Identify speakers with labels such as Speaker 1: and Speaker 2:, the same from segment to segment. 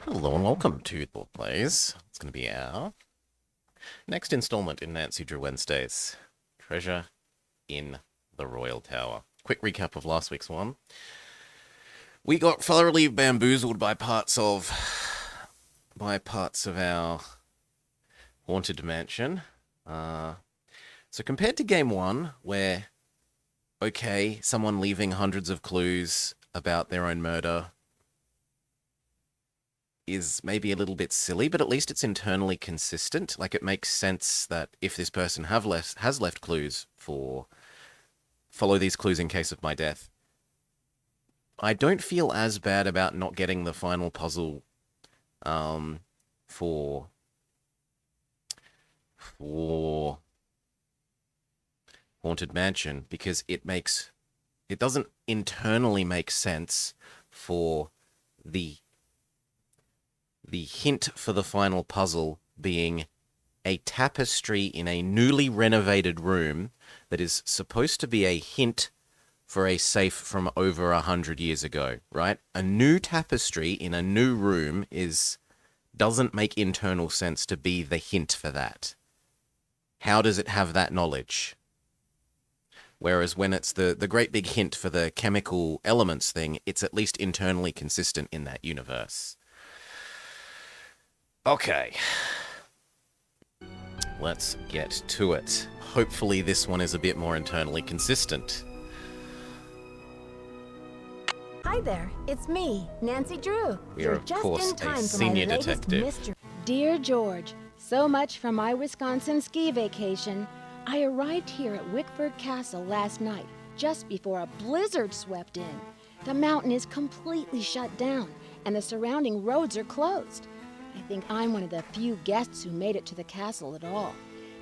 Speaker 1: Hello and welcome to Thought Plays. It's going to be our next installment in Nancy Drew Wednesday's Treasure in the Royal Tower. Quick recap of last week's one. We got thoroughly bamboozled by parts of our haunted mansion. So compared to game one, where someone leaving hundreds of clues about their own murder is maybe a little bit silly, but at least it's internally consistent. Like, it makes sense that if this person has left clues for follow these clues in case of my death. I don't feel as bad about not getting the final puzzle for Haunted Mansion, because it doesn't internally make sense for the hint for the final puzzle being a tapestry in a newly renovated room that is supposed to be a hint for a safe from over 100 years ago, right? A new tapestry in a new room doesn't make internal sense to be the hint for that. How does it have that knowledge? Whereas when it's the great big hint for the chemical elements thing, it's at least internally consistent in that universe. Okay. Let's get to it. Hopefully this one is a bit more internally consistent.
Speaker 2: Hi there, it's me, Nancy Drew.
Speaker 1: We are, of course, a senior detective.
Speaker 2: Dear George, so much from my Wisconsin ski vacation. I arrived here at Wickford Castle last night, just before a blizzard swept in. The mountain is completely shut down, and the surrounding roads are closed. I think I'm one of the few guests who made it to the castle at all.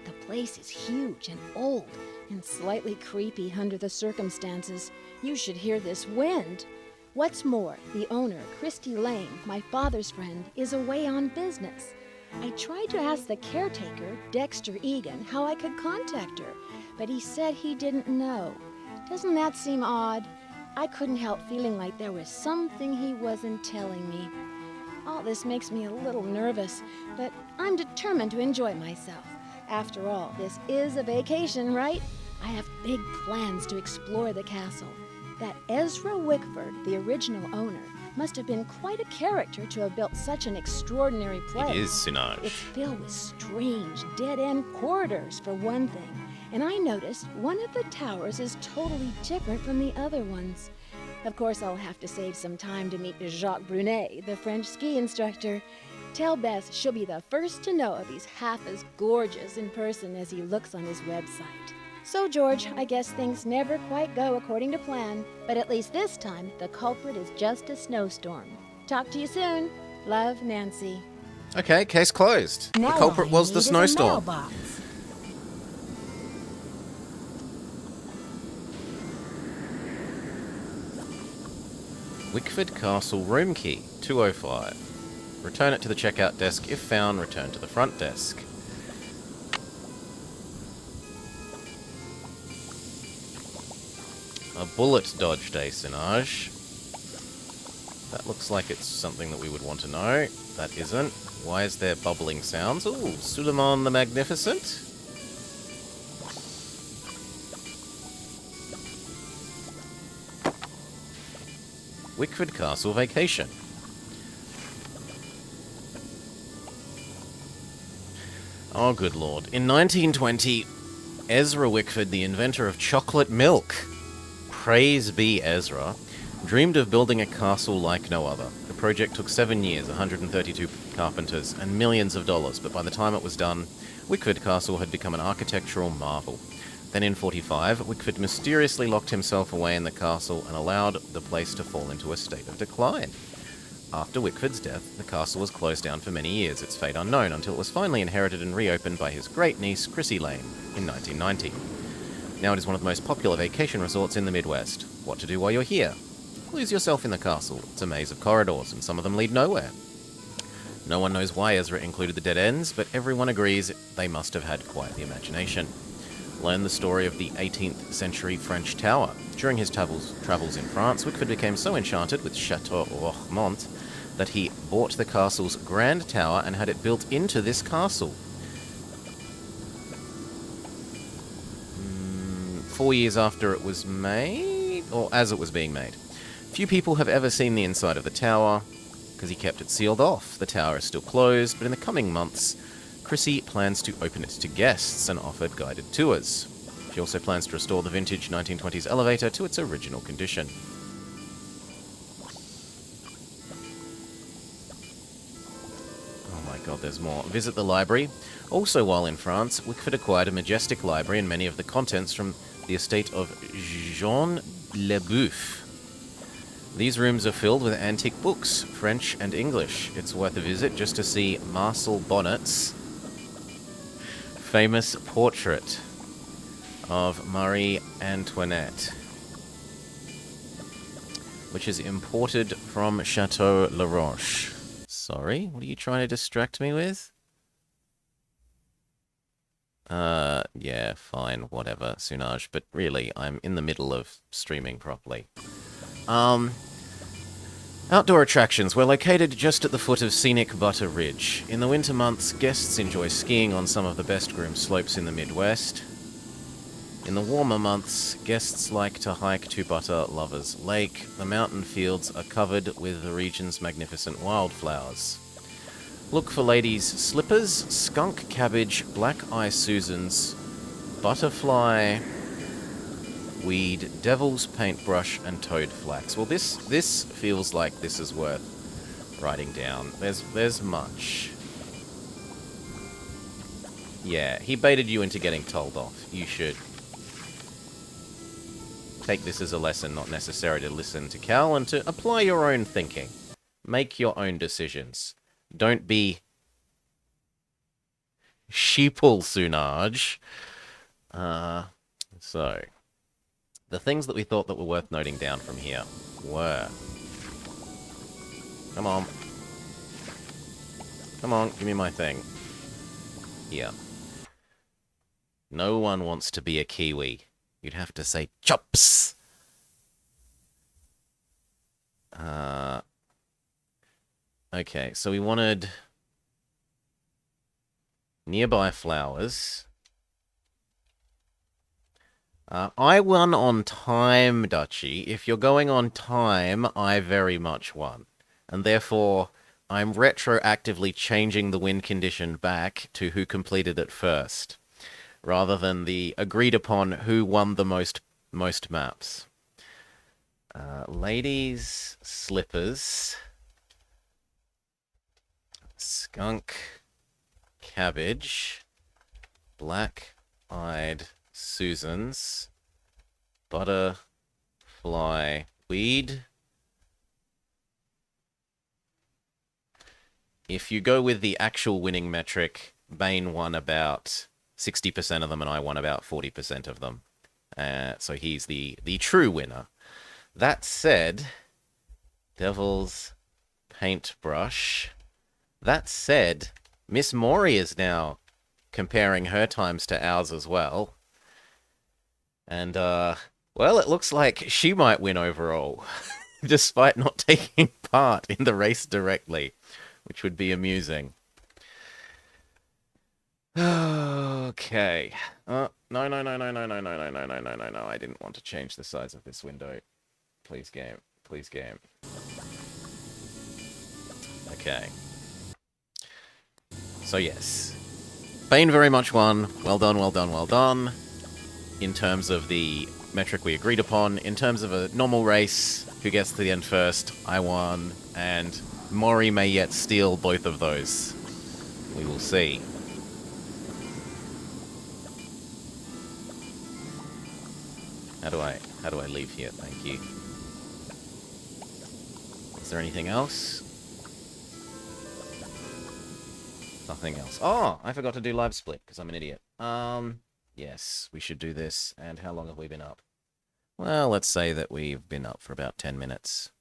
Speaker 2: The place is huge and old and slightly creepy under the circumstances. You should hear this wind. What's more, the owner, Christy Lane, my father's friend, is away on business. I tried to ask the caretaker, Dexter Egan, how I could contact her, but he said he didn't know. Doesn't that seem odd? I couldn't help feeling like there was something he wasn't telling me. All this makes me a little nervous, but I'm determined to enjoy myself. After all, this is a vacation, right? I have big plans to explore the castle. That Ezra Wickford, the original owner, must have been quite a character to have built such an extraordinary place.
Speaker 1: It is, Sinaj.
Speaker 2: It's filled with strange, dead-end corridors, for one thing. And I noticed one of the towers is totally different from the other ones. Of course, I'll have to save some time to meet Jacques Brunet, the French ski instructor. Tell Beth she'll be the first to know if he's half as gorgeous in person as he looks on his website. So, George, I guess things never quite go according to plan, but at least this time, the culprit is just a snowstorm. Talk to you soon. Love, Nancy.
Speaker 1: Okay, case closed.
Speaker 2: Now
Speaker 1: the culprit was the snowstorm. Wickford Castle room key, 205. Return it to the checkout desk. If found, return to the front desk. A bullet dodged, Sinaj. That looks like it's something that we would want to know. That isn't. Why is there bubbling sounds? Ooh, Suleiman the Magnificent. Wickford Castle vacation. Oh, good lord. In 1920, Ezra Wickford, the inventor of chocolate milk, praise be Ezra, dreamed of building a castle like no other. The project took 7 years, 132 carpenters, and millions of dollars, but by the time it was done, Wickford Castle had become an architectural marvel. Then in 45, Wickford mysteriously locked himself away in the castle and allowed the place to fall into a state of decline. After Wickford's death, the castle was closed down for many years, its fate unknown, until it was finally inherited and reopened by his great-niece, Chrissy Lane, in 1990. Now it is one of the most popular vacation resorts in the Midwest. What to do while you're here? Lose yourself in the castle. It's a maze of corridors, and some of them lead nowhere. No one knows why Ezra included the dead ends, but everyone agrees they must have had quite the imagination. Learn the story of the 18th century French tower. During his travels in France, Wickford became so enchanted with Chateau Roquemont that he bought the castle's grand tower and had it built into this castle. 4 years after it was made, or as it was being made. Few people have ever seen the inside of the tower, because he kept it sealed off. The tower is still closed, but in the coming months, Chrissy plans to open it to guests and offered guided tours. She also plans to restore the vintage 1920s elevator to its original condition. Oh my god, there's more. Visit the library. Also while in France, Wickford acquired a majestic library and many of the contents from the estate of Jean Leboeuf. These rooms are filled with antique books, French and English. It's worth a visit just to see Marcel Bonnet's famous portrait of Marie Antoinette, which is imported from Chateau La Roche. Sorry, what are you trying to distract me with? Yeah, fine, whatever, Sunaj, but really, I'm in the middle of streaming properly. Outdoor attractions. We're located just at the foot of scenic Butter Ridge. In the winter months, guests enjoy skiing on some of the best-groomed slopes in the Midwest. In the warmer months, guests like to hike to Butter Lovers Lake. The mountain fields are covered with the region's magnificent wildflowers. Look for ladies' slippers, skunk cabbage, black eye Susans, butterfly weed, devil's paintbrush, and toad flax. Well, this feels like this is worth writing down. There's much. Yeah, he baited you into getting told off. You should take this as a lesson, not necessary to listen to Cal, and to apply your own thinking. Make your own decisions. Don't be sheeple, Sunaj. So, the things that we thought that were worth noting down from here were... Come on. Come on, give me my thing. Here. No one wants to be a Kiwi. You'd have to say chops. Okay, so we wanted nearby flowers. I won on time, Dutchy. If you're going on time, I very much won. And therefore, I'm retroactively changing the win condition back to who completed it first, rather than the agreed upon who won the most maps. Ladies' slippers, skunk, cabbage, black-eyed Susans, butterfly weed. If you go with the actual winning metric, Bane won about 60% of them and I won about 40% of them. So he's the true winner. That said, Devil's Paintbrush. That said, Miss Maury is now comparing her times to ours as well. And, well, it looks like she might win overall, despite not taking part in the race directly, which would be amusing. Okay. No, I didn't want to change the size of this window. Please, game. Please, game. Okay. So, yes. Bane very much won. Well done, well done, well done. In terms of the metric we agreed upon. In terms of a normal race, who gets to the end first, I won. And Maury may yet steal both of those. We will see. How do I leave here? Thank you. Is there anything else? Nothing else. Oh, I forgot to do live split because I'm an idiot. Yes, we should do this. And how long have we been up? Well, let's say that we've been up for about 10 minutes.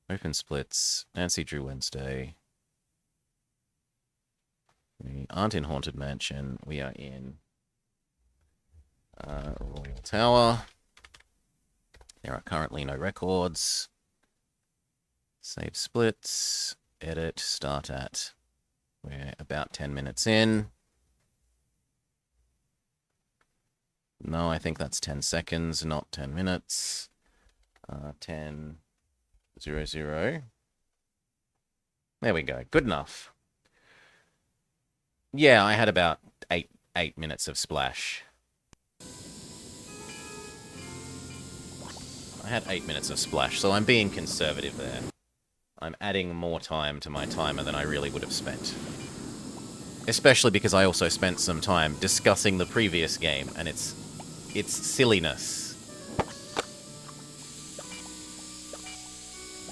Speaker 1: Open splits. Nancy Drew Wednesday. We aren't in Haunted Mansion. We are in Royal Tower. There are currently no records. Save splits. Edit. Start at. We're about 10 minutes in. No, I think that's 10 seconds, not 10 minutes. 10, 0, 0. There we go. Good enough. Yeah, I had about 8 minutes of splash. I had 8 minutes of splash, so I'm being conservative there. I'm adding more time to my timer than I really would have spent. Especially because I also spent some time discussing the previous game and its silliness.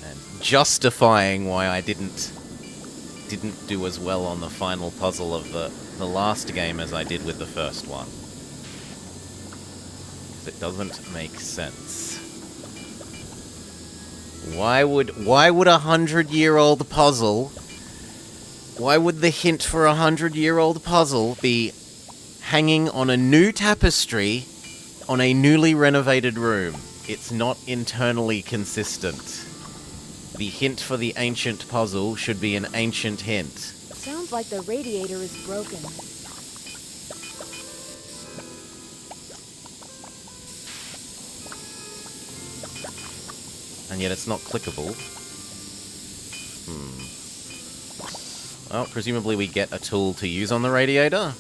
Speaker 1: And justifying why I didn't do as well on the final puzzle of the last game as I did with the first one. Because it doesn't make sense. Why would a 100-year-old puzzle... Why would the hint for a 100-year-old puzzle be hanging on a new tapestry on a newly renovated room? It's not internally consistent. The hint for the ancient puzzle should be an ancient hint.
Speaker 2: Sounds like the radiator is broken.
Speaker 1: And yet it's not clickable. Well, presumably we get a tool to use on the radiator.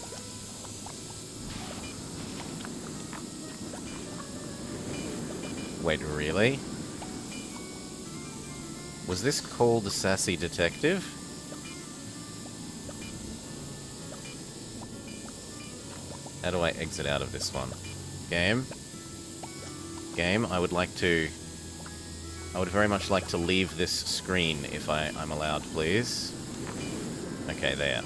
Speaker 1: Wait, really? Was this called Sassy Detective? How do I exit out of this one? Game? Game, I would very much like to leave this screen if I'm allowed, please. Okay, there.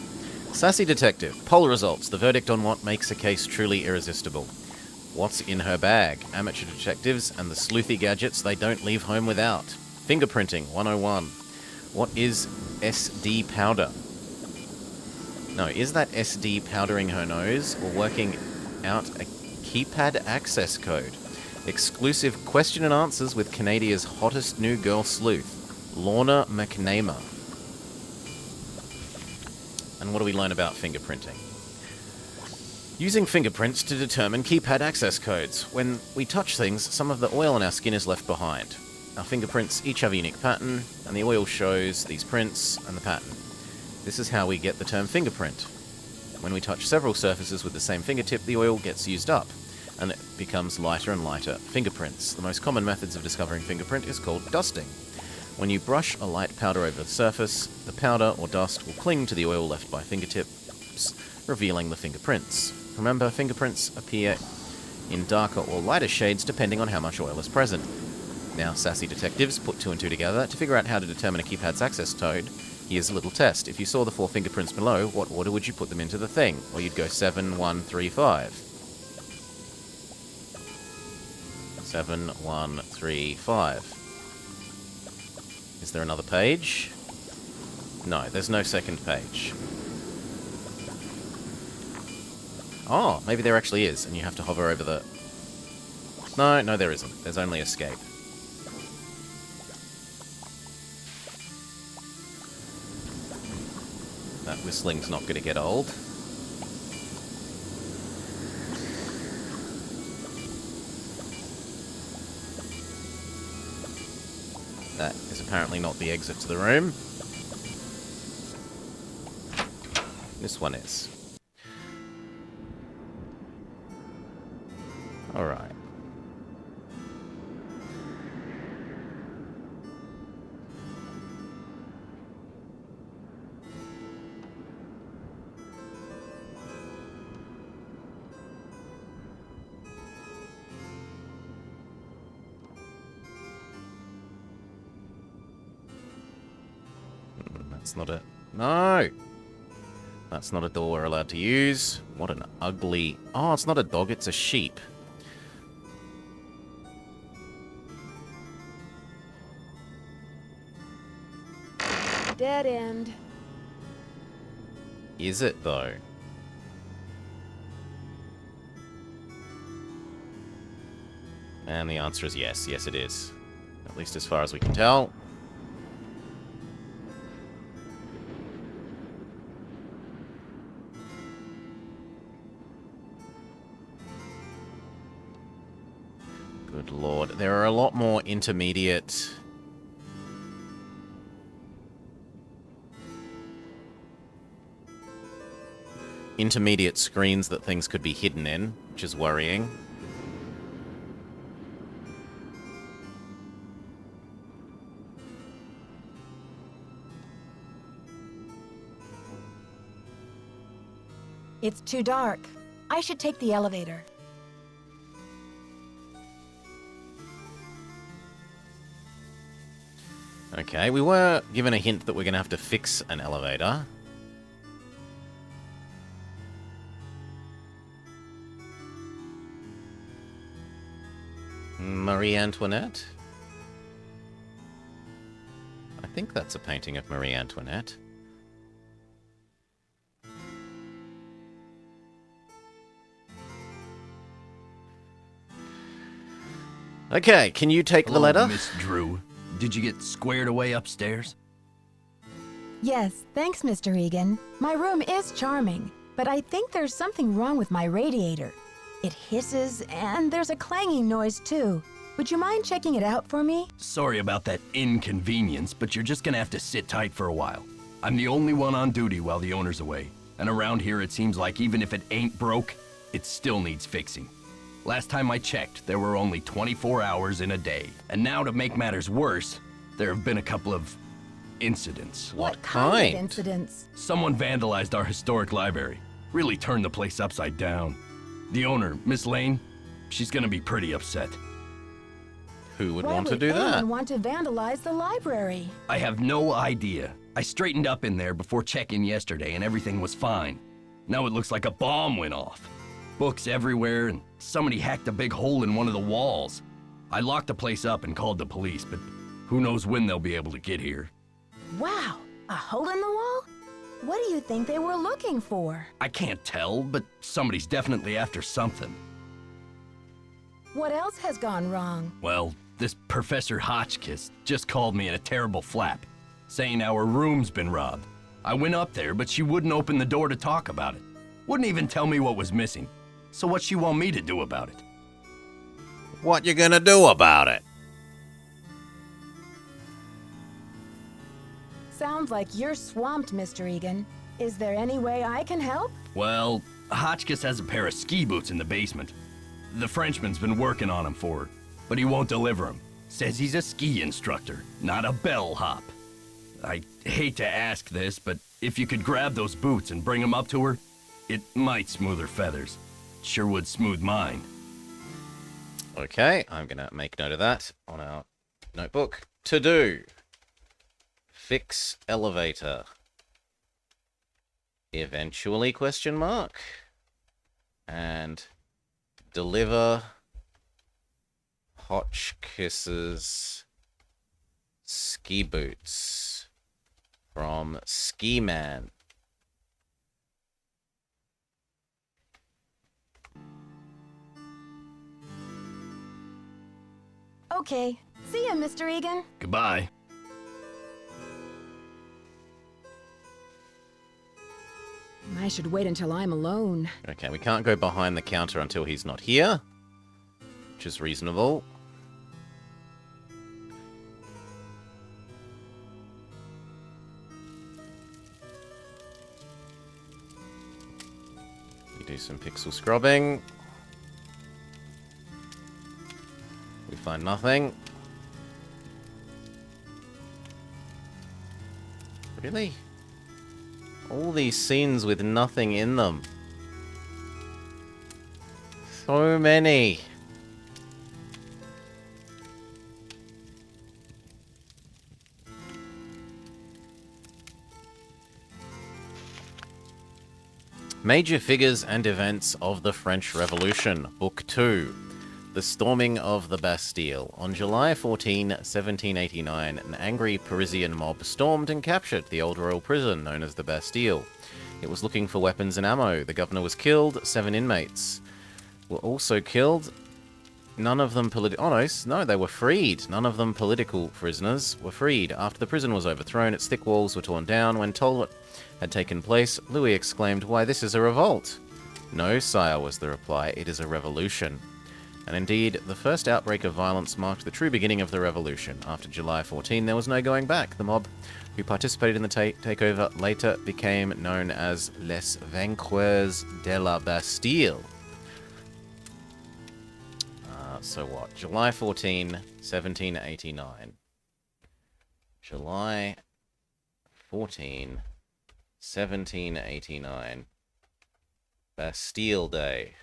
Speaker 1: Sassy Detective. Poll results. The verdict on what makes a case truly irresistible. What's in her bag? Amateur detectives and the sleuthy gadgets they don't leave home without. Fingerprinting 101. What is SD powder? No, is that SD powdering her nose or working out a keypad access code? Exclusive question and answers with Canada's hottest new girl sleuth, Lorna McNamer. And what do we learn about fingerprinting? Using fingerprints to determine keypad access codes. When we touch things, some of the oil on our skin is left behind. Our fingerprints each have a unique pattern, and the oil shows these prints and the pattern. This is how we get the term fingerprint. When we touch several surfaces with the same fingertip, the oil gets used up, and it becomes lighter and lighter fingerprints. The most common methods of discovering fingerprint is called dusting. When you brush a light powder over the surface, the powder or dust will cling to the oil left by fingertips, revealing the fingerprints. Remember, fingerprints appear in darker or lighter shades depending on how much oil is present. Now, sassy detectives put 2 and 2 together to figure out how to determine a keypad's access code. Here's a little test. If you saw the 4 fingerprints below, what order would you put them into the thing? Or you'd go 7, 1, 3, 5. 7, 1, 3, 5. Is there another page? No, there's no second page. Oh, maybe there actually is, and you have to hover over the... No, there isn't. There's only escape. That whistling's not going to get old. That is apparently not the exit to the room. This one is. Alright. That's not a... No! That's not a door we're allowed to use. What an ugly... Oh, it's not a dog, it's a sheep.
Speaker 2: Dead end.
Speaker 1: Is it, though? And the answer is yes. Yes, it is. At least as far as we can tell. Good lord. There are a lot more intermediate... screens that things could be hidden in, which is worrying.
Speaker 3: It's too dark. I should take the elevator.
Speaker 1: Okay, we were given a hint that we're going to have to fix an elevator. Marie Antoinette? I think that's a painting of Marie Antoinette. Okay, can you take the letter?
Speaker 4: Miss Drew. Did you get squared away upstairs?
Speaker 3: Yes, thanks, Mr. Egan. My room is charming, but I think there's something wrong with my radiator. It hisses, and there's a clanging noise, too. Would you mind checking it out for me?
Speaker 4: Sorry about that inconvenience, but you're just gonna have to sit tight for a while. I'm the only one on duty while the owner's away, and around here it seems like even if it ain't broke, it still needs fixing. Last time I checked, there were only 24 hours in a day. And now to make matters worse, there have been a couple of incidents.
Speaker 1: What
Speaker 3: Of
Speaker 1: kind?
Speaker 3: incidents?
Speaker 4: Someone vandalized our historic library. Really turned the place upside down. The owner, Miss Lane, she's gonna be pretty upset.
Speaker 1: Who would
Speaker 3: Why
Speaker 1: want to
Speaker 3: would
Speaker 1: do that?
Speaker 3: anyone want to vandalize the library?
Speaker 4: I have no idea. I straightened up in there before check-in yesterday and everything was fine. Now it looks like a bomb went off. Books everywhere, and somebody hacked a big hole in one of the walls. I locked the place up and called the police, but who knows when they'll be able to get here.
Speaker 3: Wow, a hole in the wall? What do you think they were looking for?
Speaker 4: I can't tell, but somebody's definitely after something.
Speaker 3: What else has gone wrong?
Speaker 4: Well, this Professor Hotchkiss just called me in a terrible flap, saying our room's been robbed. I went up there, but she wouldn't open the door to talk about it. Wouldn't even tell me what was missing. So what's she want me to do about it?
Speaker 1: What you gonna do about it?
Speaker 3: Sounds like you're swamped, Mr. Egan. Is there any way I can help?
Speaker 4: Well, Hotchkiss has a pair of ski boots in the basement. The Frenchman's been working on them for her, but he won't deliver them. Says he's a ski instructor, not a bellhop. I hate to ask this, but if you could grab those boots and bring them up to her, it might smooth her feathers. Sure would smooth mine.
Speaker 1: Okay, I'm gonna make note of that on our notebook. To do. Fix elevator. Eventually, question mark. And deliver Hotchkiss's ski boots from Ski Man.
Speaker 3: Okay. See you, Mr. Egan.
Speaker 4: Goodbye.
Speaker 3: I should wait until I'm alone.
Speaker 1: Okay, we can't go behind the counter until he's not here, which is reasonable. We do some pixel scrubbing. We find nothing. Really? All these scenes with nothing in them. So many. Major Figures and Events of the French Revolution, Book 2. The Storming of the Bastille. On July 14, 1789, an angry Parisian mob stormed and captured the old royal prison known as the Bastille. It was looking for weapons and ammo. The governor was killed. 7 inmates were also killed. None of them no, they were freed. None of them political prisoners were freed. After the prison was overthrown, its thick walls were torn down. When told what had taken place, Louis exclaimed, "Why, this is a revolt." "No, sire," was the reply. "It is a revolution." And indeed, the first outbreak of violence marked the true beginning of the revolution. After July 14, there was no going back. The mob who participated in the takeover later became known as Les Vainqueurs de la Bastille. So what? July 14, 1789. July 14, 1789. Bastille Day.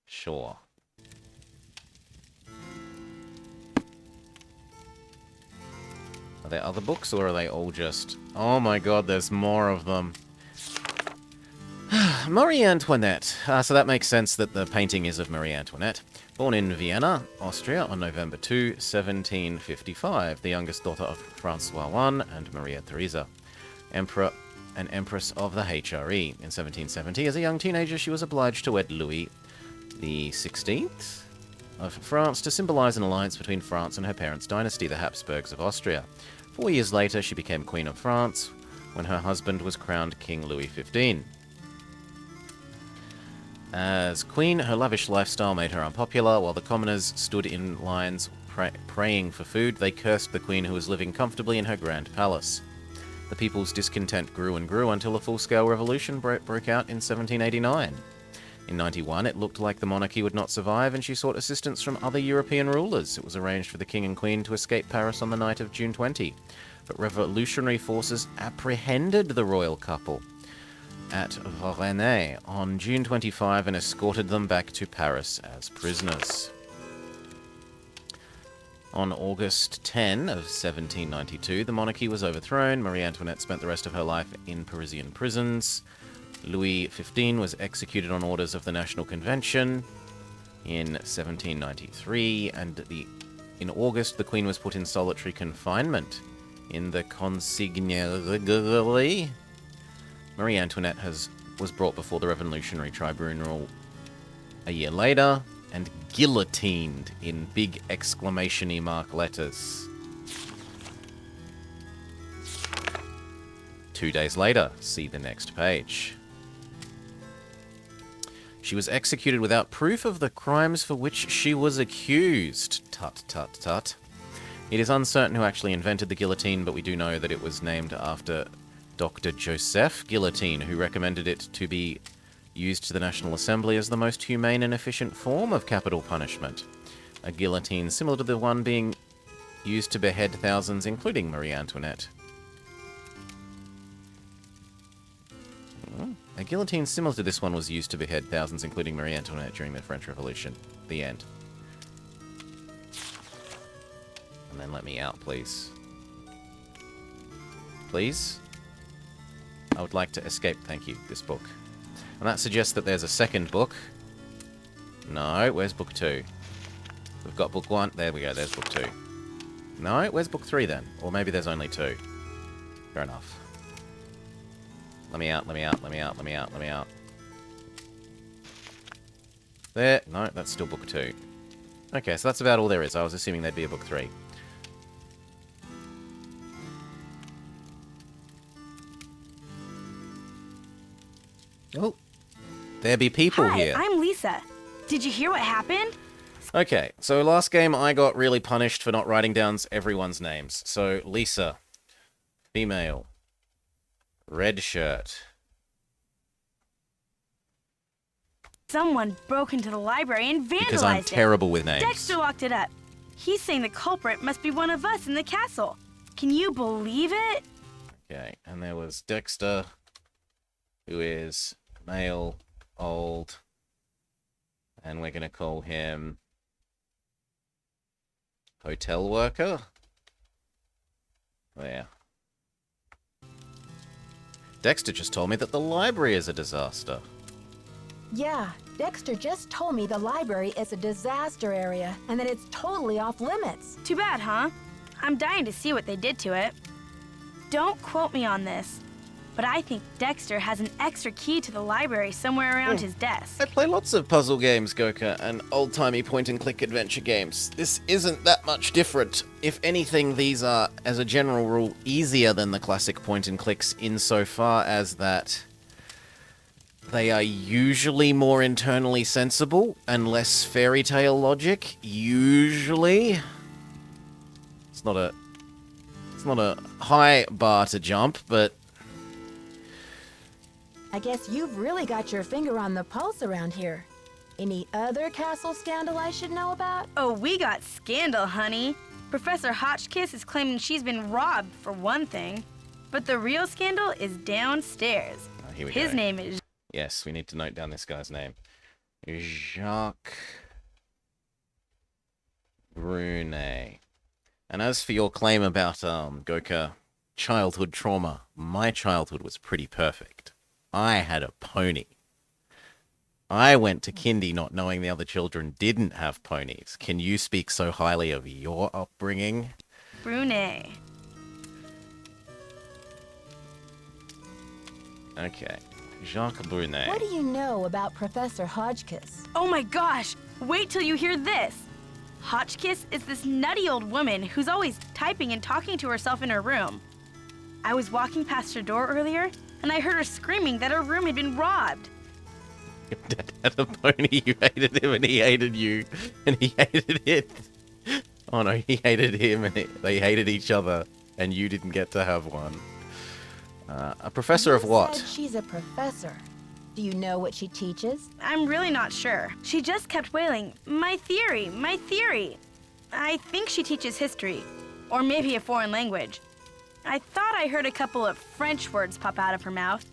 Speaker 1: Sure. Are there other books, or are they all just... Oh my god, there's more of them. Marie Antoinette. So that makes sense that the painting is of Marie Antoinette. Born in Vienna, Austria, on November 2, 1755, the youngest daughter of Francois I and Maria Theresa, Emperor and Empress of the HRE. In 1770, as a young teenager, she was obliged to wed Louis the 16th of France to symbolize an alliance between France and her parents' dynasty, the Habsburgs of Austria. 4 years later, she became Queen of France when her husband was crowned King Louis XV. As queen, her lavish lifestyle made her unpopular. While the commoners stood in lines praying for food, they cursed the queen who was living comfortably in her grand palace. The people's discontent grew and grew until a full-scale revolution broke out in 1789. In 91, it looked like the monarchy would not survive, and she sought assistance from other European rulers. It was arranged for the king and queen to escape Paris on the night of June 20, but revolutionary forces apprehended the royal couple at Varennes on June 25 and escorted them back to Paris as prisoners. On August 10 of 1792, the monarchy was overthrown. Marie Antoinette spent the rest of her life in Parisian prisons. Louis XV was executed on orders of the National Convention in 1793, and in August, the Queen was put in solitary confinement in the Conciergerie. Marie Antoinette was brought before the Revolutionary Tribunal a year later and guillotined in big exclamation mark letters. 2 days later, see the next page. She was executed without proof of the crimes for which she was accused. Tut, tut, tut. It is uncertain who actually invented the guillotine, but we do know that it was named after Dr. Joseph Guillotine, who recommended it to be used to the National Assembly as the most humane and efficient form of capital punishment. A guillotine similar to the one being used to behead thousands, including Marie Antoinette. A guillotine similar to this one was used to behead thousands, including Marie Antoinette, during the French Revolution. The end. And then let me out, please. Please? I would like to escape, thank you, this book. And that suggests that there's a second book. No, where's book 2? We've got book 1. There we go, there's book 2. No, where's book 3 then? Or maybe there's only 2. Fair enough. Let me out, let me out, let me out, let me out, let me out. There. No, that's still book 2. Okay, so that's about all there is. I was assuming there'd be a book 3. Oh, there be people here.
Speaker 5: Hi, I'm Lisa. Did you hear what happened?
Speaker 1: Okay, so last game I got really punished for not writing down everyone's names. So, Lisa, female, red shirt.
Speaker 5: Someone broke into the library and vandalized it.
Speaker 1: Because I'm terrible with names.
Speaker 5: Dexter locked it up. He's saying the culprit must be one of us in the castle. Can you believe it?
Speaker 1: Okay, and there was Dexter, who is male, old, and we're going to call him hotel worker. There. Dexter just told me that the library is a disaster.
Speaker 3: Yeah, Dexter just told me the library is a disaster area and that it's totally off limits.
Speaker 5: Too bad, huh? I'm dying to see what they did to it. Don't quote me on this, but I think Dexter has an extra key to the library somewhere around his desk.
Speaker 1: I play lots of puzzle games, Goka, and old-timey point-and-click adventure games. This isn't that much different. If anything, these are, as a general rule, easier than the classic point-and-clicks insofar as that They are usually more internally sensible and less fairy tale logic. Usually. It's not a high bar to jump, but
Speaker 3: I guess you've really got your finger on the pulse around here. Any other castle scandal I should know about?
Speaker 5: Oh, we got scandal, honey. Professor Hotchkiss is claiming she's been robbed, for one thing. But the real scandal is downstairs.
Speaker 1: oh, here we
Speaker 5: His
Speaker 1: go.
Speaker 5: name is...
Speaker 1: Yes, we need to note down this guy's name. Jacques Brunet. And as for your claim about, Goka, childhood trauma, my childhood was pretty perfect. I had a pony. I went to kindy not knowing the other children didn't have ponies. Can you speak so highly of your upbringing?
Speaker 5: Brunet.
Speaker 1: Okay. Jacques Brunet.
Speaker 3: What do you know about Professor Hotchkiss?
Speaker 5: Oh my gosh! Wait till you hear this! Hotchkiss is this nutty old woman who's always typing and talking to herself in her room. I was walking past her door earlier, and I heard her screaming that her room had been robbed.
Speaker 1: Your dad had a pony, you hated him, and he hated you, and he hated it. Oh no, he hated him, and they hated each other, and you didn't get to have one. A professor of
Speaker 3: You
Speaker 1: what?
Speaker 3: said she's a professor. Do you know what she teaches?
Speaker 5: I'm really not sure. She just kept wailing, "My theory, my theory." I think she teaches history, or maybe a foreign language. I thought I heard a couple of French words pop out of her mouth.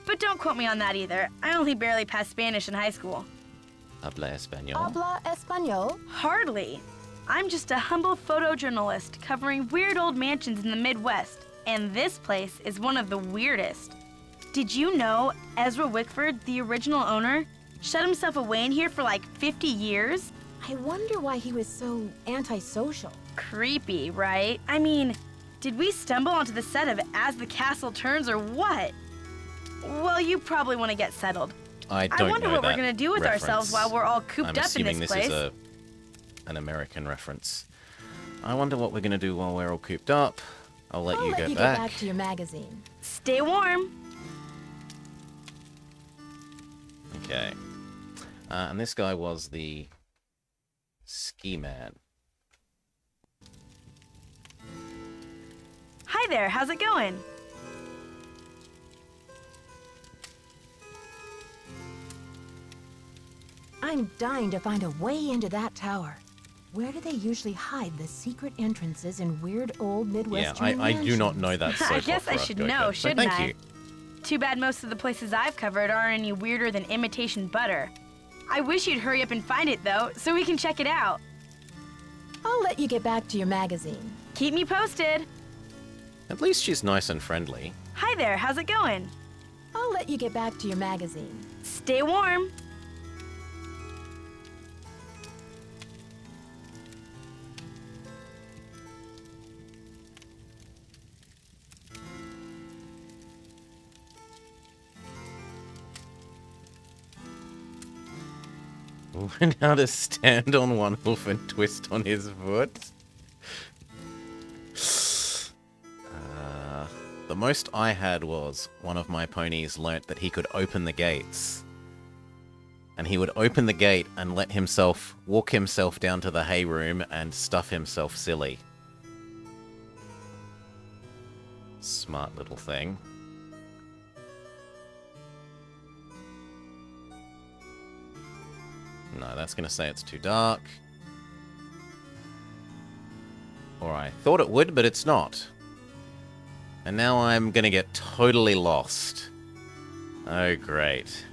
Speaker 5: But don't quote me on that either. I only barely passed Spanish in high school.
Speaker 1: Habla español.
Speaker 3: Habla español?
Speaker 5: Hardly. I'm just a humble photojournalist covering weird old mansions in the Midwest, and this place is one of the weirdest. Did you know Ezra Wickford, the original owner, shut himself away in here for like 50 years?
Speaker 3: I wonder why he was so antisocial.
Speaker 5: Creepy, right? I mean, did we stumble onto the set of As the Castle Turns or what? Well, you probably want to get settled.
Speaker 1: I don't
Speaker 5: wonder
Speaker 1: know
Speaker 5: what we're
Speaker 1: that
Speaker 5: going to do with ourselves
Speaker 1: reference.
Speaker 5: while we're all cooped
Speaker 1: I'm
Speaker 5: up in
Speaker 1: assuming
Speaker 5: this
Speaker 1: this
Speaker 5: place.
Speaker 1: is an American reference. I wonder what we're going to do while we're all cooped up. I'll let you get back.
Speaker 3: Get back to your magazine.
Speaker 5: Stay warm.
Speaker 1: Okay. And this guy was the ski man.
Speaker 5: Hi there, how's it going?
Speaker 3: I'm dying to find a way into that tower. Where do they usually hide the secret entrances in weird old Midwestern
Speaker 1: Yeah, I do not
Speaker 3: mansions?
Speaker 1: know that so
Speaker 5: I guess I should know, shouldn't
Speaker 1: thank
Speaker 5: I?
Speaker 1: you.
Speaker 5: Too bad most of the places I've covered aren't any weirder than imitation butter. I wish you'd hurry up and find it, though, so we can check it out.
Speaker 3: I'll let you get back to your magazine.
Speaker 5: Keep me posted.
Speaker 1: At least she's nice and friendly.
Speaker 5: Hi there, how's it going?
Speaker 3: I'll let you get back to your magazine.
Speaker 5: Stay warm.
Speaker 1: Learn how to stand on one hoof and twist on his foot. The most I had was one of my ponies learnt that he could open the gates. And he would open the gate and let himself walk himself down to the hay room and stuff himself silly. Smart little thing. No, that's going to say it's too dark. Or I thought it would, but it's not. And now I'm going to get totally lost. Oh, great.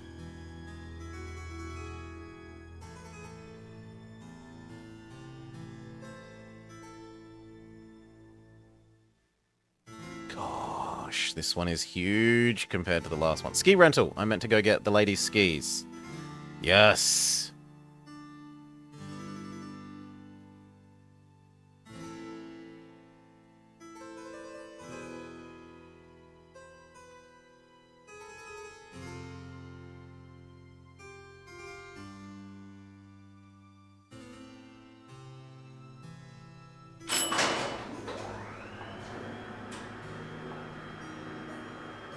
Speaker 1: Gosh, this one is huge compared to the last one. Ski rental. I meant to go get the ladies' skis. Yes.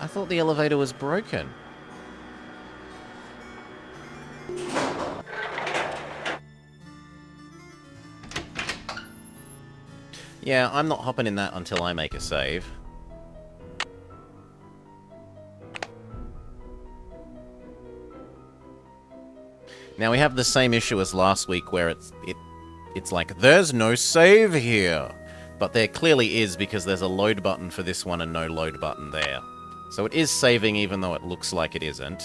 Speaker 1: I thought the elevator was broken. Yeah, I'm not hopping in that until I make a save. Now we have the same issue as last week where it's like, there's no save here. But there clearly is because there's a load button for this one and no load button there. So it is saving even though it looks like it isn't.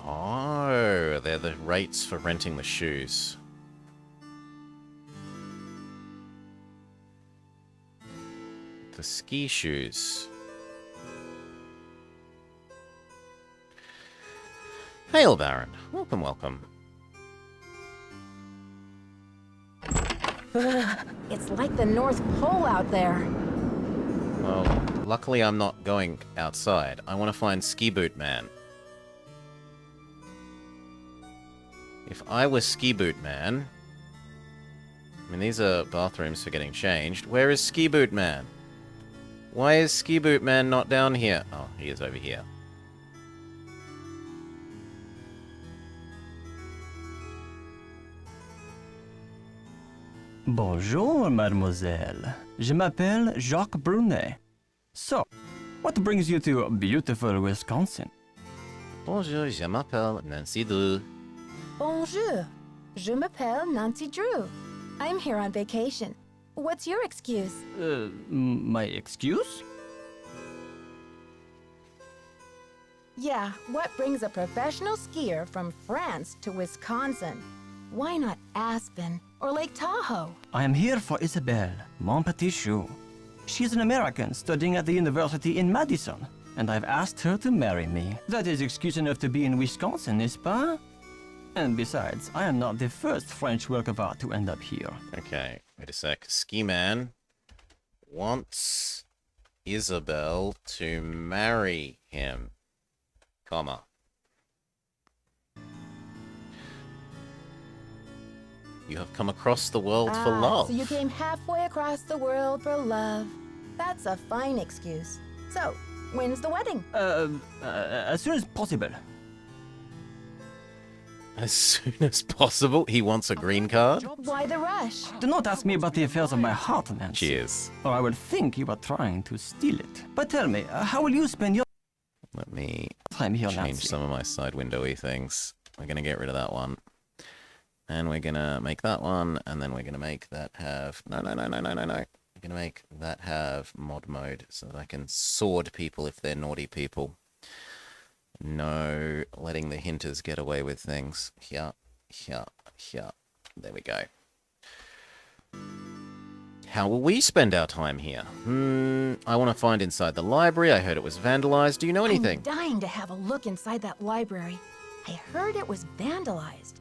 Speaker 1: Oh, they're the rates for renting the shoes. The ski shoes. Hail, Baron. Welcome, welcome.
Speaker 3: It's like the North Pole out there.
Speaker 1: Well, luckily I'm not going outside. I want to find Ski Boot Man. If I was Ski Boot Man... I mean, these are bathrooms for getting changed. Where is Ski Boot Man? Why is Ski Boot Man not down here? Oh, he is over here.
Speaker 6: Bonjour, mademoiselle. Je m'appelle Jacques Brunet. So, what brings you to beautiful Wisconsin?
Speaker 1: Bonjour, je m'appelle Nancy Drew.
Speaker 3: Bonjour. Je m'appelle Nancy Drew. I'm here on vacation. What's your excuse?
Speaker 6: My excuse?
Speaker 3: Yeah, what brings a professional skier from France to Wisconsin? Why not Aspen or Lake Tahoe?
Speaker 6: I am here for Isabelle, mon petit chou. She's an American studying at the university in Madison, and I've asked her to marry me. That is excuse enough to be in Wisconsin, n'est-ce pas? And besides, I am not the first French work of art to end up here.
Speaker 1: Okay, wait a sec. Ski Man wants Isabelle to marry him, comma. You have come across the world for love.
Speaker 3: So you came halfway across the world for love. That's a fine excuse. So, when's the wedding?
Speaker 6: As soon as possible.
Speaker 1: As soon as possible. He wants a green card?
Speaker 3: Why the rush?
Speaker 6: Do not ask me about the affairs of my heart, Nancy.
Speaker 1: Cheers.
Speaker 6: Or I will think you are trying to steal it. But tell me, how will you spend your
Speaker 1: Let me
Speaker 6: time here,
Speaker 1: change
Speaker 6: Nancy?
Speaker 1: some of my side windowy things. We're going to get rid of that one. And we're going to make that one. And then we're going to make that have... No. We're going to make that have mod mode so that I can sword people if they're naughty people. No letting the hinters get away with things. Here. There we go. How will we spend our time here? I want to find inside the library. I heard it was vandalized. Do you know anything?
Speaker 3: I'm dying to have a look inside that library. I heard it was vandalized.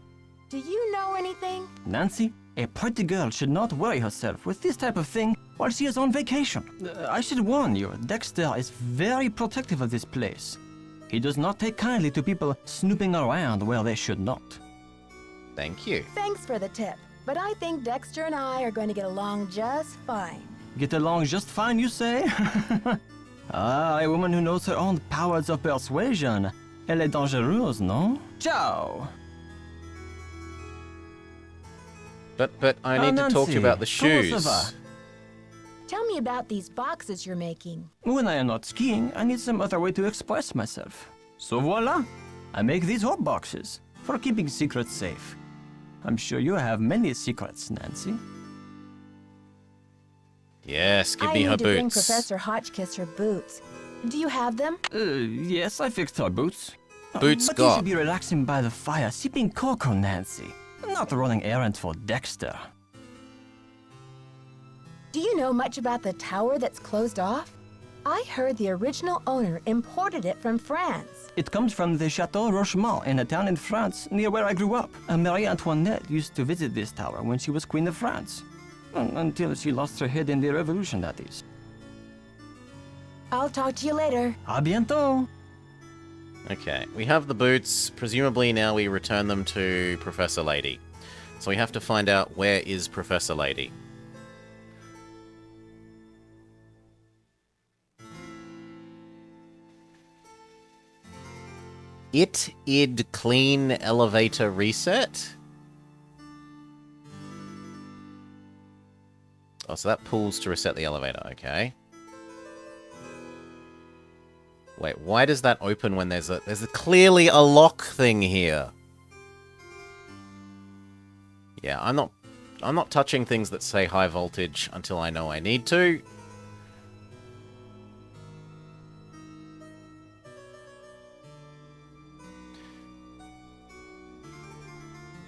Speaker 3: Do you know anything?
Speaker 6: Nancy, a pretty girl should not worry herself with this type of thing while she is on vacation. I should warn you, Dexter is very protective of this place. He does not take kindly to people snooping around where they should not.
Speaker 1: Thank you.
Speaker 3: Thanks for the tip, but I think Dexter and I are going to get along just fine.
Speaker 6: Get along just fine, you say? A woman who knows her own powers of persuasion. Elle est dangereuse, no? Ciao!
Speaker 1: But I need to talk to you about the
Speaker 6: Nancy, comment
Speaker 1: shoes.
Speaker 6: ça va?
Speaker 3: Tell me about these boxes you're making.
Speaker 6: When I am not skiing, I need some other way to express myself. So voila! I make these hot boxes for keeping secrets safe. I'm sure you have many secrets, Nancy.
Speaker 1: Yes, give
Speaker 3: I
Speaker 1: me her
Speaker 3: need to bring
Speaker 1: boots.
Speaker 3: Professor Hotchkiss her boots. Do you have them?
Speaker 6: Yes, I fixed her boots.
Speaker 1: Boots
Speaker 6: but you
Speaker 1: got.
Speaker 6: should be relaxing by the fire, sipping cocoa, Nancy. Not running errands for Dexter.
Speaker 3: Do you know much about the tower that's closed off? I heard the original owner imported it from France.
Speaker 6: It comes from the Chateau Rochemont in a town in France near where I grew up. Marie Antoinette used to visit this tower when she was Queen of France. Until she lost her head in the Revolution, that is.
Speaker 3: I'll talk to you later.
Speaker 6: A bientôt!
Speaker 1: Okay, we have the boots. Presumably now we return them to Professor Lady. So we have to find out where is Professor Lady. Id clean elevator reset? Oh, so that pulls to reset the elevator, okay. Wait, why does that open when there's clearly a lock thing here? Yeah, I'm not touching things that say high voltage until I know I need to.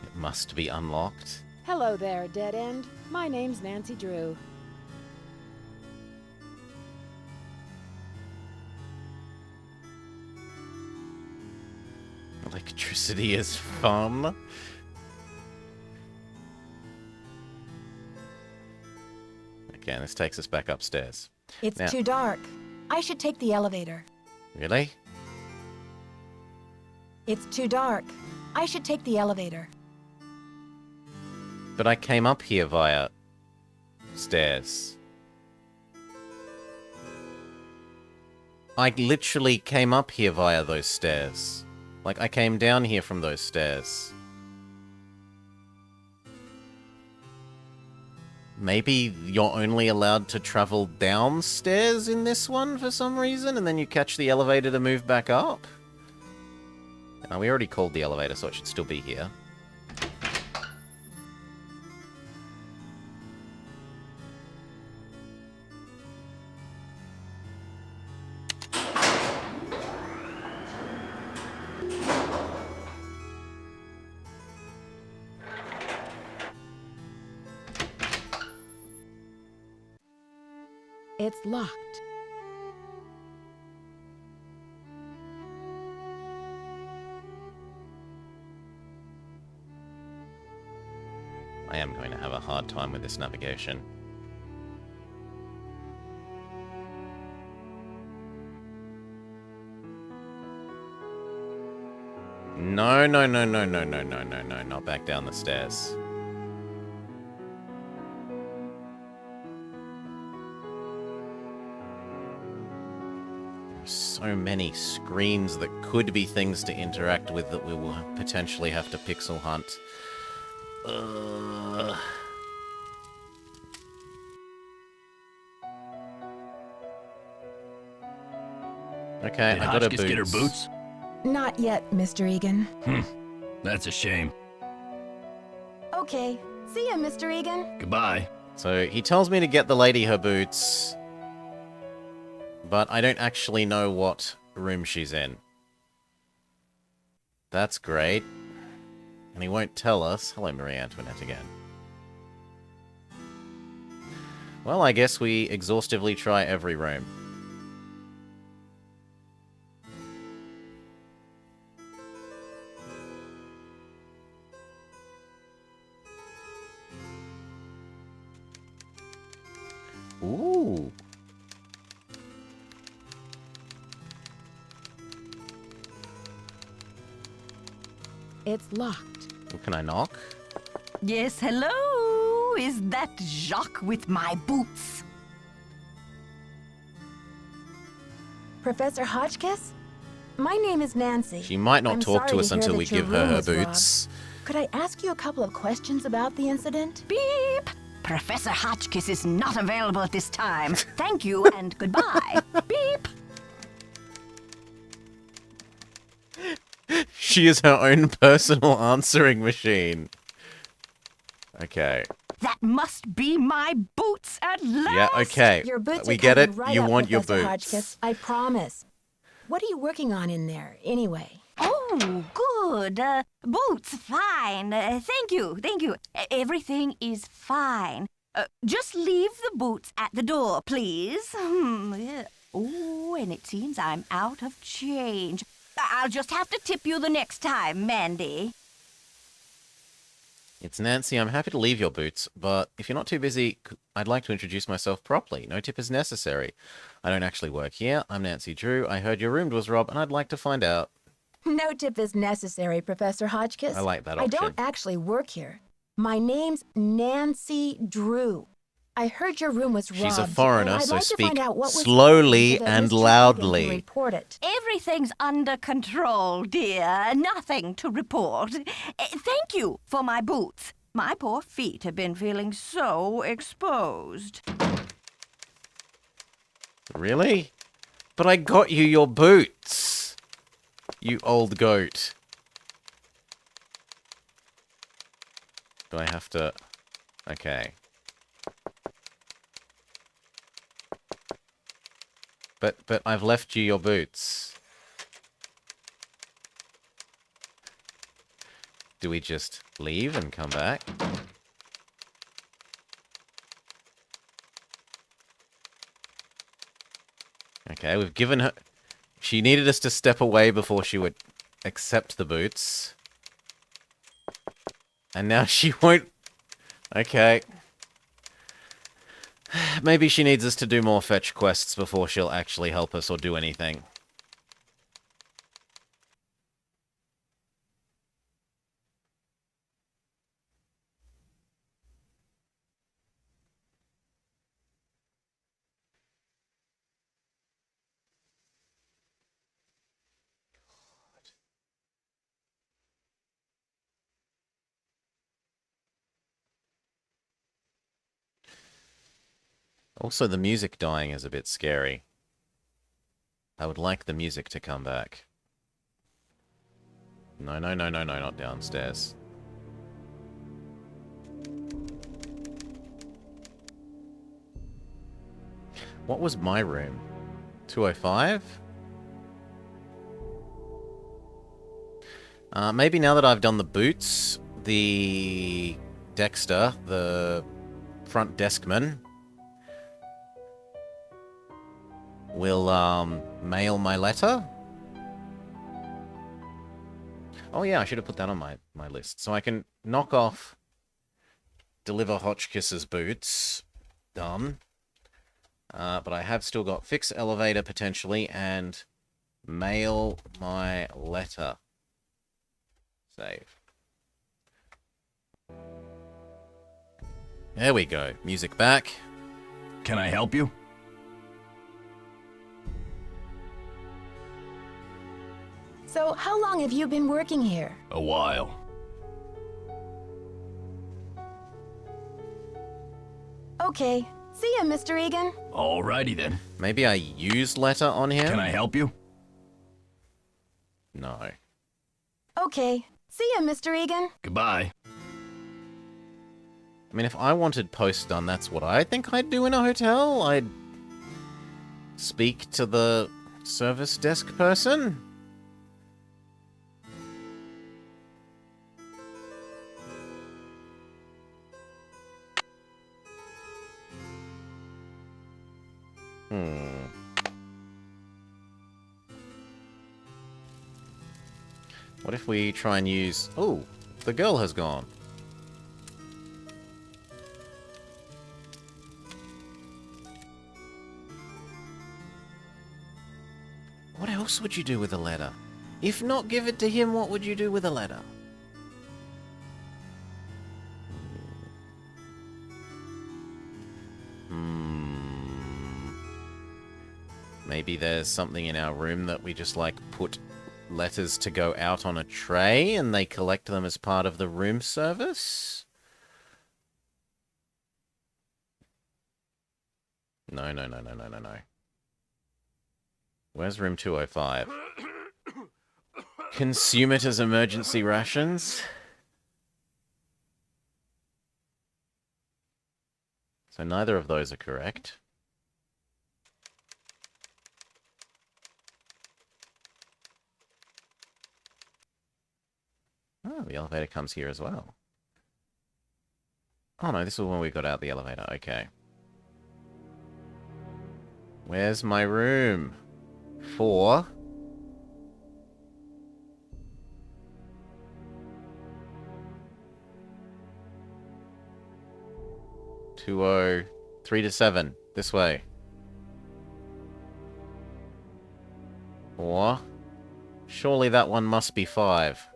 Speaker 1: It must be unlocked.
Speaker 2: Hello there, Dead End. My name's Nancy Drew.
Speaker 1: Electricity is fun. Okay, this takes us back upstairs.
Speaker 3: It's
Speaker 1: Now-
Speaker 3: too dark. I should take the elevator.
Speaker 1: Really?
Speaker 3: It's too dark. I should take the elevator.
Speaker 1: But I came up here via stairs. I literally came up here via those stairs. Like, I came down here from those stairs. Maybe you're only allowed to travel downstairs in this one for some reason, and then you catch the elevator to move back up? Now, we already called the elevator, so it should still be here.
Speaker 2: It's locked.
Speaker 1: I am going to have a hard time with this navigation. No, no, no, no, no, no, no, no, no, not back down the stairs. So many screens that could be things to interact with that we will potentially have to pixel hunt. Okay,
Speaker 4: Did
Speaker 1: I got her
Speaker 4: Hotchkiss get her
Speaker 1: boots.
Speaker 4: boots?
Speaker 3: Not yet, Mr. Egan.
Speaker 4: That's a shame.
Speaker 3: Okay. See ya, Mr. Egan.
Speaker 4: Goodbye.
Speaker 1: So he tells me to get the lady her boots, but I don't actually know what room she's in. That's great. And he won't tell us. Hello, Marie Antoinette again. Well, I guess we exhaustively try every room. Ooh.
Speaker 2: It's locked.
Speaker 1: Can I knock?
Speaker 7: Yes, hello? Is that Jacques with my boots?
Speaker 3: Professor Hotchkiss? My name is Nancy.
Speaker 1: She might not
Speaker 3: I'm
Speaker 1: talk to
Speaker 3: sorry
Speaker 1: us
Speaker 3: hear
Speaker 1: until
Speaker 3: that
Speaker 1: we
Speaker 3: your
Speaker 1: give her
Speaker 3: room
Speaker 1: her
Speaker 3: was robbed.
Speaker 1: boots.
Speaker 3: Could I ask you a couple of questions about the incident?
Speaker 7: Beep! Professor Hotchkiss is not available at this time. Thank you and goodbye. Beep!
Speaker 1: She is her own personal answering machine. Okay.
Speaker 7: That must be my boots at last!
Speaker 1: Yeah, okay.
Speaker 3: Your boots
Speaker 1: We
Speaker 3: are
Speaker 1: get it.
Speaker 3: coming right
Speaker 1: You
Speaker 3: up,
Speaker 1: want your
Speaker 3: Professor
Speaker 1: boots.
Speaker 3: Hotchkiss. I promise. What are you working on in there, anyway?
Speaker 7: Oh, good. Boots, fine. Thank you, thank you. Everything is fine. Just leave the boots at the door, please. Yeah. Oh, and it seems I'm out of change. I'll just have to tip you the next time, Mandy.
Speaker 1: It's Nancy. I'm happy to leave your boots, but if you're not too busy, I'd like to introduce myself properly. No tip is necessary. I don't actually work here. I'm Nancy Drew. I heard your room was robbed, and I'd like to find out.
Speaker 3: No tip is necessary, Professor Hotchkiss.
Speaker 1: I like that
Speaker 3: I don't
Speaker 1: option.
Speaker 3: actually work here. My name's Nancy Drew. I heard your room was robbed.
Speaker 1: She's a
Speaker 3: and
Speaker 1: foreigner,
Speaker 3: I'd
Speaker 1: so
Speaker 3: like to
Speaker 1: speak
Speaker 3: find out what was
Speaker 1: slowly
Speaker 3: happening so that
Speaker 1: and
Speaker 3: Mr. Egan
Speaker 1: loudly.
Speaker 3: can report it.
Speaker 7: Everything's under control, dear. Nothing to report. Thank you for my boots. My poor feet have been feeling so exposed.
Speaker 1: Really? But I got you your boots. You old goat. Do I have to... Okay. But I've left you your boots. Do we just leave and come back? Okay, we've given her... She needed us to step away before she would accept the boots. And now she won't... Okay. Maybe she needs us to do more fetch quests before she'll actually help us or do anything. Also, the music dying is a bit scary. I would like the music to come back. No, no, no, no, no, not downstairs. What was my room? 205? Maybe now that I've done the boots, the Dexter, the front deskman, will mail my letter. Oh yeah, I should have put that on my list. So I can knock off deliver Hotchkiss's boots. Done. But I have still got fix elevator potentially and mail my letter. Save. There we go. Music back.
Speaker 4: Can I help you?
Speaker 3: So, how long have you been working here?
Speaker 4: A while.
Speaker 3: Okay. See ya, Mr. Egan.
Speaker 4: Alrighty then.
Speaker 1: Maybe I used letter on him?
Speaker 4: Can I help you?
Speaker 1: No.
Speaker 3: Okay. See ya, Mr. Egan.
Speaker 4: Goodbye.
Speaker 1: I mean, if I wanted post done, that's what I think I'd do in a hotel. I'd speak to the service desk person. What if we try and use... Oh, the girl has gone. What else would you do with a letter? If not give it to him, what would you do with a letter? Maybe there's something in our room that we just, like, put letters to go out on a tray and they collect them as part of the room service? No, no, no, no, no, no, no. Where's room 205? Consume it as emergency rations? So neither of those are correct. Oh, the elevator comes here as well. Oh no, this is when we got out the elevator. Okay. Where's my room? 4. Oh, 3 to 7. This way. 4. Surely that one must be 5.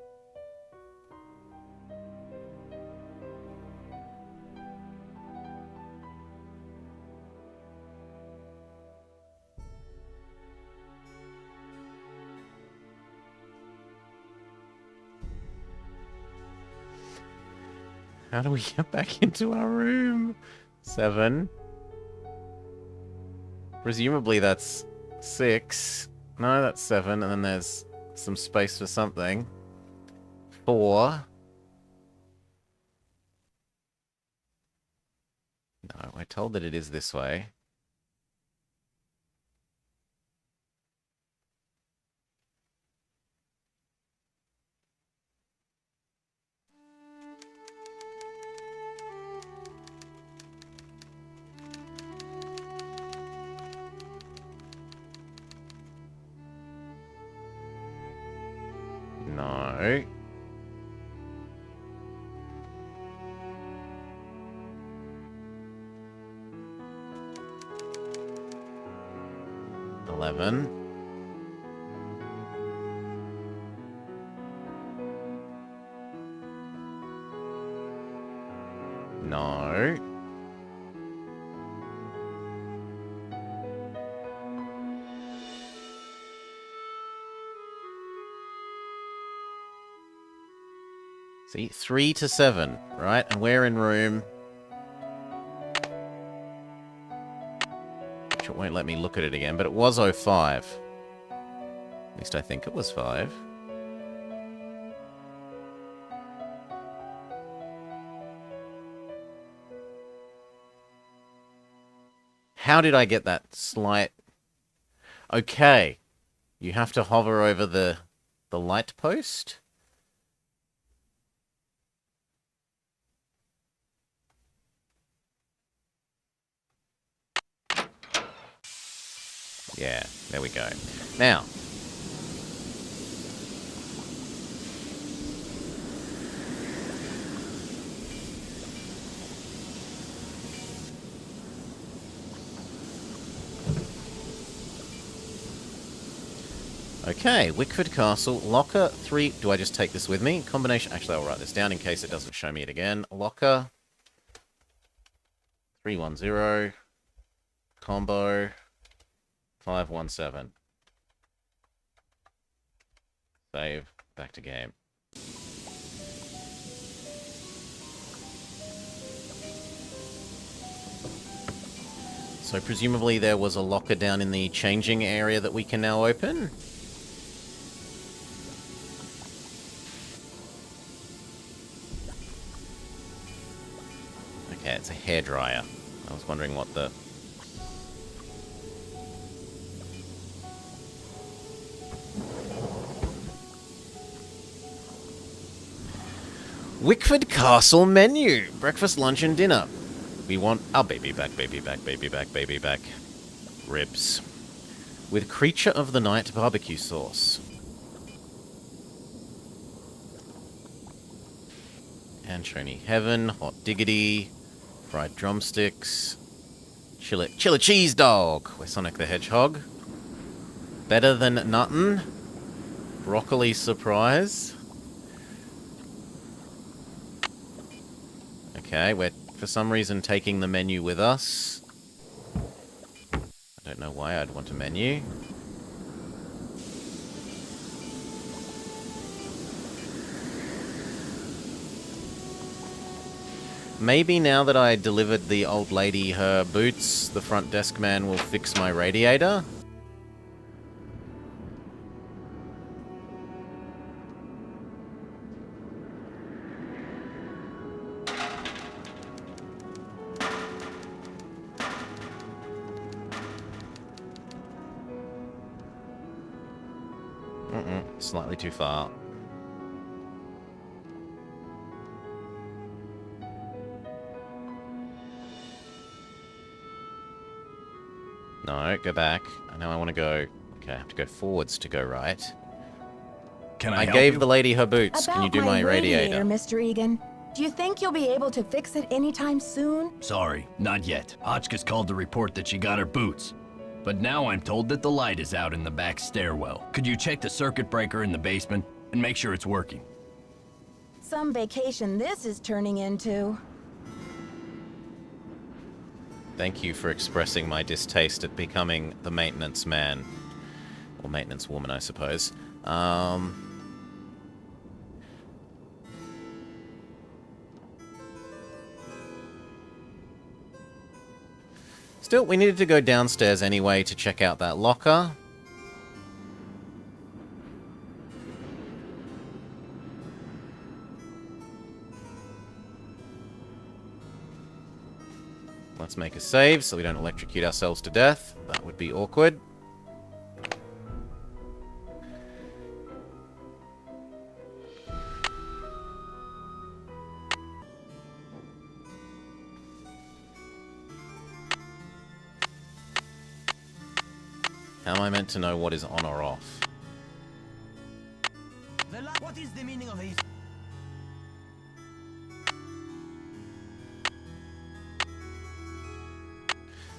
Speaker 1: How do we get back into our room? 7. Presumably that's 6. No, that's 7, and then there's some space for something. 4. No, we're told that it is this way. No. Eleven. No. See, 3 to 7, right? And we're in room... Which it won't let me look at it again, but it was 05. At least I think it was 5. How did I get that slight... Okay. You have to hover over the light post. Yeah, there we go. Now. Okay, Wickford Castle, locker 3. Do I just take this with me? Combination. Actually, I'll write this down in case it doesn't show me it again. Locker 310. Combo 517. Save. Back to game. So presumably there was a locker down in the changing area that we can now open. Okay, it's a hairdryer. I was wondering what the... Wickford Castle menu. Breakfast, lunch, and dinner. We want our baby back, baby back, baby back, baby back. Ribs. With creature of the night barbecue sauce. Anchovy heaven, hot diggity, fried drumsticks, chili cheese dog. We're Sonic the Hedgehog. Better than nuttin'. Broccoli surprise. Okay, we're for some reason taking the menu with us. I don't know why I'd want a menu. Maybe now that I delivered the old lady her boots, the front desk man will fix my radiator. Slightly too far. No, go back. Now I want to go... Okay, I have to go forwards to go right.
Speaker 4: Can I help
Speaker 1: gave
Speaker 4: you?
Speaker 1: the lady her boots. Can you do my radiator?
Speaker 3: Mr. Egan. Do you think you'll be able to fix it anytime soon?
Speaker 4: Sorry, not yet. Hotchkiss called to report that she got her boots. But now I'm told that the light is out in the back stairwell. Could you check the circuit breaker in the basement and make sure it's working?
Speaker 3: Some vacation this is turning into.
Speaker 1: Thank you for expressing my distaste at becoming the maintenance man. Or maintenance woman, I suppose. Still, we needed to go downstairs anyway to check out that locker. Let's make a save so we don't electrocute ourselves to death. That would be awkward. How am I meant to know what is on or off?
Speaker 6: What is the meaning of this?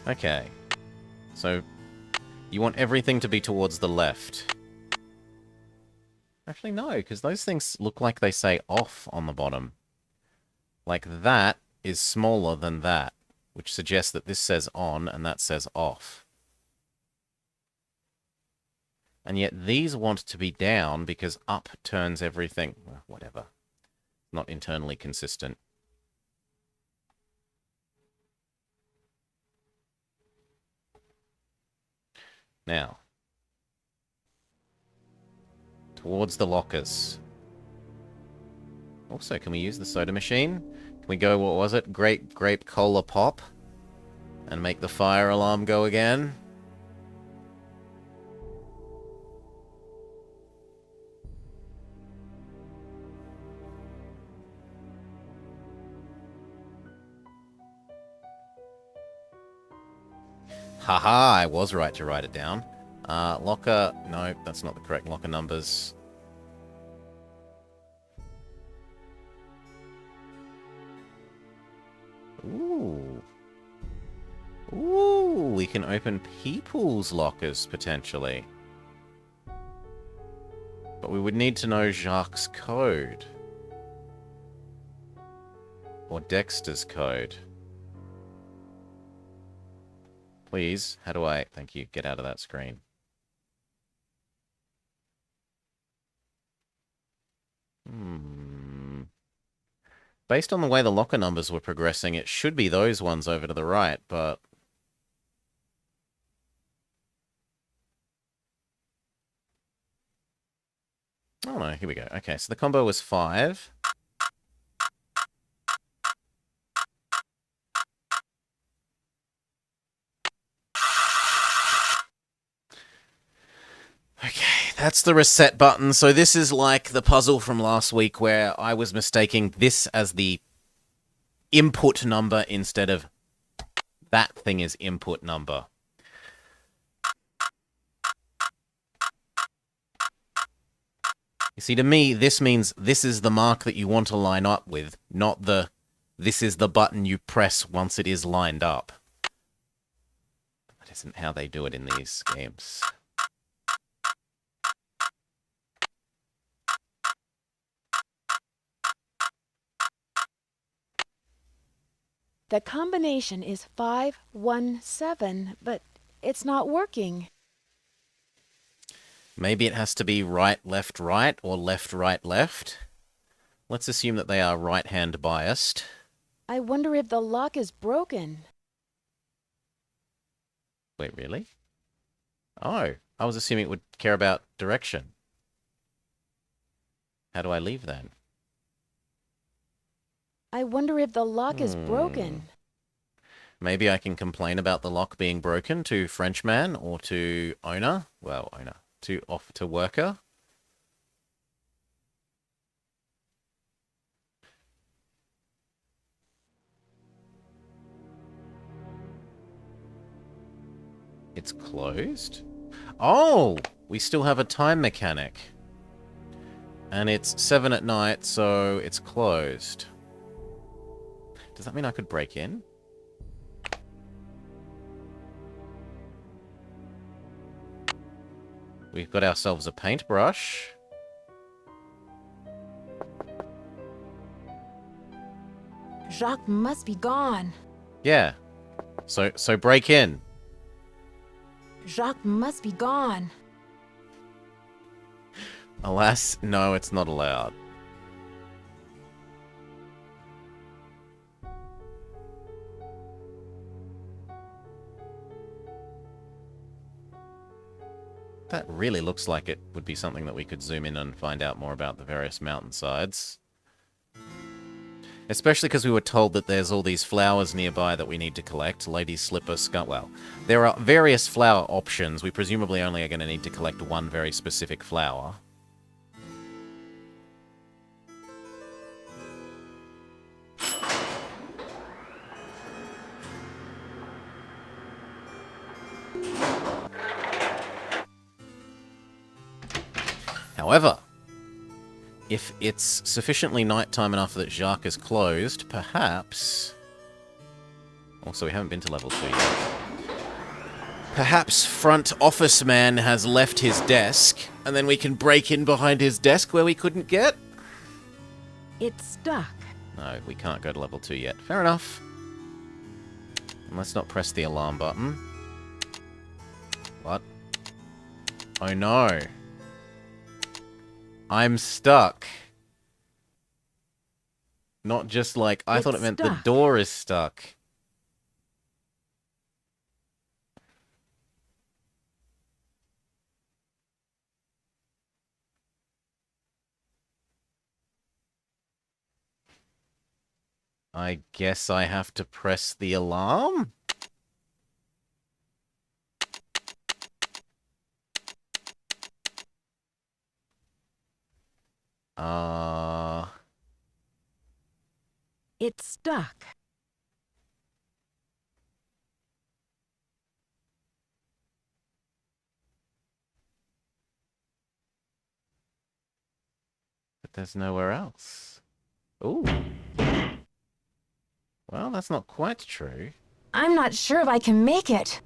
Speaker 1: Okay. So, you want everything to be towards the left. Actually, no, because those things look like they say off on the bottom. Like that is smaller than that, which suggests that this says on and that says off. And yet these want to be down because up turns everything. Well, whatever. Not internally consistent. Now. Towards the lockers. Also, can we use the soda machine? Can we go, what was it? Grape cola pop? And make the fire alarm go again? Haha, I was right to write it down. Locker, no, that's not the correct locker numbers. Ooh. Ooh, we can open people's lockers, potentially. But we would need to know Jacques' code. Or Dexter's code. Please, how do I... Thank you, get out of that screen. Based on the way the locker numbers were progressing, it should be those ones over to the right, but... Oh no, here we go. Okay, so the combo was 5. Okay, that's the reset button. So this is like the puzzle from last week where I was mistaking this as the input number instead of that thing is input number. You see, to me, this means this is the mark that you want to line up with, not the this is the button you press once it is lined up. That isn't how they do it in these games.
Speaker 2: The combination is 517, but it's not working.
Speaker 1: Maybe it has to be right, left, right, or left, right, left. Let's assume that they are right-hand biased.
Speaker 2: I wonder if the lock is broken.
Speaker 1: Wait, really? Oh, I was assuming it would care about direction. How do I leave then?
Speaker 2: I wonder if the lock is broken.
Speaker 1: Maybe I can complain about the lock being broken to Frenchman or to owner. Well, owner. To worker. It's closed? Oh! We still have a time mechanic. And it's 7 at night, so it's closed. Does that mean I could break in? We've got ourselves a paintbrush.
Speaker 3: Jacques must be gone.
Speaker 1: Yeah. So break in.
Speaker 3: Jacques must be gone.
Speaker 1: Alas, no, it's not allowed. That really looks like it would be something that we could zoom in and find out more about the various mountainsides. Especially because we were told that there's all these flowers nearby that we need to collect. Lady's slipper, skunk. Well, there are various flower options. We presumably only are going to need to collect one very specific flower. However, if it's sufficiently nighttime enough that Jacques is closed, perhaps... Also, we haven't been to level 2 yet. Perhaps front office man has left his desk, and then we can break in behind his desk where we couldn't get?
Speaker 3: It's stuck.
Speaker 1: No, we can't go to level 2 yet. Fair enough. And let's not press the alarm button. What? Oh no. I'm stuck. Not just like... I thought it meant the door is stuck. I guess I have to press the alarm?
Speaker 3: It's stuck.
Speaker 1: But there's nowhere else. Ooh. Well, that's not quite true.
Speaker 3: I'm not sure if I can make it.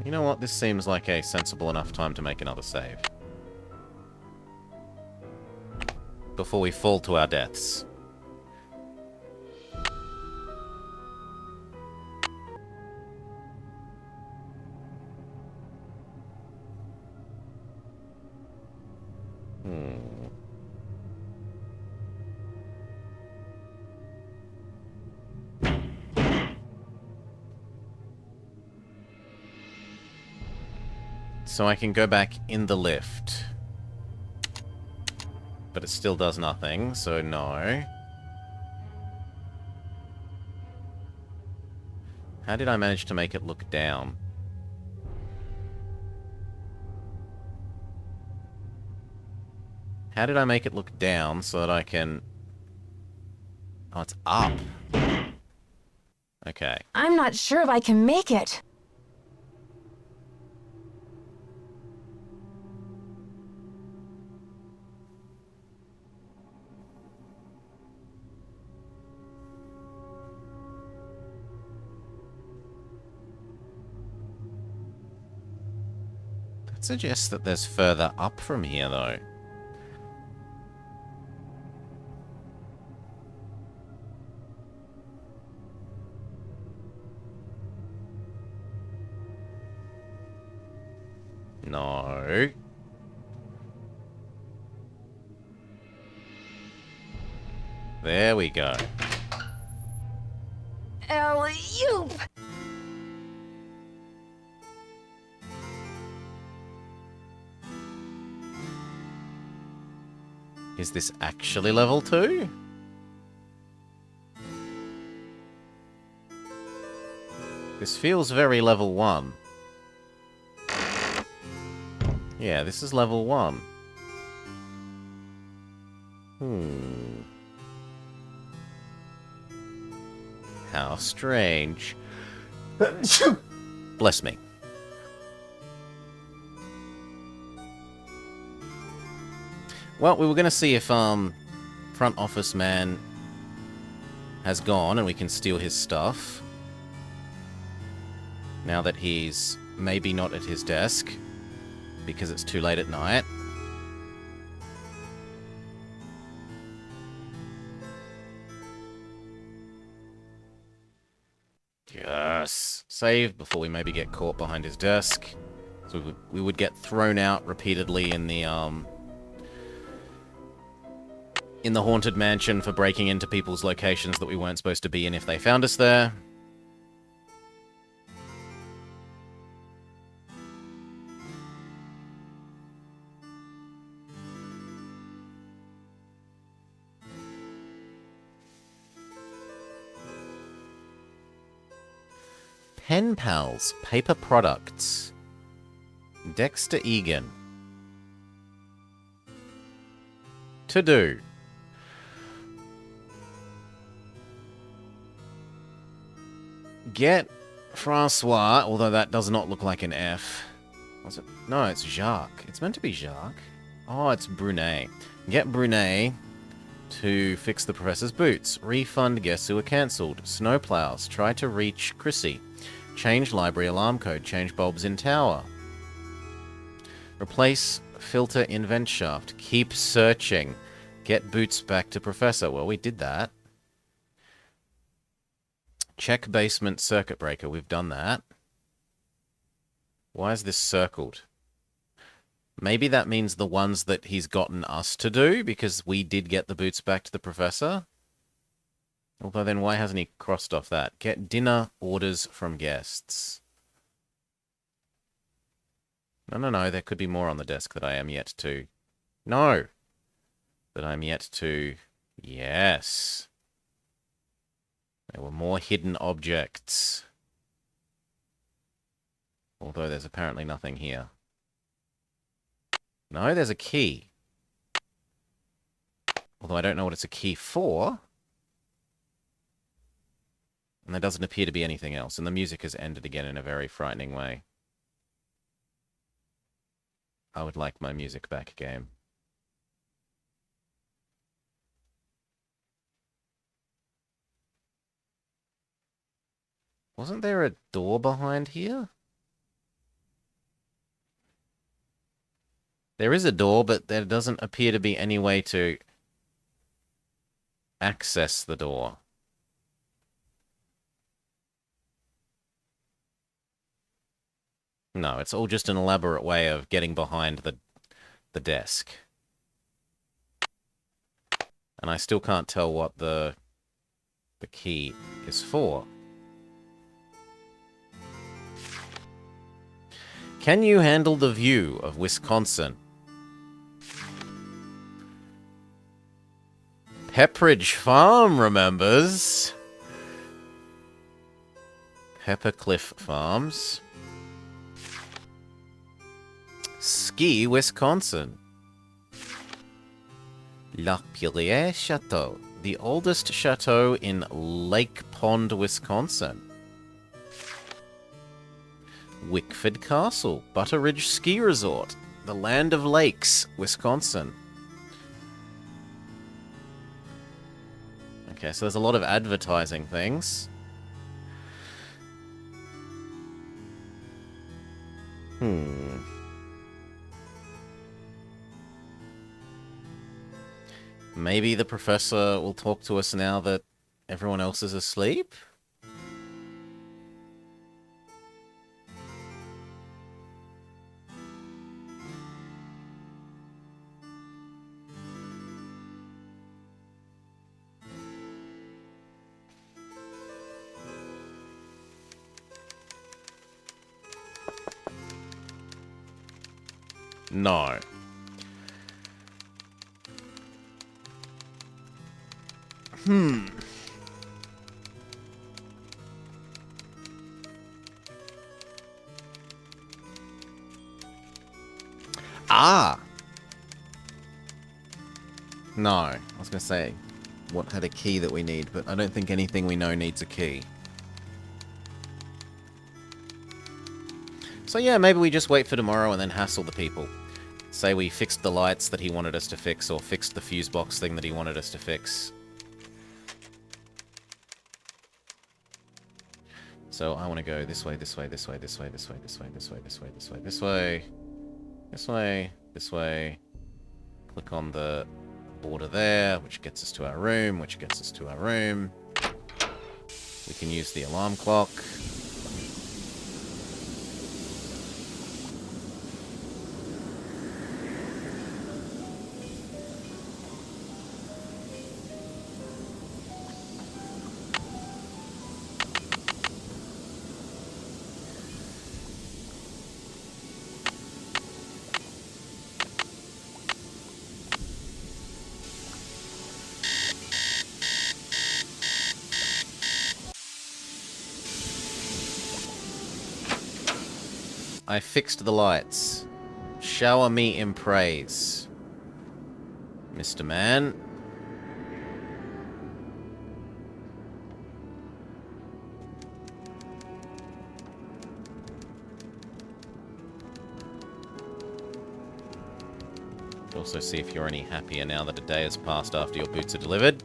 Speaker 1: You know what? This seems like a sensible enough time to make another save. Before we fall to our deaths. So I can go back in the lift. But it still does nothing, so no. How did I manage to make it look down? How did I make it look down so that I can... Oh, it's up. Okay.
Speaker 3: I'm not sure if I can make it.
Speaker 1: That suggests that there's further up from here, though. No. There we go.
Speaker 3: Alley-oop!
Speaker 1: Is this actually level 2? This feels very level 1. Yeah, this is level 1. How strange. Bless me. Well, we were going to see if front office man has gone and we can steal his stuff. Now that he's maybe not at his desk because it's too late at night. Yes. Save before we maybe get caught behind his desk. So we would get thrown out repeatedly in the haunted mansion for breaking into people's locations that we weren't supposed to be in if they found us there. Pen Pals, paper products. Dexter Egan. To do. Get Francois, although that does not look like an F. Was it? No, it's Jacques. It's meant to be Jacques. Oh, it's Brunet. Get Brunet to fix the professor's boots. Refund guests who were cancelled. Snowplows. Try to reach Chrissy. Change library alarm code. Change bulbs in tower. Replace filter in vent shaft. Keep searching. Get boots back to professor. Well, we did that. Check basement circuit breaker. We've done that. Why is this circled? Maybe that means the ones that he's gotten us to do, because we did get the boots back to the professor. Although then why hasn't he crossed off that? Get dinner orders from guests. No. There could be more on the desk that I am yet to... No! That I'm yet to... Yes! There were more hidden objects. Although there's apparently nothing here. No, there's a key. Although I don't know what it's a key for. And there doesn't appear to be anything else. And the music has ended again in a very frightening way. I would like my music back, game. Wasn't there a door behind here? There is a door, but there doesn't appear to be any way to access the door. No, it's all just an elaborate way of getting behind the desk. And I still can't tell what the key is for. Can you handle the view of Wisconsin? Pepperidge Farm remembers. Peppercliff Farms. Ski, Wisconsin. Lac-Pierre Chateau, the oldest chateau in Lake Pond, Wisconsin. Wickford Castle, Butter Ridge Ski Resort, the land of lakes, Wisconsin. Okay, so there's a lot of advertising things. Maybe the professor will talk to us now that everyone else is asleep? No. Ah! No. I was going to say, what had a key that we need, but I don't think anything we know needs a key. So yeah, maybe we just wait for tomorrow and then hassle the people. Say we fixed the lights that he wanted us to fix, or fixed the fuse box thing that he wanted us to fix. So I want to go this way, this way, this way, this way, this way, this way, this way, this way, this way, this way, this way, this way. Click on the border there, which gets us to our room, which gets us to our room. We can use the alarm clock. I fixed the lights. Shower me in praise. Mr. Man. Also see if you're any happier now that a day has passed after your boots are delivered.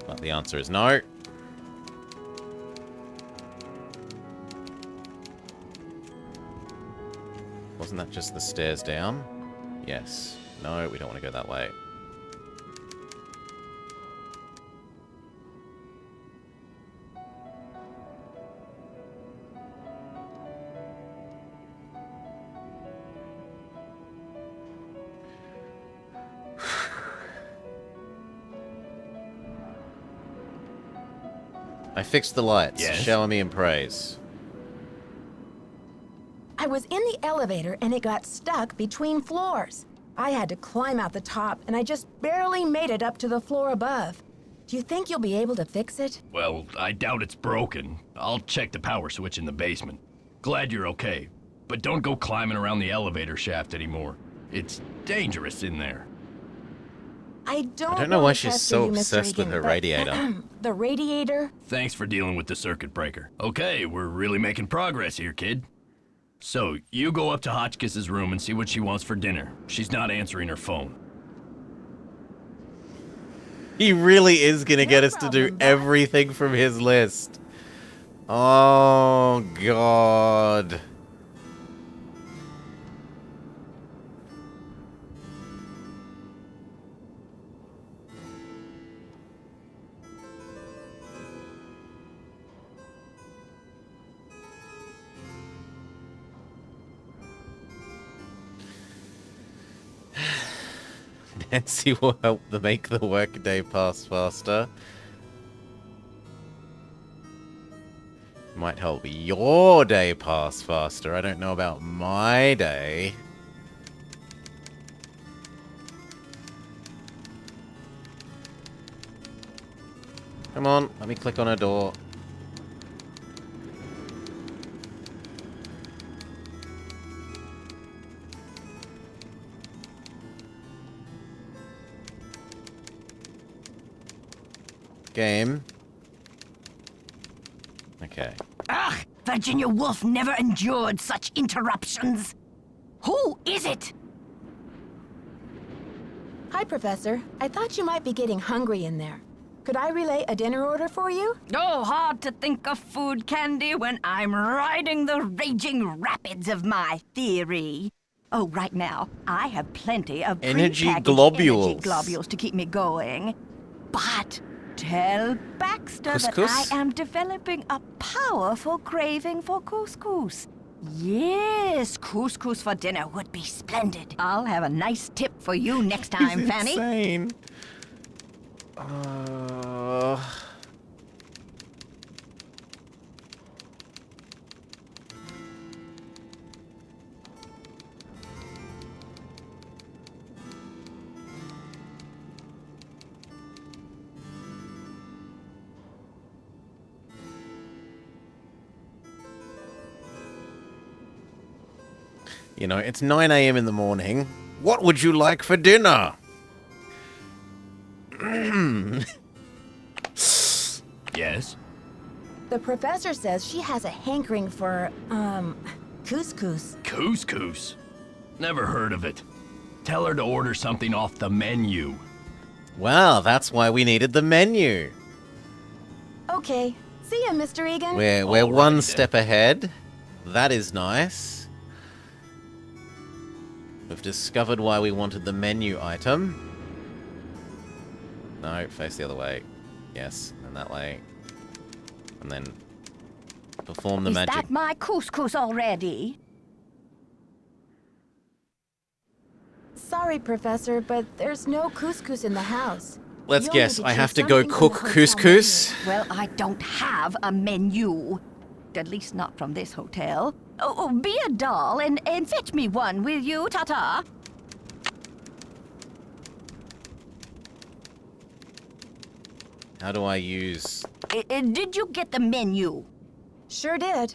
Speaker 1: But the answer is no. Wasn't that just the stairs down? Yes. No, we don't want to go that way. I fixed the lights.
Speaker 4: Yes?
Speaker 1: Shower me in praise.
Speaker 3: I was in the elevator and it got stuck between floors. I had to climb out the top and I just barely made it up to the floor above. Do you think you'll be able to fix it?
Speaker 4: Well, I doubt it's broken. I'll check the power switch in the basement. Glad you're okay. But don't go climbing around the elevator shaft anymore. It's dangerous in there.
Speaker 3: I
Speaker 1: don't know why
Speaker 3: wanna
Speaker 1: she's
Speaker 3: pester
Speaker 1: so
Speaker 3: you, Mr.
Speaker 1: obsessed with
Speaker 3: Egan,
Speaker 1: her
Speaker 3: but
Speaker 1: radiator.
Speaker 3: The radiator?
Speaker 4: Thanks for dealing with the circuit breaker. Okay, we're really making progress here, kid. So, you go up to Hotchkiss's room and see what she wants for dinner. She's not answering her phone.
Speaker 1: He really is going to get us to do
Speaker 3: problem, Bud.
Speaker 1: everything from his list. Oh, God. Nancy will help make the workday pass faster. Might help your day pass faster. I don't know about my day. Come on, let me click on her door. Game. Okay.
Speaker 7: Ugh! Virginia Woolf never endured such interruptions. Who is it?
Speaker 3: Hi, Professor. I thought you might be getting hungry in there. Could I relay a dinner order for you?
Speaker 7: Oh, hard to think of food candy when I'm riding the raging rapids of my theory. Oh, right now, I have plenty of
Speaker 1: Energy
Speaker 7: prepackaged
Speaker 1: globules.
Speaker 7: energy globules to keep me going. But tell Baxter that
Speaker 1: Couscous?
Speaker 7: I am developing a powerful craving for couscous. Yes, couscous for dinner would be splendid. I'll have a nice tip for you next time,
Speaker 1: He's
Speaker 7: Fanny.
Speaker 1: insane. You know, it's 9 a.m. in the morning. What would you like for dinner?
Speaker 4: Yes?
Speaker 3: The professor says she has a hankering for, couscous.
Speaker 4: Couscous? Never heard of it. Tell her to order something off the menu.
Speaker 1: Well, that's why we needed the menu.
Speaker 3: Okay. See ya, Mr. Egan.
Speaker 1: We're
Speaker 4: Alrighty
Speaker 1: one
Speaker 4: then.
Speaker 1: step ahead. That is nice. We've discovered why we wanted the menu item. No, face the other way. Yes, and that way. And then perform the
Speaker 7: Is
Speaker 1: magic.
Speaker 7: that my couscous already?
Speaker 3: Sorry, Professor, but there's no couscous in the house.
Speaker 1: Let's
Speaker 3: You'll
Speaker 1: guess,
Speaker 3: need to
Speaker 1: I
Speaker 3: choose
Speaker 1: have to go
Speaker 3: something from
Speaker 1: cook
Speaker 3: the hotel
Speaker 1: couscous?
Speaker 7: Well, I don't have a menu. At least not from this hotel. Oh, be a doll and fetch me one, will you, Tata?
Speaker 1: How do I use...
Speaker 7: Did you get the menu?
Speaker 3: Sure did.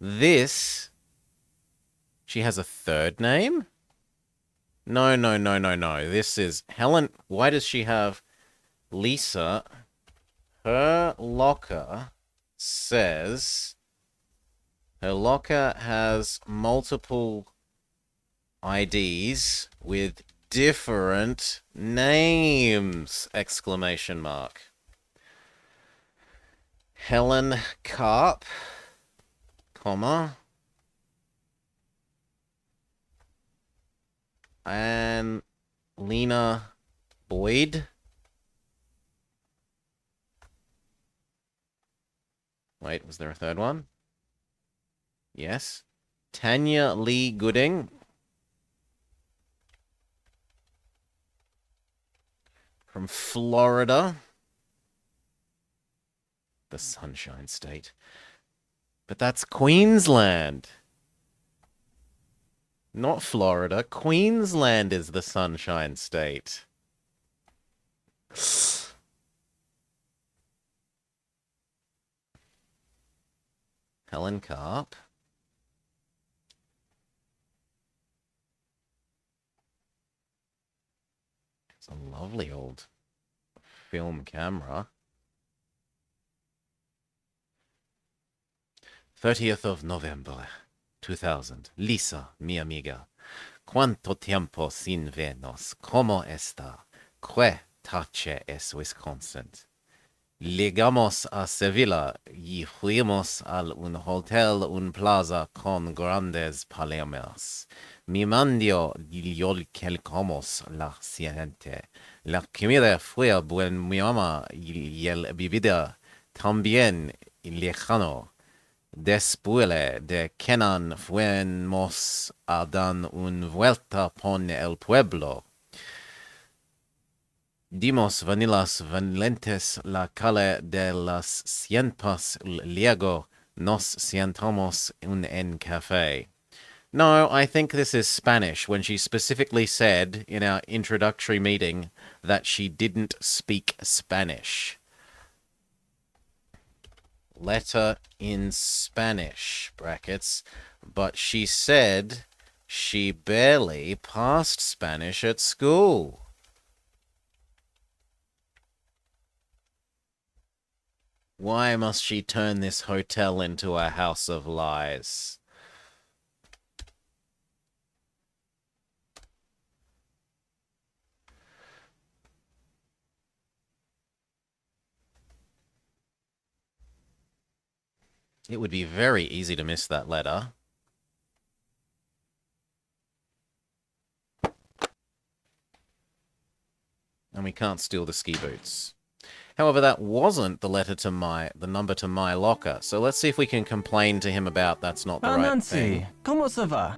Speaker 1: This... She has a third name? No. This is... Helen... Why does she have... Lisa... Her locker says... Her locker has multiple IDs with different names! Exclamation mark. Helen Karp, comma, and Lena Boyd. Wait, was there a third one? Yes. Tanya Lee Gooding. From Florida. The Sunshine State. But that's Queensland. Not Florida. Queensland is the Sunshine State. Helen Karp. It's a lovely old film camera. 30th of November, 2000. Lisa, mi amiga. Cuánto tiempo sin vernos. ¿Cómo está? ¿Qué tache es Wisconsin? Llegamos a Sevilla y fuimos a un hotel, un plaza con grandes palomas. Mi mandio yolkelcomos la siguiente. La comida fue buena y el bebida también lejano. Después de Kenan fuimos a dar una vuelta por el pueblo. Dimos vanilas valentes la calle de las cienpas, luego nos sentamos en café. No, I think this is Spanish, when she specifically said in our introductory meeting that she didn't speak Spanish. Letter in Spanish, brackets, but she said she barely passed Spanish at school. Why must she turn this hotel into a house of lies? It would be very easy to miss that letter. And we can't steal the ski boots. However, that wasn't the letter to the number to my locker. So let's see if we can complain to him about that's not the right
Speaker 6: Nancy,
Speaker 1: thing.
Speaker 6: ¿cómo se va?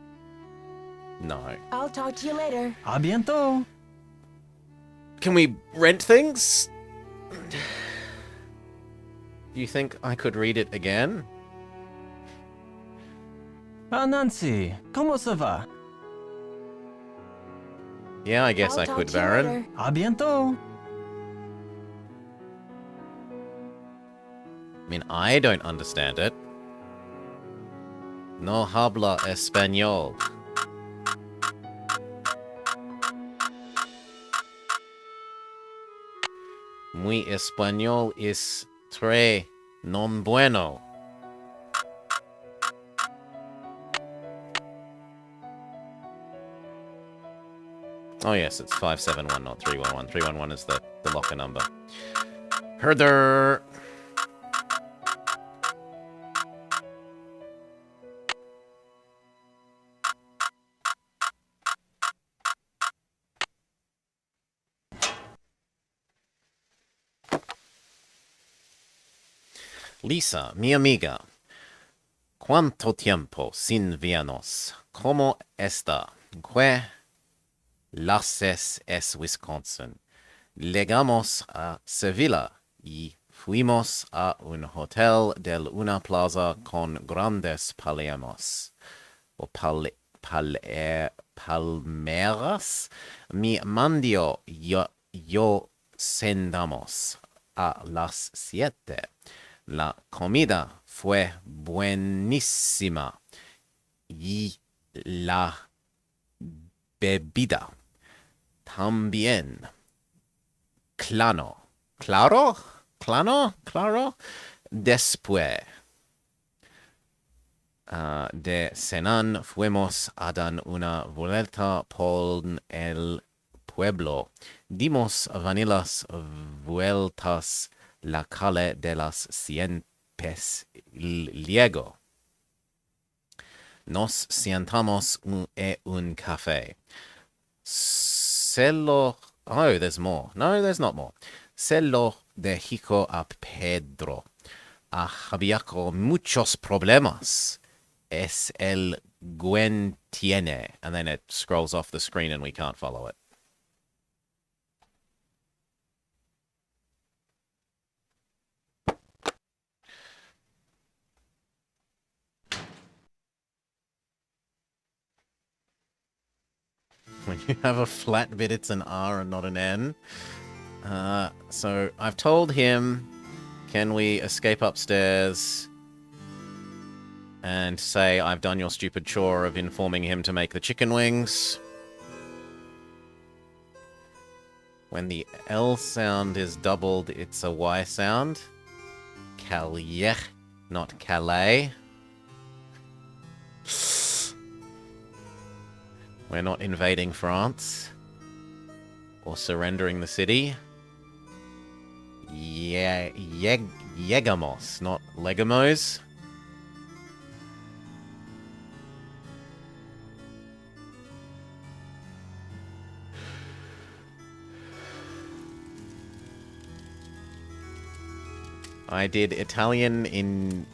Speaker 1: No.
Speaker 3: I'll talk to you later.
Speaker 6: A bientôt.
Speaker 1: Can we rent things? Do you think I could read it again?
Speaker 6: Nancy, ¿cómo se va?
Speaker 1: Yeah, I guess
Speaker 3: I'll
Speaker 1: I
Speaker 3: talk
Speaker 1: could,
Speaker 3: to you
Speaker 1: Baron.
Speaker 3: later.
Speaker 6: A bientôt.
Speaker 1: I mean, I don't understand it. No habla español. Mi español es tres non bueno. Oh yes, it's 571, not 311. 311 is the locker number. Herder. Lisa, mi amiga. ¿Cuánto tiempo sin vernos? ¿Cómo está? ¿Qué haces es Wisconsin? Llegamos a Sevilla y fuimos a un hotel de una plaza con grandes palmeras. O palmeras. Mi mandio yo sentamos a las 7. La comida fue buenísima. Y la bebida también. Claro. Después de cenar fuimos a dar una vuelta por el pueblo. Dimos vanilas vueltas la calle de las Sientes. Luego nos sentamos en un café. Oh, there's more. No, there's not more. Se lo dijo a Pedro. Había muchos problemas. Es el Gwen tiene. And then it scrolls off the screen and we can't follow it. When you have a flat bit, it's an R and not an N. So I've told him, can we escape upstairs and say I've done your stupid chore of informing him to make the chicken wings. When the L sound is doubled, it's a Y sound. Calais, not Calais. We're not invading France or surrendering the city. Llegamos, not Legamos. I did Italian in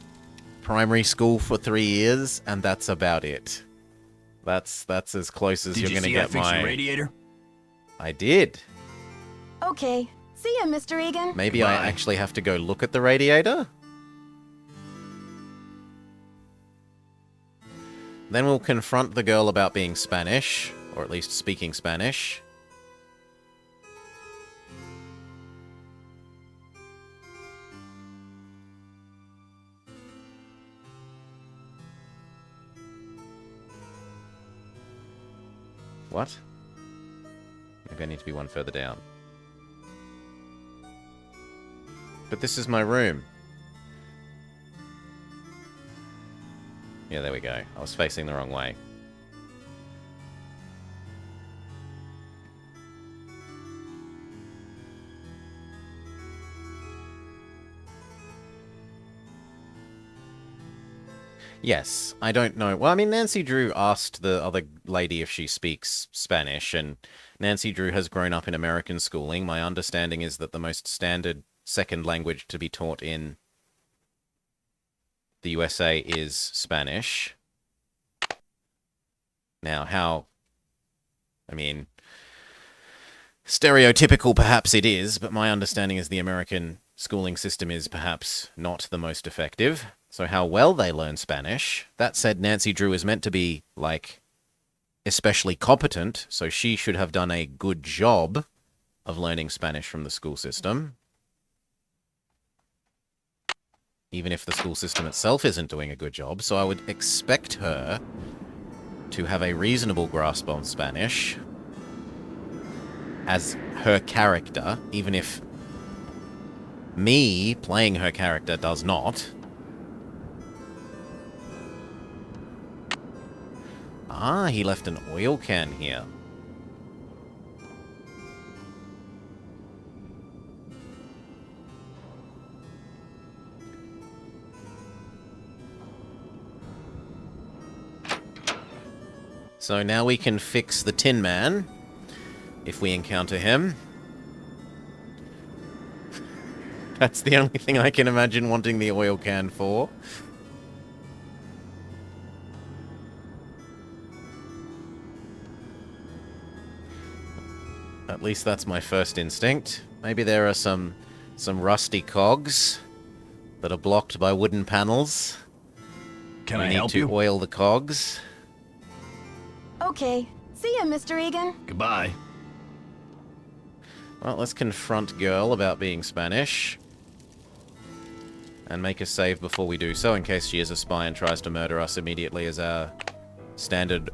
Speaker 1: primary school for 3 years, and that's about it. That's as close as you're gonna get my...
Speaker 4: Did you see I fixed your radiator?
Speaker 1: I did.
Speaker 3: Okay. See ya, Mr. Egan.
Speaker 1: Maybe I actually have to go look at the radiator? Then we'll confront the girl about being Spanish, or at least speaking Spanish. What? Maybe I need to be one further down. But this is my room. Yeah, there we go. I was facing the wrong way. Yes, I don't know. Well, I mean, Nancy Drew asked the other lady if she speaks Spanish, and Nancy Drew has grown up in American schooling. My understanding is that the most standard second language to be taught in the USA is Spanish. Now, how... I mean, stereotypical perhaps it is, but my understanding is the American schooling system is perhaps not the most effective. So how well they learn Spanish. That said, Nancy Drew is meant to be, like, especially competent, so she should have done a good job of learning Spanish from the school system. Even if the school system itself isn't doing a good job, so I would expect her to have a reasonable grasp on Spanish as her character, even if me playing her character does not. Ah, he left an oil can here. So now we can fix the Tin Man, if we encounter him. That's the only thing I can imagine wanting the oil can for. At least that's my first instinct. Maybe there are some rusty cogs that are blocked by wooden panels.
Speaker 4: Can I help you?
Speaker 1: We need to oil the cogs.
Speaker 3: Okay. See ya, Mr. Egan.
Speaker 4: Goodbye.
Speaker 1: Well, let's confront girl about being Spanish. And make a save before we do so, in case she is a spy and tries to murder us immediately as our standard...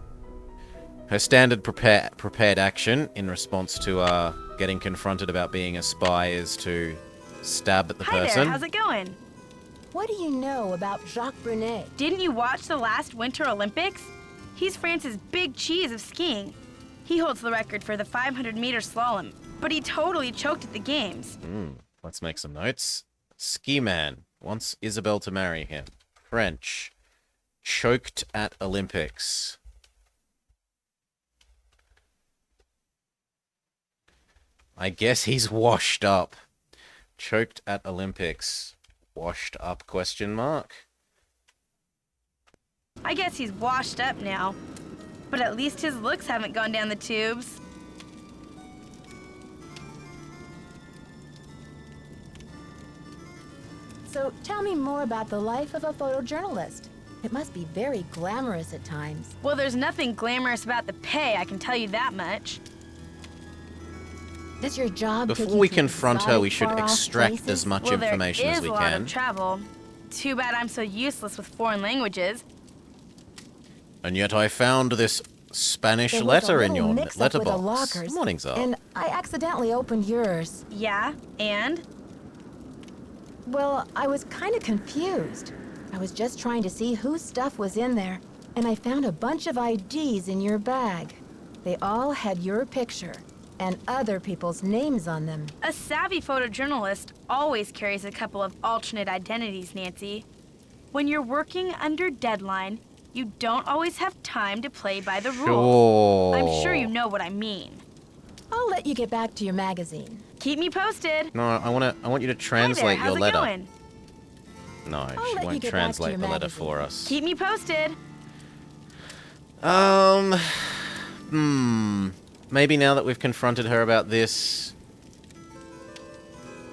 Speaker 1: Her standard prepared action in response to getting confronted about being a spy is to stab at the person.
Speaker 5: Hi there, how's it going?
Speaker 3: What do you know about Jacques Brunet?
Speaker 5: Didn't you watch the last Winter Olympics? He's France's big cheese of skiing. He holds the record for the 500-meter slalom, but he totally choked at the games.
Speaker 1: Let's make some notes. Ski man wants Isabel to marry him. French. Choked at Olympics. I guess he's washed up. Choked at Olympics. Washed up, question mark?
Speaker 5: I guess he's washed up now, but at least his looks haven't gone down the tubes.
Speaker 3: So tell me more about the life of a photojournalist. It must be very glamorous at times.
Speaker 5: Well, there's nothing glamorous about the pay, I can tell you that much.
Speaker 3: Does your job take
Speaker 1: Before
Speaker 3: you
Speaker 1: we
Speaker 3: to
Speaker 1: confront her, we should
Speaker 3: exotic, far-off
Speaker 1: extract
Speaker 3: places?
Speaker 1: as much
Speaker 5: Well,
Speaker 1: information as we
Speaker 5: there is a lot
Speaker 1: can.
Speaker 5: of travel. Too bad I'm so useless with foreign languages.
Speaker 1: And yet I found this Spanish
Speaker 3: There was a
Speaker 1: letter in
Speaker 3: little
Speaker 1: your
Speaker 3: mix-up with the
Speaker 1: letterbox.
Speaker 3: lockers,
Speaker 1: Morning, Zara.
Speaker 3: and I accidentally opened yours.
Speaker 5: Yeah, and?
Speaker 3: Well, I was kind of confused. I was just trying to see whose stuff was in there, and I found a bunch of IDs in your bag. They all had your picture and other people's names on them.
Speaker 5: A savvy photojournalist always carries a couple of alternate identities, Nancy. When you're working under deadline, you don't always have time to play by the rules. I'm sure you know what I mean.
Speaker 3: I'll let you get back to your magazine.
Speaker 5: Keep me posted.
Speaker 1: No, I want you to
Speaker 5: Hi
Speaker 1: translate
Speaker 5: there,
Speaker 1: your
Speaker 5: how's
Speaker 1: letter.
Speaker 5: it going?
Speaker 1: No,
Speaker 3: I'll
Speaker 1: she
Speaker 3: let you
Speaker 1: won't
Speaker 3: get back to
Speaker 1: translate
Speaker 3: your
Speaker 1: the letter
Speaker 3: magazine.
Speaker 1: for us.
Speaker 5: Keep me posted.
Speaker 1: Maybe now that we've confronted her about this,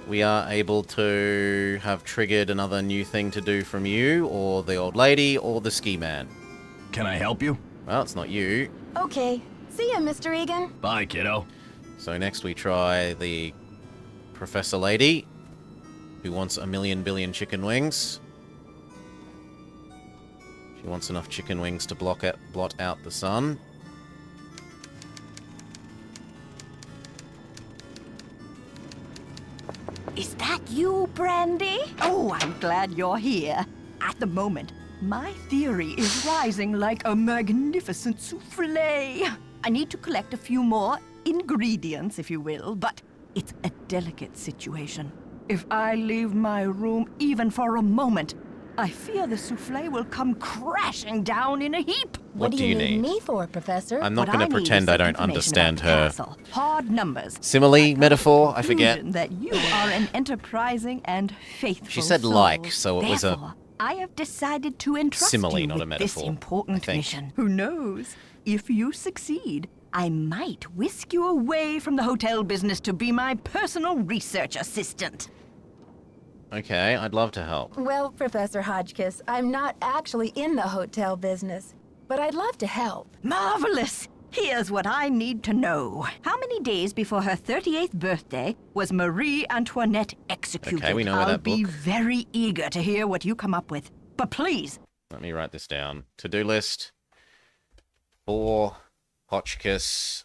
Speaker 1: we are able to have triggered another new thing to do from you, or the old lady, or the ski man.
Speaker 4: Can I help you?
Speaker 1: Well, it's not you.
Speaker 3: Okay. See ya, Mr. Egan.
Speaker 4: Bye, kiddo.
Speaker 1: So next we try the professor lady, who wants 1,000,000 billion chicken wings. She wants enough chicken wings to blot out the sun.
Speaker 7: Is that you, Brandy? Oh, I'm glad you're here. At the moment, my theory is rising like a magnificent souffle. I need to collect a few more ingredients, if you will, but it's a delicate situation. If I leave my room even for a moment, I fear the souffle will come crashing down in a heap.
Speaker 1: What do you need?
Speaker 3: me for, Professor?
Speaker 1: I'm not
Speaker 7: What
Speaker 1: going
Speaker 7: I
Speaker 1: to
Speaker 7: need
Speaker 1: pretend
Speaker 7: is
Speaker 1: I
Speaker 7: some
Speaker 1: don't
Speaker 7: information
Speaker 1: understand
Speaker 7: about the
Speaker 1: her
Speaker 7: castle. Hard numbers.
Speaker 1: simile, metaphor, I forget.
Speaker 7: Conclusion that you are an enterprising and faithful
Speaker 1: She said
Speaker 7: soul.
Speaker 1: like, so it was a
Speaker 7: Therefore, I have decided to entrust
Speaker 1: simile,
Speaker 7: you
Speaker 1: not a
Speaker 7: with
Speaker 1: metaphor,
Speaker 7: this important
Speaker 1: I think.
Speaker 7: mission. Who knows? If you succeed, I might whisk you away from the hotel business to be my personal research assistant.
Speaker 1: Okay, I'd love to help.
Speaker 3: Well, Professor Hodgkiss, I'm not actually in the hotel business, but I'd love to help.
Speaker 7: Marvelous! Here's what I need to know. How many days before her 38th birthday was Marie Antoinette executed?
Speaker 1: Okay, we know where
Speaker 7: I'll
Speaker 1: that
Speaker 7: be
Speaker 1: book.
Speaker 7: very eager to hear what you come up with. But please,
Speaker 1: Let me write this down. To-do list for Hotchkiss.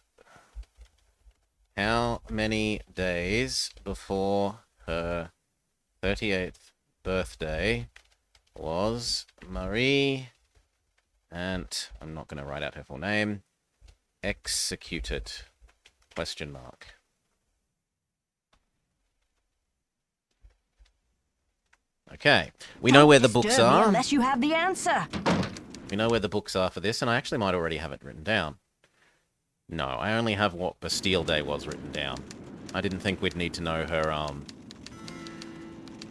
Speaker 1: How many days before her 38th birthday was Marie, and I'm not going to write out her full name, executed? Question mark. Okay, we know where the books
Speaker 7: disturb me
Speaker 1: are.
Speaker 7: unless you have the answer.
Speaker 1: We know where the books are for this, and I actually might already have it written down. No, I only have what Bastille Day was written down. I didn't think we'd need to know her,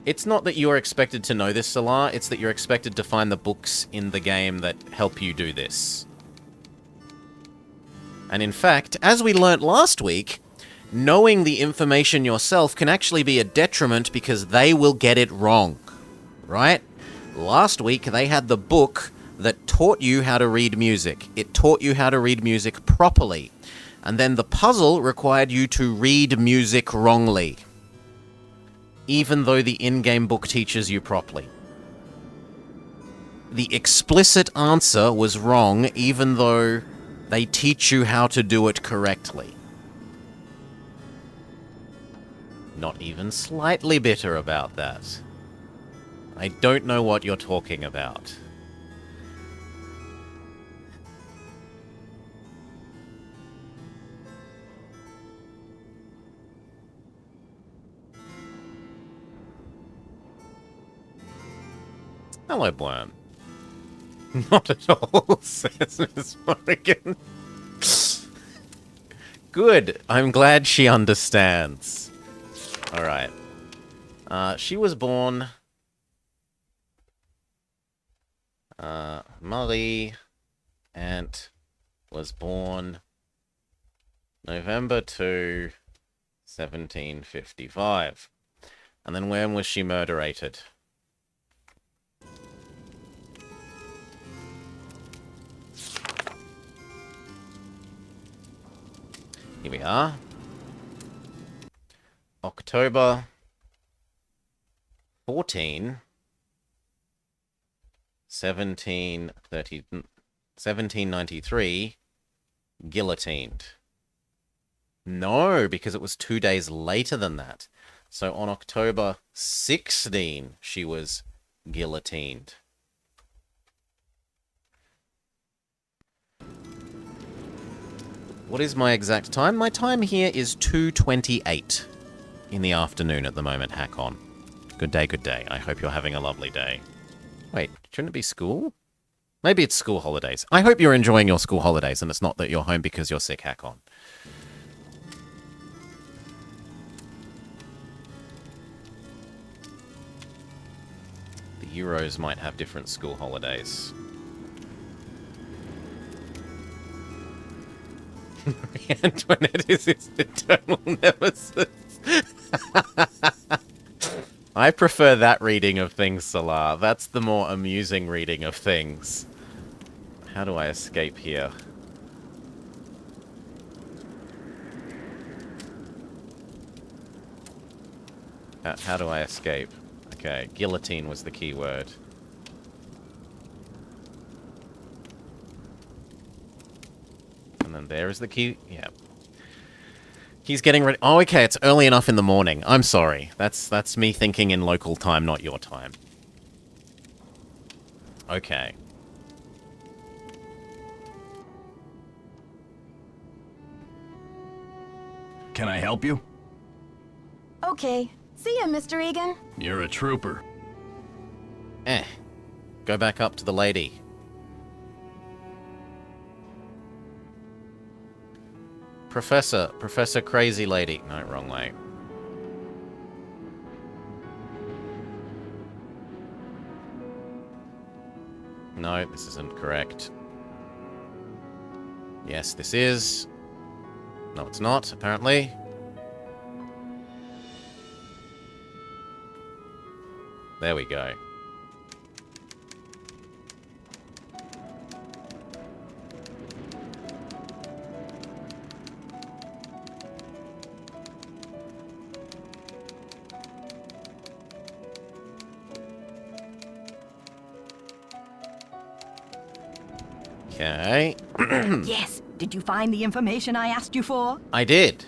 Speaker 1: It's not that you're expected to know this, Salar, it's that you're expected to find the books in the game that help you do this. And in fact, as we learnt last week, knowing the information yourself can actually be a detriment because they will get it wrong. Right? Last week, they had the book that taught you how to read music. It taught you how to read music properly. And then the puzzle required you to read music wrongly. even though the in-game book teaches you properly. The explicit answer was wrong, even though they teach you how to do it correctly. Not even slightly bitter about that. I don't know what you're talking about. Hello, Blurm. Not at all, says Miss Morrigan. Good. I'm glad she understands. Alright. She was born... Marie Ant was born November 2, 1755. And then when was she murderated? Here we are. October 14, 1793, guillotined. No, because it was 2 days later than that. So on October 16, she was guillotined. What is my exact time? My time here is 2:28 in the afternoon at the moment, Hack-On. Good day, good day. I hope you're having a lovely day. Wait, shouldn't it be school? Maybe it's school holidays. I hope you're enjoying your school holidays and it's not that you're home because you're sick, Hack-On. The Euros might have different school holidays. Marie Antoinette is his eternal nemesis. I prefer that reading of things, Salar. That's the more amusing reading of things. How do I escape here? How do I escape? Okay, guillotine was the key word. And then there is the key. Yeah. He's getting ready. Oh, okay, it's early enough in the morning. I'm sorry. That's me thinking in local time, not your time. Okay.
Speaker 4: Can I help you?
Speaker 3: Okay. See ya, Mr. Egan.
Speaker 4: You're a trooper.
Speaker 1: Go back up to the lady. Professor Crazy Lady. No, wrong way. No, this isn't correct. Yes, this is. No, it's not, apparently. There we go. Okay.
Speaker 7: Yes. Did you find the information I asked you for?
Speaker 1: I did.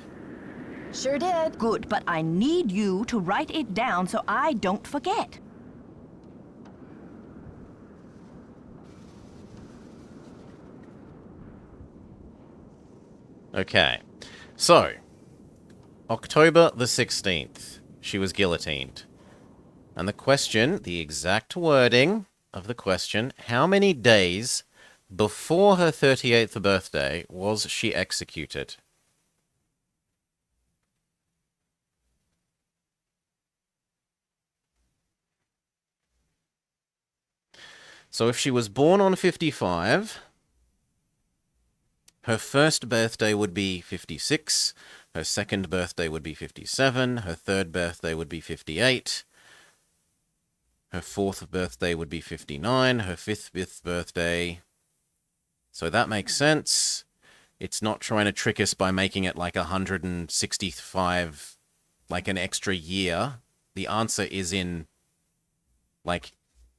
Speaker 3: Sure did.
Speaker 7: Good, but I need you to write it down so I don't forget.
Speaker 1: Okay. So, October the 16th, she was guillotined. And the question, the exact wording of the question, how many days before her 38th birthday was she executed? So if she was born on 55, her first birthday would be 56, her second birthday would be 57, her third birthday would be 58, her fourth birthday would be 59, her fifth birthday... So that makes sense. It's not trying to trick us by making it like 165, like an extra year. the answer is in, like,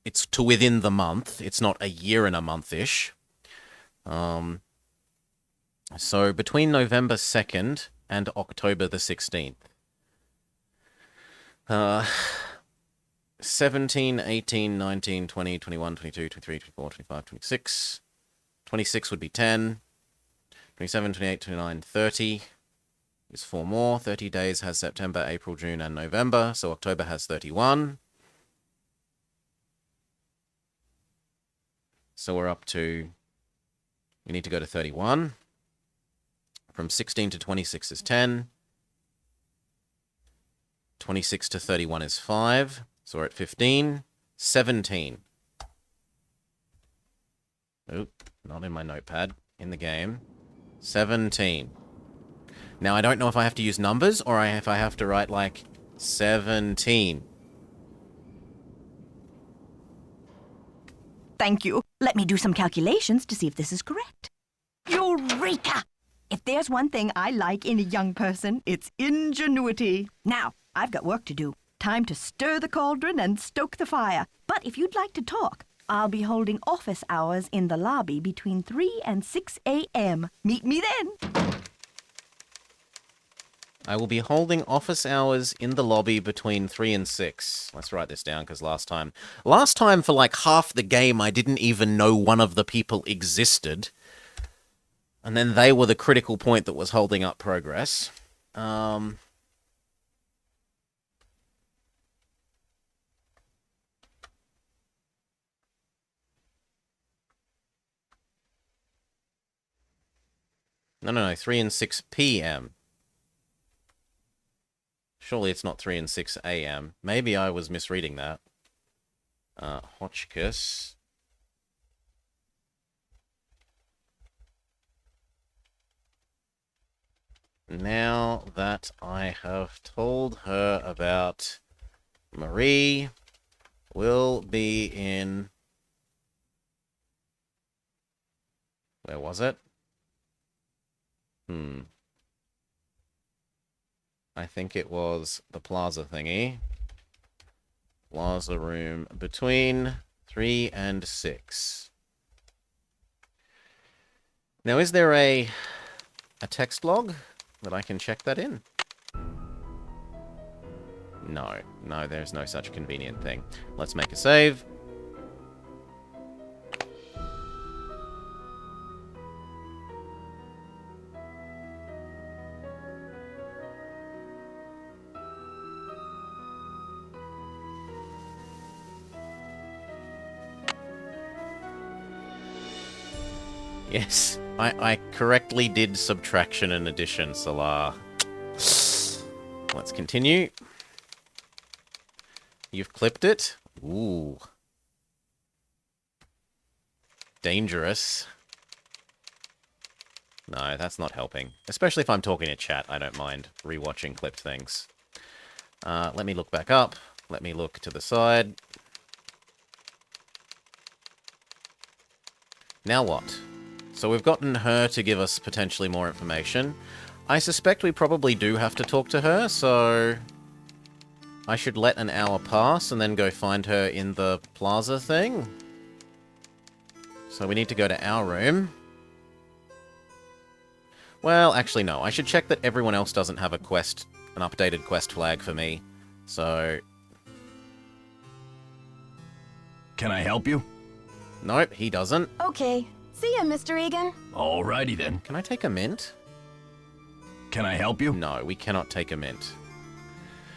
Speaker 1: it's to within the month. It's not a year and a month-ish. So between November 2nd and October the 16th. 17, 18, 19, 20, 21, 22, 23, 24, 25, 26. 26 would be 10. 27, 28, 29, 30 is 4 more. 30 days has September, April, June, and November. So October has 31. So we're up to... We need to go to 31. From 16 to 26 is 10. 26 to 31 is 5. So we're at 15. 17. Oop, not in my notepad. In the game. 17. Now, I don't know if I have to use numbers or if I have to write, like, 17.
Speaker 7: Thank you. Let me do some calculations to see if this is correct. Eureka! If there's one thing I like in a young person, it's ingenuity. Now, I've got work to do. Time to stir the cauldron and stoke the fire. But if you'd like to talk, I'll be holding office hours in the lobby between 3 and 6 a.m. Meet me then.
Speaker 1: I will be holding office hours in the lobby between 3 and 6. Let's write this down, because last time for like half the game, I didn't even know one of the people existed. And then they were the critical point that was holding up progress. No, 3 and 6 p.m. Surely it's not 3 and 6 a.m. Maybe I was misreading that. Hotchkiss. Now that I have told her about Marie, will be in... Where was it? I think it was the plaza thingy. Plaza room between 3 and 6. Now, is there a text log that I can check that in? No, there's no such convenient thing. Let's make a save. Yes, I correctly did subtraction and addition, Salah. Let's continue. You've clipped it? Ooh. Dangerous. No, that's not helping. Especially if I'm talking to chat, I don't mind rewatching clipped things. Let me look back up. Let me look to the side. Now what? So we've gotten her to give us potentially more information. I suspect we probably do have to talk to her, so I should let an hour pass and then go find her in the plaza thing. So we need to go to our room. Well, actually no. I should check that everyone else doesn't have a quest, an updated quest flag for me. So...
Speaker 4: Can I help you?
Speaker 1: Nope, he doesn't.
Speaker 3: Okay. See ya, Mr. Egan.
Speaker 4: Alrighty then.
Speaker 1: Can I take a mint?
Speaker 4: Can I help you?
Speaker 1: No, we cannot take a mint.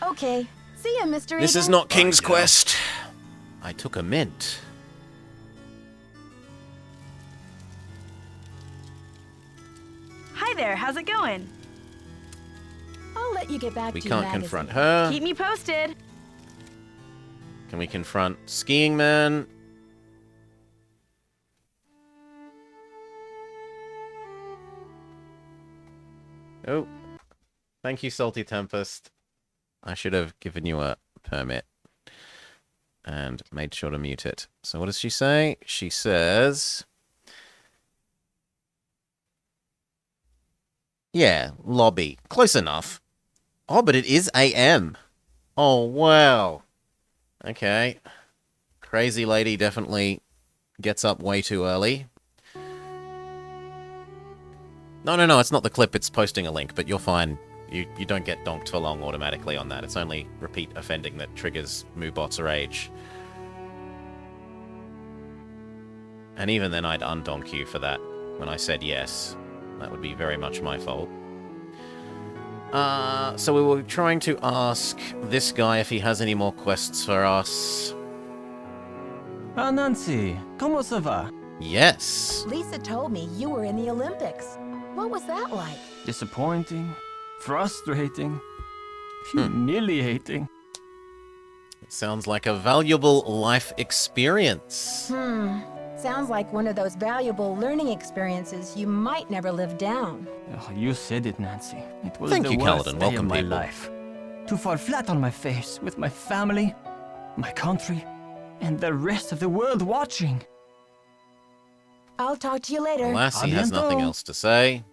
Speaker 3: Okay. See ya, Mr. Egan.
Speaker 1: This is not King's
Speaker 4: Bye,
Speaker 1: Quest. I took a mint.
Speaker 5: Hi there, how's it going?
Speaker 3: I'll let you get back
Speaker 1: We
Speaker 3: to your
Speaker 1: can't
Speaker 3: magazine.
Speaker 1: confront her.
Speaker 5: Keep me posted.
Speaker 1: Can we confront Skiing Man? Oh. Thank you, Salty Tempest. I should have given you a permit. And made sure to mute it. So what does she say? She says... Yeah, lobby. Close enough. Oh, but it is AM. Oh, wow. Okay. Crazy lady definitely gets up way too early. No, it's not the clip, it's posting a link, but you're fine. You don't get donked for long automatically on that. It's only repeat offending that triggers Moobot's rage. And even then I'd undonk you for that when I said yes. That would be very much my fault. So we were trying to ask this guy if he has any more quests for us.
Speaker 6: Ah, Nancy, ¿cómo se va?
Speaker 1: Yes.
Speaker 3: Lisa told me you were in the Olympics. What was that like?
Speaker 6: Disappointing, frustrating, humiliating.
Speaker 1: It sounds like a valuable life experience.
Speaker 3: Sounds like one of those valuable learning experiences you might never live down.
Speaker 6: Oh, you said it, Nancy. It was
Speaker 1: Thank
Speaker 6: the
Speaker 1: you,
Speaker 6: worst
Speaker 1: Kaladin.
Speaker 6: day
Speaker 1: Welcome,
Speaker 6: of my
Speaker 1: people.
Speaker 6: life. To fall flat on my face with my family, my country, and the rest of the world watching.
Speaker 3: I'll talk to you later.
Speaker 1: Alas, he has nothing else to say.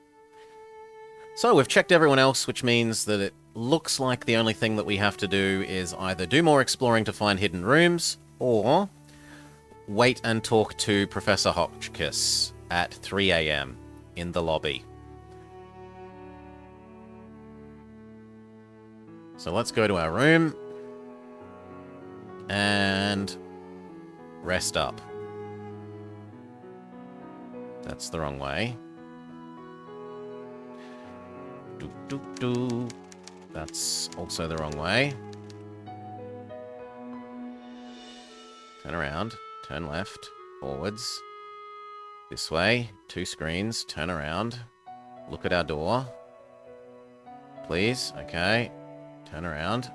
Speaker 1: So we've checked everyone else, which means that it looks like the only thing that we have to do is either do more exploring to find hidden rooms, or wait and talk to Professor Hotchkiss at 3 a.m. in the lobby. So let's go to our room and rest up. That's the wrong way. That's also the wrong way. Turn around. Turn left. Forwards. This way. 2 screens. Turn around. Look at our door. Please. Okay. Turn around.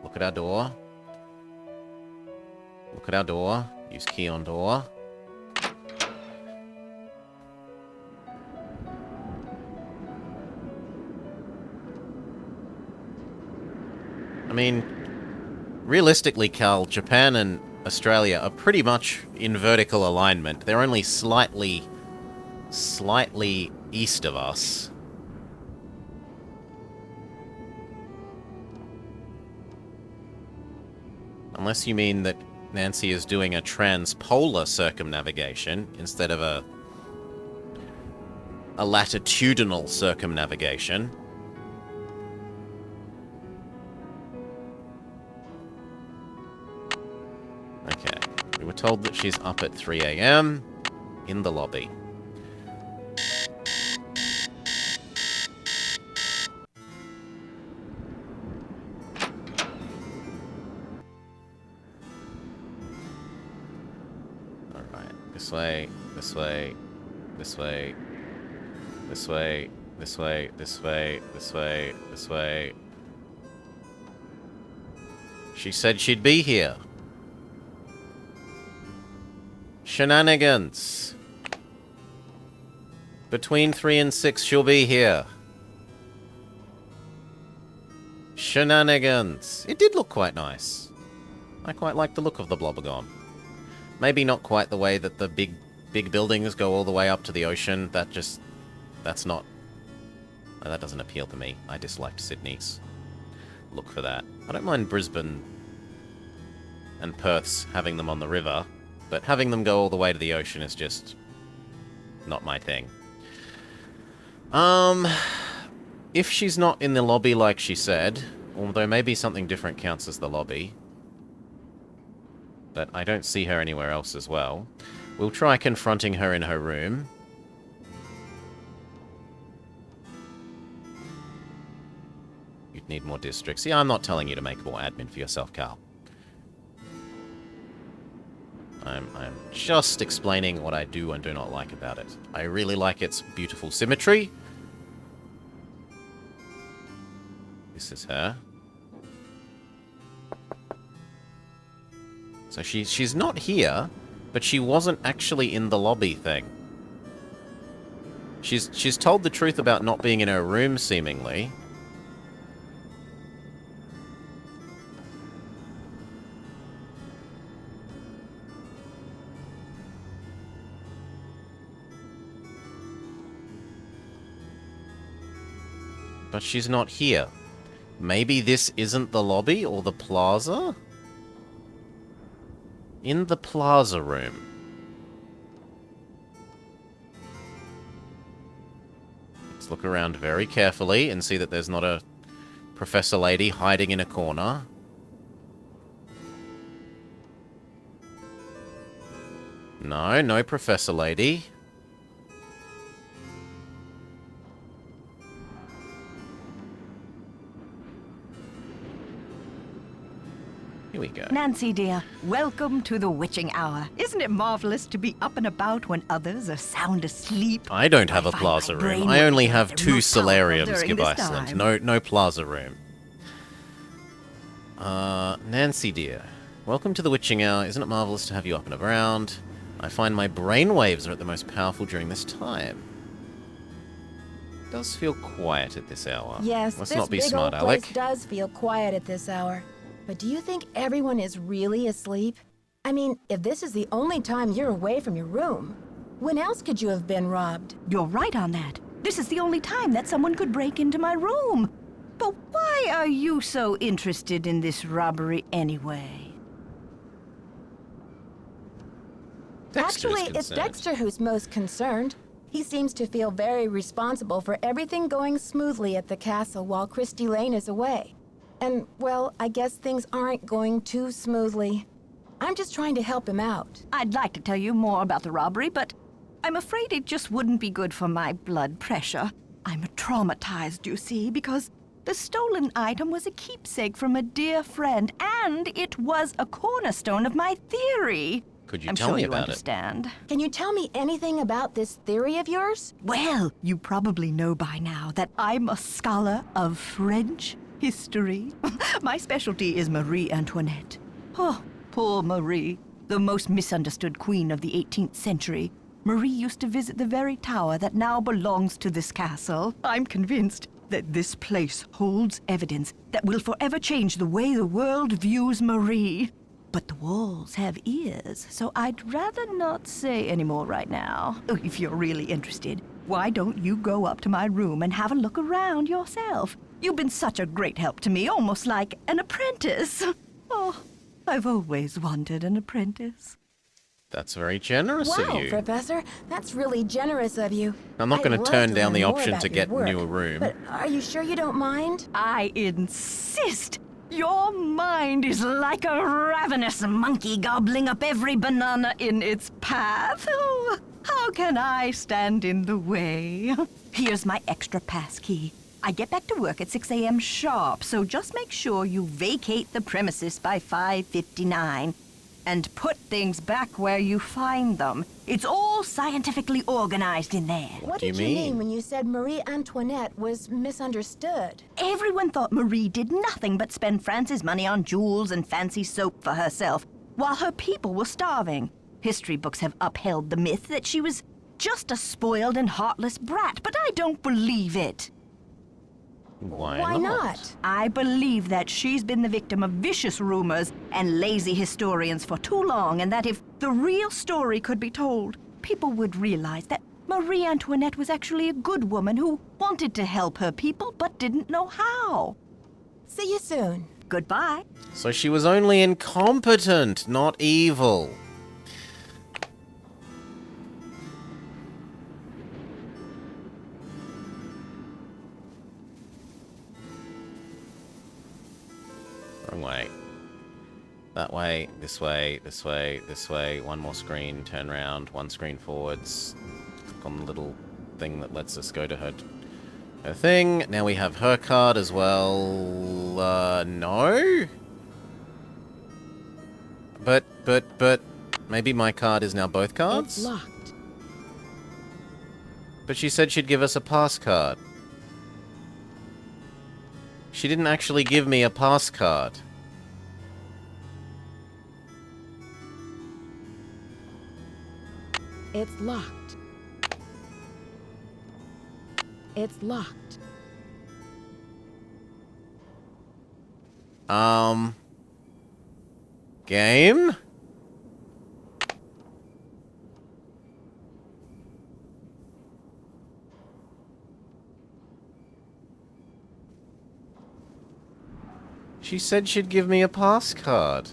Speaker 1: Look at our door. Look at our door. Use key on door. I mean, realistically, Cal, Japan and Australia are pretty much in vertical alignment. They're only slightly east of us. Unless you mean that Nancy is doing a transpolar circumnavigation instead of a latitudinal circumnavigation. Okay, we were told that she's up at 3 a.m. in the lobby. Alright, this way, this way, this way, this way, this way, this way, this way, this way. She said she'd be here. Shenanigans. Between 3 and 6, she'll be here. Shenanigans. It did look quite nice. I quite like the look of the Blobagon. Maybe not quite the way that the big buildings go all the way up to the ocean. That's not... that doesn't appeal to me. I disliked Sydney's look for that. I don't mind Brisbane and Perth's having them on the river, but having them go all the way to the ocean is just not my thing. If she's not in the lobby like she said, although maybe something different counts as the lobby, but I don't see her anywhere else as well, we'll try confronting her in her room. You'd need more districts. Yeah, I'm not telling you to make more admin for yourself, Carl. I'm just explaining what I do and do not like about it. I really like its beautiful symmetry. This is her. So she's not here, but she wasn't actually in the lobby thing. She's told the truth about not being in her room, seemingly. But she's not here. Maybe this isn't the lobby or the plaza? In the plaza room. Let's look around very carefully and see that there's not a professor lady hiding in a corner. No, no professor lady. Here we go.
Speaker 7: Nancy, dear, welcome to the witching hour. Isn't it marvelous to be up and about when others are sound asleep?
Speaker 1: I don't have a
Speaker 7: find
Speaker 1: plaza
Speaker 7: my
Speaker 1: room.
Speaker 7: brain
Speaker 1: I only
Speaker 7: working
Speaker 1: have
Speaker 7: at
Speaker 1: 2
Speaker 7: their most powerful
Speaker 1: solariums,
Speaker 7: during this
Speaker 1: Iceland.
Speaker 7: time.
Speaker 1: No plaza room. Nancy dear, welcome to the witching hour. Isn't it marvelous to have you up and around? I find my brainwaves are at the most powerful during this time. It does feel quiet at this hour.
Speaker 3: Yes,
Speaker 1: Let's
Speaker 3: this
Speaker 1: not be
Speaker 3: big
Speaker 1: smart,
Speaker 3: old place
Speaker 1: Alec.
Speaker 3: does feel quiet at this hour. But do you think everyone is really asleep? I mean, if this is the only time you're away from your room, when else could you have been robbed?
Speaker 7: You're right on that. This is the only time that someone could break into my room. But why are you so interested in this robbery anyway?
Speaker 1: Dexter's
Speaker 3: Actually, it's
Speaker 1: concerned.
Speaker 3: Dexter who's most concerned. He seems to feel very responsible for everything going smoothly at the castle while Christy Lane is away. And, well, I guess things aren't going too smoothly. I'm just trying to help him out.
Speaker 7: I'd like to tell you more about the robbery, but I'm afraid it just wouldn't be good for my blood pressure. I'm traumatized, you see, because the stolen item was a keepsake from a dear friend, and it was a cornerstone of my theory.
Speaker 1: Could you
Speaker 7: I'm
Speaker 1: tell
Speaker 7: sure
Speaker 1: me
Speaker 7: you
Speaker 1: about it?
Speaker 7: understand.
Speaker 3: Can you tell me anything about this theory of yours?
Speaker 7: Well, you probably know by now that I'm a scholar of French history. My specialty is Marie Antoinette. Oh, poor Marie, the most misunderstood queen of the 18th century. Marie used to visit the very tower that now belongs to this castle. I'm convinced that this place holds evidence that will forever change the way the world views Marie. But the walls have ears, so I'd rather not say any more right now. Oh, if you're really interested, why don't you go up to my room and have a look around yourself? You've been such a great help to me, almost like an apprentice. Oh, I've always wanted an apprentice.
Speaker 1: That's very generous of
Speaker 3: Wow,
Speaker 1: you.
Speaker 3: Professor, that's really generous of you.
Speaker 1: I'm not
Speaker 3: I'd
Speaker 1: going to
Speaker 3: love
Speaker 1: turn down
Speaker 3: learn
Speaker 1: the
Speaker 3: more
Speaker 1: option
Speaker 3: about
Speaker 1: to
Speaker 3: your
Speaker 1: get
Speaker 3: work,
Speaker 1: you a room.
Speaker 3: But are you sure you don't mind?
Speaker 7: I insist. Your mind is like a ravenous monkey gobbling up every banana in its path. Oh, how can I stand in the way? Here's my extra pass key. I get back to work at 6 a.m. sharp, so just make sure you vacate the premises by 5:59. And put things back where you find them. It's all scientifically organized in there.
Speaker 3: What
Speaker 1: do you
Speaker 3: did you mean
Speaker 1: mean?
Speaker 3: when you said Marie Antoinette was misunderstood?
Speaker 7: Everyone thought Marie did nothing but spend France's money on jewels and fancy soap for herself, while her people were starving. History books have upheld the myth that she was just a spoiled and heartless brat, but I don't believe it.
Speaker 1: Why not?
Speaker 7: I believe that she's been the victim of vicious rumors and lazy historians for too long, and that if the real story could be told, people would realize that Marie Antoinette was actually a good woman who wanted to help her people but didn't know how.
Speaker 3: See you soon.
Speaker 7: Goodbye.
Speaker 1: So she was only incompetent, not evil. Wrong way. That way, this way, this way, this way. One more screen, turn around, one screen forwards. Click on the little thing that lets us go to her thing. Now we have her card as well. No? But, maybe my card is now both cards?
Speaker 2: It's locked.
Speaker 1: But she said she'd give us a pass card. She didn't actually give me a pass card.
Speaker 2: It's locked. It's locked.
Speaker 1: Game? She said she'd give me a pass card.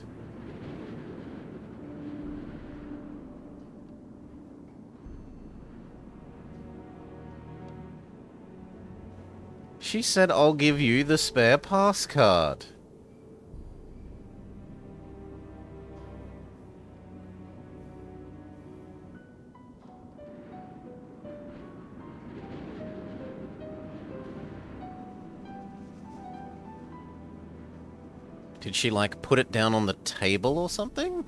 Speaker 1: She said I'll give you the spare pass card. Did she, like, put it down on the table or something?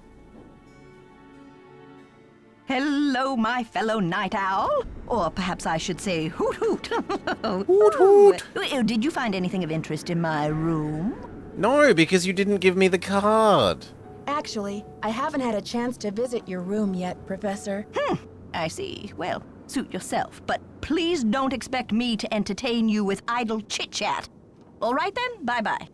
Speaker 7: Hello, my fellow night owl. Or perhaps I should say hoot hoot.
Speaker 1: Hoot hoot!
Speaker 7: Did you find anything of interest in my room?
Speaker 1: No, because you didn't give me the card.
Speaker 3: Actually, I haven't had a chance to visit your room yet, Professor.
Speaker 7: I see. Well, suit yourself. But please don't expect me to entertain you with idle chit-chat. All right then, bye-bye.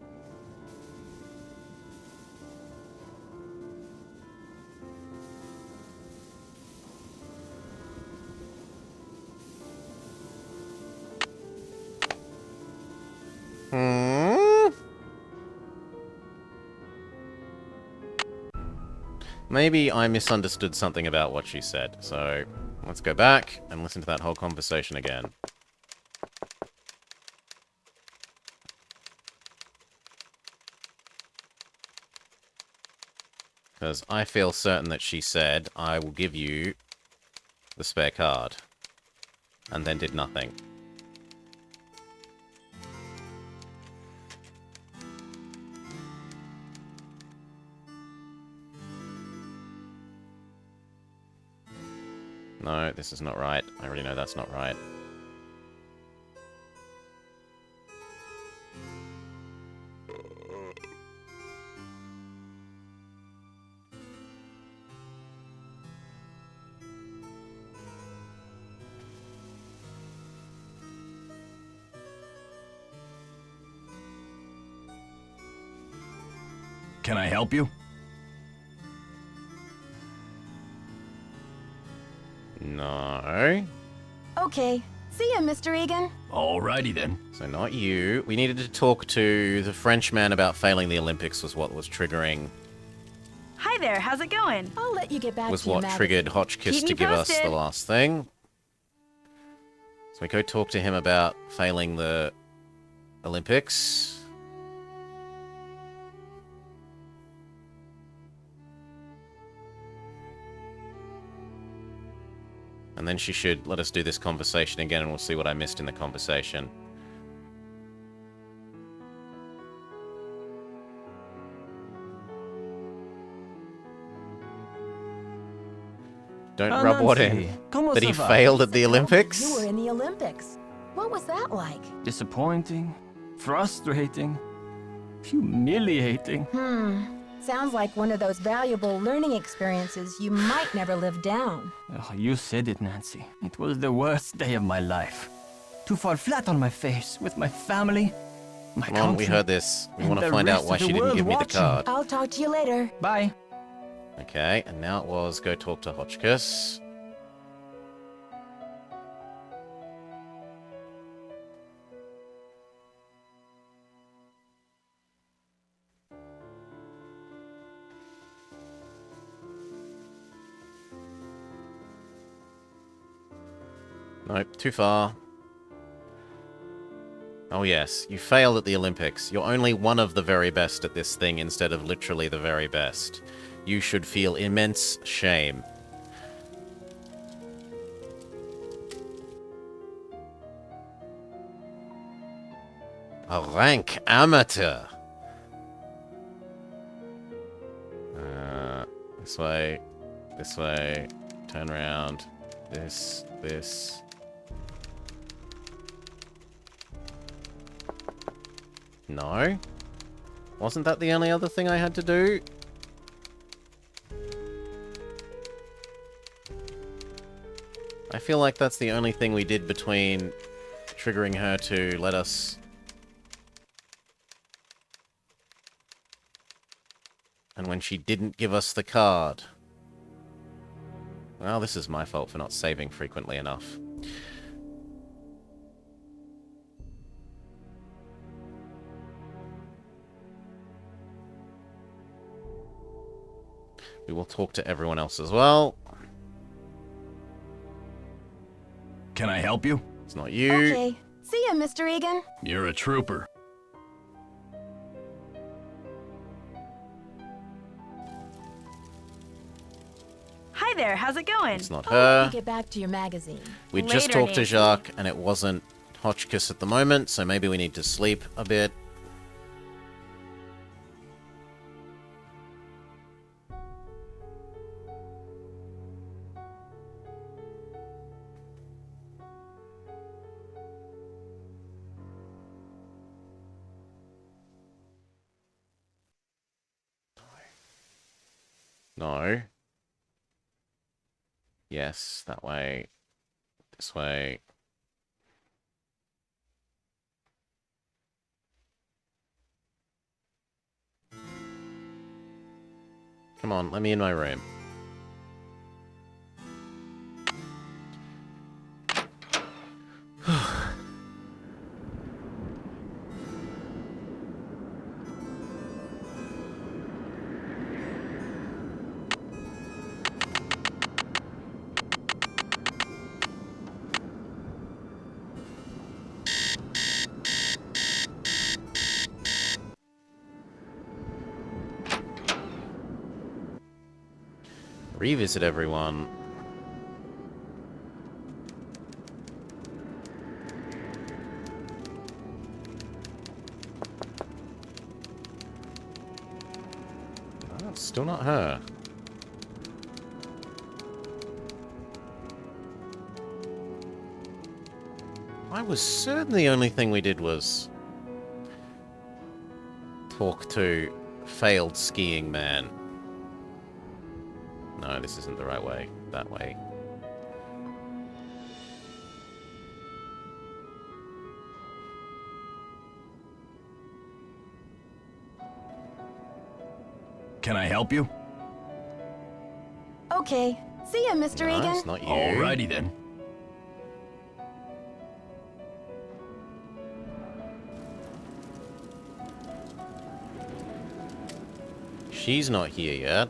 Speaker 1: Maybe I misunderstood something about what she said, so let's go back and listen to that whole conversation again. Because I feel certain that she said, I will give you the spare card, and then did nothing. No, this is not right. I already know that's not right.
Speaker 4: Can I help you?
Speaker 1: No.
Speaker 3: Okay. See ya, Mr. Egan.
Speaker 4: Alrighty then.
Speaker 1: So not you. We needed to talk to the Frenchman about failing the Olympics was what was triggering...
Speaker 5: Hi there, how's it going?
Speaker 3: I'll let you get back
Speaker 1: was
Speaker 3: to your
Speaker 1: what
Speaker 3: magazine.
Speaker 1: triggered Hotchkiss
Speaker 5: Keep me
Speaker 1: to give us the
Speaker 5: posted.
Speaker 1: last thing. So we go talk to him about failing the Olympics. And then she should let us do this conversation again, and we'll see what I missed in the conversation. Don't rub what in.
Speaker 6: ¿Cómo
Speaker 1: That he
Speaker 6: se va?
Speaker 1: failed at the Olympics?
Speaker 3: You were in the Olympics. What was that like?
Speaker 6: Disappointing, frustrating, humiliating.
Speaker 3: Sounds like one of those valuable learning experiences you might never live down.
Speaker 6: Oh, you said it, Nancy. It was the worst day of my life. To fall flat on my face with my family, my
Speaker 1: Come on, we
Speaker 6: country,
Speaker 1: heard this. We
Speaker 6: and
Speaker 1: want to
Speaker 6: the
Speaker 1: find out
Speaker 6: rest
Speaker 1: why
Speaker 6: of the
Speaker 1: she didn't
Speaker 6: world
Speaker 1: give me the
Speaker 6: watching.
Speaker 1: card.
Speaker 3: I'll talk to you later.
Speaker 6: Bye.
Speaker 1: Okay, and now it was go talk to Hotchkiss. Nope, too far. Oh yes, you failed at the Olympics. You're only one of the very best at this thing instead of literally the very best. You should feel immense shame. A rank amateur. This way, turn around, this. No? Wasn't that the only other thing I had to do? I feel like that's the only thing we did between triggering her to let us... and when she didn't give us the card. Well, this is my fault for not saving frequently enough. We will talk to everyone else as well.
Speaker 4: Can I help you?
Speaker 1: It's not you.
Speaker 3: Okay. See ya, Mr. Egan.
Speaker 4: You're a trooper.
Speaker 5: Hi there, how's it going?
Speaker 1: It's not
Speaker 3: I'll let
Speaker 1: her.
Speaker 3: you get back to your magazine.
Speaker 1: We just
Speaker 5: Later,
Speaker 1: talked to
Speaker 5: Nancy.
Speaker 1: Jacques, and it wasn't Hotchkiss at the moment, so maybe we need to sleep a bit. No. Yes, that way. This way. Come on, let me in my room. Revisit everyone. Oh, it's still not her. I was certain the only thing we did was talk to failed skiing man. No, this isn't the right way. That way.
Speaker 4: Can I help you?
Speaker 3: Okay. See ya, Mr.
Speaker 1: No,
Speaker 3: Egan.
Speaker 1: it's not you.
Speaker 4: Alrighty then.
Speaker 1: She's not here yet.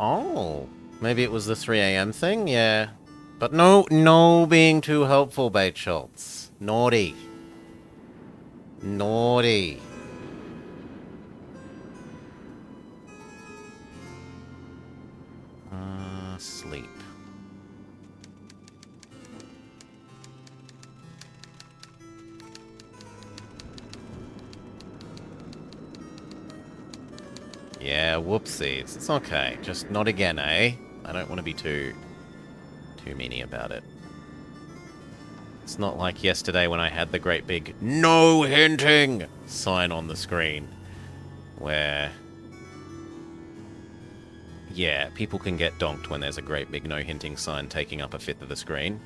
Speaker 1: Oh, maybe it was the 3 a.m. thing? Yeah. But no being too helpful, Bait Schultz. Naughty. Naughty. Sleep. Yeah, whoopsies. It's okay. Just not again, eh? I don't want to be too meany about it. It's not like yesterday when I had the great big "No hinting" sign on the screen. Where... yeah, people can get donked when there's a great big "No hinting" sign taking up a fifth of the screen.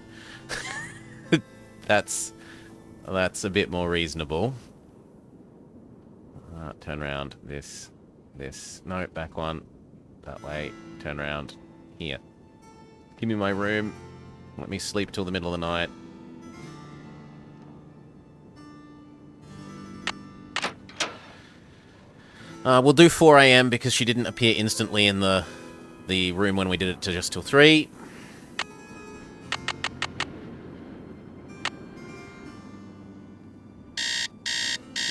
Speaker 1: That's a bit more reasonable. Turn around. This. No, back one. That way. Turn around. Here. Give me my room. Let me sleep till the middle of the night. We'll do 4 a.m. because she didn't appear instantly in the room when we did it to just till 3.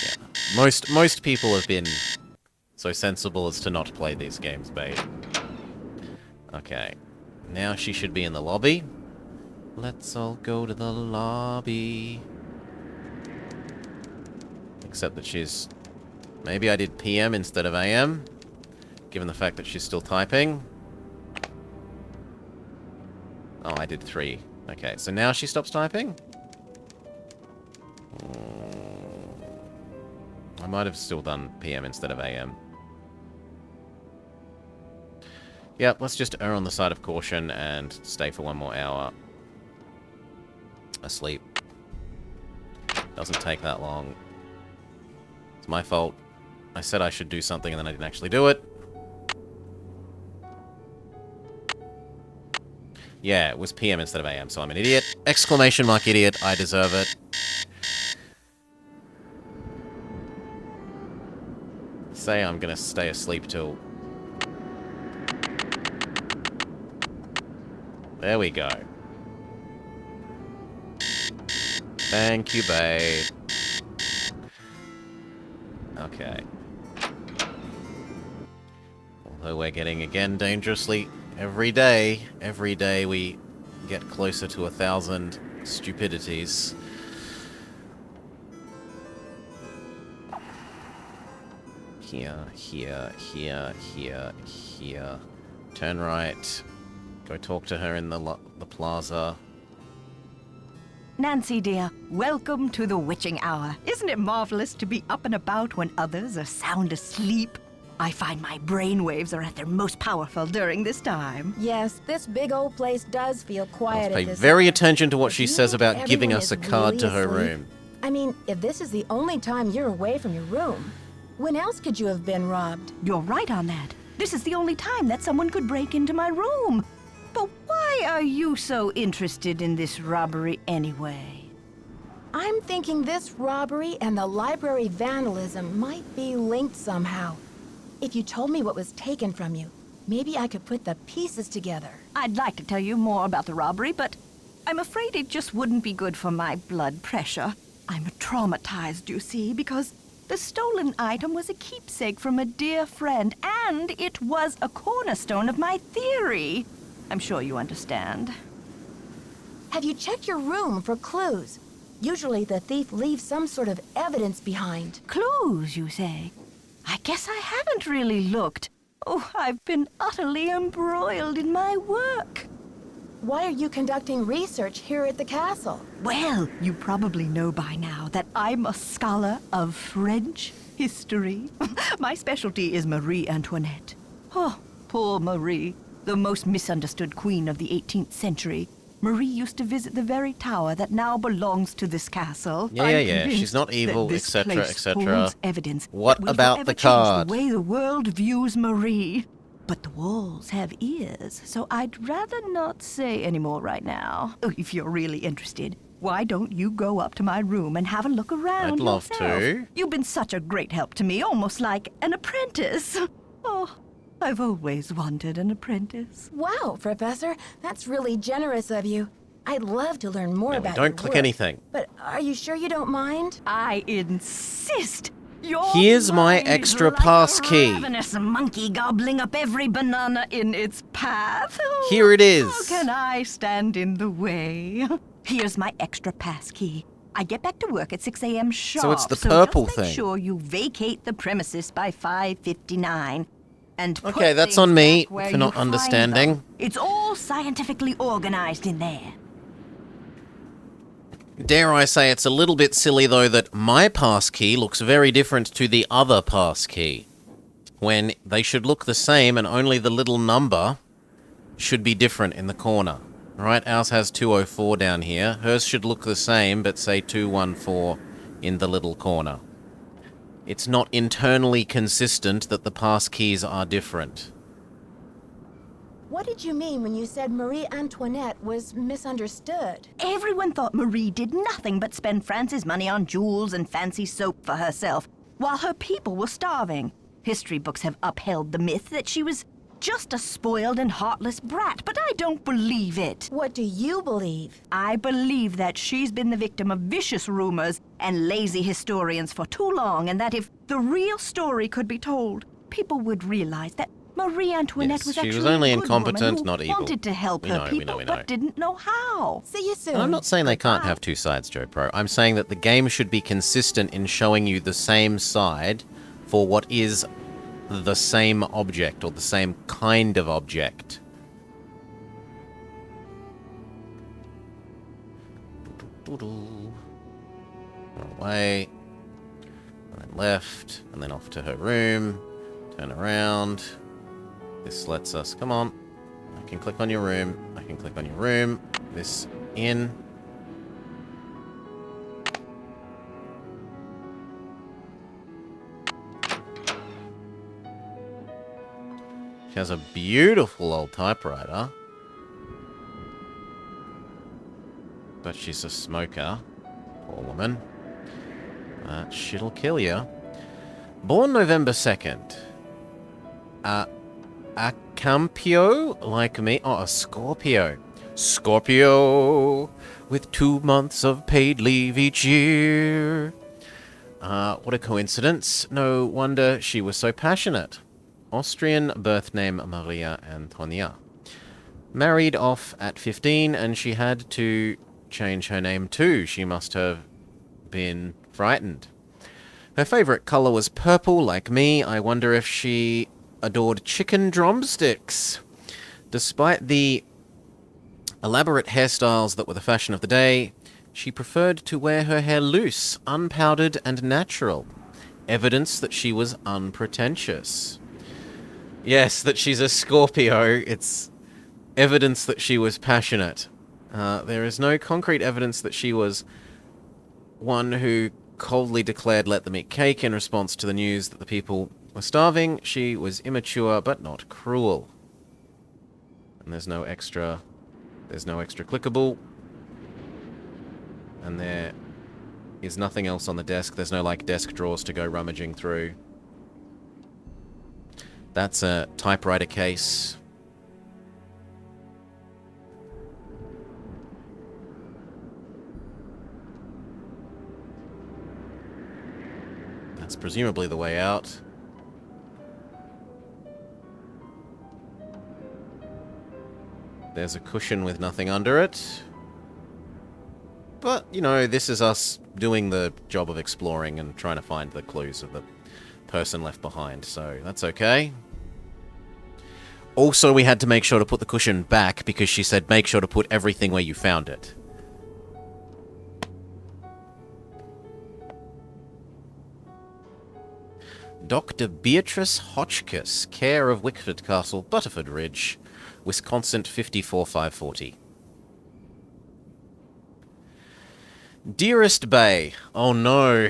Speaker 1: Yeah. Most people have been so sensible as to not play these games, babe. Okay. Now she should be in the lobby. Let's all go to the lobby. Except that she's... maybe I did PM instead of AM, given the fact that she's still typing. Oh, I did 3. Okay, so now she stops typing? I might have still done PM instead of AM. Yep, let's just err on the side of caution and stay for 1 more hour. Asleep. Doesn't take that long. It's my fault. I said I should do something and then I didn't actually do it. Yeah, it was PM instead of AM, so I'm an idiot. Exclamation mark idiot, I deserve it. say I'm gonna stay asleep till... There we go. Thank you, babe. Okay. Although we're getting, again, dangerously every day we get closer to 1,000 stupidities. Here, here, here, here, here. Turn right. Go talk to her in the plaza.
Speaker 7: Nancy, dear, welcome to the witching hour. Isn't it marvelous to be up and about when others are sound asleep? I find my brainwaves are at their most powerful during this time.
Speaker 3: Yes, this big old place does feel quiet
Speaker 1: Let's pay
Speaker 3: at this
Speaker 1: very
Speaker 3: hour.
Speaker 1: attention to what
Speaker 3: If
Speaker 1: she
Speaker 3: you
Speaker 1: says
Speaker 3: think
Speaker 1: about giving
Speaker 3: everyone
Speaker 1: us a
Speaker 3: is
Speaker 1: card
Speaker 3: really
Speaker 1: to her
Speaker 3: asleep-
Speaker 1: room.
Speaker 3: I mean, if this is the only time you're away from your room, when else could you have been robbed?
Speaker 7: You're right on that. This is the only time that someone could break into my room. But why are you so interested in this robbery anyway?
Speaker 3: I'm thinking this robbery and the library vandalism might be linked somehow. If you told me what was taken from you, maybe I could put the pieces together.
Speaker 7: I'd like to tell you more about the robbery, but I'm afraid it just wouldn't be good for my blood pressure. I'm traumatized, you see, because the stolen item was a keepsake from a dear friend, and it was a cornerstone of my theory. I'm sure you understand.
Speaker 3: Have you checked your room for clues? Usually the thief leaves some sort of evidence behind.
Speaker 7: Clues, you say? I guess I haven't really looked. Oh, I've been utterly embroiled in my work.
Speaker 3: Why are you conducting research here at the castle?
Speaker 7: Well, you probably know by now that I'm a scholar of French history. My specialty is Marie Antoinette. Oh, poor Marie, the most misunderstood queen of the 18th century. Marie used to visit the very tower that now belongs to this castle.
Speaker 1: Yeah,
Speaker 7: I'm
Speaker 1: yeah, she's
Speaker 7: convinced
Speaker 1: not
Speaker 7: that
Speaker 1: evil,
Speaker 7: this
Speaker 1: etc.,
Speaker 7: place
Speaker 1: etc.
Speaker 7: holds evidence
Speaker 1: What
Speaker 7: that will
Speaker 1: about
Speaker 7: forever
Speaker 1: the
Speaker 7: change
Speaker 1: card?
Speaker 7: the way the world views Marie. But the walls have ears, so I'd rather not say any more right now. Oh, if you're really interested, why don't you go up to my room and have a look around
Speaker 1: I'd love
Speaker 7: yourself?
Speaker 1: to.
Speaker 7: You've been such a great help to me, almost like an apprentice. Oh, I've always wanted an apprentice.
Speaker 3: Wow, Professor, that's really generous of you. I'd love to learn more
Speaker 1: Yeah, we
Speaker 3: about
Speaker 1: don't
Speaker 3: your
Speaker 1: click
Speaker 3: work.
Speaker 1: anything.
Speaker 3: But are you sure you don't mind?
Speaker 7: I insist. Your
Speaker 1: Here's my
Speaker 7: mind is
Speaker 1: extra
Speaker 7: like
Speaker 1: pass
Speaker 7: a
Speaker 1: key.
Speaker 7: ravenous monkey gobbling up every banana in its path. Oh,
Speaker 1: Here it is.
Speaker 7: How can I stand in the way? Here's my extra pass key. I get back to work at 6 a.m. sharp.
Speaker 1: So it's the purple
Speaker 7: just make
Speaker 1: thing.
Speaker 7: sure you vacate the premises by 5:59. And put
Speaker 1: Okay, that's
Speaker 7: things
Speaker 1: on me
Speaker 7: back where
Speaker 1: for
Speaker 7: you
Speaker 1: not
Speaker 7: find
Speaker 1: understanding.
Speaker 7: them. It's all scientifically organized in there.
Speaker 1: Dare I say it's a little bit silly, though, that my pass key looks very different to the other pass key, when they should look the same and only the little number should be different in the corner. Right, ours has 204 down here. Hers should look the same, but say 214 in the little corner. It's not internally consistent that the pass keys are different.
Speaker 3: What did you mean when you said Marie Antoinette was misunderstood?
Speaker 7: Everyone thought Marie did nothing but spend France's money on jewels and fancy soap for herself, while her people were starving. History books have upheld the myth that she was just a spoiled and heartless brat, but I don't believe it.
Speaker 3: What do you believe?
Speaker 7: I believe that she's been the victim of vicious rumors and lazy historians for too long, and that if the real story could be told, people would realize that Marie Antoinette
Speaker 1: Yes,
Speaker 7: was
Speaker 1: she
Speaker 7: actually
Speaker 1: was only
Speaker 7: a good
Speaker 1: incompetent,
Speaker 7: woman who
Speaker 1: not evil.
Speaker 7: wanted to help
Speaker 1: We
Speaker 7: her
Speaker 1: know, we
Speaker 7: people,
Speaker 1: know, we know.
Speaker 7: but didn't know how.
Speaker 3: See you soon.
Speaker 1: I'm not saying they can't have two sides, Joe Pro. I'm saying that the game should be consistent in showing you the same side for what is the same object, or the same kind of object. Away, and then left, and then off to her room. Turn around. This lets us, come on. I can click on your room. I can click on your room. This in. She has a beautiful old typewriter. But she's a smoker. Poor woman. That shit'll kill you. Born November 2nd. A Campio, like me. Oh, a Scorpio. Scorpio, with 2 months of paid leave each year. What a coincidence. No wonder she was so passionate. Austrian birth name Maria Antonia. Married off at 15, and she had to change her name too. She must have been frightened. Her favorite color was purple, like me. I wonder if she adored chicken drumsticks. Despite the elaborate hairstyles that were the fashion of the day, she preferred to wear her hair loose, unpowdered, and natural. Evidence that she was unpretentious. Yes, that she's a Scorpio. It's evidence that she was passionate. There is no concrete evidence that she was one who coldly declared let them eat cake in response to the news that the people were starving. She was immature but not cruel. And there's no extra clickable. And there is nothing else on the desk. There's no, like, desk drawers to go rummaging through. That's a typewriter case. That's presumably the way out. There's a cushion with nothing under it. But, you know, this is us doing the job of exploring and trying to find the clues of the person left behind, so that's okay. Also, we had to make sure to put the cushion back because she said make sure to put everything where you found it. Dr. Beatrice Hotchkiss, care of Wickford Castle, Butterford Ridge, Wisconsin 54540. Dearest Bay, oh no.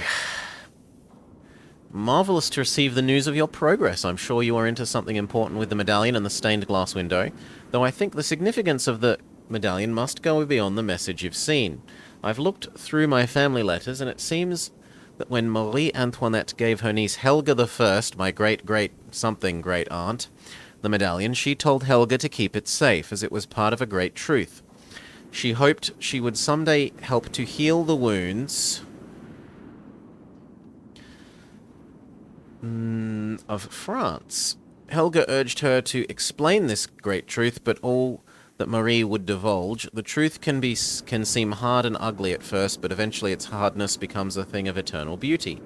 Speaker 1: Marvellous to receive the news of your progress. I'm sure you are into something important with the medallion and the stained glass window, though I think the significance of the medallion must go beyond the message you've seen. I've looked through my family letters, and it seems that when Marie Antoinette gave her niece Helga I, my great-great-something-great-aunt, the medallion, she told Helga to keep it safe, as it was part of a great truth. She hoped she would someday help to heal the wounds of France. Helga urged her to explain this great truth, but all that Marie would divulge. The truth can seem hard and ugly at first, but eventually its hardness becomes a thing of eternal beauty.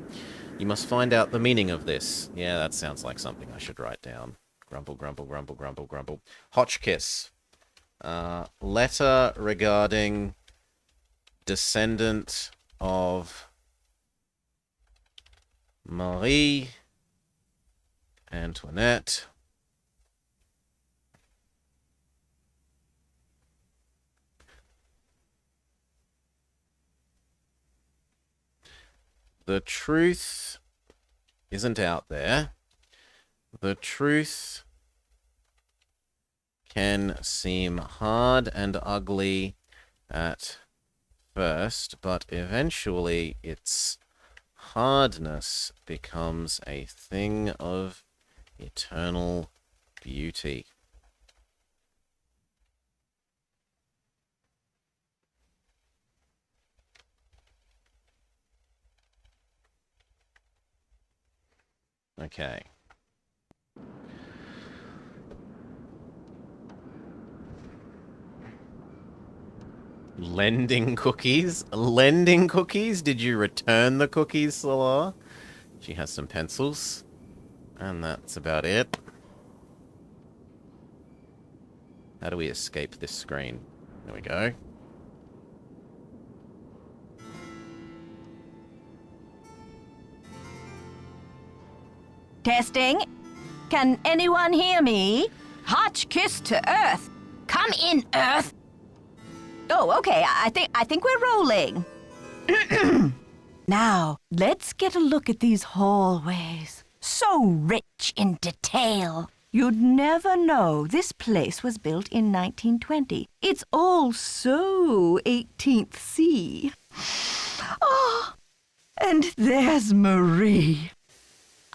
Speaker 1: You must find out the meaning of this. Yeah, that sounds like something I should write down. Grumble, grumble, grumble, grumble, grumble. Hotchkiss. Letter regarding descendant of Marie Antoinette. The truth isn't out there. The truth can seem hard and ugly at first, but eventually its hardness becomes a thing of eternal beauty. Okay. Lending cookies? Lending cookies? Did you return the cookies, Salah? She has some pencils. And that's about it. How do we escape this screen? There we go.
Speaker 7: Testing. Can anyone hear me? Hotchkiss to Earth. Come in, Earth. Oh, okay. I think we're rolling. Now, let's get a look at these hallways. So rich in detail. You'd never know this place was built in 1920. It's all so 18th C. Oh, and there's Marie.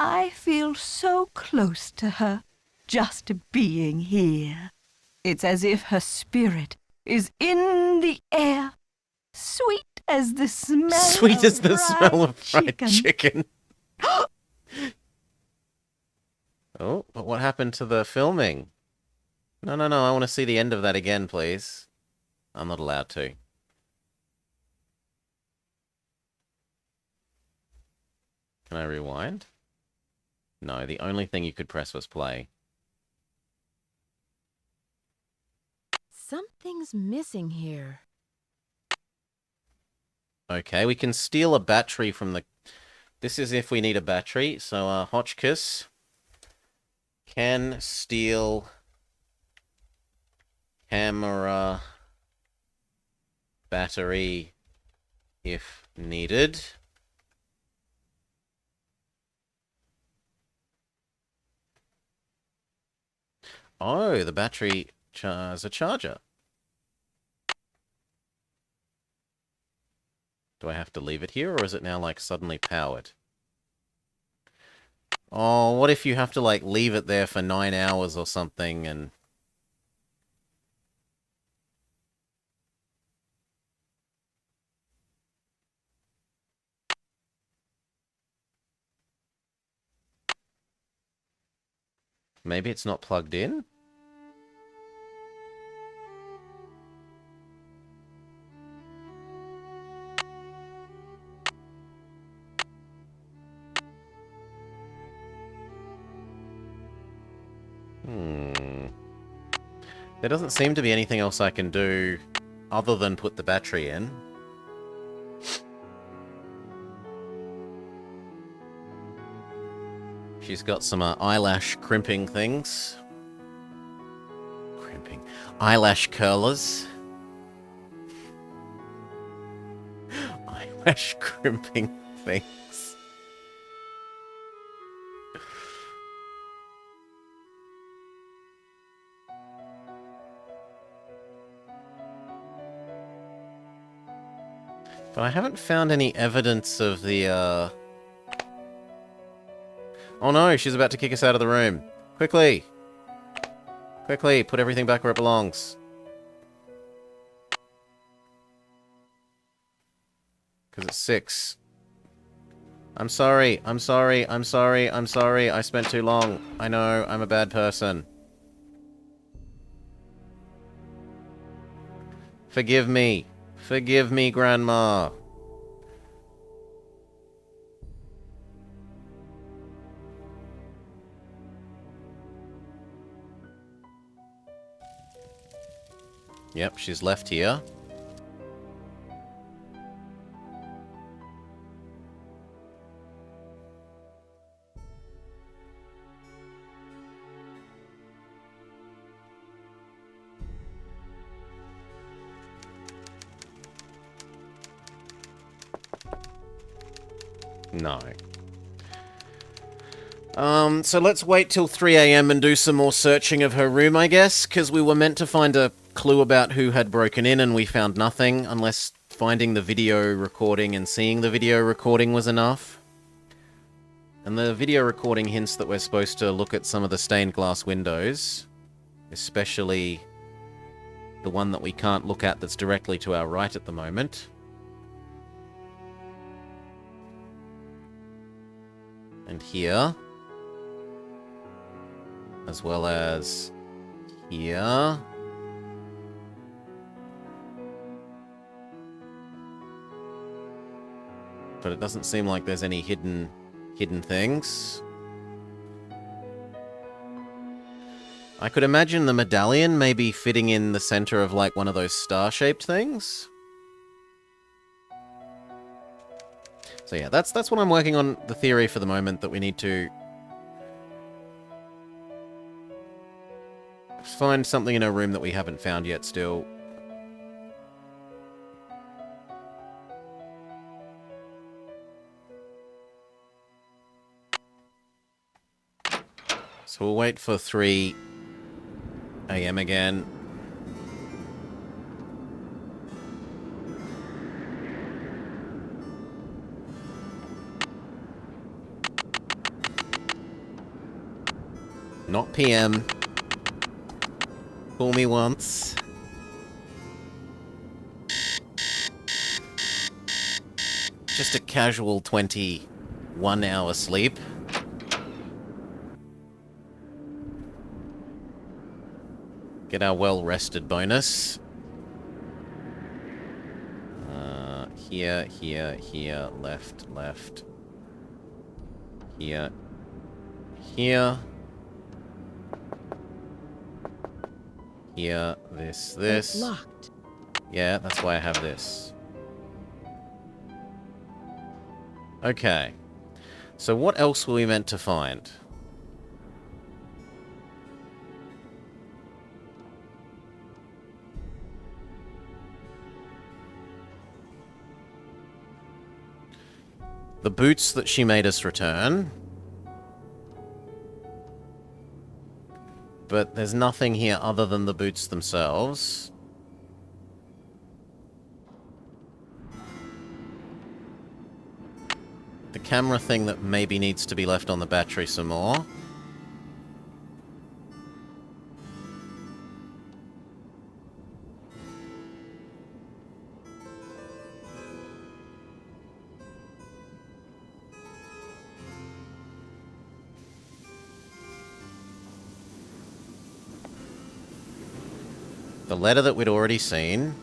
Speaker 7: I feel so close to her, just being here. It's as if her spirit is in the air, sweet as the smell
Speaker 1: Sweet as
Speaker 7: of
Speaker 1: the
Speaker 7: fried
Speaker 1: smell of fried
Speaker 7: chicken.
Speaker 1: chicken. Oh, but what happened to the filming? No, I want to see the end of that again, please. I'm not allowed to. Can I rewind? No, the only thing you could press was play.
Speaker 3: Something's missing here.
Speaker 1: Okay, we can steal a battery from the... This is if we need a battery. So, Hotchkiss can steal camera battery if needed. Oh, the battery has a charger. Do I have to leave it here, or is it now, like, suddenly powered? Oh, what if you have to, like, leave it there for 9 hours or something, and... Maybe it's not plugged in? There doesn't seem to be anything else I can do other than put the battery in. She's got some eyelash crimping things. Crimping. Eyelash curlers. Eyelash crimping things. But I haven't found any evidence of the, Oh no, she's about to kick us out of the room. Quickly! Quickly, put everything back where it belongs. Because it's 6. I'm sorry, I'm sorry, I'm sorry, I'm sorry. I spent too long. I know, I'm a bad person. Forgive me. Forgive me, Grandma. Yep, she's left here. No. So let's wait till 3 AM and do some more searching of her room, I guess, because we were meant to find a clue about who had broken in and we found nothing, unless finding the video recording and seeing the video recording was enough. And the video recording hints that we're supposed to look at some of the stained glass windows, especially the one that we can't look at that's directly to our right at the moment. And here. As well as here. But it doesn't seem like there's any hidden things. I could imagine the medallion maybe fitting in the center of like one of those star-shaped things. So yeah, that's what I'm working on, the theory for the moment, that we need to find something in her room that we haven't found yet still. So we'll wait for 3 AM again. Not PM. Call me once. Just a casual 21-hour sleep. Get our well-rested bonus. Here, here, here, left, left. Here. Here. Here, this.
Speaker 2: It's locked.
Speaker 1: Yeah, that's why I have this. Okay. So what else were we meant to find? The boots that she made us return. But there's nothing here other than the boots themselves. The camera thing that maybe needs to be left on the battery some more. The letter that we'd already seen.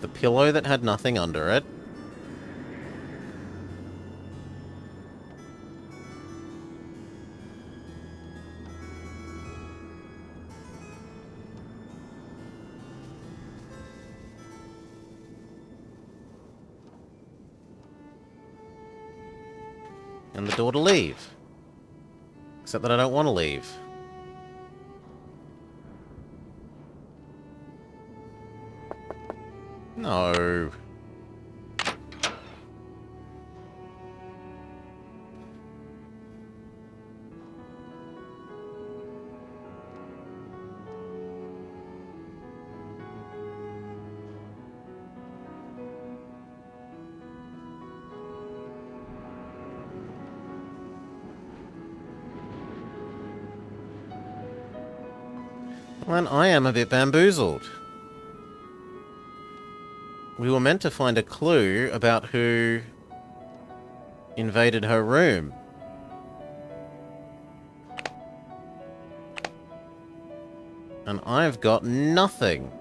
Speaker 1: The pillow that had nothing under it. And the door to leave. Except that I don't want to leave. No. Well, I am a bit bamboozled. We were meant to find a clue about who invaded her room. And I've got nothing.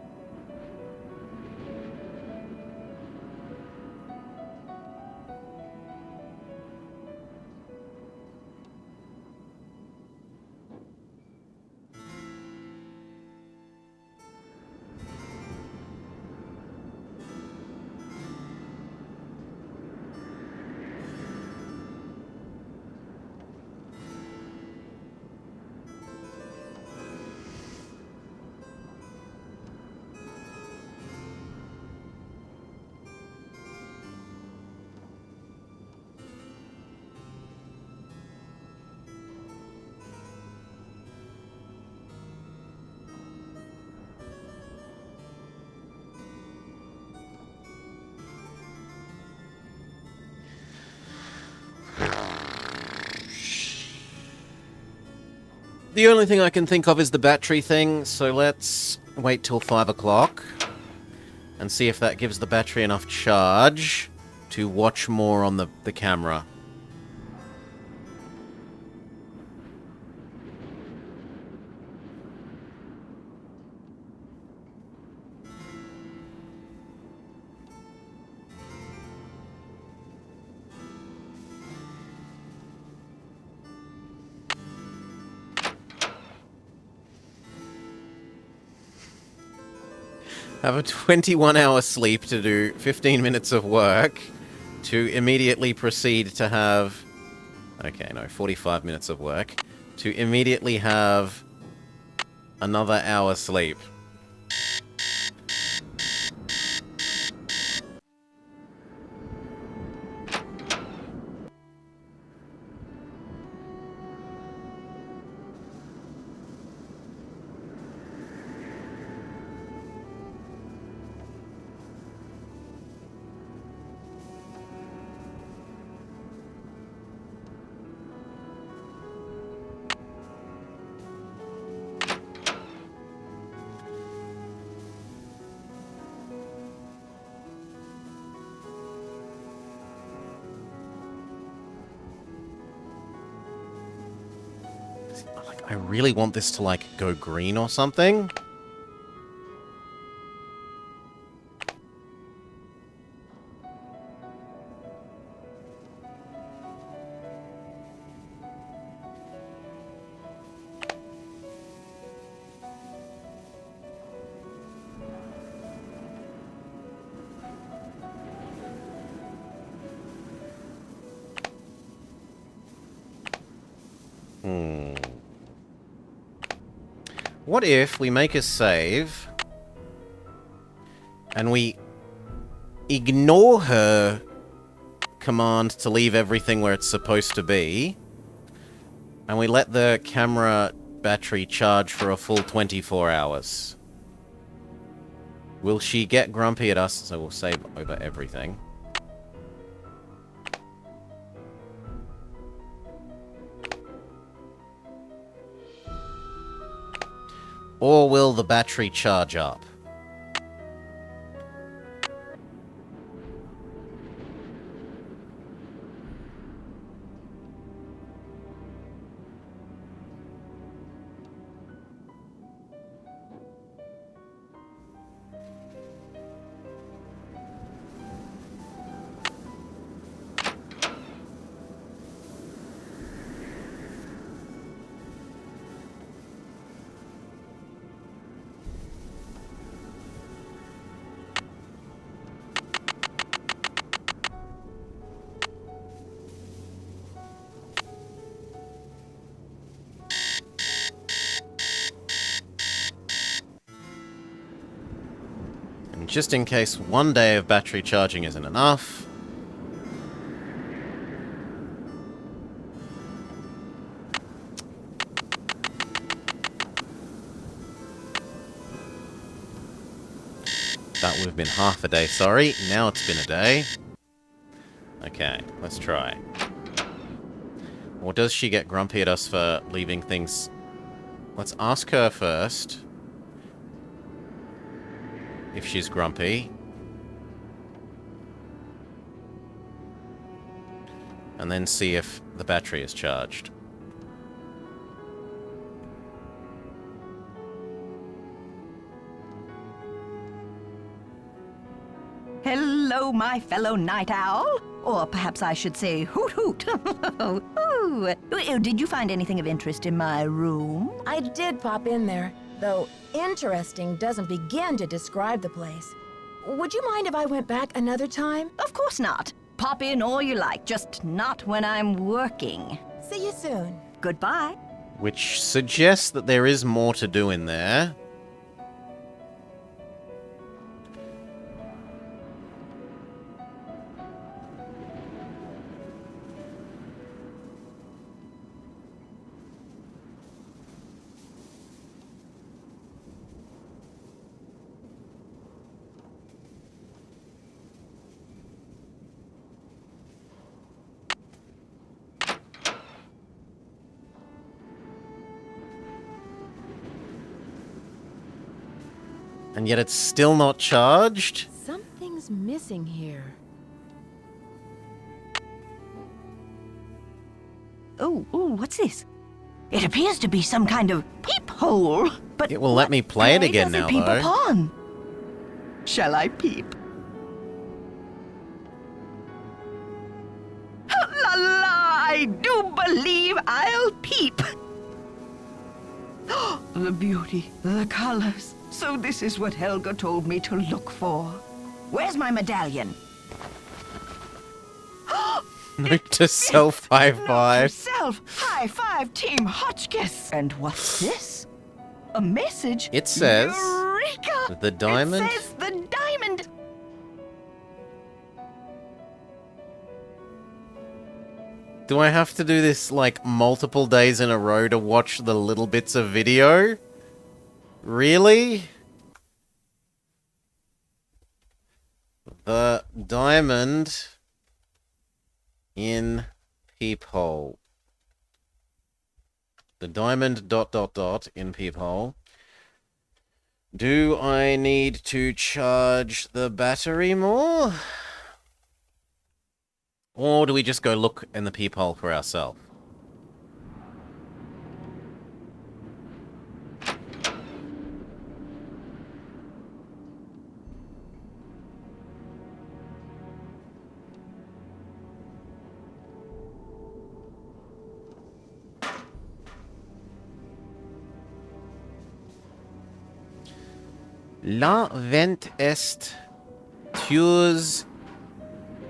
Speaker 1: The only thing I can think of is the battery thing, so let's wait till 5 o'clock and see if that gives the battery enough charge to watch more on the camera. Have a 21-hour sleep to do 15 minutes of work, to immediately proceed to have... Okay, no, 45 minutes of work, to immediately have another hour sleep. I really want this to, like, go green or something. What if we make a save and we ignore her command to leave everything where it's supposed to be, and we let the camera battery charge for a full 24 hours? Will she get grumpy at us? So we'll save over everything. Or will the battery charge up? And just in case one day of battery charging isn't enough, that would have been half a day, sorry. Now it's been a day. Okay, let's try. Or does she get grumpy at us for leaving things? Let's ask her first if she's grumpy. And then see if the battery is charged.
Speaker 7: Hello, my fellow night owl. Or perhaps I should say hoot hoot. Ooh. Did you find anything of interest in my room?
Speaker 3: I did pop in there, though interesting doesn't begin to describe the place. Would you mind if I went back another time?
Speaker 7: Of course not. Pop in all you like, just not when I'm working.
Speaker 3: See you soon.
Speaker 7: Goodbye.
Speaker 1: Which suggests that there is more to do in there. And yet it's still not charged?
Speaker 3: Something's missing here.
Speaker 7: Oh, what's this? It appears to be some kind of peephole, but
Speaker 1: It will let me play it again now,
Speaker 7: peep
Speaker 1: though.
Speaker 7: upon? Shall I peep? La la! I do believe I'll peep. The beauty, the colors. So this is what Helga told me to look for. Where's my medallion?
Speaker 1: Note to self, high five.
Speaker 7: Self, high five, Team Hotchkiss. And what's this? A message?
Speaker 1: It says
Speaker 7: Eureka!
Speaker 1: the diamond.
Speaker 7: It says the diamond.
Speaker 1: Do I have to do this, like, multiple days in a row to watch the little bits of video? Really? The diamond in peephole. The diamond ... in peephole. Do I need to charge the battery more? Or do we just go look in the peephole for ourselves? La vent est tues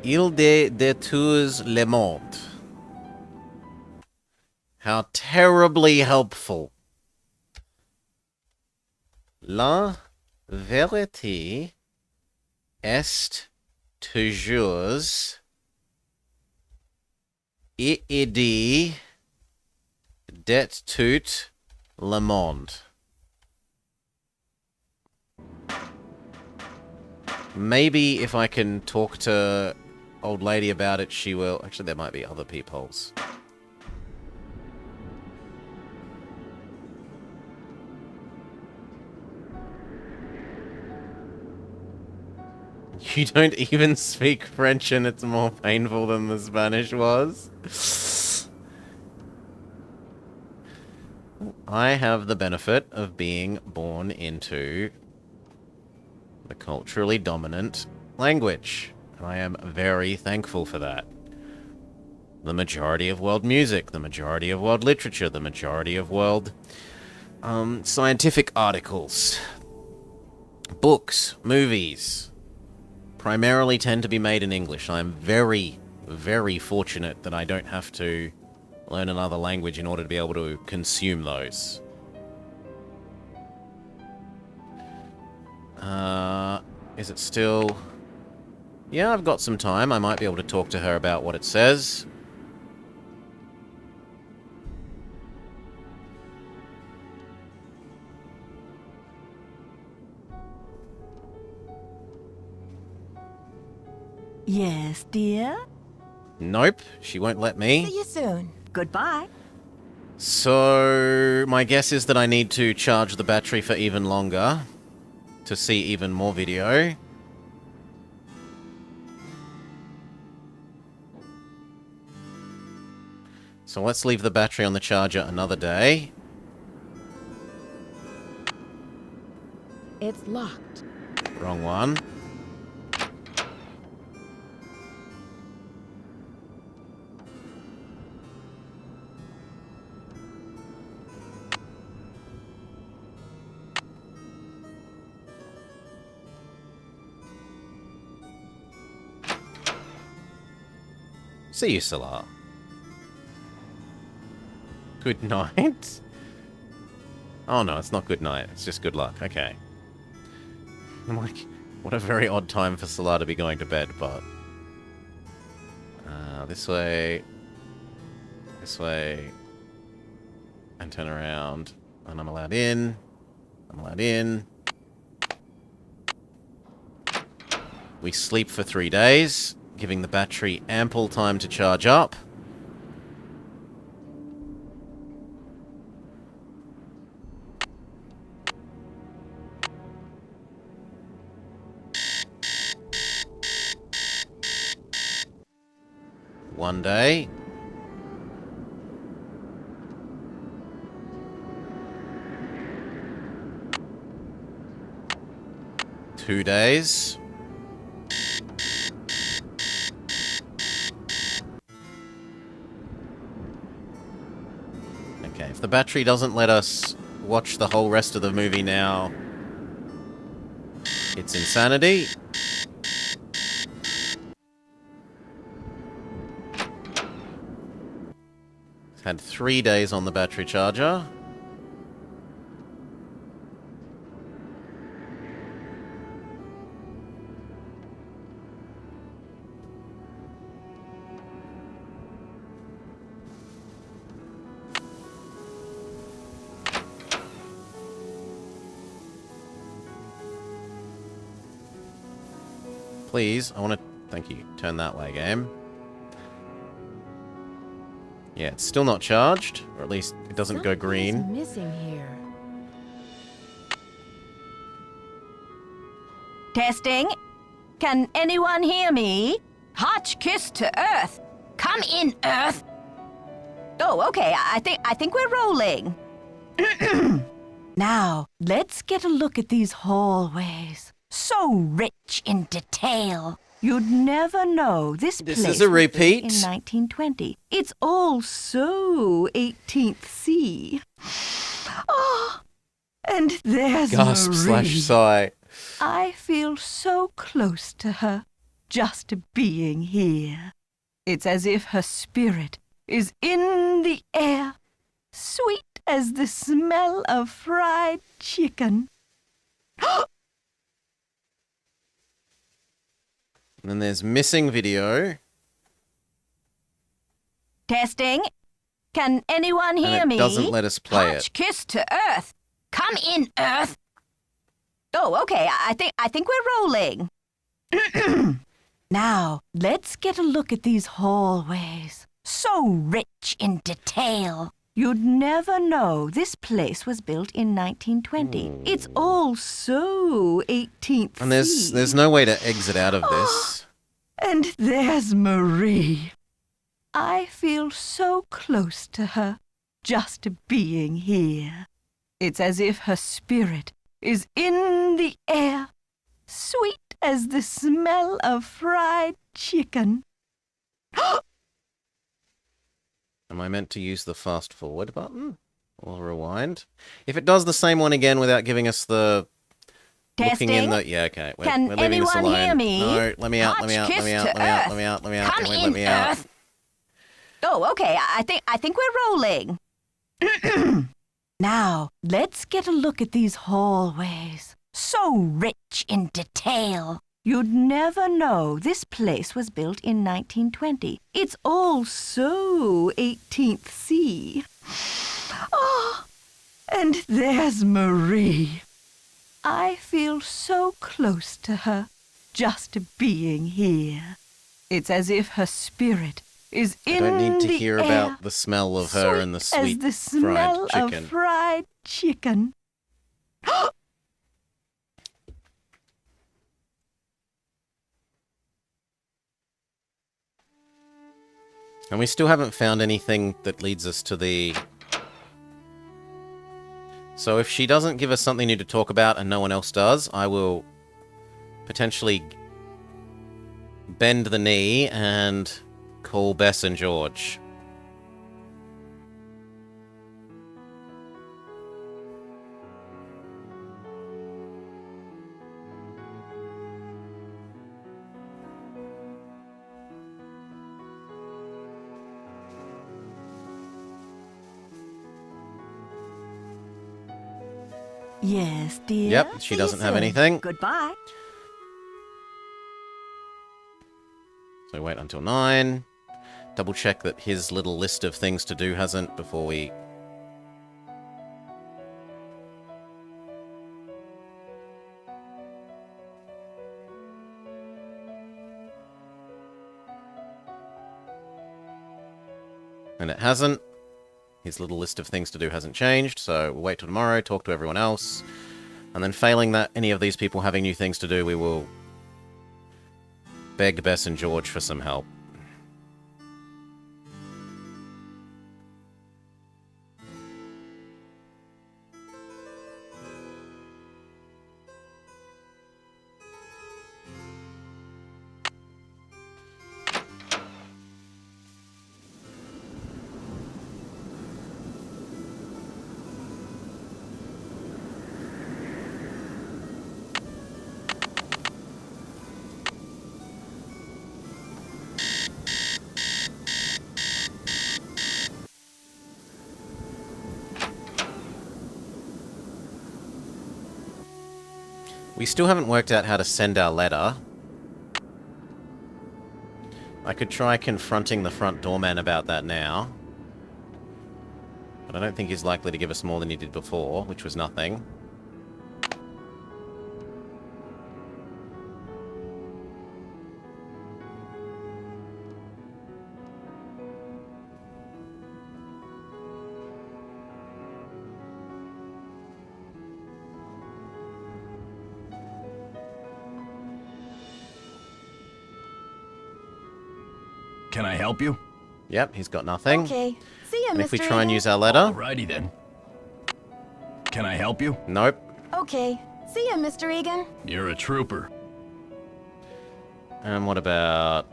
Speaker 1: ilde de tues le monde. How terribly helpful. La vérité est toujours iidi det tout le monde. Maybe if I can talk to old lady about it, she will. Actually, there might be other peepholes. You don't even speak French and it's more painful than the Spanish was. I have the benefit of being born into the culturally dominant language, and I am very thankful for that. The majority of world music, the majority of world literature, the majority of world scientific articles, books, movies, primarily tend to be made in English. I'm very, very fortunate that I don't have to learn another language in order to be able to consume those. Is it still... Yeah, I've got some time. I might be able to talk to her about what it says.
Speaker 7: Yes, dear?
Speaker 1: Nope, she won't let me.
Speaker 3: See you soon.
Speaker 7: Goodbye.
Speaker 1: So, my guess is that I need to charge the battery for even longer to see even more video. So let's leave the battery on the charger another day.
Speaker 2: It's locked.
Speaker 1: Wrong one. See you, Salah. Good night? Oh no, it's not good night. It's just good luck. Okay. I'm like, what a very odd time for Salah to be going to bed, but... this way... This way... And turn around. And I'm allowed in. I'm allowed in. We sleep for 3 days, giving the battery ample time to charge up. One day. Two days. Okay, if the battery doesn't let us watch the whole rest of the movie now, it's insanity. Had 3 days on the battery charger. Please, I want to... Thank you. Turn that way, game. Yeah, it's still not charged, or at least it doesn't go green.
Speaker 2: Something's missing here.
Speaker 7: Testing. Can anyone hear me? Hotch kiss to Earth. Come in, Earth. Oh, okay. I think we're rolling. Now, let's get a look at these hallways. So rich in detail. You'd never know this place
Speaker 1: is a repeat.
Speaker 7: was built in 1920. It's all so 18th C. Oh, and there's
Speaker 1: Gasp
Speaker 7: Marie.
Speaker 1: slash sigh.
Speaker 7: I feel so close to her, just being here. It's as if her spirit is in the air, sweet as the smell of fried chicken.
Speaker 1: And then there's missing video.
Speaker 7: Testing. Can anyone hear
Speaker 1: And
Speaker 7: me?
Speaker 1: it doesn't let us play
Speaker 7: Hotch
Speaker 1: it.
Speaker 7: kiss to Earth. Come in, Earth. Oh, okay. I think we're rolling. Now, let's get a look at these hallways. So rich in detail. You'd never know this place was built in 1920. It's all so 18th.
Speaker 1: And there's no way to exit out of this.
Speaker 7: And there's Marie. I feel so close to her, just being here. It's as if her spirit is in the air, sweet as the smell of fried chicken.
Speaker 1: Am I meant to use the fast forward button? Or rewind? If it does the same one again without giving us the...
Speaker 7: Testing.
Speaker 1: Looking in the... Yeah, okay.
Speaker 7: Can
Speaker 1: we're leaving this
Speaker 7: anyone
Speaker 1: alone.
Speaker 7: hear me?
Speaker 1: No, let me out, let me out, let me out, let me out, let me out, let me out,
Speaker 7: Come
Speaker 1: let
Speaker 7: in,
Speaker 1: me out.
Speaker 7: Earth. Oh, okay. I think we're rolling. Now, let's get a look at these hallways. So rich in detail. You'd never know this place was built in 1920. It's all so 18th C. Oh, and there's Marie. I feel so close to her, just being here. It's as if her spirit is in the air.
Speaker 1: I don't need to hear about the smell of her and the sweet
Speaker 7: as the smell
Speaker 1: fried chicken.
Speaker 7: of fried chicken.
Speaker 1: And we still haven't found anything that leads us to the... So if she doesn't give us something new to talk about and no one else does, I will potentially bend the knee and call Bess and George.
Speaker 7: Yes, dear.
Speaker 1: Yep, she
Speaker 7: See you
Speaker 1: doesn't have
Speaker 7: soon.
Speaker 1: anything.
Speaker 7: Goodbye.
Speaker 1: So wait until 9. Double check that his little list of things to do hasn't before we... And it hasn't. His little list of things to do hasn't changed, so we'll wait till tomorrow, talk to everyone else. And then failing that, any of these people having new things to do, we will beg Bess and George for some help. We still haven't worked out how to send our letter. I could try confronting the front doorman about that now. But I don't think he's likely to give us more than he did before, which was nothing.
Speaker 4: Can I help you?
Speaker 1: Yep, he's got nothing.
Speaker 3: Okay. See ya,
Speaker 1: And if we
Speaker 3: Mr.
Speaker 1: try and
Speaker 3: Eagle.
Speaker 1: use our letter...
Speaker 4: Alrighty then. Can I help you?
Speaker 1: Nope.
Speaker 3: Okay. See ya, Mr. Egan.
Speaker 4: You're a trooper.
Speaker 1: And what about...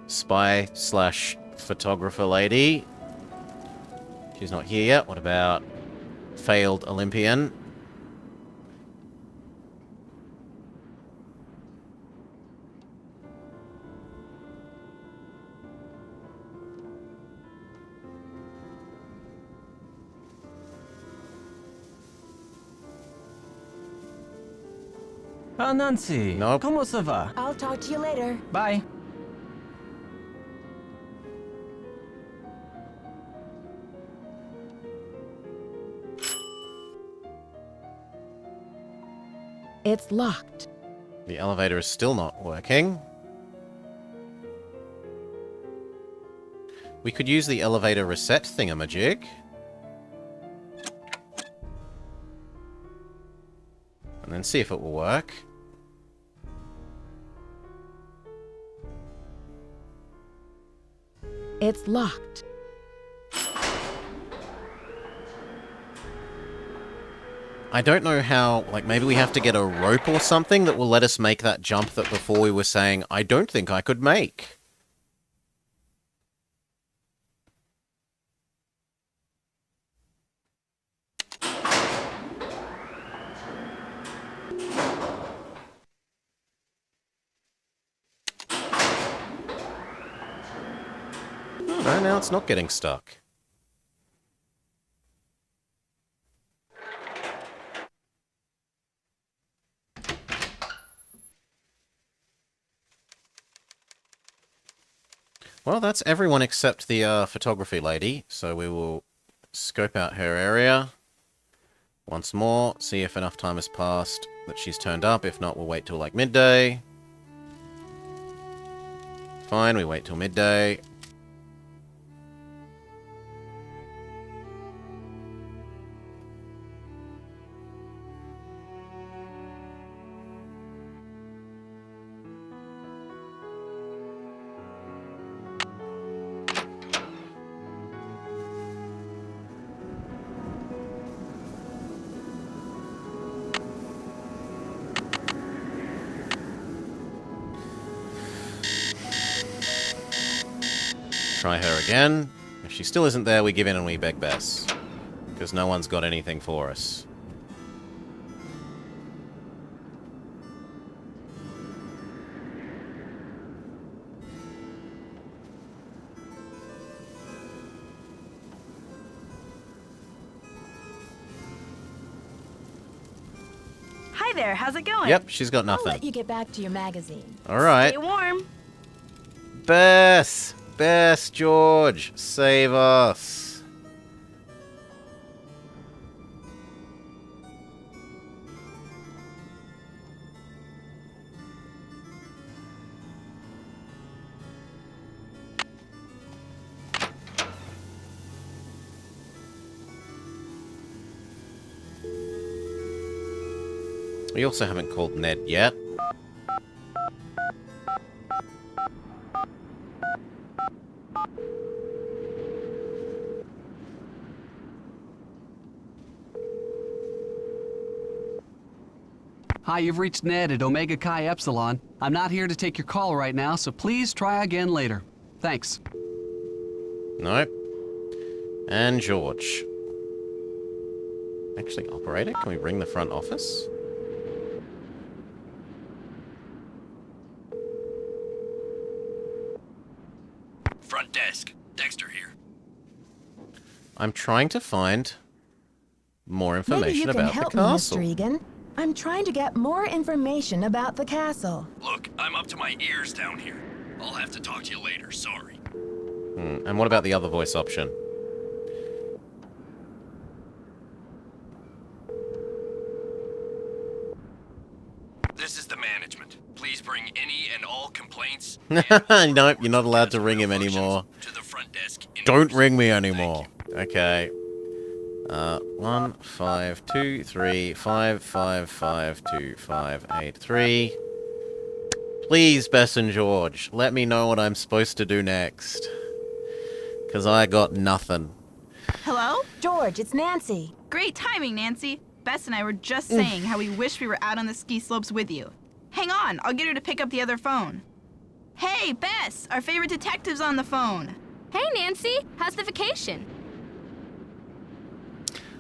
Speaker 1: spy/photographer lady? She's not here yet. What about... failed Olympian?
Speaker 6: Ah, Nancy.
Speaker 1: Nope.
Speaker 6: ¿Cómo se va?
Speaker 3: I'll talk to you later.
Speaker 6: Bye.
Speaker 3: It's locked.
Speaker 1: The elevator is still not working. We could use the elevator reset thingamajig. And then see if it will work.
Speaker 3: It's locked.
Speaker 1: I don't know how, like, maybe we have to get a rope or something that will let us make that jump that before we were saying, I don't think I could make. No, now it's not getting stuck. Well, that's everyone except the photography lady, so we will scope out her area once more, see if enough time has passed that she's turned up. If not, we'll wait till like midday. Fine, we wait till midday. Try her again. If she still isn't there, we give in and we beg Bess. Because no one's got anything for us.
Speaker 5: Hi there, how's it going?
Speaker 1: Yep, she's got
Speaker 3: I'll
Speaker 1: nothing.
Speaker 3: let you get back to your magazine.
Speaker 1: Alright.
Speaker 5: Stay warm.
Speaker 1: Bess! Bess, George, save us. We also haven't called Ned yet.
Speaker 8: Hi, you've reached Ned at Omega Chi Epsilon. I'm not here to take your call right now, so please try again later. Thanks.
Speaker 1: Nope. And George. Actually, operator, can we ring the front office?
Speaker 4: Front desk. Dexter here.
Speaker 1: I'm trying to find more
Speaker 3: Maybe
Speaker 1: information
Speaker 3: you can
Speaker 1: about
Speaker 3: help
Speaker 1: the
Speaker 3: me,
Speaker 1: castle.
Speaker 3: Mr. Egan. I'm trying to get more information about the castle.
Speaker 4: Look, I'm up to my ears down here. I'll have to talk to you later, sorry.
Speaker 1: And what about the other voice option?
Speaker 4: This is the management. Please bring any and all complaints.
Speaker 1: Nope, you're not allowed to ring him anymore.
Speaker 4: To the front desk.
Speaker 1: Don't ring me anymore. Okay. 15235552583. Please, Bess and George, let me know what I'm supposed to do next. Cause I got nothing.
Speaker 5: Hello?
Speaker 3: George, it's Nancy.
Speaker 5: Great timing, Nancy. Bess and I were just saying how we wish we were out on the ski slopes with you. Hang on, I'll get her to pick up the other phone. Hey, Bess, our favorite detective's on the phone.
Speaker 9: Hey, Nancy, how's the vacation?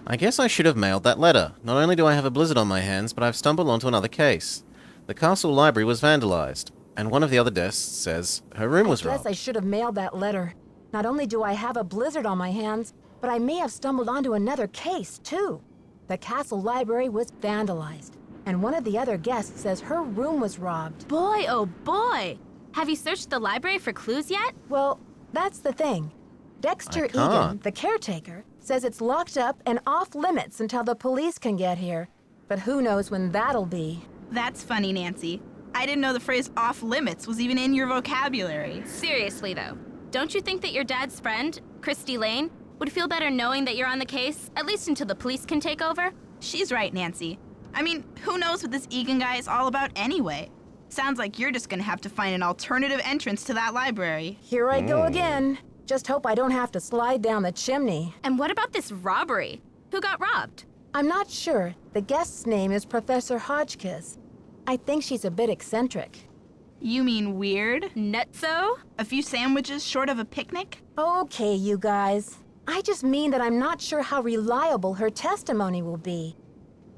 Speaker 1: I guess I should have mailed that letter. Not only do I have a blizzard on my hands, but I've stumbled onto another case. The castle library was vandalized, and one of the other desks says her room was
Speaker 3: I guess
Speaker 1: robbed.
Speaker 3: I should have mailed that letter. Not only do I have a blizzard on my hands, but I may have stumbled onto another case, too. The castle library was vandalized. and one of the other guests says her room was robbed.
Speaker 9: Boy, oh boy! Have you searched the library for clues yet?
Speaker 3: Well, that's the thing. Dexter
Speaker 1: I can't.
Speaker 3: Egan, the caretaker, says it's locked up and off limits until the police can get here. But who knows when that'll be.
Speaker 10: That's funny, Nancy. I didn't know the phrase off limits was even in your vocabulary.
Speaker 9: Seriously, though, don't you think that your dad's friend, Christy Lane, would feel better knowing that you're on the case, at least until the police can take over?
Speaker 10: She's right, Nancy. I mean, who knows what this Egan guy is all about anyway? Sounds like you're just gonna have to find an alternative entrance to that library.
Speaker 3: Here I go again. Just hope I don't have to slide down the chimney.
Speaker 9: And what about this robbery? Who got robbed?
Speaker 3: I'm not sure. The guest's name is Professor Hodgkiss. I think she's a bit eccentric.
Speaker 10: You mean weird?
Speaker 9: Nutso?
Speaker 10: A few sandwiches short of a picnic?
Speaker 3: Okay, you guys. I just mean that I'm not sure how reliable her testimony will be.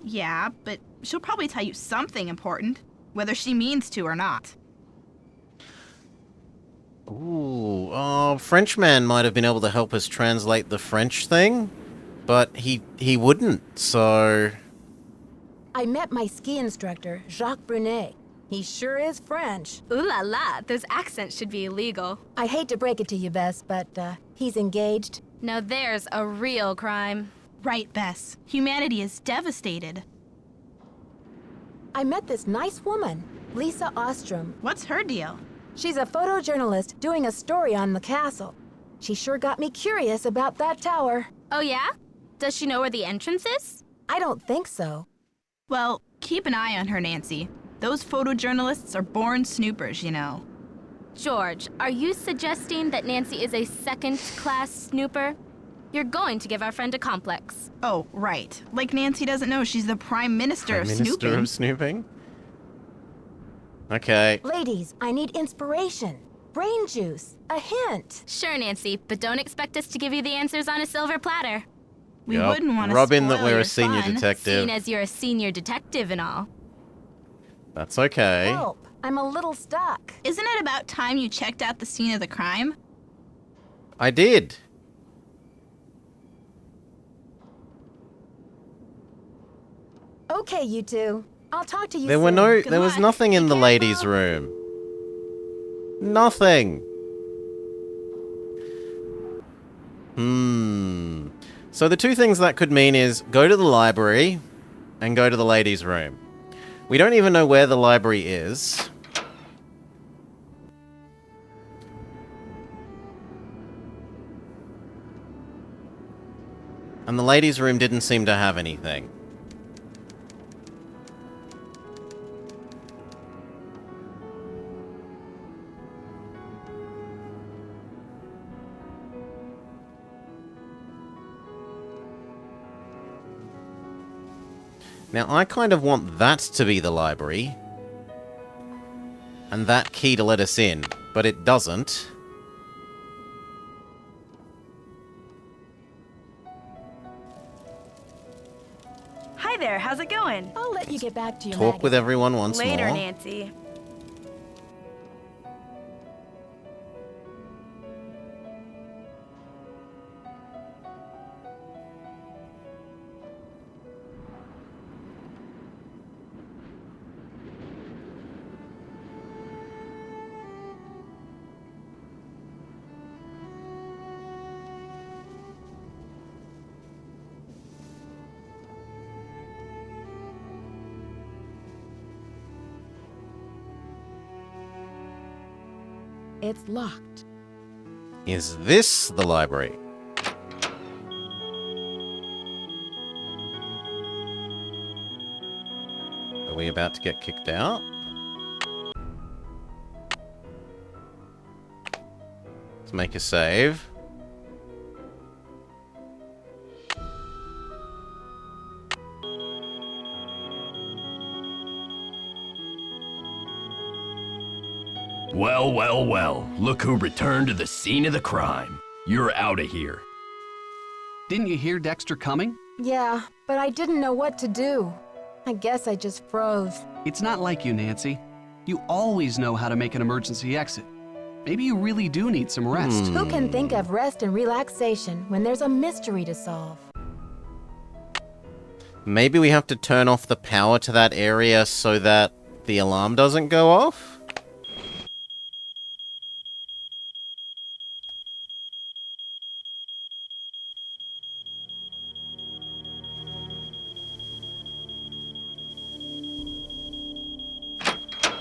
Speaker 10: Yeah, but she'll probably tell you something important, whether she means to or not.
Speaker 1: Ooh, Frenchman might have been able to help us translate the French thing, but he wouldn't, so...
Speaker 3: I met my ski instructor, Jacques Brunet. He sure is French.
Speaker 9: Ooh la la, those accents should be illegal.
Speaker 3: I hate to break it to you, Bess, but he's engaged.
Speaker 9: Now there's a real crime.
Speaker 10: Right, Bess. Humanity is devastated.
Speaker 3: I met this nice woman, Lisa Ostrom.
Speaker 10: What's her deal?
Speaker 3: She's a photojournalist doing a story on the castle. She sure got me curious about that tower.
Speaker 9: Oh yeah? Does she know where the entrance is?
Speaker 3: I don't think so.
Speaker 10: Well, keep an eye on her, Nancy. Those photojournalists are born snoopers, you know.
Speaker 9: George, are you suggesting that Nancy is a second-class snooper? You're going to give our friend a complex.
Speaker 10: Oh, right. Like Nancy doesn't know she's the Prime Minister of
Speaker 1: Minister
Speaker 10: Snooping.
Speaker 1: of Snooping? Okay.
Speaker 3: Ladies, I need inspiration. Brain juice. A hint.
Speaker 9: Sure, Nancy, but don't expect us to give you the answers on a silver platter.
Speaker 10: We
Speaker 1: Yup.
Speaker 10: wouldn't want to
Speaker 1: Rub in
Speaker 10: spoil
Speaker 1: that we're
Speaker 10: your
Speaker 1: a senior
Speaker 10: fun.
Speaker 1: detective.
Speaker 9: Seeing as you're a senior detective and all.
Speaker 1: That's okay.
Speaker 3: Help. I'm a little stuck.
Speaker 10: Isn't it about time you checked out the scene of the crime?
Speaker 1: I did.
Speaker 3: Okay, you two. I'll talk to you
Speaker 1: There
Speaker 3: soon.
Speaker 1: were no,
Speaker 10: Good
Speaker 1: there was
Speaker 10: luck.
Speaker 1: nothing in
Speaker 10: Be
Speaker 1: the
Speaker 10: careful.
Speaker 1: ladies' room. Nothing. So the two things that could mean is go to the library and go to the ladies' room. We don't even know where the library is. And the ladies' room didn't seem to have anything. Now, I kind of want that to be the library. And that key to let us in. But it doesn't.
Speaker 5: Hi there, how's it going?
Speaker 3: I'll let you get back to your
Speaker 1: Talk with
Speaker 3: magazine.
Speaker 1: everyone once
Speaker 5: Later,
Speaker 1: more.
Speaker 5: Nancy.
Speaker 3: It's locked.
Speaker 1: Is this the library? Are we about to get kicked out? Let's make a save.
Speaker 4: Well, well, well. Look who returned to the scene of the crime. You're out of here.
Speaker 8: Didn't you hear Dexter coming?
Speaker 3: Yeah, but I didn't know what to do. I guess I just froze.
Speaker 8: It's not like you, Nancy. You always know how to make an emergency exit. Maybe you really do need some rest.
Speaker 3: Who can think of rest and relaxation when there's a mystery to solve?
Speaker 1: Maybe we have to turn off the power to that area so that the alarm doesn't go off?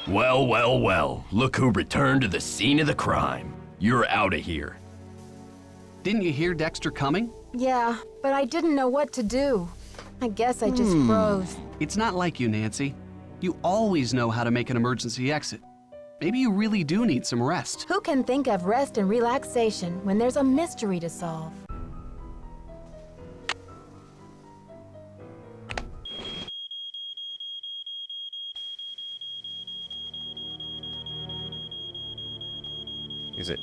Speaker 4: Well, well, well. Look who returned to the scene of the crime. You're out of here.
Speaker 8: Didn't you hear Dexter coming?
Speaker 3: Yeah, but I didn't know what to do. I guess I just froze.
Speaker 8: It's not like you, Nancy. You always know how to make an emergency exit. Maybe you really do need some rest.
Speaker 3: Who can think of rest and relaxation when there's a mystery to solve?
Speaker 1: Is it?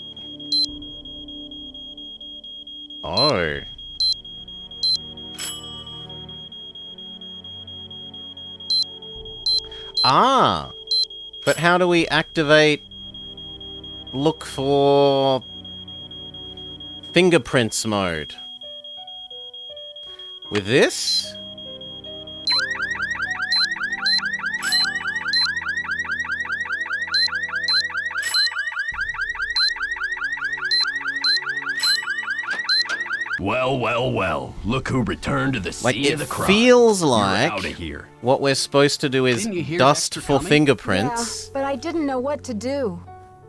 Speaker 1: Oh. Ah! But how do we activate... Look for... fingerprints mode? With this?
Speaker 4: Well, well, well. Look who returned to the scene of the crime.
Speaker 1: It feels
Speaker 4: You're
Speaker 1: like
Speaker 4: out of here.
Speaker 1: what we're supposed to do is
Speaker 8: Didn't you hear
Speaker 1: dust
Speaker 8: Dexter
Speaker 1: for
Speaker 8: coming?
Speaker 1: fingerprints.
Speaker 3: Yeah, but I didn't know what to do.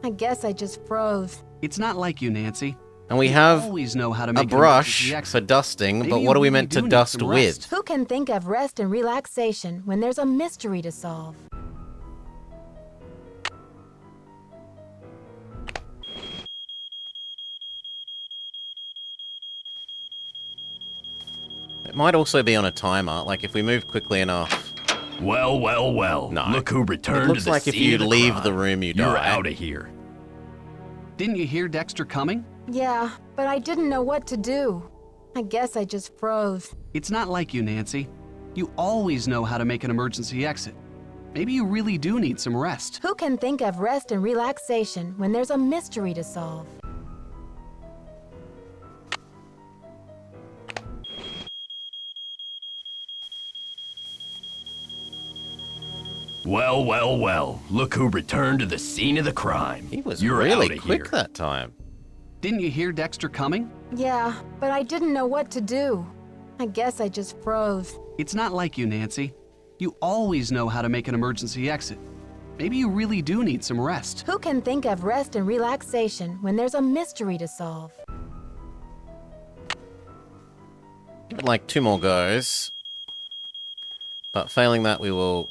Speaker 3: I guess I just froze.
Speaker 8: It's not like you, Nancy.
Speaker 1: And we
Speaker 8: You
Speaker 1: have
Speaker 8: always know how to
Speaker 1: a
Speaker 8: make an
Speaker 1: brush
Speaker 8: emergency
Speaker 1: for
Speaker 8: exit.
Speaker 1: dusting,
Speaker 8: Maybe
Speaker 1: but
Speaker 8: you
Speaker 1: what are we
Speaker 8: really
Speaker 1: meant to
Speaker 8: do need
Speaker 1: dust
Speaker 8: some
Speaker 1: with?
Speaker 8: rest.
Speaker 3: Who can think of rest and relaxation when there's a mystery to solve?
Speaker 1: It might also be on a timer, like if we move quickly enough.
Speaker 4: Well, well, well.
Speaker 1: No.
Speaker 4: Look who returned
Speaker 1: It looks
Speaker 4: to the
Speaker 1: like if
Speaker 4: scene
Speaker 1: you
Speaker 4: of the
Speaker 1: leave
Speaker 4: crime.
Speaker 1: the room, you
Speaker 4: You're
Speaker 1: die.
Speaker 4: out of here.
Speaker 8: Didn't you hear Dexter coming?
Speaker 3: Yeah, but I didn't know what to do. I guess I just froze.
Speaker 8: It's not like you, Nancy. You always know how to make an emergency exit. Maybe you really do need some rest.
Speaker 3: Who can think of rest and relaxation when there's a mystery to solve?
Speaker 4: Well, well, well. Look who returned to the scene of the crime.
Speaker 1: He was
Speaker 4: You're
Speaker 1: really
Speaker 4: out of
Speaker 1: quick
Speaker 4: here.
Speaker 1: that time.
Speaker 8: Didn't you hear Dexter coming?
Speaker 3: Yeah, but I didn't know what to do. I guess I just froze.
Speaker 8: It's not like you, Nancy. You always know how to make an emergency exit. Maybe you really do need some rest.
Speaker 3: Who can think of rest and relaxation when there's a mystery to solve?
Speaker 1: Give it like 2 more goes. But failing that, we will...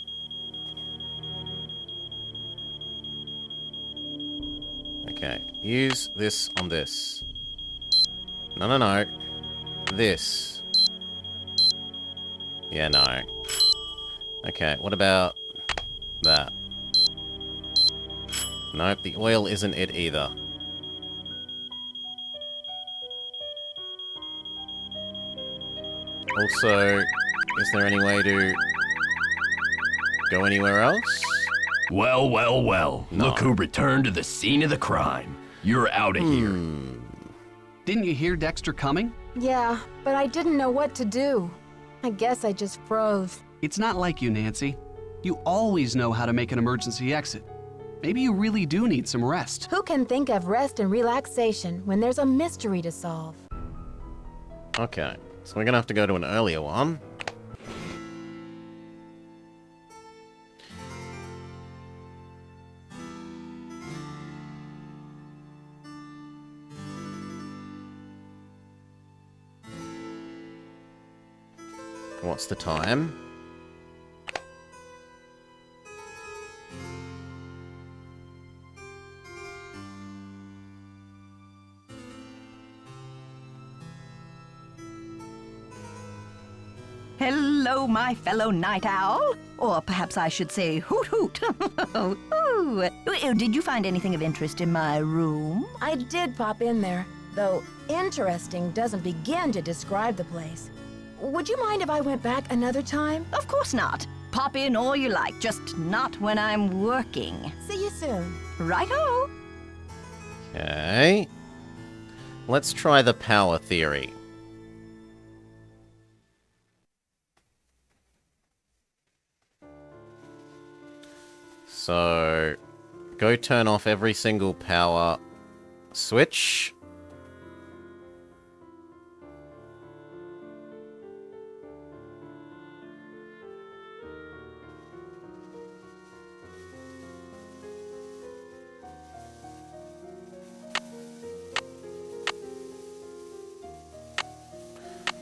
Speaker 1: Okay, use this on this. No, no, no. This. Yeah, no. Okay, what about that? Nope, the oil isn't it either. Also, is there any way to go anywhere else?
Speaker 4: Well, well, well.
Speaker 1: No.
Speaker 4: Look who returned to the scene of the crime. You're out of here.
Speaker 8: Didn't you hear Dexter coming?
Speaker 3: Yeah, but I didn't know what to do. I guess I just froze.
Speaker 8: It's not like you, Nancy. You always know how to make an emergency exit. Maybe you really do need some rest.
Speaker 3: Who can think of rest and relaxation when there's a mystery to solve?
Speaker 1: Okay, so we're gonna have to go to an earlier one. What's the time?
Speaker 7: Hello, my fellow night owl. Or perhaps I should say hoot hoot. Ooh. Did you find anything of interest in my room?
Speaker 3: I did pop in there, though interesting doesn't begin to describe the place. Would you mind if I went back another time?
Speaker 7: Of course not. Pop in all you like, just not when I'm working.
Speaker 3: See you soon.
Speaker 7: Right-o.
Speaker 1: Okay. Let's try the power theory. So, go turn off every single power switch.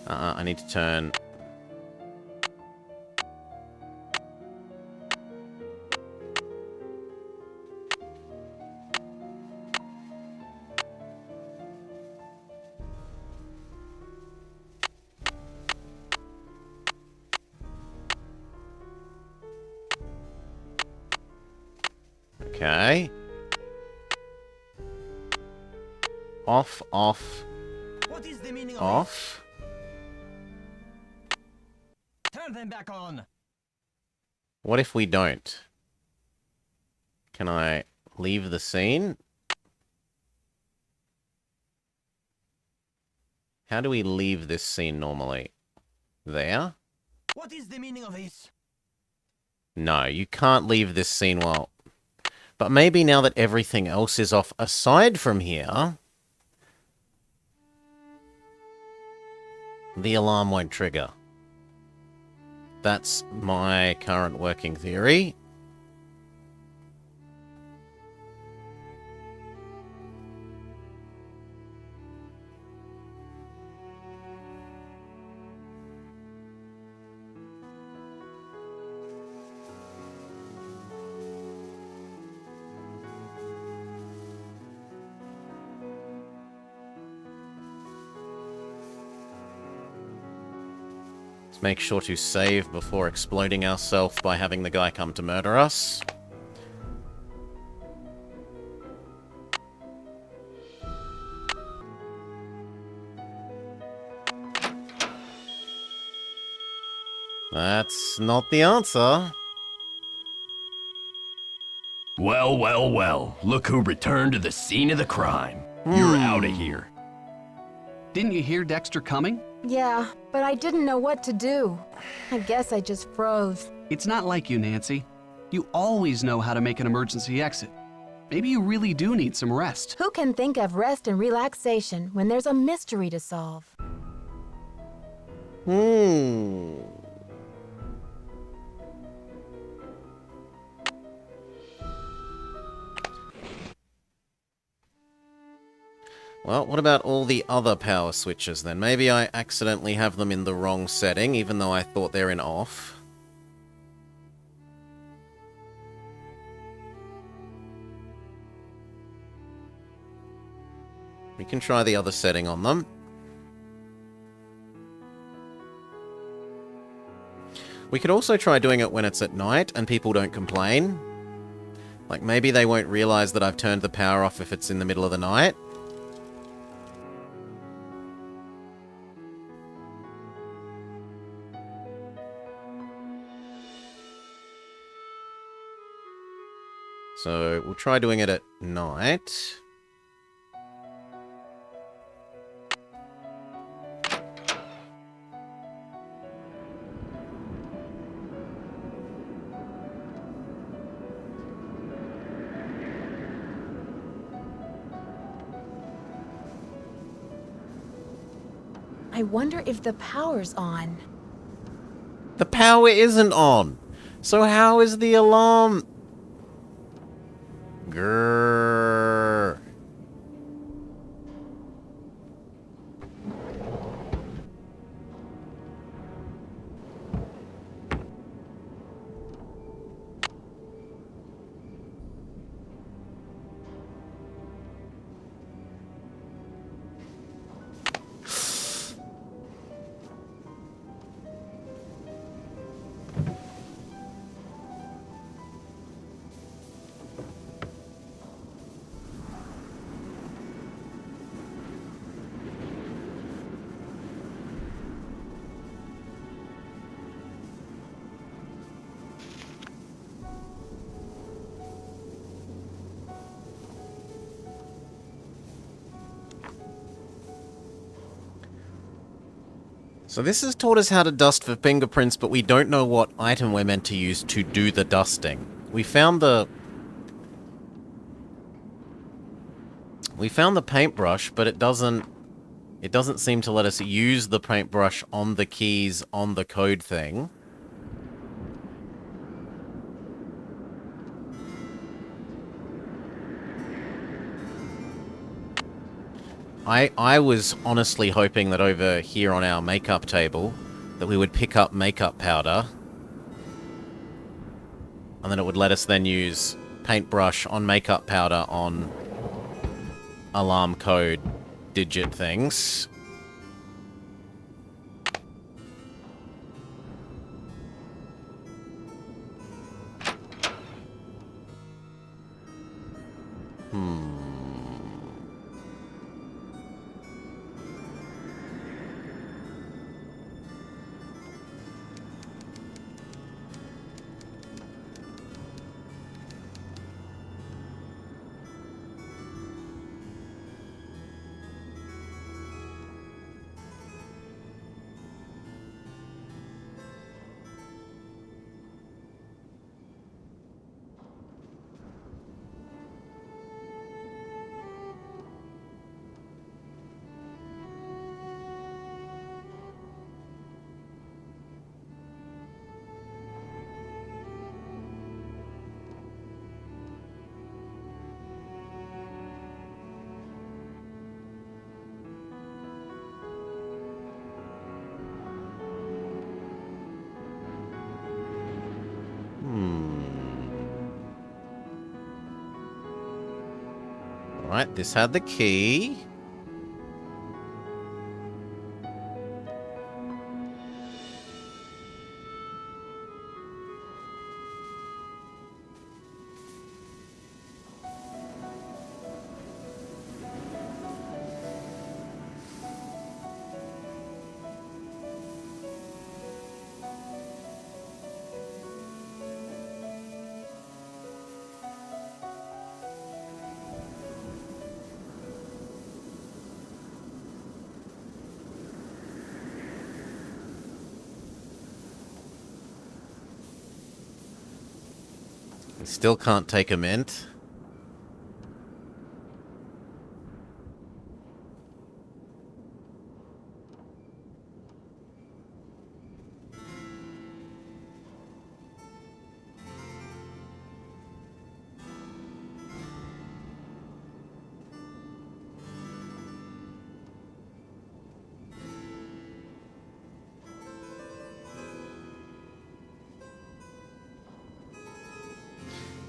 Speaker 1: I need to turn... Okay. Off, off,
Speaker 6: What is the meaning of
Speaker 1: off.
Speaker 6: this? Turn them back on.
Speaker 1: What if we don't? Can I leave the scene? How do we leave this scene normally? There?
Speaker 6: What is the meaning of this?
Speaker 1: No, you can't leave this scene while... But maybe now that everything else is off aside from here, the alarm won't trigger. That's my current working theory. Make sure to save before exploding ourselves by having the guy come to murder us. That's not the answer.
Speaker 4: Well, well, well. Look who returned to the scene of the crime. You're out of here.
Speaker 8: Didn't you hear Dexter coming?
Speaker 3: Yeah, but I didn't know what to do. I guess I just froze.
Speaker 8: It's not like you, Nancy. You always know how to make an emergency exit. Maybe you really do need some rest.
Speaker 3: Who can think of rest and relaxation when there's a mystery to solve?
Speaker 1: Well, what about all the other power switches then? Maybe I accidentally have them in the wrong setting, even though I thought they're in off. We can try the other setting on them. We could also try doing it when it's at night and people don't complain. Like, maybe they won't realize that I've turned the power off if it's in the middle of the night. So, we'll try doing it at night.
Speaker 3: I wonder if the power's on.
Speaker 1: The power isn't on. So how is the alarm... Grrr. So this has taught us how to dust for fingerprints, but we don't know what item we're meant to use to do the dusting. We found the paintbrush, but it doesn't seem to let us use the paintbrush on the keys on the code thing. I was honestly hoping that over here on our makeup table that we would pick up makeup powder and then it would let us then use paintbrush on makeup powder on alarm code digit things. Alright, this had the key. Still can't take a mint.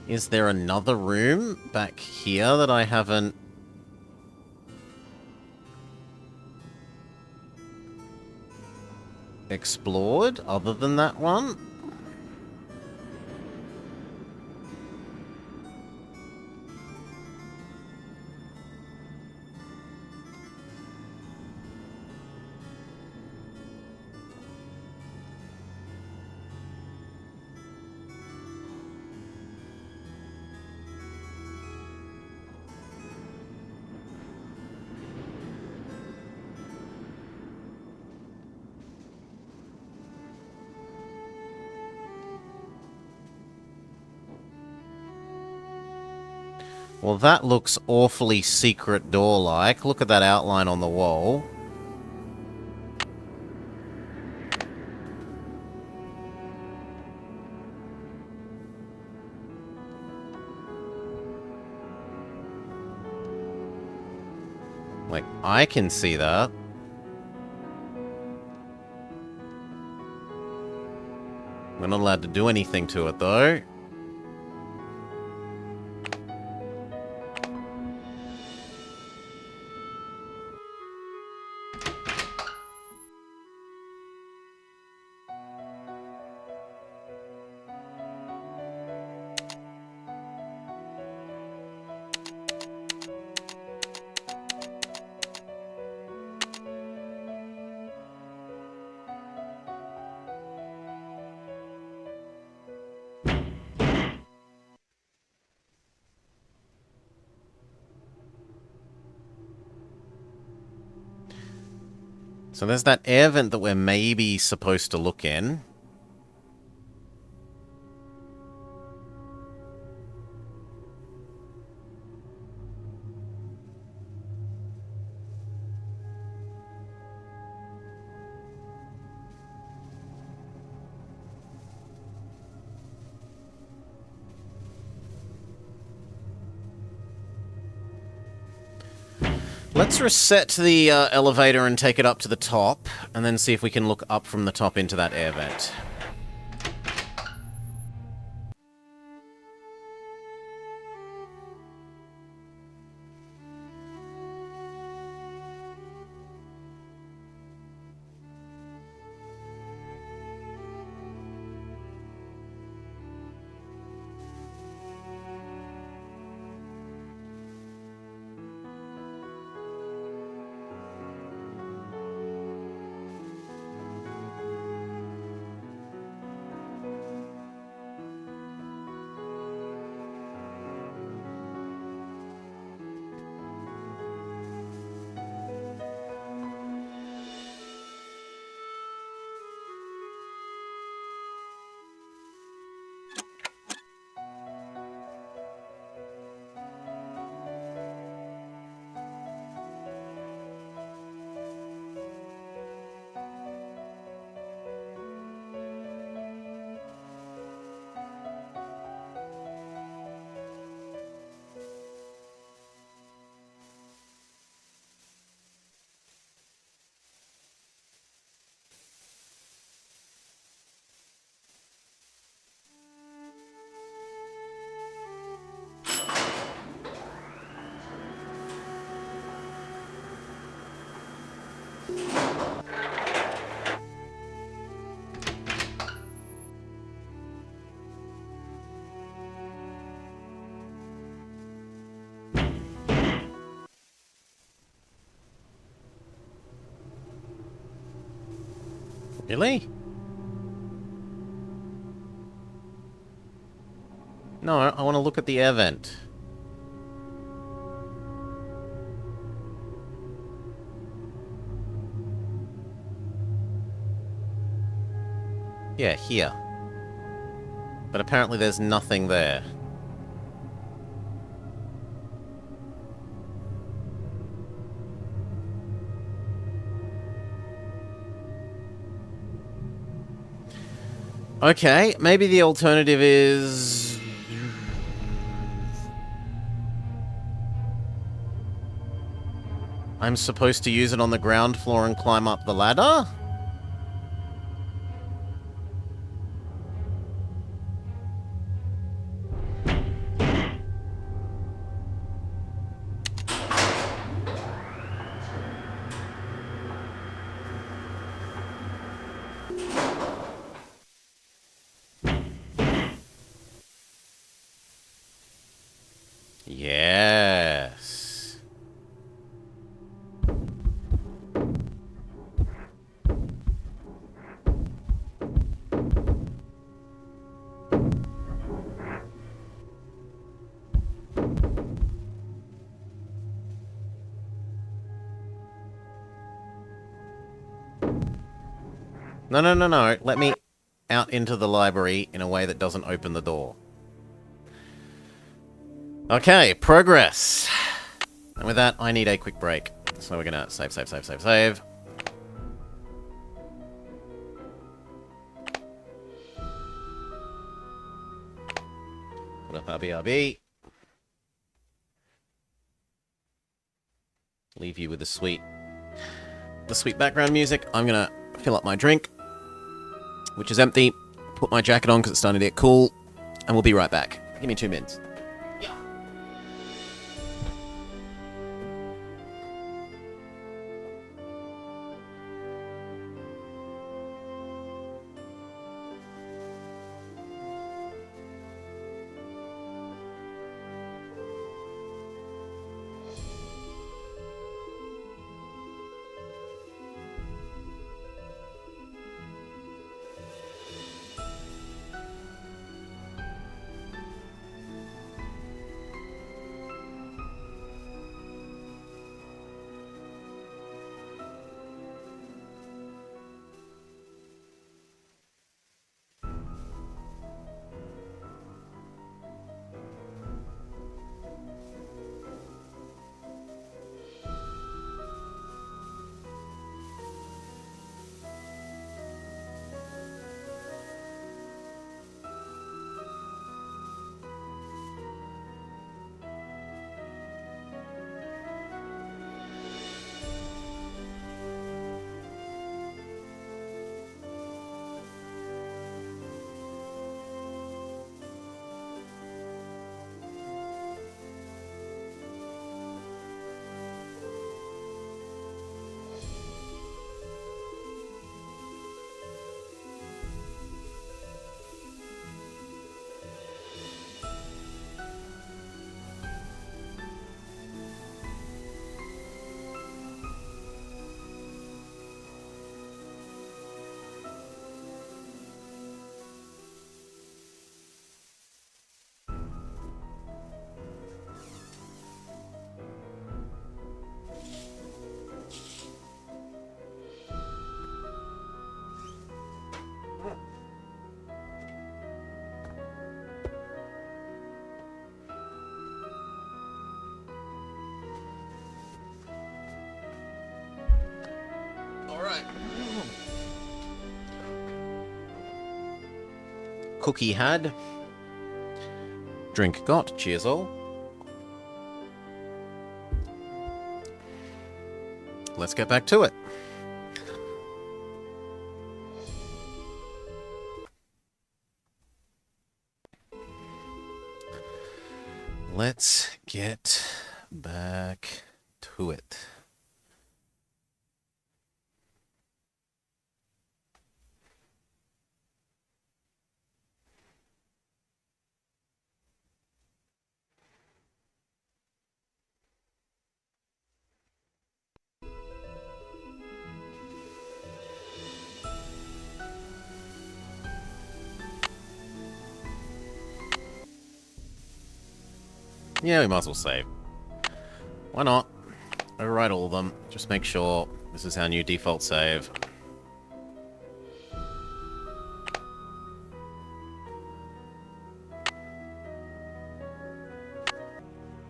Speaker 1: Is there another room back here that I haven't explored other than that one? Well, that looks awfully secret door-like. Look at that outline on the wall. Like, I can see that. We're not allowed to do anything to it, though. So there's that air vent that we're maybe supposed to look in. Let's reset the elevator and take it up to the top, and then see if we can look up from the top into that air vent. Really? No, I want to look at the air vent. Yeah, here. But apparently there's nothing there. Okay, maybe the alternative is... I'm supposed to use it on the ground floor and climb up the ladder? Yes. No, no, no, no. Let me out into the library in a way that doesn't open the door. Okay, progress. And with that, I need a quick break. So we're gonna save, save, save, save, save. Put up RBRB. Leave you with the sweet background music. I'm gonna fill up my drink, which is empty. Put my jacket on because it's starting to get cool. And we'll be right back. Give me 2 minutes.
Speaker 11: right.
Speaker 1: Cookie had. Drink got. Cheers all. Let's get back to it. Let's get back to it. Yeah, we might as well save. Why not? Overwrite all of them. Just make sure this is our new default save.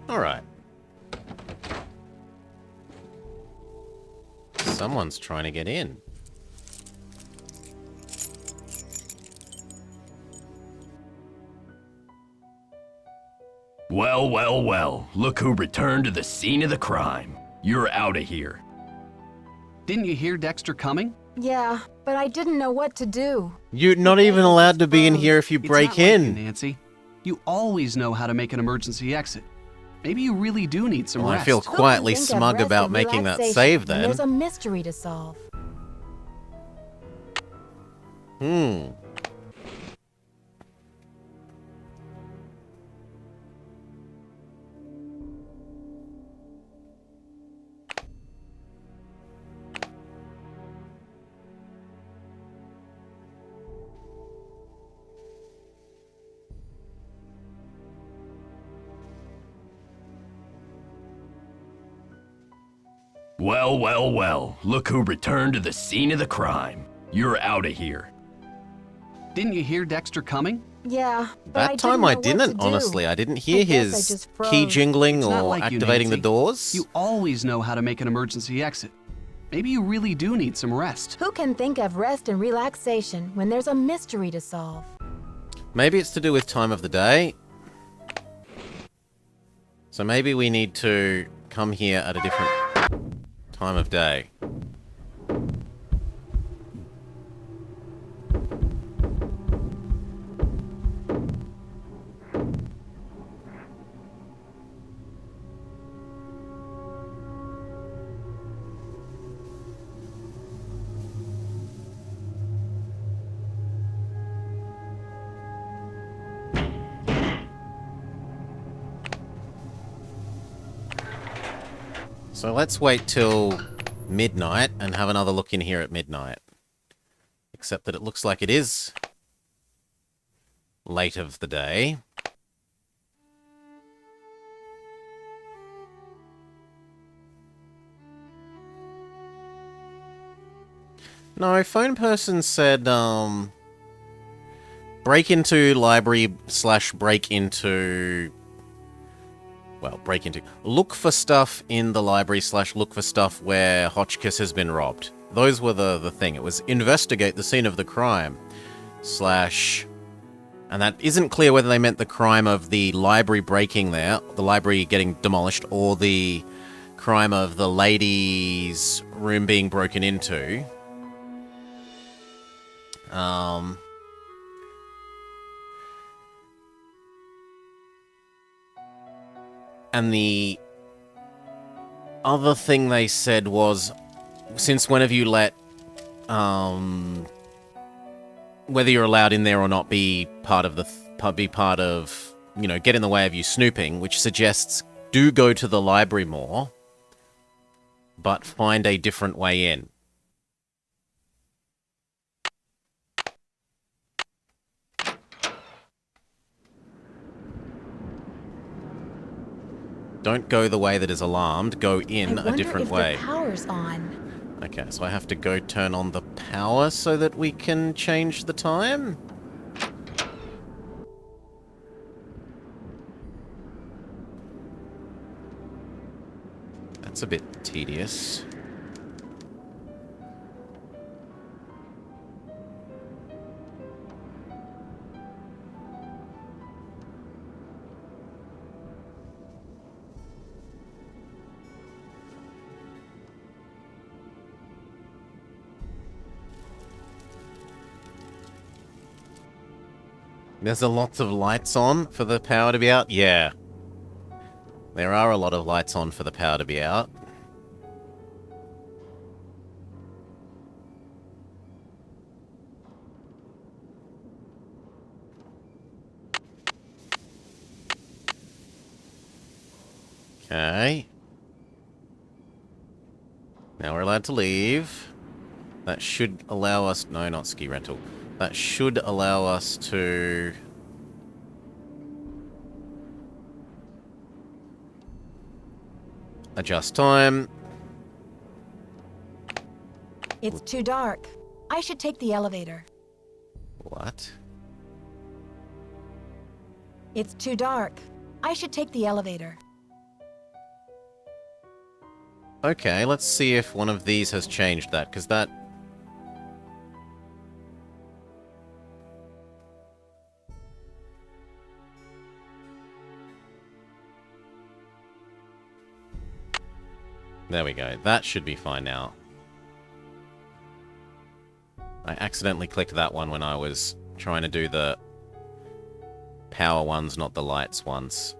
Speaker 1: Alright. Someone's trying to get in.
Speaker 4: Well, well, well. Look who returned to the scene of the crime. You're out of here.
Speaker 8: Didn't you hear Dexter coming?
Speaker 3: Yeah, but I didn't know what to do.
Speaker 1: You're not even allowed to be in here if you break
Speaker 8: It's not like
Speaker 1: in.
Speaker 8: you, Nancy. You always know how to make an emergency exit. Maybe you really do need some
Speaker 1: Well,
Speaker 8: rest.
Speaker 1: I feel
Speaker 3: Who can
Speaker 1: quietly
Speaker 3: think of
Speaker 1: smug
Speaker 3: rest
Speaker 1: about
Speaker 3: and
Speaker 1: making that
Speaker 3: relaxation
Speaker 1: save
Speaker 3: when
Speaker 1: then.
Speaker 3: There's a mystery to solve.
Speaker 4: Well, well, well. Look who returned to the scene of the crime. You're out of here.
Speaker 8: Didn't you hear Dexter coming?
Speaker 3: Yeah, but
Speaker 1: That time I
Speaker 3: I didn't know what to
Speaker 1: didn't,
Speaker 3: do.
Speaker 1: honestly. I didn't hear
Speaker 3: I guess I
Speaker 1: his
Speaker 3: just
Speaker 1: key
Speaker 3: froze.
Speaker 1: jingling
Speaker 8: It's not
Speaker 1: or
Speaker 8: like you,
Speaker 1: activating the
Speaker 8: Nancy.
Speaker 1: doors.
Speaker 8: You always know how to make an emergency exit. Maybe you really do need some rest.
Speaker 3: Who can think of rest and relaxation when there's a mystery to solve?
Speaker 1: Maybe it's to do with time of the day. So maybe we need to come here at a different time of day. So let's wait till midnight and have another look in here at midnight. Except that it looks like it is late of the day. No, phone person said, break into library / break into... Well, break into... Look for stuff in the library / look for stuff where Hotchkiss has been robbed. Those were the thing. It was investigate the scene of the crime / And that isn't clear whether they meant the crime of the library breaking there, the library getting demolished, or the crime of the lady's room being broken into. And the other thing they said was, since when have you let, whether you're allowed in there or not be part of you know, get in the way of you snooping, which suggests do go to the library more, but find a different way in. Don't go the way that is alarmed, go in a different way.
Speaker 3: The power's on.
Speaker 1: Okay, so I have to go turn on the power so that we can change the time? That's a bit tedious. There's a lot of lights on for the power to be out? Yeah. There are a lot of lights on for the power to be out. Okay. Now we're allowed to leave. That should allow us... No, not ski rental. That should allow us to... adjust time.
Speaker 3: It's too dark. I should take the elevator.
Speaker 1: What?
Speaker 3: It's too dark. I should take the elevator.
Speaker 1: Okay, let's see if one of these has changed that, because that... There we go. That should be fine now. I accidentally clicked that one when I was trying to do the power ones, not the lights ones.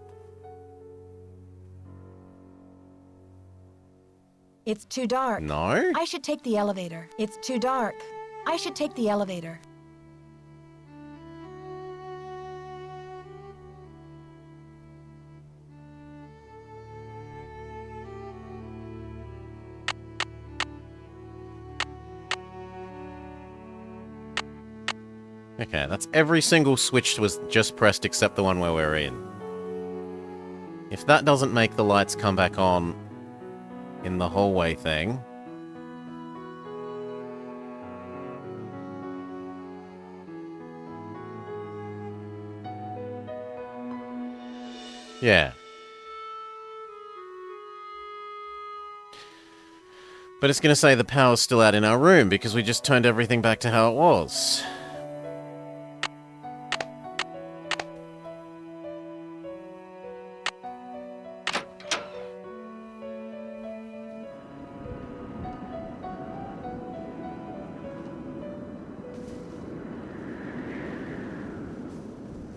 Speaker 3: It's too dark.
Speaker 1: No?
Speaker 3: I should take the elevator. It's too dark. I should take the elevator.
Speaker 1: Okay, that's every single switch was just pressed except the one where we're in. If that doesn't make the lights come back on in the hallway thing... Yeah. But it's going to say the power's still out in our room because we just turned everything back to how it was.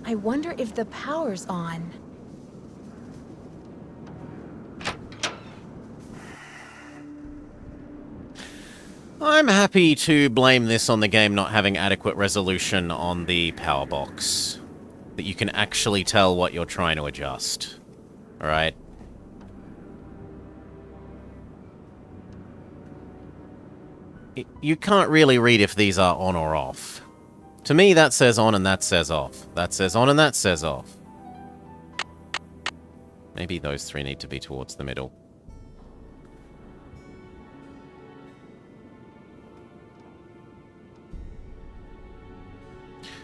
Speaker 3: I wonder if the power's on.
Speaker 1: I'm happy to blame this on the game not having adequate resolution on the power box. That you can actually tell what you're trying to adjust. Alright? You can't really read if these are on or off. To me, that says on and that says off. That says on and that says off. Maybe those three need to be towards the middle.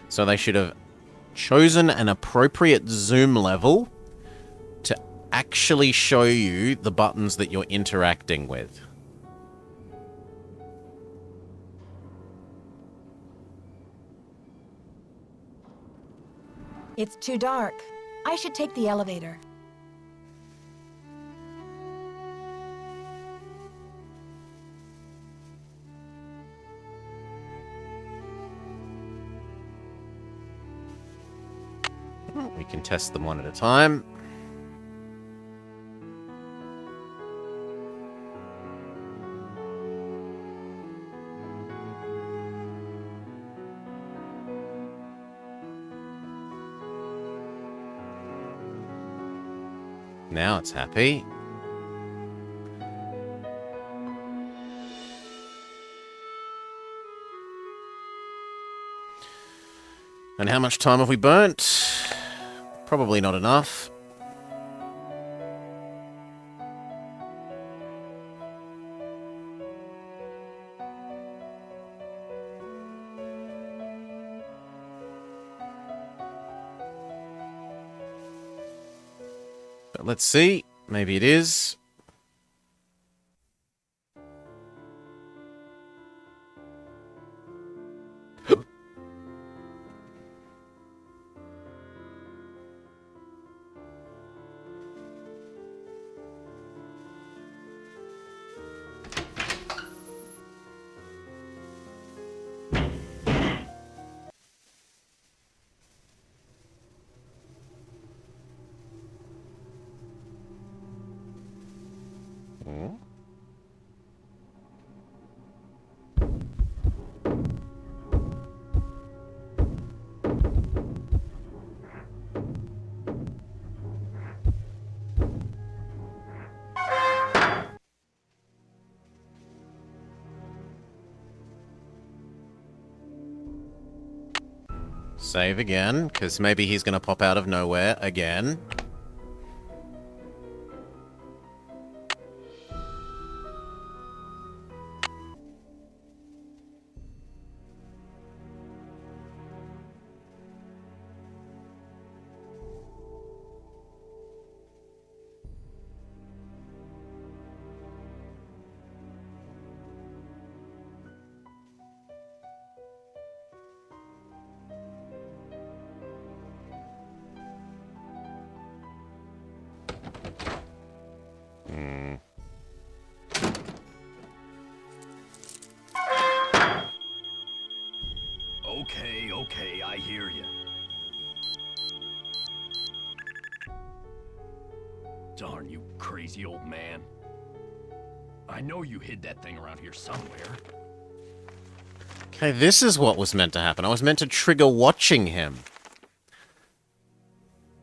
Speaker 1: So they should have chosen an appropriate zoom level to actually show you the buttons that you're interacting with.
Speaker 3: It's too dark. I should take the elevator.
Speaker 1: We can test them one at a time. Now it's happy. And how much time have we burnt? Probably not enough. But let's see. Maybe it is. Hmm? Save again, because maybe he's going to pop out of nowhere again. Hmm.
Speaker 4: Okay, I hear you. Darn you crazy old man. I know you hid that thing around here somewhere.
Speaker 1: Okay, this is what was meant to happen. I was meant to trigger watching him.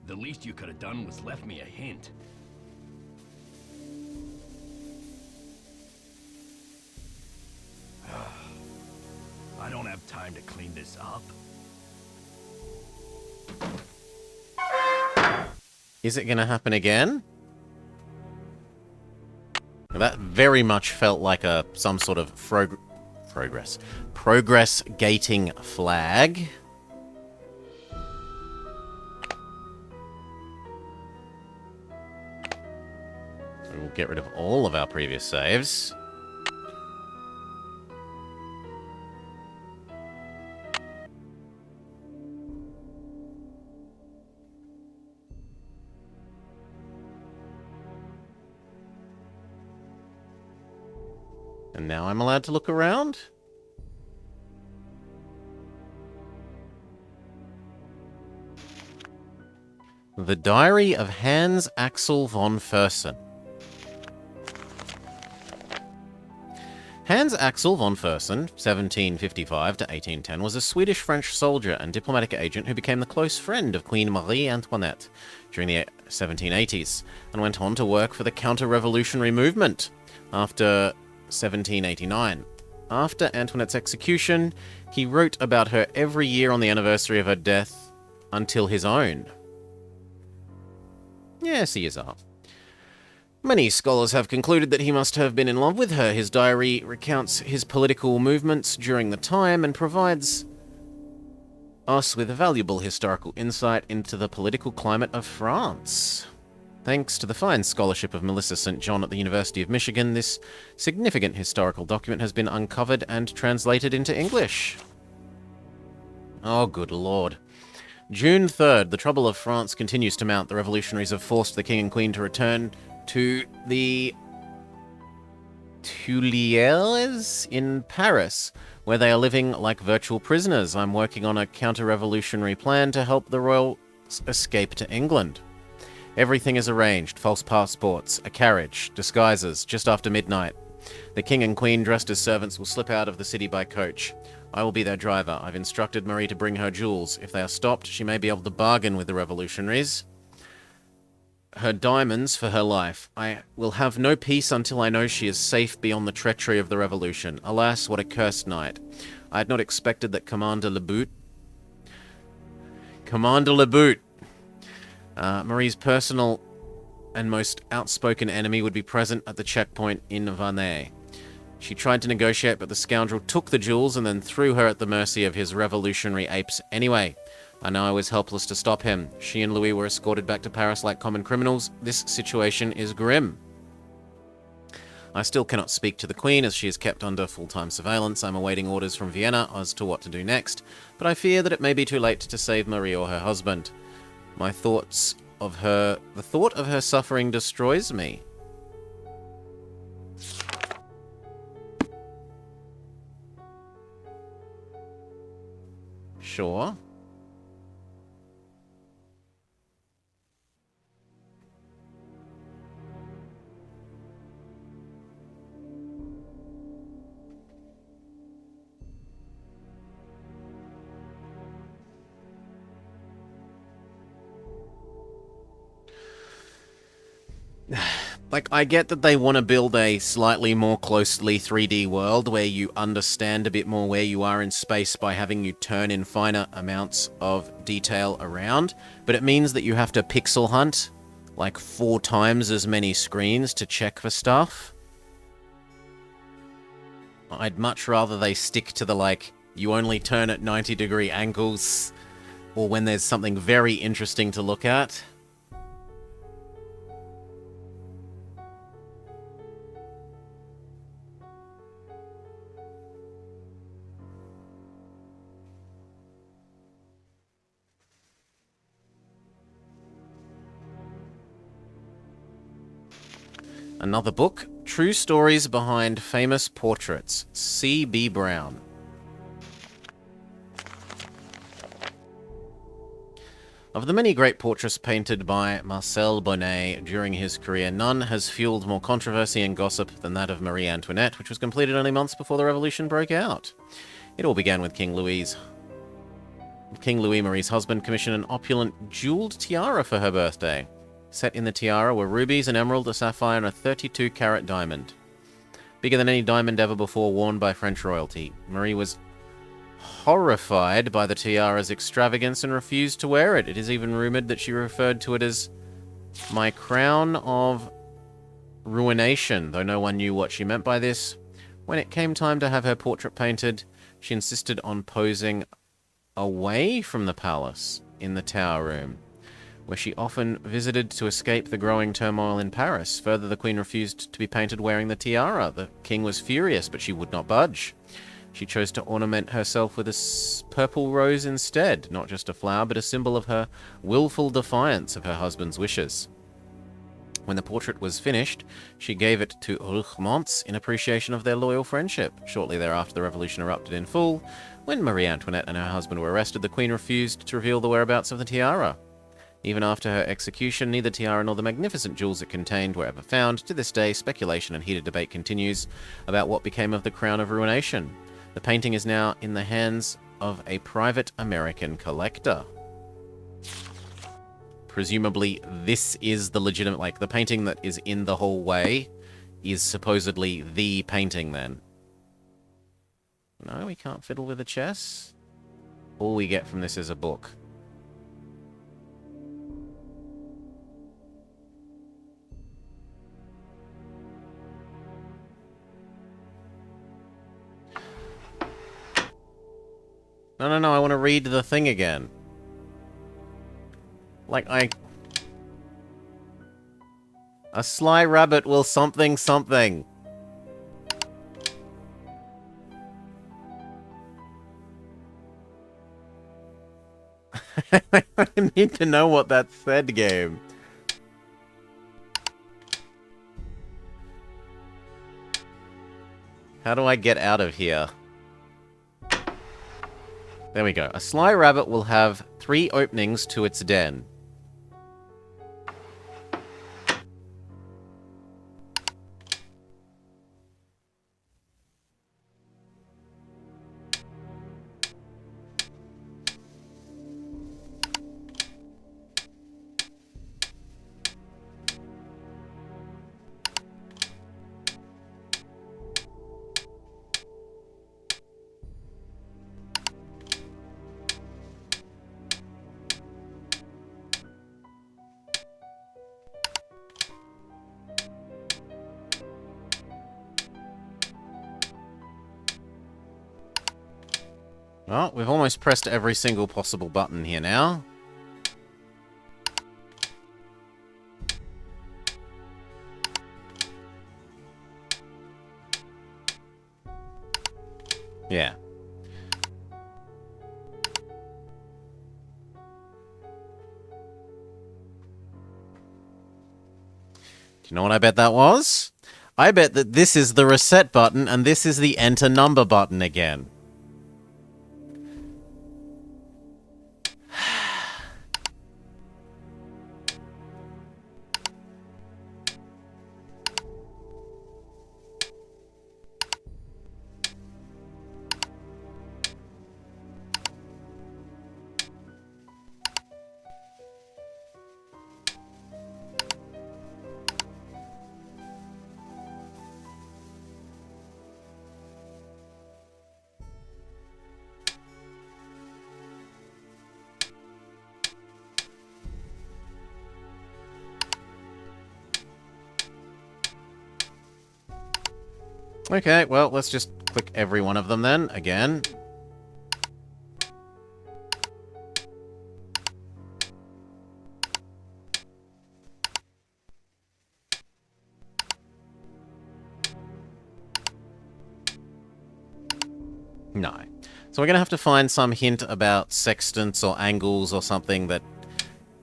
Speaker 4: The least you could have done was left me a hint. I don't have time to clean this up.
Speaker 1: Is it going to happen again? That very much felt like some sort of progress gating flag. So we'll get rid of all of our previous saves. And now I'm allowed to look around? The Diary of Hans Axel von Fersen. Hans Axel von Fersen, 1755 to 1810, was a Swedish-French soldier and diplomatic agent who became the close friend of Queen Marie Antoinette during the 1780s, and went on to work for the counter-revolutionary movement after 1789. After Antoinette's execution, he wrote about her every year on the anniversary of her death until his own. Yes, he is up. Many scholars have concluded that he must have been in love with her. His diary recounts his political movements during the time and provides us with a valuable historical insight into the political climate of France. Thanks to the fine scholarship of Melissa St. John at the University of Michigan, this significant historical document has been uncovered and translated into English. Oh, good lord. June 3rd, the trouble of France continues to mount. The revolutionaries have forced the king and queen to return to the Tuileries in Paris, where they are living like virtual prisoners. I'm working on a counter-revolutionary plan to help the royals escape to England. Everything is arranged. False passports, a carriage, disguises, just after midnight. The king and queen, dressed as servants, will slip out of the city by coach. I will be their driver. I've instructed Marie to bring her jewels. If they are stopped, she may be able to bargain with the revolutionaries. Her diamonds for her life. I will have no peace until I know she is safe beyond the treachery of the revolution. Alas, what a cursed night. I had not expected that Commander Lebout, Marie's personal and most outspoken enemy, would be present at the checkpoint in Vannes. She tried to negotiate, but the scoundrel took the jewels and then threw her at the mercy of his revolutionary apes anyway. I know I was helpless to stop him. She and Louis were escorted back to Paris like common criminals. This situation is grim. I still cannot speak to the Queen, as she is kept under full-time surveillance. I'm awaiting orders from Vienna as to what to do next, but I fear that it may be too late to save Marie or her husband. The thought of her suffering destroys me. Sure. Like, I get that they want to build a slightly more closely 3D world where you understand a bit more where you are in space by having you turn in finer amounts of detail around, but it means that you have to pixel hunt like 4 times as many screens to check for stuff. I'd much rather they stick to the, like, you only turn at 90-degree angles, or when there's something very interesting to look at. Another book, True Stories Behind Famous Portraits, C.B. Brown. Of the many great portraits painted by Marcel Bonnet during his career, none has fueled more controversy and gossip than that of Marie Antoinette, which was completed only months before the Revolution broke out. It all began with King Louis, Marie's husband, commissioned an opulent jeweled tiara for her birthday. Set in the tiara were rubies, an emerald, a sapphire, and a 32-carat diamond. Bigger than any diamond ever before worn by French royalty. Marie was horrified by the tiara's extravagance and refused to wear it. It is even rumored that she referred to it as my crown of ruination, though no one knew what she meant by this. When it came time to have her portrait painted, she insisted on posing away from the palace in the tower room, where she often visited to escape the growing turmoil in Paris. Further, the queen refused to be painted wearing the tiara. The king was furious, but she would not budge. She chose to ornament herself with a purple rose instead, not just a flower, but a symbol of her willful defiance of her husband's wishes. When the portrait was finished, she gave it to Roquemont's in appreciation of their loyal friendship. Shortly thereafter, the revolution erupted in full. When Marie Antoinette and her husband were arrested, the queen refused to reveal the whereabouts of the tiara. Even after her execution, neither tiara nor the magnificent jewels it contained were ever found. To this day, speculation and heated debate continues about what became of the crown of ruination. The painting is now in the hands of a private American collector. Presumably, this is the legitimate, like, the painting that is in the hallway is supposedly the painting then. No, we can't fiddle with the chess. All we get from this is a book. No, I want to read the thing again. Like, a sly rabbit will something something. I need to know what that said, game. How do I get out of here? There we go. A sly rabbit will have 3 openings to its den. Well, we've almost pressed every single possible button here now. Yeah. Do you know what I bet that was? I bet that this is the reset button and this is the enter number button again. Okay, well, let's just click every one of them then, again. No. So we're going to have to find some hint about sextants or angles or something that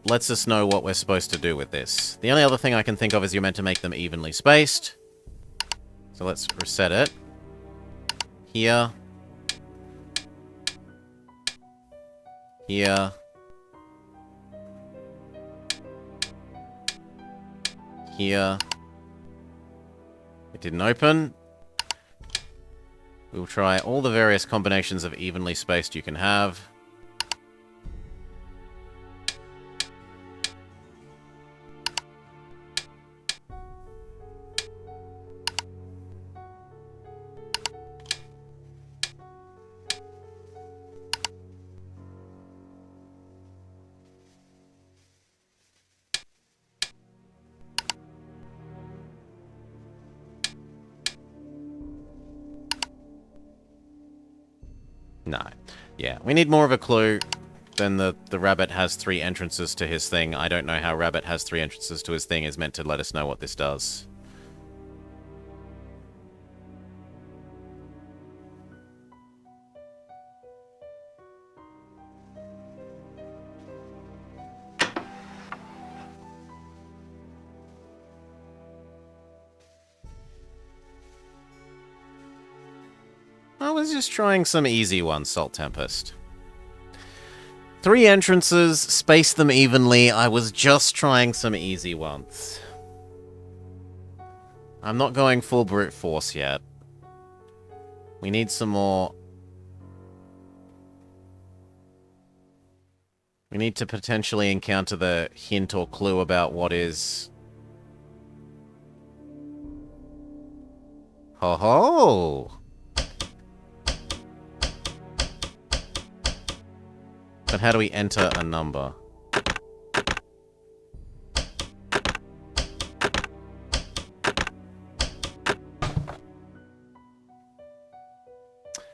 Speaker 1: lets us know what we're supposed to do with this. The only other thing I can think of is you're meant to make them evenly spaced. So let's reset it. Here. Here. Here. It didn't open. We'll try all the various combinations of evenly spaced you can have. No. Yeah, we need more of a clue than the rabbit has 3 entrances to his thing. I don't know how rabbit has 3 entrances to his thing is meant to let us know what this does. I was just trying some easy ones, Salt Tempest. 3 entrances, space them evenly. I was just trying some easy ones. I'm not going full brute force yet. We need some more. We need to potentially encounter the hint or clue about what is... Ho ho! But how do we enter a number?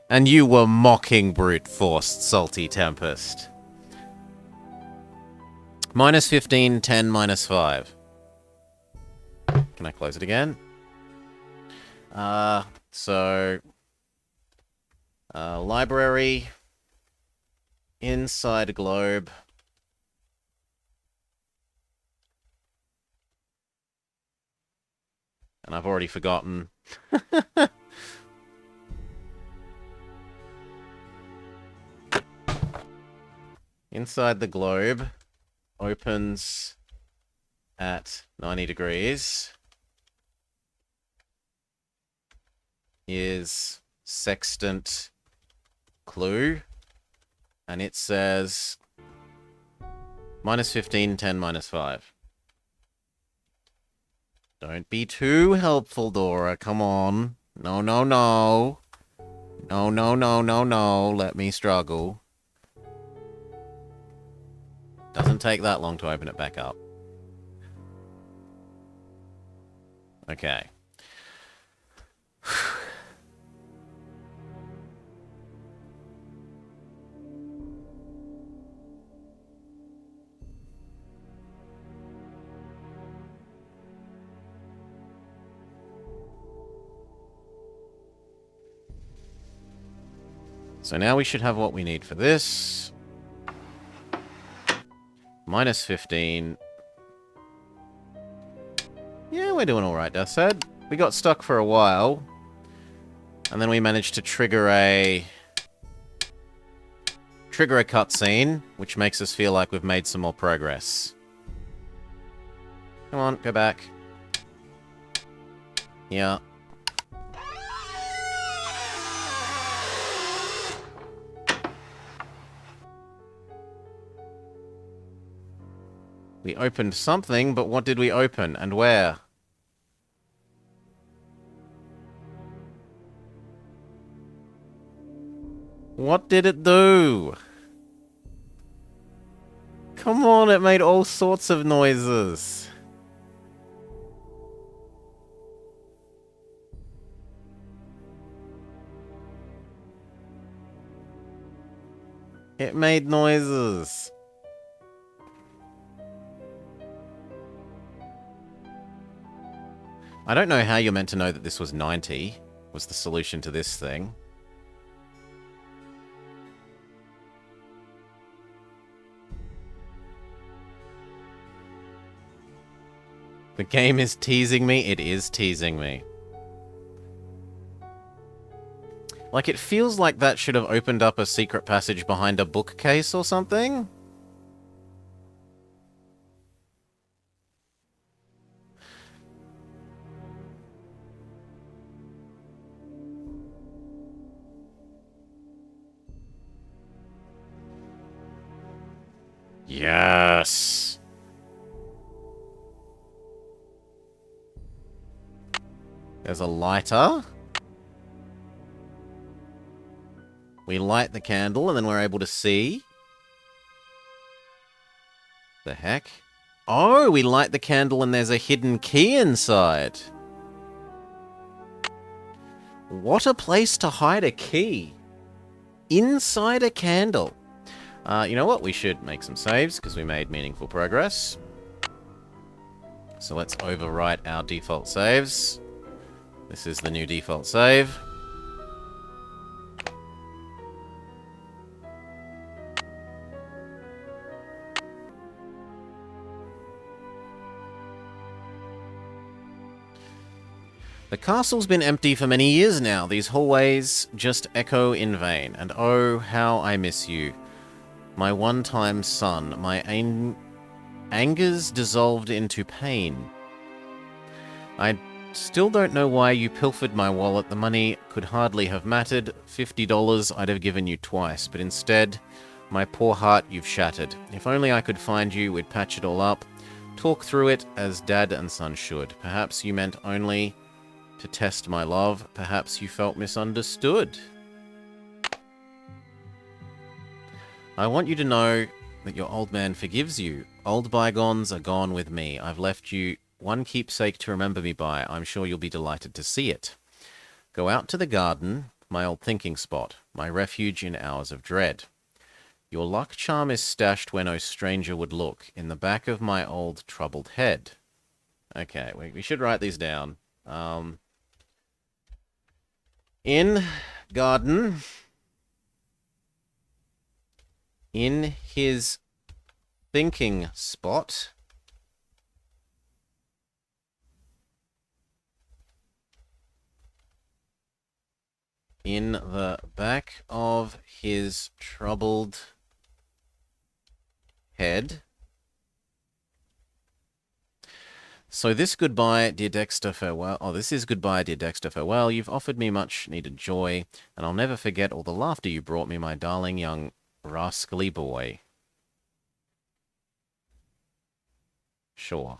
Speaker 1: And you were mocking brute forced, Salty Tempest. Minus 15, 10, minus 5. Can I close it again? Library... Inside a globe. And I've already forgotten. Inside the globe opens at 90 degrees. Is sextant clue. And it says minus 15, 10, minus 5. Don't be too helpful, Dora. Come on. No, no, no. No, no, no, no, no. Let me struggle. Doesn't take that long to open it back up. Okay. So now we should have what we need for this. Minus 15. Yeah, we're doing alright, Death said. We got stuck for a while. And then we managed to trigger a cutscene, which makes us feel like we've made some more progress. Come on, go back. Yeah. We opened something, but what did we open, and where? What did it do? Come on, it made all sorts of noises. It made noises. I don't know how you're meant to know that this was 90, was the solution to this thing. The game is teasing me. It is teasing me. Like, it feels like that should have opened up a secret passage behind a bookcase or something. Yes. There's a lighter. We light the candle and then we're able to see. The heck? Oh, we light the candle and there's a hidden key inside. What a place to hide a key. Inside a candle. You know what? We should make some saves because we made meaningful progress. So let's overwrite our default saves. This is the new default save. The castle's been empty for many years now. These hallways just echo in vain. And oh, how I miss you. My one-time son. My anger's dissolved into pain. I still don't know why you pilfered my wallet. The money could hardly have mattered. $50 I'd have given you twice. But instead, my poor heart you've shattered. If only I could find you, we'd patch it all up. Talk through it as dad and son should. Perhaps you meant only to test my love. Perhaps you felt misunderstood. I want you to know that your old man forgives you. Old bygones are gone with me. I've left you one keepsake to remember me by. I'm sure you'll be delighted to see it. Go out to the garden, my old thinking spot, my refuge in hours of dread. Your luck charm is stashed where no stranger would look, in the back of my old troubled head. Okay, we should write these down. In garden, in his thinking spot, in the back of his troubled head. So this goodbye, dear Dexter, farewell. Oh, this is goodbye, dear Dexter, farewell. You've offered me much needed joy, and I'll never forget all the laughter you brought me, my darling young rascally boy. Sure.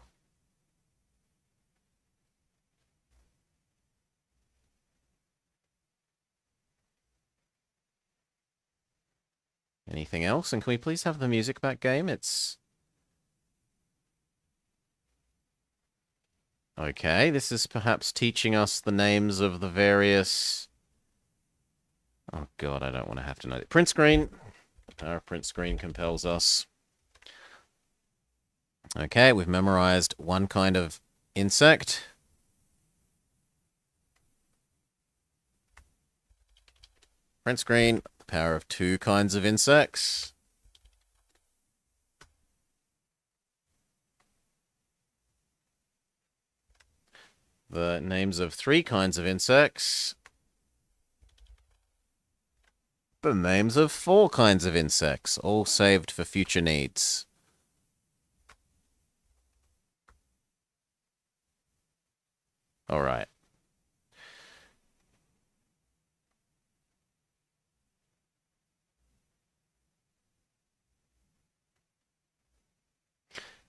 Speaker 1: Anything else? And can we please have the music back, game? It's... Okay, this is perhaps teaching us the names of the various... Oh god, I don't want to have to know. Print screen. Our print screen compels us. Okay, we've memorized one kind of insect. Print screen. The power of two kinds of insects. The names of three kinds of insects. The names of four kinds of insects, all saved for future needs. All right.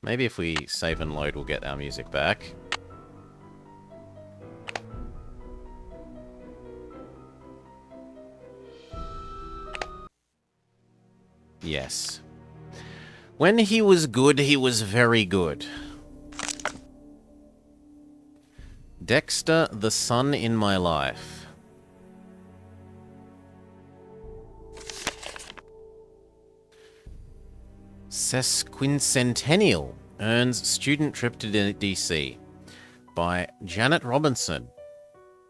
Speaker 1: Maybe if we save and load, we'll get our music back. Yes. When he was good, he was very good. Dexter, the son in my life. Sesquicentennial earns student trip to DC by Janet Robinson.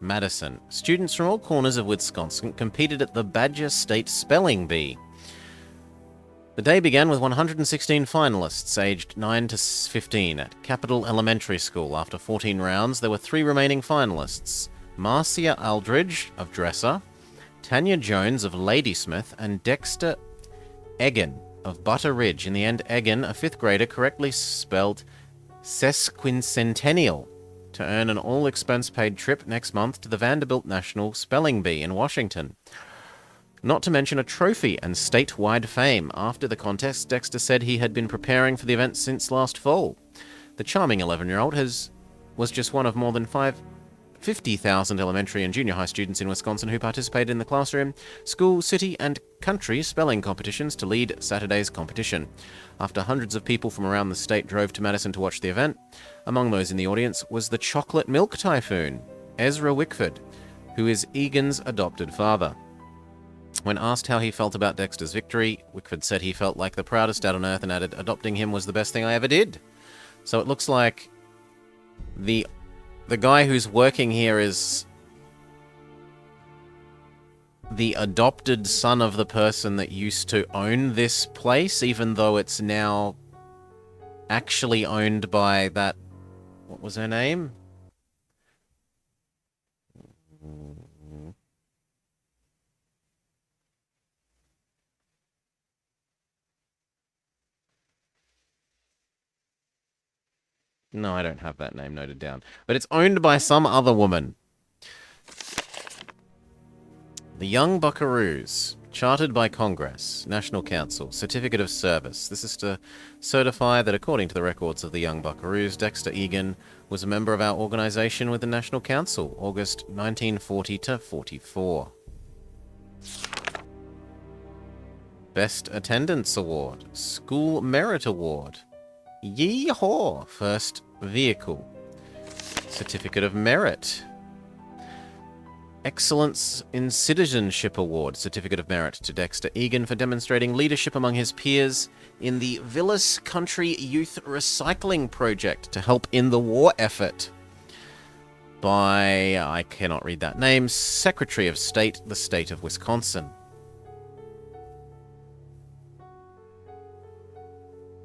Speaker 1: Madison. Students from all corners of Wisconsin competed at the Badger State Spelling Bee. The day began with 116 finalists aged 9 to 15 at Capitol Elementary School. After 14 rounds, there were 3 remaining finalists: Marcia Aldridge of Dresser, Tanya Jones of Ladysmith, and Dexter Egan of Butter Ridge. In the end, Egan, a 5th grader, correctly spelled sesquicentennial to earn an all-expense-paid trip next month to the Vanderbilt National Spelling Bee in Washington. Not to mention a trophy and statewide fame. After the contest, Dexter said he had been preparing for the event since last fall. The charming 11-year-old was just one of more than 50,000 elementary and junior high students in Wisconsin who participated in the classroom, school, city, and country spelling competitions to lead Saturday's competition. After hundreds of people from around the state drove to Madison to watch the event, among those in the audience was the chocolate milk typhoon, Ezra Wickford, who is Egan's adopted father. When asked how he felt about Dexter's victory, Wickford said he felt like the proudest dad on earth and added, "Adopting him was the best thing I ever did." So it looks like the guy who's working here is the adopted son of the person that used to own this place, even though it's now actually owned by that... What was her name? No, I don't have that name noted down. But it's owned by some other woman. The Young Buckaroos, chartered by Congress, National Council, Certificate of Service. This is to certify that according to the records of the Young Buckaroos, Dexter Egan was a member of our organization with the National Council, August 1940 to 44. Best Attendance Award, School Merit Award. Yee-haw! First Vehicle. Certificate of Merit. Excellence in Citizenship Award. Certificate of Merit to Dexter Egan for demonstrating leadership among his peers in the Villas Country Youth Recycling Project to help in the war effort. By, I cannot read that name, Secretary of State, the State of Wisconsin.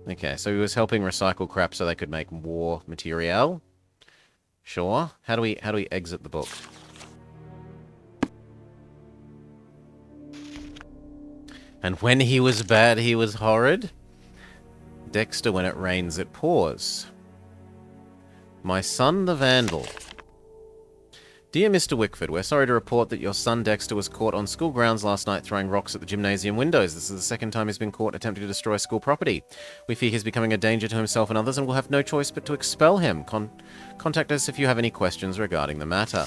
Speaker 1: Okay, so he was helping recycle crap so they could make war material. Sure. How do we exit the book? And when he was bad, he was horrid. Dexter, when it rains, it pours. My son the Vandal. Dear Mr. Wickford, we're sorry to report that your son Dexter was caught on school grounds last night throwing rocks at the gymnasium windows. This is the second time he's been caught attempting to destroy school property. We fear he's becoming a danger to himself and others and will have no choice but to expel him. Contact us if you have any questions regarding the matter.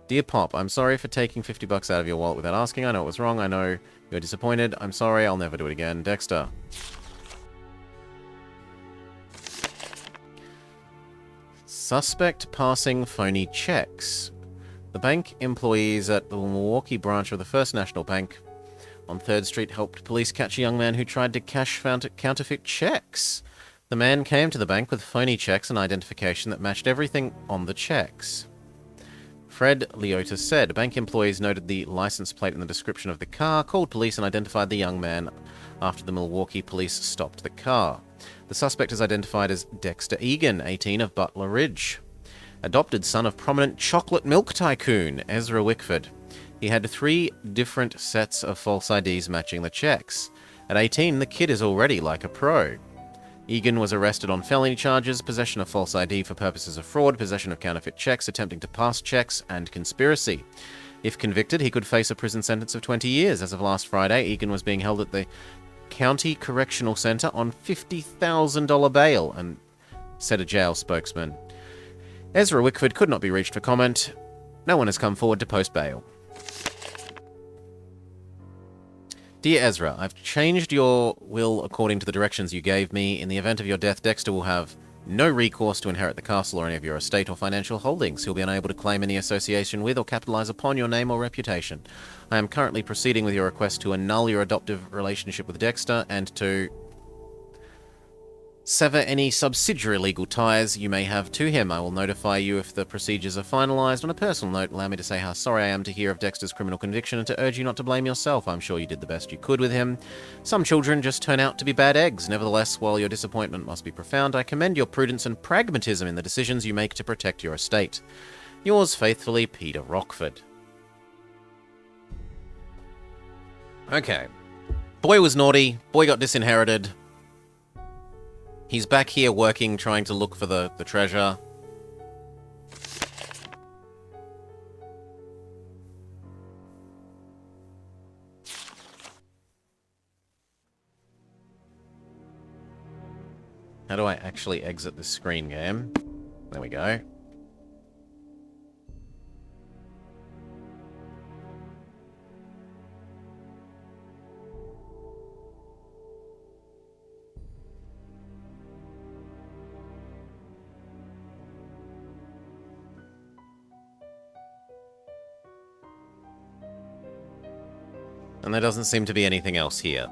Speaker 1: Dear Pop, I'm sorry for taking $50 out of your wallet without asking. I know it was wrong. I know you're disappointed. I'm sorry. I'll never do it again. Dexter. Suspect passing phony checks. The bank employees at the Milwaukee branch of the First National Bank on 3rd Street helped police catch a young man who tried to cash counterfeit checks. The man came to the bank with phony checks and identification that matched everything on the checks. Fred Leota said bank employees noted the license plate and the description of the car, called police and identified the young man after the Milwaukee police stopped the car. The suspect is identified as Dexter Egan, 18, of Butler Ridge. Adopted son of prominent chocolate milk tycoon, Ezra Wickford. He had 3 different sets of false IDs matching the checks. At 18, the kid is already like a pro. Egan was arrested on felony charges, possession of false ID for purposes of fraud, possession of counterfeit checks, attempting to pass checks, and conspiracy. If convicted, he could face a prison sentence of 20 years. As of last Friday, Egan was being held at the County Correctional Center on $50,000 bail, and said a jail spokesman. Ezra Wickford could not be reached for comment. No one has come forward to post bail. Dear Ezra, I've changed your will according to the directions you gave me. In the event of your death, Dexter will have no recourse to inherit the castle or any of your estate or financial holdings. He'll be unable to claim any association with or capitalize upon your name or reputation. I am currently proceeding with your request to annul your adoptive relationship with Dexter and to sever any subsidiary legal ties you may have to him. I will notify you if the procedures are finalized. On a personal note, allow me to say how sorry I am to hear of Dexter's criminal conviction and to urge you not to blame yourself. I'm sure you did the best you could with him. Some children just turn out to be bad eggs. Nevertheless, while your disappointment must be profound, I commend your prudence and pragmatism in the decisions you make to protect your estate. Yours faithfully, Peter Rockford. Okay. Boy was naughty. Boy got disinherited. He's back here working, trying to look for the treasure. How do I actually exit this screen game? There we go. And there doesn't seem to be anything else here.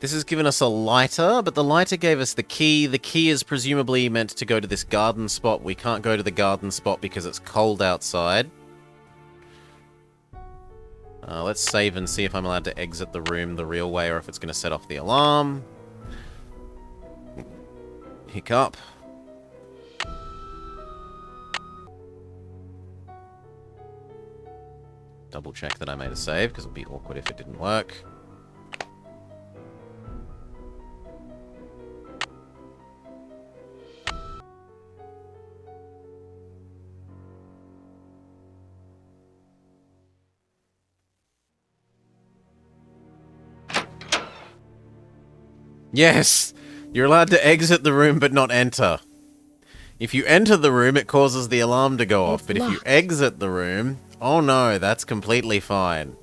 Speaker 1: This has given us a lighter, but the lighter gave us the key. The key is presumably meant to go to this garden spot. We can't go to the garden spot because it's cold outside. Let's save and see if I'm allowed to exit the room the real way or if it's going to set off the alarm. Hiccup. Double check that I made a save, because it would be awkward if it didn't work. Yes! You're allowed to exit the room but not enter. If you enter the room, it causes the alarm to go off, but if you exit the room... Oh no, that's completely fine.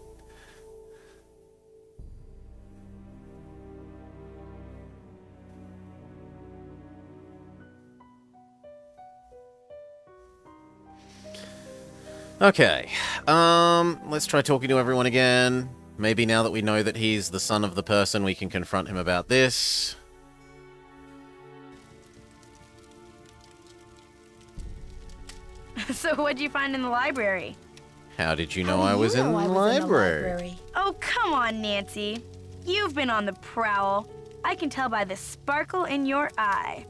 Speaker 1: Okay, let's try talking to everyone again. Maybe now that we know that he's the son of the person, we can confront him about this.
Speaker 5: So what'd you find in the library?
Speaker 1: How did you know I was in the library?
Speaker 5: Oh, come on, Nancy. You've been on the prowl. I can tell by the sparkle in your eye.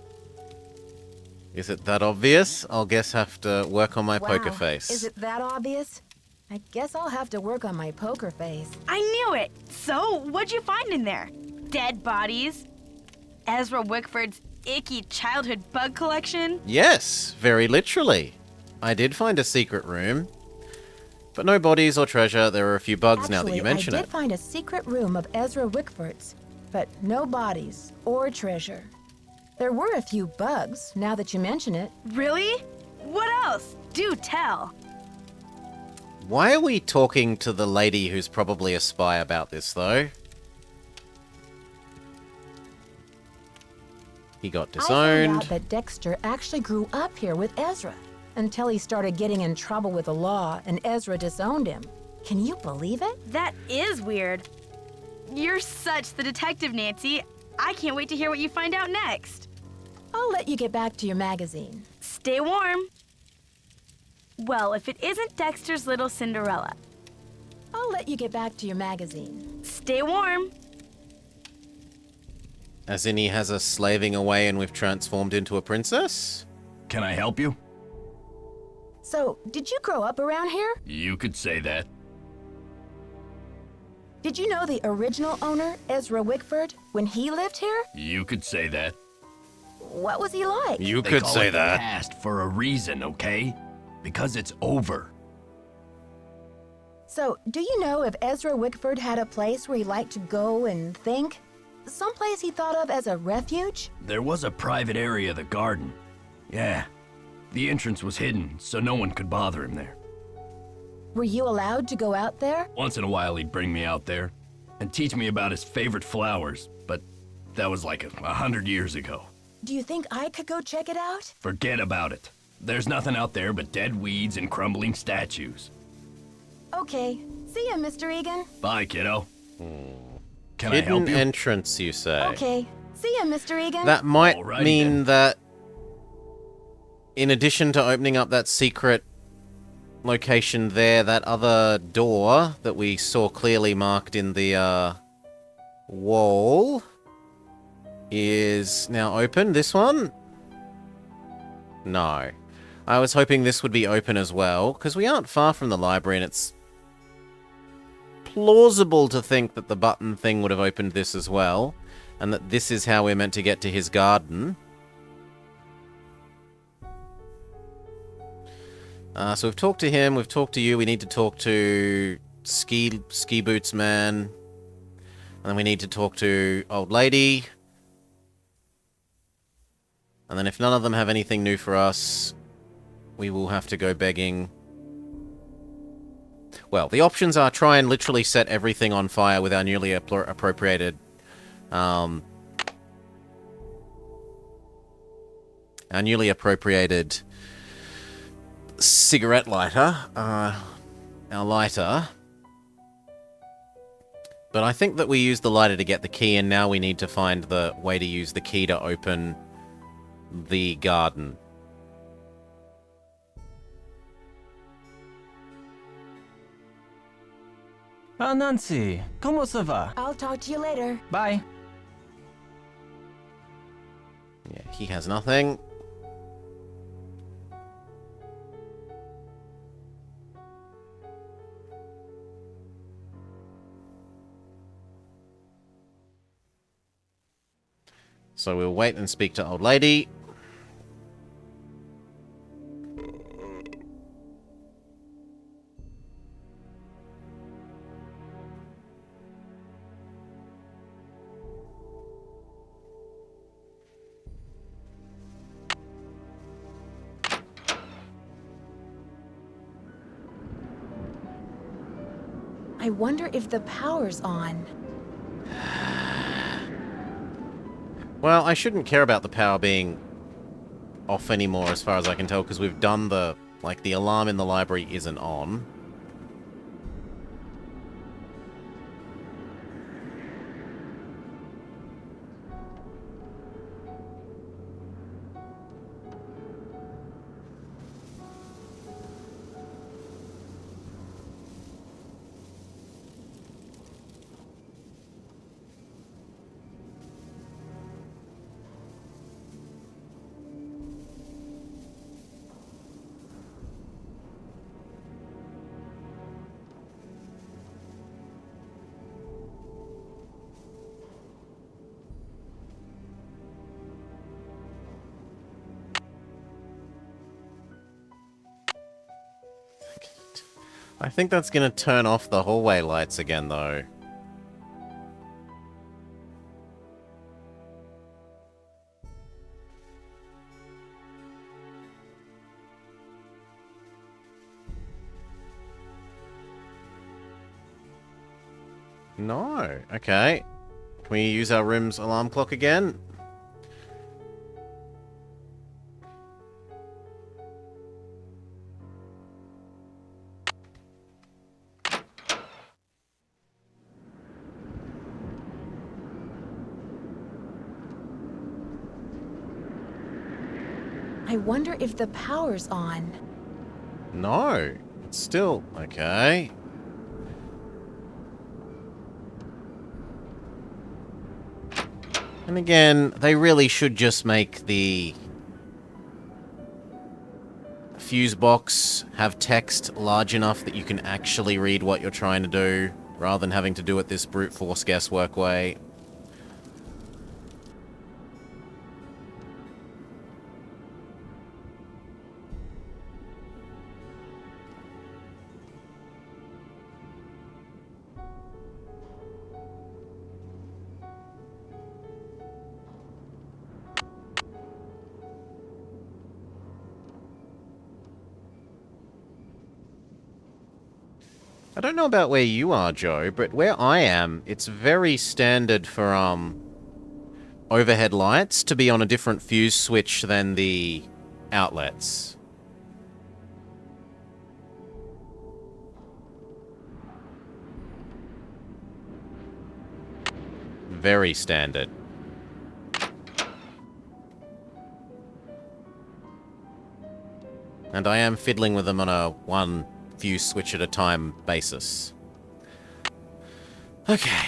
Speaker 1: Is it that obvious? I'll guess have to work on my poker face.
Speaker 3: Is it that obvious? I guess I'll have to work on my poker face.
Speaker 5: I knew it! So, what'd you find in there? Dead bodies? Ezra Wickford's icky childhood bug collection?
Speaker 1: Yes, very literally. I did find a secret room. But no bodies or treasure. There are a few bugs now that you mention it.
Speaker 3: I did find a secret room of Ezra Wickford's, but no bodies or treasure. There were a few bugs, now that you mention it.
Speaker 5: Really? What else? Do tell.
Speaker 1: Why are we talking to the lady who's probably a spy about this, though? He got disowned.
Speaker 3: I found out that Dexter actually grew up here with Ezra until he started getting in trouble with the law and Ezra disowned him. Can you believe it?
Speaker 5: That is weird. You're such the detective, Nancy. I can't wait to hear what you find out next.
Speaker 3: I'll let you get back to your magazine.
Speaker 5: Stay warm. Well, if it isn't Dexter's little Cinderella.
Speaker 3: I'll let you get back to your magazine.
Speaker 5: Stay warm.
Speaker 1: As in he has us slaving away and we've transformed into a princess?
Speaker 4: Can I help you?
Speaker 3: So, did you grow up around here?
Speaker 4: You could say that.
Speaker 3: Did you know the original owner, Ezra Wickford, when he lived here?
Speaker 4: You could say that.
Speaker 3: What was he like?
Speaker 1: You
Speaker 4: They
Speaker 1: could
Speaker 4: call
Speaker 1: say
Speaker 4: it the
Speaker 1: that.
Speaker 4: past for a reason, okay? Because it's over.
Speaker 3: So, do you know if Ezra Wickford had a place where he liked to go and think? Someplace he thought of as a refuge?
Speaker 4: There was a private area of the garden. Yeah. The entrance was hidden, so no one could bother him there.
Speaker 3: Were you allowed to go out there?
Speaker 4: Once in a while, he'd bring me out there. and teach me about his favorite flowers, but that was like 100 years ago.
Speaker 3: Do you think I could go check it out?
Speaker 4: Forget about it. There's nothing out there but dead weeds and crumbling statues.
Speaker 3: Okay. See ya, Mr. Egan.
Speaker 4: Bye, kiddo. Can I help
Speaker 1: Hidden
Speaker 4: you?
Speaker 1: entrance, you say?
Speaker 3: Okay. See ya, Mr. Egan.
Speaker 1: That might
Speaker 4: Alrighty
Speaker 1: mean
Speaker 4: then.
Speaker 1: that in addition to opening up that secret location there, that other door that we saw clearly marked in the wall is now open. This one? No. I was hoping this would be open as well, because we aren't far from the library and it's plausible to think that the button thing would have opened this as well, and that this is how we're meant to get to his garden. So we've talked to him, we've talked to you, we need to talk to Ski Boots Man, and then we need to talk to Old Lady. And then if none of them have anything new for us, we will have to go begging. Well, the options are try and literally set everything on fire with our newly appropriated cigarette lighter, our lighter. But I think that we used the lighter to get the key, and now we need to find the way to use the key to open the garden.
Speaker 6: Ah, Nancy, comment ça va?
Speaker 3: I'll talk to you later.
Speaker 6: Bye.
Speaker 1: Yeah, he has nothing. So we'll wait and speak to Old Lady.
Speaker 3: I wonder if the power's on.
Speaker 1: Well, I shouldn't care about the power being off anymore as far as I can tell, because we've done the alarm in the library isn't on. I think that's going to turn off the hallway lights again, though. No. Okay. Can we use our room's alarm clock again?
Speaker 3: I wonder if the power's on.
Speaker 1: No. It's still... Okay. And again, they really should just make the fuse box have text large enough that you can actually read what you're trying to do, rather than having to do it this brute force guesswork way. I don't know about where you are, Joe, but where I am, it's very standard for, overhead lights to be on a different fuse switch than the outlets. Very standard. And I am fiddling with them on a one fuse switch at a time basis. Okay.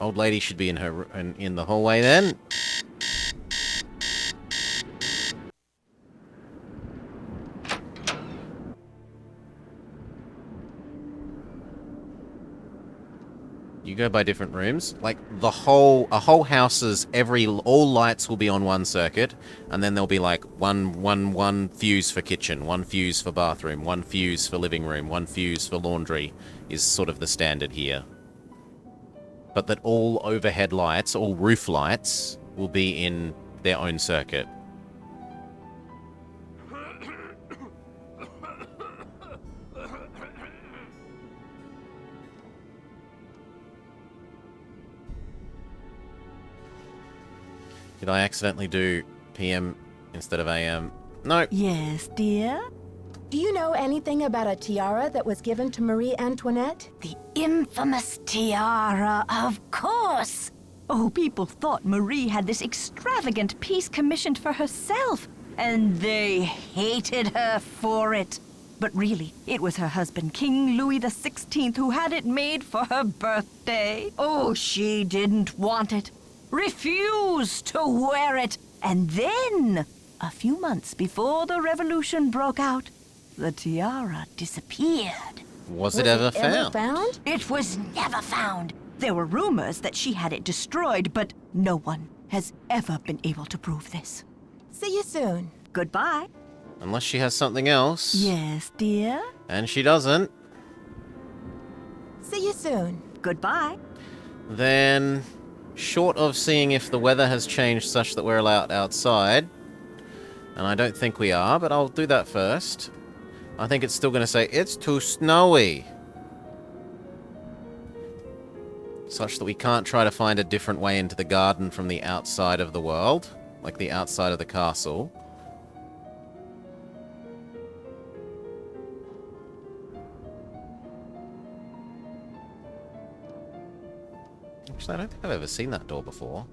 Speaker 1: Old lady should be in her in the hallway then. You go by different rooms. Like a whole house's all lights will be on one circuit, and then there'll be like one fuse for kitchen, one fuse for bathroom, one fuse for living room, one fuse for laundry is sort of the standard here. But that all overhead lights, all roof lights, will be in their own circuit. Did I accidentally do PM instead of AM? No.
Speaker 7: Yes, dear?
Speaker 3: Do you know anything about a tiara that was given to Marie Antoinette?
Speaker 7: The infamous tiara, of course! Oh, people thought Marie had this extravagant piece commissioned for herself, and they hated her for it. But really, it was her husband, King Louis XVI, who had it made for her birthday. Oh, she didn't want it. Refused to wear it. And then, a few months before the revolution broke out, the tiara disappeared.
Speaker 1: Was it ever
Speaker 3: Ever
Speaker 1: found?
Speaker 3: found?
Speaker 7: It was never found. There were rumors that she had it destroyed, but no one has ever been able to prove this.
Speaker 3: See you soon.
Speaker 7: Goodbye.
Speaker 1: Unless she has something else.
Speaker 7: Yes, dear?
Speaker 1: And she doesn't.
Speaker 3: See you soon.
Speaker 7: Goodbye.
Speaker 1: Then, short of seeing if the weather has changed such that we're allowed outside, and I don't think we are, but I'll do that first. I think it's still going to say, it's too snowy. Such that we can't try to find a different way into the garden from the outside of the world, like the outside of the castle. Actually, I don't think I've ever seen that door before.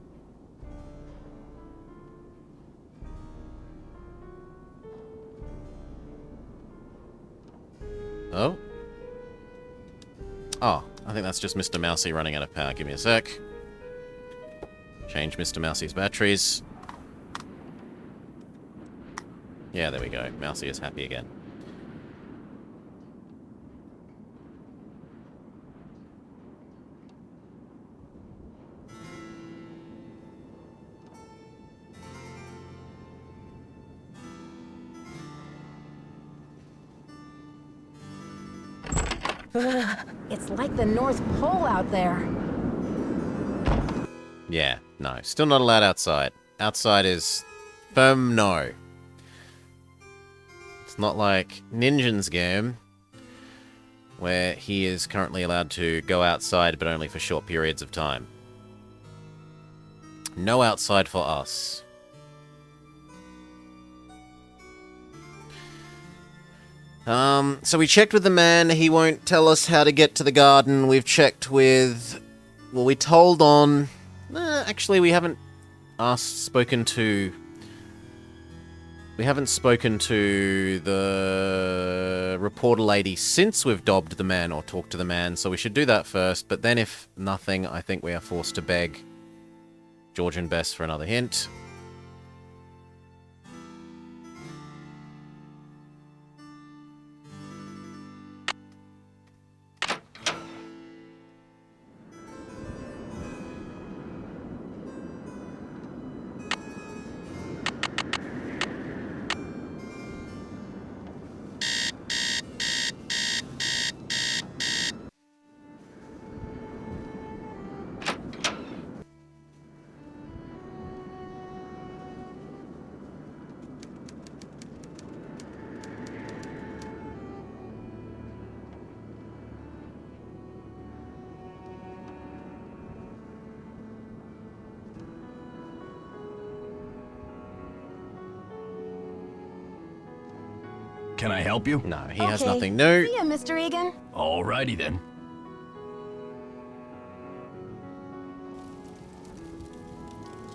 Speaker 1: Oh? Oh, I think that's just Mr. Mousy running out of power. Give me a sec. Change Mr. Mousy's batteries. Yeah, there we go. Mousy is happy again.
Speaker 3: It's like the North Pole out there.
Speaker 1: Yeah, no. Still not allowed outside. Outside is firm no. It's not like Ninja's game, where he is currently allowed to go outside, but only for short periods of time. No outside for us. So we checked with the man. He won't tell us how to get to the garden. We've checked with... Well, we told on... actually, we haven't spoken to... We haven't spoken to the reporter lady since we've dobbed the man or talked to the man, so we should do that first. But then if nothing, I think we are forced to beg George and Bess for another hint.
Speaker 4: Can I help you?
Speaker 1: No, he has
Speaker 3: Okay.
Speaker 1: nothing new.
Speaker 3: See ya, Mr. Egan.
Speaker 4: Alrighty then.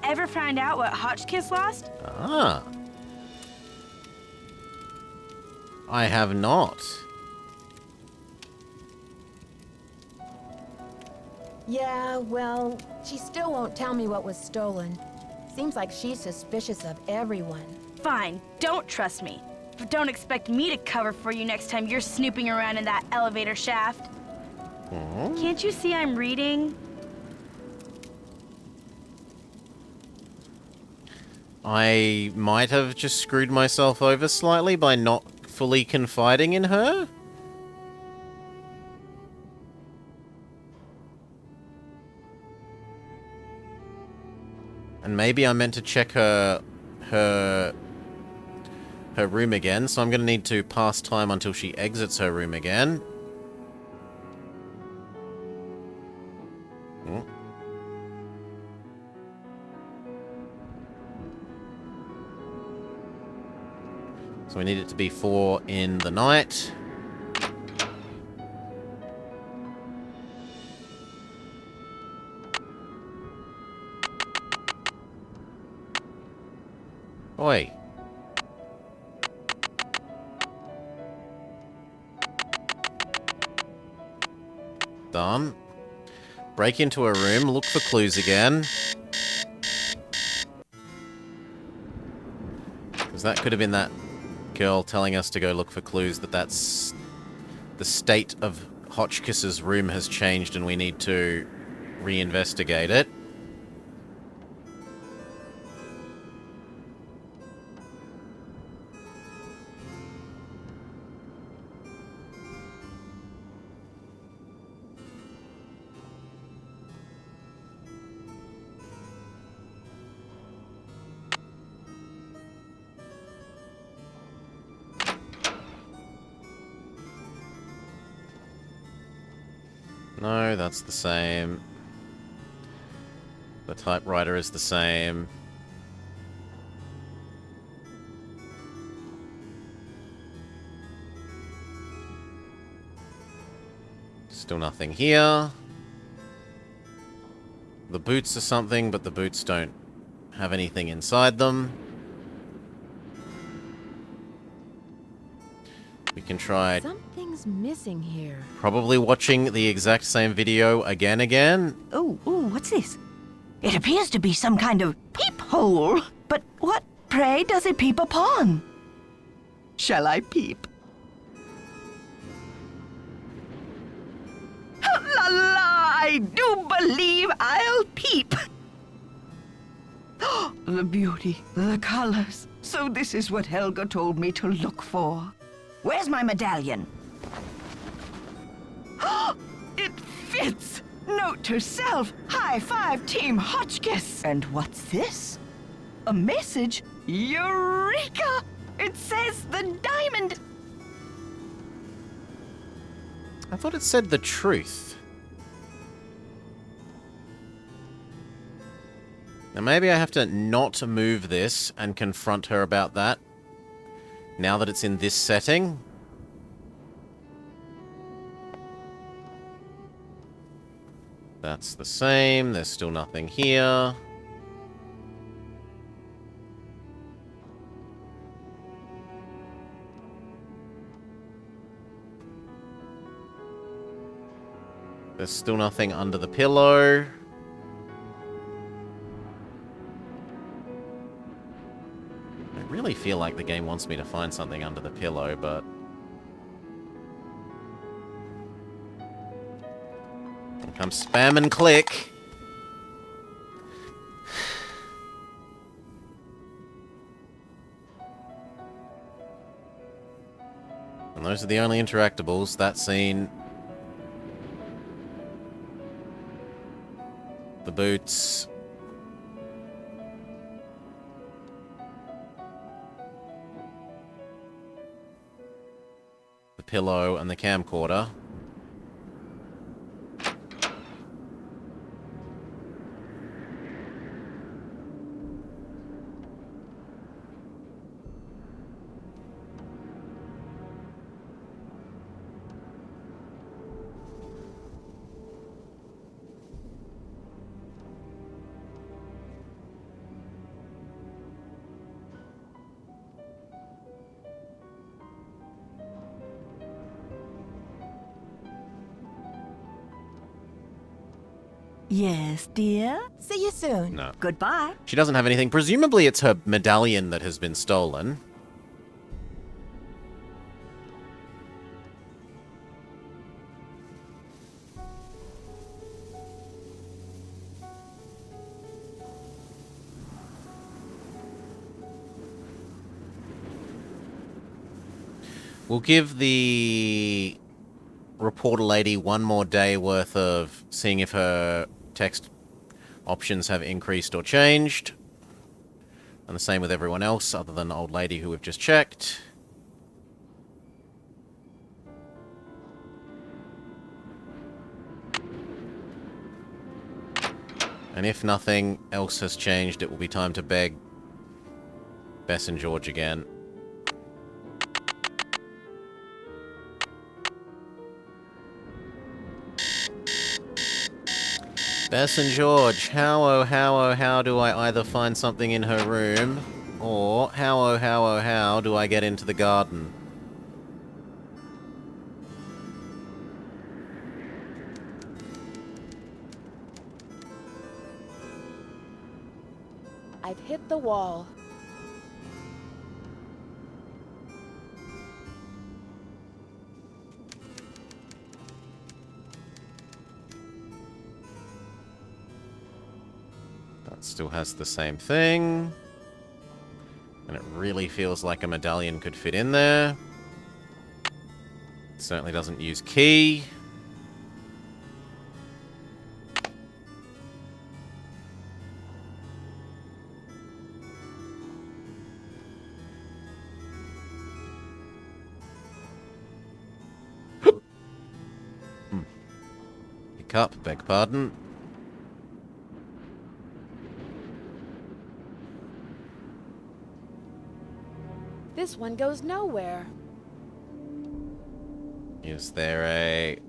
Speaker 5: Ever find out what Hotchkiss lost?
Speaker 1: Ah. I have not.
Speaker 3: Yeah, well, she still won't tell me what was stolen. Seems like she's suspicious of everyone.
Speaker 5: Fine, don't trust me. But don't expect me to cover for you next time you're snooping around in that elevator shaft. Can't you see I'm reading?
Speaker 1: I might have just screwed myself over slightly by not fully confiding in her. And maybe I meant to check her room again, so I'm going to need to pass time until she exits her room again. So we need it to be 4 in the night. Oi. Done. Break into a room, look for clues again. Because that could have been that girl telling us to go look for clues, that's the state of Hotchkiss's room has changed and we need to reinvestigate it. No, that's the same. The typewriter is the same. Still nothing here. The boots are something, but the boots don't have anything inside them. We can try
Speaker 3: Something's missing here.
Speaker 1: probably watching the exact same video again.
Speaker 7: Oh, what's this? It appears to be some kind of peephole. But what, pray, does it peep upon? Shall I peep? La la, I do believe I'll peep. The beauty, the colors. So this is what Helga told me to look for. Where's my medallion? It fits! Note to self, high five Team Hotchkiss. And what's this? A message? Eureka! It says the diamond.
Speaker 1: I thought it said the truth. Now maybe I have to not move this and confront her about that. Now that it's in this setting. That's the same. There's still nothing here. There's still nothing under the pillow. I really feel like the game wants me to find something under the pillow, but... Here comes spam and click. And those are the only interactables. That scene. The boots. The pillow and the camcorder.
Speaker 7: Yes, dear?
Speaker 3: See you soon.
Speaker 1: No.
Speaker 7: Goodbye.
Speaker 1: She doesn't have anything. Presumably it's her medallion that has been stolen. We'll give the reporter lady one more day worth of seeing if her text options have increased or changed. And the same with everyone else other than the old lady who we've just checked. And if nothing else has changed, it will be time to beg Bess and George again. Bess and George, how do I either find something in her room, or how do I get into the garden?
Speaker 2: I've hit the wall.
Speaker 1: That still has the same thing. And it really feels like a medallion could fit in there. It certainly doesn't use key. Pick up, beg pardon.
Speaker 2: This one goes nowhere.
Speaker 1: Is there a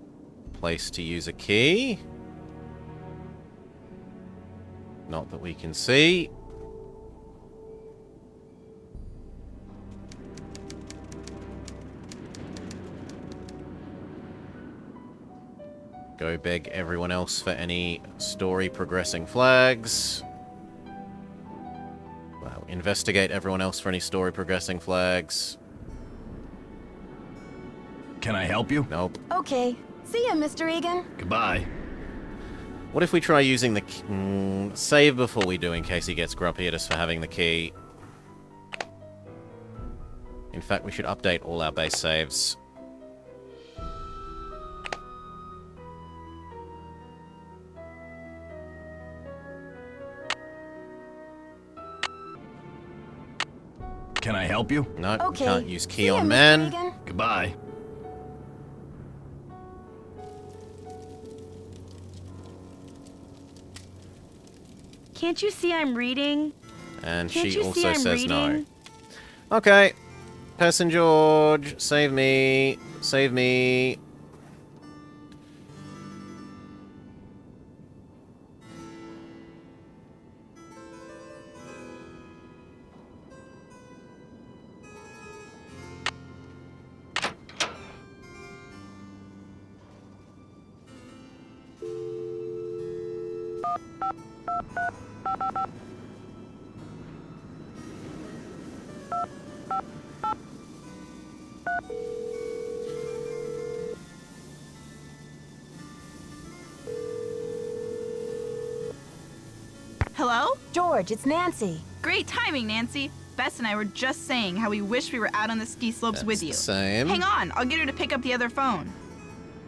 Speaker 1: place to use a key? Not that we can see. Go beg everyone else for any story progressing flags. Wow, investigate everyone else for any story progressing flags.
Speaker 4: Can I help you?
Speaker 1: Nope.
Speaker 3: Okay. See ya, Mr. Egan.
Speaker 4: Goodbye.
Speaker 1: What if we try using the save before we do in case he gets grumpy at us for having the key? In fact, we should update all our base saves.
Speaker 4: Can I help you?
Speaker 1: No,
Speaker 3: Okay.
Speaker 1: we can't use key
Speaker 3: See ya,
Speaker 1: on
Speaker 3: Mr.
Speaker 1: man.
Speaker 3: Egan.
Speaker 4: Goodbye.
Speaker 5: Can't you see I'm reading?
Speaker 1: And
Speaker 5: Can't
Speaker 1: she
Speaker 5: you see
Speaker 1: also
Speaker 5: I'm
Speaker 1: says no.
Speaker 5: reading?
Speaker 1: Okay. Bess and George, save me. Save me.
Speaker 10: Hello?
Speaker 3: George, it's Nancy.
Speaker 10: Great timing, Nancy. Bess and I were just saying how we wish we were out on the ski slopes
Speaker 1: That's
Speaker 10: with you.
Speaker 1: the same.
Speaker 10: Hang on, I'll get her to pick up the other phone.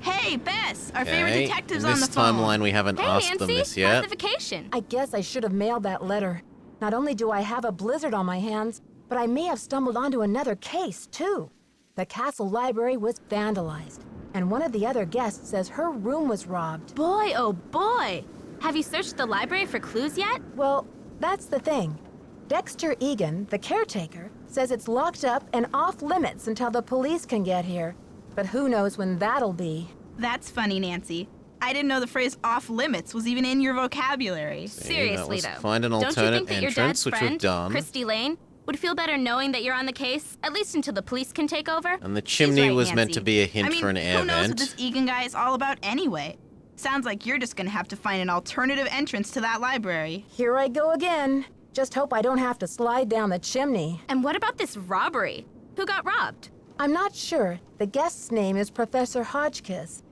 Speaker 10: Hey, Bess, our favorite
Speaker 1: Okay.
Speaker 10: detective's
Speaker 1: In
Speaker 10: on the
Speaker 1: this
Speaker 10: phone.
Speaker 1: timeline, we haven't
Speaker 9: Hey,
Speaker 1: asked them
Speaker 9: Nancy,
Speaker 1: this
Speaker 9: how's
Speaker 1: yet.
Speaker 9: the vacation?
Speaker 3: I guess I should have mailed that letter. Not only do I have a blizzard on my hands, but I may have stumbled onto another case, too. The castle library was vandalized, and one of the other guests says her room was robbed.
Speaker 9: Boy, oh boy! Have you searched the library for clues yet?
Speaker 3: Well, that's the thing. Dexter Egan, the caretaker, says it's locked up and off limits until the police can get here. But who knows when that'll be.
Speaker 10: That's funny, Nancy. I didn't know the phrase off limits was even in your vocabulary.
Speaker 9: Seriously,
Speaker 1: that was
Speaker 9: though.
Speaker 1: find an
Speaker 9: Don't you
Speaker 1: alternate
Speaker 9: think that your
Speaker 1: entrance,
Speaker 9: dad's
Speaker 1: which we've
Speaker 9: friend,
Speaker 1: done.
Speaker 9: Christy Lane, would feel better knowing that you're on the case, at least until the police can take over?
Speaker 1: And the
Speaker 10: She's
Speaker 1: chimney
Speaker 10: right,
Speaker 1: was meant
Speaker 10: Nancy.
Speaker 1: to be a hint
Speaker 10: I mean,
Speaker 1: for an air
Speaker 10: who knows what
Speaker 1: vent.
Speaker 10: this Egan guy is all about anyway? Sounds like you're just gonna have to find an alternative entrance to that library.
Speaker 3: Here I go again. Just hope I don't have to slide down the chimney.
Speaker 9: And what about this robbery? Who got robbed?
Speaker 3: I'm not sure. The guest's name is Professor Hodgkiss.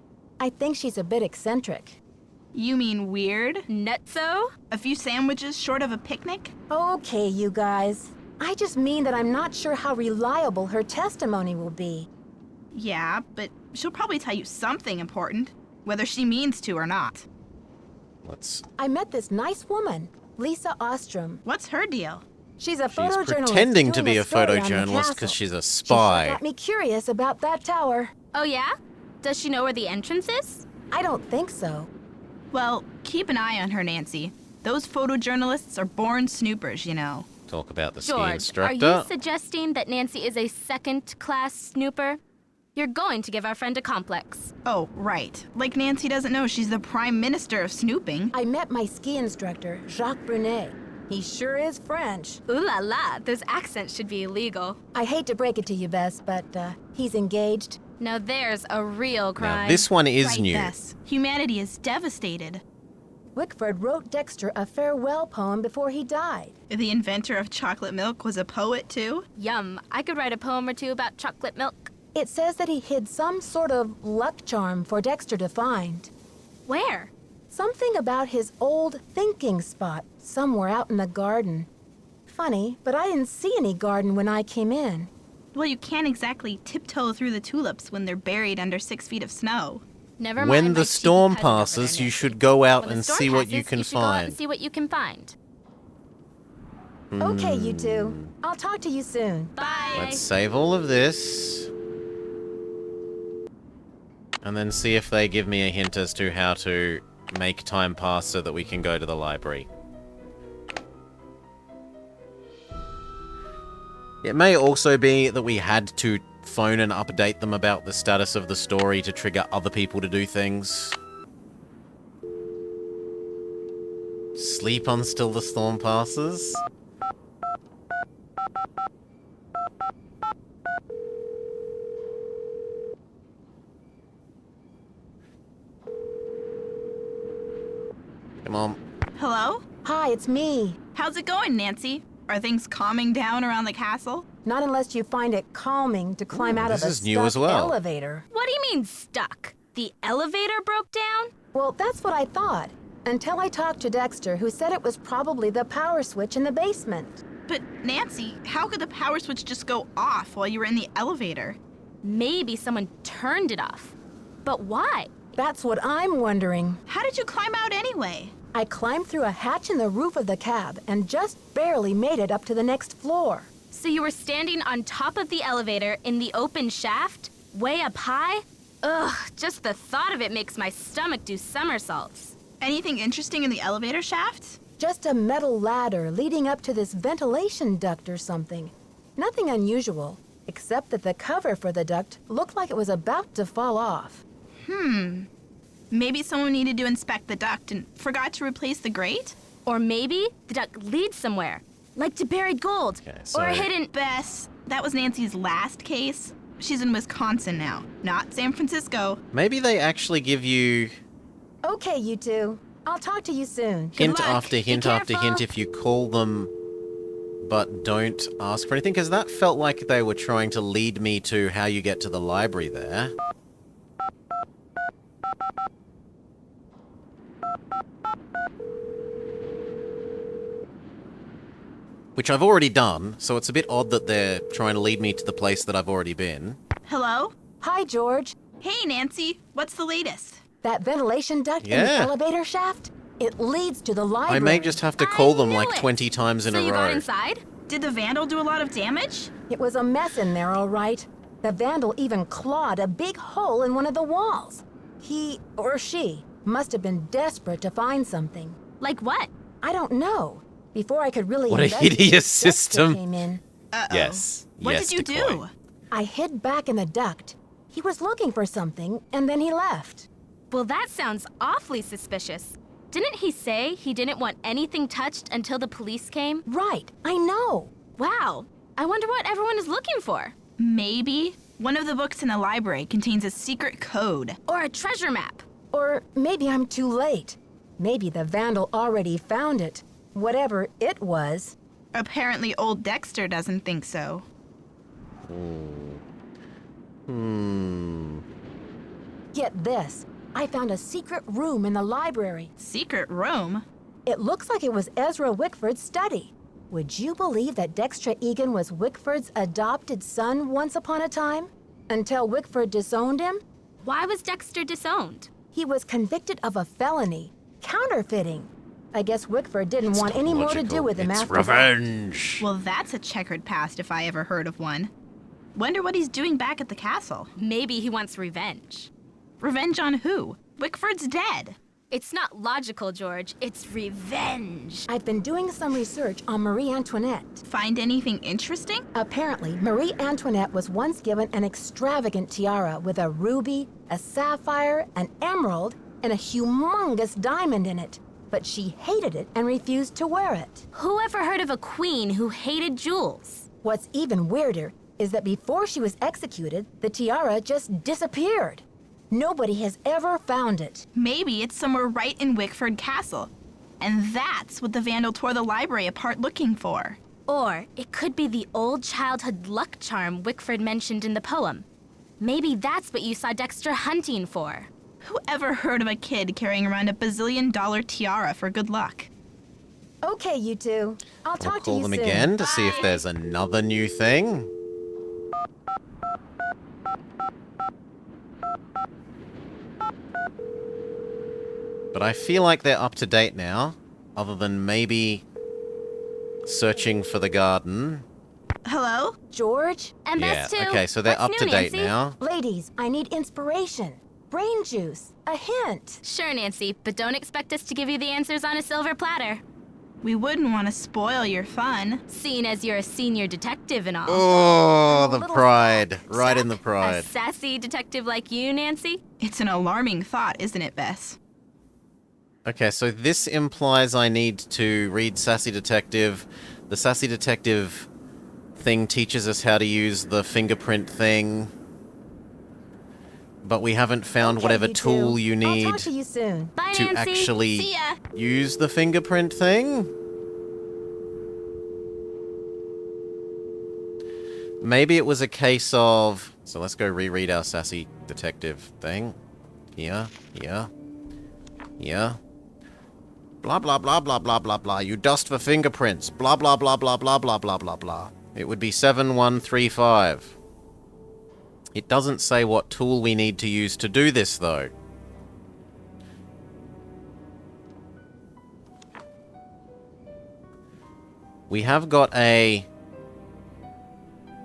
Speaker 3: I think she's a bit eccentric.
Speaker 10: You mean weird?
Speaker 9: Nutso?
Speaker 10: A few sandwiches short of a picnic?
Speaker 3: Okay, you guys. I just mean that I'm not sure how reliable her testimony will be.
Speaker 10: Yeah, but she'll probably tell you something important, whether she means to or not.
Speaker 3: I met this nice woman, Lisa Ostrom.
Speaker 10: What's her deal?
Speaker 3: She's a
Speaker 1: She's
Speaker 3: photojournalist
Speaker 1: pretending to
Speaker 3: doing
Speaker 1: be a
Speaker 3: story on the
Speaker 1: photojournalist
Speaker 3: castle.
Speaker 1: because she's a
Speaker 3: She
Speaker 1: spy.
Speaker 3: sure got me curious about that tower.
Speaker 9: Oh yeah? Does she know where the entrance is?
Speaker 3: I don't think so.
Speaker 10: Well, keep an eye on her, Nancy. Those photojournalists are born snoopers, you know.
Speaker 1: Talk about the ski
Speaker 9: George,
Speaker 1: instructor.
Speaker 9: are you suggesting that Nancy is a second-class snooper? You're going to give our friend a complex.
Speaker 10: Oh, right. Like Nancy doesn't know she's the prime minister of snooping.
Speaker 3: I met my ski instructor, Jacques Brunet. He sure is French.
Speaker 9: Ooh la la, those accents should be illegal.
Speaker 3: I hate to break it to you, Bess, but he's engaged.
Speaker 9: Now there's a real crime.
Speaker 1: Now, this one is
Speaker 10: Right,
Speaker 1: new.
Speaker 10: Bess. Humanity is devastated.
Speaker 3: Wickford wrote Dexter a farewell poem before he died.
Speaker 10: The inventor of chocolate milk was a poet, too?
Speaker 9: Yum, I could write a poem or two about chocolate milk.
Speaker 3: It says that he hid some sort of luck charm for Dexter to find.
Speaker 9: Where?
Speaker 3: Something about his old thinking spot somewhere out in the garden. Funny, but I didn't see any garden when I came in.
Speaker 10: Well, you can't exactly tiptoe through the tulips when they're buried under 6 feet of snow.
Speaker 9: Never mind.
Speaker 1: When
Speaker 9: my
Speaker 1: the
Speaker 9: cheeky
Speaker 1: storm
Speaker 9: cousin over there,
Speaker 1: passes, you
Speaker 9: Nancy.
Speaker 1: should go out
Speaker 9: When the
Speaker 1: and
Speaker 9: storm
Speaker 1: see what you
Speaker 9: passes,
Speaker 1: can
Speaker 9: should go out and
Speaker 1: find.
Speaker 9: see what you can find.
Speaker 3: Okay, you two. I'll talk to you soon.
Speaker 9: Bye.
Speaker 1: Let's save all of this. And then see if they give me a hint as to how to make time pass so that we can go to the library. It may also be that we had to phone and update them about the status of the story to trigger other people to do things. Sleep on Still the Storm Passes? Come on.
Speaker 10: Hello?
Speaker 3: Hi, it's me.
Speaker 10: How's it going, Nancy? Are things calming down around the castle?
Speaker 3: Not unless you find it calming to climb out of
Speaker 1: this
Speaker 3: a
Speaker 1: is new
Speaker 3: stuck
Speaker 1: as well.
Speaker 3: elevator.
Speaker 9: What do you mean stuck? The elevator broke down?
Speaker 3: Well, that's what I thought. Until I talked to Dexter, who said it was probably the power switch in the basement.
Speaker 10: But, Nancy, how could the power switch just go off while you were in the elevator?
Speaker 9: Maybe someone turned it off. But why?
Speaker 3: That's what I'm wondering.
Speaker 10: How did you climb out anyway?
Speaker 3: I climbed through a hatch in the roof of the cab and just barely made it up to the next floor.
Speaker 9: So you were standing on top of the elevator in the open shaft? Way up high? Ugh, just the thought of it makes my stomach do somersaults.
Speaker 10: Anything interesting in the elevator shaft?
Speaker 3: Just a metal ladder leading up to this ventilation duct or something. Nothing unusual, except that the cover for the duct looked like it was about to fall off.
Speaker 10: Maybe someone needed to inspect the duct and forgot to replace the grate?
Speaker 9: Or maybe the duct leads somewhere, like to buried gold,
Speaker 1: Okay, so-
Speaker 9: or a hidden...
Speaker 10: Bess, that was Nancy's last case. She's in Wisconsin now, not San Francisco.
Speaker 1: Maybe they actually give you
Speaker 3: Okay, you two. I'll talk to you soon.
Speaker 1: hint
Speaker 10: luck.
Speaker 1: after
Speaker 10: Be
Speaker 1: hint after hint
Speaker 10: careful.
Speaker 1: if you call them but don't ask for anything, because that felt like they were trying to lead me to how you get to the library there. Which I've already done, so it's a bit odd that they're trying to lead me to the place that I've already been.
Speaker 10: Hello?
Speaker 3: Hi, George.
Speaker 10: Hey, Nancy, what's the latest?
Speaker 3: That ventilation duct in the
Speaker 1: Yeah.
Speaker 3: elevator shaft? It leads to the library.
Speaker 1: I may just have to call them
Speaker 9: knew
Speaker 1: like
Speaker 9: it.
Speaker 1: 20 times in
Speaker 9: So
Speaker 1: a
Speaker 9: you
Speaker 1: row.
Speaker 9: got inside?
Speaker 10: Did the vandal do a lot of damage?
Speaker 3: It was a mess in there, all right. The vandal even clawed a big hole in one of the walls. He or she must have been desperate to find something.
Speaker 9: Like what?
Speaker 3: I don't know. Before I could really
Speaker 1: What a
Speaker 3: investigate,
Speaker 1: hideous
Speaker 3: Dexter
Speaker 1: system.
Speaker 3: came in.
Speaker 10: Uh-oh.
Speaker 1: Yes.
Speaker 10: What
Speaker 1: Yes,
Speaker 10: did you
Speaker 1: Decoy.
Speaker 10: do?
Speaker 3: I hid back in the duct. He was looking for something, and then he left.
Speaker 9: Well, that sounds awfully suspicious. Didn't he say he didn't want anything touched until the police came?
Speaker 3: Right, I know.
Speaker 9: Wow. I wonder what everyone is looking for.
Speaker 10: Maybe one of the books in the library contains a secret code.
Speaker 9: Or a treasure map.
Speaker 3: Or maybe I'm too late. Maybe the vandal already found it. Whatever it was.
Speaker 10: Apparently old Dexter doesn't think so.
Speaker 3: Get this. I found a secret room in the library.
Speaker 10: Secret room?
Speaker 3: It looks like it was Ezra Wickford's study. Would you believe that Dexter Egan was Wickford's adopted son once upon a time? Until Wickford disowned him?
Speaker 9: Why was Dexter disowned?
Speaker 3: He was convicted of a felony, counterfeiting. I guess Wickford didn't want any more to do with him after
Speaker 1: revenge.
Speaker 10: Well, that's a checkered past if I ever heard of one. Wonder what he's doing back at the castle.
Speaker 9: Maybe he wants revenge.
Speaker 10: Revenge on who? Wickford's dead.
Speaker 9: It's not logical, George. It's revenge.
Speaker 3: I've been doing some research on Marie Antoinette.
Speaker 10: Find anything interesting?
Speaker 3: Apparently, Marie Antoinette was once given an extravagant tiara with a ruby, a sapphire, an emerald, and a humongous diamond in it. But she hated it and refused to wear it.
Speaker 9: Who ever heard of a queen who hated jewels?
Speaker 3: What's even weirder is that before she was executed, the tiara just disappeared. Nobody has ever found it.
Speaker 10: Maybe it's somewhere right in Wickford Castle. And that's what the vandal tore the library apart looking for.
Speaker 9: Or it could be the old childhood luck charm Wickford mentioned in the poem. Maybe that's what you saw Dexter hunting for.
Speaker 10: Who ever heard of a kid carrying around a bazillion-dollar tiara for good luck?
Speaker 3: Okay, you two. I'll
Speaker 1: We'll
Speaker 3: talk to
Speaker 1: call
Speaker 3: you
Speaker 1: them
Speaker 3: soon.
Speaker 1: again to see if there's another new thing. But I feel like they're up to date now, other than maybe searching for the garden.
Speaker 10: Hello?
Speaker 3: George?
Speaker 9: And
Speaker 1: Yeah,
Speaker 9: Bess too.
Speaker 1: okay, so they're
Speaker 9: What's
Speaker 1: up to
Speaker 9: new,
Speaker 1: date
Speaker 9: Nancy?
Speaker 1: now.
Speaker 3: Ladies, I need inspiration. Brain juice. A hint.
Speaker 9: Sure, Nancy, but don't expect us to give you the answers on a silver platter.
Speaker 10: We wouldn't want to spoil your fun.
Speaker 9: Seeing as you're a senior detective and all.
Speaker 1: Oh,
Speaker 3: A
Speaker 1: the
Speaker 3: little
Speaker 1: pride. Right in the
Speaker 9: A
Speaker 1: pride.
Speaker 9: sassy detective like you, Nancy?
Speaker 10: It's an alarming thought, isn't it, Bess?
Speaker 1: Okay, so this implies I need to read Sassy Detective. The Sassy Detective thing teaches us how to use the fingerprint thing. But we haven't found
Speaker 3: Okay,
Speaker 1: whatever
Speaker 3: you
Speaker 1: tool
Speaker 3: two.
Speaker 1: you
Speaker 3: I'll
Speaker 1: need
Speaker 3: talk to you soon.
Speaker 9: Bye,
Speaker 1: to
Speaker 9: Nancy.
Speaker 1: actually
Speaker 10: See ya.
Speaker 1: use the fingerprint thing. Maybe it was a case of... So let's go reread our Sassy Detective thing. Here. Blah, blah, blah, blah, blah, blah, blah. You dust for fingerprints. Blah, blah, blah, blah, blah, blah, blah, blah, blah. It would be 7135. It doesn't say what tool we need to use to do this, though. We have got a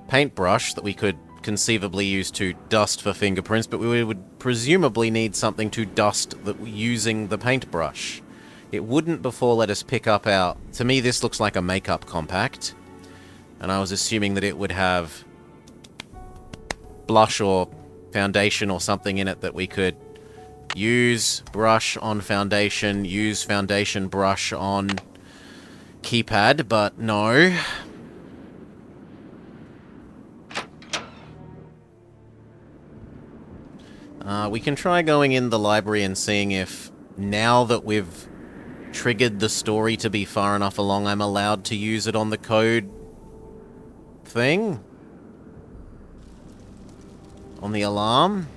Speaker 1: paintbrush that we could conceivably use to dust for fingerprints, but we would presumably need something to dust using the paintbrush. It wouldn't before let us pick up our... To me, this looks like a makeup compact. And I was assuming that it would have blush or foundation or something in it that we could use brush on foundation, use foundation brush on keypad, but no. We can try going in the library and seeing if, now that we've triggered the story to be far enough along, I'm allowed to use it on the code thing? On the alarm?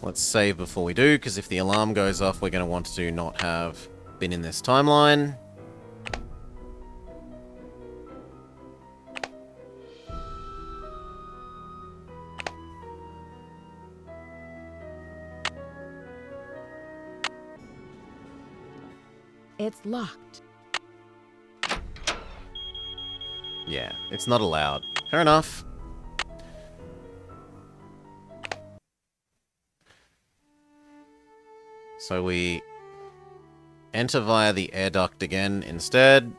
Speaker 1: Let's save before we do, because if the alarm goes off, we're going to want to not have been in this timeline.
Speaker 3: It's locked.
Speaker 1: Yeah, it's not allowed. Fair enough. So we enter via the air duct again instead.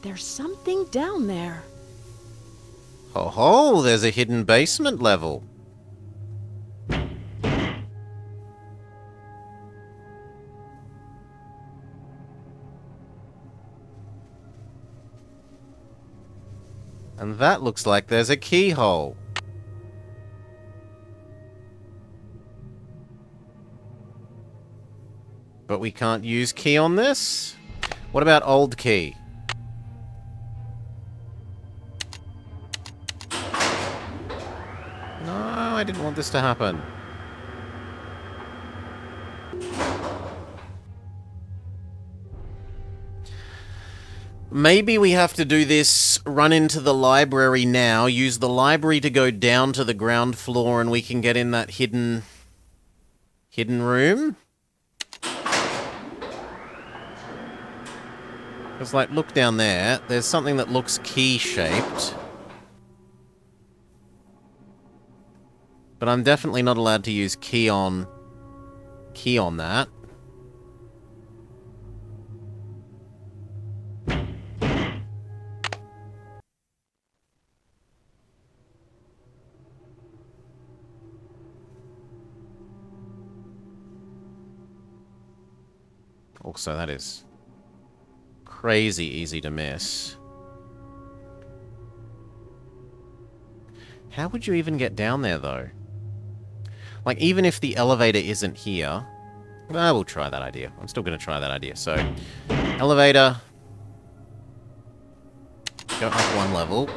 Speaker 2: There's something down there.
Speaker 1: Ho ho, there's a hidden basement level. And that looks like there's a keyhole. But we can't use key on this? What about old key? No, I didn't want this to happen. Maybe we have to do this, run into the library now, use the library to go down to the ground floor, and we can get in that hidden room? Because, like, look down there. There's something that looks key-shaped. But I'm definitely not allowed to use key on that. Also, that is crazy easy to miss. How would you even get down there, though? Like, even if the elevator isn't here... we'll try that idea. I'm still going to try that idea. So, elevator. Go up one level.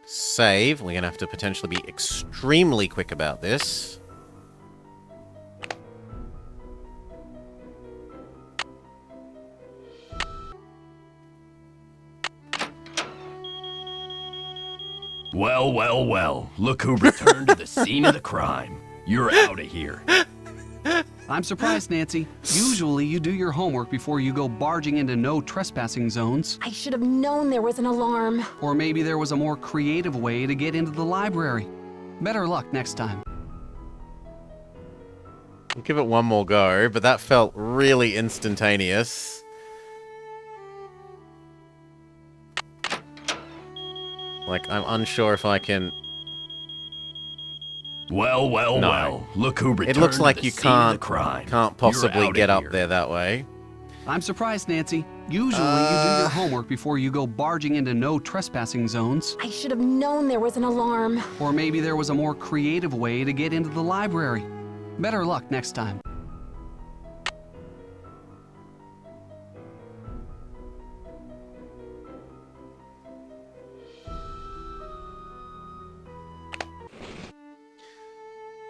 Speaker 1: Save. We're going to have to potentially be extremely quick about this.
Speaker 4: Well, well, well. Look who returned to the scene of the crime. You're out of here.
Speaker 8: I'm surprised, Nancy. Usually you do your homework before you go barging into no trespassing zones.
Speaker 3: I should have known there was an alarm.
Speaker 8: Or maybe there was a more creative way to get into the library. Better luck next time.
Speaker 1: We'll give it one more go, but that felt really instantaneous. Like, I'm unsure if I can...
Speaker 4: Well, well,
Speaker 1: No.
Speaker 4: well. Look who returned
Speaker 1: It looks like
Speaker 4: to the
Speaker 1: you
Speaker 4: scene of the crime.
Speaker 1: can't possibly
Speaker 4: You're out
Speaker 1: get
Speaker 4: of
Speaker 1: up
Speaker 4: here.
Speaker 1: there that way.
Speaker 8: I'm surprised, Nancy. Usually you do your homework before you go barging into no trespassing zones.
Speaker 3: I should have known there was an alarm.
Speaker 8: Or maybe there was a more creative way to get into the library. Better luck next time.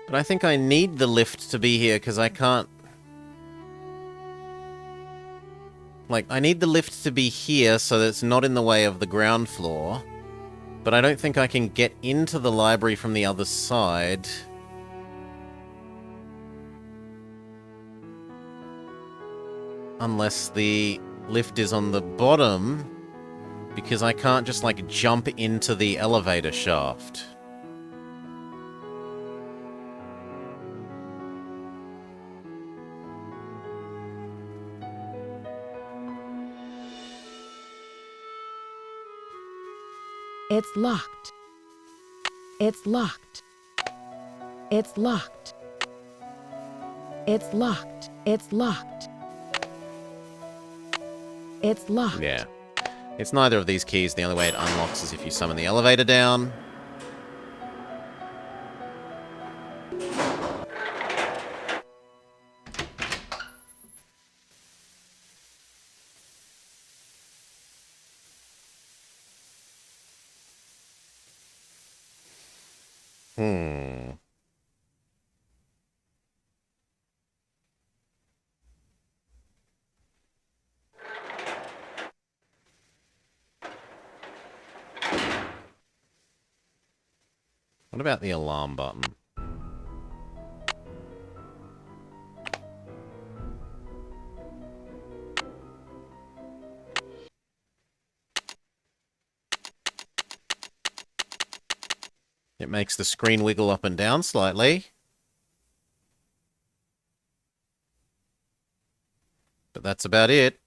Speaker 1: But I think I need the lift to be here, because I can't... Like, I need the lift to be here so that it's not in the way of the ground floor. But I don't think I can get into the library from the other side. Unless the lift is on the bottom. Because I can't just, like, jump into the elevator shaft.
Speaker 3: It's locked. It's locked. It's locked. It's locked. It's locked. It's locked.
Speaker 1: Yeah. It's neither of these keys. The only way it unlocks is if you summon the elevator down. What about the alarm button? It makes the screen wiggle up and down slightly. But that's about it.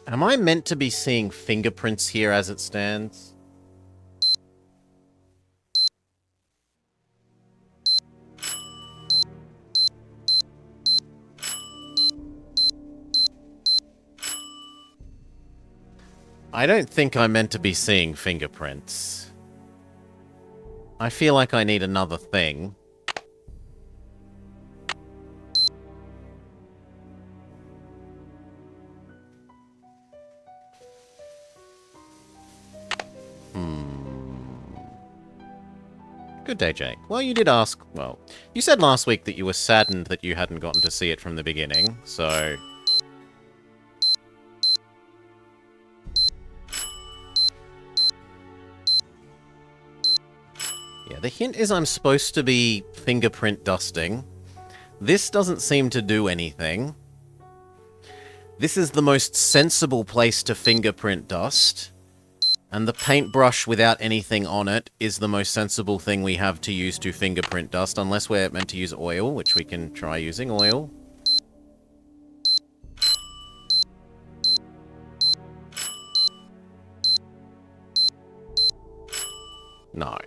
Speaker 1: Am I meant to be seeing fingerprints here as it stands? I don't think I'm meant to be seeing fingerprints. I feel like I need another thing. Good day, Jake. Well, you did ask... Well, you said last week that you were saddened that you hadn't gotten to see it from the beginning, so... Yeah, the hint is I'm supposed to be fingerprint dusting. This doesn't seem to do anything. This is the most sensible place to fingerprint dust. And the paintbrush without anything on it is the most sensible thing we have to use to fingerprint dust, unless we're meant to use oil, which we can try using oil. No.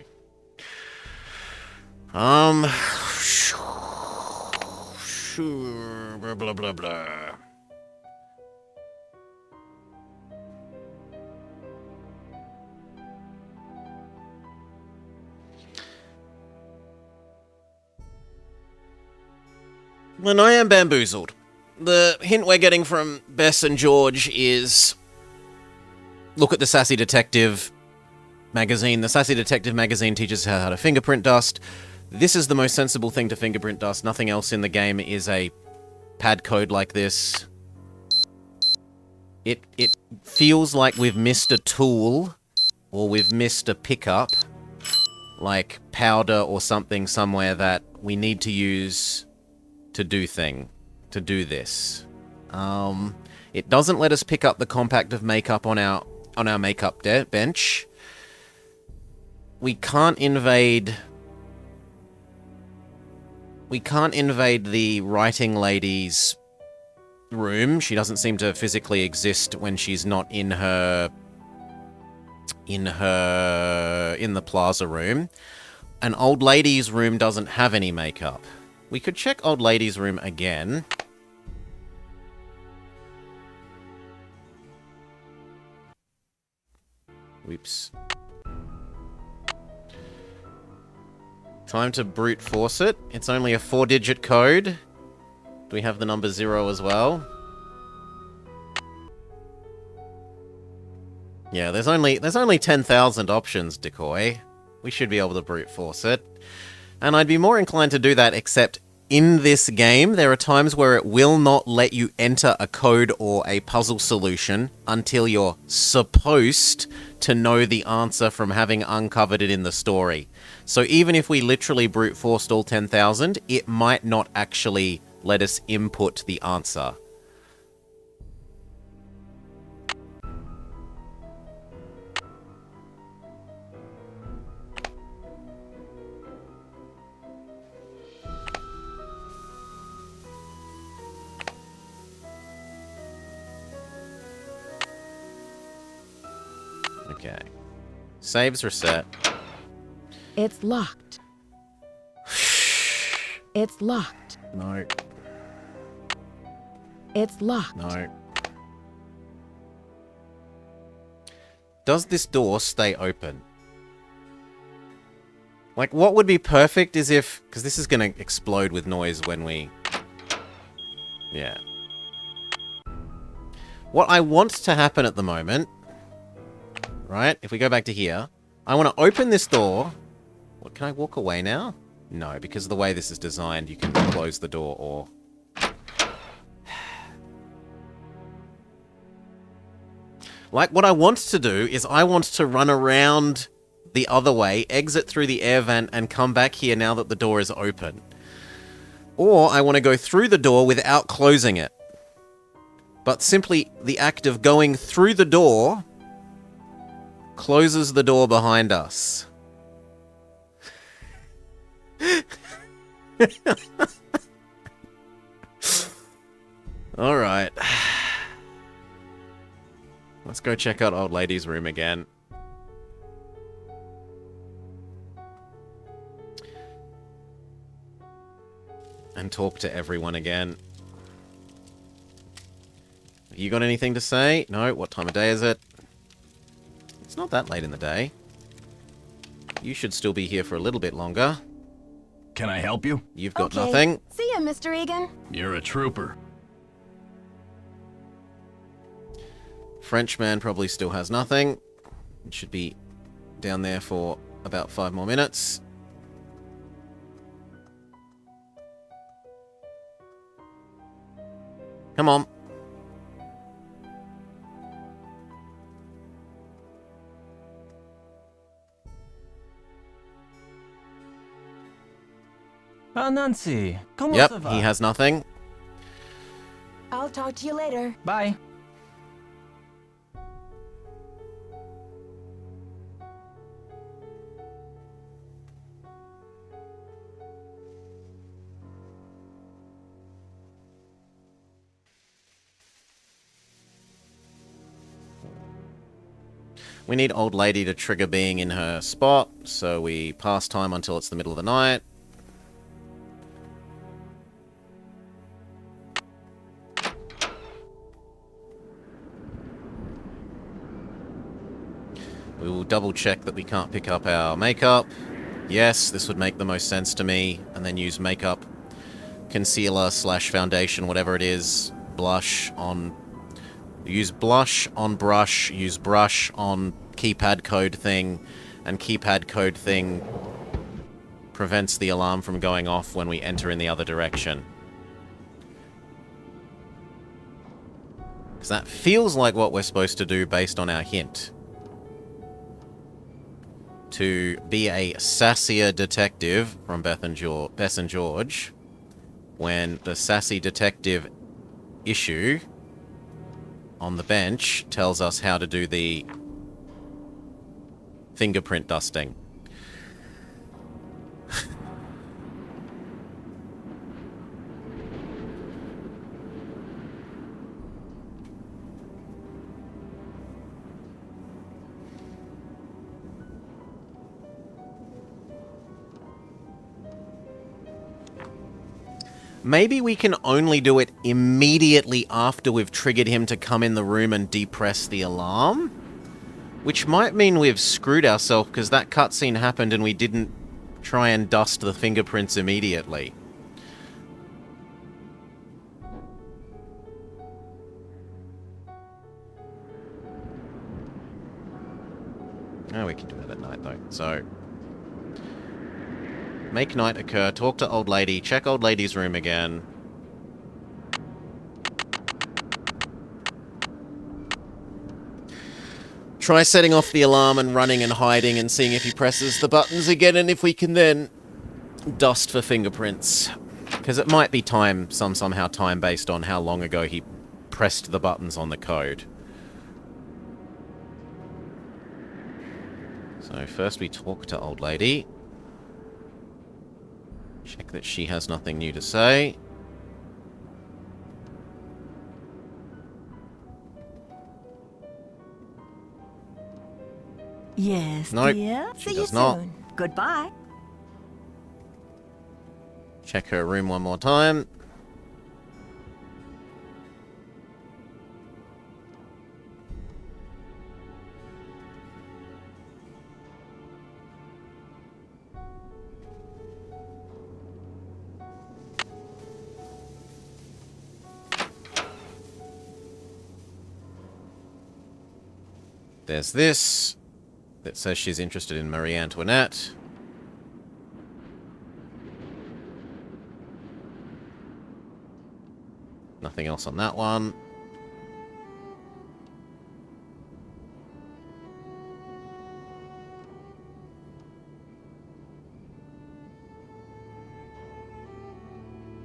Speaker 1: Sure, blah, blah, blah, blah. Then I am bamboozled. The hint we're getting from Bess and George is... Look at the Sassy Detective magazine. The Sassy Detective magazine teaches how to fingerprint dust. This is the most sensible thing to fingerprint dust. Nothing else in the game is a pad code like this. It feels like we've missed a tool, or we've missed a pickup, like powder or something somewhere that we need to use to do this. It doesn't let us pick up the compact of makeup on our makeup bench. We can't invade the writing lady's room. She doesn't seem to physically exist when she's not in the plaza room. An old lady's room doesn't have any makeup. We could check old lady's room again. Whoops. Time to brute force it. It's only a 4-digit code. Do we have the number 0 as well? Yeah, there's only 10,000 options, Decoy. We should be able to brute force it. And I'd be more inclined to do that, except in this game, there are times where it will not let you enter a code or a puzzle solution until you're supposed to know the answer from having uncovered it in the story. So even if we literally brute forced all 10,000, it might not actually let us input the answer. Okay. Saves reset.
Speaker 3: It's locked. It's locked.
Speaker 1: No.
Speaker 3: It's locked.
Speaker 1: No. Does this door stay open? Like, what would be perfect is if... Because this is going to explode with noise when we... Yeah. What I want to happen at the moment... Right? If we go back to here... I want to open this door... What, can I walk away now? No, because of the way this is designed, you can close the door or... Like, what I want to do is I want to run around the other way, exit through the air vent, and come back here now that the door is open. Or I want to go through the door without closing it. But simply the act of going through the door closes the door behind us. Alright. Let's go check out old lady's room again. And talk to everyone again. You got anything to say? No? What time of day is it? It's not that late in the day. You should still be here for a little bit longer.
Speaker 4: Can I help you?
Speaker 1: You've got
Speaker 3: Okay.
Speaker 1: nothing.
Speaker 3: See ya, Mr. Egan.
Speaker 4: You're a trooper.
Speaker 1: Frenchman probably still has nothing. It should be down there for about 5 more minutes. Come on.
Speaker 6: Ah, Nancy, comment ça
Speaker 1: Yep,
Speaker 6: va?
Speaker 1: he has nothing.
Speaker 3: I'll talk to you later.
Speaker 6: Bye.
Speaker 1: We need old lady to trigger being in her spot, so we pass time until it's the middle of the night. We will double check that we can't pick up our makeup. Yes, this would make the most sense to me. And then use makeup, concealer / foundation, whatever it is, blush on... Use blush on brush, use brush on keypad code thing, and keypad code thing prevents the alarm from going off when we enter in the other direction. Because that feels like what we're supposed to do based on our hint. To be a sassier detective from Bess and George, when the sassy detective issue on the bench tells us how to do the fingerprint dusting. Maybe we can only do it immediately after we've triggered him to come in the room and depress the alarm? Which might mean we've screwed ourselves because that cutscene happened and we didn't try and dust the fingerprints immediately. Oh, we can do it at night though, so... Make night occur, talk to old lady, check old lady's room again. Try setting off the alarm and running and hiding and seeing if he presses the buttons again and if we can then dust for fingerprints. Because it might be somehow time based on how long ago he pressed the buttons on the code. So first we talk to old lady. Check that she has nothing new to say.
Speaker 7: Yes,
Speaker 1: Nope,
Speaker 7: dear.
Speaker 1: she
Speaker 3: See you
Speaker 1: does not.
Speaker 3: soon.
Speaker 7: Goodbye.
Speaker 1: Check her room one more time. There's this that says she's interested in Marie Antoinette. Nothing else on that one.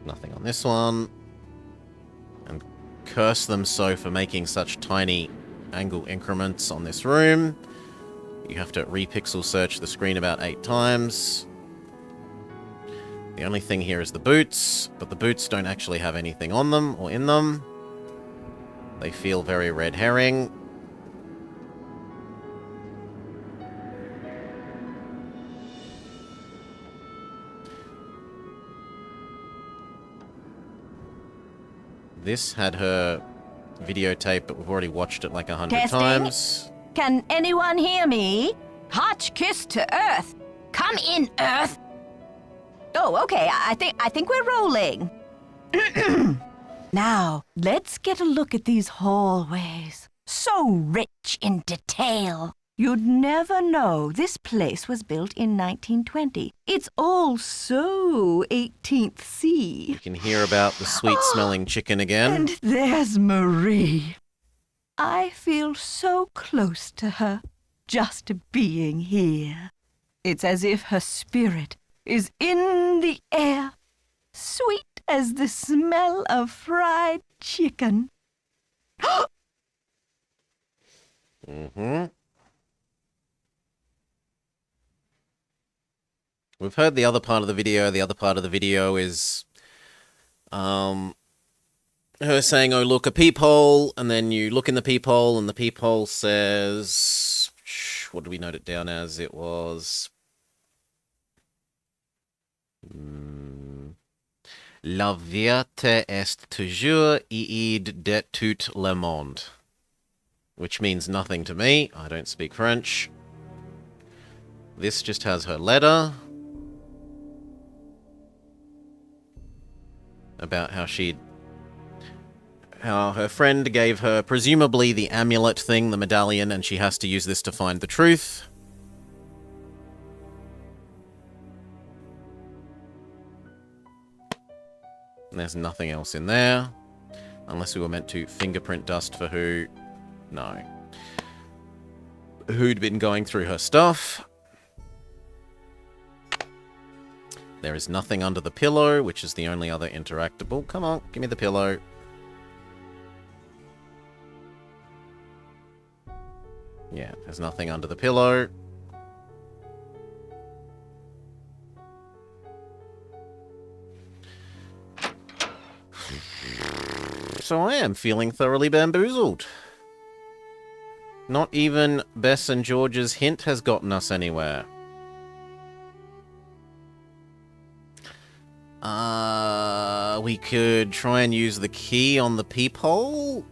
Speaker 1: Nothing on this one. And curse them so for making such tiny angle increments on this room. You have to repixel search the screen about 8 times. The only thing here is the boots, but the boots don't actually have anything on them or in them. They feel very red herring. This had her videotape, but we've already watched it like 100
Speaker 7: Testing.
Speaker 1: times.
Speaker 7: Can anyone hear me? Hotch kiss to Earth. Come in, Earth. Oh, okay. I think we're rolling. Now, let's get a look at these hallways. So rich in detail. You'd never know this place was built in 1920. It's all so 18th C.
Speaker 1: You can hear about the sweet-smelling chicken again.
Speaker 7: And there's Marie. I feel so close to her, just being here. It's as if her spirit is in the air, sweet as the smell of fried chicken.
Speaker 1: Mm-hmm. We've heard the other part of the video. The other part of the video is her saying, oh, look, a peephole, and then you look in the peephole, and the peephole says, what did we note it down as? It was... La vérité est toujours iide de tout le monde. Which means nothing to me. I don't speak French. This just has her letter. About how her friend gave her, presumably, the amulet thing, the medallion, and she has to use this to find the truth. And there's nothing else in there. Unless we were meant to fingerprint dust for who... No. Who'd been going through her stuff. There is nothing under the pillow, which is the only other interactable. Come on, give me the pillow. Yeah, there's nothing under the pillow. So I am feeling thoroughly bamboozled. Not even Bess and George's hint has gotten us anywhere. We could try and use the key on the peephole.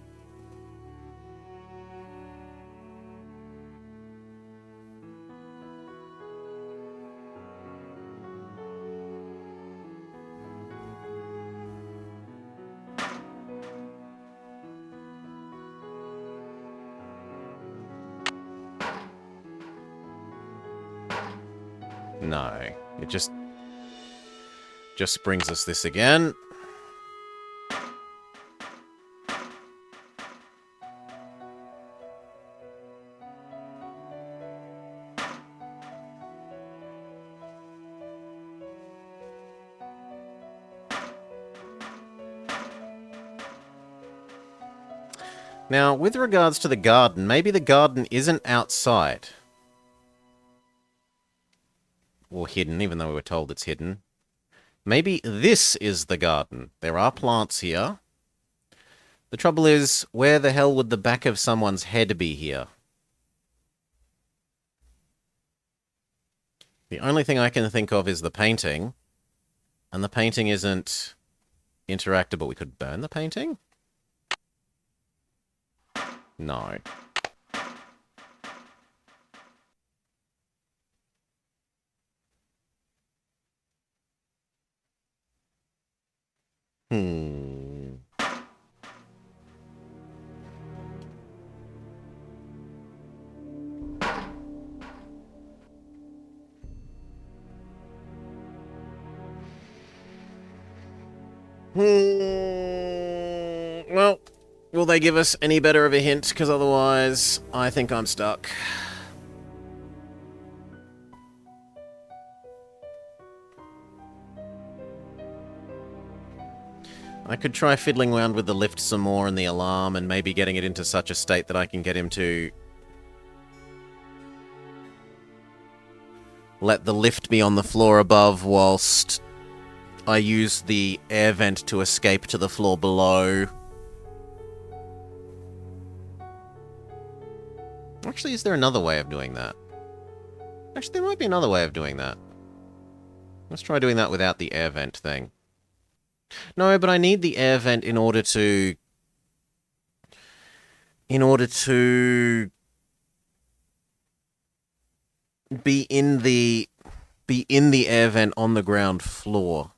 Speaker 1: No, it just brings us this again. Now, with regards to the garden, maybe the garden isn't outside. Or hidden, even though we were told it's hidden. Maybe this is the garden. There are plants here. The trouble is, where the hell would the back of someone's head be here? The only thing I can think of is the painting. And the painting isn't interactable. We could burn the painting? No. Well, will they give us any better of a hint? Because otherwise, I think I'm stuck. I could try fiddling around with the lift some more and the alarm and maybe getting it into such a state that I can get him to let the lift be on the floor above whilst I use the air vent to escape to the floor below. Actually, is there another way of doing that? Actually, there might be another way of doing that. Let's try doing that without the air vent thing. No, but I need the air vent in order to be in the air vent on the ground floor.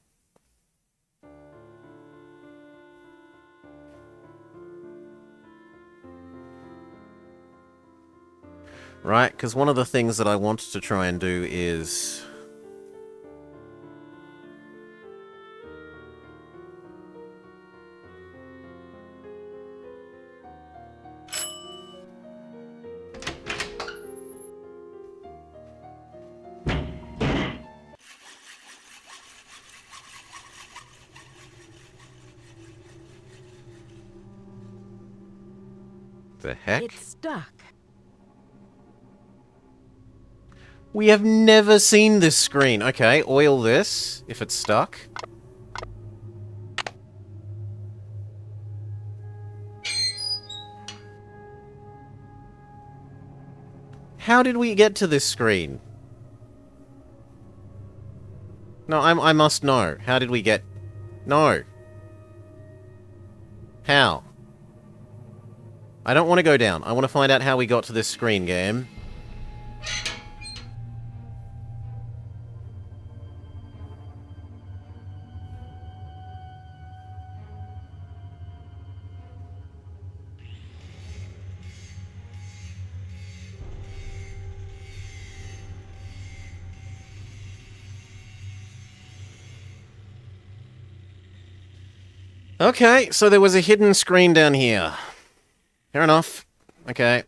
Speaker 1: Right, because one of the things that I wanted to try and do is the heck?
Speaker 3: It's stuck.
Speaker 1: We have never seen this screen. Okay, oil this if it's stuck. How did we get to this screen? No, I must know. How did we get... No. How? I don't want to go down. I want to find out how we got to this screen, game. Okay, so there was a hidden screen down here. Fair enough. Okay.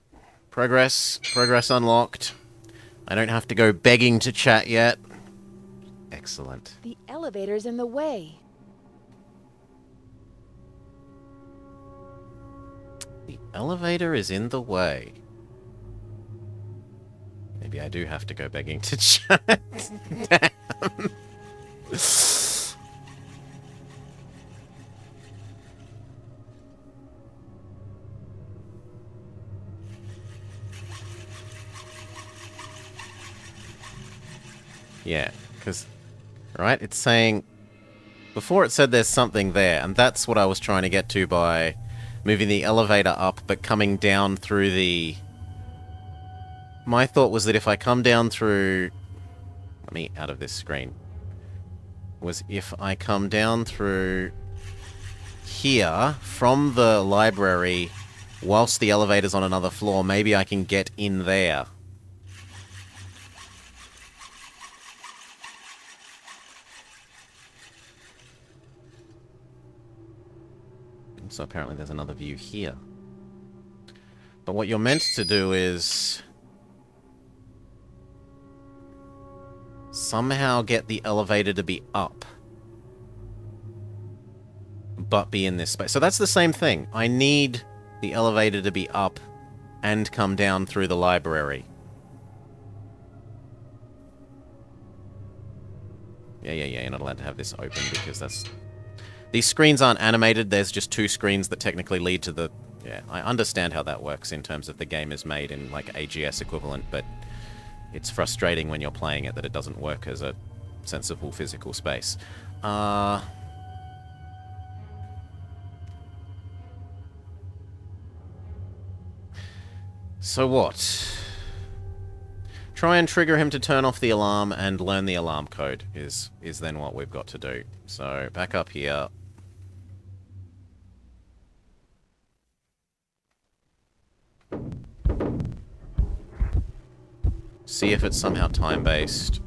Speaker 1: Progress unlocked. I don't have to go begging to chat yet. Excellent.
Speaker 2: The elevator's in the way.
Speaker 1: The elevator is in the way. Maybe I do have to go begging to chat. Damn. Yeah, because, right, it's saying, before it said there's something there, and that's what I was trying to get to by moving the elevator up, but coming down through the... My thought was that if I come down through... Let me out of this screen. Was if I come down through here, from the library, whilst the elevator's on another floor, maybe I can get in there. So apparently there's another view here. But what you're meant to do is somehow get the elevator to be up, but be in this space. So that's the same thing. I need the elevator to be up and come down through the library. Yeah, you're not allowed to have this open because that's... These screens aren't animated, there's just two screens that technically lead to the... Yeah, I understand how that works in terms of the game is made in, like, AGS equivalent, but it's frustrating when you're playing it that it doesn't work as a sensible physical space. So what? Try and trigger him to turn off the alarm and learn the alarm code is then what we've got to do. So back up here. See if it's somehow time-based.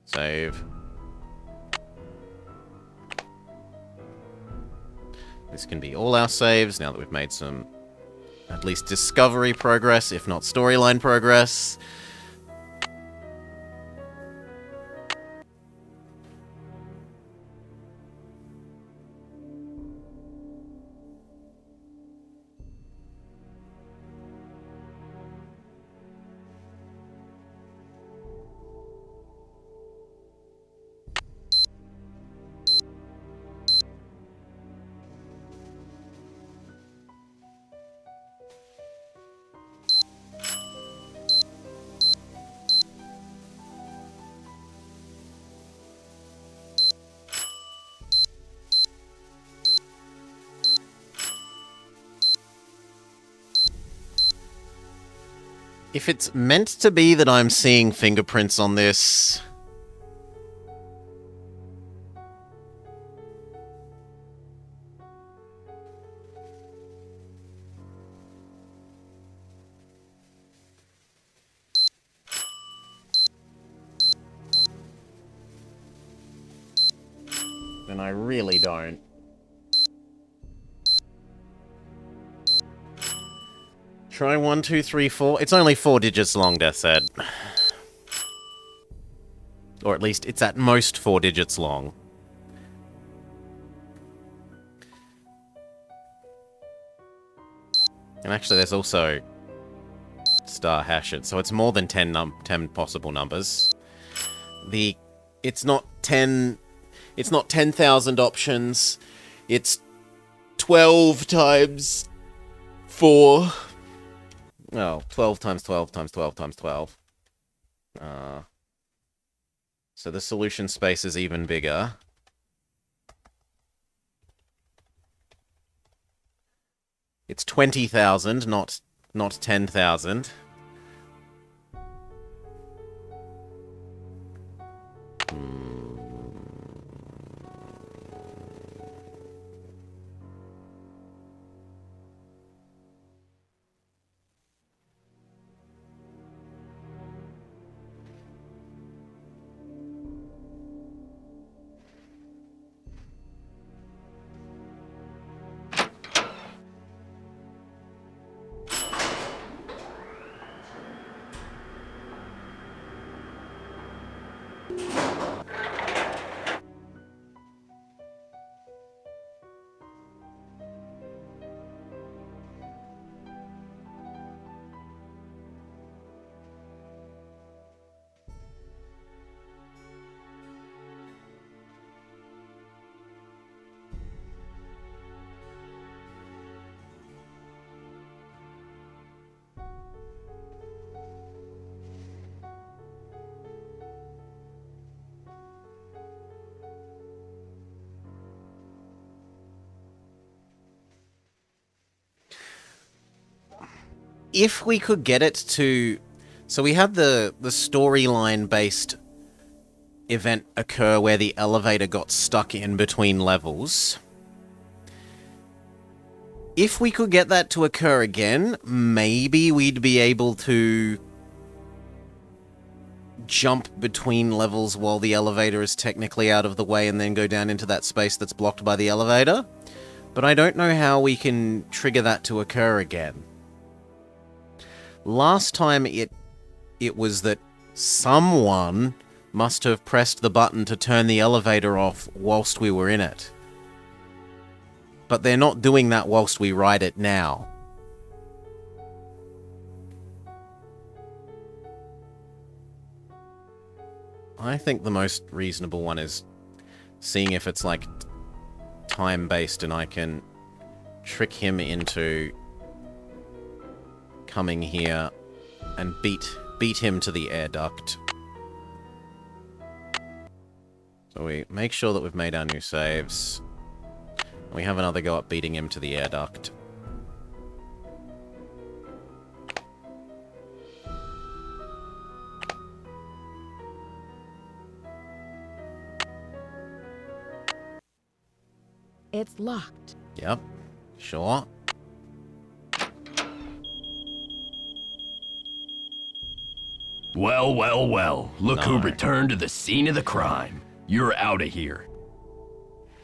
Speaker 1: Save. This can be all our saves now that we've made some, at least discovery progress, if not storyline progress. If it's meant to be that I'm seeing fingerprints on this... then I really don't. Try 1, 2, 3, 4. It's only 4 digits long, Death said. Or at least it's at most 4 digits long. And actually there's also star hash it, so it's more than 10 possible numbers. It's not 10,000 options. It's 12 times 4. Oh, 12 times 12 times 12 times 12. So the solution space is even bigger. It's 20,000, not 10,000. If we could get it to... So we had the storyline-based event occur where the elevator got stuck in between levels. If we could get that to occur again, maybe we'd be able to jump between levels while the elevator is technically out of the way and then go down into that space that's blocked by the elevator. But I don't know how we can trigger that to occur again. Last time it was that someone must have pressed the button to turn the elevator off whilst we were in it. But they're not doing that whilst we ride it now. I think the most reasonable one is seeing if it's like time-based and I can trick him into coming here and beat him to the air duct. So we make sure that we've made our new saves. We have another go at beating him to the air duct.
Speaker 3: It's locked.
Speaker 1: Yep, sure.
Speaker 4: Well, well, well. Look who
Speaker 1: No.
Speaker 4: returned to the scene of the crime. You're out of here.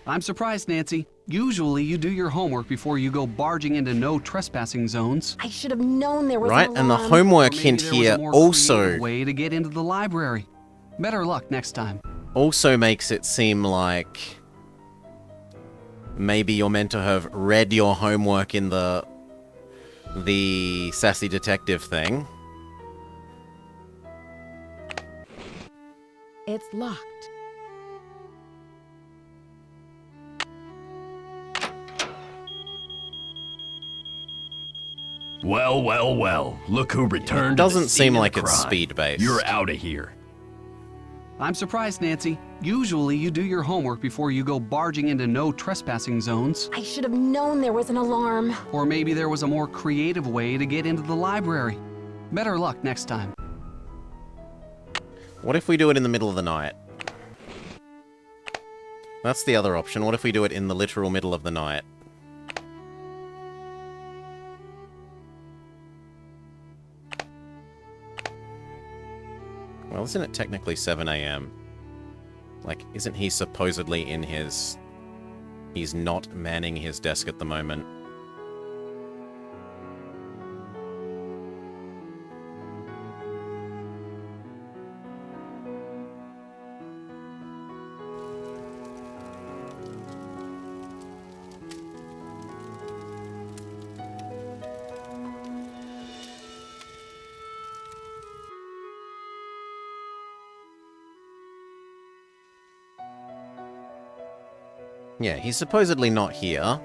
Speaker 8: I'm surprised, Nancy. Usually you do your homework before you go barging into no trespassing zones.
Speaker 3: I should have known there was
Speaker 1: Right,
Speaker 3: an
Speaker 1: and the
Speaker 3: alarm.
Speaker 1: homework
Speaker 8: Or maybe
Speaker 1: hint
Speaker 8: there was a
Speaker 1: here
Speaker 8: more
Speaker 1: also
Speaker 8: creative way to get into the library. Better luck next time.
Speaker 1: also makes it seem like maybe you're meant to have read your homework in the sassy detective thing.
Speaker 3: It's locked.
Speaker 4: Well, well, well. Look who returned
Speaker 1: It
Speaker 4: to the
Speaker 1: doesn't
Speaker 4: scene
Speaker 1: seem
Speaker 4: of
Speaker 1: like
Speaker 4: the
Speaker 1: it's
Speaker 4: crime.
Speaker 1: speed-based.
Speaker 4: You're out of here.
Speaker 8: I'm surprised, Nancy. Usually you do your homework before you go barging into no trespassing zones.
Speaker 3: I should have known there was an alarm.
Speaker 8: Or maybe there was a more creative way to get into the library. Better luck next time.
Speaker 1: What if we do it in the middle of the night? That's the other option. What if we do it in the literal middle of the night? Well, isn't it technically 7 AM? Like, isn't he supposedly in his... He's not manning his desk at the moment. Yeah, he's supposedly not here.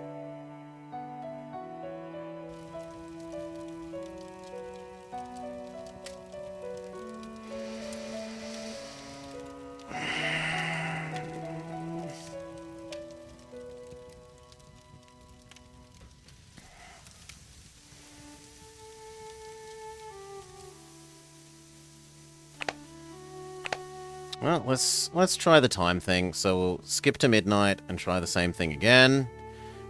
Speaker 1: Well, let's try the time thing. So we'll skip to midnight and try the same thing again.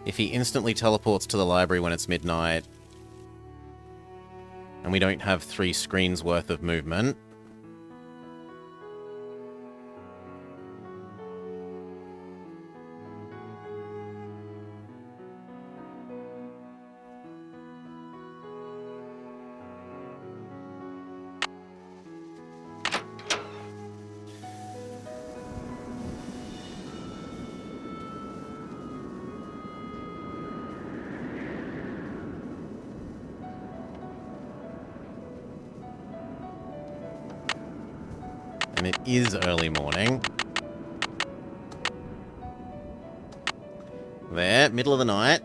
Speaker 1: If he instantly teleports to the library when it's midnight, and we don't have 3 screens worth of movement, and it is early morning. There, middle of the night.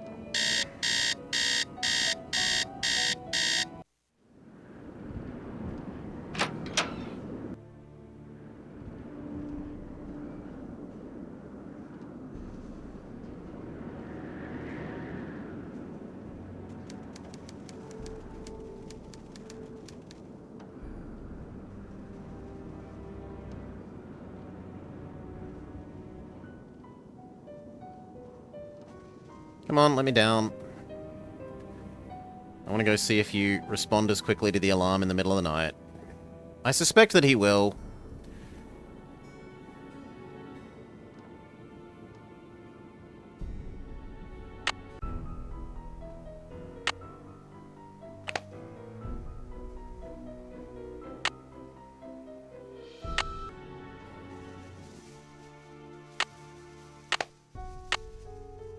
Speaker 1: Come on, let me down. I want to go see if you respond as quickly to the alarm in the middle of the night. I suspect that he will.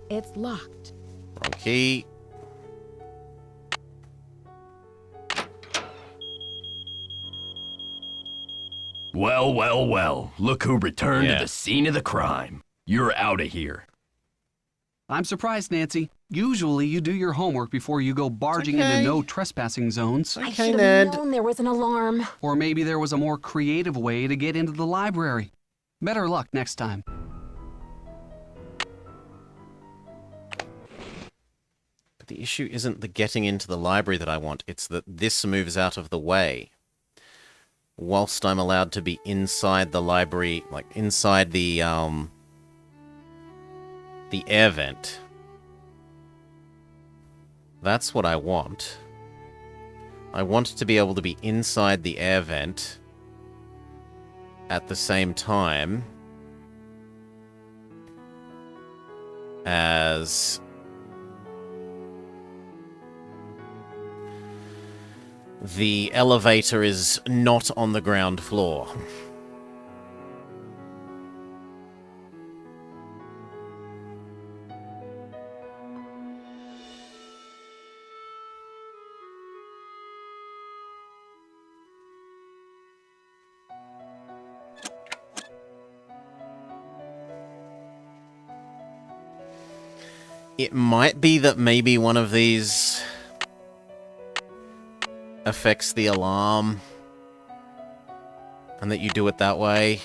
Speaker 3: It's locked.
Speaker 1: Wrong key.
Speaker 4: Well, well, well. Look who returned
Speaker 1: Yeah.
Speaker 4: to the scene of the crime. You're out of here.
Speaker 8: I'm surprised, Nancy. Usually you do your homework before you go barging into no trespassing zones.
Speaker 3: I
Speaker 1: Okay,
Speaker 3: should
Speaker 1: Ned.
Speaker 3: have known there was an alarm.
Speaker 8: Or maybe there was a more creative way to get into the library. Better luck next time.
Speaker 1: But the issue isn't the getting into the library that I want, it's that this moves out of the way. Whilst I'm allowed to be inside the library, like inside the air vent. That's what I want. I want to be able to be inside the air vent at the same time as the elevator is not on the ground floor. It might be that maybe one of these affects the alarm, and that you do it that way.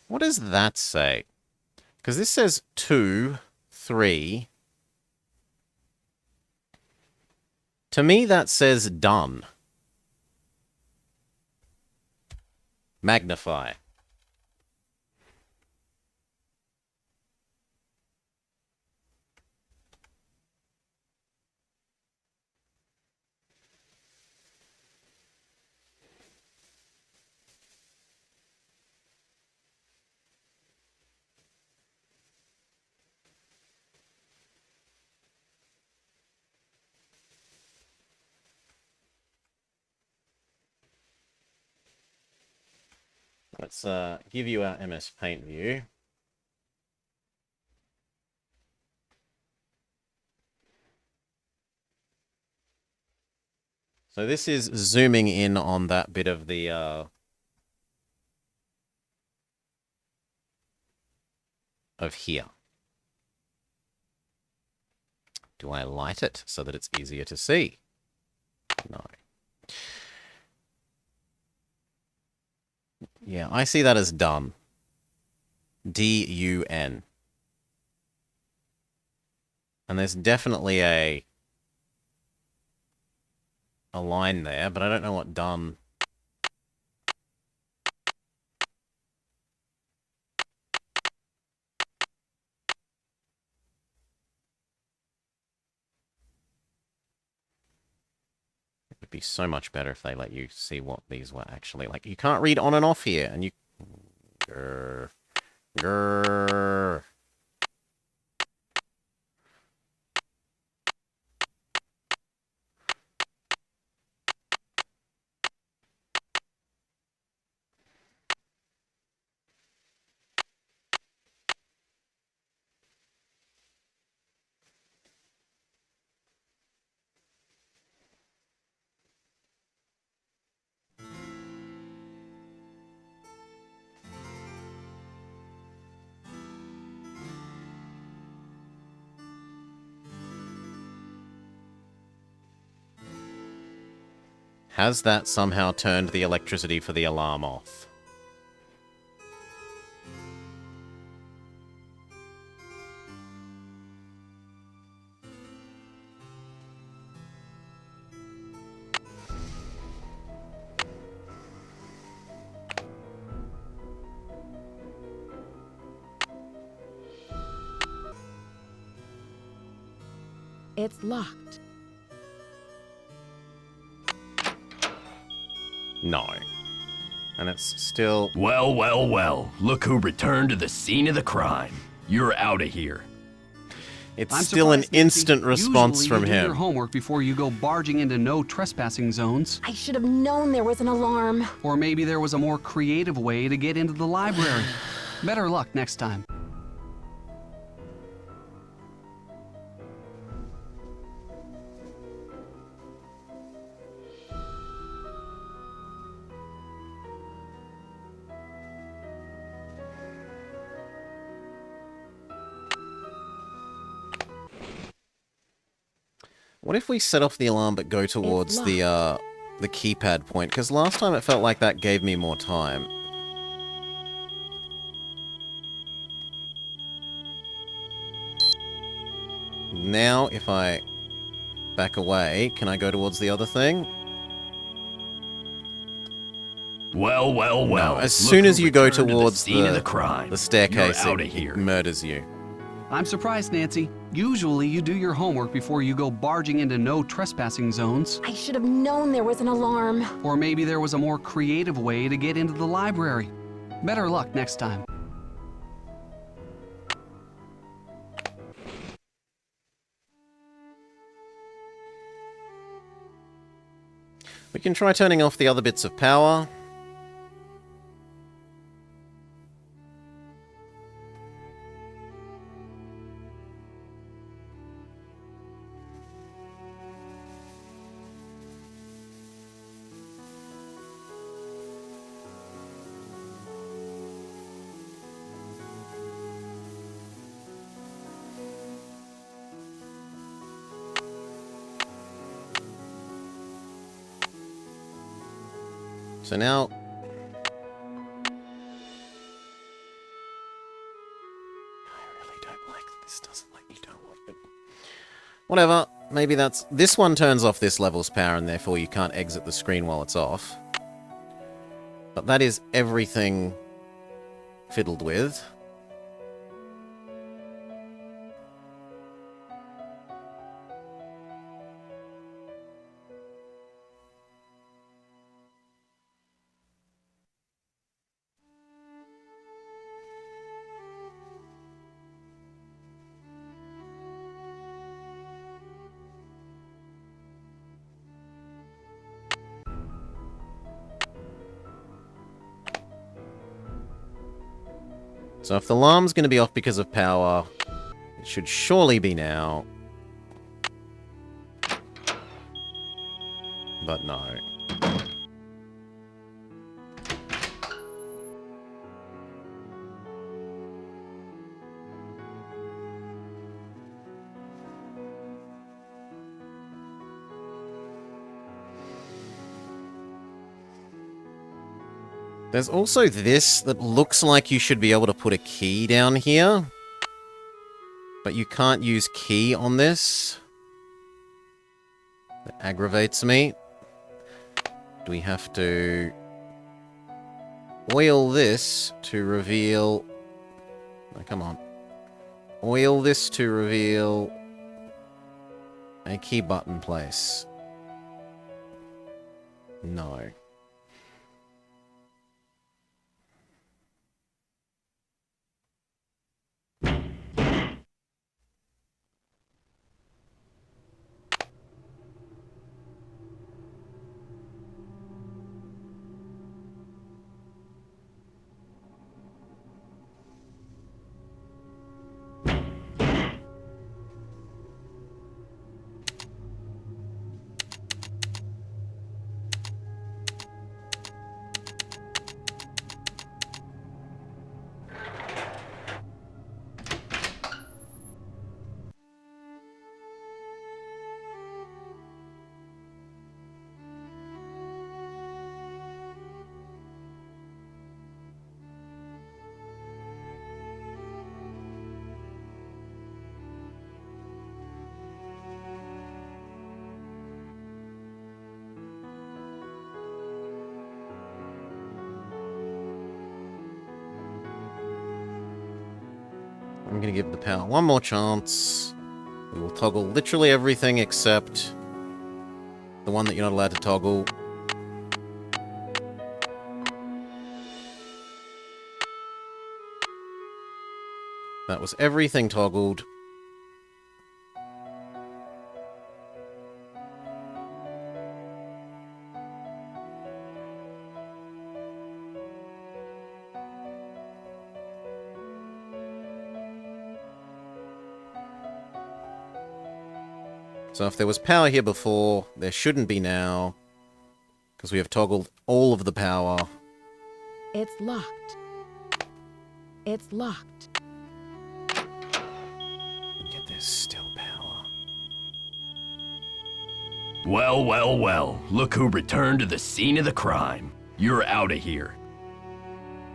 Speaker 1: What does that say? Because this says 2, 3. To me, that says done. Magnify. Let's give you our MS Paint view. So this is zooming in on that bit of the of here. Do I light it so that it's easier to see? No. Yeah, I see that as done. D-U-N. And there's definitely a line there, but I don't know what done. It would be so much better if they let you see what these were actually like. You can't read on and off here, and you... Grr. Grr. Has that somehow turned the electricity for the alarm off?
Speaker 3: It's locked.
Speaker 1: No. And it's still...
Speaker 4: Well, well, well. Look who returned to the scene of the crime. You're out of here.
Speaker 1: It's
Speaker 8: I'm
Speaker 1: still an
Speaker 8: surprised, Nancy.
Speaker 1: instant response
Speaker 8: Usually
Speaker 1: from
Speaker 8: you do your
Speaker 1: him.
Speaker 8: homework before you go barging into no trespassing zones.
Speaker 3: I should have known there was an alarm.
Speaker 8: Or maybe there was a more creative way to get into the library. Better luck next time.
Speaker 1: What if we set off the alarm but go towards the keypad point? Because last time it felt like that gave me more time. Now, if I back away, can I go towards the other thing?
Speaker 4: Well, well, well.
Speaker 1: No, as
Speaker 4: Look
Speaker 1: soon
Speaker 4: who
Speaker 1: as you go
Speaker 4: returned to
Speaker 1: towards
Speaker 4: scene of the crime.
Speaker 1: the staircase,
Speaker 4: You're outta
Speaker 1: it
Speaker 4: here.
Speaker 1: murders you.
Speaker 8: I'm surprised, Nancy. Usually you do your homework before you go barging into no trespassing zones.
Speaker 3: I should have known there was an alarm.
Speaker 8: Or maybe there was a more creative way to get into the library. Better luck next time.
Speaker 1: We can try turning off the other bits of power. So now... I really don't like that this doesn't let you download it. Whatever, maybe that's... This one turns off this level's power and therefore you can't exit the screen while it's off. But that is everything fiddled with. So if the alarm's going to be off because of power, it should surely be now. But no. There's also this that looks like you should be able to put a key down here. But you can't use key on this. That aggravates me. Do we have to oil this to reveal... Oh, come on. Oil this to reveal a key button place. No. I'm going to give the power one more chance. We will toggle literally everything except the one that you're not allowed to toggle. That was everything toggled. So if there was power here before, there shouldn't be now. Because we have toggled all of the power.
Speaker 3: It's locked. It's locked.
Speaker 1: Yet there's still power.
Speaker 4: Well, well, well. Look who returned to the scene of the crime. You're out of here.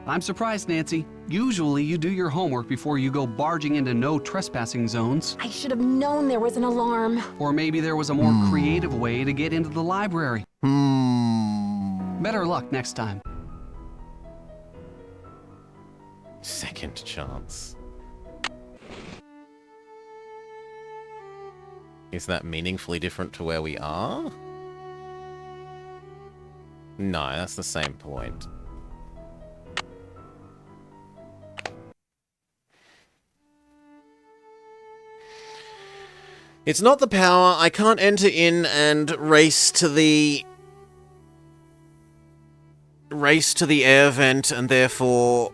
Speaker 8: I'm surprised, Nancy. Usually you do your homework before you go barging into no trespassing zones.
Speaker 3: I should have known there was an alarm.
Speaker 8: Or maybe there was a more creative way to get into the library. Better luck next time.
Speaker 1: Second chance. Is that meaningfully different to where we are? No, that's the same point. It's not the power. I can't enter in and race to the air vent and therefore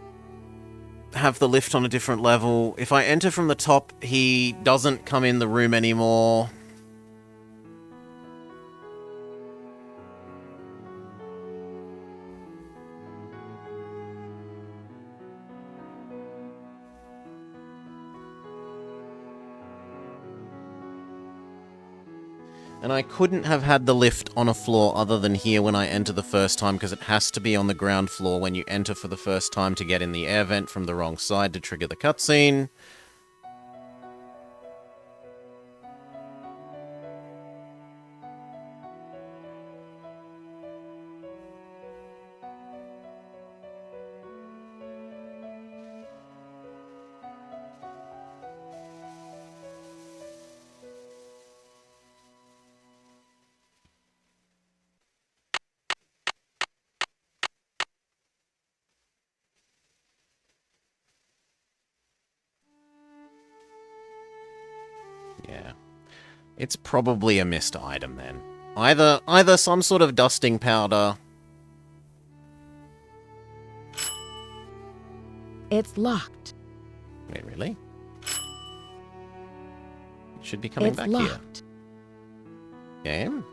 Speaker 1: have the lift on a different level. If I enter from the top, he doesn't come in the room anymore. And I couldn't have had the lift on a floor other than here when I enter the first time, because it has to be on the ground floor when you enter for the first time to get in the air vent from the wrong side to trigger the cutscene. Yeah. It's probably a missed item then. Either some sort of dusting powder.
Speaker 3: It's locked.
Speaker 1: Wait, really? It should be coming back
Speaker 3: locked.
Speaker 1: Here. Game?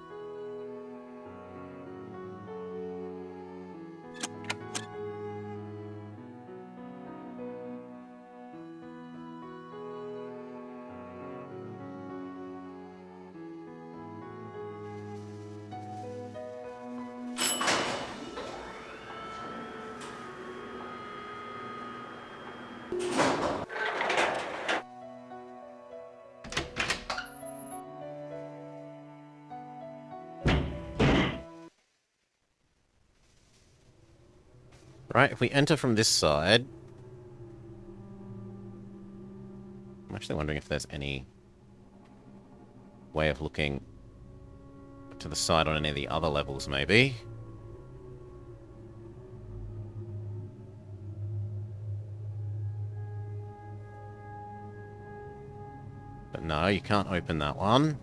Speaker 1: Right, if we enter from this side... I'm actually wondering if there's any way of looking to the side on any of the other levels, maybe. But no, you can't open that one.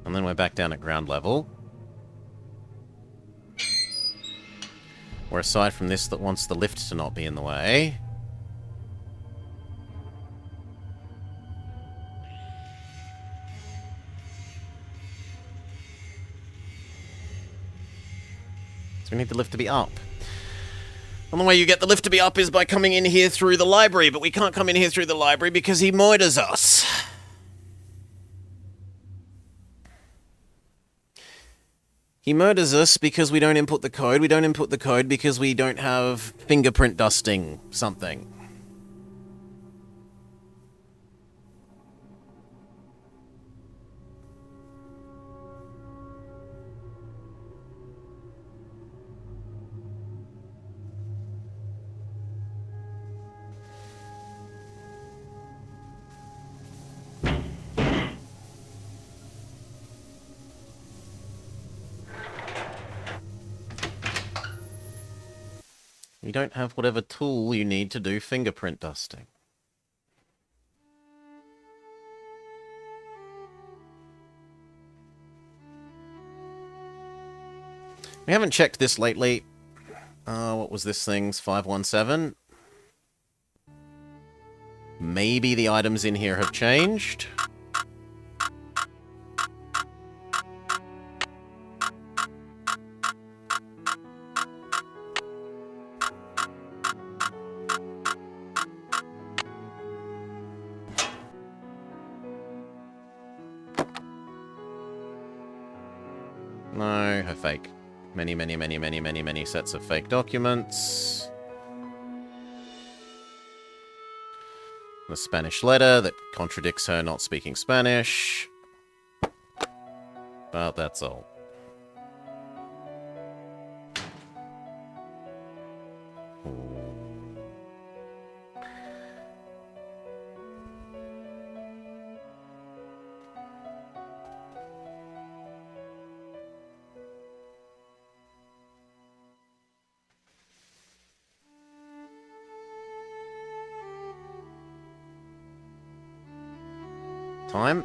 Speaker 1: And then we're back down at ground level. Where aside from this that wants the lift to not be in the way. So we need the lift to be up. And the way you get the lift to be up is by coming in here through the library, but we can't come in here through the library because he murders us. He murders us because we don't input the code. We don't input the code because we don't have fingerprint dusting something. You don't have whatever tool you need to do fingerprint dusting. We haven't checked this lately. What was this thing's 517? Maybe the items in here have changed. No, her fake. Many sets of fake documents. The Spanish letter that contradicts her not speaking Spanish. But that's all. Time.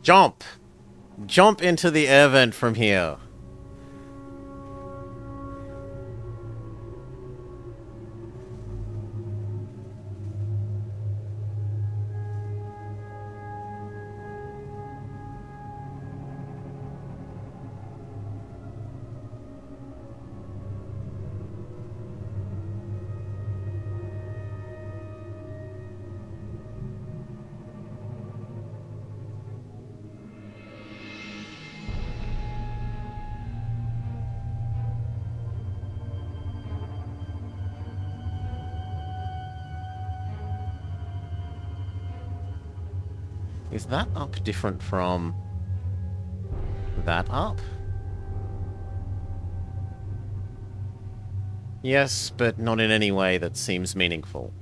Speaker 1: Jump! Jump into the air vent from here. Is that up different from that up? Yes, but not in any way that seems meaningful.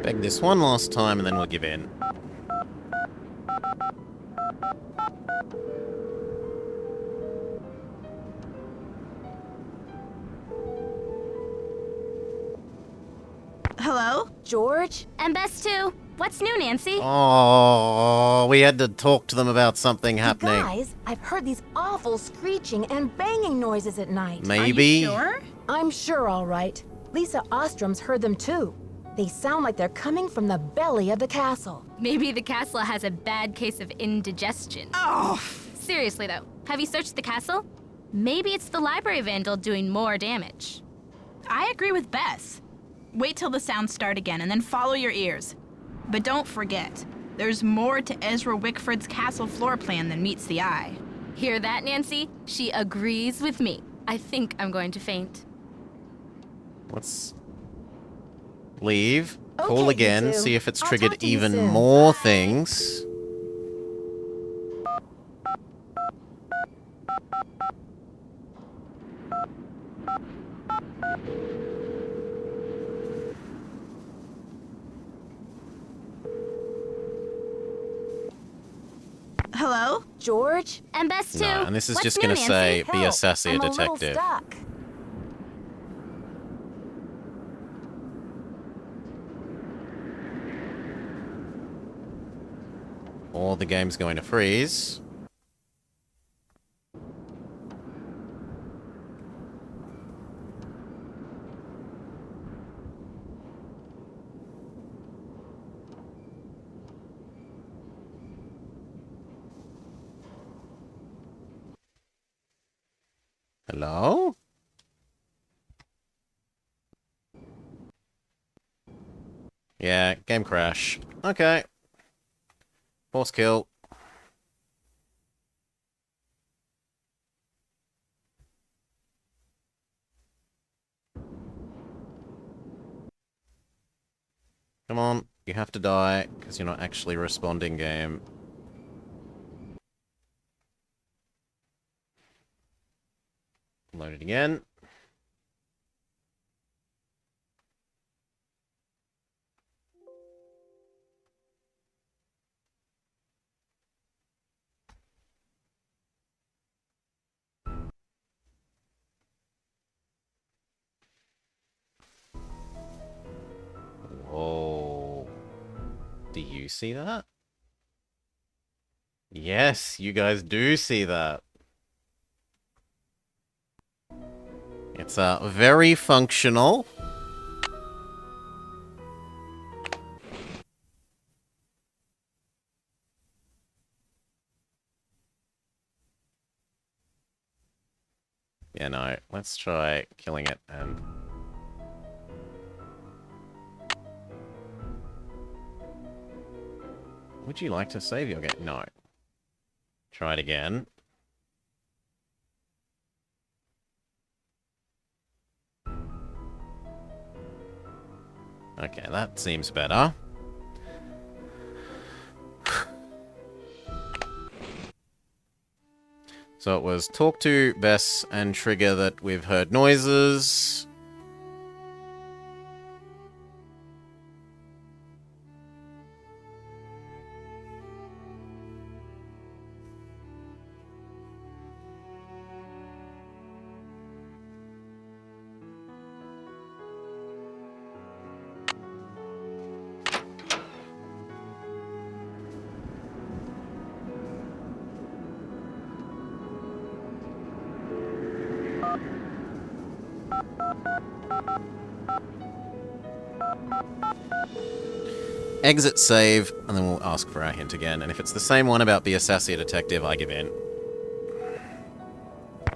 Speaker 1: Beg this one last time and then we'll give in.
Speaker 5: Hello?
Speaker 3: George?
Speaker 9: And best too. What's new, Nancy?
Speaker 1: Oh, we had to talk to them about something happening.
Speaker 3: You guys, I've heard these awful screeching and banging noises at night.
Speaker 1: Maybe.
Speaker 5: Are you sure?
Speaker 3: I'm sure, all right. Lisa Ostrom's heard them too. They sound like they're coming from the belly of the castle.
Speaker 9: Maybe the castle has a bad case of indigestion.
Speaker 5: Oh,
Speaker 9: Seriously though, have you searched the castle? Maybe it's the library vandal doing more damage.
Speaker 10: I agree with Bess. Wait till the sounds start again and then follow your ears. But don't forget, there's more to Ezra Wickford's castle floor plan than meets the eye.
Speaker 9: Hear that, Nancy? She agrees with me. I think I'm going to faint.
Speaker 1: Let's leave. Call
Speaker 3: Okay, you
Speaker 1: again.
Speaker 3: two.
Speaker 1: See if it's
Speaker 3: I'll
Speaker 1: triggered
Speaker 3: talk to you
Speaker 1: even
Speaker 3: soon.
Speaker 1: more things.
Speaker 5: hello?
Speaker 3: George?
Speaker 9: And best too.
Speaker 1: No, and this is
Speaker 9: What's
Speaker 1: just
Speaker 9: new,
Speaker 1: gonna
Speaker 9: Nancy?
Speaker 1: say, be a
Speaker 3: Help,
Speaker 1: sassy
Speaker 3: I'm
Speaker 1: detective.
Speaker 3: A little stuck.
Speaker 1: or the game's going to freeze. Hello? Yeah, game crash. Okay. Force kill. Come on, you have to die, because you're not actually responding, game. Load it again. Whoa. Do you see that? Yes, you guys do see that. It's very functional. Yeah, no, let's try killing it and... Would you like to save your game? No. Try it again. Okay, that seems better. So it was talk to Bess and trigger that we've heard noises. Exit save, and then we'll ask for our hint again. And if it's the same one about be a sassy detective, I give in.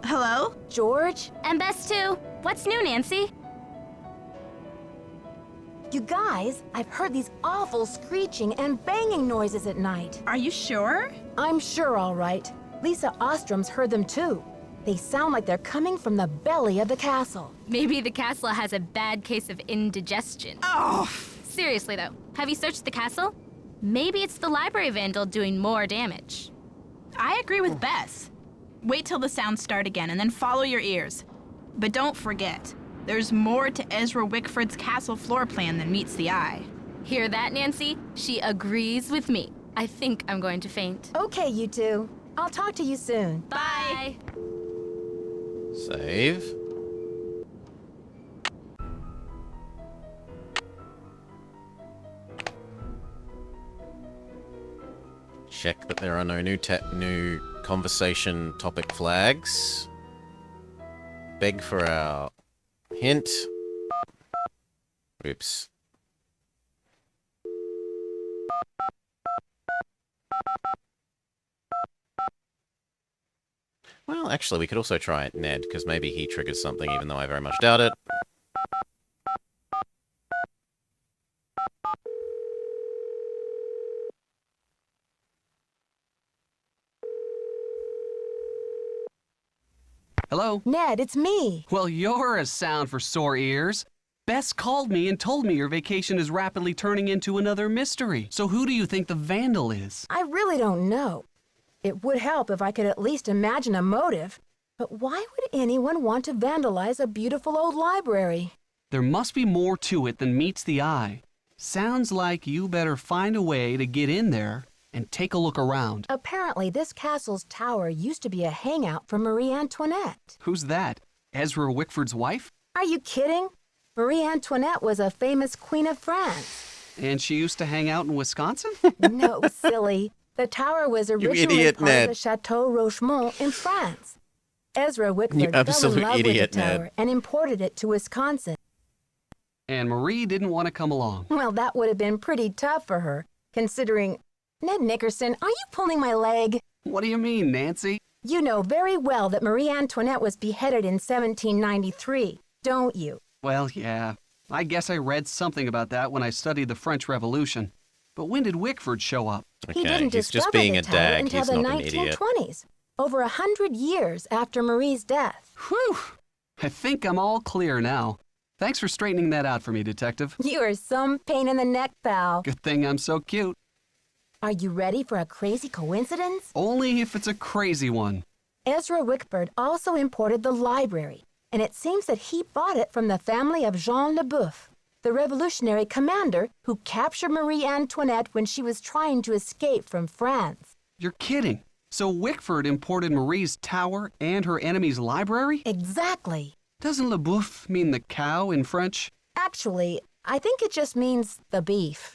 Speaker 10: Hello?
Speaker 3: George?
Speaker 9: And Bess too. What's new, Nancy?
Speaker 3: You guys, I've heard these awful screeching and banging noises at night.
Speaker 10: Are you sure?
Speaker 3: I'm sure, all right. Lisa Ostrom's heard them too. They sound like they're coming from the belly of the castle.
Speaker 9: Maybe the castle has a bad case of indigestion.
Speaker 10: Oh,
Speaker 9: Seriously though, have you searched the castle? Maybe it's the library vandal doing more damage.
Speaker 10: I agree with Bess. Wait till the sounds start again and then follow your ears. But don't forget, there's more to Ezra Wickford's castle floor plan than meets the eye.
Speaker 9: Hear that, Nancy? She agrees with me. I think I'm going to faint.
Speaker 3: Okay, you two. I'll talk to you soon.
Speaker 9: Bye!
Speaker 1: Save. Check that there are no new conversation topic flags. Beg for our hint. Oops. Well, actually, we could also try Ned, because maybe he triggers something, even though I very much doubt it.
Speaker 8: Hello?
Speaker 3: Ned, it's me.
Speaker 8: Well, you're a sound for sore ears. Bess called me and told me your vacation is rapidly turning into another mystery. So who do you think the vandal is?
Speaker 3: I really don't know. It would help if I could at least imagine a motive. But why would anyone want to vandalize a beautiful old library?
Speaker 8: There must be more to it than meets the eye. Sounds like you better find a way to get in there and take a look around.
Speaker 3: Apparently, this castle's tower used to be a hangout for Marie Antoinette.
Speaker 8: Who's that? Ezra Wickford's wife?
Speaker 3: Are you kidding? Marie Antoinette was a famous queen of France.
Speaker 8: And she used to hang out in Wisconsin?
Speaker 3: No, silly. The tower was
Speaker 1: You
Speaker 3: originally
Speaker 1: idiot,
Speaker 3: part
Speaker 1: Ned.
Speaker 3: of the Chateau Rochemont in France. Ezra
Speaker 1: You
Speaker 3: Wickford fell in
Speaker 1: absolute
Speaker 3: love with
Speaker 1: idiot,
Speaker 3: the tower
Speaker 1: Ned.
Speaker 3: and imported it to Wisconsin.
Speaker 8: And Marie didn't want to come along.
Speaker 3: Well, that would have been pretty tough for her, considering... Ned Nickerson, are you pulling my leg?
Speaker 8: What do you mean, Nancy?
Speaker 3: You know very well that Marie Antoinette was beheaded in 1793, don't you?
Speaker 8: Well, yeah. I guess I read something about that when I studied the French Revolution. But when did Wickford show up?
Speaker 1: Okay,
Speaker 3: He didn't
Speaker 1: he's
Speaker 3: discover
Speaker 1: just being
Speaker 3: the
Speaker 1: a
Speaker 3: tower
Speaker 1: dag.
Speaker 3: until
Speaker 1: He's
Speaker 3: the
Speaker 1: not an idiot.
Speaker 3: 1920s, over 100 years after Marie's death.
Speaker 8: Whew! I think I'm all clear now. Thanks for straightening that out for me, Detective.
Speaker 3: You are some pain in the neck, pal.
Speaker 8: Good thing I'm so cute.
Speaker 3: Are you ready for a crazy coincidence?
Speaker 8: Only if it's a crazy one.
Speaker 3: Ezra Wickford also imported the library, and it seems that he bought it from the family of Jean Leboeuf, the revolutionary commander who captured Marie Antoinette when she was trying to escape from France.
Speaker 8: You're kidding. So Wickford imported Marie's tower and her enemy's library?
Speaker 3: Exactly.
Speaker 8: Doesn't Le Boeuf mean the cow in French?
Speaker 3: Actually, I think it just means the beef.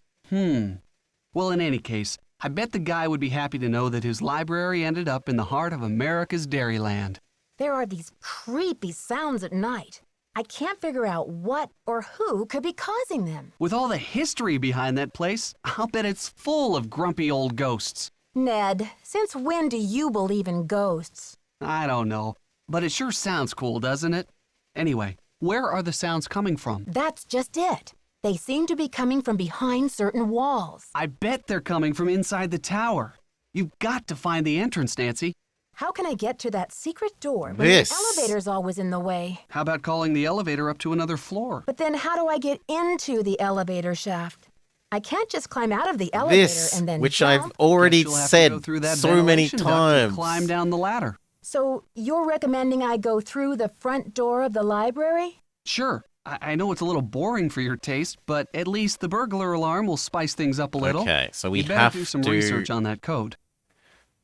Speaker 8: Well, in any case, I bet the guy would be happy to know that his library ended up in the heart of America's Dairyland.
Speaker 3: There are these creepy sounds at night. I can't figure out what or who could be causing them.
Speaker 8: With all the history behind that place, I'll bet it's full of grumpy old ghosts.
Speaker 3: Ned, since when do you believe in ghosts?
Speaker 8: I don't know, but it sure sounds cool, doesn't it? Anyway, where are the sounds coming from?
Speaker 3: That's just it. They seem to be coming from behind certain walls.
Speaker 8: I bet they're coming from inside the tower. You've got to find the entrance, Nancy.
Speaker 3: How can I get to that secret door when
Speaker 1: This.
Speaker 3: the elevator's always in the way?
Speaker 8: How about calling the elevator up to another floor?
Speaker 3: But then how do I get into the elevator shaft? I can't just climb out of the elevator
Speaker 1: This,
Speaker 3: and then
Speaker 1: which
Speaker 3: jump.
Speaker 1: I've already
Speaker 8: Guess you'll have to
Speaker 1: said
Speaker 8: go through that
Speaker 1: so many
Speaker 8: ventilation duct and
Speaker 1: times.
Speaker 8: climb down the ladder.
Speaker 3: So you're recommending I go through the front door of the library?
Speaker 8: Sure, I know it's a little boring for your taste, but at least the burglar alarm will spice things up a little.
Speaker 1: Okay, so we
Speaker 8: You better
Speaker 1: have
Speaker 8: do some
Speaker 1: to
Speaker 8: research on that code.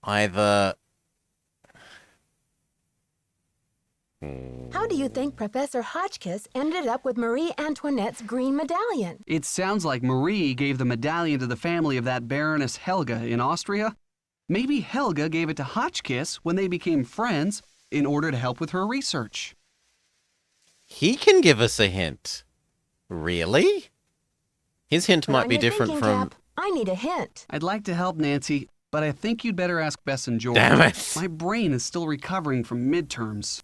Speaker 1: either...
Speaker 3: How do you think Professor Hotchkiss ended up with Marie Antoinette's green medallion?
Speaker 8: It sounds like Marie gave the medallion to the family of that Baroness Helga in Austria. Maybe Helga gave it to Hotchkiss when they became friends in order to help with her research.
Speaker 1: He can give us a hint. Really? His hint
Speaker 3: Put
Speaker 1: might
Speaker 3: on
Speaker 1: be
Speaker 3: your
Speaker 1: different
Speaker 3: thinking
Speaker 1: from...
Speaker 3: cap. I need a hint.
Speaker 8: I'd like to help Nancy, but I think you'd better ask Bess and George.
Speaker 1: Damn it.
Speaker 8: My brain is still recovering from midterms.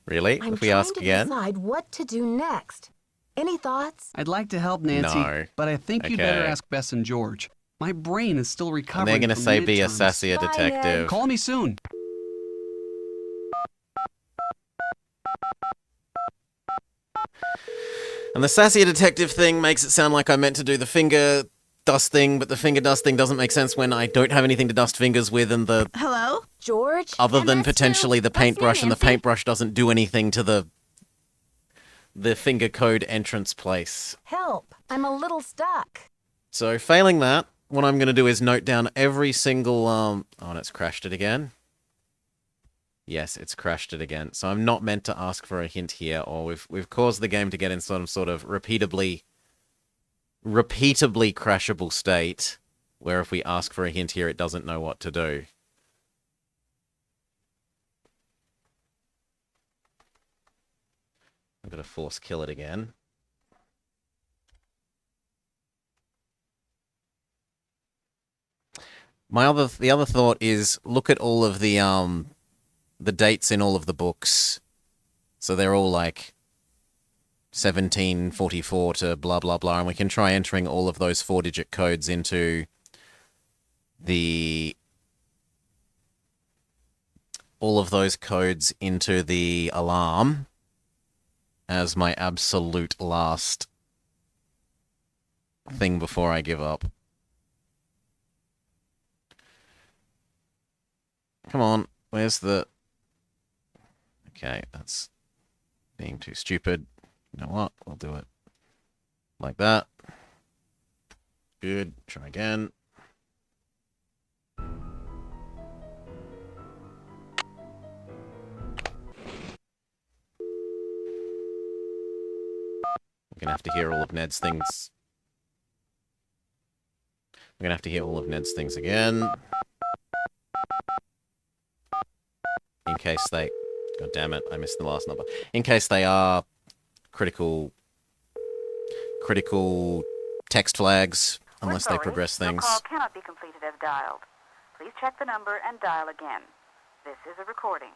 Speaker 1: Really?
Speaker 3: I'm
Speaker 1: If we
Speaker 3: trying
Speaker 1: ask
Speaker 3: to
Speaker 1: again?
Speaker 3: decide what to do next. Any thoughts?
Speaker 8: I'd like to help Nancy,
Speaker 1: No.
Speaker 8: but I think you'd better
Speaker 1: Okay.
Speaker 8: ask Bess and George. My brain is still
Speaker 1: And
Speaker 8: recovering
Speaker 1: they're going to
Speaker 8: from
Speaker 1: say be a
Speaker 8: midterms.
Speaker 1: sassier
Speaker 3: Bye,
Speaker 1: detective.
Speaker 8: Call me soon.
Speaker 1: And the sassier detective thing makes it sound like I meant to do the finger dust thing, but the finger dust thing doesn't make sense when I don't have anything to dust fingers with, and the
Speaker 10: Hello?
Speaker 3: George?
Speaker 1: other than
Speaker 5: MS2,
Speaker 1: potentially the
Speaker 5: what's new,
Speaker 1: paintbrush, and the
Speaker 5: Nancy?
Speaker 1: paintbrush doesn't do anything to the finger code entrance place.
Speaker 3: Help. I'm a little stuck.
Speaker 1: So failing that, what I'm going to do is note down every single oh, and it's crashed it again. Yes, it's crashed it again. So I'm not meant to ask for a hint here, or we've caused the game to get in some sort of repeatably crashable state, where if we ask for a hint here, it doesn't know what to do. I'm gonna force kill it again. The other thought is look at all of the dates in all of the books. So they're all like 1744 to blah blah blah, and we can try entering all of those 4-digit codes into the alarm as my absolute last thing before I give up. Come on, where's the... Okay, that's being too stupid. You know what? We'll do it like that. Good. Try again. We're gonna have to hear all of Ned's things. We're gonna have to hear all of Ned's things again. case they... God damn it, I missed the last number. In case they are critical text flags, unless they progress things.
Speaker 11: Your call cannot be completed as dialed. Please check the number and dial again. This is a recording.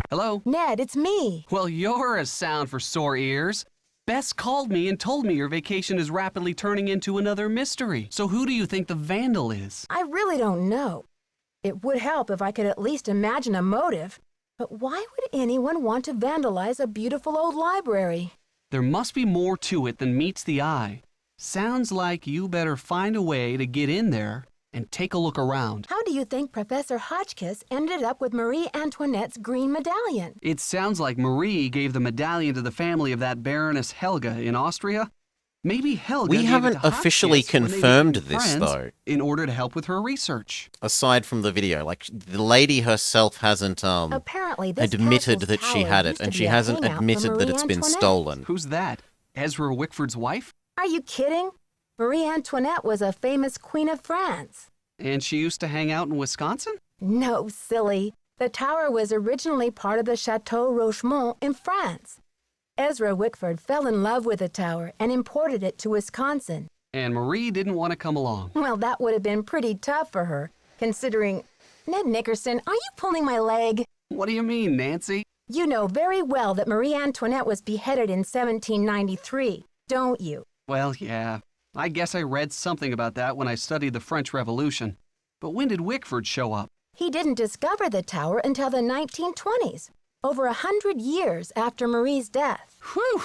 Speaker 8: Hello?
Speaker 3: Ned, it's me.
Speaker 8: Well, you're a sound for sore ears. Bess called me and told me your vacation is rapidly turning into another mystery. So who do you think the vandal is?
Speaker 3: I really don't know. It would help if I could at least imagine a motive. But why would anyone want to vandalize a beautiful old library?
Speaker 8: There must be more to it than meets the eye. Sounds like you better find a way to get in there and take a look around.
Speaker 3: How do you think Professor Hotchkiss ended up with Marie Antoinette's green medallion?
Speaker 8: It sounds like Marie gave the medallion to the family of that Baroness Helga in Austria. Maybe Helga
Speaker 1: We
Speaker 8: gave
Speaker 1: haven't
Speaker 8: it to
Speaker 1: officially
Speaker 8: Hotchkiss when they
Speaker 1: confirmed
Speaker 8: became
Speaker 1: this,
Speaker 8: friends
Speaker 1: though.
Speaker 8: in order to help with her research.
Speaker 1: Aside from the video, like, the lady herself hasn't,
Speaker 3: Apparently, this
Speaker 1: admitted
Speaker 3: castle's
Speaker 1: that she
Speaker 3: tower
Speaker 1: had it,
Speaker 3: used to
Speaker 1: and
Speaker 3: be
Speaker 1: she
Speaker 3: a
Speaker 1: hasn't
Speaker 3: hangout for
Speaker 1: admitted that
Speaker 3: Marie
Speaker 1: it's been
Speaker 3: Antoinette.
Speaker 1: stolen.
Speaker 8: Who's that? Ezra Wickford's wife?
Speaker 3: Are you kidding? Marie Antoinette was a famous queen of France.
Speaker 8: And she used to hang out in Wisconsin?
Speaker 3: No, silly. The tower was originally part of the Chateau Rochemont in France. Ezra Wickford fell in love with the tower and imported it to Wisconsin.
Speaker 8: And Marie didn't want to come along.
Speaker 3: Well, that would have been pretty tough for her, considering... Ned Nickerson, are you pulling my leg?
Speaker 8: What do you mean, Nancy?
Speaker 3: You know very well that Marie Antoinette was beheaded in 1793, don't you?
Speaker 8: Well, yeah. I guess I read something about that when I studied the French Revolution. But when did Wickford show up?
Speaker 3: He didn't discover the tower until the 1920s, over 100 years after Marie's death.
Speaker 8: Whew!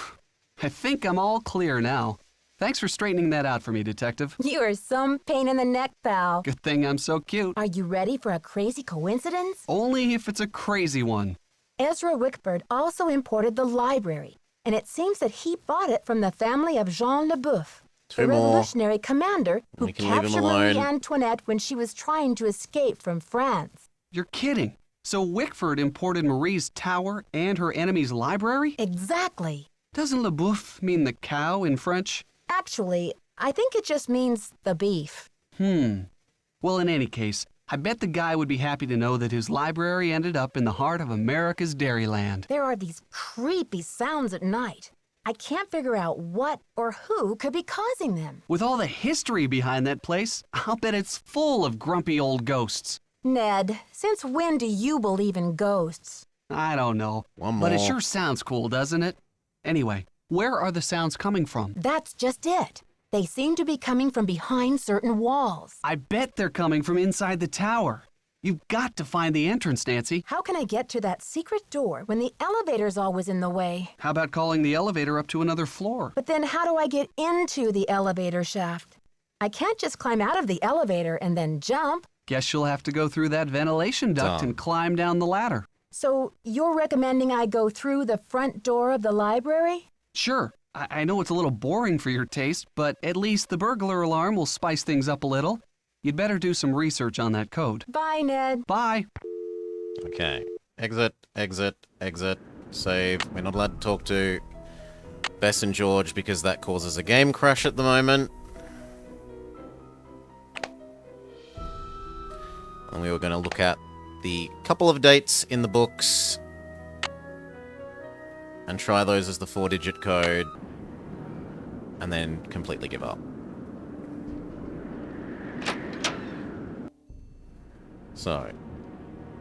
Speaker 8: I think I'm all clear now. Thanks for straightening that out for me, Detective.
Speaker 3: You are some pain in the neck, pal.
Speaker 8: Good thing I'm so cute.
Speaker 3: Are you ready for a crazy coincidence?
Speaker 8: Only if it's a crazy one.
Speaker 3: Ezra Wickford also imported the library, and it seems that he bought it from the family of Jean Leboeuf, the revolutionary commander who
Speaker 1: We can leave him
Speaker 3: captured Marie
Speaker 1: alone.
Speaker 3: Antoinette when she was trying to escape from France.
Speaker 8: You're kidding. So Wickford imported Marie's tower and her enemy's library?
Speaker 3: Exactly.
Speaker 8: Doesn't Leboeuf mean the cow in French?
Speaker 3: Actually, I think it just means the beef.
Speaker 8: Well, in any case, I bet the guy would be happy to know that his library ended up in the heart of America's Dairyland.
Speaker 3: There are these creepy sounds at night. I can't figure out what or who could be causing them.
Speaker 8: With all the history behind that place, I'll bet it's full of grumpy old ghosts.
Speaker 3: Ned, since when do you believe in ghosts?
Speaker 8: I don't know.
Speaker 1: One
Speaker 8: But it
Speaker 1: more.
Speaker 8: sure sounds cool, doesn't it? Anyway, where are the sounds coming from?
Speaker 3: That's just it. They seem to be coming from behind certain walls.
Speaker 8: I bet they're coming from inside the tower. You've got to find the entrance, Nancy.
Speaker 3: How can I get to that secret door when the elevator's always in the way?
Speaker 8: How about calling the elevator up to another floor?
Speaker 3: But then how do I get into the elevator shaft? I can't just climb out of the elevator and then jump.
Speaker 8: Guess you'll have to go through that ventilation duct
Speaker 1: Dumb.
Speaker 8: and climb down the ladder.
Speaker 3: So you're recommending I go through the front door of the library?
Speaker 8: Sure, I know it's a little boring for your taste, but at least the burglar alarm will spice things up a little. You'd better do some research on that code.
Speaker 3: Bye, Ned.
Speaker 8: Bye.
Speaker 1: Okay. Exit, exit, exit. Save. We're not allowed to talk to Bess and George because that causes a game crash at the moment. And we were going to look at the couple of dates in the books and try those as the 4-digit code and then completely give up. So,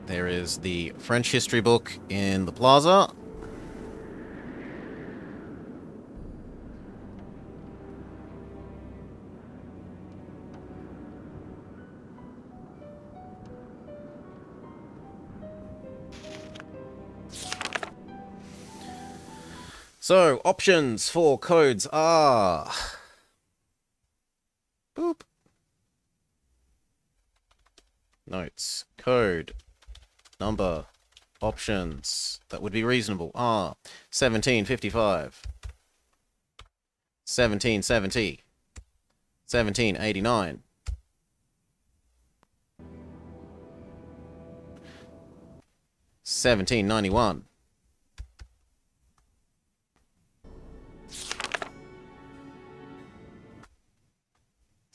Speaker 1: there is the French history book in the plaza. So, options for codes are... Boop. Notes. Code. Number. Options. That would be reasonable. Are 1755. 1770. 1789. 1791.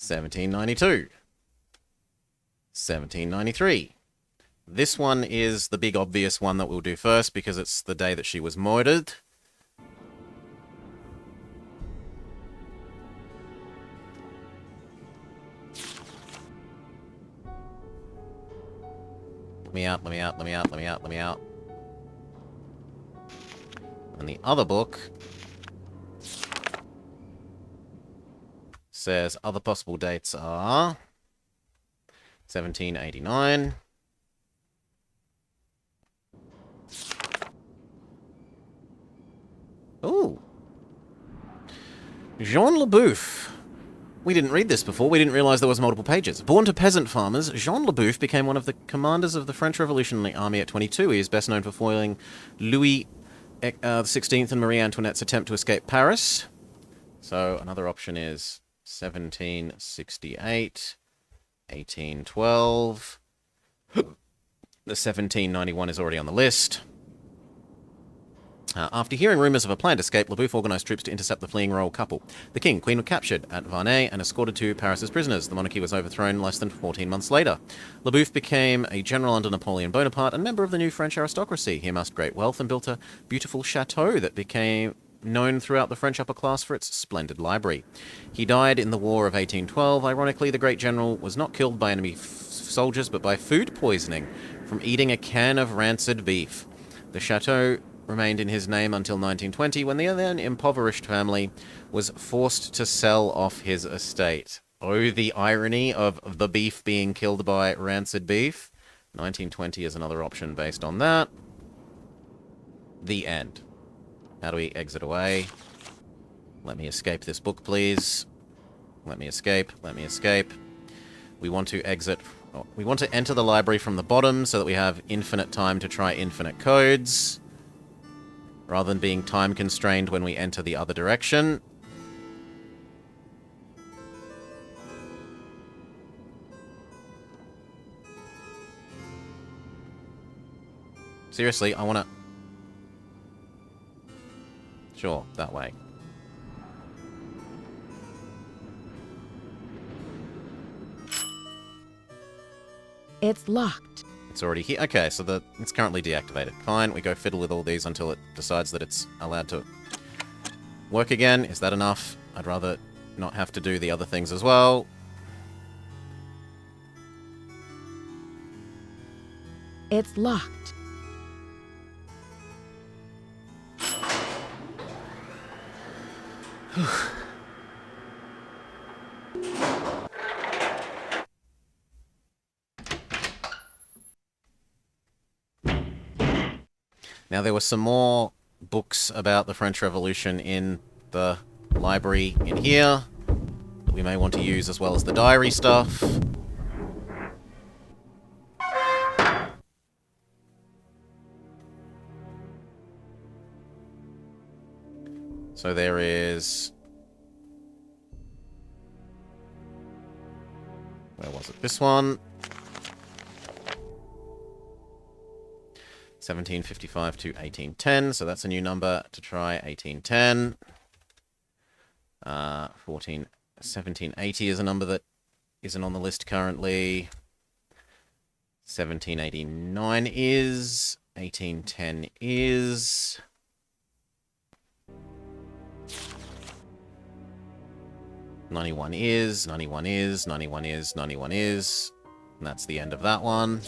Speaker 1: 1792. 1793. This one is the big obvious one that we'll do first because it's the day that she was murdered. Let me out, let me out, let me out, let me out, let me out. And the other book says other possible dates are 1789. Ooh. Jean Leboeuf. We didn't read this before. We didn't realize there was multiple pages. Born to peasant farmers, Jean Leboeuf became one of the commanders of the French Revolutionary Army at 22. He is best known for foiling Louis XVI and Marie Antoinette's attempt to escape Paris. So another option is 1768, 1812. The 1791 is already on the list. After hearing rumours of a planned escape, Leboeuf organised troops to intercept the fleeing royal couple. The king and queen were captured at Varnay and escorted to Paris as prisoners. The monarchy was overthrown less than 14 months later. Leboeuf became a general under Napoleon Bonaparte and member of the new French aristocracy. He amassed great wealth and built a beautiful chateau that became known throughout the French upper class for its splendid library. He died in the War of 1812. Ironically, the great general was not killed by enemy soldiers, but by food poisoning from eating a can of rancid beef. The chateau remained in his name until 1920, when the then impoverished family was forced to sell off his estate. Oh, the irony of the beef being killed by rancid beef. 1920 is another option based on that. The end. How do we exit away? Let me escape this book, please. Let me escape. Let me escape. We want to exit. Oh, we want to enter the library from the bottom so that we have infinite time to try infinite codes, rather than being time constrained when we enter the other direction. Seriously, I want to... Sure, that way.
Speaker 3: It's locked.
Speaker 1: It's already here. Okay, so it's currently deactivated. Fine, we go fiddle with all these until it decides that it's allowed to work again. Is that enough? I'd rather not have to do the other things as well.
Speaker 3: It's locked.
Speaker 1: Now, there were some more books about the French Revolution in the library in here that we may want to use, as well as the diary stuff. So there is... Where was it? This one. 1755 to 1810, so that's a new number to try. 1810. 1780 is a number that isn't on the list currently. 1789 is. 1810 is. '91 is. 91 is. 91 is. 91 is. And that's the end of that one.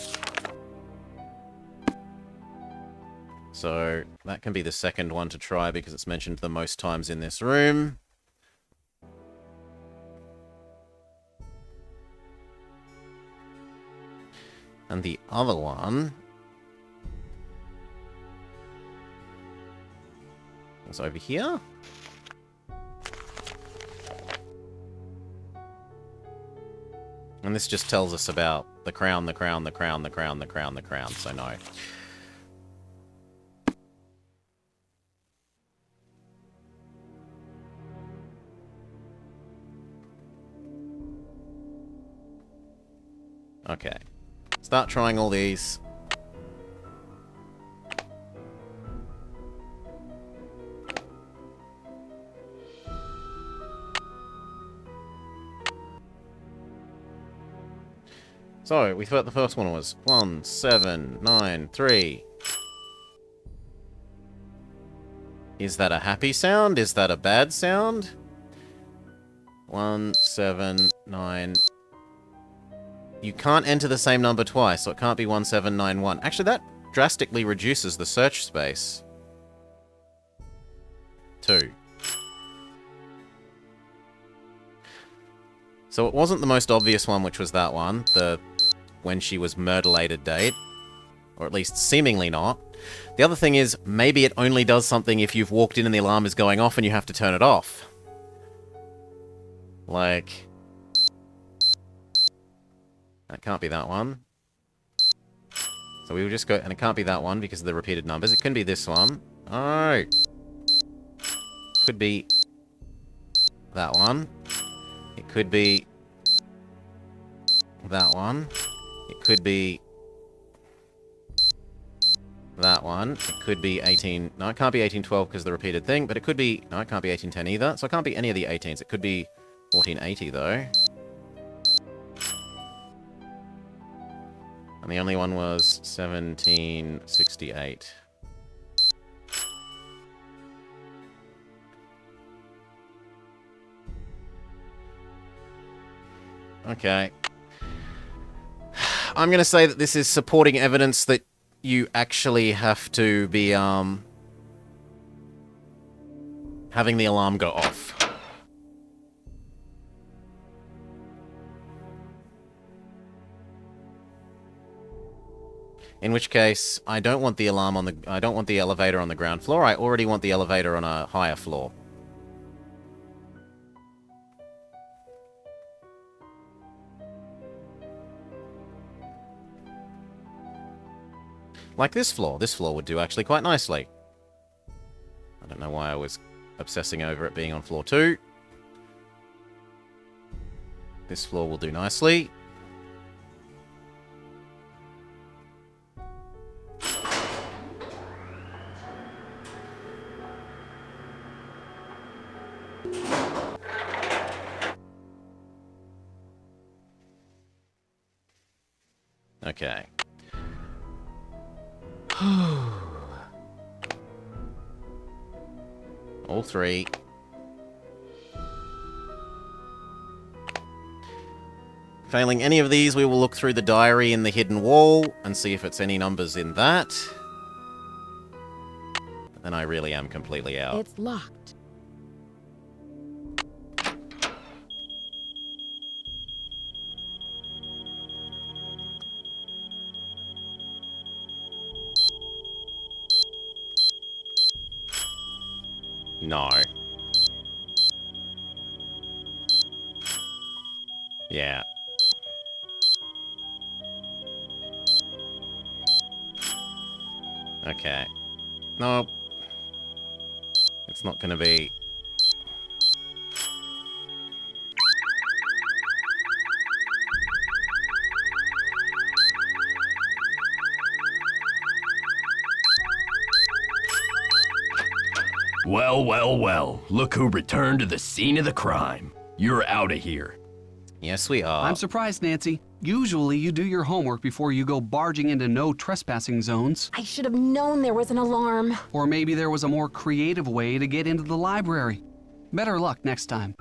Speaker 1: So that can be the second one to try because it's mentioned the most times in this room. And the other one is over here. And this just tells us about the crown, the crown, the crown, the crown, the crown, the crown, so no. Okay. Start trying all these. So, we thought the first one was 1793. Is that a happy sound? Is that a bad sound? 179. You can't enter the same number twice, so it can't be 1791. Actually, that drastically reduces the search space. 2. So it wasn't the most obvious one, which was that one, the when she was murder-lated date. Or at least seemingly not. The other thing is, maybe it only does something if you've walked in and the alarm is going off and you have to turn it off. Like... That can't be that one. So we will just go... And it can't be that one because of the repeated numbers. It can be this one. Alright. Could be... that one. It could be... that one. It could be... that one. It could be 18... No, it can't be 1812 because of the repeated thing, but it could be... No, it can't be 1810 either, so it can't be any of the 18s. It could be 1480, though. And the only one was 1768. Okay. I'm going to say that this is supporting evidence that you actually have to be, having the alarm go off. In which case, I don't want the alarm on the... I don't want the elevator on the ground floor. I already want the elevator on a higher floor. Like this floor. This floor would do actually quite nicely. I don't know why I was obsessing over it being on floor 2. This floor will do nicely. Okay. All 3. Failing any of these, we will look through the diary in the hidden wall and see if it's any numbers in that. Then I really am completely out.
Speaker 2: It's locked.
Speaker 1: No. Yeah. Okay. Nope. It's not gonna be...
Speaker 4: Well, well, well. Look who returned to the scene of the crime. You're out of here.
Speaker 1: Yes, we are.
Speaker 8: I'm surprised, Nancy. Usually you do your homework before you go barging into no trespassing zones.
Speaker 3: I should have known there was an alarm.
Speaker 8: Or maybe there was a more creative way to get into the library. Better luck next time.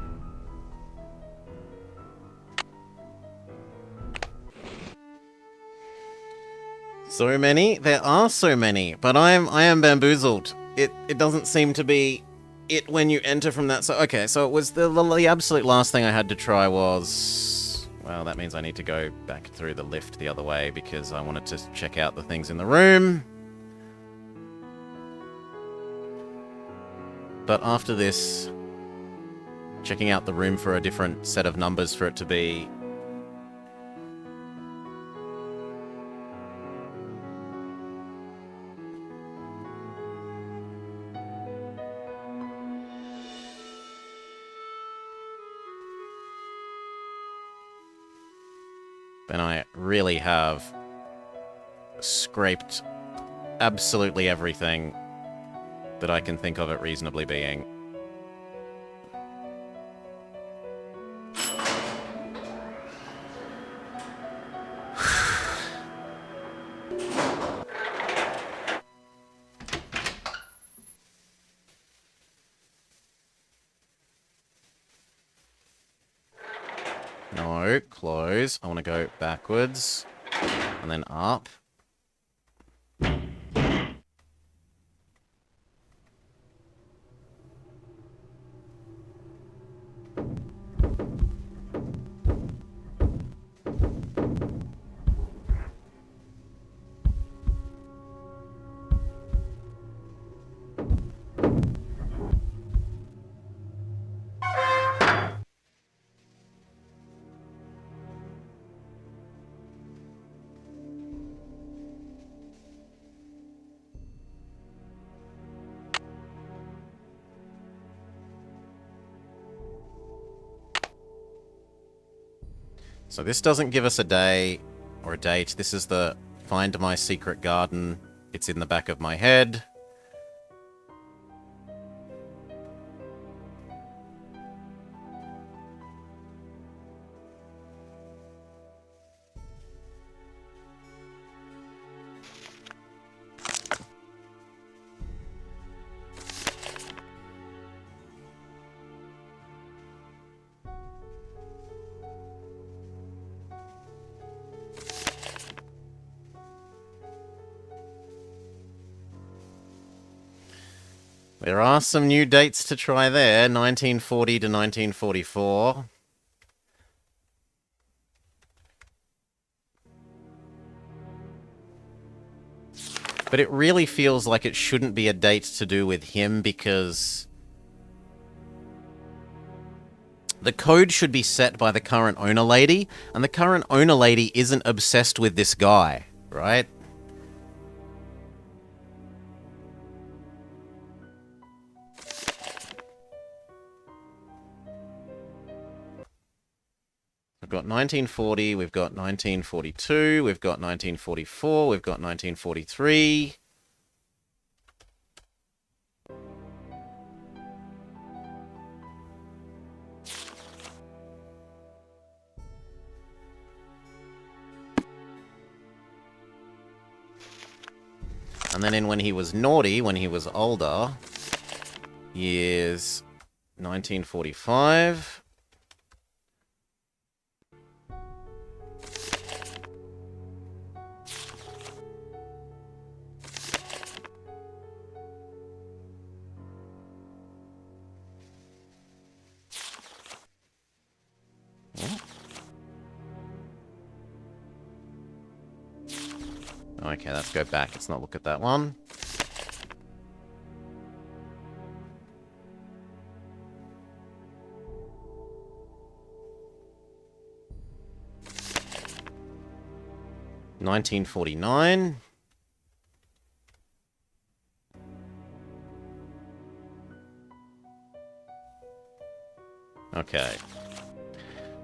Speaker 1: So many? There are so many, but I am bamboozled. It doesn't seem to be it when you enter from that. So okay, so it was the absolute last thing I had to try was, well, that means I need to go back through the lift the other way because I wanted to check out the things in the room. But after this, checking out the room for a different set of numbers for it to be... And I really have scraped absolutely everything that I can think of it reasonably being. No, close. I want to go backwards. And then up. So this doesn't give us a day or a date. This is the find my secret garden. It's in the back of my head. There are some new dates to try there, 1940 to 1944. But it really feels like it shouldn't be a date to do with him because the code should be set by the current owner lady, and the current owner lady isn't obsessed with this guy, right? We've got 1940, we've got 1942, we've got 1944, we've got 1943. And then in when he was naughty, when he was older, years 1945. Okay, let's go back. Let's not look at that one. $1949. Okay.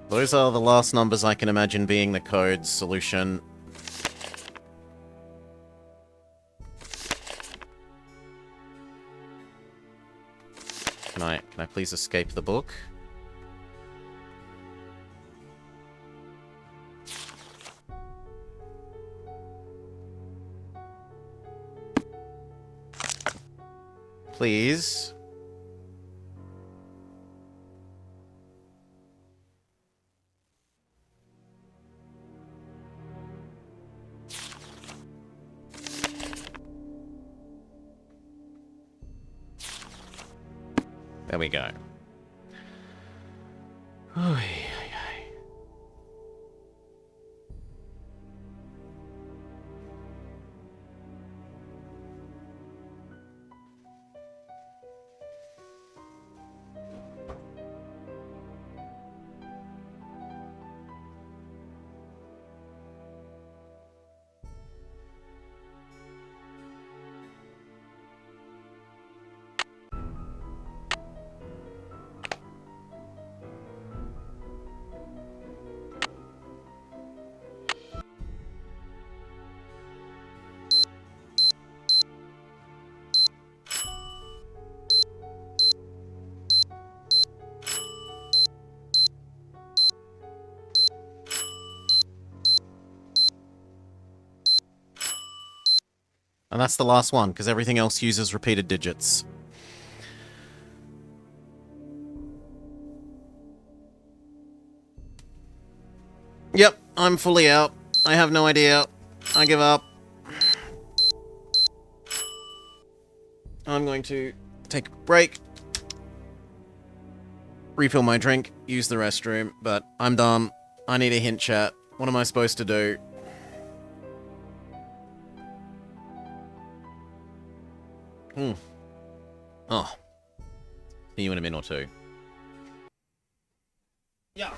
Speaker 1: Those are the last numbers I can imagine being the code solution. Can I please escape the book? Please. There we go. And that's the last one, because everything else uses repeated digits. I'm fully out. I have no idea. I give up. I'm going to take a break, refill my drink, use the restroom, but I'm done. I need a hint chat. What am I supposed to do? Oh. See you in a minute or two. Yeah.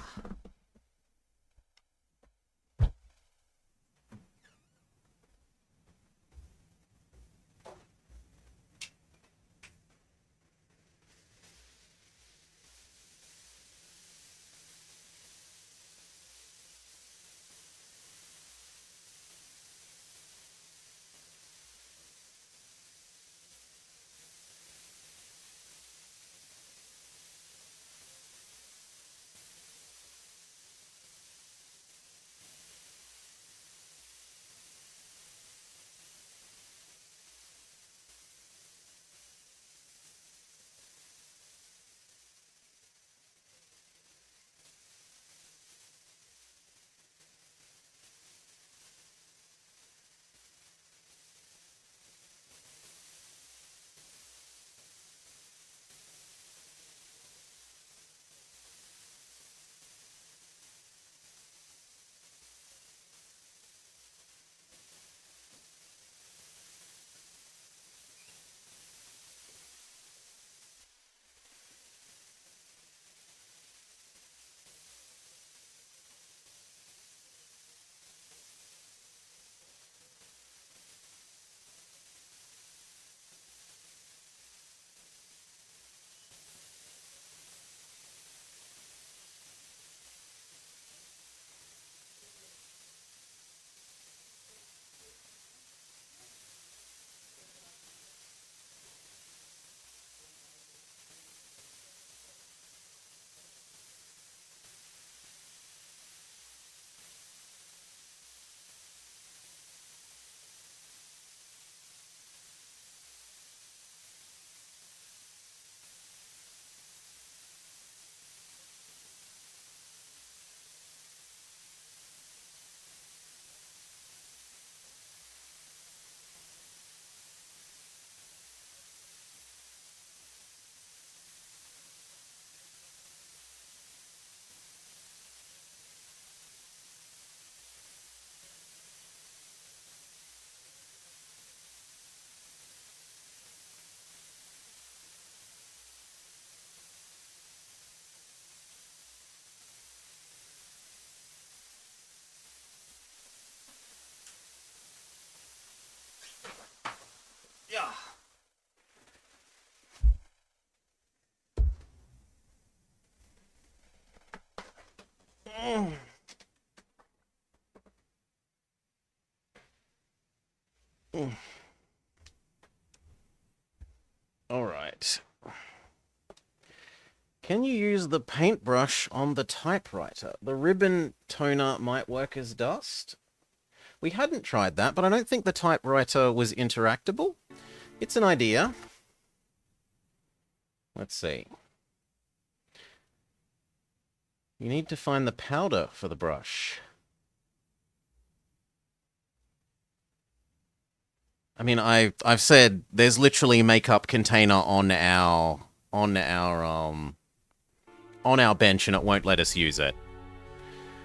Speaker 1: Yeah. All right. Can you use the paintbrush on the typewriter? The ribbon toner might work as dust. We hadn't tried that, but I don't think the typewriter was interactable. It's an idea. Let's see. You need to find the powder for the brush. I mean, I've said there's literally a makeup container on our bench and it won't let us use it.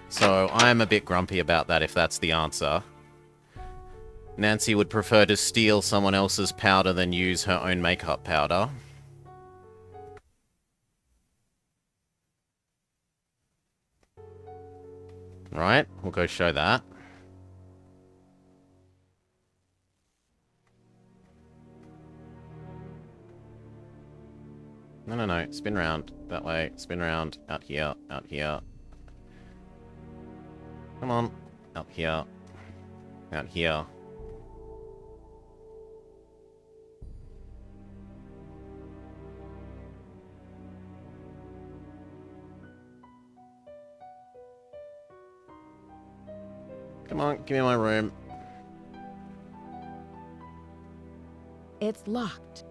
Speaker 1: So I'm a bit grumpy about that if that's the answer. Nancy would prefer to steal someone else's powder than use her own makeup powder. Right, we'll go show that. No, spin round. That way, spin round. Out here, out here. Come on. Out here. Out here. Come on, give me my room.
Speaker 3: It's locked.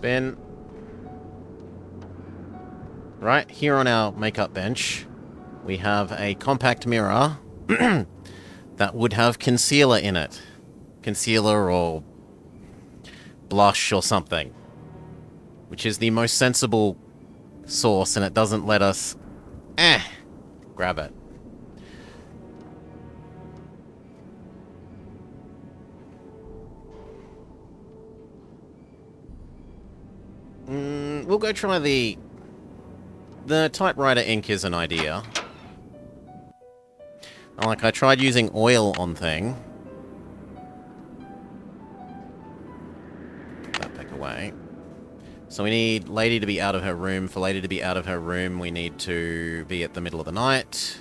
Speaker 1: Spin. Right, here on our makeup bench, we have a compact mirror that would have concealer in it. Concealer or blush or something. Which is the most sensible source, and it doesn't let us grab it. We'll go try the typewriter ink is an idea. Like, I tried using oil on thing. Put that back away. So we need Lady to be out of her room. For Lady to be out of her room, we need to be at the middle of the night.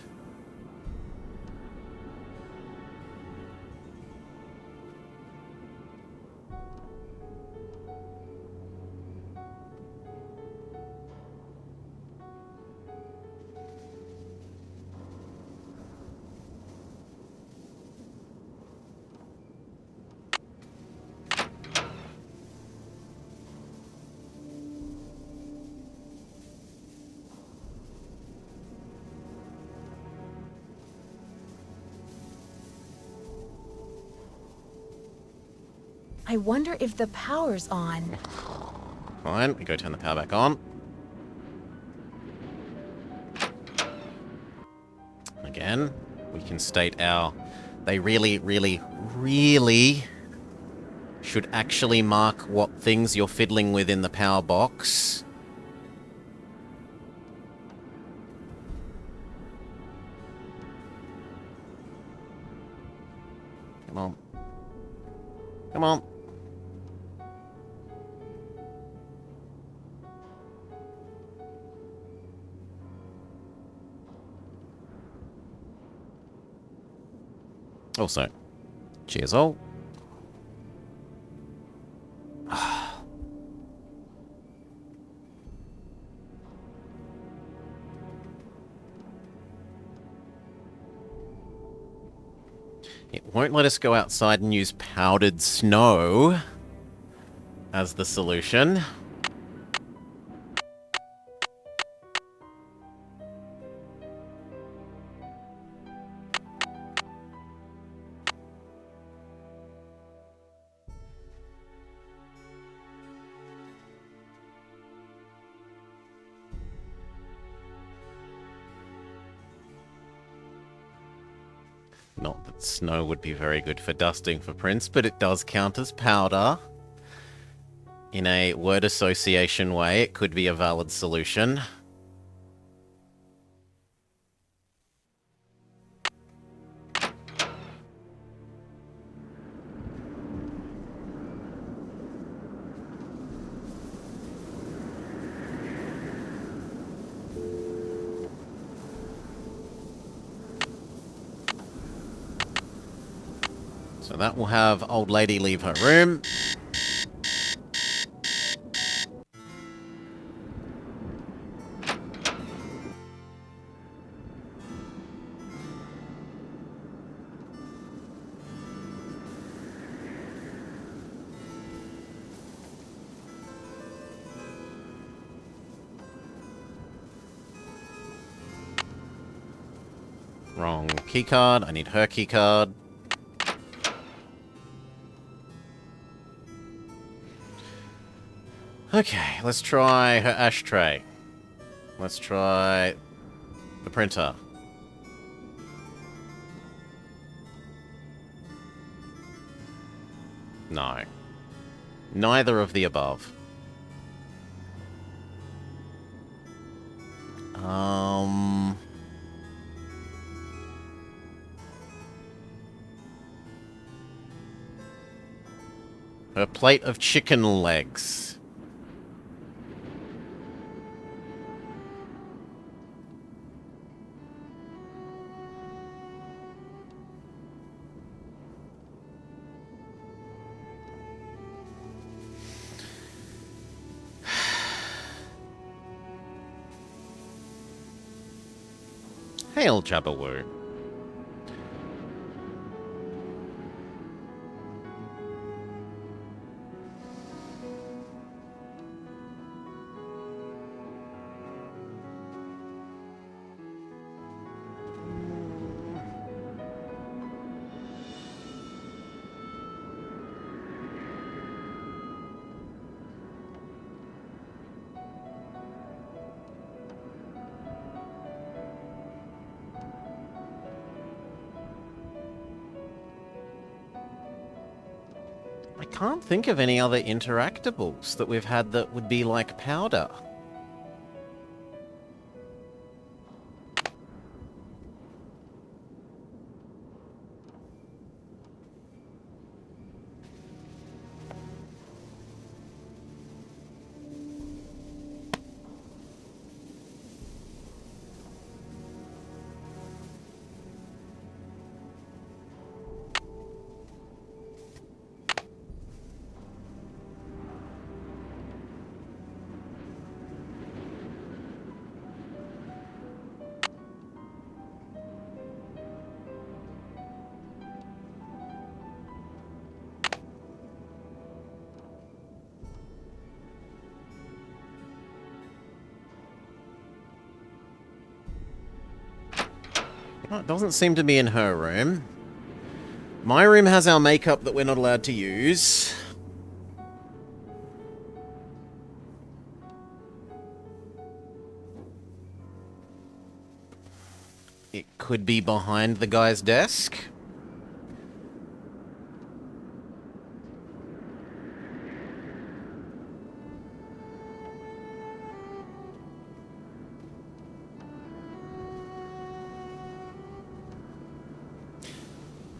Speaker 3: I wonder if the power's on.
Speaker 1: Fine, we go turn the power back on. Again, we can state our... They really, really, really should actually mark what things you're fiddling with in the power box. Come on. Come on. Also, cheers all. It won't let us go outside and use powdered snow as the solution. Not that snow would be very good for dusting for prints, but it does count as powder. In a word association way, it could be a valid solution. So that will have old lady leave her room. Wrong keycard. I need her keycard. Okay, let's try her ashtray. Let's try the printer. No. Neither of the above. Her plate of chicken legs. Hail, Jabberwoo. I can't think of any other interactables that we've had that would be like powder. Oh, it doesn't seem to be in her room. My room has our makeup that we're not allowed to use. It could be behind the guy's desk.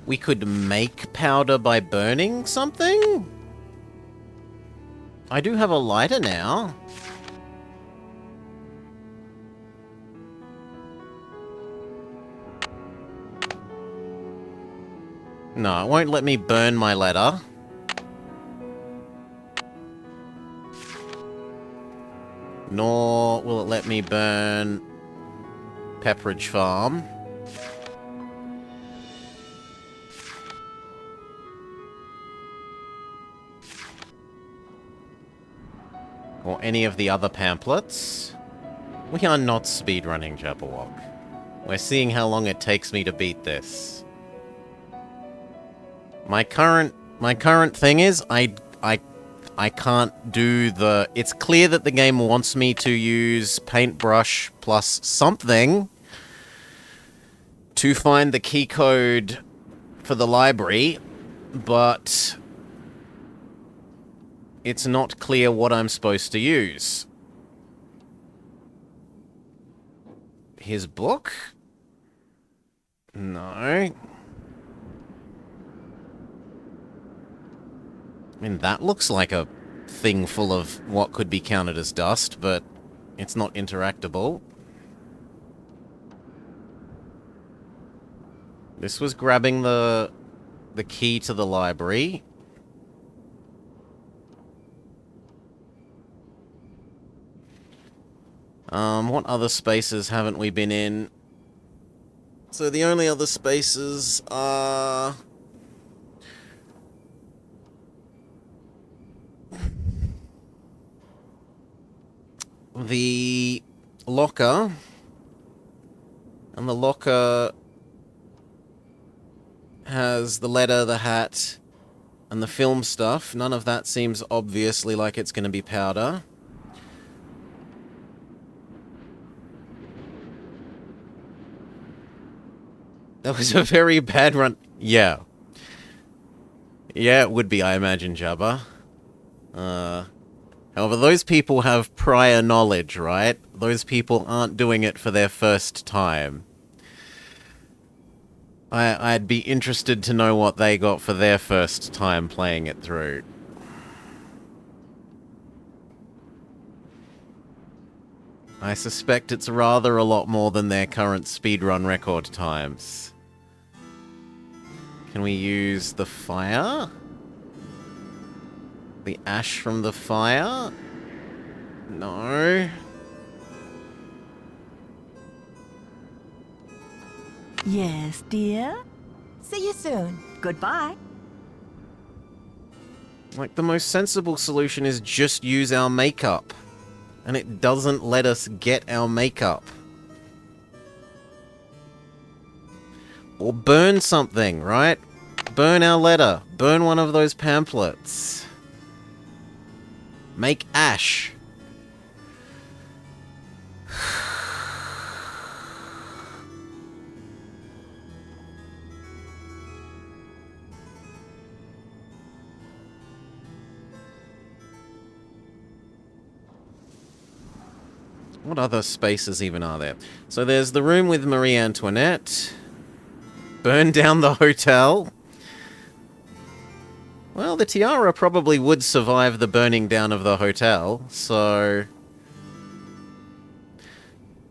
Speaker 1: We could make powder by burning something? I do have a lighter now. No, it won't let me burn my letter. Nor will it let me burn Pepperidge Farm. Or any of the other pamphlets. We are not speedrunning Jabberwock. We're seeing how long it takes me to beat this. My current thing is I can't do the... It's clear that the game wants me to use paintbrush plus something to find the key code for the library, but it's not clear what I'm supposed to use. His book? No. I mean, that looks like a thing full of what could be counted as dust, but it's not interactable. This was grabbing the key to the library. What other spaces haven't we been in? So the only other spaces are... the locker. And the locker has the letter, the hat, and the film stuff. None of that seems obviously like it's going to be powder. That was a very bad run. Yeah. Yeah, it would be, I imagine, Jabba. However, those people have prior knowledge, right? Those people aren't doing it for their first time. I'd be interested to know what they got for their first time playing it through. I suspect it's rather a lot more than their current speedrun record times. Can we use the fire? The ash from the fire? No.
Speaker 7: Yes, dear?
Speaker 3: See you soon.
Speaker 7: Goodbye.
Speaker 1: Like, the most sensible solution is just use our makeup. And it doesn't let us get our makeup. Or burn something, right? Burn our letter. Burn one of those pamphlets. Make ash. What other spaces even are there? So there's the room with Marie Antoinette. Burn down the hotel. Well, the tiara probably would survive the burning down of the hotel, so...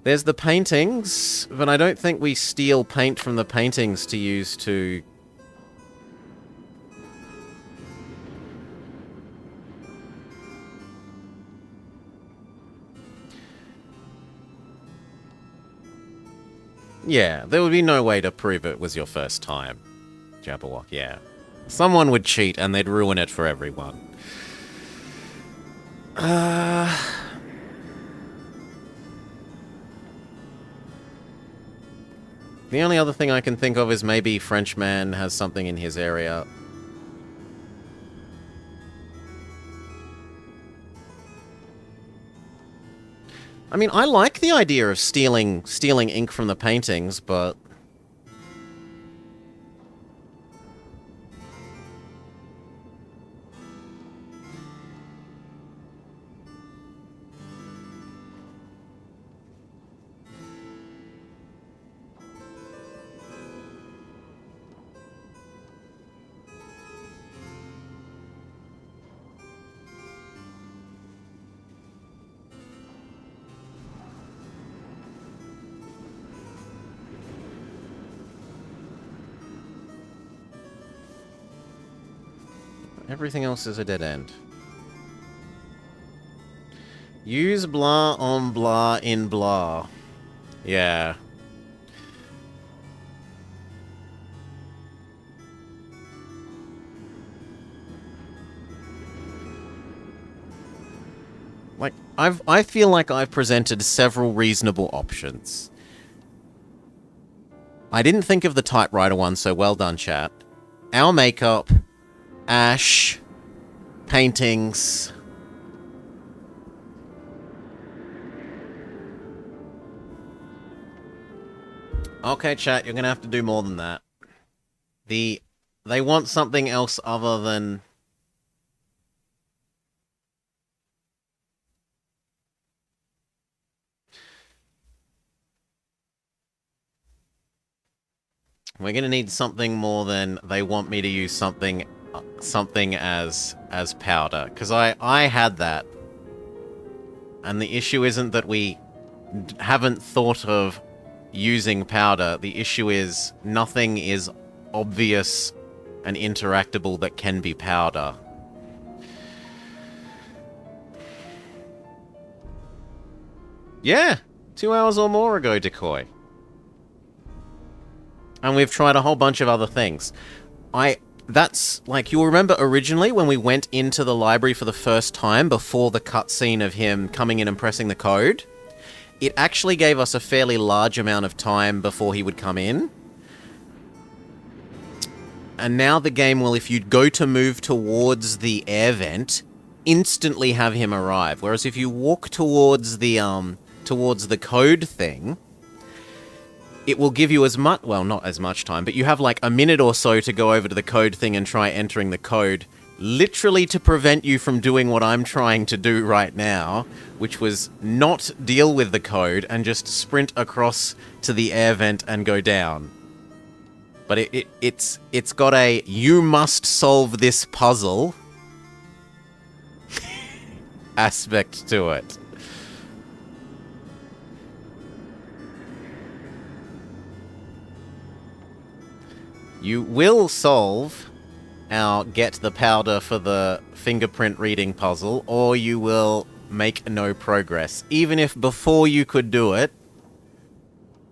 Speaker 1: There's the paintings, but I don't think we steal paint from the paintings to use to... Yeah, there would be no way to prove it was your first time. Jabberwock, yeah. Someone would cheat and they'd ruin it for everyone. The only other thing I can think of is maybe Frenchman has something in his area. I mean, I like the idea of stealing ink from the paintings, but... Everything else is a dead end. Use blah on blah in blah. Yeah. Like, I feel like I've presented several reasonable options. I didn't think of the typewriter one, so well done, chat. Our makeup... Ash, paintings. Okay, chat, you're gonna have to do more than that. They want something else other than... We're gonna need something more than they want me to use something as powder, because I had that, and the issue isn't that we haven't thought of using powder. The issue is nothing is obvious and interactable that can be powder. Yeah, 2 hours or more ago, Decoy. And we've tried a whole bunch of other things. That's, like, you'll remember originally when we went into the library for the first time before the cutscene of him coming in and pressing the code? It actually gave us a fairly large amount of time before he would come in. And now the game will, if you go to move towards the air vent, instantly have him arrive. Whereas if you walk towards the code thing... It will give you as much, well, not as much time, but you have like a minute or so to go over to the code thing and try entering the code, literally to prevent you from doing what I'm trying to do right now, which was not deal with the code and just sprint across to the air vent and go down. But it's got a, you must solve this puzzle aspect to it. You will solve our get the powder for the fingerprint reading puzzle, or you will make no progress. Even if before you could do it,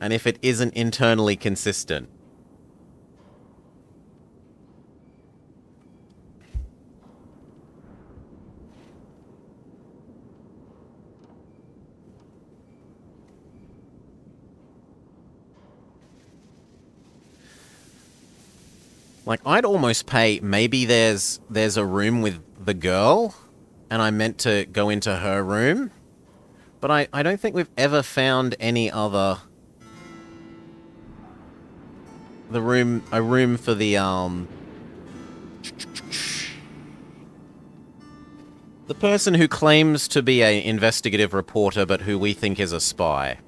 Speaker 1: and if it isn't internally consistent. Like, I'd almost pay, maybe there's a room with the girl, and I meant to go into her room, but I don't think we've ever found any other... a room for the, The person who claims to be an investigative reporter, but who we think is a spy.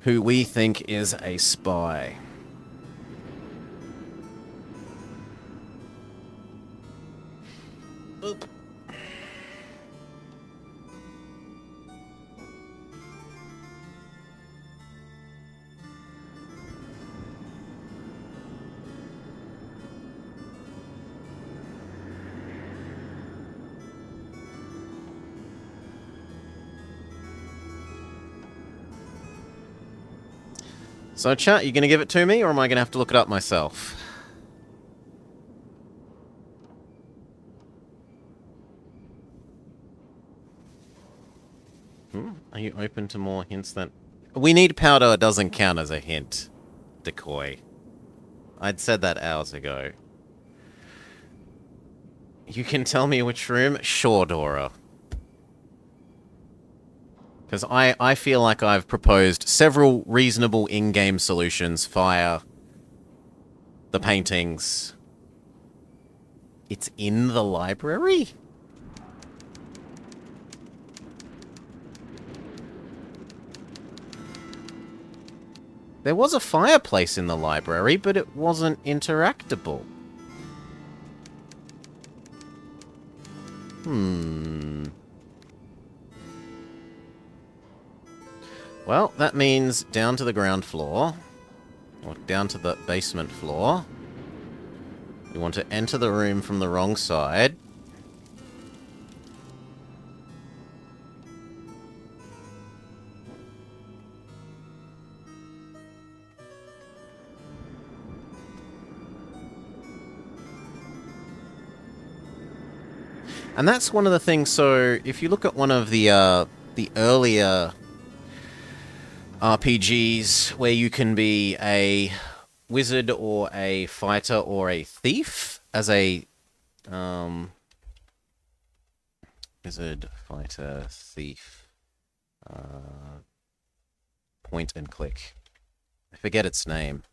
Speaker 1: Who we think is a spy. Boop. So, chat, you going to give it to me, or am I going to have to look it up myself? Are you open to more hints than... We need powder doesn't count as a hint. Decoy. I'd said that hours ago. You can tell me which room? Sure, Dora. Because I feel like I've proposed several reasonable in-game solutions. Fire. The paintings. It's in the library? There was a fireplace in the library, but it wasn't interactable. Well, that means down to the ground floor. Or down to the basement floor. We want to enter the room from the wrong side. And that's one of the things, so if you look at one of the earlier RPGs where you can be a wizard or a fighter or a thief as a wizard, fighter, thief, point and click. I forget its name.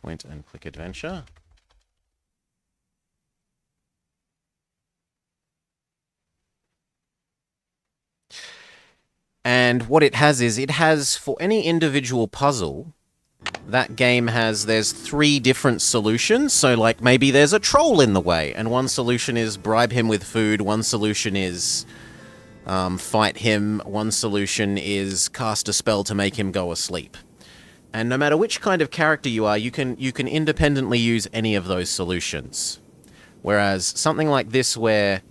Speaker 1: Point and click adventure. And what it has is, it has, for any individual puzzle, that game has, there's 3 different solutions. So, like, maybe there's a troll in the way, and one solution is bribe him with food, one solution is fight him, one solution is cast a spell to make him go asleep. And no matter which kind of character you are, you can independently use any of those solutions. Whereas something like this, where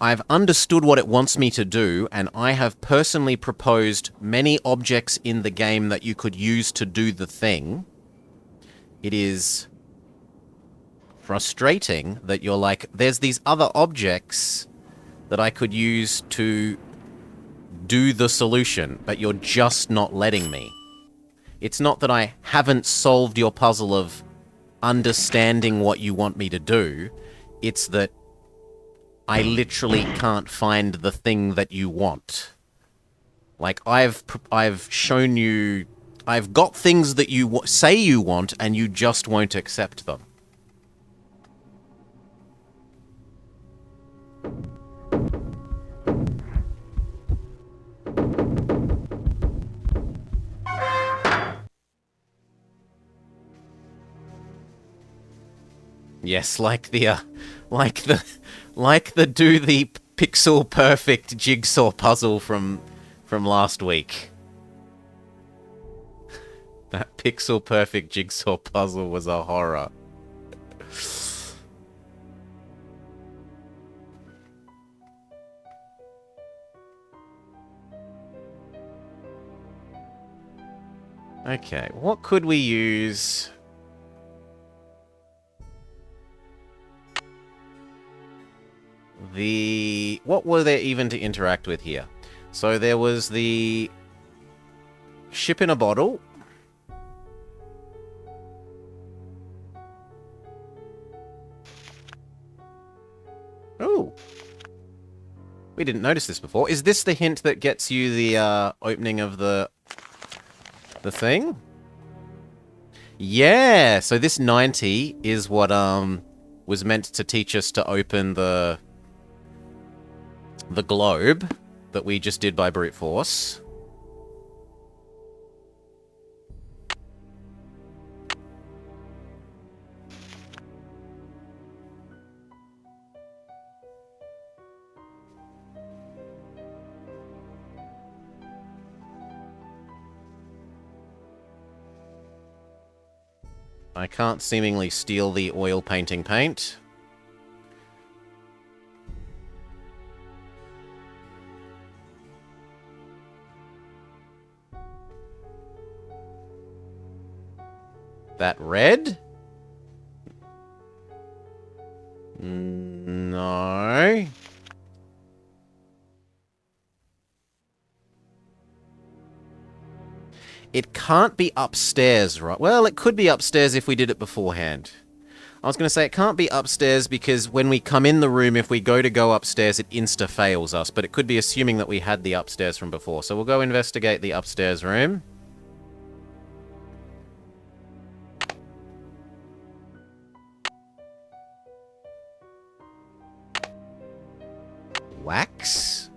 Speaker 1: I've understood what it wants me to do, and I have personally proposed many objects in the game that you could use to do the thing, it is frustrating that you're like, there's these other objects that I could use to do the solution, but you're just not letting me. It's not that I haven't solved your puzzle of understanding what you want me to do. It's that I literally can't find the thing that you want. Like, I've shown you... I've got things that you say you want, and you just won't accept them. Yes, like the do the pixel perfect jigsaw puzzle from last week. That pixel perfect jigsaw puzzle was a horror. Okay, what could we use? What were there even to interact with here? So there was the ship in a bottle. Oh. We didn't notice this before. Is this the hint that gets you the opening of the thing? Yeah, so this 90 is what was meant to teach us to open the globe that we just did by brute force. I can't seemingly steal the oil painting paint. That red? No. It can't be upstairs, right? Well, it could be upstairs if we did it beforehand. I was going to say it can't be upstairs because when we come in the room, if we go upstairs, it insta-fails us. But it could be assuming that we had the upstairs from before. So we'll go investigate the upstairs room. Wax?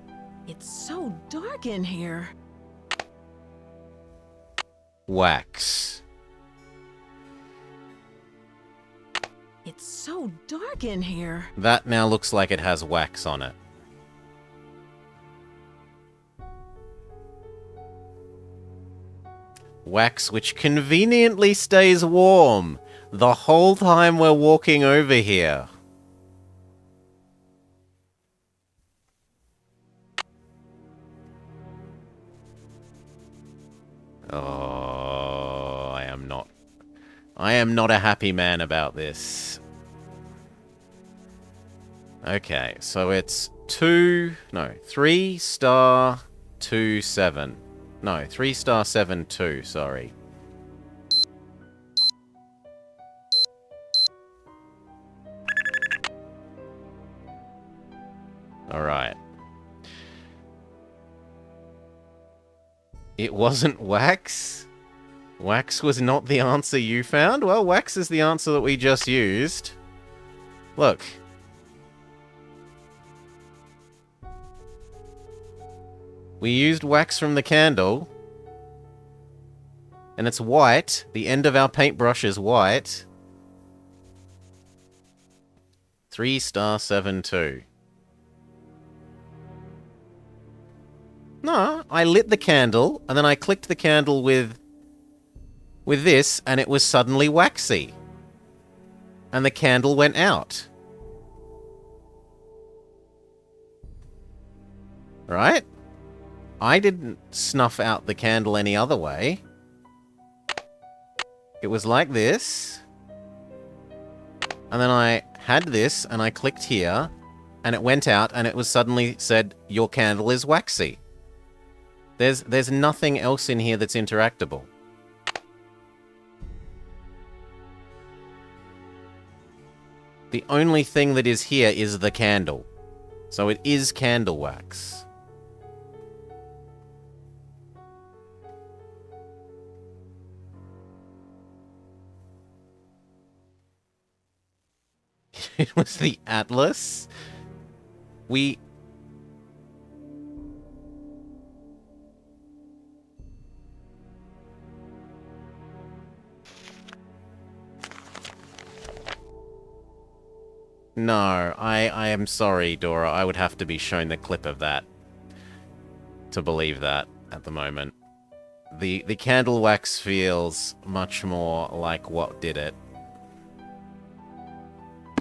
Speaker 3: It's so dark in here.
Speaker 1: Wax.
Speaker 3: It's so dark in here.
Speaker 1: That now looks like it has wax on it. Wax which conveniently stays warm the whole time we're walking over here. Oh, I am not a happy man about this. Okay, so it's 3 star 2 7. No, 3 star 7 2, sorry. Alright. It wasn't wax? Wax was not the answer you found? Well, wax is the answer that we just used. Look. We used wax from the candle. And it's white. The end of our paintbrush is white. 3 star 7 2. No, I lit the candle, and then I clicked the candle with this, and it was suddenly waxy. And the candle went out. Right? I didn't snuff out the candle any other way. It was like this. And then I had this, and I clicked here, and it went out, and it was suddenly said, your candle is waxy. There's nothing else in here that's interactable. The only thing that is here is the candle. So it is candle wax. It was the Atlas. No, I am sorry, Dora. I would have to be shown the clip of that to believe that at the moment. The candle wax feels much more like what did it.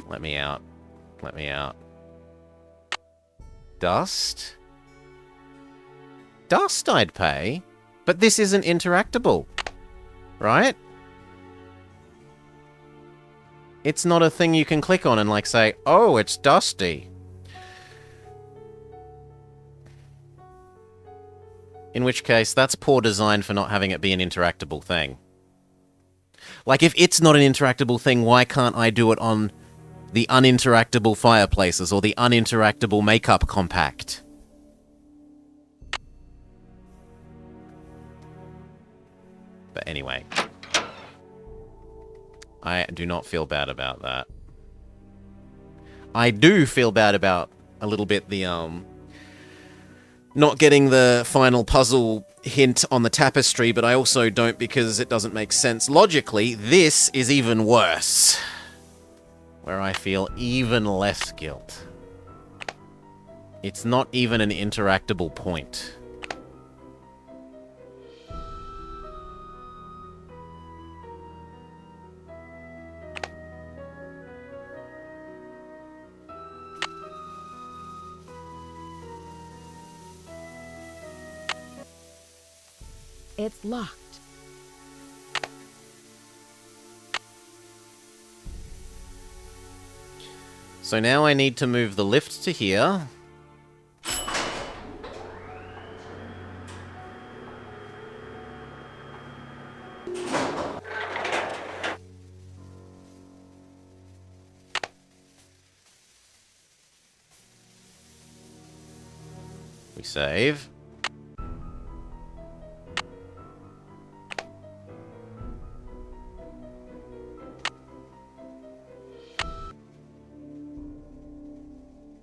Speaker 1: Let me out. Let me out. Dust? Dust I'd pay, but this isn't interactable, right? It's not a thing you can click on and like say, oh, it's dusty. In which case, that's poor design for not having it be an interactable thing. Like, if it's not an interactable thing, why can't I do it on the uninteractable fireplaces or the uninteractable makeup compact? But anyway. I do not feel bad about that. I do feel bad about a little bit the, not getting the final puzzle hint on the tapestry, but I also don't because it doesn't make sense. Logically, this is even worse. Where I feel even less guilt. It's not even an interactable point.
Speaker 3: It's locked.
Speaker 1: So now I need to move the lift to here. We save.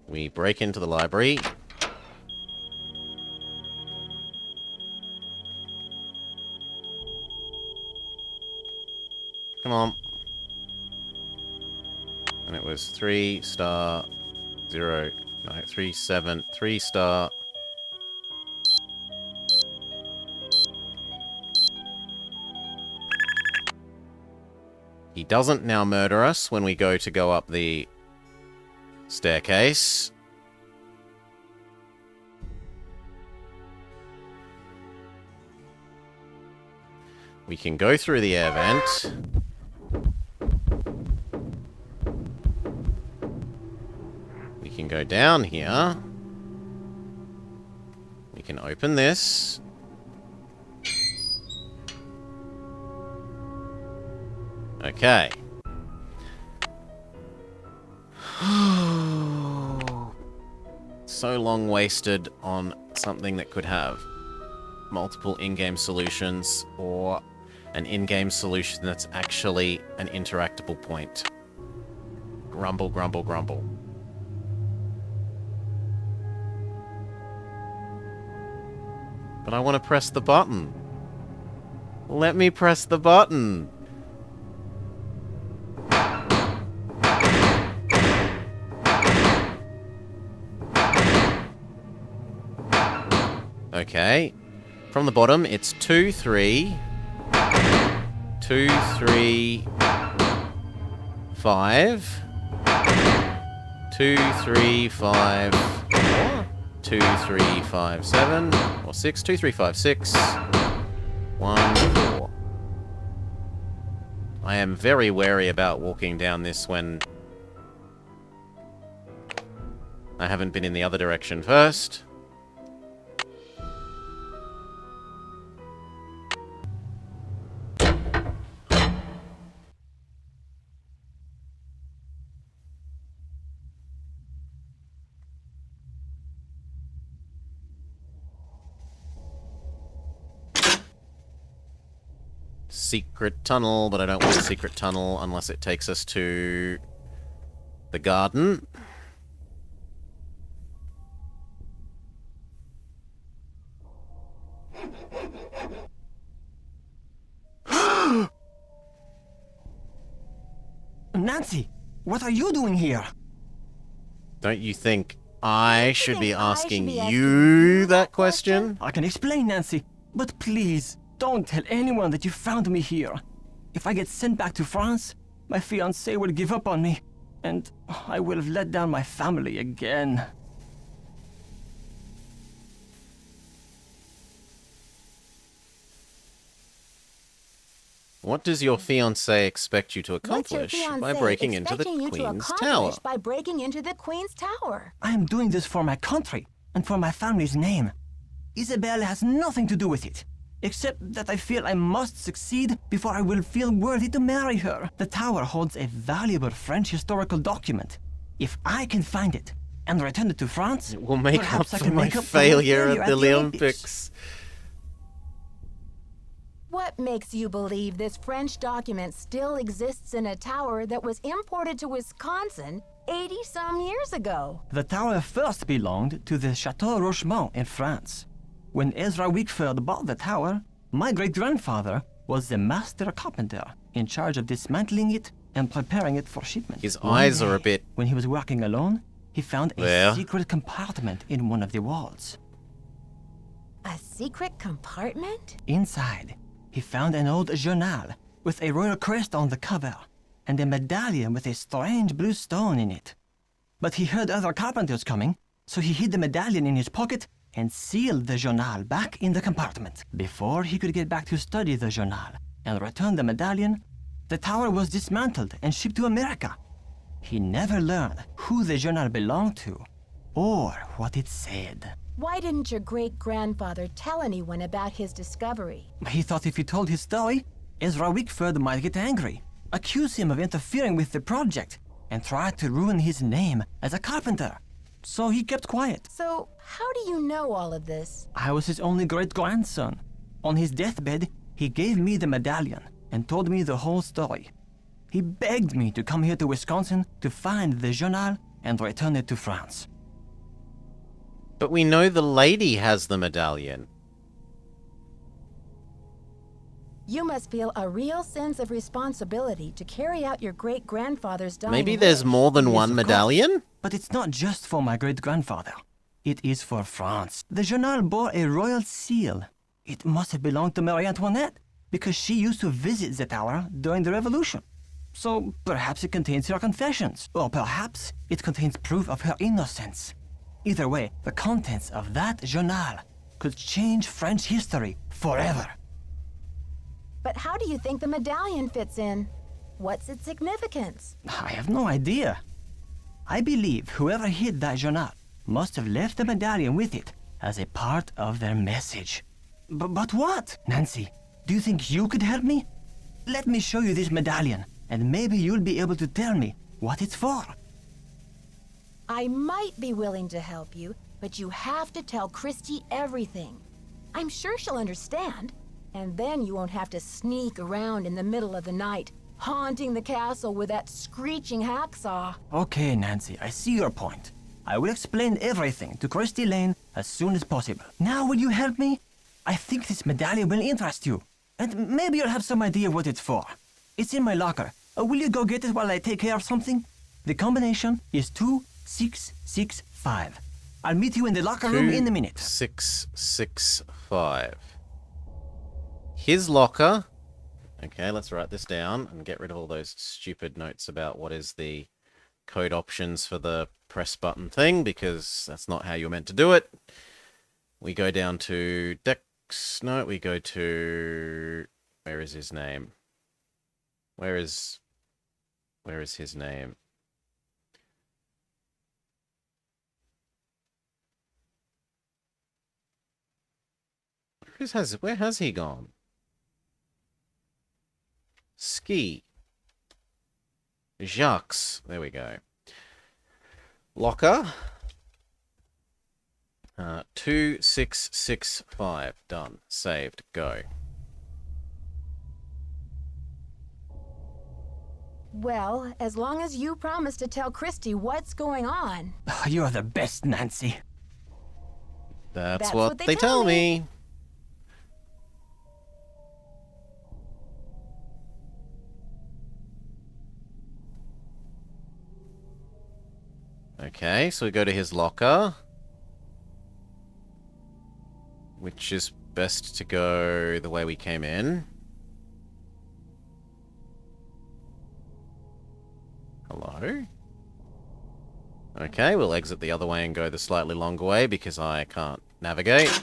Speaker 1: We break into the library. Come on. And it was 3 star 0, no, 3 7 3 star. He doesn't now murder us when we go up the staircase. We can go through the air vent. We can go down here. We can open this. Okay. So long wasted on something that could have multiple in-game solutions or an in-game solution that's actually an interactable point. Grumble, grumble, grumble. But I want to press the button. Let me press the button. Okay. From the bottom, it's 2, 3. 2, 3, 5. 2, 3, 5, 4. 2, 3, 5, 7. Or 6. 2, 3, 5, 6. 1, 4. I am very wary about walking down this when I haven't been in the other direction first. Secret tunnel, but I don't want a secret tunnel unless it takes us to the garden.
Speaker 6: Nancy, what are you doing here?
Speaker 1: Don't you think I should be asking you that question?
Speaker 6: I can explain, Nancy, but please, don't tell anyone that you found me here. If I get sent back to France, my fiancé will give up on me, and I will have let down my family again.
Speaker 1: What does your fiancé expect you to accomplish by breaking into the Queen's Tower?
Speaker 3: By breaking into the Queen's Tower.
Speaker 6: I am doing this for my country and for my family's name. Isabelle has nothing to do with it, except that I feel I must succeed before I will feel worthy to marry her. The tower holds a valuable French historical document. If I can find it and return it to France,
Speaker 1: it will make up
Speaker 6: perhaps I
Speaker 1: for
Speaker 6: can
Speaker 1: my
Speaker 6: make up
Speaker 1: failure at the Olympics.
Speaker 3: What makes you believe this French document still exists in a tower that was imported to Wisconsin 80-some years ago?
Speaker 6: The tower first belonged to the Chateau Rochemont in France. When Ezra Wickford bought the tower, my great-grandfather was the master carpenter in charge of dismantling it and preparing it for shipment.
Speaker 1: His
Speaker 6: One
Speaker 1: eyes are a
Speaker 6: day,
Speaker 1: bit...
Speaker 6: When he was working alone, he found a
Speaker 1: There.
Speaker 6: secret compartment in one of the walls.
Speaker 3: A secret compartment?
Speaker 6: Inside, he found an old journal with a royal crest on the cover and a medallion with a strange blue stone in it. But he heard other carpenters coming, so he hid the medallion in his pocket and sealed the journal back in the compartment. Before he could get back to study the journal and return the medallion, the tower was dismantled and shipped to America. He never learned who the journal belonged to or what it said.
Speaker 3: Why didn't your great-grandfather tell anyone about his discovery?
Speaker 6: He thought if he told his story, Ezra Wickford might get angry, accuse him of interfering with the project, and try to ruin his name as a carpenter. So he kept quiet.
Speaker 3: So, how do you know all of this?
Speaker 6: I was his only great-grandson. On his deathbed, he gave me the medallion and told me the whole story. He begged me to come here to Wisconsin to find the journal and return it to France.
Speaker 1: But we know the lady has the medallion.
Speaker 3: You must feel a real sense of responsibility to carry out your great-grandfather's dying
Speaker 1: Maybe there's
Speaker 3: wish.
Speaker 1: more than
Speaker 6: Yes,
Speaker 1: one
Speaker 6: of course.
Speaker 1: medallion?
Speaker 6: But it's not just for my great-grandfather. It is for France. The journal bore a royal seal. It must have belonged to Marie Antoinette, because she used to visit the tower during the Revolution. So perhaps it contains her confessions, or perhaps it contains proof of her innocence. Either way, the contents of that journal could change French history forever.
Speaker 3: But how do you think the medallion fits in? What's its significance?
Speaker 6: I have no idea. I believe whoever hid that journal must have left the medallion with it as a part of their message. But what? Nancy, do you think you could help me? Let me show you this medallion, and maybe you'll be able to tell me what it's for.
Speaker 3: I might be willing to help you, but you have to tell Christy everything. I'm sure she'll understand, and then you won't have to sneak around in the middle of the night, haunting the castle with that screeching hacksaw.
Speaker 6: Okay, Nancy, I see your point. I will explain everything to Christy Lane as soon as possible. Now, will you help me? I think this medallion will interest you, and maybe you'll have some idea what it's for. It's in my locker. Will you go get it while I take care of something? The combination is 2665. I'll meet you in the locker room in a minute.
Speaker 1: 2665. His locker. Okay, let's write this down and get rid of all those stupid notes about what is the code options for the press button thing, because that's not how you're meant to do it. We go down to Dex. No, we go to... Where is his name? Where is his name? Where has he gone? Ski. Jacques. There we go. Locker. 2665. Done. Saved. Go.
Speaker 3: Well, as long as you promise to tell Christy what's going on.
Speaker 6: You're the best, Nancy.
Speaker 1: That's what they tell me. Okay, so we go to his locker. Which is best to go the way we came in. Hello? Okay, we'll exit the other way and go the slightly longer way because I can't navigate.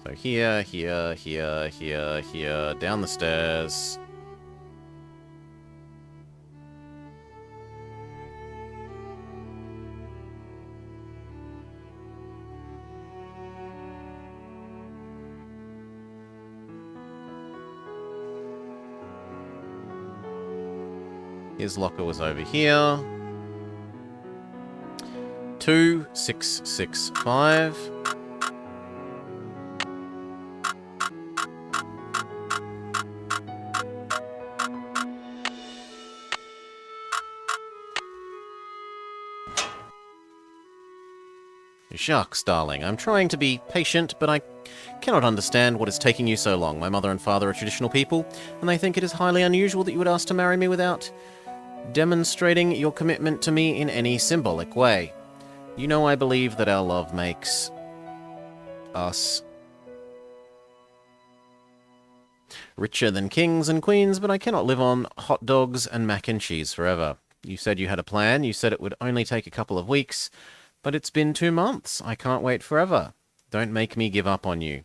Speaker 1: So here, here, here, here, here, down the stairs. His locker was over here. 2665. Jacques, darling, I'm trying to be patient, but I cannot understand what is taking you so long. My mother and father are traditional people, and they think it is highly unusual that you would ask to marry me without demonstrating your commitment to me in any symbolic way. You know I believe that our love makes us richer than kings and queens, but I cannot live on hot dogs and mac and cheese forever. You said you had a plan. You said it would only take a couple of weeks, but it's been 2 months. I can't wait forever. Don't make me give up on you.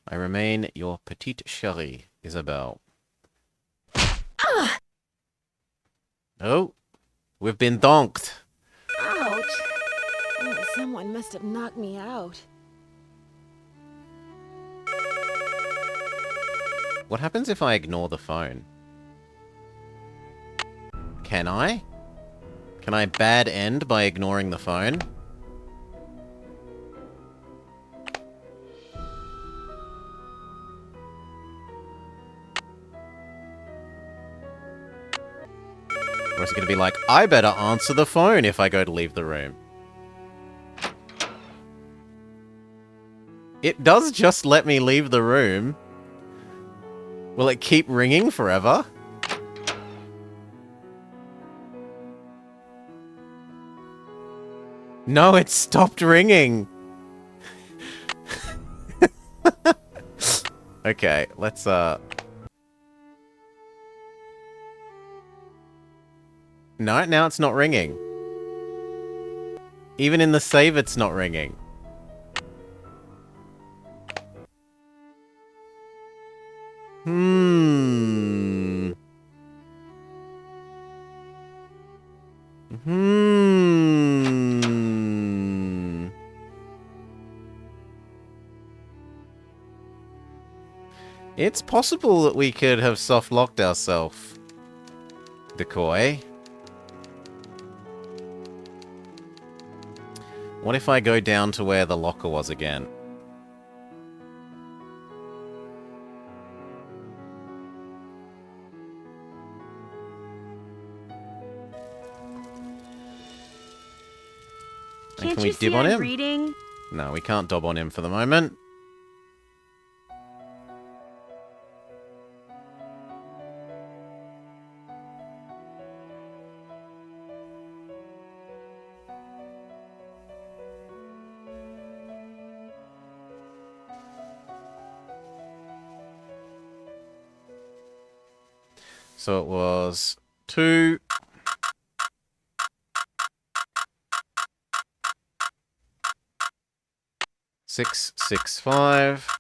Speaker 1: I remain your petite chérie, Isabelle. Oh, we've been donked.
Speaker 2: Ouch! Oh, someone must have knocked me out.
Speaker 1: What happens if I ignore the phone? Can I? Can I bad end by ignoring the phone? Or is it going to be like, I better answer the phone if I go to leave the room? It does just let me leave the room. Will it keep ringing forever? No, it stopped ringing. Okay, let's No, now it's not ringing. Even in the save, it's not ringing. It's possible that we could have soft-locked ourselves. Decoy. What if I go down to where the locker was again?
Speaker 5: Can't
Speaker 1: can we
Speaker 5: you see
Speaker 1: dib on
Speaker 5: I'm
Speaker 1: him?
Speaker 5: reading?
Speaker 1: No, we can't dob on him for the moment. So it was 2. Six, 6, 5.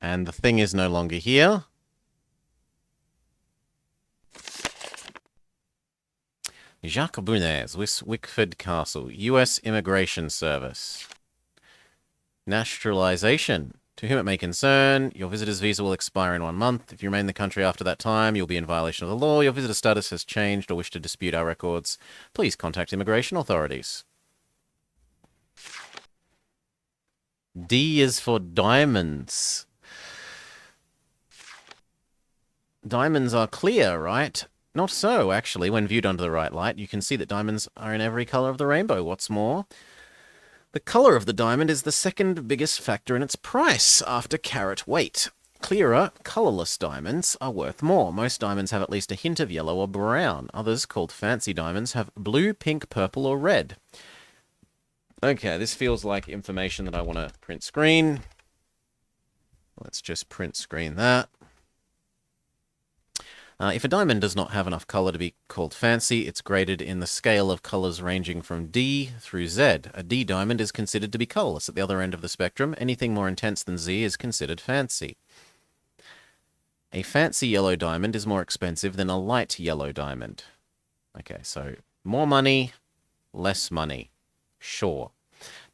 Speaker 1: And the thing is no longer here. Jacques Bounez, Wickford Castle, U.S. Immigration Service. Naturalization. To whom it may concern, your visitor's visa will expire in 1 month. If you remain in the country after that time, you'll be in violation of the law. Your visitor status has changed or wish to dispute our records. Please contact immigration authorities. D is for diamonds. Diamonds are clear, right? Not so, actually. When viewed under the right light, you can see that diamonds are in every color of the rainbow. What's more, the color of the diamond is the second biggest factor in its price, after carat weight. Clearer, colorless diamonds are worth more. Most diamonds have at least a hint of yellow or brown. Others, called fancy diamonds, have blue, pink, purple, or red. Okay, this feels like information that I want to print screen. Let's just print screen that. If a diamond does not have enough color to be called fancy, it's graded in the scale of colors ranging from D through Z. A D diamond is considered to be colorless. At the other end of the spectrum, anything more intense than Z is considered fancy. A fancy yellow diamond is more expensive than a light yellow diamond. Okay, so more money, less money. Sure.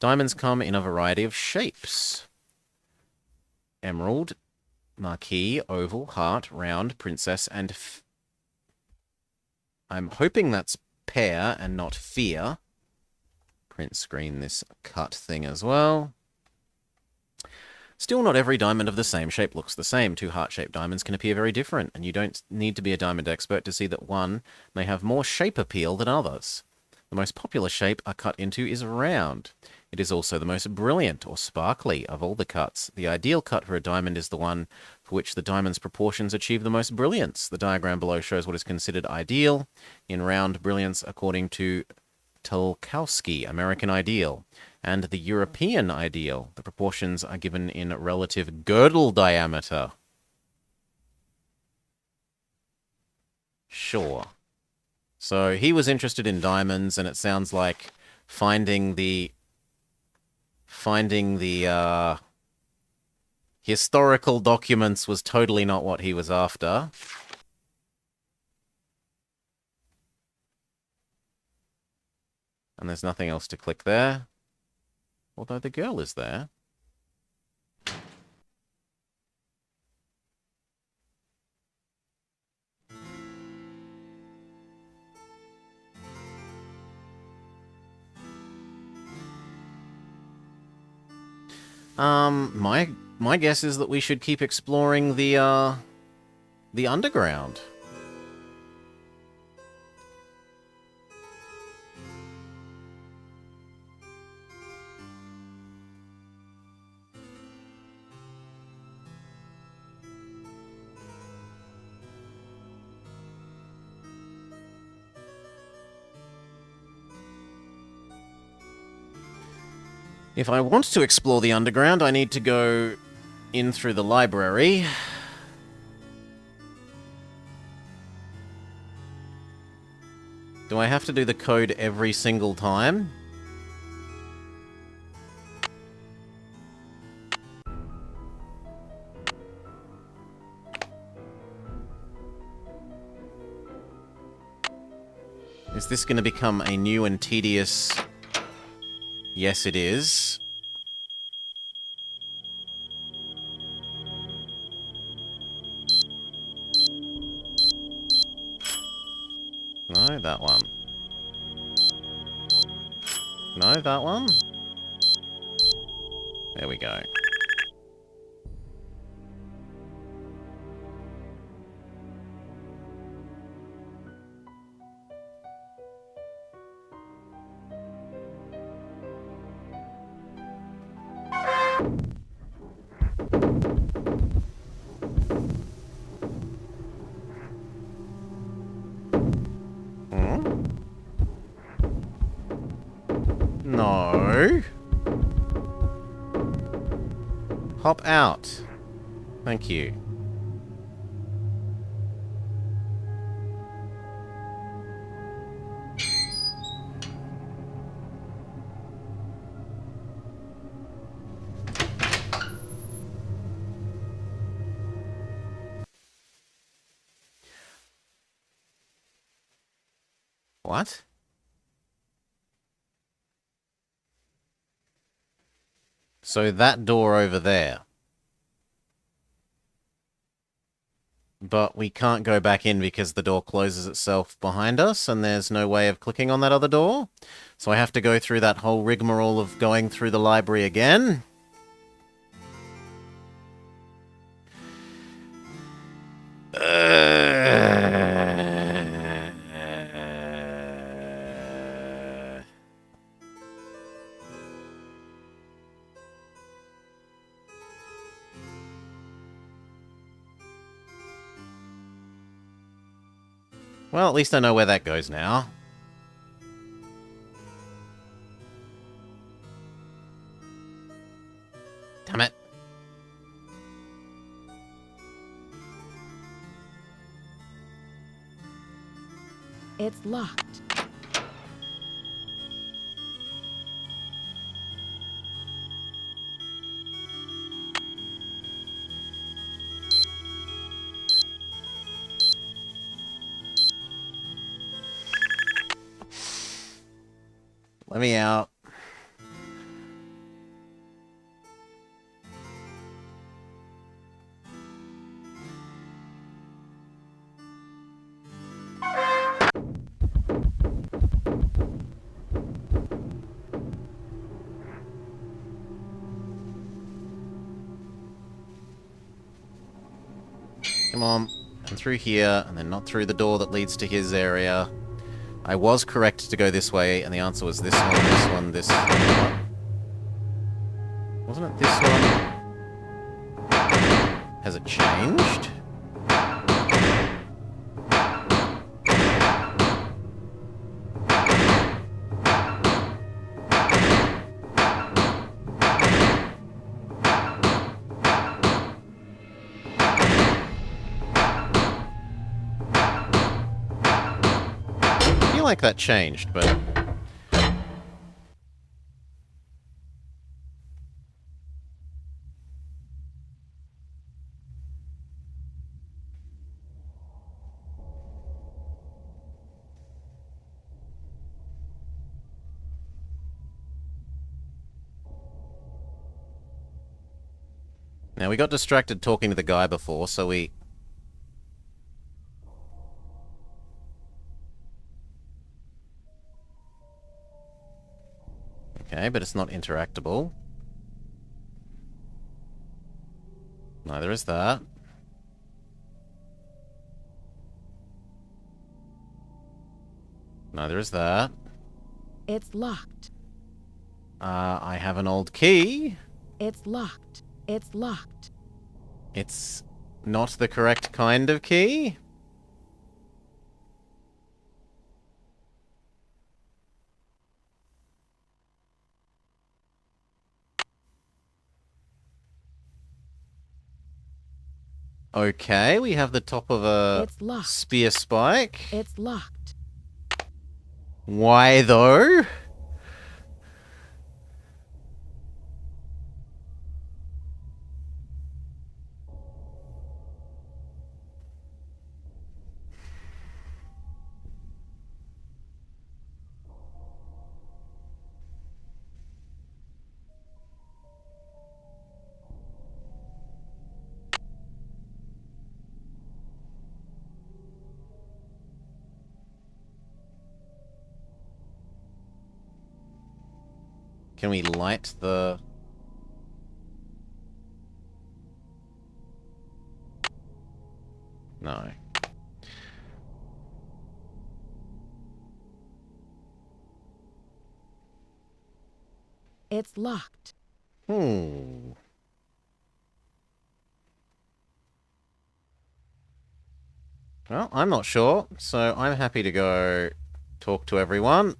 Speaker 1: Diamonds come in a variety of shapes. Emerald, marquise, oval, heart, round, princess, and I'm hoping that's pear and not fear. Print screen this cut thing as well. Still, not every diamond of the same shape looks the same. Two heart-shaped diamonds can appear very different, and you don't need to be a diamond expert to see that one may have more shape appeal than others. The most popular shape a cut into is round. It is also the most brilliant or sparkly of all the cuts. The ideal cut for a diamond is the one for which the diamond's proportions achieve the most brilliance. The diagram below shows what is considered ideal in round brilliance according to Tulkowski, American Ideal, and the European Ideal. The proportions are given in relative girdle diameter. Sure. So he was interested in diamonds, and it sounds like finding the historical documents was totally not what he was after. And there's nothing else to click there. Although the girl is there. My guess is that we should keep exploring the underground. If I want to explore the underground, I need to go in through the library. Do I have to do the code every single time? Is this going to become a new and tedious... Yes, it is. No, that one. No, that one. There we go. No. Hop out. Thank you. What? So that door over there. But we can't go back in because the door closes itself behind us and there's no way of clicking on that other door. So I have to go through that whole rigmarole of going through the library again. Well, at least I know where that goes now. Damn it.
Speaker 3: It's locked.
Speaker 1: Let me out. Come on. And through here, and then not through the door that leads to his area. I was correct to go this way, and the answer was this one, this one. Wasn't it this one? Has it changed? I feel like that changed, but... Now, we got distracted talking to the guy before, so we... Okay, but it's not interactable. Neither is that. Neither is that.
Speaker 3: It's locked.
Speaker 1: I have an old key.
Speaker 3: It's locked. It's locked.
Speaker 1: It's not the correct kind of key. Okay, we have the top of a
Speaker 3: It's locked.
Speaker 1: spear spike.
Speaker 3: It's locked.
Speaker 1: Why though? Can we light the... No.
Speaker 3: It's locked.
Speaker 1: Hmm. Well, I'm not sure, so I'm happy to go talk to everyone.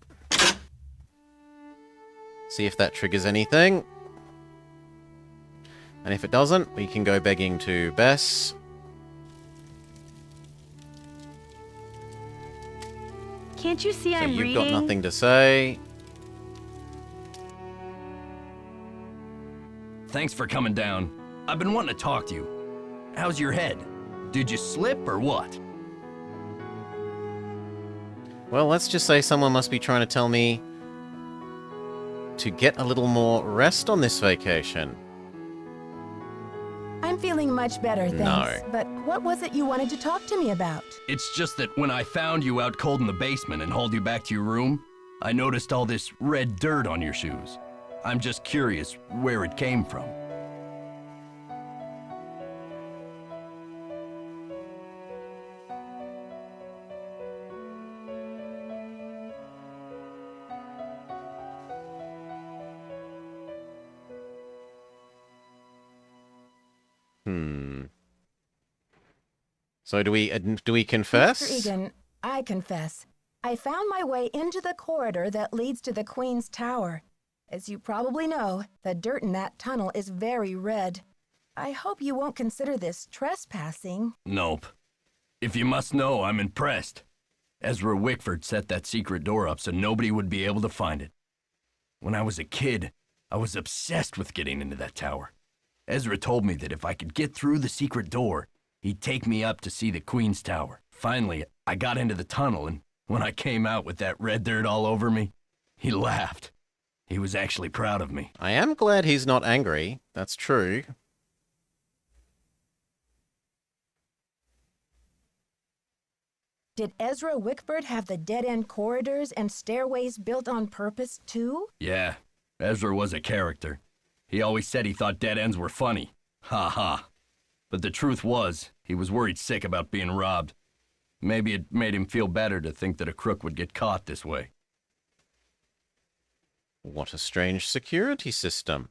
Speaker 1: See if that triggers anything. And if it doesn't, we can go begging to Bess.
Speaker 5: Can't you see
Speaker 1: So
Speaker 5: I'm
Speaker 1: you've
Speaker 5: reading?
Speaker 1: got nothing to say.
Speaker 4: Thanks for coming down. I've been wanting to talk to you. How's your head? Did you slip or what?
Speaker 1: Well, let's just say someone must be trying to tell me to get a little more rest on this vacation.
Speaker 3: I'm feeling much better, thanks.
Speaker 1: No.
Speaker 3: But what was it you wanted to talk to me about?
Speaker 4: It's just that when I found you out cold in the basement and hauled you back to your room, I noticed all this red dirt on your shoes. I'm just curious where it came from.
Speaker 1: So do we confess?
Speaker 3: Mr. Egan, I confess. I found my way into the corridor that leads to the Queen's Tower. As you probably know, the dirt in that tunnel is very red. I hope you won't consider this trespassing.
Speaker 4: Nope. If you must know, I'm impressed. Ezra Wickford set that secret door up so nobody would be able to find it. When I was a kid, I was obsessed with getting into that tower. Ezra told me that if I could get through the secret door, he'd take me up to see the Queen's Tower. Finally, I got into the tunnel, and when I came out with that red dirt all over me, he laughed. He was actually proud of me.
Speaker 1: I am glad he's not angry. That's true.
Speaker 3: Did Ezra Wickford have the dead-end corridors and stairways built on purpose, too?
Speaker 4: Yeah, Ezra was a character. He always said he thought dead ends were funny. Ha ha. But the truth was, he was worried sick about being robbed. Maybe it made him feel better to think that a crook would get caught this way.
Speaker 1: What a strange security system.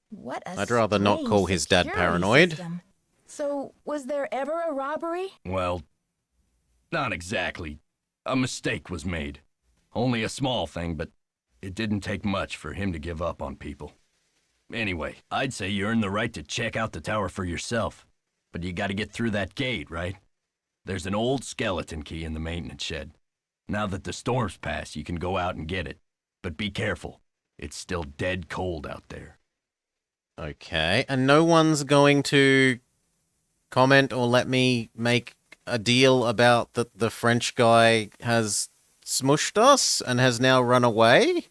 Speaker 3: What a
Speaker 1: I'd rather not
Speaker 3: strange
Speaker 1: call his dad
Speaker 3: security
Speaker 1: paranoid.
Speaker 3: system. So, was there ever a robbery?
Speaker 4: Well, not exactly. A mistake was made. Only a small thing, but it didn't take much for him to give up on people. Anyway, I'd say you earn the right to check out the tower for yourself. But you gotta get through that gate, right? There's an old skeleton key in the maintenance shed. Now that the storm's passed, you can go out and get it. But be careful. It's still dead cold out there.
Speaker 1: Okay, and no one's going to comment or let me make a deal about that the French guy has smushed us and has now run away?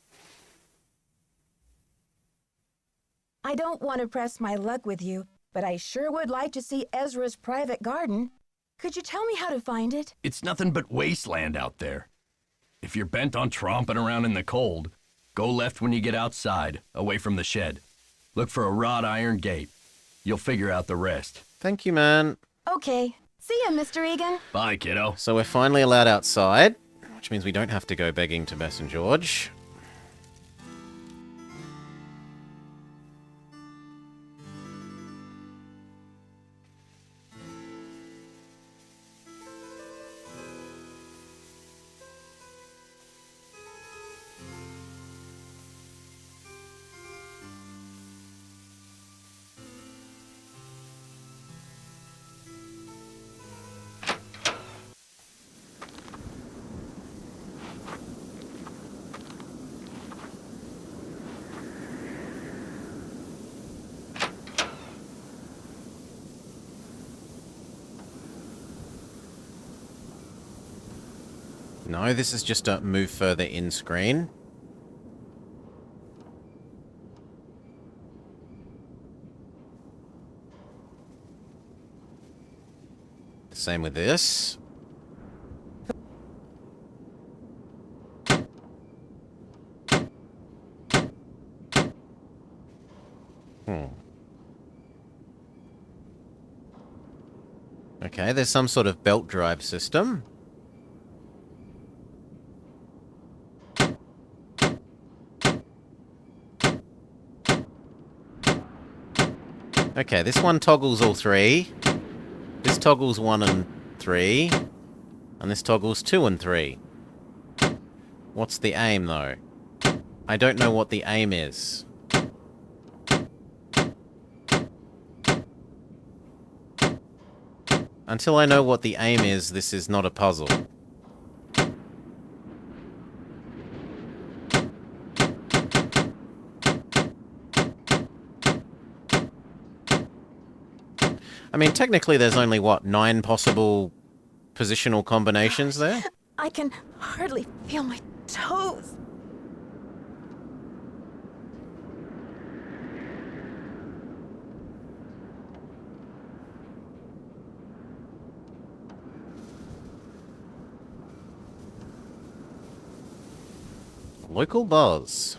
Speaker 3: I don't want to press my luck with you, but I sure would like to see Ezra's private garden. Could you tell me how to find it?
Speaker 4: It's nothing but wasteland out there. If you're bent on tromping around in the cold, go left when you get outside, away from the shed. Look for a wrought iron gate. You'll figure out the rest.
Speaker 1: Thank you, man.
Speaker 3: Okay. See ya, Mr. Egan.
Speaker 4: Bye, kiddo.
Speaker 1: So we're finally allowed outside, which means we don't have to go begging to Bess and George. No, this is just a move further in screen. Same with this. Okay, there's some sort of belt drive system. Okay, this one toggles all three. This toggles 1 and 3. And this toggles 2 and 3. What's the aim, though? I don't know what the aim is. Until I know what the aim is, this is not a puzzle. I mean, technically there's only, what, 9 possible positional combinations there?
Speaker 3: I can hardly feel my toes.
Speaker 1: Local buzz.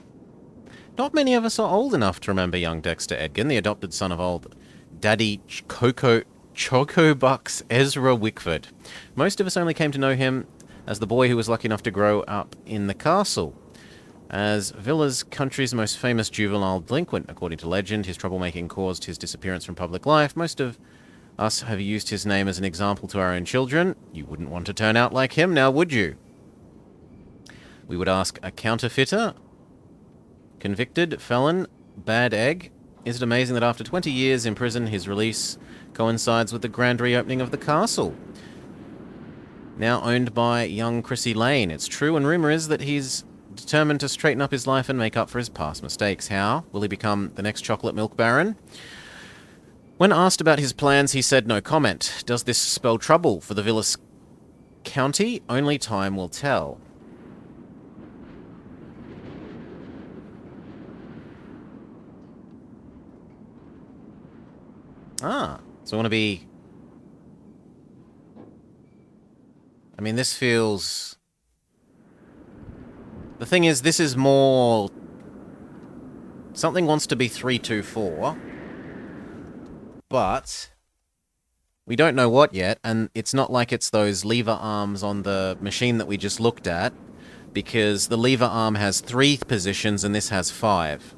Speaker 1: Not many of us are old enough to remember young Dexter Edgin, the adopted son of old Daddy Chocobucks Ezra Wickford. Most of us only came to know him as the boy who was lucky enough to grow up in the castle. As Villa's country's most famous juvenile delinquent, according to legend, his troublemaking caused his disappearance from public life. Most of us have used his name as an example to our own children. You wouldn't want to turn out like him, now would you? We would ask a counterfeiter, convicted, felon, bad egg. Is it amazing that after 20 years in prison, his release coincides with the grand reopening of the castle? Now owned by young Chrissy Lane. It's true, and rumour is that he's determined to straighten up his life and make up for his past mistakes. How? Will he become the next chocolate milk baron? When asked about his plans, he said no comment. Does this spell trouble for the Villas County? Only time will tell. Ah, so I want to be... I mean, this feels... The thing is, this is more... Something wants to be 324. but we don't know what yet, and it's not like it's those lever arms on the machine that we just looked at, because the lever arm has 3 positions and this has 5.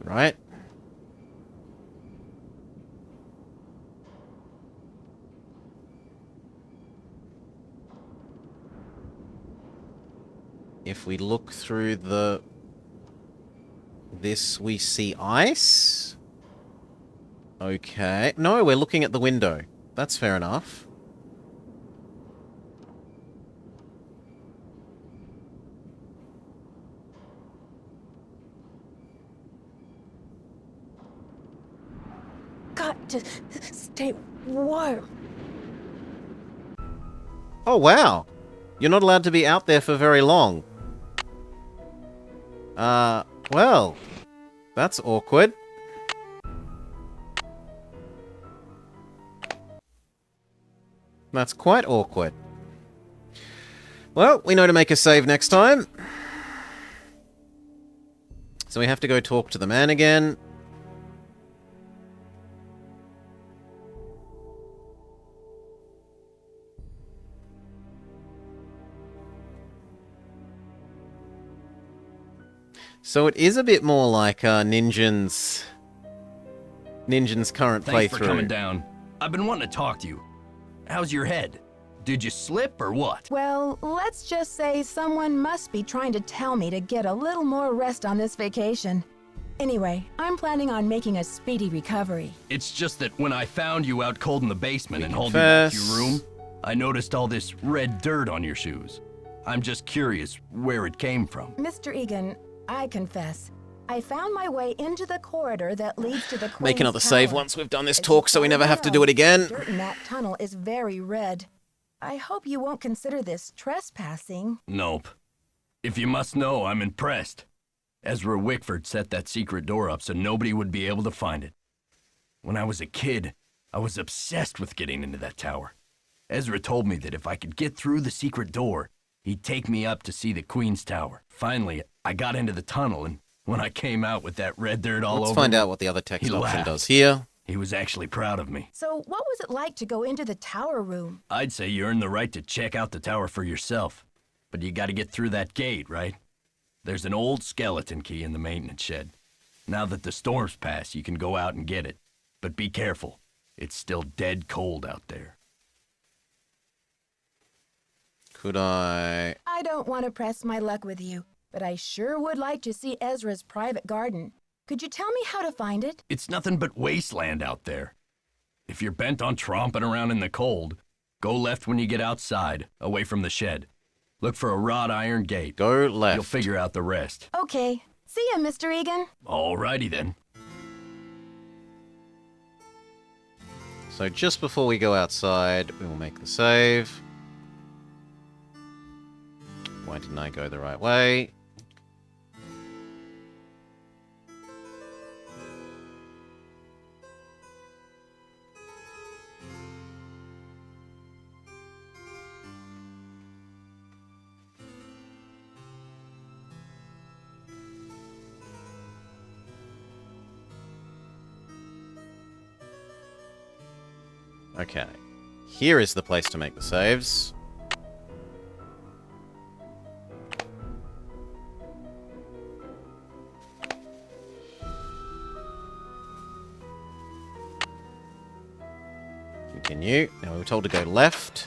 Speaker 1: Right? If we look through this, we see ice. Okay. No, we're looking at the window. That's fair enough.
Speaker 3: Got to stay warm.
Speaker 1: Oh, wow. You're not allowed to be out there for very long. Well, that's awkward. That's quite awkward. Well, we know to make a save next time. So we have to go talk to the man again. So it is a bit more like Ninjin's current playthrough.
Speaker 4: Thanks for coming down. I've been wanting to talk to you. How's your head? Did you slip or what?
Speaker 3: Well, let's just say someone must be trying to tell me to get a little more rest on this vacation. Anyway, I'm planning on making a speedy recovery.
Speaker 4: It's just that when I found you out cold in the basement and hauled you back to your room, I noticed all this red dirt on your shoes. I'm just curious where it came from.
Speaker 3: Mr. Egan, I confess, I found my way into the corridor that leads to the Queen's
Speaker 1: Make another
Speaker 3: Tower.
Speaker 1: save once we've done this
Speaker 3: As
Speaker 1: talk
Speaker 3: you
Speaker 1: so we never
Speaker 3: probably
Speaker 1: have to
Speaker 3: know,
Speaker 1: do it again.
Speaker 3: Dirt in that tunnel is very red. I hope you won't consider this trespassing.
Speaker 4: Nope. If you must know, I'm impressed. Ezra Wickford set that secret door up so nobody would be able to find it. When I was a kid, I was obsessed with getting into that tower. Ezra told me that if I could get through the secret door, he'd take me up to see the Queen's Tower. Finally, I got into the tunnel, and when I came out with that red dirt all over
Speaker 1: Let's find
Speaker 4: me,
Speaker 1: out what the other text
Speaker 4: he
Speaker 1: option
Speaker 4: laughed.
Speaker 1: does here.
Speaker 4: He was actually proud of me.
Speaker 3: So what was it like to go into the tower room?
Speaker 4: I'd say you earned the right to check out the tower for yourself. But you gotta get through that gate, right? There's an old skeleton key in the maintenance shed. Now that the storm's passed, you can go out and get it. But be careful. It's still dead cold out there.
Speaker 1: Could I...
Speaker 3: I don't want to press my luck with you, but I sure would like to see Ezra's private garden. Could you tell me how to find it?
Speaker 4: It's nothing but wasteland out there. If you're bent on tromping around in the cold, go left when you get outside, away from the shed. Look for a wrought iron gate.
Speaker 1: Go left.
Speaker 4: You'll figure out the rest.
Speaker 3: Okay. See ya, Mr. Egan.
Speaker 4: Alrighty then.
Speaker 1: So just before we go outside, we will make the save. Why didn't I go the right way? Okay. Here is the place to make the saves. Continue. Now we were told to go left.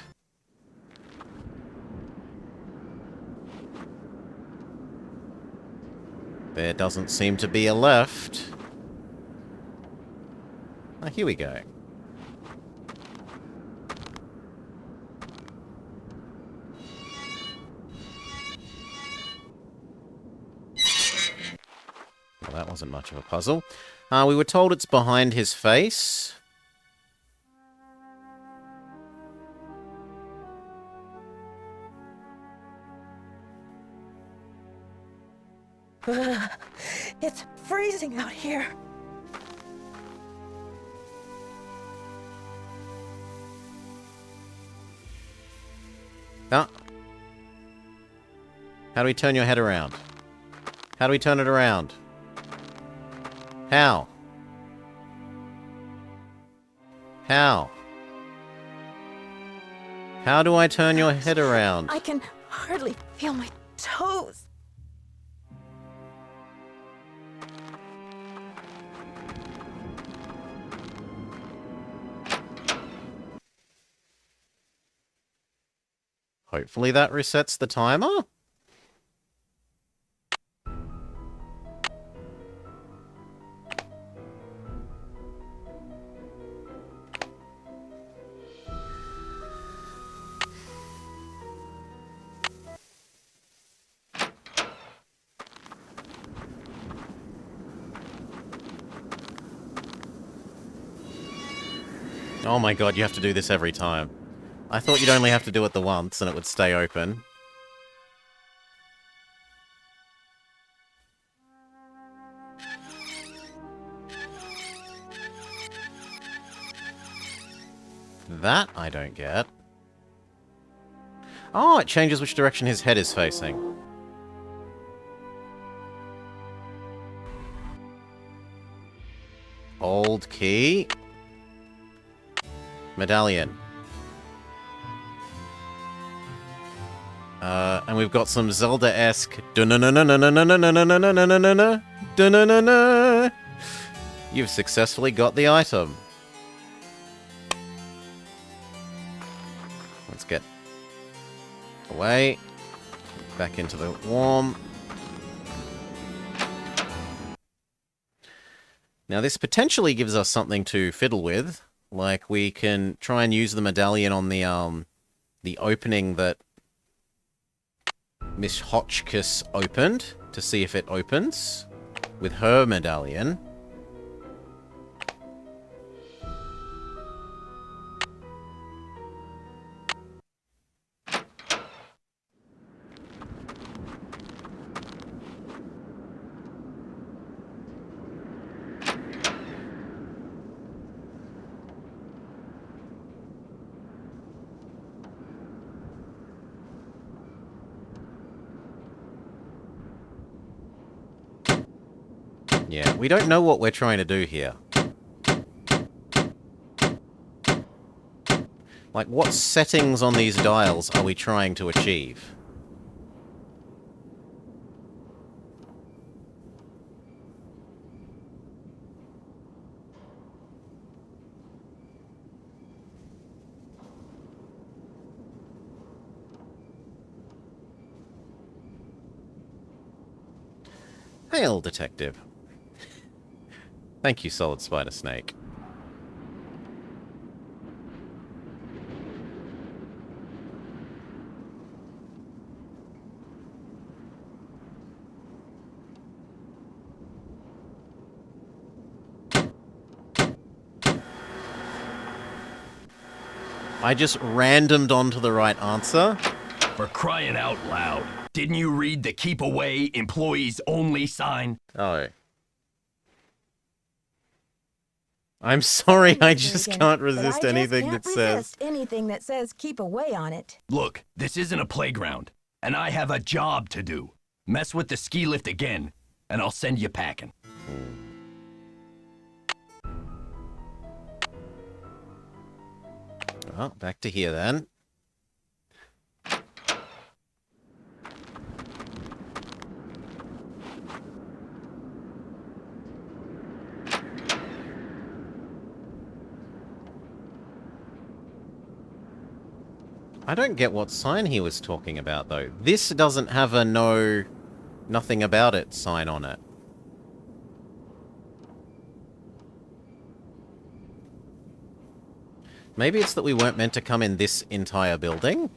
Speaker 1: There doesn't seem to be a left. Ah, here we go. Well, that wasn't much of a puzzle. We were told it's behind his face.
Speaker 3: It's freezing out here.
Speaker 1: Ah. How do we turn your head around? How do we turn it around? How? How? How do I turn your head around?
Speaker 3: I can hardly feel my toes.
Speaker 1: Hopefully that resets the timer. Oh my god, you have to do this every time. I thought you'd only have to do it the once and it would stay open. That I don't get. Oh, it changes which direction his head is facing. Old key. Medallion. And we've got some Zelda-esque You've successfully got the item. Let's get away. Back into the warm. Now this potentially gives us something to fiddle with. Like we can try and use the medallion on the opening that Miss Hotchkiss opened to see if it opens with her medallion. Yeah, we don't know what we're trying to do here. Like, what settings on these dials are we trying to achieve? Hail, Detective. Thank you, Solid Spider Snake. I just randomed onto the right answer.
Speaker 4: For crying out loud. Didn't you read the keep away, employees only sign?
Speaker 1: Oh. I'm sorry, I just can't resist anything that says...
Speaker 3: anything that says keep away on it.
Speaker 4: Look, this isn't a playground, and I have a job to do. Mess with the ski lift again, and I'll send you packing.
Speaker 1: Well, back to here then. I don't get what sign he was talking about, though. This doesn't have a nothing about it sign on it. Maybe it's that we weren't meant to come in this entire building?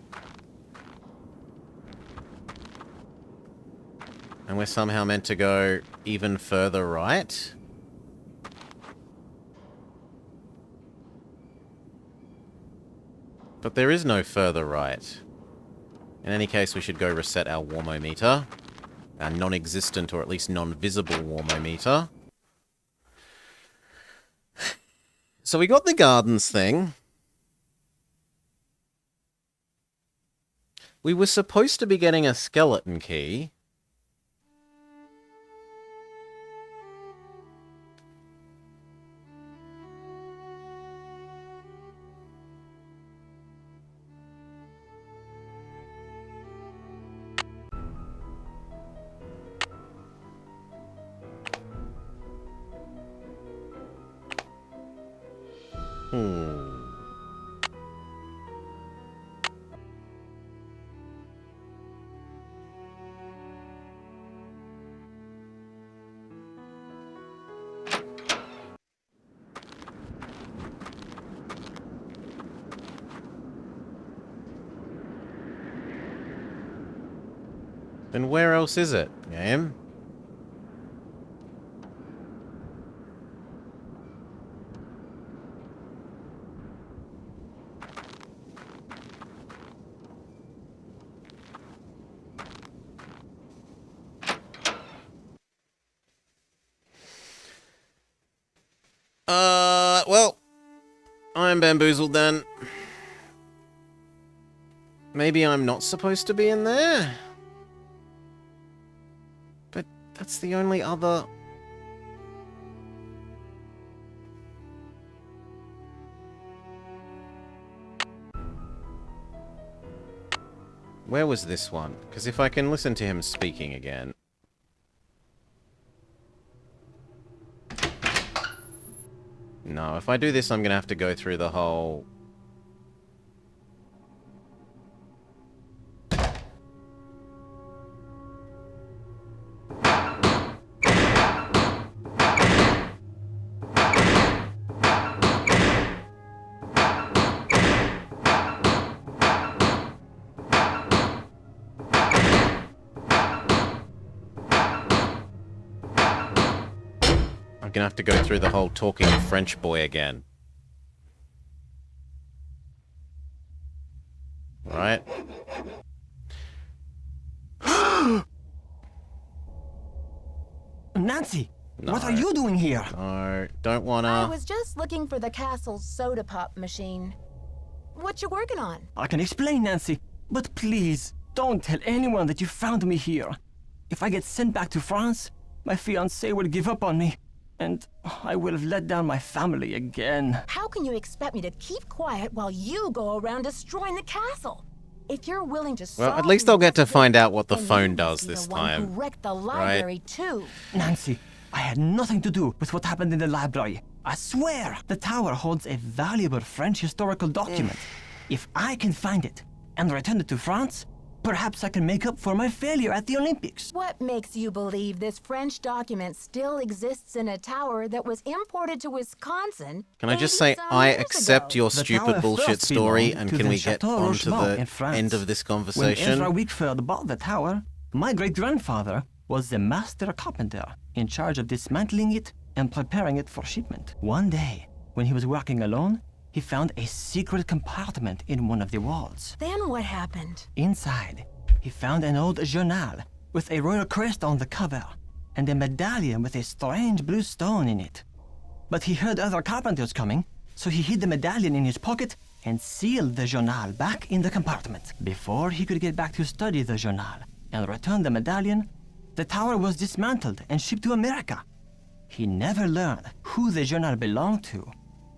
Speaker 1: And we're somehow meant to go even further right? But there is no further right. In any case, we should go reset our warmometer. Our non-existent, or at least non-visible warmometer. So we got the gardens thing. We were supposed to be getting a skeleton key. Then where else is it, game? Well, I'm bamboozled then. Maybe I'm not supposed to be in there? But that's the only other... Where was this one? Because if I can listen to him speaking again... No, if I do this, I'm going to have to go through the whole... I'm gonna have to go through the whole talking French boy again. Right?
Speaker 6: Nancy,
Speaker 1: No.
Speaker 6: what are you doing here?
Speaker 1: No, don't wanna...
Speaker 3: I was just looking for the castle's soda pop machine. What you working on?
Speaker 6: I can explain, Nancy, but please, don't tell anyone that you found me here. If I get sent back to France, my fiancé will give up on me, and I will have let down my family again.
Speaker 3: How can you expect me to keep quiet while you go around destroying the castle? If you're willing to
Speaker 1: Well,
Speaker 3: solve
Speaker 1: at least I'll get to
Speaker 3: this,
Speaker 1: find out what the
Speaker 3: then
Speaker 1: phone
Speaker 3: you
Speaker 1: does
Speaker 3: must be
Speaker 1: this
Speaker 3: the one
Speaker 1: time.
Speaker 3: who wrecked the library too.
Speaker 6: Nancy, I had nothing to do with what happened in the library. I swear, the tower holds a valuable French historical document. If I can find it and return it to France, perhaps I can make up for my failure at the Olympics.
Speaker 3: What makes you believe this French document still exists in a tower that was imported to Wisconsin?
Speaker 1: Can I just
Speaker 3: 80
Speaker 1: say,
Speaker 3: some
Speaker 1: I
Speaker 3: years
Speaker 1: accept
Speaker 3: ago?
Speaker 1: your
Speaker 6: The
Speaker 1: stupid
Speaker 6: tower
Speaker 1: bullshit
Speaker 6: first
Speaker 1: story,
Speaker 6: belonged
Speaker 1: and
Speaker 6: to
Speaker 1: can
Speaker 6: the
Speaker 1: we get
Speaker 6: Chateau
Speaker 1: on to
Speaker 6: Rochemont in
Speaker 1: the
Speaker 6: France.
Speaker 1: end of this
Speaker 6: When
Speaker 1: conversation?
Speaker 6: Ezra Wickford bought the tower, my great-grandfather was the master carpenter in charge of dismantling it and preparing it for shipment. One day, when he was working alone, he found a secret compartment in one of the walls.
Speaker 3: Then what happened?
Speaker 6: Inside, he found an old journal with a royal crest on the cover and a medallion with a strange blue stone in it. But he heard other carpenters coming, so he hid the medallion in his pocket and sealed the journal back in the compartment. Before he could get back to study the journal and return the medallion, the tower was dismantled and shipped to America. He never learned who the journal belonged to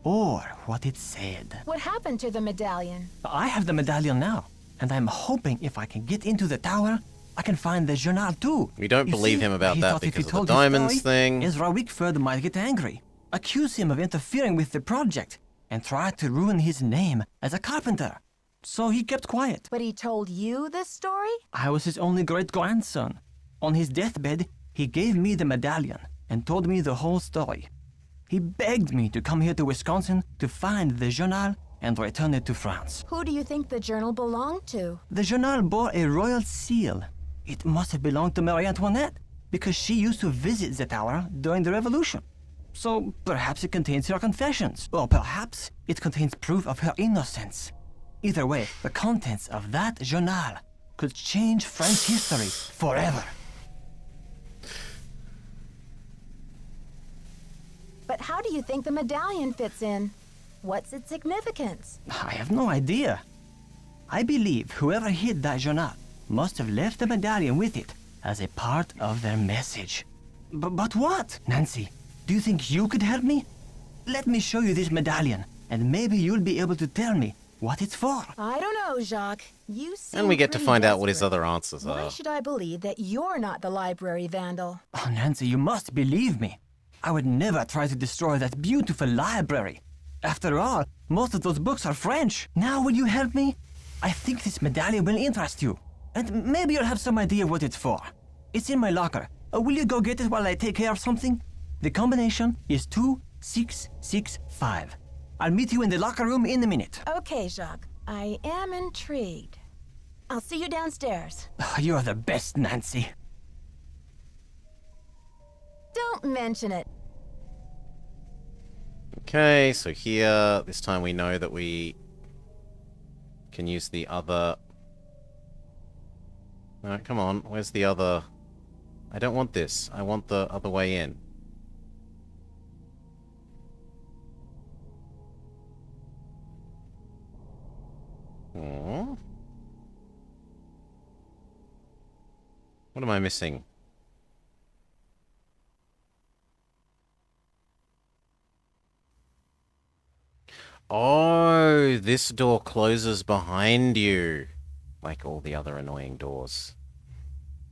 Speaker 6: or what it said.
Speaker 3: What happened to the medallion?
Speaker 6: I have the medallion now, and I'm hoping if I can get into the tower, I can find the journal too.
Speaker 1: We don't
Speaker 6: You
Speaker 1: believe
Speaker 6: see,
Speaker 1: him about
Speaker 6: he
Speaker 1: that
Speaker 6: thought if he
Speaker 1: because of
Speaker 6: told
Speaker 1: the
Speaker 6: his
Speaker 1: diamonds
Speaker 6: story,
Speaker 1: thing.
Speaker 6: Ezra Wickford might get angry, accuse him of interfering with the project, and try to ruin his name as a carpenter. So he kept quiet.
Speaker 3: But he told you this story?
Speaker 6: I was his only great-grandson. On his deathbed, he gave me the medallion and told me the whole story. He begged me to come here to Wisconsin to find the journal and return it to France.
Speaker 3: Who do you think the journal belonged to?
Speaker 6: The journal bore a royal seal. It must have belonged to Marie Antoinette, because she used to visit the tower during the Revolution. So perhaps it contains her confessions, or perhaps it contains proof of her innocence. Either way, the contents of that journal could change French history forever.
Speaker 3: But how do you think the medallion fits in? What's its significance?
Speaker 6: I have no idea. I believe whoever hid that journal must have left the medallion with it as a part of their message. But what? Nancy, do you think you could help me? Let me show you this medallion, and maybe you'll be able to tell me what it's for.
Speaker 3: I don't know, Jacques. You seem
Speaker 1: And we get to
Speaker 3: pretty
Speaker 1: find out what his
Speaker 3: desperate.
Speaker 1: other answers
Speaker 3: Why
Speaker 1: are.
Speaker 3: should I believe that you're not the library vandal?
Speaker 6: Oh, Nancy, you must believe me. I would never try to destroy that beautiful library. After all, most of those books are French. Now will you help me? I think this medallion will interest you. And maybe you'll have some idea what it's for. It's in my locker. Will you go get it while I take care of something? The combination is 2665. I'll meet you in the locker room in a minute.
Speaker 3: Okay, Jacques. I am intrigued. I'll see you downstairs.
Speaker 6: You're the best, Nancy.
Speaker 3: Don't mention it.
Speaker 1: Okay, so here, this time we know that we can use the other... No, come on, where's the other... I don't want this. I want the other way in. Aww. What am I missing? Oh, this door closes behind you. Like all the other annoying doors.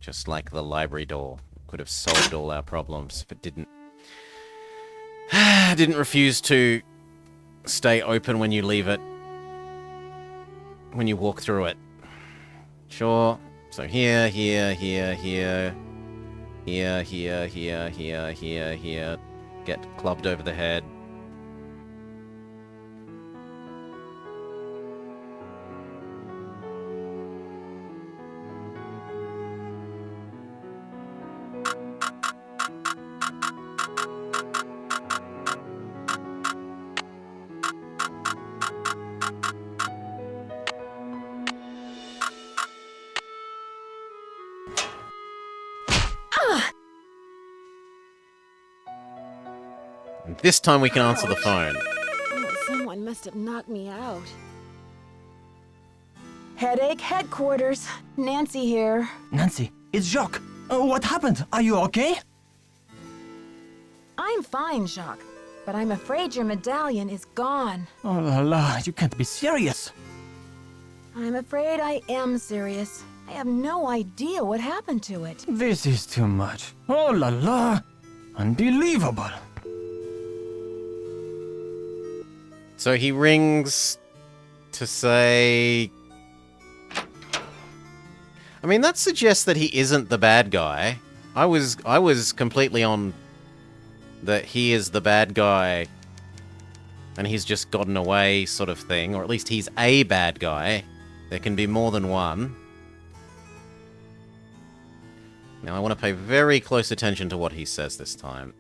Speaker 1: Just like the library door. Could have solved all our problems if it didn't. Didn't refuse to stay open when you leave it. When you walk through it. Sure. So here, here, here, here. Here, here, here, here, here, here. Get clubbed over the head. And this time we can answer the phone.
Speaker 2: Oh, someone must have knocked me out.
Speaker 3: Headache headquarters. Nancy here.
Speaker 6: Nancy, it's Jacques. What happened? Are you okay?
Speaker 3: I'm fine, Jacques. But I'm afraid your medallion is gone.
Speaker 6: Oh la la, you can't be serious.
Speaker 3: I'm afraid I am serious. I have no idea what happened to it.
Speaker 6: This is too much. Oh la la. Unbelievable.
Speaker 1: So he rings to say... I mean, that suggests that he isn't the bad guy. I was completely on that he is the bad guy and he's just gotten away sort of thing, or at least he's a bad guy. There can be more than one. Now I want to pay very close attention to what he says this time.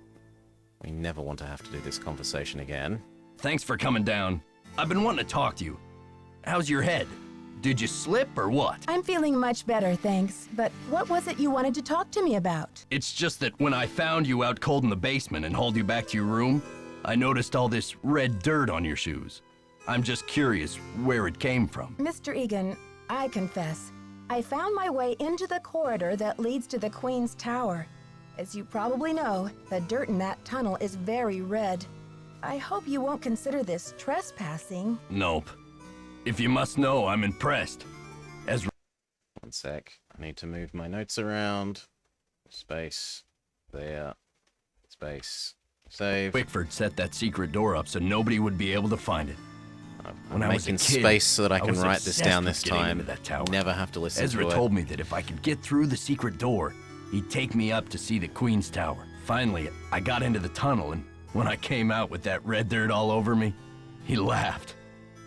Speaker 1: We never want to have to do this conversation again.
Speaker 4: Thanks for coming down. I've been wanting to talk to you. How's your head? Did you slip or what?
Speaker 3: I'm feeling much better, thanks. But what was it you wanted to talk to me about?
Speaker 4: It's just that when I found you out cold in the basement and hauled you back to your room, I noticed all this red dirt on your shoes. I'm just curious where it came from.
Speaker 3: Mr. Egan, I confess, I found my way into the corridor that leads to the Queen's Tower. As you probably know, the dirt in that tunnel is very red. I hope you won't consider this trespassing.
Speaker 4: Nope. If you must know, I'm impressed. As...
Speaker 1: One sec. I need to move my notes around. Space. There. Space. Save.
Speaker 4: Wickford set that secret door up so nobody would be able to find it.
Speaker 1: I'm making space so that I can write this down this time.
Speaker 4: Tower.
Speaker 1: Never have to listen
Speaker 4: Ezra
Speaker 1: to it.
Speaker 4: told me that if I could get through the secret door, he'd take me up to see the Queen's Tower. Finally, I got into the tunnel, and when I came out with that red dirt all over me, he laughed.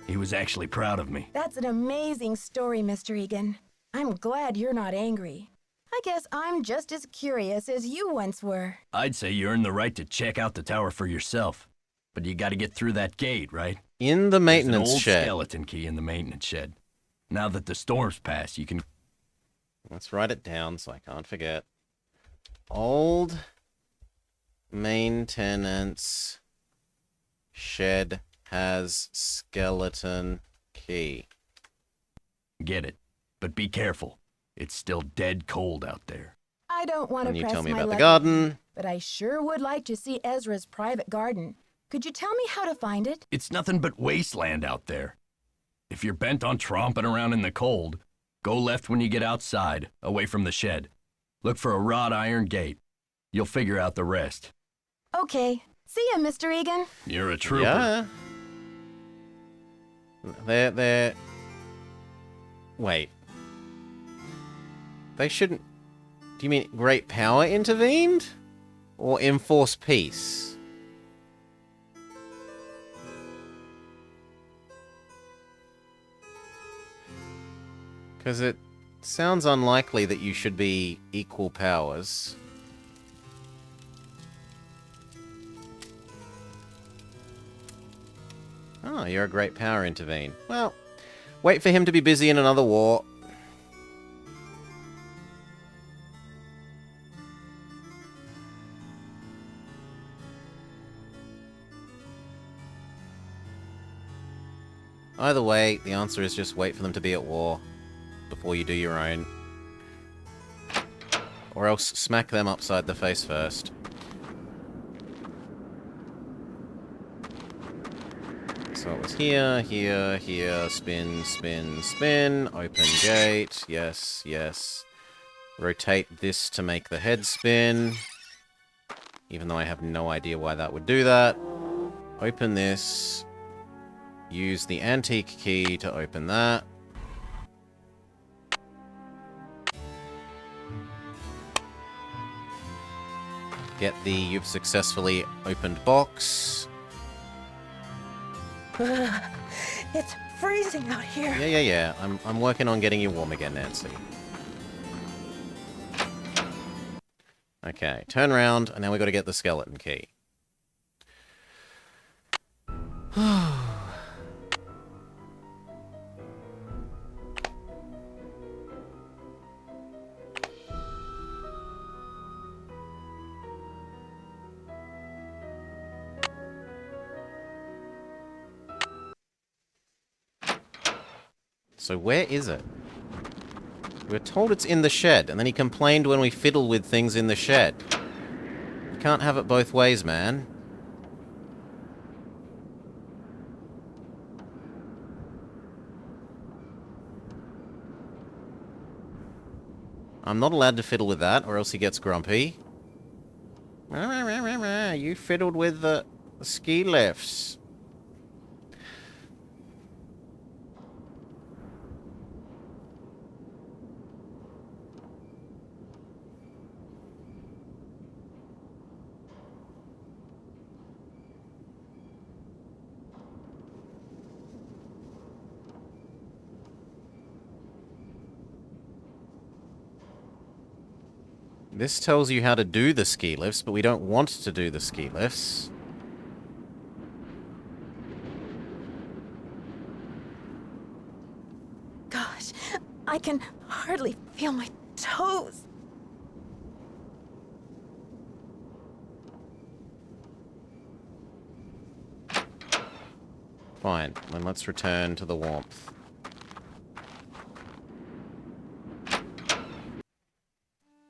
Speaker 4: He was actually proud of me.
Speaker 3: That's an amazing story, Mr. Egan. I'm glad you're not angry. I guess I'm just as curious as you once were.
Speaker 4: I'd say you earned the right to check out the tower for yourself. But you gotta get through that gate, right?
Speaker 1: In the maintenance
Speaker 4: There's an
Speaker 1: shed.
Speaker 4: old skeleton key in the maintenance shed. Now that the storm's passed, you can...
Speaker 1: Let's write it down so I can't forget. Old maintenance shed has skeleton key.
Speaker 4: Get it. But be careful. It's still dead cold out there.
Speaker 3: I don't want to
Speaker 1: And you
Speaker 3: press
Speaker 1: tell me
Speaker 3: my
Speaker 1: about the
Speaker 3: luck,
Speaker 1: garden.
Speaker 3: but I sure would like to see Ezra's private garden. Could you tell me how to find it?
Speaker 4: It's nothing but wasteland out there. If you're bent on tromping around in the cold, go left when you get outside, away from the shed. Look for a wrought iron gate. You'll figure out the rest.
Speaker 3: Okay. See ya, Mr. Egan.
Speaker 4: You're a trooper.
Speaker 1: Yeah. They're... Wait. They shouldn't... Do you mean great power intervened? Or enforce peace? Because it sounds unlikely that you should be equal powers. Oh, you're a great power intervene. Well, wait for him to be busy in another war. Either way, the answer is just wait for them to be at war before you do your own. Or else smack them upside the face first. So it was here, here, here, spin, spin, spin, open gate, yes, yes. Rotate this to make the head spin. Even though I have no idea why that would do that. Open this. Use the antique key to open that. Get the you've successfully opened box.
Speaker 12: It's freezing out here.
Speaker 1: Yeah. I'm working on getting you warm again, Nancy. Okay, turn around, and now we got to get the skeleton key. So where is it? We're told it's in the shed, and then he complained when we fiddle with things in the shed. You can't have it both ways, man. I'm not allowed to fiddle with that, or else he gets grumpy. You fiddled with the ski lifts. This tells you how to do the ski lifts, but we don't want to do the ski lifts.
Speaker 12: Gosh, I can hardly feel my toes.
Speaker 1: Fine, then let's return to the warmth.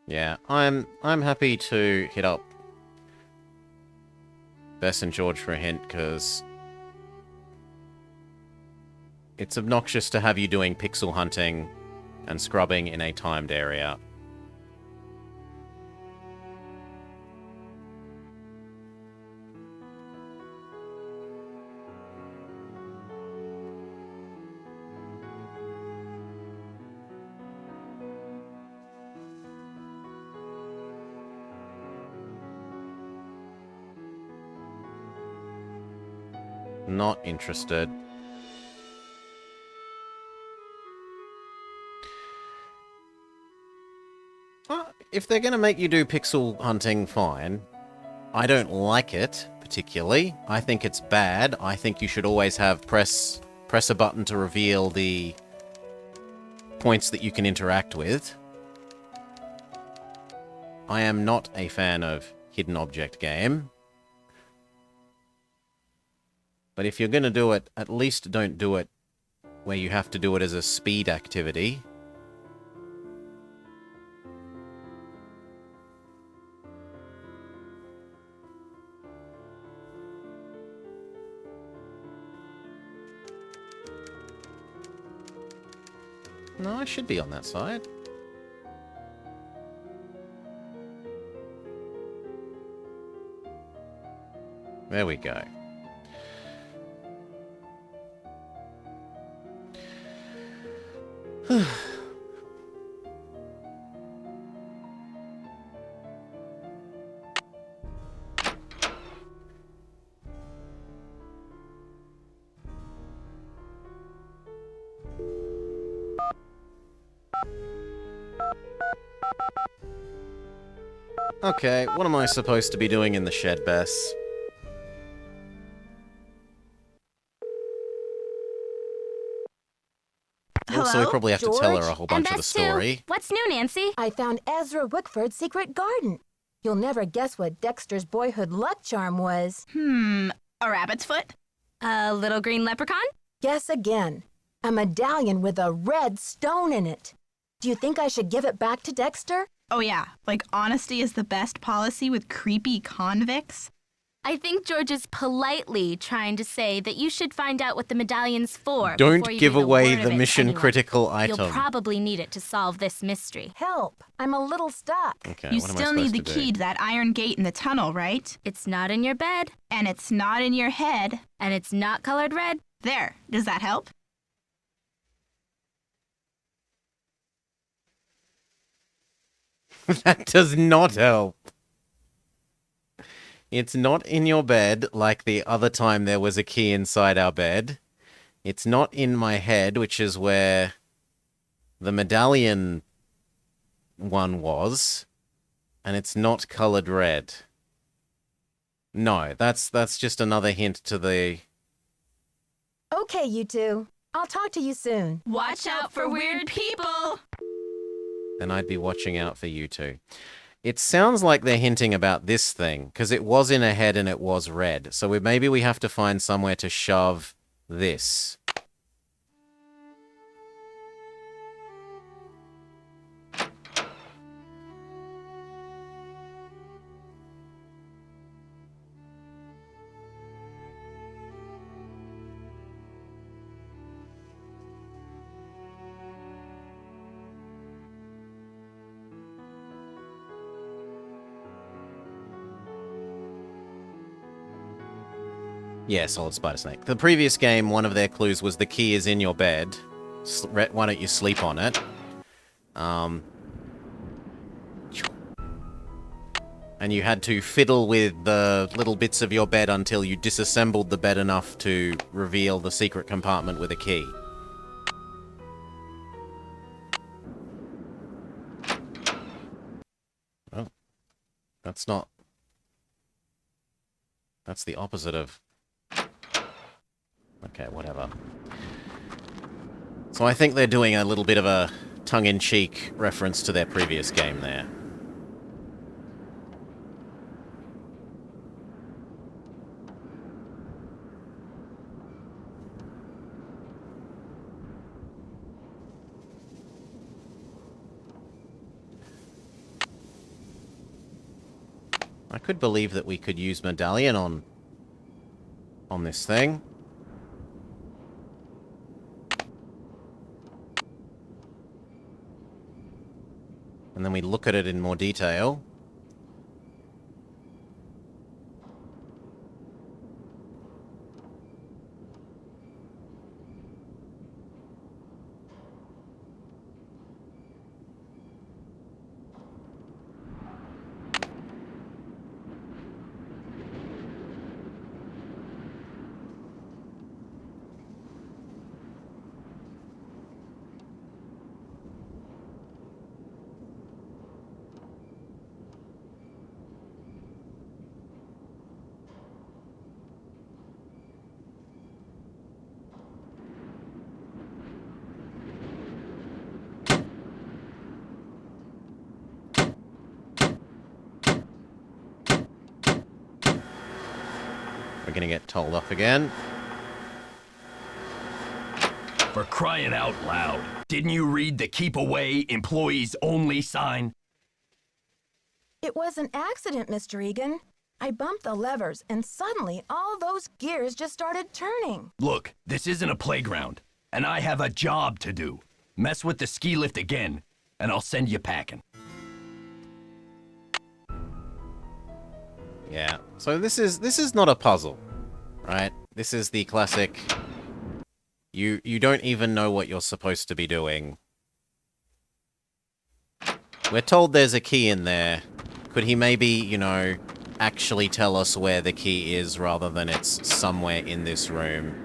Speaker 1: Yeah, I'm happy to hit up Bess and George for a hint, because it's obnoxious to have you doing pixel hunting and scrubbing in a timed area. Not interested. If they're going to make you do pixel hunting, fine. I don't like it, particularly. I think it's bad. I think you should always have press a button to reveal the points that you can interact with. I am not a fan of hidden object game. But if you're going to do it, at least don't do it where you have to do it as a speed activity. No, I should be on that side. There we go. Okay, what am I supposed to be doing in the shed, Bess? Also, we
Speaker 10: Hello?
Speaker 1: probably have to tell her a
Speaker 2: George?
Speaker 1: whole bunch of the
Speaker 9: Bess, too.
Speaker 1: story.
Speaker 9: What's new, Nancy?
Speaker 3: I found Ezra Wickford's secret garden. You'll never guess what Dexter's boyhood luck charm was.
Speaker 10: A rabbit's foot?
Speaker 9: A little green leprechaun?
Speaker 3: Guess again. A medallion with a red stone in it. Do you think I should give it back to Dexter?
Speaker 10: Oh yeah, like honesty is the best policy with creepy convicts?
Speaker 9: I think George is politely trying to say that you should find out what the medallion's for.
Speaker 1: Don't
Speaker 9: before you
Speaker 1: give
Speaker 9: breathe a
Speaker 1: away
Speaker 9: word of
Speaker 1: the
Speaker 9: it to
Speaker 1: mission
Speaker 9: anyone.
Speaker 1: critical item.
Speaker 9: You'll probably need it to solve this mystery.
Speaker 3: Help. I'm a little stuck.
Speaker 1: Okay,
Speaker 10: You
Speaker 1: what am I
Speaker 10: still need
Speaker 1: supposed
Speaker 10: the
Speaker 1: to
Speaker 10: key to that iron gate in the tunnel, right?
Speaker 9: It's not in your bed,
Speaker 10: And it's not in your head.
Speaker 9: and it's not colored red.
Speaker 10: There, does that help?
Speaker 1: do? That does not help. It's not in your bed like the other time there was a key inside our bed. It's not in my head, which is where the medallion one was. And it's not colored red. No, that's just another hint to the...
Speaker 3: Okay, you two. I'll talk to you soon.
Speaker 10: Watch out for weird people!
Speaker 1: Then I'd be watching out for you two. It sounds like they're hinting about this thing, because it was in a head and it was red. So maybe we have to find somewhere to shove this. Yeah, solid spider snake. The previous game, one of their clues was the key is in your bed. Why don't you sleep on it? And you had to fiddle with the little bits of your bed until you disassembled the bed enough to reveal the secret compartment with a key. Oh, that's not... That's the opposite of... Okay, whatever. So I think they're doing a little bit of a tongue-in-cheek reference to their previous game there. I could believe that we could use medallion on this thing. And then we look at it in more detail. We're gonna get told off again.
Speaker 4: For crying out loud. Didn't you read the keep away, employees only sign?
Speaker 3: It was an accident, Mr. Egan. I bumped the levers, and suddenly all those gears just started turning.
Speaker 4: Look, this isn't a playground, and I have a job to do. Mess with the ski lift again, and I'll send you packing.
Speaker 1: Yeah. So this is not a puzzle, right? This is the classic. You don't even know what you're supposed to be doing. We're told there's a key in there. Could he maybe, you know, actually tell us where the key is rather than it's somewhere in this room?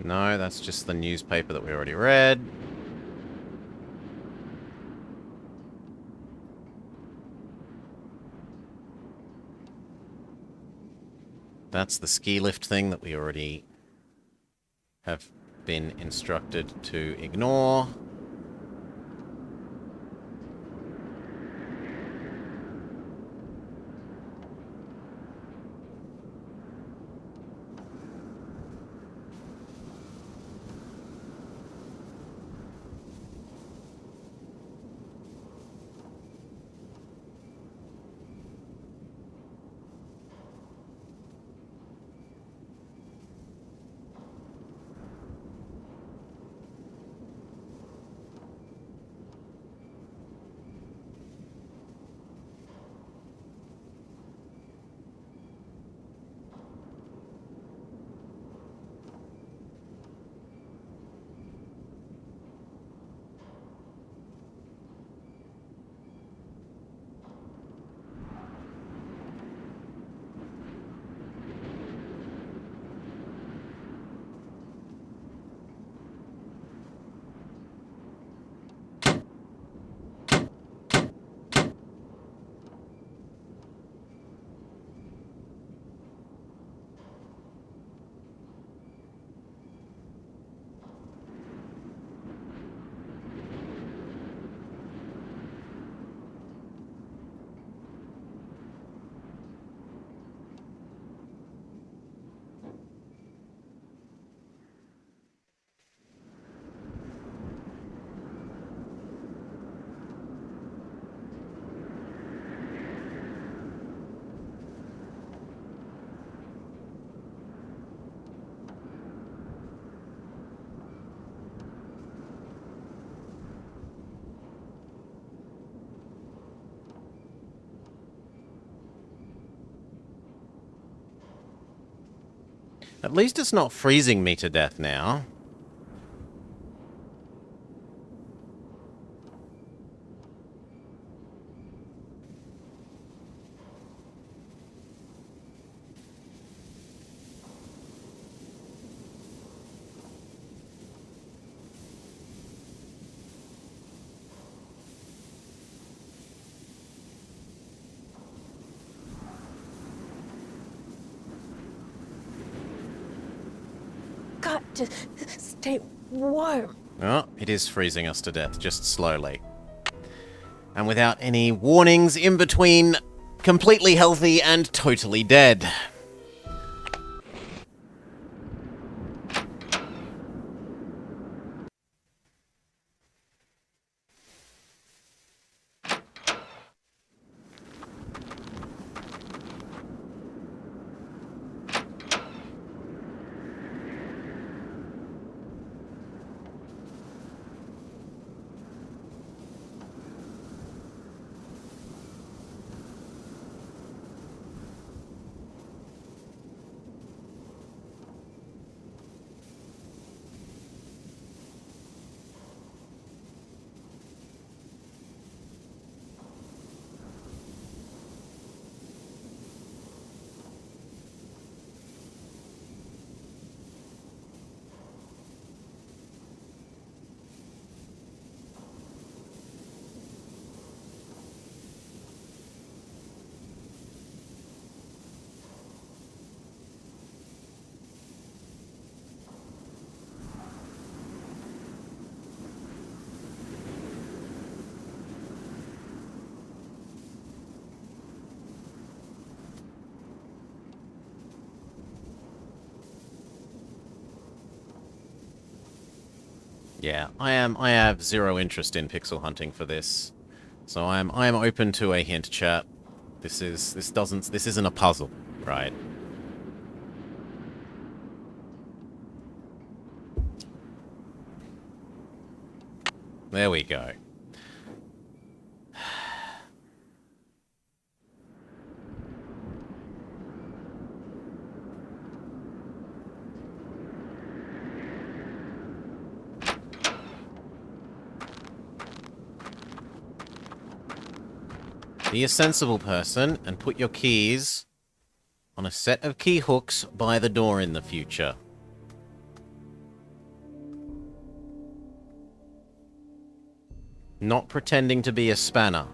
Speaker 1: No, that's just the newspaper that we already read. That's the ski lift thing that we already have been instructed to ignore. At least it's not freezing me to death now.
Speaker 12: Got to stay warm.
Speaker 1: Oh, it is freezing us to death, just slowly. And without any warnings in between completely healthy and totally dead. Yeah, I have zero interest in pixel hunting for this. So I am open to a hint, chat. This isn't a puzzle, right? There we go. Be a sensible person and put your keys on a set of key hooks by the door in the future. Not pretending to be a spanner.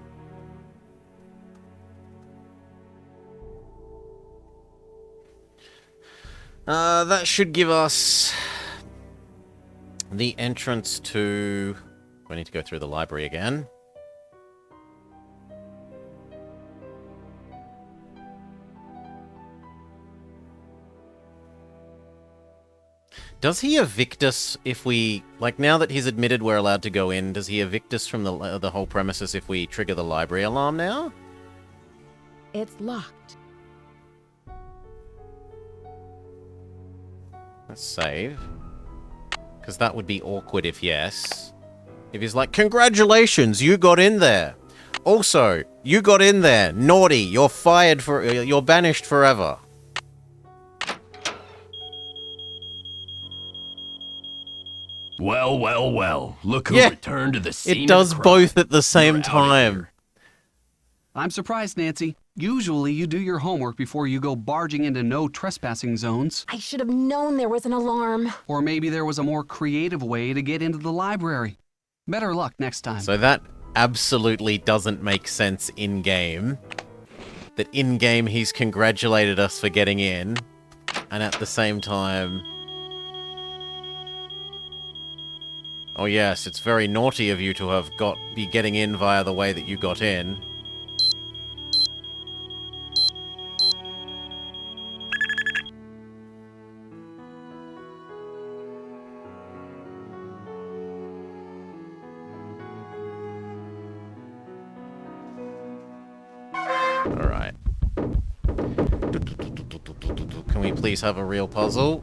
Speaker 1: That should give us the entrance to... I need to go through the library again. Does he evict us if we... Like, now that he's admitted we're allowed to go in, does he evict us from the whole premises if we trigger the library alarm now?
Speaker 2: It's locked.
Speaker 1: Let's save. Because that would be awkward if yes. If he's like, congratulations, you got in there. Also, you got in there. Naughty, you're fired for... You're banished forever.
Speaker 4: Well, well, well. Look who returned to the scene.
Speaker 1: It does
Speaker 4: of the crime.
Speaker 1: both at the same
Speaker 4: You're out of
Speaker 1: time.
Speaker 4: here.
Speaker 8: I'm surprised, Nancy. Usually you do your homework before you go barging into no trespassing zones.
Speaker 3: I should have known there was an alarm.
Speaker 8: Or maybe there was a more creative way to get into the library. Better luck next time.
Speaker 1: So that absolutely doesn't make sense in-game. That in-game he's congratulated us for getting in. And at the same time... Oh yes, it's very naughty of you to have be getting in via the way that you got in. Alright. Can we please have a real puzzle?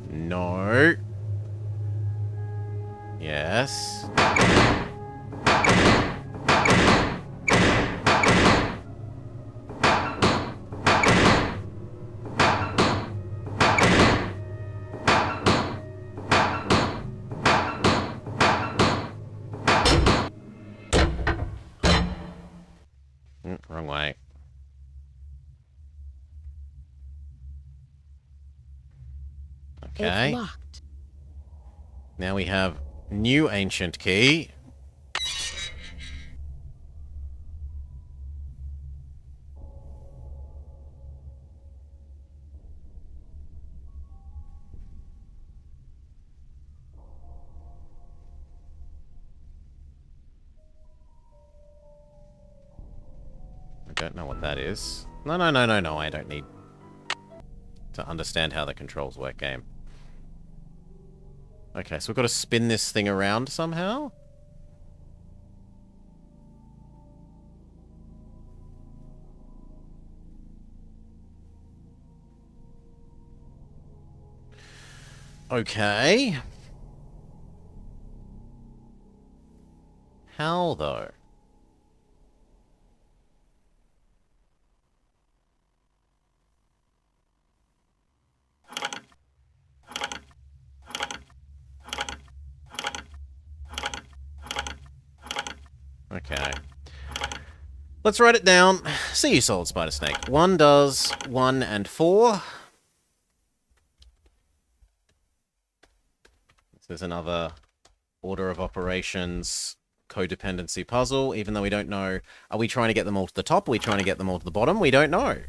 Speaker 1: No. Yes. Wrong way. Okay.
Speaker 2: It's locked.
Speaker 1: Now we have new ancient key. I don't know what that is. No, I don't need to understand how the controls work, game. Okay, so we've got to spin this thing around somehow? Okay. How, though? Okay. Let's write it down. See you, Solid Spider Snake. 1 does 1 and 4. This is another order of operations codependency puzzle, even though we don't know... Are we trying to get them all to the top? Are we trying to get them all to the bottom? We don't know.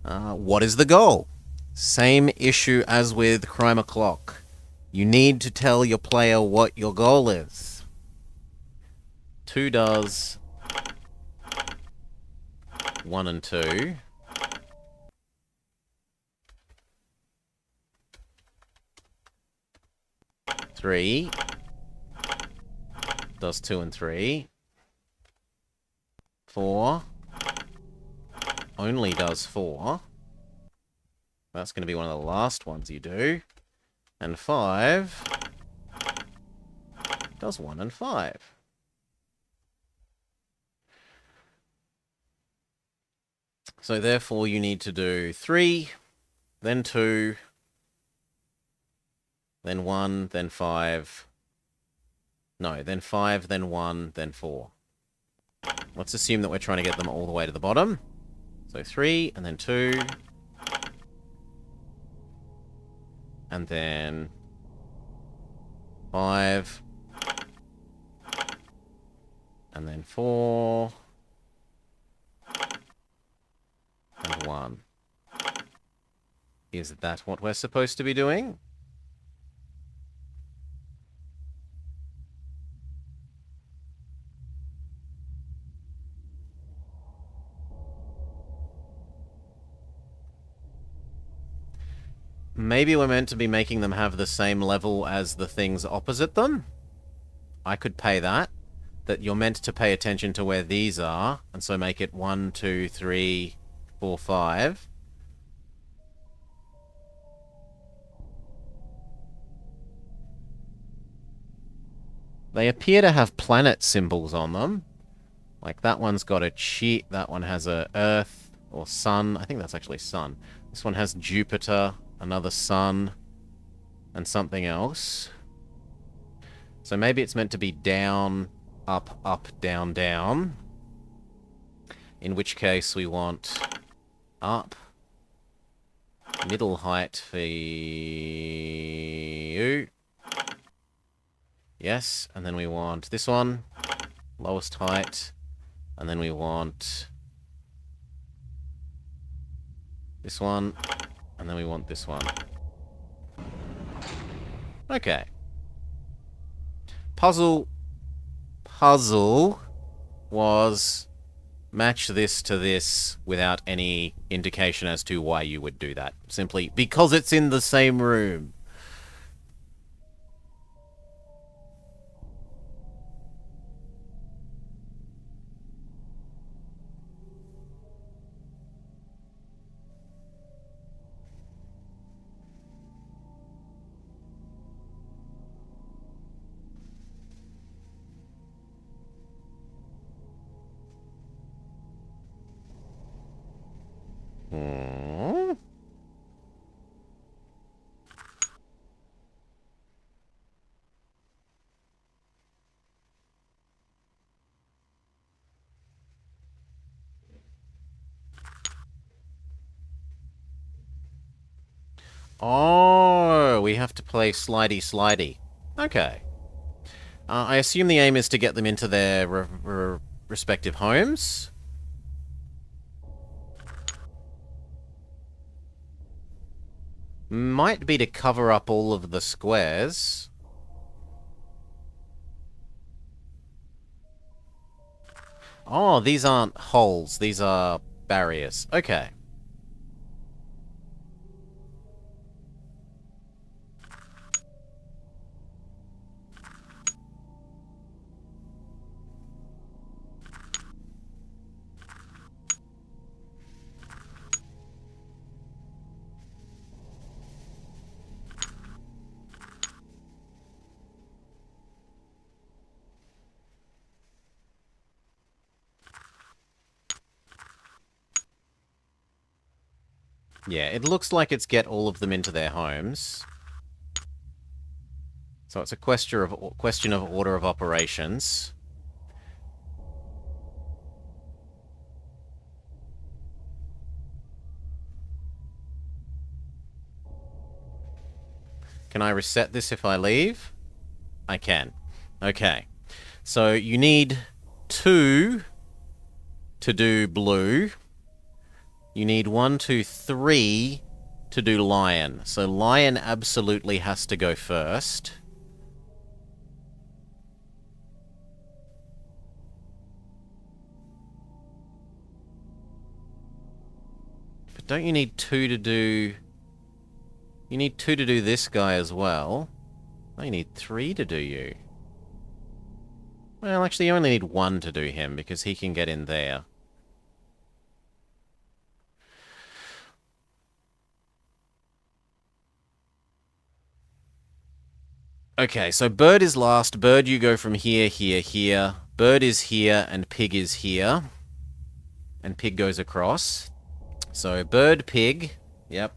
Speaker 1: What is the goal? Same issue as with Crime O'Clock. You need to tell your player what your goal is. 2 does 1 and 2. 3 does 2 and 3. 4 only does 4. That's going to be one of the last ones you do. And 5 does 1 and 5. So therefore you need to do 3, then 2, then 1, then 5. No, then 5, then 1, then 4. Let's assume that we're trying to get them all the way to the bottom. So 3, and then 2. And then 5. And then 4. And 1. Is that what we're supposed to be doing? Maybe we're meant to be making them have the same level as the things opposite them. I could pay that. That you're meant to pay attention to where these are, and so make it 1, 2, 3, 4, 5. They appear to have planet symbols on them. Like that one's got a cheat, that one has a Earth or Sun. I think that's actually Sun. This one has Jupiter, another Sun, and something else. So maybe it's meant to be down, up, up, down, down. In which case we want up, middle height for you. Yes, and then we want this one, lowest height, and then we want this one, and then we want this one. Okay. Puzzle was match this to this without any indication as to why you would do that. Simply because it's in the same room. Oh, we have to play slidey slidey. Okay. I assume the aim is to get them into their respective homes. Might be to cover up all of the squares. Oh, these aren't holes. These are barriers. Okay. Yeah, it looks like it's get all of them into their homes. So it's a question of order of operations. Can I reset this if I leave? I can. Okay. So you need 2 to do blue. You need 1, 2, 3 to do lion. So lion absolutely has to go first. don't you need 2 to do... You need 2 to do this guy as well. Oh, you need 3 to do you. Well, actually, you only need 1 to do him, because he can get in there. Okay, so Bird is last. Bird, you go from here, here, here. Bird is here, and Pig is here. And Pig goes across. So, Bird, Pig. Yep.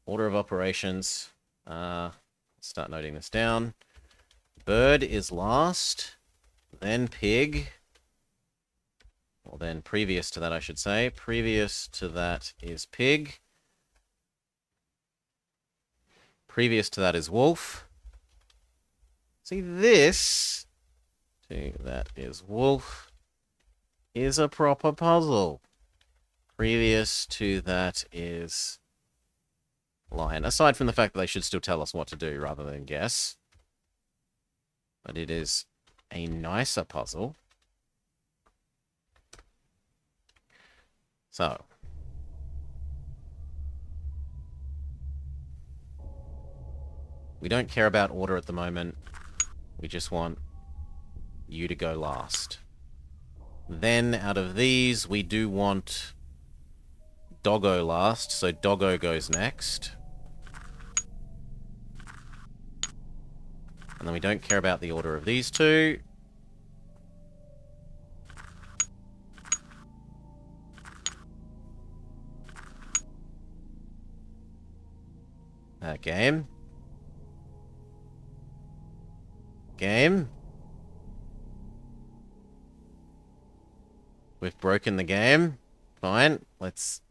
Speaker 1: Order of operations. Start noting this down. Bird is last. Then Pig. Or then previous to that, I should say. Previous to that is Pig. Previous to that is Wolf. See, this, that is Wolf, is a proper puzzle. Previous to that is Lion. Aside from the fact that they should still tell us what to do rather than guess. But it is a nicer puzzle. So. We don't care about order at the moment. We just want you to go last. Then, out of these, we do want Doggo last, so Doggo goes next. And then we don't care about the order of these two. Game. Game. We've broken the game. Fine. Let's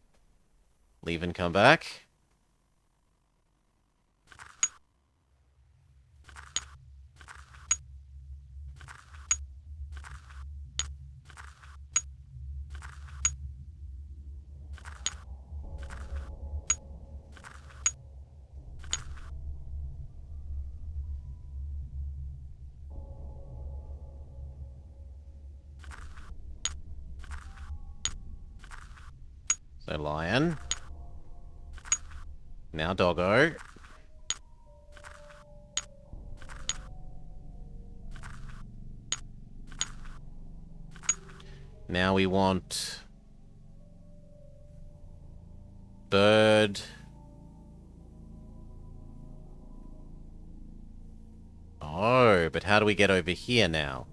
Speaker 1: leave and come back. So Lion. Now Doggo. Now we want Bird. Oh, but how do we get over here now?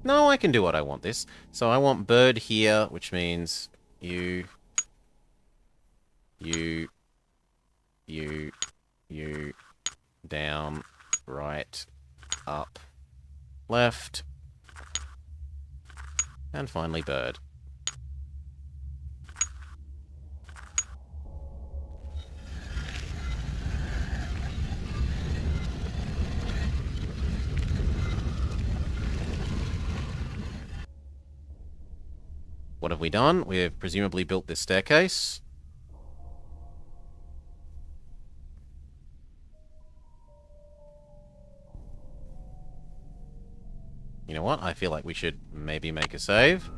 Speaker 1: No, I can do what I want this. So I want Bird here, which means you, down, right, up, left, and finally Bird. What have we done? We have presumably built this staircase. You know what? I feel like we should maybe make a save.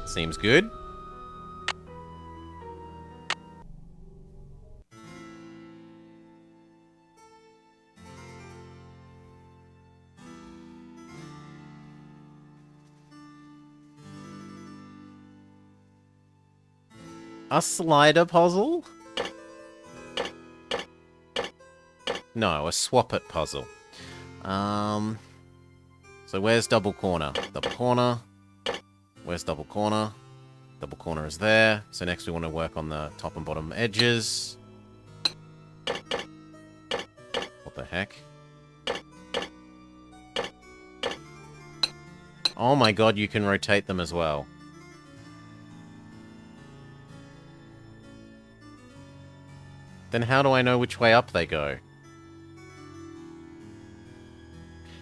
Speaker 1: Seems good. A slider puzzle? No, a swap it puzzle. So where's double corner? Double corner. Where's double corner? Double corner is there. So next we want to work on the top and bottom edges. What the heck? Oh my god, you can rotate them as well. Then how do I know which way up they go?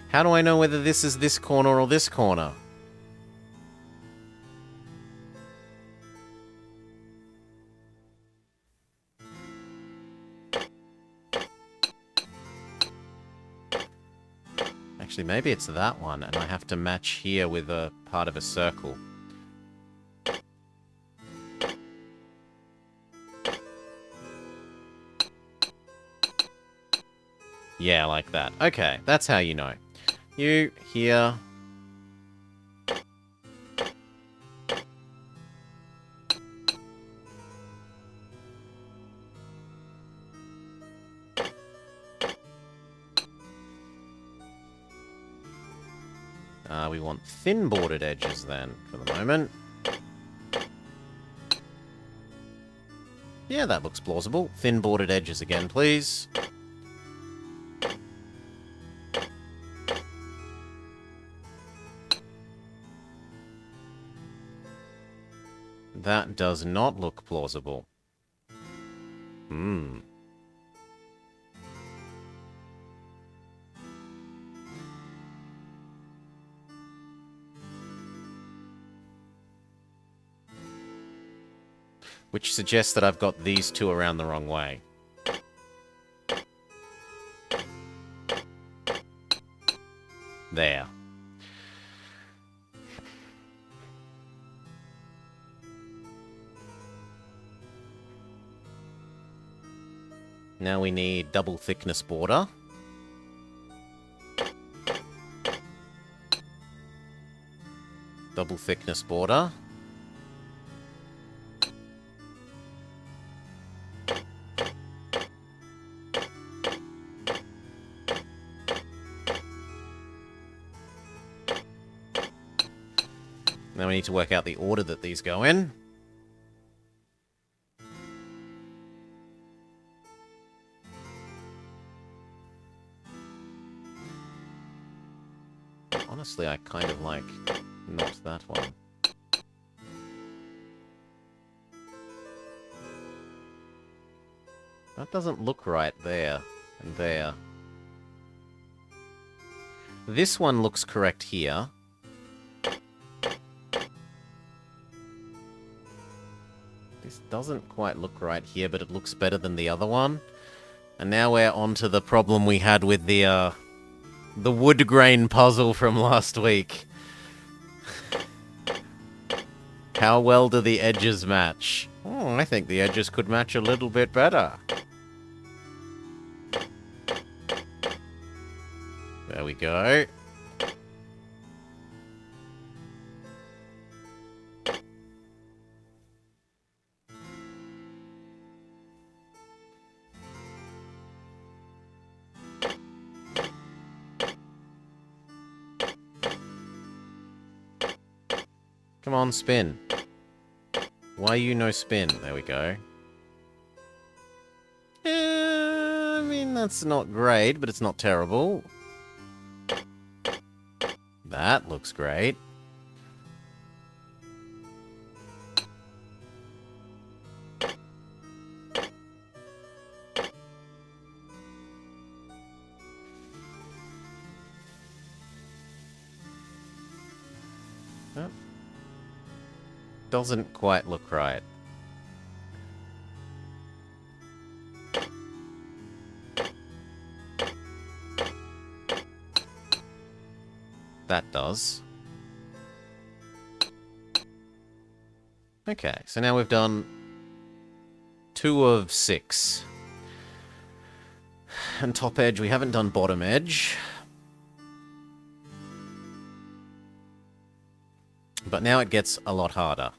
Speaker 1: How do I know whether this is this corner or this corner? Actually, maybe it's that one, and I have to match here with a part of a circle. Yeah, like that. Okay, that's how you know. You, here... we want thin bordered edges then, for the moment. Yeah, that looks plausible. Thin bordered edges again, please. That does not look plausible. Hmm. Which suggests that I've got these two around the wrong way. There. Now we need double thickness border. Double thickness border. Now we need to work out the order that these go in. Honestly, I kind of like not that one. That doesn't look right there and there. This one looks correct here. This doesn't quite look right here, but it looks better than the other one. And now we're on to the problem we had with the wood grain puzzle from last week. How well do the edges match? Oh, I think the edges could match a little bit better. There we go. Come on, spin. Why you no spin? There we go. I mean, that's not great, but it's not terrible. That looks great. Oh. Doesn't quite look right. That does. Okay, so now we've done 2 of 6. And top edge, we haven't done bottom edge. But now it gets a lot harder.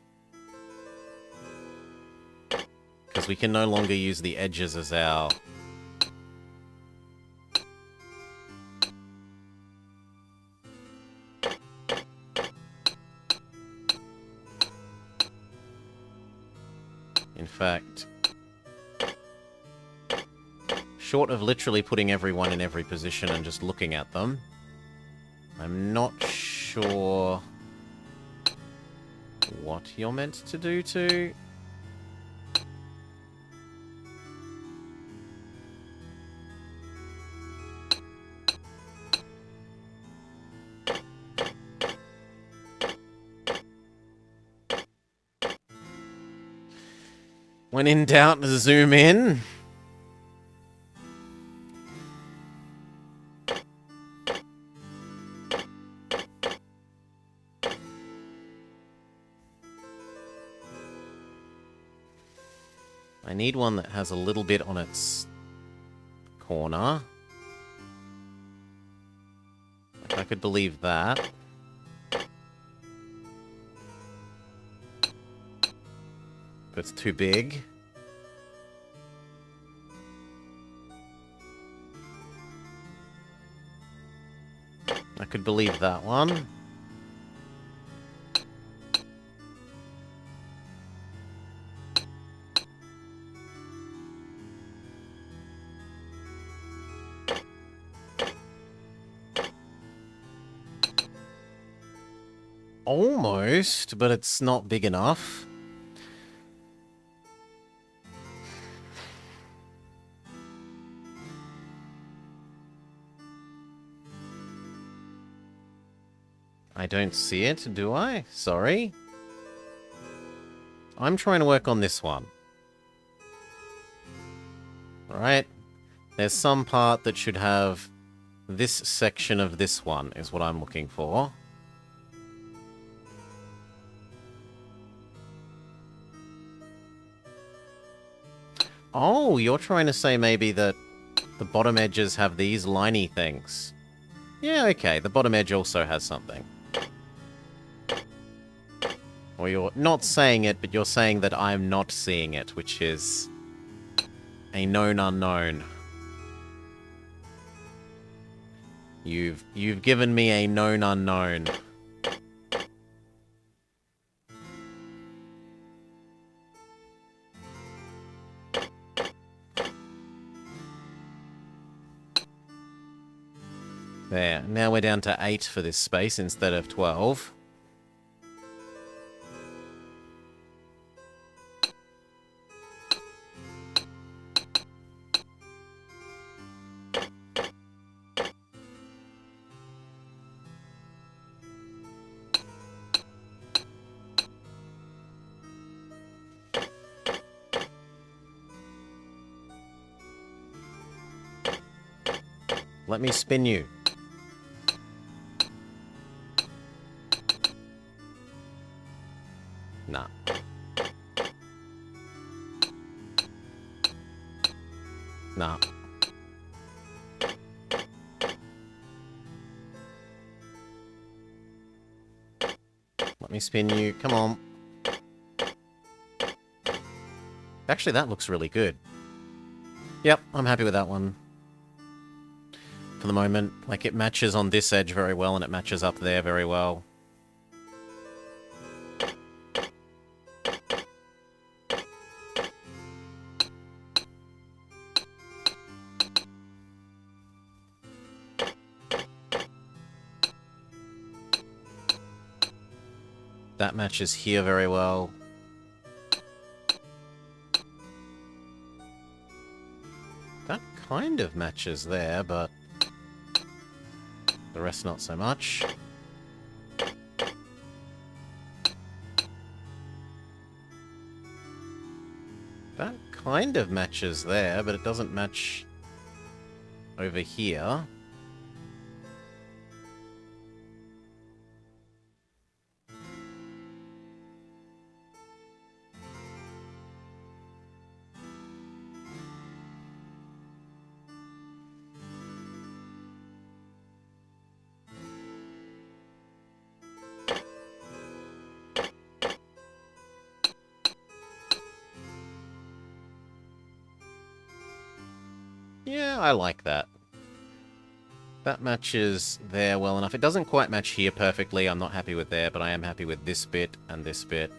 Speaker 1: Because we can no longer use the edges as our... In fact, short of literally putting everyone in every position and just looking at them, I'm not sure what you're meant to do to... When in doubt, zoom in. I need one that has a little bit on its corner. I could believe that. But it's too big. I could believe that one. Almost, but it's not big enough. I don't see it, do I? Sorry. I'm trying to work on this one. Alright. There's some part that should have this section of this one, is what I'm looking for. Oh, you're trying to say maybe that the bottom edges have these liney things. Yeah, okay, the bottom edge also has something. Or you're not saying it, but you're saying that I'm not seeing it, which is a known unknown. You've given me a known unknown. There, now we're down to 8 for this space instead of 12. Let me spin you. Nah. Nah. Let me spin you. Come on. Actually, that looks really good. Yep, I'm happy with that one. For the moment. Like, it matches on this edge very well, and it matches up there very well. That matches here very well. That kind of matches there, but the rest not so much. That kind of matches there, but it doesn't match over here. Yeah, I like that. That matches there well enough. It doesn't quite match here perfectly. I'm not happy with there, but I am happy with this bit and this bit.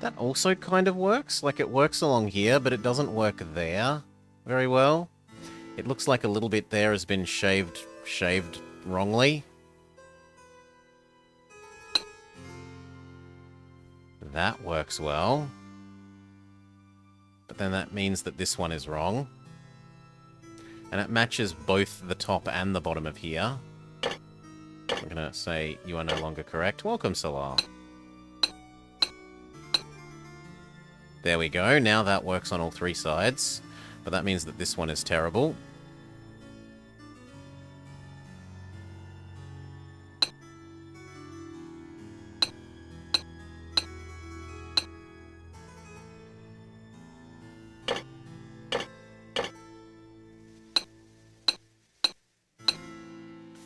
Speaker 1: That also kind of works. Like, it works along here, but it doesn't work there very well. It looks like a little bit there has been shaved wrongly. That works well. But then that means that this one is wrong. And it matches both the top and the bottom of here. I'm gonna say you are no longer correct. Welcome, Salah. There we go. Now that works on all three sides. But that means that this one is terrible.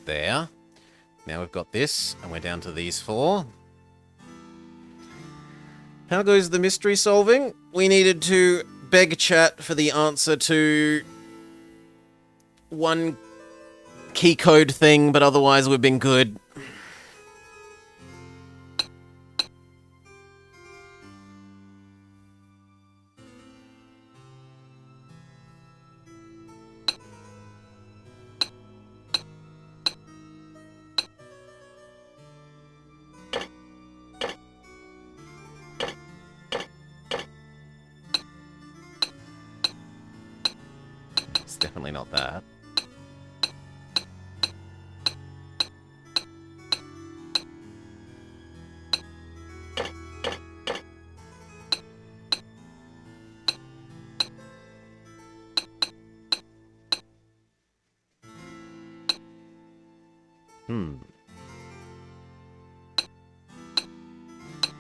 Speaker 1: There. Now we've got this, and we're down to these four. How goes the mystery solving? We needed to beg chat for the answer to one key code thing, but otherwise we've been good. Definitely not that.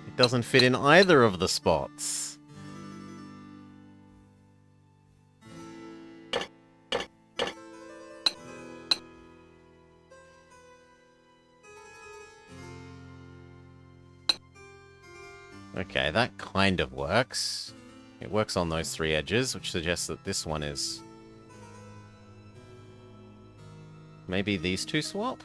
Speaker 1: It doesn't fit in either of the spots. Okay, that kind of works. It works on those three edges, which suggests that this one is... maybe these two swap?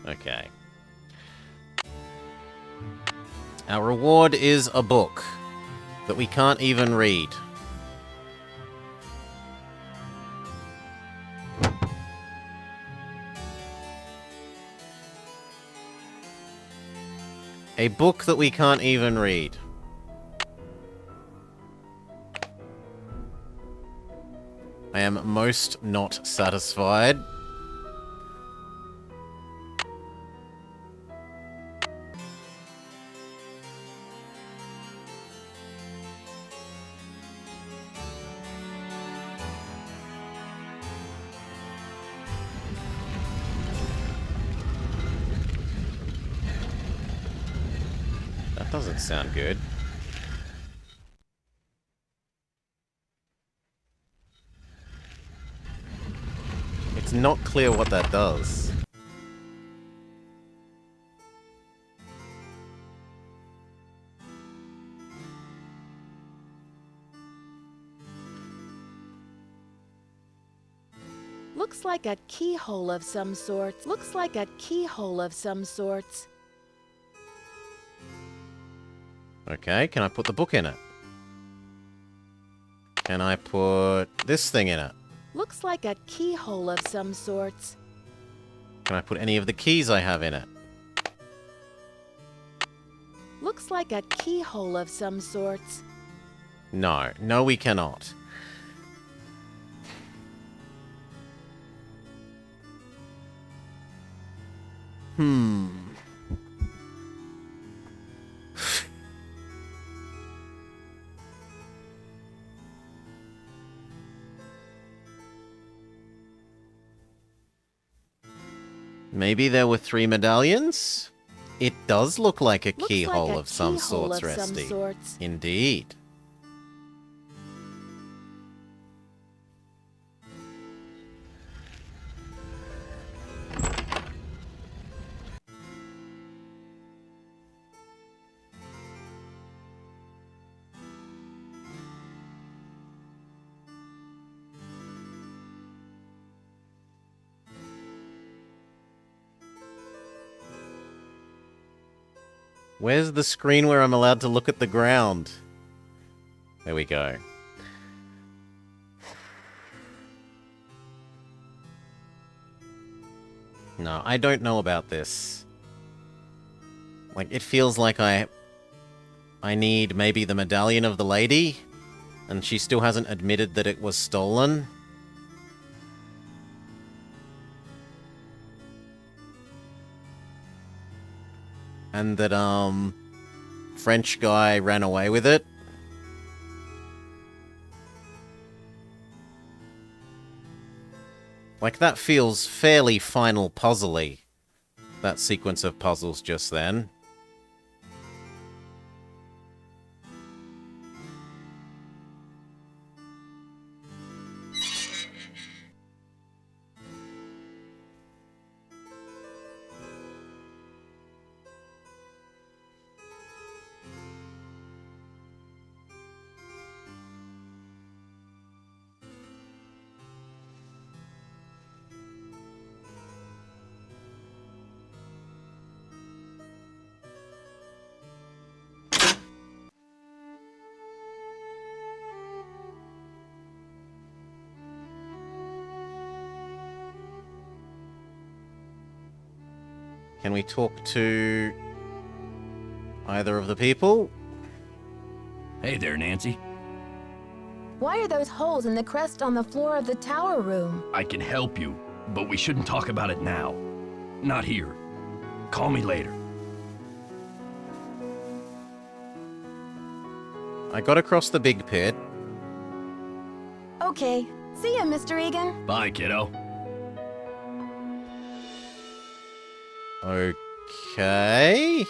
Speaker 1: Okay. Our reward is a book that we can't even read. A book that we can't even read. I am most not satisfied. That doesn't sound good. It's not clear what that does.
Speaker 2: Looks like a keyhole of some sorts. Looks like a keyhole of some sorts.
Speaker 1: Okay, can I put the book in it? Can I put this thing in it?
Speaker 2: Looks like a keyhole of some sorts.
Speaker 1: Can I put any of the keys I have in it?
Speaker 2: Looks like a keyhole of some sorts.
Speaker 1: No. No, we cannot. Maybe there were 3 medallions? It does look like a
Speaker 2: Looks
Speaker 1: keyhole
Speaker 2: like a
Speaker 1: of some
Speaker 2: keyhole
Speaker 1: sorts,
Speaker 2: of some
Speaker 1: Resty.
Speaker 2: sorts.
Speaker 1: Indeed. Where's the screen where I'm allowed to look at the ground? There we go. No, I don't know about this. Like, it feels like I need maybe the medallion of the lady, and she still hasn't admitted that it was stolen. And that, French guy ran away with it. Like, that feels fairly final puzzly, that sequence of puzzles just then. Can we talk to either of the people?
Speaker 4: Hey there, Nancy.
Speaker 3: Why are those holes in the crest on the floor of the tower room?
Speaker 4: I can help you, but we shouldn't talk about it now. Not here. Call me later.
Speaker 1: I got across the big pit.
Speaker 3: Okay. See ya, Mr. Egan.
Speaker 4: Bye, kiddo.
Speaker 1: Okay.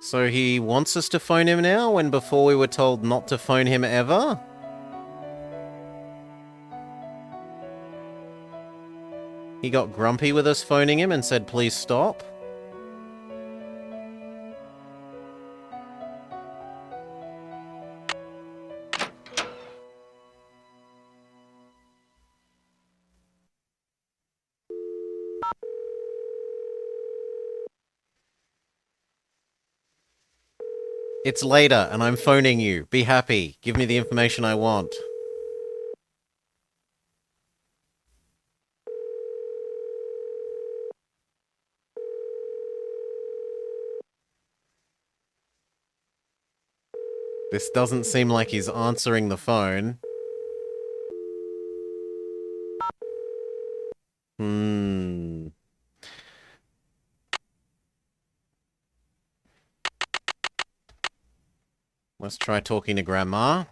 Speaker 1: So he wants us to phone him now, when before we were told not to phone him ever? He got grumpy with us phoning him and said, please stop. It's later, and I'm phoning you. Be happy. Give me the information I want. This doesn't seem like he's answering the phone. Let's try talking to Grandma.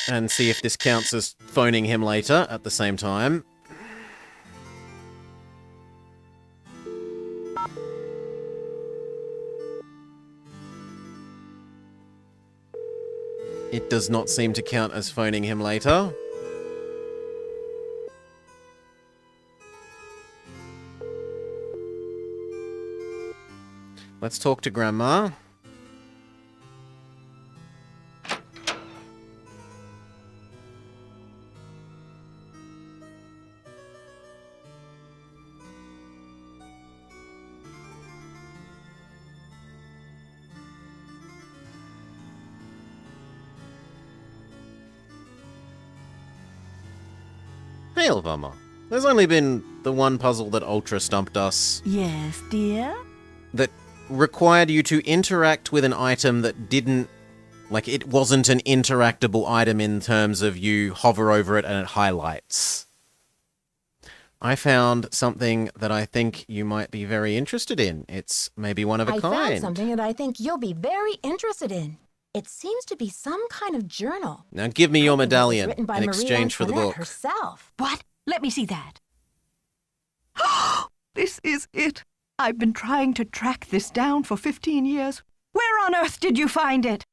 Speaker 1: And see if this counts as phoning him later at the same time. It does not seem to count as phoning him later. Let's talk to Grandma. Hey, Elvama. There's only been the one puzzle that Ultra stumped us.
Speaker 7: Yes, dear?
Speaker 1: That required you to interact with an item that didn't... Like, it wasn't an interactable item in terms of you hover over it and it highlights. I found something that I think you might be very interested in. It's maybe one of a kind.
Speaker 3: I found something that I think you'll be very interested in. It seems to be some kind of journal.
Speaker 1: Now give me your
Speaker 3: I think it was
Speaker 1: medallion
Speaker 3: written by
Speaker 1: in
Speaker 3: Marie
Speaker 1: exchange for the
Speaker 3: Antoinette
Speaker 1: book.
Speaker 3: herself.
Speaker 7: What? Let me see that.
Speaker 13: This is it. I've been trying to track this down for 15 years.
Speaker 7: Where on earth did you find it?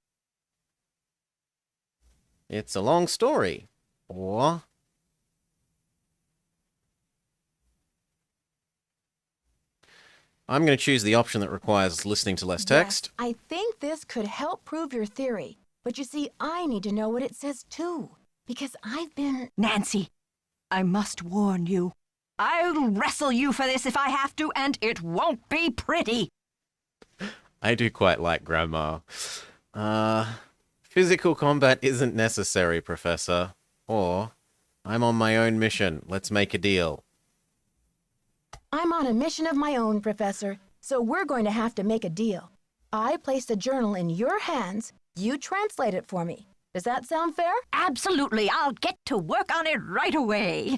Speaker 1: It's a long story. Or... I'm going to choose the option that requires listening to less text.
Speaker 3: Yes, I think this could help prove your theory. But you see, I need to know what it says too. Because I've been...
Speaker 7: Nancy, I must warn you. I'll wrestle you for this if I have to, and it won't be pretty.
Speaker 1: I do quite like Grandma. Physical combat isn't necessary, Professor. Or, I'm on my own mission. Let's make a deal.
Speaker 3: I'm on a mission of my own, Professor, so we're going to have to make a deal. I place the journal in your hands, you translate it for me. Does that sound fair?
Speaker 7: Absolutely. I'll get to work on it right away.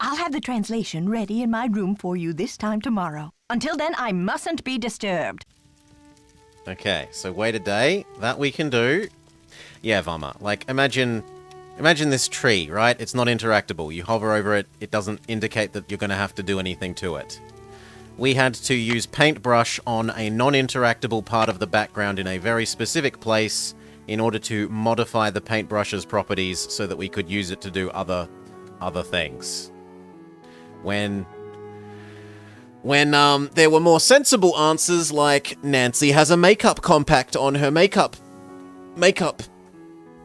Speaker 7: I'll have the translation ready in my room for you this time tomorrow. Until then, I mustn't be disturbed.
Speaker 1: Okay, so wait a day. That we can do. Yeah, Vama. Like, imagine this tree, right? It's not interactable. You hover over it, it doesn't indicate that you're going to have to do anything to it. We had to use paintbrush on a non-interactable part of the background in a very specific place in order to modify the paintbrush's properties so that we could use it to do other things. When there were more sensible answers like Nancy has a makeup compact on her makeup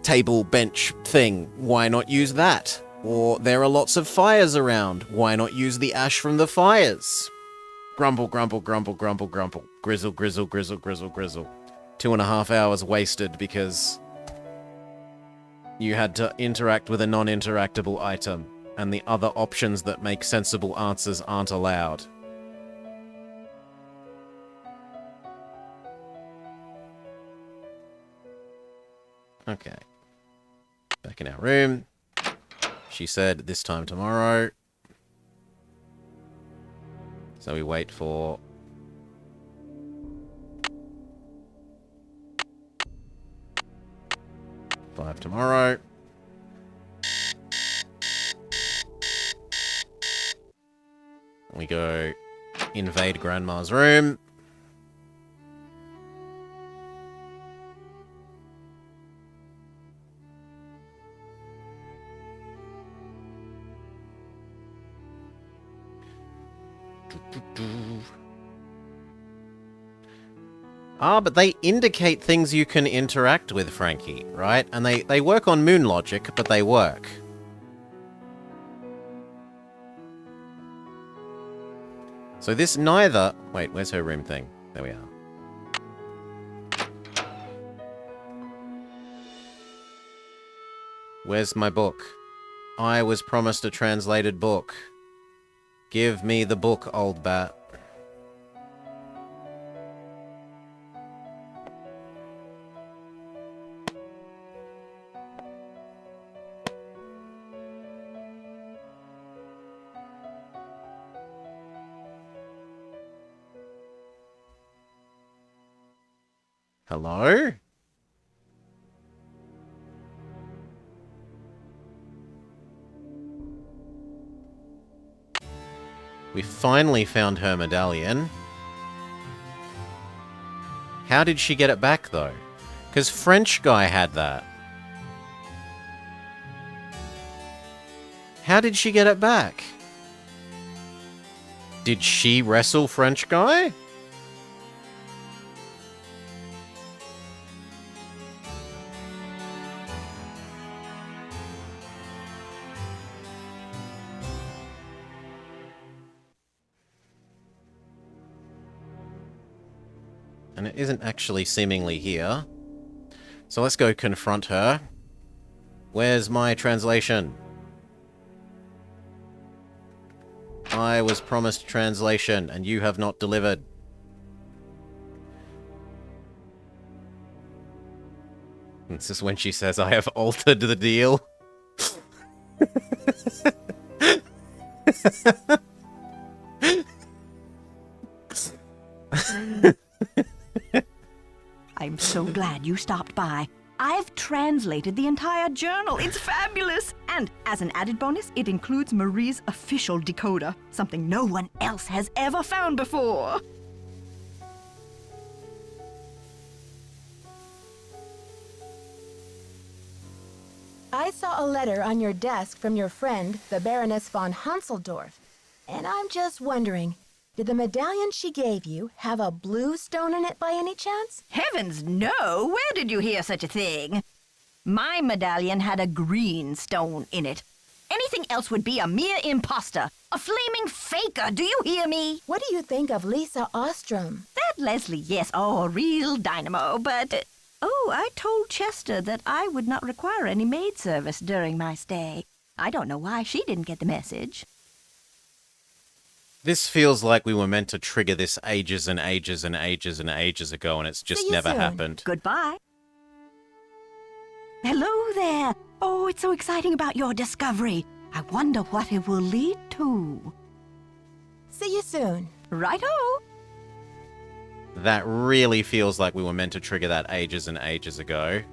Speaker 1: table bench thing, why not use that? Or there are lots of fires around, why not use the ash from the fires? Grumble, grumble, grumble, grumble, grumble. Grizzle, grizzle, grizzle, grizzle, grizzle. 2.5 hours wasted because you had to interact with a non-interactable item, and the other options that make sensible answers aren't allowed. Okay. Back in our room. She said this time tomorrow. So we wait for... five tomorrow. We go invade Grandma's room. Ah, but they indicate things you can interact with, Frankie, right? And they work on moon logic, but they work. So this neither... Wait, where's her room thing? There we are. Where's my book? I was promised a translated book. Give me the book, old bat. Hello? We finally found her medallion. How did she get it back, though? Because French guy had that. How did she get it back? Did she wrestle French guy? And it isn't actually seemingly here. So let's go confront her. Where's my translation? I was promised translation, and you have not delivered. This is when she says, I have altered the deal.
Speaker 7: I'm so glad you stopped by. I've translated the entire journal. It's fabulous! And as an added bonus, it includes Marie's official decoder, something no one else has ever found before.
Speaker 3: I saw a letter on your desk from your friend, the Baroness von Hanseldorf. And I'm just wondering, did the medallion she gave you have a blue stone in it by any chance?
Speaker 7: Heavens, no! Where did you hear such a thing? My medallion had a green stone in it. Anything else would be a mere imposter, a flaming faker, do you hear me?
Speaker 3: What do you think of Lisa Ostrom?
Speaker 7: That Leslie, yes, oh, a real dynamo, but... oh, I told Chester that I would not require any maid service during my stay. I don't know why she didn't get the message.
Speaker 1: This feels like we were meant to trigger this ages and ages and ages and ages ago, and it's just
Speaker 3: See you
Speaker 1: never
Speaker 3: soon.
Speaker 1: happened.
Speaker 7: Goodbye. Hello there. Oh, it's so exciting about your discovery. I wonder what it will lead to.
Speaker 3: See you soon.
Speaker 7: Righto.
Speaker 1: That really feels like we were meant to trigger that ages and ages ago.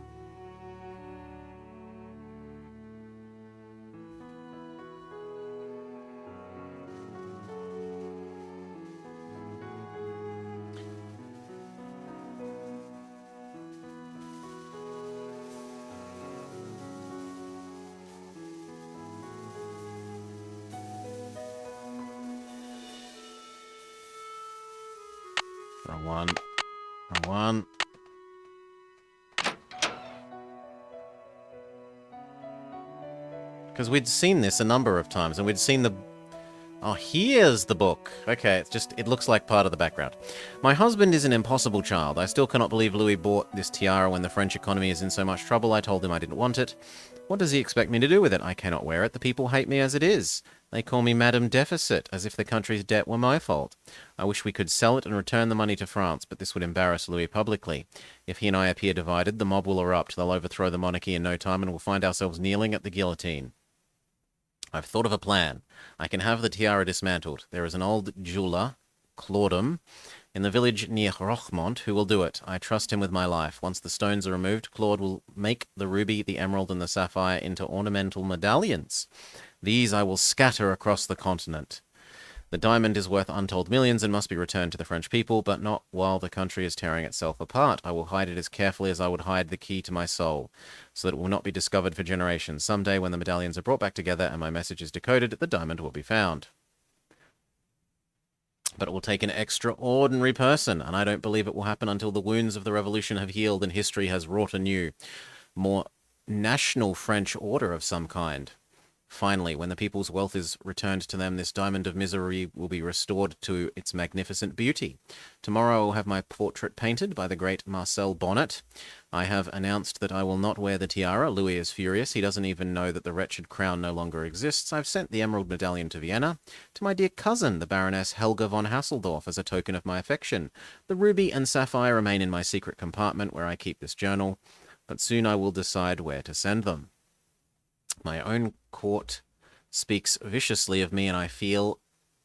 Speaker 1: Wrong one. Wrong one. Because we'd seen this a number of times, and we'd seen the... Oh, here's the book. Okay, it looks like part of the background. My husband is an impossible child. I still cannot believe Louis bought this tiara when the French economy is in so much trouble. I told him I didn't want it. What does he expect me to do with it? I cannot wear it. The people hate me as it is. They call me Madame Deficit, as if the country's debt were my fault. I wish we could sell it and return the money to France, but this would embarrass Louis publicly. If he and I appear divided, the mob will erupt. They'll overthrow the monarchy in no time, and we'll find ourselves kneeling at the guillotine. I've thought of a plan. I can have the tiara dismantled. There is an old jeweler, Claudum, in the village near Rochemont, who will do it. I trust him with my life. Once the stones are removed, Claude will make the ruby, the emerald, and the sapphire into ornamental medallions. These I will scatter across the continent. The diamond is worth untold millions and must be returned to the French people, but not while the country is tearing itself apart. I will hide it as carefully as I would hide the key to my soul, so that it will not be discovered for generations. Someday, when the medallions are brought back together and my message is decoded, the diamond will be found. But it will take an extraordinary person, and I don't believe it will happen until the wounds of the revolution have healed and history has wrought a new, more national French order of some kind. Finally, when the people's wealth is returned to them, this diamond of misery will be restored to its magnificent beauty. Tomorrow I will have my portrait painted by the great Marcel Bonnet. I have announced that I will not wear the tiara. Louis is furious. He doesn't even know that the wretched crown no longer exists. I've sent the emerald medallion to Vienna, to my dear cousin, the Baroness Helga von Hasseldorf, as a token of my affection. The ruby and sapphire remain in my secret compartment where I keep this journal, but soon I will decide where to send them. My own court speaks viciously of me, and I feel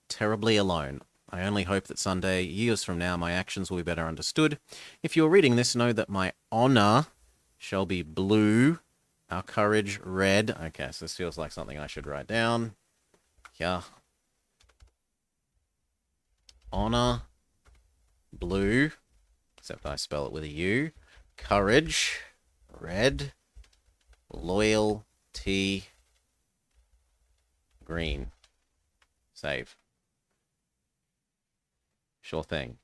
Speaker 1: terribly alone. I only hope that someday, years from now, my actions will be better understood. If you're reading this, know that my honor shall be blue, our courage red. Okay, so this feels like something I should write down. Yeah. Honor, blue, except I spell it with a U. Courage, red. Loyalty, green. Save. Sure thing.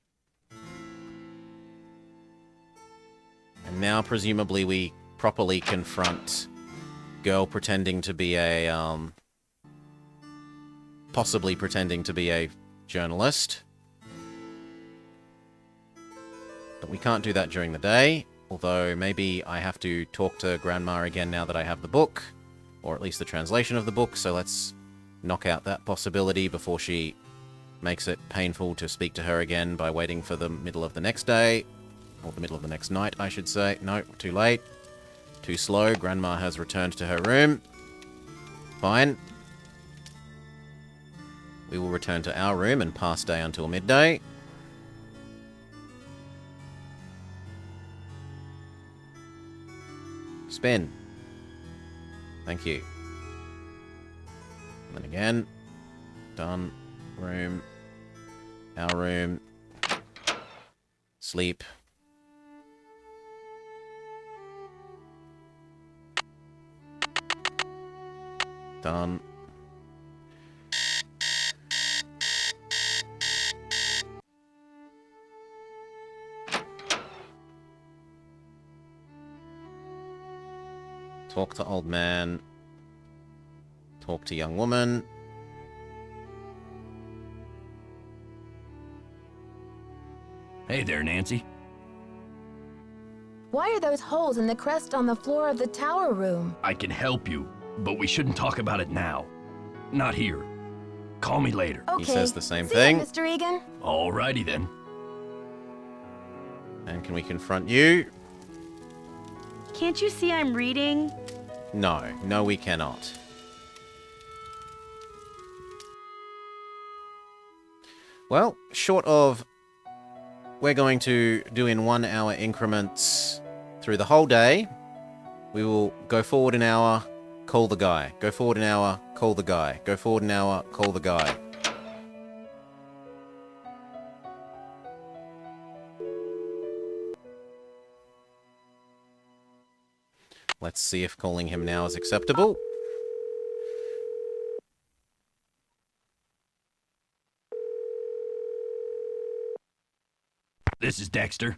Speaker 1: And now, presumably, we properly confront girl pretending to be a, possibly pretending to be a journalist. But we can't do that during the day, although maybe I have to talk to Grandma again now that I have the book, or at least the translation of the book, so let's knock out that possibility before she makes it painful to speak to her again by waiting for the middle of the next day, or the middle of the next night, I should say. No, too late. Too slow. Grandma has returned to her room. Fine. We will return to our room and pass day until midday. Spin. Thank you. And then again. Done. Room. Our room. Sleep. Done. Talk to old man. Talk to young woman.
Speaker 4: Hey there, Nancy.
Speaker 3: Why are those holes in the crest on the floor of the tower room?
Speaker 4: I can help you, but we shouldn't talk about it now. Not here. Call me later.
Speaker 3: Okay.
Speaker 1: He says the same
Speaker 3: See
Speaker 1: thing.
Speaker 3: ya, Mr. Egan.
Speaker 4: Alrighty then.
Speaker 1: And can we confront you?
Speaker 5: Can't you see I'm reading?
Speaker 1: No. No, we cannot. Well, short of... We're going to do in 1 hour increments through the whole day. We will go forward an hour, call the guy. Go forward an hour, call the guy. Go forward an hour, call the guy. Let's see if calling him now is acceptable.
Speaker 4: This is Dexter.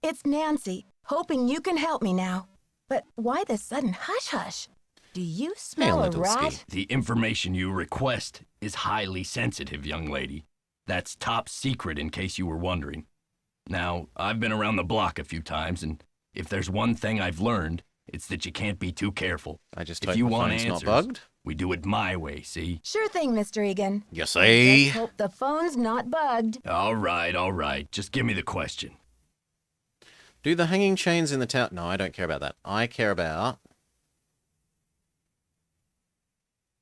Speaker 3: It's Nancy, hoping you can help me now. But why the sudden hush-hush? Do you smell a rat?
Speaker 4: The information you request is highly sensitive, young lady. That's top secret in case you were wondering. Now, I've been around the block a few times, and if there's one thing I've learned, it's that you can't be too careful.
Speaker 1: I just
Speaker 4: if
Speaker 1: hope
Speaker 4: you
Speaker 1: my
Speaker 4: want
Speaker 1: phone's
Speaker 4: answers,
Speaker 1: not bugged.
Speaker 4: we do it my way, see?
Speaker 3: Sure thing, Mr. Egan.
Speaker 1: You see?
Speaker 3: Let's hope the phone's not bugged.
Speaker 4: All right. Just give me the question.
Speaker 1: Do the hanging chains in the tower... No, I don't care about that. I care about...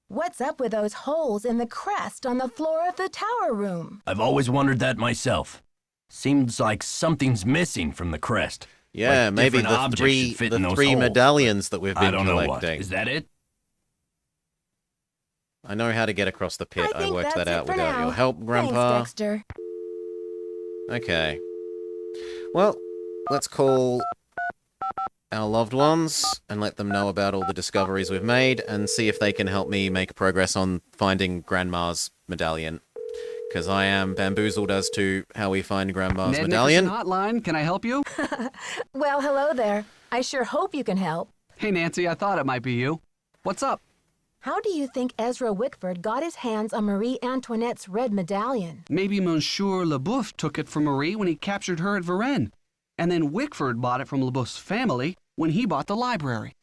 Speaker 3: What's up with those holes in the crest on the floor of the tower room?
Speaker 4: I've always wondered that myself. Seems like something's missing from the crest.
Speaker 1: Yeah,
Speaker 4: Like
Speaker 1: maybe
Speaker 4: different
Speaker 1: the
Speaker 4: objects
Speaker 1: three
Speaker 4: should fit in those
Speaker 1: three
Speaker 4: holes,
Speaker 1: medallions that we've
Speaker 4: I
Speaker 1: been
Speaker 4: don't know what.
Speaker 1: collecting.
Speaker 4: Is that it?
Speaker 1: I know how to get across the pit. I
Speaker 3: think
Speaker 1: worked that
Speaker 3: that's it
Speaker 1: out
Speaker 3: for
Speaker 1: without
Speaker 3: now.
Speaker 1: your help, Grandpa.
Speaker 3: Thanks, Dexter.
Speaker 1: Okay. Well, let's call our loved ones and let them know about all the discoveries we've made and see if they can help me make progress on finding Grandma's medallion. Because I am bamboozled as to how we find Grandma's
Speaker 8: Ned
Speaker 1: medallion.
Speaker 8: Nickerson Hotline, can I help you?
Speaker 3: Well, hello there. I sure hope you can help.
Speaker 8: Hey, Nancy, I thought it might be you. What's up?
Speaker 3: How do you think Ezra Wickford got his hands on Marie Antoinette's red medallion?
Speaker 8: Maybe Monsieur Leboeuf took it from Marie when he captured her at Varennes. And then Wickford bought it from Leboeuf's family when he bought the library.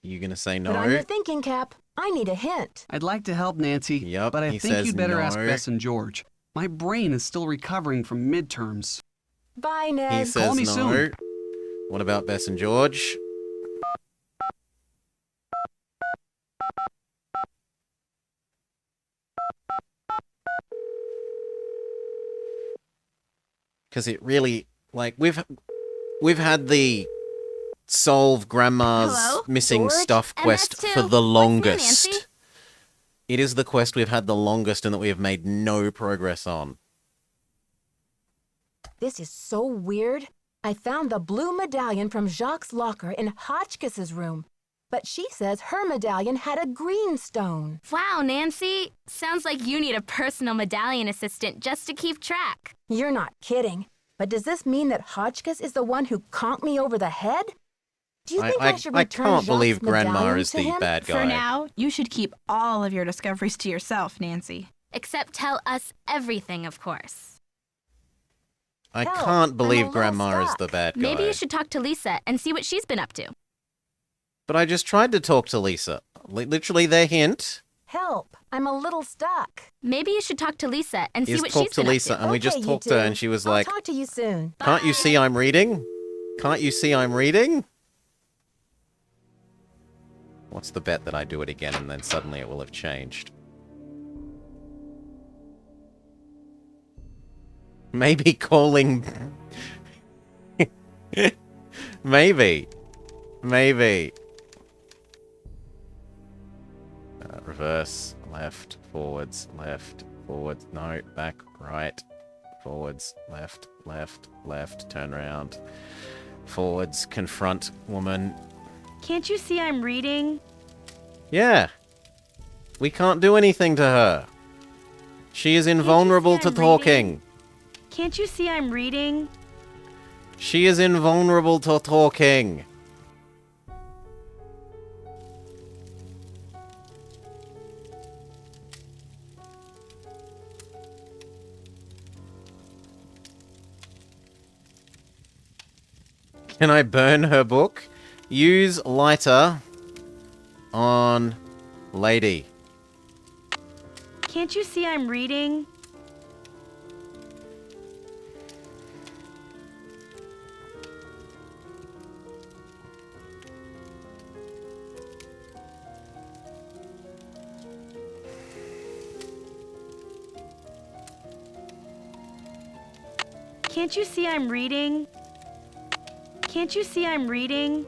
Speaker 1: You gonna say
Speaker 3: Put on
Speaker 1: no?
Speaker 3: your thinking cap. I need a hint.
Speaker 8: I'd like to help Nancy,
Speaker 1: Yep,
Speaker 8: but I
Speaker 1: he
Speaker 8: think
Speaker 1: says
Speaker 8: you'd better ask
Speaker 1: no.
Speaker 8: Bess and George. My brain is still recovering from midterms.
Speaker 3: Bye,
Speaker 1: He
Speaker 3: Ned.
Speaker 1: says
Speaker 8: Call me
Speaker 1: no.
Speaker 8: soon.
Speaker 1: What about Bess and George? Because it really, like, we've had the solve Grandma's
Speaker 9: Hello?
Speaker 1: missing
Speaker 9: George?
Speaker 1: stuff quest
Speaker 9: MS2.
Speaker 1: for the
Speaker 9: What's new,
Speaker 1: longest.
Speaker 9: Nancy?
Speaker 1: It is the quest we've had the longest and that we have made no progress on.
Speaker 3: This is so weird. I found the blue medallion from Jacques' locker in Hotchkiss's room, but she says her medallion had a green stone.
Speaker 9: Wow, Nancy. Sounds like you need a personal medallion assistant just to keep track.
Speaker 3: You're not kidding. But does this mean that Hotchkiss is the one who conked me over the head? Do you think I should
Speaker 1: I
Speaker 3: return
Speaker 1: can't
Speaker 3: Jacques'
Speaker 1: believe Grandma
Speaker 3: medallion
Speaker 1: is
Speaker 3: to
Speaker 1: the
Speaker 3: him?
Speaker 1: bad guy.
Speaker 10: For now, you should keep all of your discoveries to yourself, Nancy.
Speaker 9: Except tell us everything, of course.
Speaker 1: I
Speaker 3: Hell, I'm
Speaker 1: can't
Speaker 3: a
Speaker 1: believe
Speaker 3: little
Speaker 1: Grandma is
Speaker 3: stuck.
Speaker 1: the bad guy.
Speaker 9: Maybe you should talk to Lisa and see what she's been up to.
Speaker 1: But I just tried to talk to Lisa. Literally, their hint
Speaker 3: Help! I'm a little stuck.
Speaker 9: Maybe you should talk to Lisa and see
Speaker 1: is
Speaker 9: what
Speaker 1: talk
Speaker 9: she's
Speaker 1: to
Speaker 9: been
Speaker 1: Lisa,
Speaker 9: up to.
Speaker 1: and we just
Speaker 3: Okay, you
Speaker 1: talked to her,
Speaker 3: two.
Speaker 1: and she was
Speaker 3: I'll
Speaker 1: like,
Speaker 3: talk to you soon.
Speaker 1: "Can't you see I'm reading? Can't you see I'm reading?" What's the bet that I do it again, and then suddenly it will have changed? Maybe calling... Maybe. Reverse, left, forwards, no, back, right, forwards, left, turn around, forwards, confront woman.
Speaker 5: Can't you see I'm reading?
Speaker 1: Yeah. We can't do anything to her. She is invulnerable to
Speaker 5: I'm
Speaker 1: talking.
Speaker 5: Can't you see I'm reading?
Speaker 1: She is invulnerable to talking. Can I burn her book? Use lighter on Lady.
Speaker 5: Can't you see I'm reading? Can't you see I'm reading? Can't you see I'm reading?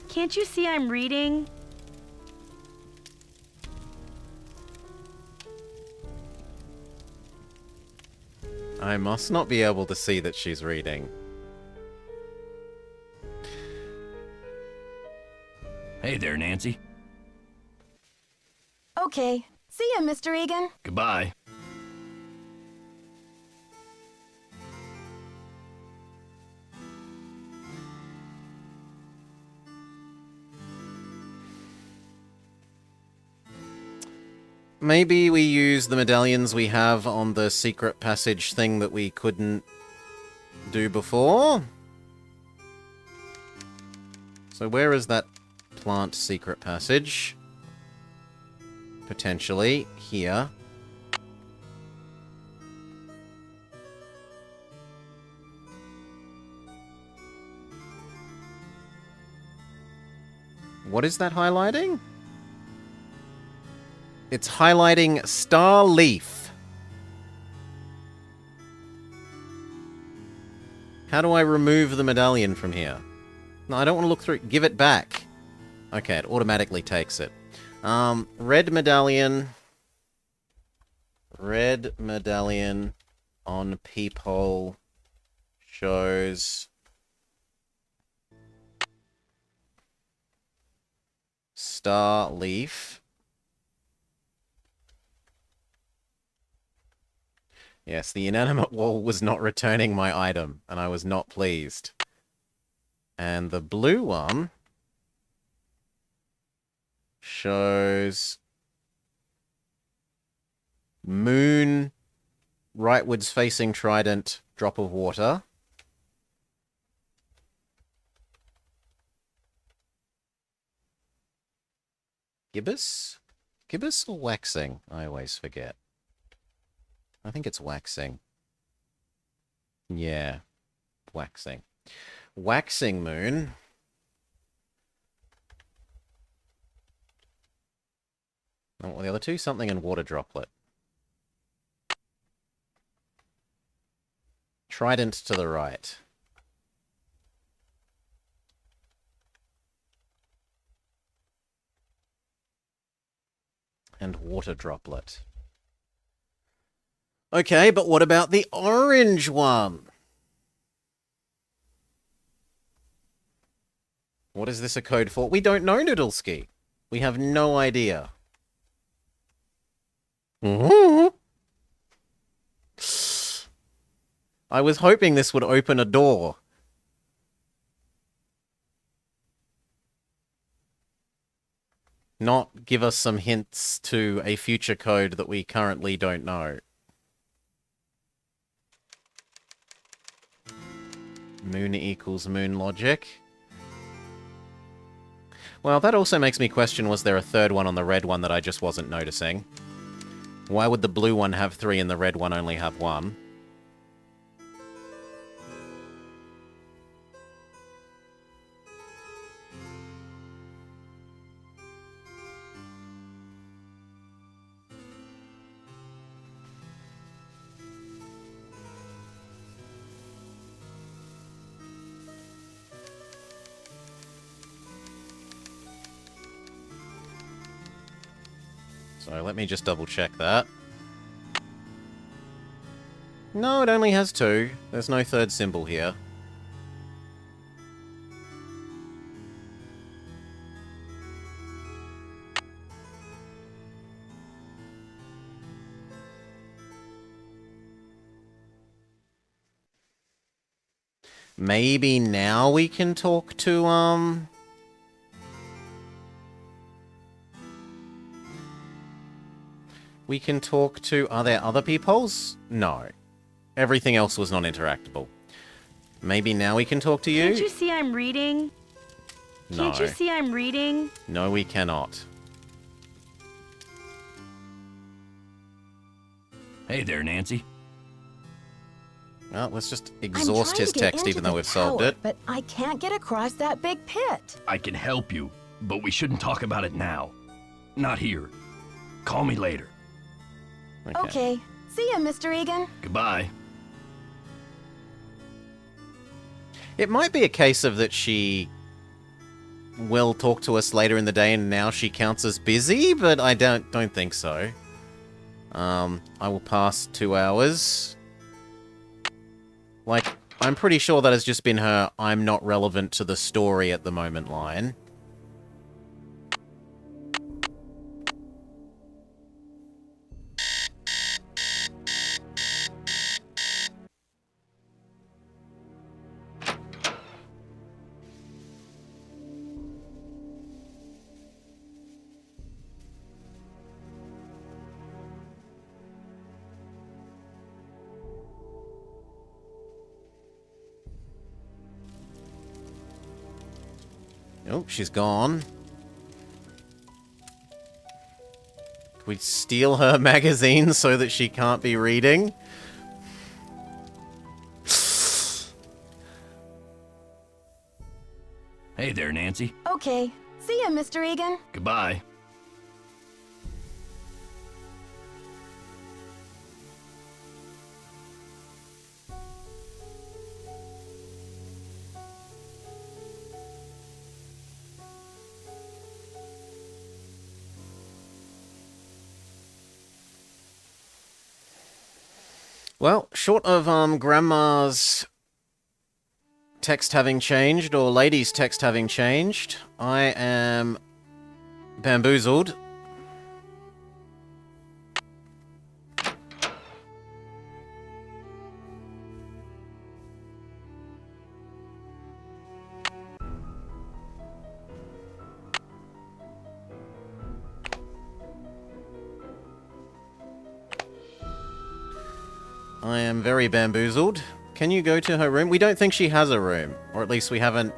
Speaker 5: Can't you see I'm reading?
Speaker 1: I must not be able to see that she's reading.
Speaker 4: Hey there, Nancy.
Speaker 3: Okay. See ya, Mr. Egan.
Speaker 4: Goodbye.
Speaker 1: Maybe we use the medallions we have on the secret passage thing that we couldn't do before. So where is that plant secret passage? Potentially here. What is that highlighting? It's highlighting Star Leaf. How do I remove the medallion from here? No, I don't want to look through. Give it back. Okay, it automatically takes it. Red medallion. Red medallion on peephole shows Star Leaf. Yes, the inanimate wall was not returning my item, and I was not pleased. And the blue one shows moon, rightwards facing trident, drop of water. Gibbous? Gibbous or waxing? I always forget. I think it's waxing. Yeah, waxing. Waxing moon. Oh, well, the other two? Something in water droplet. Trident to the right. And water droplet. Okay, but what about the orange one? What is this a code for? We don't know, Noodleski. We have no idea. I was hoping this would open a door. Not give us some hints to a future code that we currently don't know. Moon equals moon logic. Well, that also makes me question, was there a third one on the red one that I just wasn't noticing? Why would the blue one have 3 and the red one only have 1? So let me just double check that. No, it only has 2. There's no third symbol here. Maybe now we can talk to, we can talk to... Are there other peepholes? No. Everything else was non-interactable. Maybe now we can talk to you?
Speaker 5: Can't you see I'm reading?
Speaker 1: No.
Speaker 5: Can't you see I'm reading?
Speaker 1: No, we cannot.
Speaker 4: Hey there, Nancy.
Speaker 1: Well, let's just
Speaker 3: I'm
Speaker 1: exhaust
Speaker 3: trying
Speaker 1: his
Speaker 3: to get
Speaker 1: text
Speaker 3: into
Speaker 1: even though
Speaker 3: the
Speaker 1: we've solved
Speaker 3: tower,
Speaker 1: it.
Speaker 3: But I can't get across that big pit.
Speaker 4: I can help you, but we shouldn't talk about it now. Not here. Call me later.
Speaker 3: Okay. See ya, Mr. Egan.
Speaker 4: Goodbye.
Speaker 1: It might be a case of that she will talk to us later in the day and now she counts as busy, but I don't think so. I will pass 2 hours. Like, I'm pretty sure that has just been her "I'm not relevant to the story at the moment" line. Oh, she's gone. Can we steal her magazine so that she can't be reading?
Speaker 4: Hey there, Nancy.
Speaker 3: Okay. See ya, Mr. Egan.
Speaker 4: Goodbye.
Speaker 1: Well, short of Grandma's text having changed, or Lady's text having changed, I am bamboozled. I am very bamboozled. Can you go to her room? We don't think she has a room, or at least we haven't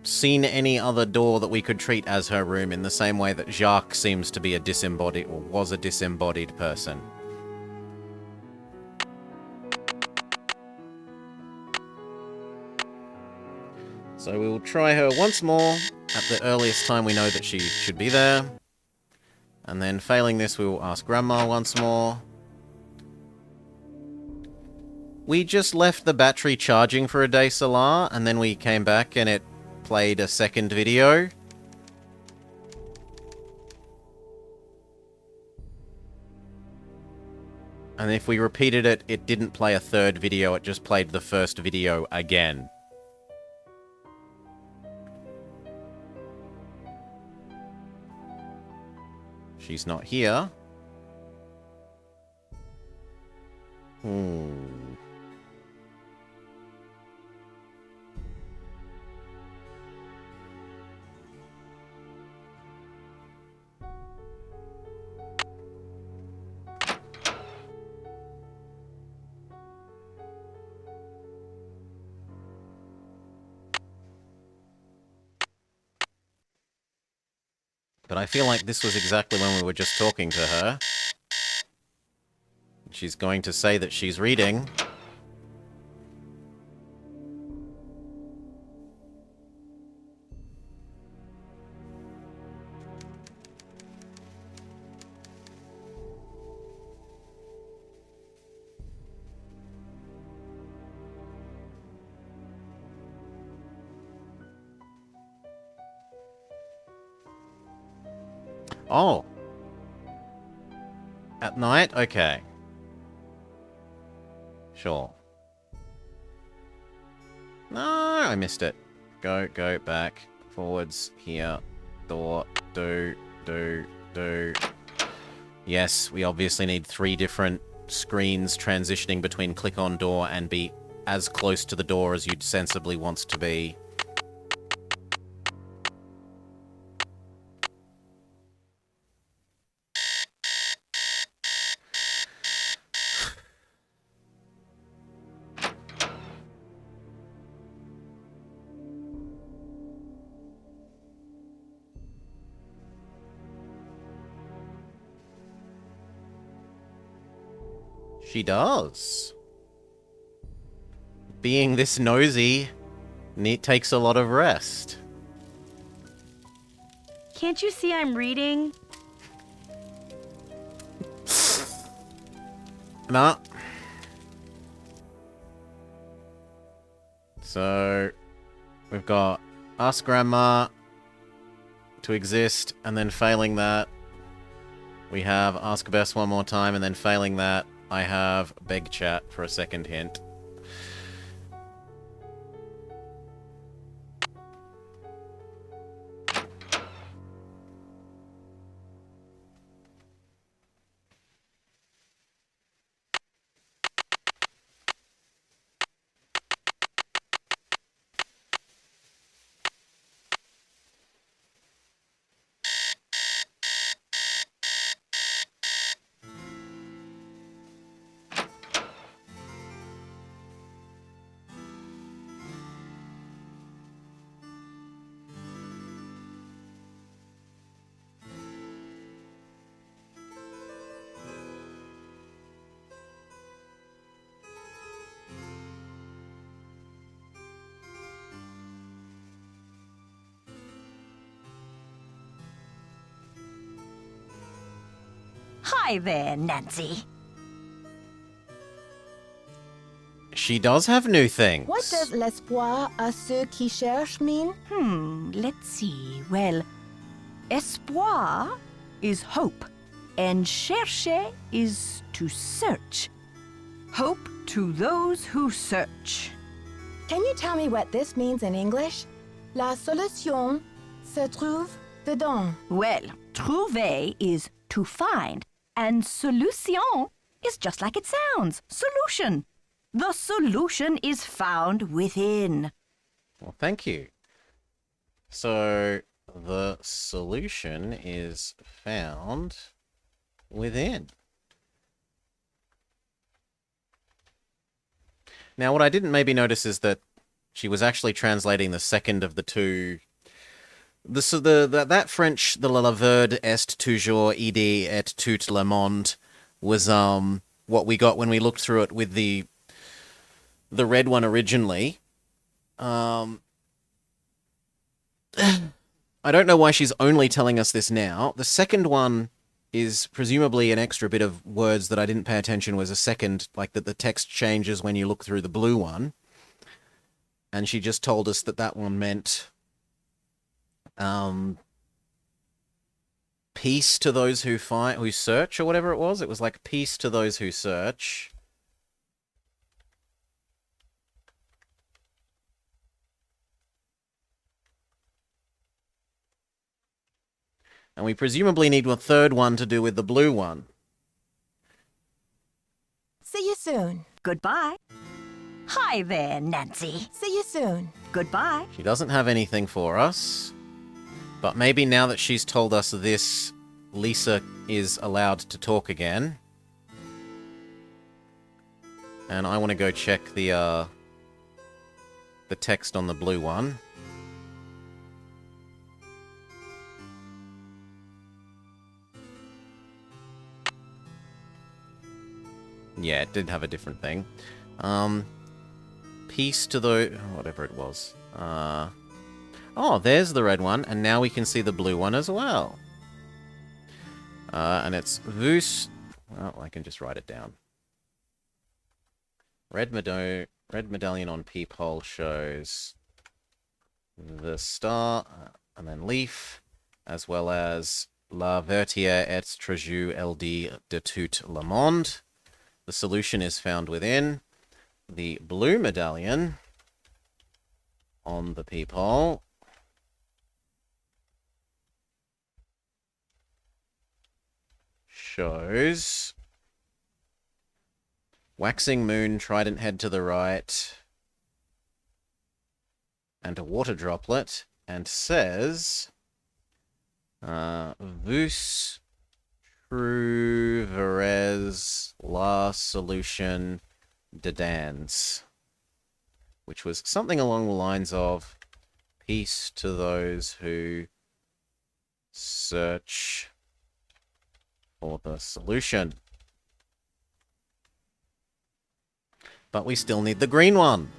Speaker 1: seen any other door that we could treat as her room in the same way that Jacques seems to be a disembodied, or was a disembodied person. So we will try her once more at the earliest time we know that she should be there. And then failing this, we will ask Grandma once more. We just left the battery charging for a day, Salar, and then we came back and it played a second video. And if we repeated it, it didn't play a third video, it just played the first video again. She's not here. But I feel like this was exactly when we were just talking to her. She's going to say that she's reading. Oh. At night? Okay. Sure. No, I missed it. Go, back, forwards, here, door, do. Yes, we obviously need 3 different screens transitioning between click on door and be as close to the door as you'd sensibly wants to be. She does. Being this nosy takes a lot of rest.
Speaker 5: Can't you see I'm reading?
Speaker 1: Nah. So, we've got Ask Grandma to exist, and then failing that, we have Ask Bess one more time, and then failing that, I have Beg Chat for a second hint.
Speaker 7: Hi there, Nancy.
Speaker 1: She does have new things.
Speaker 3: What does l'espoir à ceux qui cherchent mean?
Speaker 7: Let's see. Well, espoir is hope, and chercher is to search. Hope to those who search.
Speaker 3: Can you tell me what this means in English? La solution se trouve dedans.
Speaker 7: Well, trouver is to find, and solution is just like it sounds. Solution. The solution is found within.
Speaker 1: Well, thank you. So, the solution is found within. Now, what I didn't maybe notice is that she was actually translating the second of the two. That French, the la verde est toujours idée et tout le monde, was what we got when we looked through it with the red one originally. I don't know why she's only telling us this now. The second one is presumably an extra bit of words that I didn't pay attention was a second, like that the text changes when you look through the blue one. And she just told us that that one meant peace to those who search, or whatever it was. It was like peace to those who search. And we presumably need a third one to do with the blue one.
Speaker 3: See you soon.
Speaker 7: Goodbye. Hi there, Nancy.
Speaker 3: See you soon.
Speaker 7: Goodbye.
Speaker 1: She doesn't have anything for us. But maybe now that she's told us this, Lisa is allowed to talk again. And I want to go check the text on the blue one. Yeah, it did have a different thing. Peace to the... whatever it was. Oh, there's the red one, and now we can see the blue one as well. And it's Vus... well, I can just write it down. Red medallion on peephole shows the star, and then leaf, as well as La vertière et trejou ld de tout le monde. The solution is found within the blue medallion on the peephole. Shows waxing moon, trident head to the right, and a water droplet, and says, Vus trouverez la solution dedans, which was something along the lines of peace to those who search for the solution. But we still need the green one.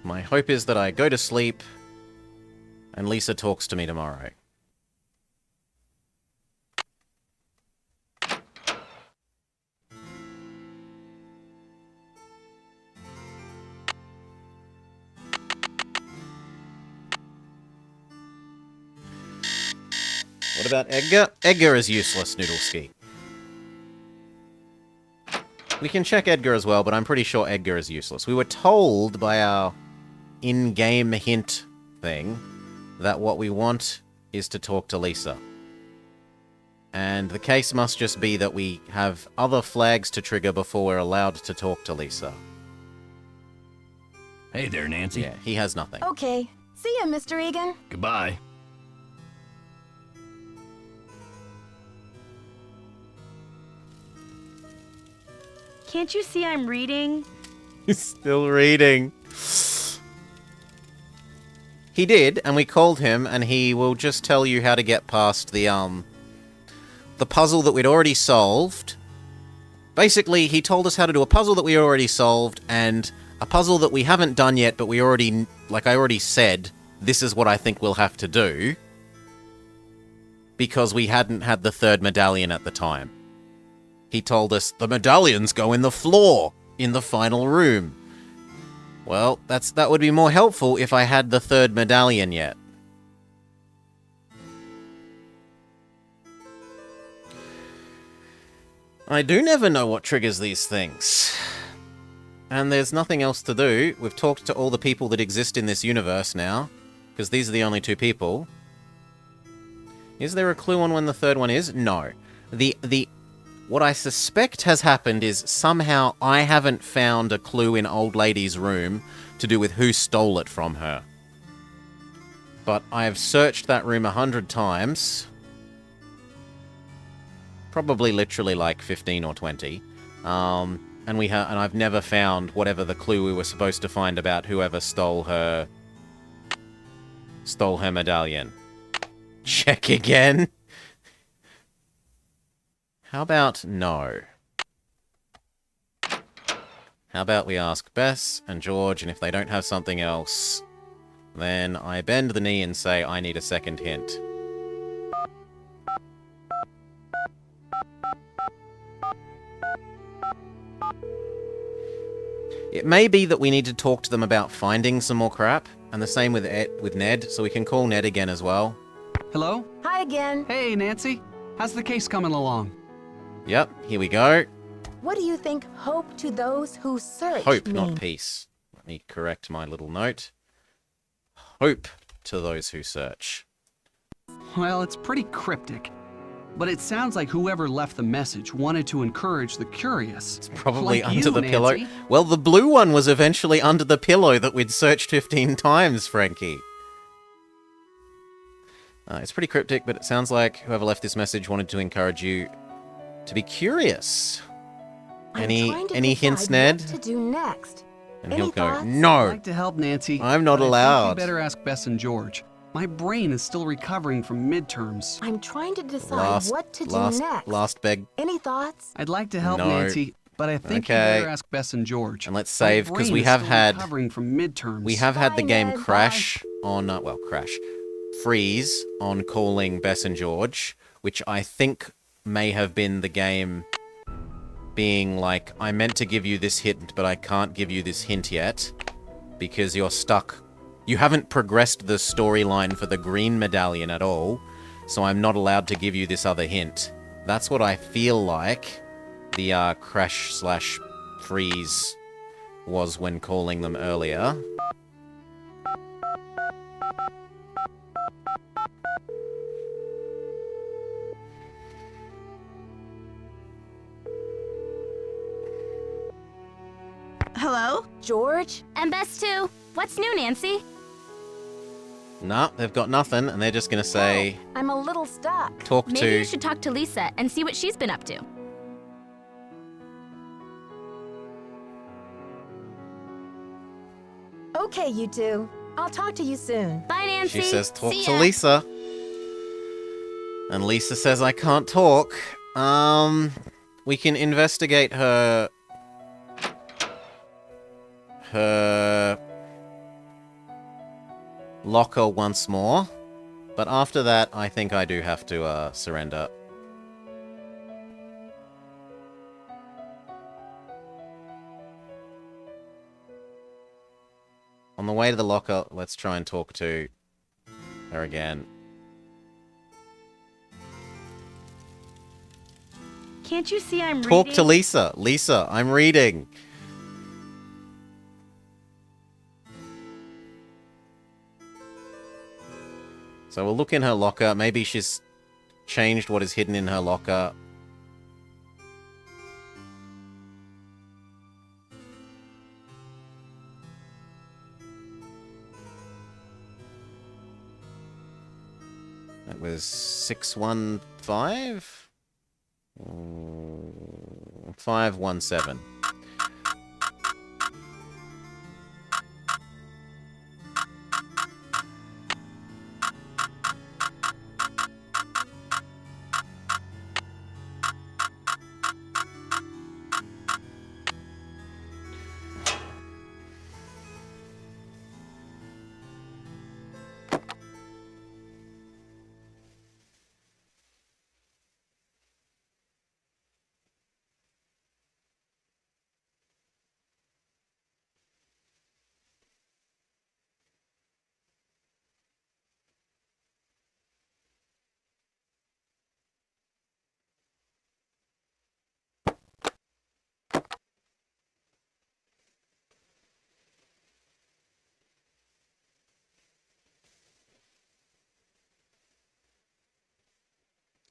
Speaker 1: My hope is that I go to sleep and Lisa talks to me tomorrow. What about Edgar? Edgar is useless, Noodleski. We can check Edgar as well, but I'm pretty sure Edgar is useless. We were told by our in-game hint thing that what we want is to talk to Lisa. And the case must just be that we have other flags to trigger before we're allowed to talk to Lisa.
Speaker 4: Hey there, Nancy.
Speaker 1: Yeah, he has nothing.
Speaker 3: Okay. See ya, Mr. Egan.
Speaker 4: Goodbye.
Speaker 5: Can't you see I'm reading?
Speaker 1: He's still reading. He did, and we called him, and he will just tell you how to get past the puzzle that we'd already solved. Basically, he told us how to do a puzzle that we already solved, and a puzzle that we haven't done yet, but we already, like I already said, this is what I think we'll have to do. Because we hadn't had the third medallion at the time. He told us, the medallions go in the floor, in the final room. Well, that would be more helpful if I had the third medallion yet. I do never know what triggers these things. And there's nothing else to do. We've talked to all the people that exist in this universe now, because these are the only two people. Is there a clue on when the third one is? No. What I suspect has happened is somehow I haven't found a clue in Old Lady's room to do with who stole it from her. But I have searched that room 100 times. Probably literally like 15 or 20. And I've never found whatever the clue we were supposed to find about whoever stole her medallion. Check again. How about no? How about we ask Bess and George, and if they don't have something else, then I bend the knee and say I need a second hint. It may be that we need to talk to them about finding some more crap, and the same with Ned, so we can call Ned again as well.
Speaker 8: Hello?
Speaker 3: Hi again.
Speaker 8: Hey, Nancy. How's the case coming along?
Speaker 1: Yep, here we go.
Speaker 3: What do you think hope to those who search
Speaker 1: Hope,
Speaker 3: mean?
Speaker 1: not peace. Let me correct my little note. Hope to those who search.
Speaker 8: Well, it's pretty cryptic. But it sounds like whoever left the message wanted to encourage the curious.
Speaker 1: It's probably
Speaker 8: like
Speaker 1: under
Speaker 8: you,
Speaker 1: the pillow.
Speaker 8: Nancy.
Speaker 1: Well, the blue one was eventually under the pillow that we'd searched 15 times, Frankie. It's pretty cryptic, but it sounds like whoever left this message wanted to encourage you to be curious. Any hints, Ned?
Speaker 3: What to do next?
Speaker 1: And
Speaker 3: Any
Speaker 1: he'll go,
Speaker 3: thoughts?
Speaker 8: I'd
Speaker 1: no,
Speaker 8: like to help Nancy.
Speaker 1: I'm not
Speaker 8: but I think
Speaker 1: allowed.
Speaker 8: you better ask Bess and George. My brain is still recovering from midterms.
Speaker 3: I'm trying to decide what to do next.
Speaker 1: Last beg.
Speaker 3: Any thoughts?
Speaker 8: I'd like to help
Speaker 1: No.
Speaker 8: Nancy, but I think you
Speaker 1: Okay.
Speaker 8: better ask Bess and George.
Speaker 1: And let's
Speaker 8: My
Speaker 1: save, because
Speaker 8: brain
Speaker 1: we
Speaker 8: is
Speaker 1: have
Speaker 8: still
Speaker 1: had...
Speaker 8: recovering from midterms.
Speaker 1: We have had the
Speaker 3: Bye,
Speaker 1: game
Speaker 3: Ned,
Speaker 1: crash on... freeze on calling Bess and George, which I think may have been the game being like, I meant to give you this hint, but I can't give you this hint yet, because you're stuck. You haven't progressed the storyline for the green medallion at all, so I'm not allowed to give you this other hint. That's what I feel like the crash/freeze was when calling them earlier.
Speaker 9: Hello?
Speaker 3: George?
Speaker 9: And Bess too. What's new, Nancy?
Speaker 1: Nah, they've got nothing, and they're just gonna say,
Speaker 3: I'm a little stuck.
Speaker 1: talk
Speaker 9: Maybe
Speaker 1: to...
Speaker 9: you should talk to Lisa and see what she's been up to.
Speaker 3: Okay, you two. I'll talk to you soon.
Speaker 9: Bye, Nancy.
Speaker 1: She says talk
Speaker 9: See
Speaker 1: to
Speaker 9: ya.
Speaker 1: Lisa. And Lisa says I can't talk. We can investigate her locker once more. But after that, I think I do have to surrender. On the way to the locker, let's try and talk to her again.
Speaker 5: Can't you see I'm
Speaker 1: Talk
Speaker 5: reading?
Speaker 1: to Lisa. Lisa, I'm reading. So we'll look in her locker. Maybe she's changed what is hidden in her locker. That was 615? 517.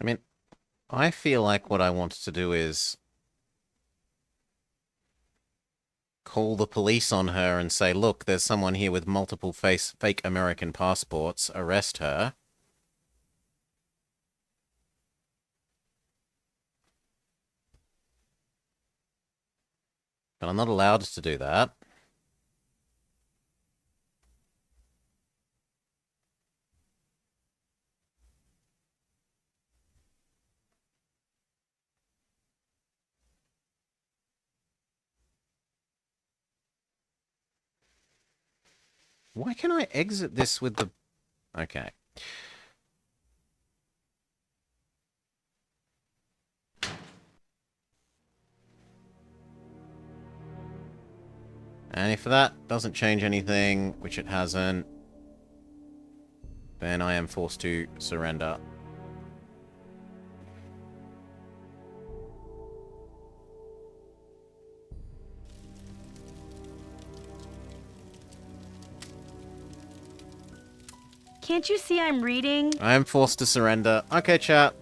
Speaker 1: I mean, I feel like what I wanted to do is call the police on her and say, look, there's someone here with multiple fake American passports. Arrest her. But I'm not allowed to do that. Why can I exit this with the... Okay. And if that doesn't change anything, which it hasn't, then I am forced to surrender.
Speaker 5: Can't you see I'm reading?
Speaker 1: I am forced to surrender. Okay, chat.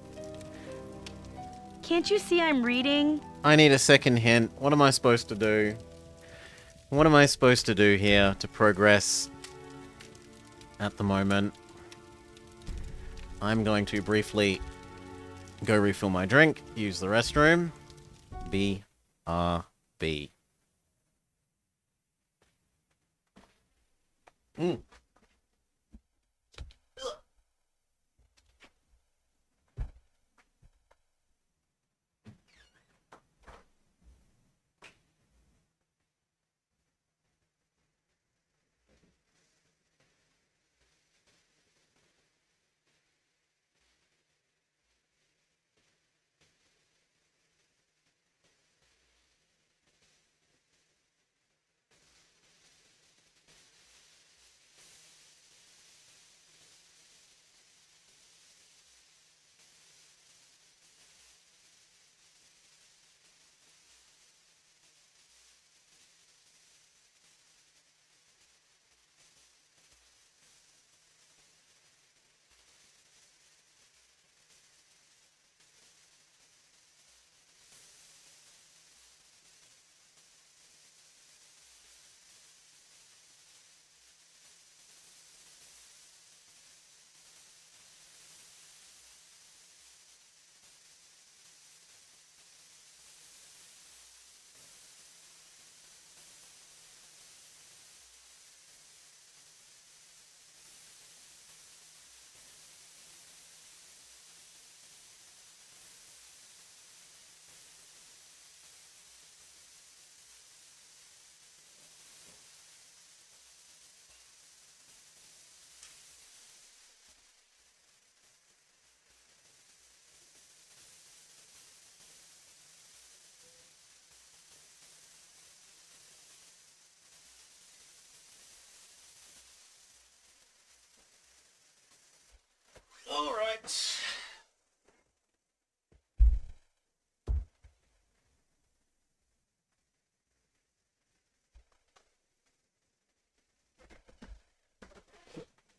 Speaker 5: Can't you see I'm reading?
Speaker 1: I need a second hint. What am I supposed to do? What am I supposed to do here to progress at the moment? I'm going to briefly go refill my drink, use the restroom. BRB.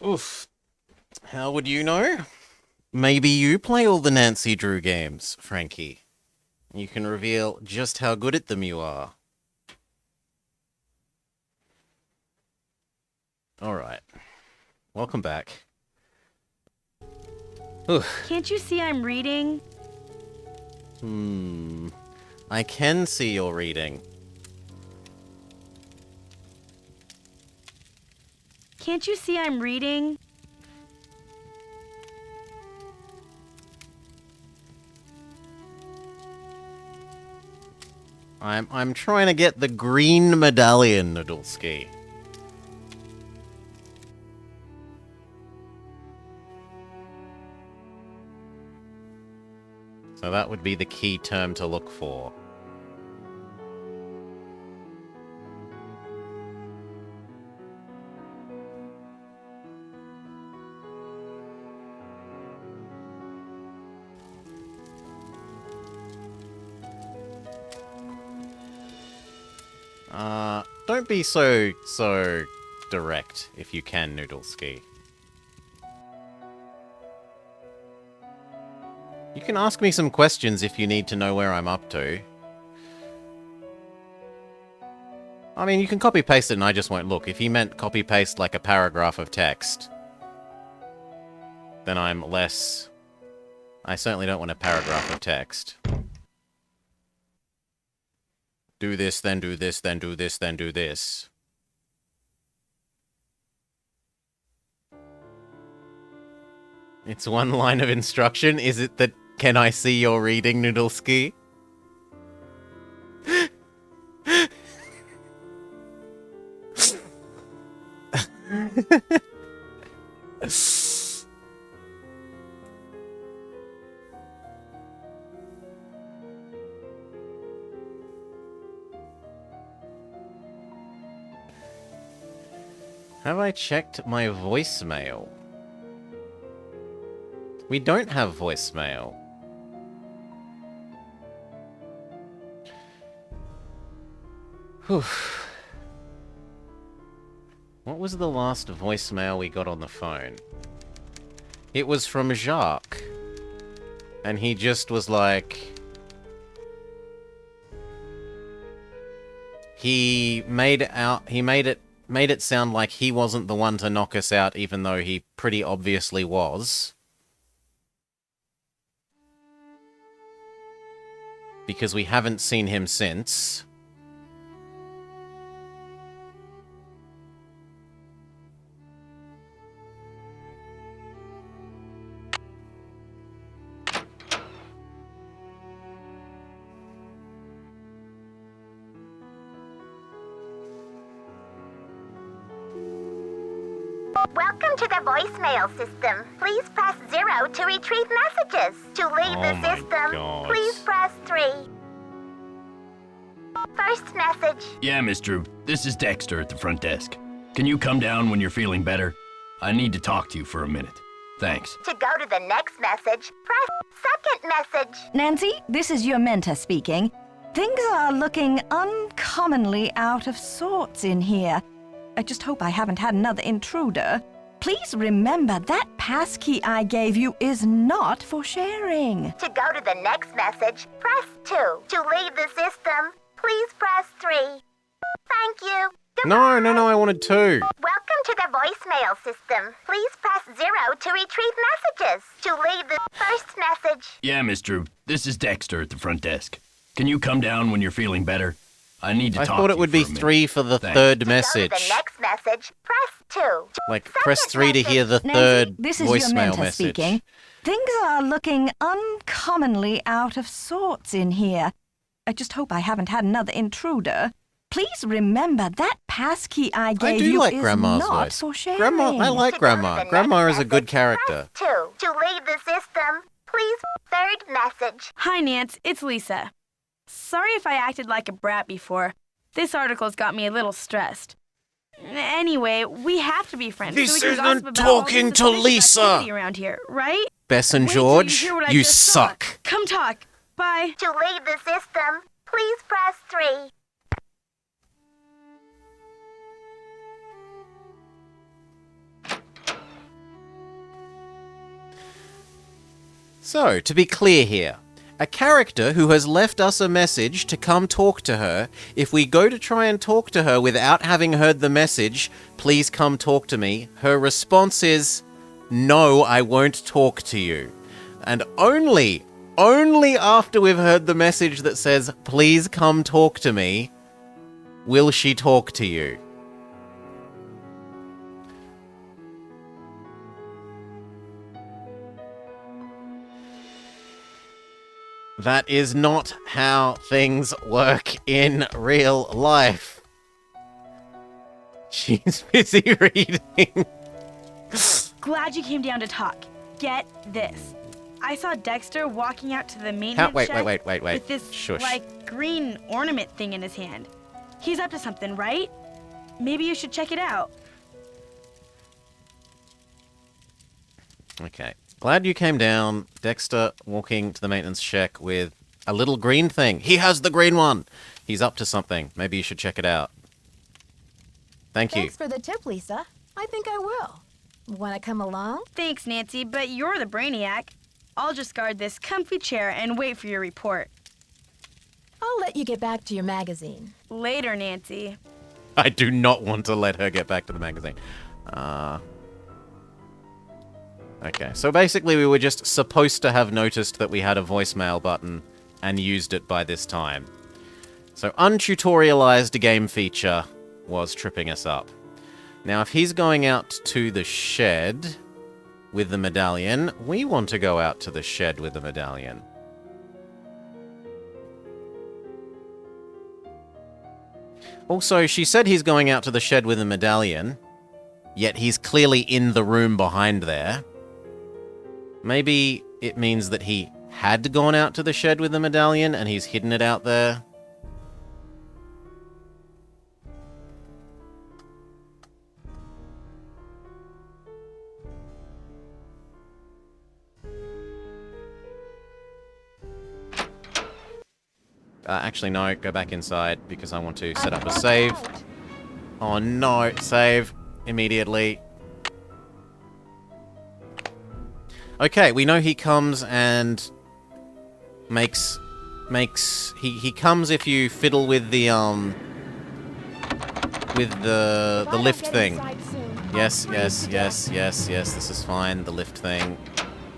Speaker 1: Oof. How would you know? Maybe you play all the Nancy Drew games, Frankie. You can reveal just how good at them you are. Alright. Welcome back. Oof.
Speaker 5: Can't you see I'm reading?
Speaker 1: I can see your reading.
Speaker 5: Can't you see I'm reading?
Speaker 1: I'm trying to get the green medallion, Noodleski. So that would be the key term to look for. Don't be so direct, if you can, Noodleski. You can ask me some questions if you need to know where I'm up to. I mean, you can copy-paste it and I just won't look. If you meant copy-paste like a paragraph of text, then I'm less... I certainly don't want a paragraph of text. Do this, then do this, then do this, then do this. It's one line of instruction. Is it that, can I see your reading, Noodleski? Have I checked my voicemail? We don't have voicemail. Whew. What was the last voicemail we got on the phone? It was from Jacques. And he just was like... He made it sound like he wasn't the one to knock us out, even though he pretty obviously was. Because we haven't seen him since.
Speaker 14: Welcome to the voicemail system. Please press 0 to retrieve messages. To leave the system, please press 3. First message.
Speaker 4: Yeah, Miss Drew. This is Dexter at the front desk. Can you come down when you're feeling better? I need to talk to you for a minute. Thanks.
Speaker 14: To go to the next message, press second message.
Speaker 7: Nancy, this is your mentor speaking. Things are looking uncommonly out of sorts in here. I just hope I haven't had another intruder. Please remember that passkey I gave you is not for sharing.
Speaker 14: To go to the next message, press 2. To leave the system, please press 3. Thank you.
Speaker 1: No, I wanted 2.
Speaker 14: Welcome to the voicemail system. Please press 0 to retrieve messages. To leave the first message.
Speaker 4: Yeah, Miss Drew. This is Dexter at the front desk. Can you come down when you're feeling better? I need to talk to you.
Speaker 1: I thought it would be 3 for the third message.
Speaker 14: To go to the next message, press 2.
Speaker 1: Like, press 3 to hear the third
Speaker 7: Nancy, this is
Speaker 1: voicemail
Speaker 7: your mentor
Speaker 1: message.
Speaker 7: speaking. Things are looking uncommonly out of sorts in here. I just hope I haven't had another intruder. Please remember that passkey I gave you
Speaker 1: like
Speaker 7: is
Speaker 1: Grandma's
Speaker 7: not
Speaker 1: voice.
Speaker 7: for sharing.
Speaker 1: Grandma, I like Grandma. Grandma is a good character.
Speaker 14: Press 2. To leave the system, please. Third message.
Speaker 5: Hi, Nance. It's Lisa. Sorry if I acted like a brat before. This article's got me a little stressed. Anyway, we have to be friends.
Speaker 1: This
Speaker 5: so we can
Speaker 1: isn't
Speaker 5: gossip about all
Speaker 1: talking
Speaker 5: the
Speaker 1: to
Speaker 5: suspicious
Speaker 1: Lisa.
Speaker 5: activity around here, right?
Speaker 1: Bess and
Speaker 5: Wait till
Speaker 1: George,
Speaker 5: hear what I
Speaker 1: you
Speaker 5: just saw.
Speaker 1: suck.
Speaker 5: Come talk. Bye.
Speaker 14: To leave the system, please press 3.
Speaker 1: So, to be clear here, a character who has left us a message to come talk to her, if we go to try and talk to her without having heard the message, please come talk to me, her response is, no, I won't talk to you. And only after we've heard the message that says, please come talk to me, will she talk to you. That is not how things work in real life. She's busy reading.
Speaker 5: Glad you came down to talk. Get this. I saw Dexter walking out to the maintenance shed
Speaker 1: Wait.
Speaker 5: with this,
Speaker 1: Shush.
Speaker 5: green ornament thing in his hand. He's up to something, right? Maybe you should check it out.
Speaker 1: Okay. Glad you came down. Dexter walking to the maintenance shack with a little green thing. He has the green one. He's up to something. Maybe you should check it out. Thank you.
Speaker 3: Thanks for the tip, Lisa. I think I will. Want to come along?
Speaker 5: Thanks, Nancy, but you're the brainiac. I'll just guard this comfy chair and wait for your report.
Speaker 3: I'll let you get back to your magazine.
Speaker 5: Later, Nancy.
Speaker 1: I do not want to let her get back to the magazine. Okay, so basically we were just supposed to have noticed that we had a voicemail button and used it by this time. So untutorialized game feature was tripping us up. Now if he's going out to the shed with the medallion, we want to go out to the shed with the medallion. Also, she said he's going out to the shed with the medallion, yet he's clearly in the room behind there. Maybe it means that he had gone out to the shed with the medallion and he's hidden it out there. Actually, no, go back inside because I want to set up a save. Oh no, save immediately. Okay, we know he comes and makes he comes if you fiddle with the lift thing. Yes, this is fine. The lift thing.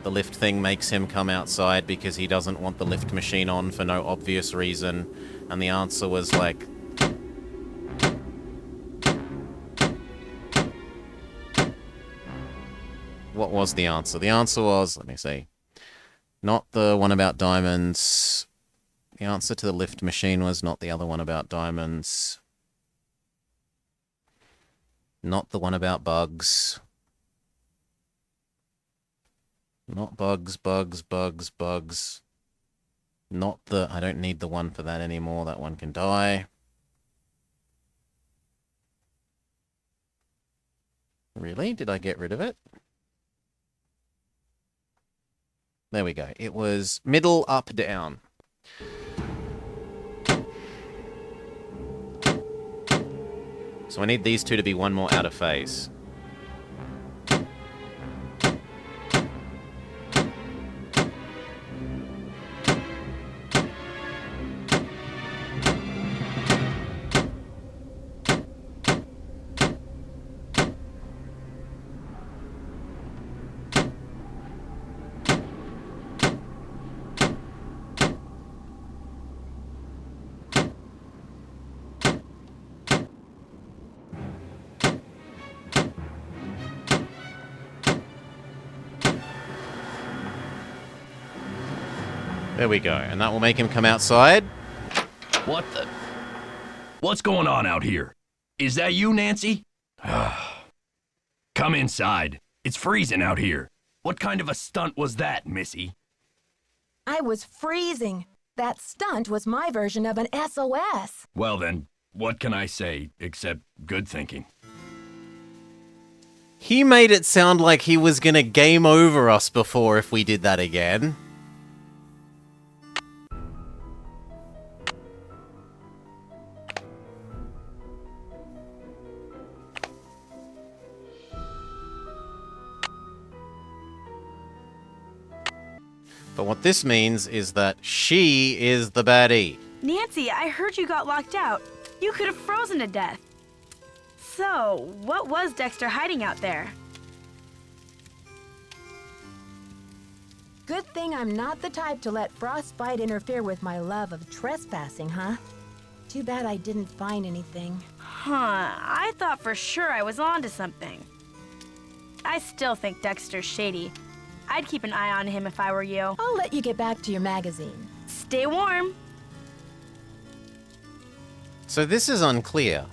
Speaker 1: The lift thing makes him come outside because he doesn't want the lift machine on for no obvious reason. And the answer was like... What was the answer? The answer was, let me see, not the one about diamonds. The answer to the lift machine was not the other one about diamonds. Not the one about bugs. Not bugs. Not the... I don't need the one for that anymore. That one can die. Really? Did I get rid of it? There we go. It was middle, up, down. So I need these two to be one more out of phase. There we go, and that will make him come outside.
Speaker 4: What the... What's going on out here? Is that you, Nancy? Come inside. It's freezing out here. What kind of a stunt was that, Missy?
Speaker 3: I was freezing. That stunt was my version of an SOS.
Speaker 4: Well then, what can I say except good thinking?
Speaker 1: He made it sound like he was gonna game over us before if we did that again. But what this means is that she is the baddie.
Speaker 5: Nancy, I heard you got locked out. You could have frozen to death. So, what was Dexter hiding out there?
Speaker 3: Good thing I'm not the type to let frostbite interfere with my love of trespassing, huh? Too bad I didn't find anything.
Speaker 5: Huh, I thought for sure I was onto something. I still think Dexter's shady. I'd keep an eye on him if I were you.
Speaker 3: I'll let you get back to your magazine.
Speaker 5: Stay warm.
Speaker 1: So this is unclear.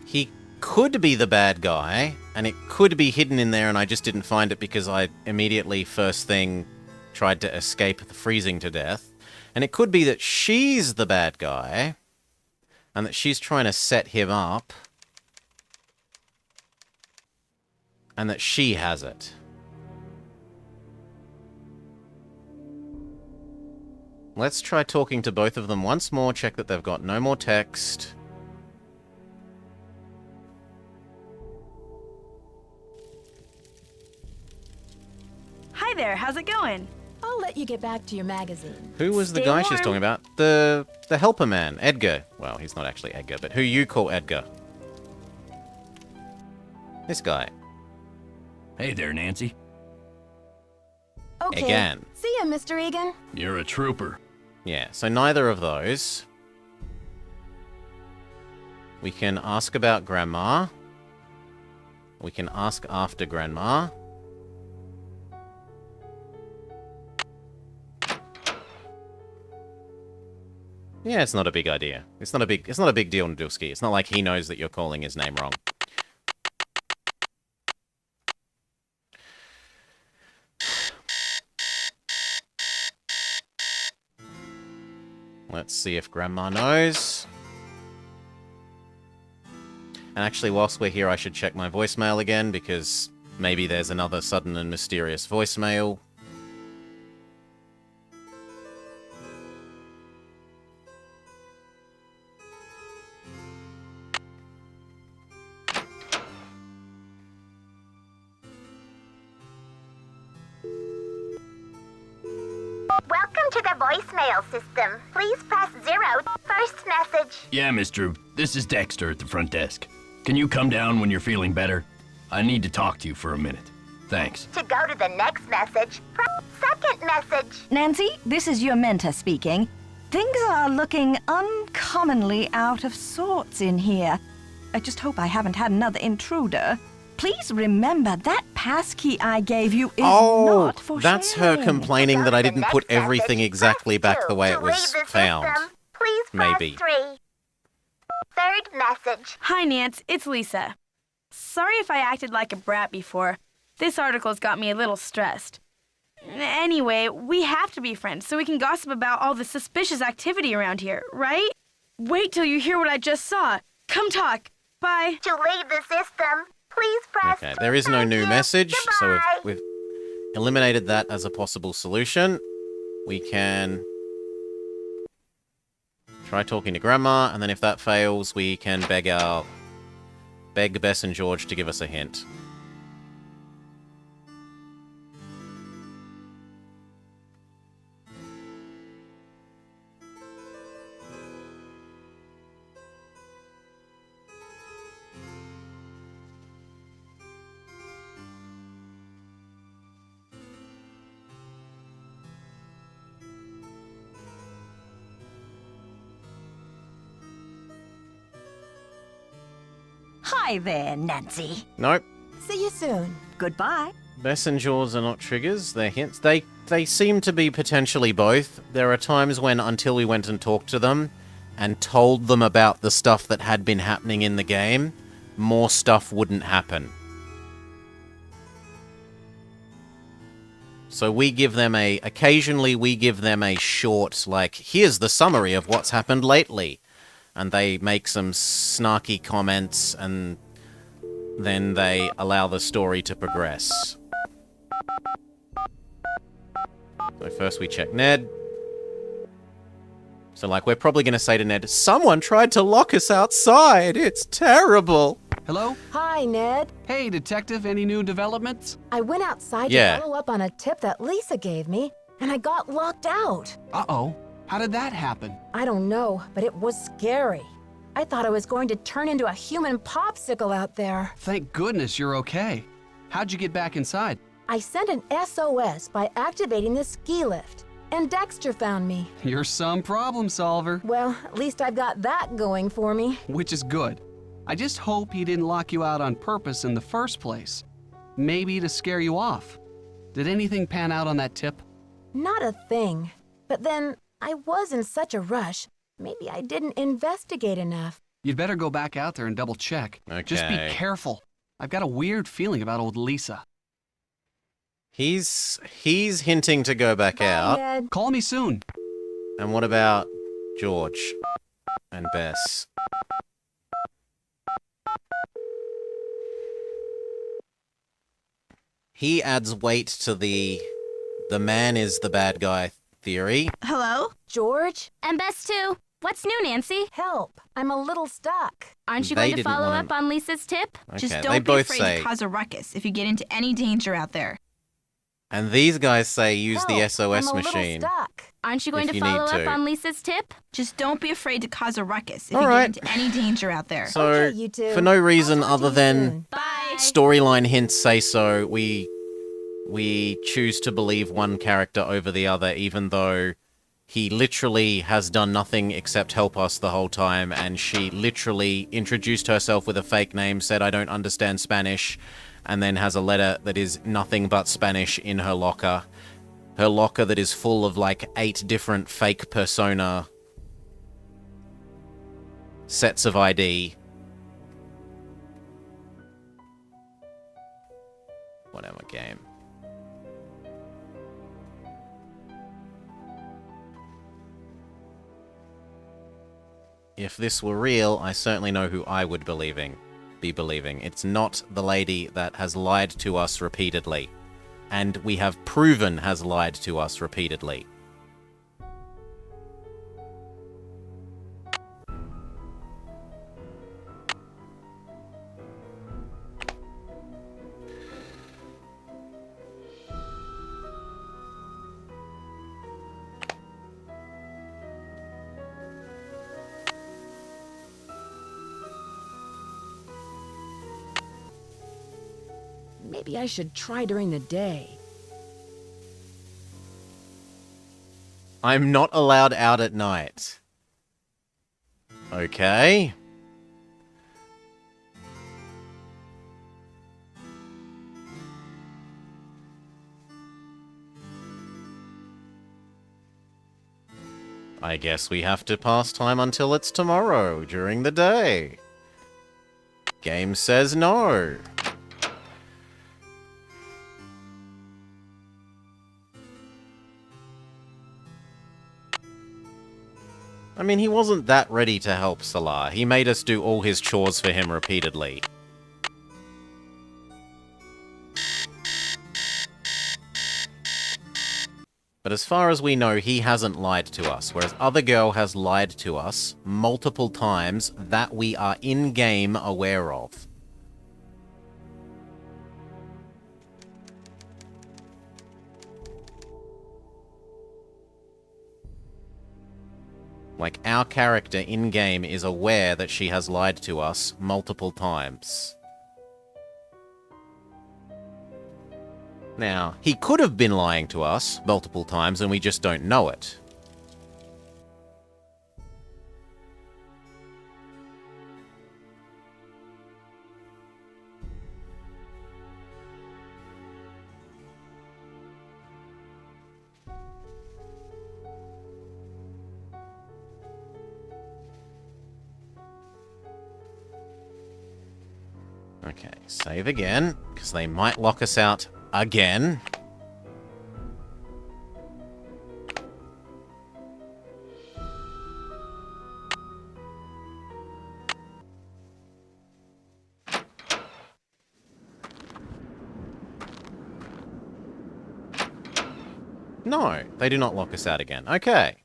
Speaker 1: He could be the bad guy, and it could be hidden in there, and I just didn't find it because I immediately, first thing, tried to escape the freezing to death. And it could be that she's the bad guy, and that she's trying to set him up, and that she has it. Let's try talking to both of them once more, check that they've got no more text.
Speaker 5: Hi there, how's it going?
Speaker 3: I'll let you get back to your magazine.
Speaker 1: Who was the
Speaker 5: Stay
Speaker 1: guy she's
Speaker 5: warm.
Speaker 1: talking about? The helper man, Edgar. Well, he's not actually Edgar, but who you call Edgar. This guy.
Speaker 4: Hey there, Nancy.
Speaker 3: Okay.
Speaker 1: Again.
Speaker 3: See ya, Mr. Egan.
Speaker 4: You're a trooper.
Speaker 1: Yeah, so neither of those. We can ask about Grandma. We can ask after Grandma. Yeah, it's not a big idea. It's not a big deal, Nadulski. It's not like he knows that you're calling his name wrong. Let's see if Grandma knows. And actually, whilst we're here, I should check my voicemail again, because maybe there's another sudden and mysterious voicemail.
Speaker 14: Welcome to the voicemail system. Please press 0. First message.
Speaker 4: Yeah, Miss Drew. This is Dexter at the front desk. Can you come down when you're feeling better? I need to talk to you for a minute. Thanks.
Speaker 14: To go to the next message, press second message.
Speaker 7: Nancy, this is your mentor speaking. Things are looking uncommonly out of sorts in here. I just hope I haven't had another intruder. Please remember that passkey I gave you is not for
Speaker 1: that's
Speaker 7: sharing.
Speaker 1: her complaining that I didn't put everything exactly back the way it was found.
Speaker 14: Please
Speaker 1: Maybe.
Speaker 14: press 3. Third message.
Speaker 5: Hi, Nance. It's Lisa. Sorry if I acted like a brat before. This article's got me a little stressed. Anyway, we have to be friends so we can gossip about all the suspicious activity around here, right? Wait till you hear what I just saw. Come talk. Bye.
Speaker 14: To leave the system, please press
Speaker 1: Okay, there is no new message, so we've eliminated that as a possible solution. We can try talking to Grandma, and then if that fails, we can beg Bess and George to give us a hint.
Speaker 7: Hi there, Nancy.
Speaker 1: Nope.
Speaker 3: See you soon.
Speaker 7: Goodbye.
Speaker 1: Bess and George are not triggers, they're hints. They seem to be potentially both. There are times when, until we went and talked to them and told them about the stuff that had been happening in the game, more stuff wouldn't happen. So we give them occasionally we give them a short, like, here's the summary of what's happened lately. And they make some snarky comments, and then they allow the story to progress. So first we check Ned. So, like, we're probably going to say to Ned, someone tried to lock us outside! It's terrible!
Speaker 8: Hello?
Speaker 3: Hi, Ned.
Speaker 8: Hey, Detective, any new developments?
Speaker 3: I went outside
Speaker 1: Yeah.
Speaker 3: to follow up on a tip that Lisa gave me, and I got locked out.
Speaker 8: Uh-oh. How did that happen?
Speaker 3: I don't know, but it was scary. I thought I was going to turn into a human popsicle out there.
Speaker 8: Thank goodness you're okay. How'd you get back inside?
Speaker 3: I sent an SOS by activating the ski lift, and Dexter found me.
Speaker 8: You're some problem solver.
Speaker 3: Well, at least I've got that going for me.
Speaker 8: Which is good. I just hope he didn't lock you out on purpose in the first place. Maybe to scare you off. Did anything pan out on that tip?
Speaker 3: Not a thing. But then, I was in such a rush. Maybe I didn't investigate enough.
Speaker 8: You'd better go back out there and double check. Just be
Speaker 1: Okay.
Speaker 8: careful. I've got a weird feeling about old Lisa.
Speaker 1: He's hinting to go back out.
Speaker 3: Ned.
Speaker 8: Call me soon.
Speaker 1: And what about George and Bess? He adds weight to the man is the bad guy theory.
Speaker 10: Hello?
Speaker 3: George?
Speaker 9: And Bess too. What's new, Nancy?
Speaker 3: Help. I'm a little stuck.
Speaker 9: Aren't you
Speaker 1: They
Speaker 9: going to
Speaker 1: didn't
Speaker 9: follow
Speaker 1: wanna-
Speaker 9: up on Lisa's tip?
Speaker 1: Okay,
Speaker 10: Just
Speaker 1: they
Speaker 10: don't be
Speaker 1: both
Speaker 10: afraid
Speaker 1: say,
Speaker 10: to cause a ruckus if you get into any danger out there.
Speaker 1: and these guys say use the
Speaker 3: Help.
Speaker 1: SOS
Speaker 3: I'm a
Speaker 1: machine.
Speaker 3: little stuck.
Speaker 9: Aren't you going
Speaker 1: If
Speaker 9: to
Speaker 1: you need
Speaker 9: follow up
Speaker 1: to.
Speaker 9: on Lisa's tip?
Speaker 10: Just don't be afraid to cause a ruckus if
Speaker 1: All
Speaker 10: you
Speaker 1: right.
Speaker 10: get into any danger out there.
Speaker 1: So,
Speaker 3: Okay, you two.
Speaker 1: for no reason
Speaker 3: I'll talk to
Speaker 1: other
Speaker 3: you
Speaker 1: than
Speaker 3: soon.
Speaker 9: Bye.
Speaker 1: storyline hints say so, we choose to believe one character over the other, even though he literally has done nothing except help us the whole time, and she literally introduced herself with a fake name, said I don't understand Spanish, and then has a letter that is nothing but Spanish in her locker. Her locker that is full of like 8 different fake persona sets of ID. Whatever game. If this were real, I certainly know who I would be believing. It's not the lady that has lied to us repeatedly. And we have proven has lied to us repeatedly.
Speaker 3: Maybe I should try during the day.
Speaker 1: I'm not allowed out at night. Okay. I guess we have to pass time until it's tomorrow during the day. Game says no. I mean, he wasn't that ready to help Salah. He made us do all his chores for him repeatedly. But as far as we know, he hasn't lied to us, whereas other girl has lied to us multiple times that we are in-game aware of. Like, our character in-game is aware that she has lied to us multiple times. Now, he could have been lying to us multiple times and we just don't know it. Okay, save again, because they might lock us out again. No, they do not lock us out again. Okay.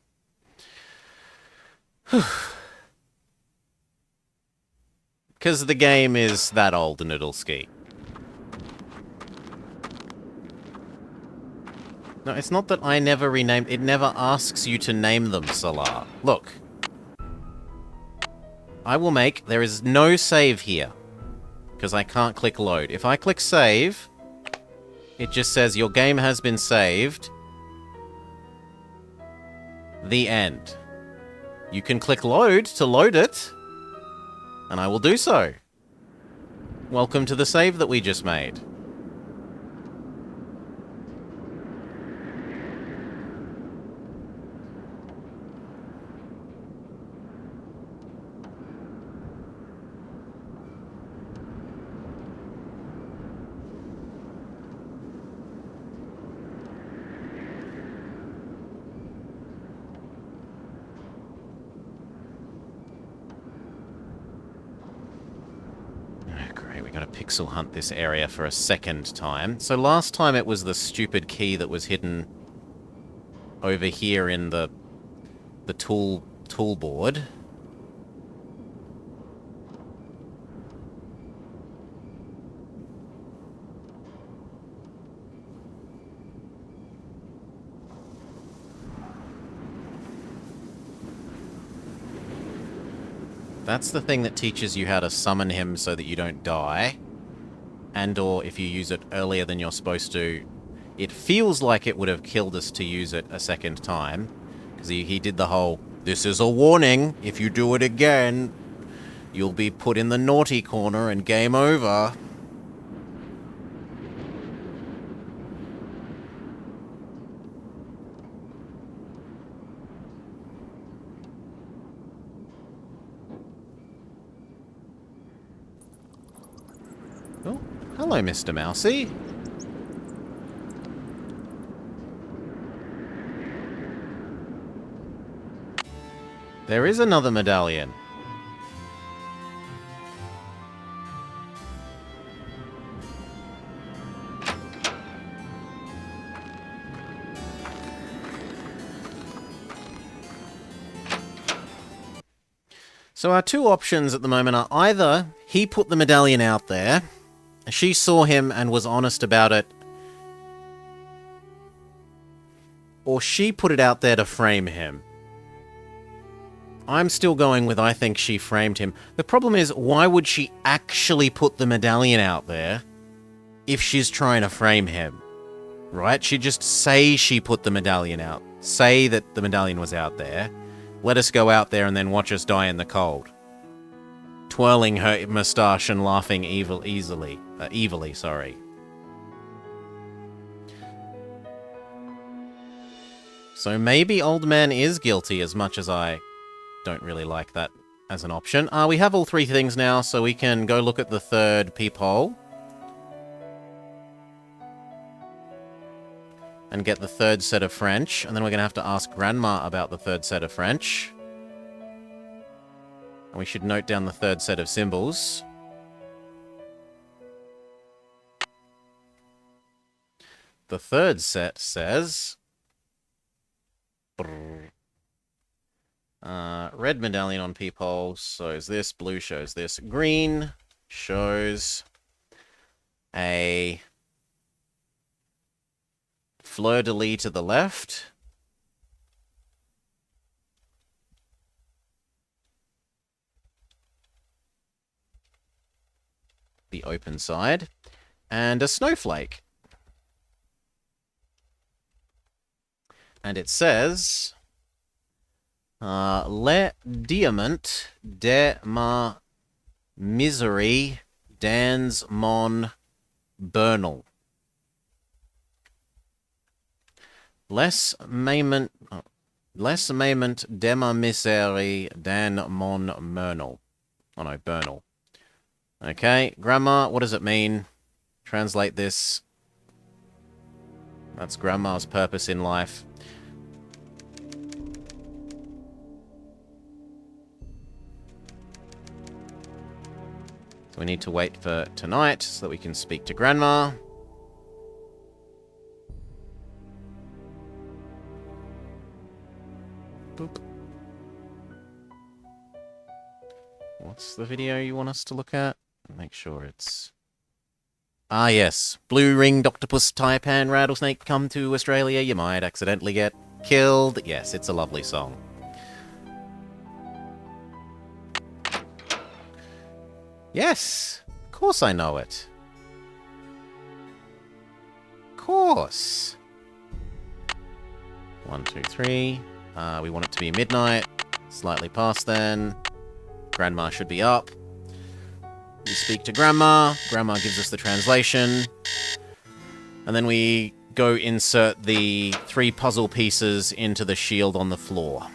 Speaker 1: Because the game is that old, Noodleski. No, it's not that I never renamed... It never asks you to name them, Salah. Look. I will make... There is no save here. Because I can't click load. If I click save, it just says your game has been saved. The end. You can click load to load it. And I will do so. Welcome to the save that we just made. Pixel hunt this area for a second time. So last time it was the stupid key that was hidden over here in the tool board. That's the thing that teaches you how to summon him so that you don't die. And or if you use it earlier than you're supposed to, it feels like it would have killed us to use it a second time. Because he did the whole, this is a warning, if you do it again, you'll be put in the naughty corner and game over. Oh, hello, Mr. Mousy. There is another medallion. So our two options at the moment are either he put the medallion out there, she saw him and was honest about it, or she put it out there to frame him. I'm still going with I think she framed him. The problem is, why would she actually put the medallion out there if she's trying to frame him? Right? She'd just say she put the medallion out. Say that the medallion was out there. Let us go out there and then watch us die in the cold. Twirling her moustache and laughing evilly. So maybe Old Man is guilty, as much as I don't really like that as an option. We have all three things now, so we can go look at the third peephole. And get the third set of French. And then we're going to have to ask Grandma about the third set of French. And we should note down the third set of symbols. The third set says... red medallion on peephole shows this. Blue shows this. Green shows a fleur-de-lis to the left. The open side. And a snowflake. And it says... Le diamant de ma miserie dans mon bernal. Les maiment de ma miserie dans mon bernal. Oh no, bernal. Okay, Grandma, what does it mean? Translate this. That's Grandma's purpose in life. So we need to wait for tonight so that we can speak to Grandma. Boop. What's the video you want us to look at? Make sure it's... Ah, yes. Blue-ringed octopus taipan rattlesnake come to Australia. You might accidentally get killed. Yes, it's a lovely song. Yes, of course I know it. Of course. 1, 2, 3. We want it to be midnight. Slightly past then. Grandma should be up. We speak to Grandma. Grandma gives us the translation. And then we go insert the 3 puzzle pieces into the shield on the floor.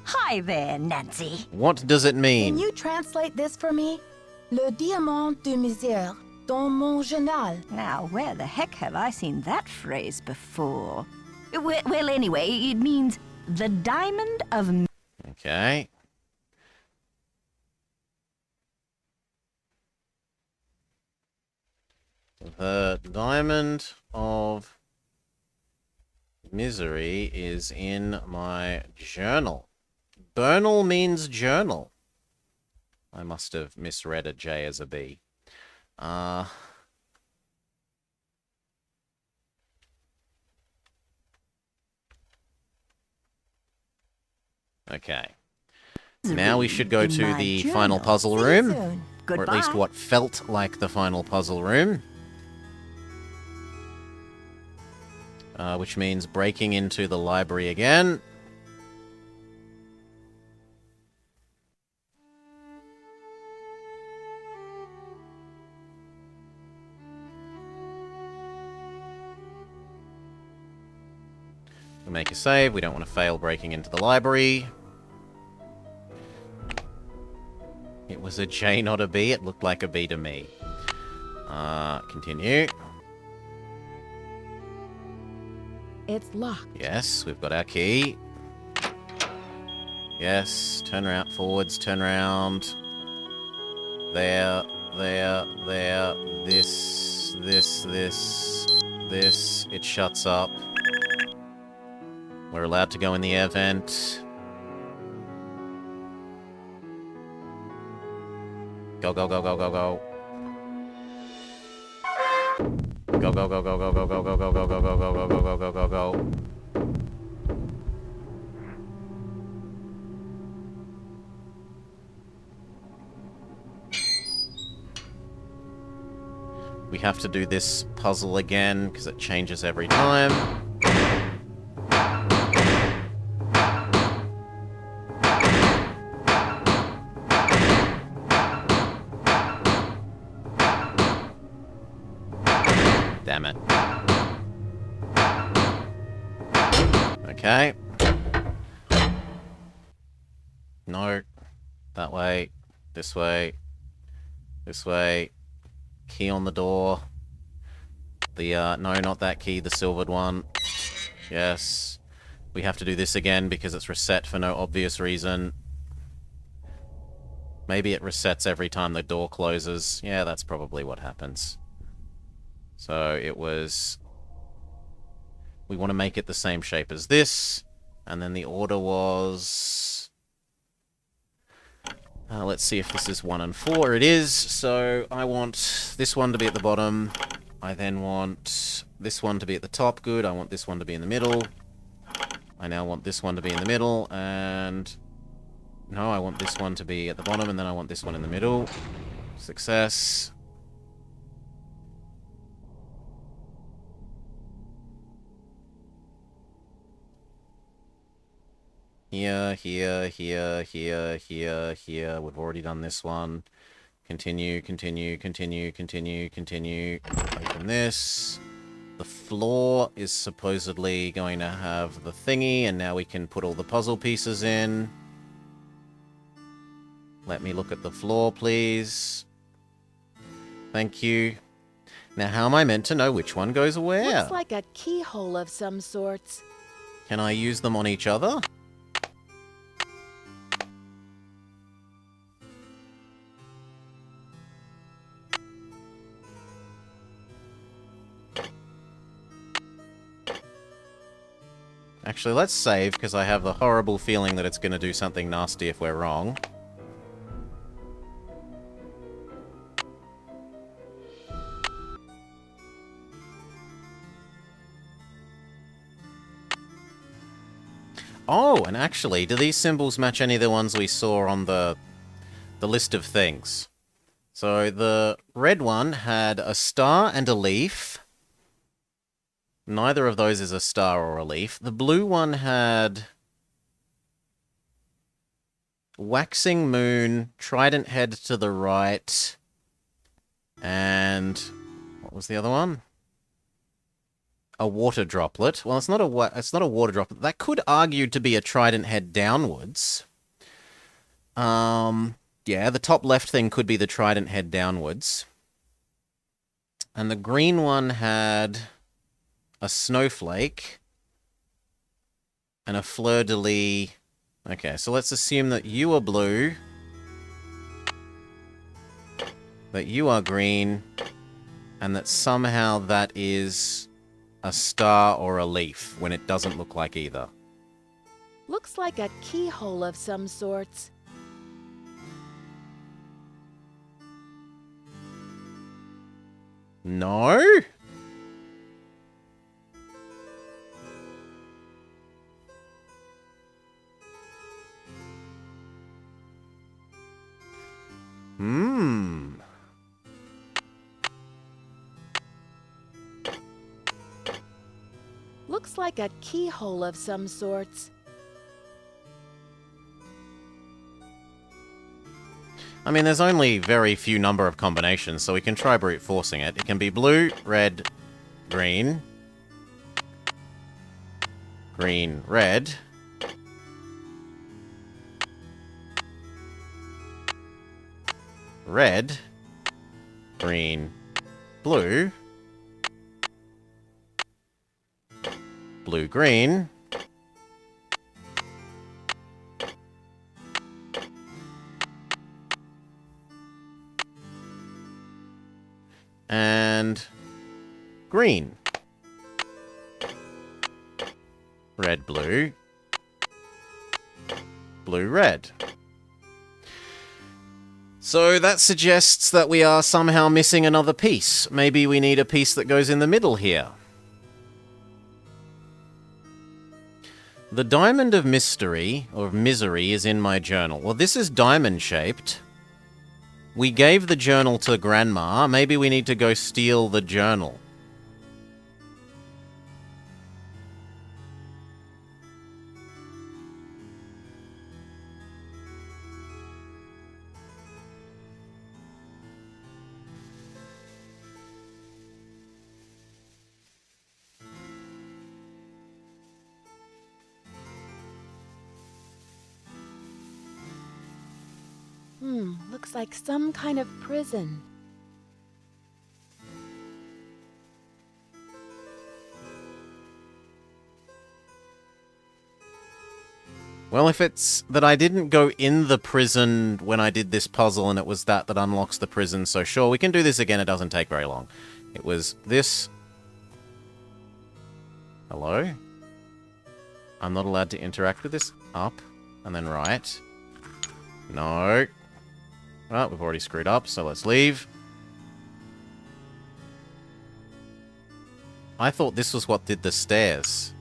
Speaker 7: Hi there, Nancy.
Speaker 1: What does it mean?
Speaker 3: Can you translate this for me? Le diamant de misère dans mon journal.
Speaker 7: Now, where the heck have I seen that phrase before? Well, anyway, it means the diamond of...
Speaker 1: Okay. The diamond of misery is in my journal. Bernal means journal. I must have misread a J as a B. Okay. Now we should go to the final puzzle room. Or at least what felt like the final puzzle room. Which means breaking into the library again. We'll make a save. We don't want to fail breaking into the library. It was a J, not a B. It looked like a B to me. Continue.
Speaker 3: It's locked.
Speaker 1: Yes, we've got our key. Yes, turn around, forwards, turn around. There, there, there. This. It shuts up. We're allowed to go in the air vent. Go, go, go, go, go, go. Go, go, go, go, go, go, go, go, go, go, go, go, go, go, go, go, go, go. We have to do this puzzle again because it changes every time. Damn it. Okay. No. That way. This way. This way. Key on the door. The, no, not that key, the silvered one. Yes. We have to do this again because it's reset for no obvious reason. Maybe it resets every time the door closes. Yeah, that's probably what happens. So it was... We want to make it the same shape as this. And then the order was... let's see if this is 1 and 4. It is. So I want this one to be at the bottom. I then want this one to be at the top. Good. I want this one to be in the middle. I now want this one to be in the middle. And... No, I want this one to be at the bottom. And then I want this one in the middle. Success. Here, here, here, here, here, here. We've already done this one. Continue, continue, continue, continue, continue. Open this. The floor is supposedly going to have the thingy, and now we can put all the puzzle pieces in. Let me look at the floor, please. Thank you. Now, how am I meant to know which one goes where?
Speaker 2: Looks like a keyhole of some sorts.
Speaker 1: Can I use them on each other? Actually, let's save, because I have the horrible feeling that it's going to do something nasty if we're wrong. Oh, and actually, do these symbols match any of the ones we saw on the list of things? So the red one had a star and a leaf. Neither of those is a star or a leaf. The blue one had waxing moon, trident head to the right, and what was the other one? A water droplet. Well, it's not a water droplet. That could argue to be a trident head downwards. Yeah, the top left thing could be the trident head downwards. And the green one had a snowflake and a fleur-de-lis. Okay, so let's assume that you are blue, that you are green, and that somehow that is a star or a leaf when it doesn't look like either.
Speaker 2: Looks like a keyhole of some sorts.
Speaker 1: No?
Speaker 2: Looks like a keyhole of some sorts.
Speaker 1: I mean, there's only very few number of combinations, so we can try brute forcing it. It can be blue, red, green, green, red, red, green, blue, blue, green, and green. Red, blue, blue, red. So that suggests that we are somehow missing another piece. Maybe we need a piece that goes in the middle here. The diamond of mystery, or misery, is in my journal. Well, this is diamond-shaped. We gave the journal to Grandma. Maybe we need to go steal the journal.
Speaker 2: Looks like some kind of prison.
Speaker 1: Well, if it's that I didn't go in the prison when I did this puzzle and it was that unlocks the prison, so sure, we can do this again. It doesn't take very long. It was this. Hello? I'm not allowed to interact with this. Up and then right. No. Well, we've already screwed up, so let's leave. I thought this was what did the stairs.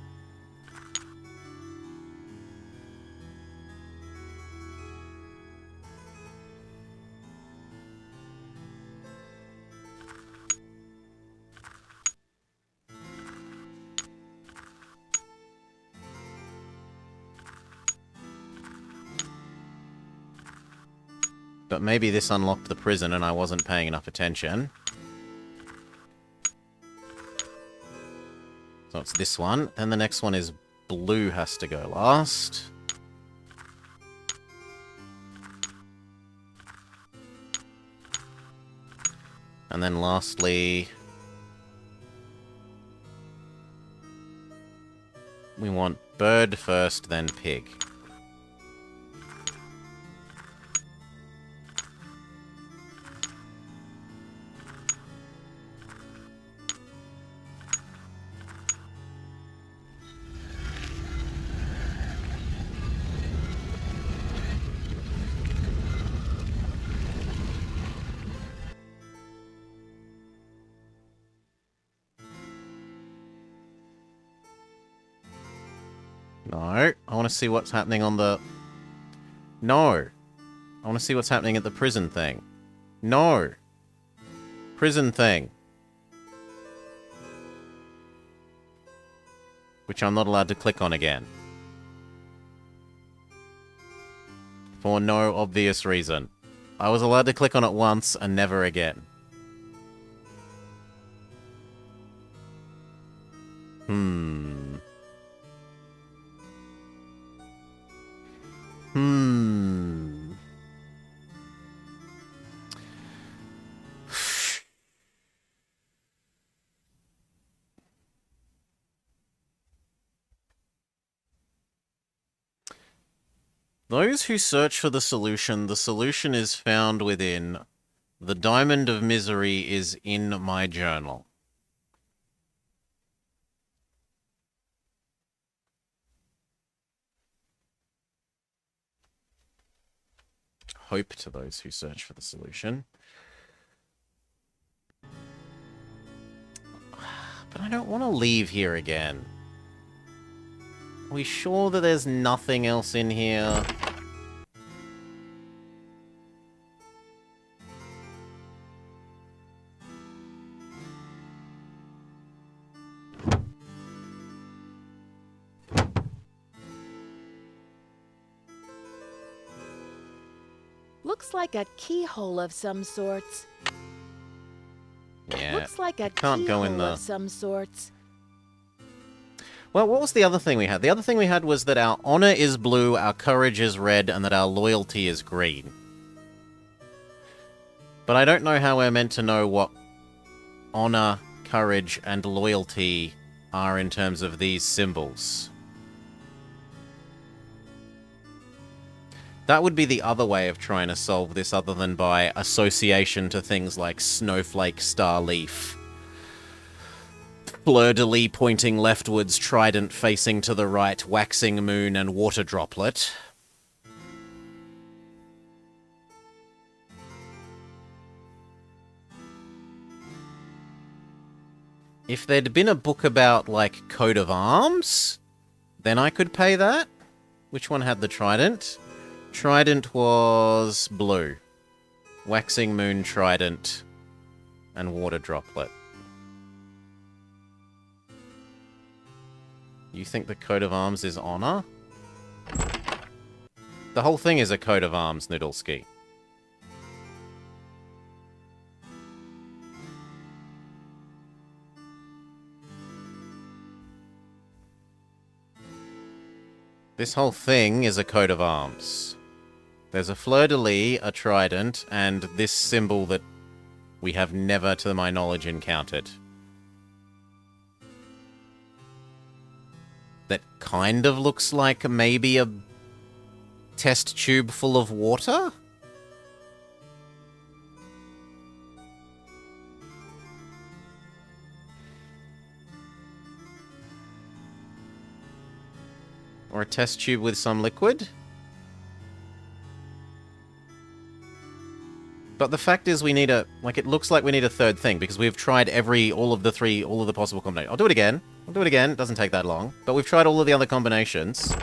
Speaker 1: But maybe this unlocked the prison and I wasn't paying enough attention. So it's this one. Then the next one is blue has to go last. And then lastly, We want bird first, then pig. No, I want to see what's happening on the... No. I want to see what's happening at the prison thing. No. Prison thing. Which I'm not allowed to click on again. For no obvious reason. I was allowed to click on it once and never again. Those who search for the solution is found within. The diamond of misery is in my journal. Hope to those who search for the solution. But I don't want to leave here again. Are we sure that there's nothing else in here?
Speaker 2: Looks like a keyhole of some sorts.
Speaker 1: Yeah.
Speaker 2: Looks like a
Speaker 1: Can't go in
Speaker 2: keyhole
Speaker 1: the...
Speaker 2: of some sorts.
Speaker 1: Well, what was the other thing we had? The other thing we had was that our honor is blue, our courage is red, and that our loyalty is green. But I don't know how we're meant to know what honor, courage, and loyalty are in terms of these symbols. That would be the other way of trying to solve this other than by association to things like snowflake, star leaf, fleur-de-lis pointing leftwards, trident facing to the right, waxing moon, and water droplet. If there'd been a book about, like, coat of arms, then I could pay that. Which one had the trident? Trident was blue. Waxing moon, trident, and water droplet. You think the coat of arms is honor? The whole thing is a coat of arms, Noodleski. This whole thing is a coat of arms. There's a fleur-de-lis, a trident, and this symbol that we have never, to my knowledge, encountered. That kind of looks like maybe a test tube full of water? Or a test tube with some liquid? But the fact is we need a... Like, it looks like we need a third thing, because we've tried all of the possible combinations. I'll do it again. It doesn't take that long. But we've tried all of the other combinations.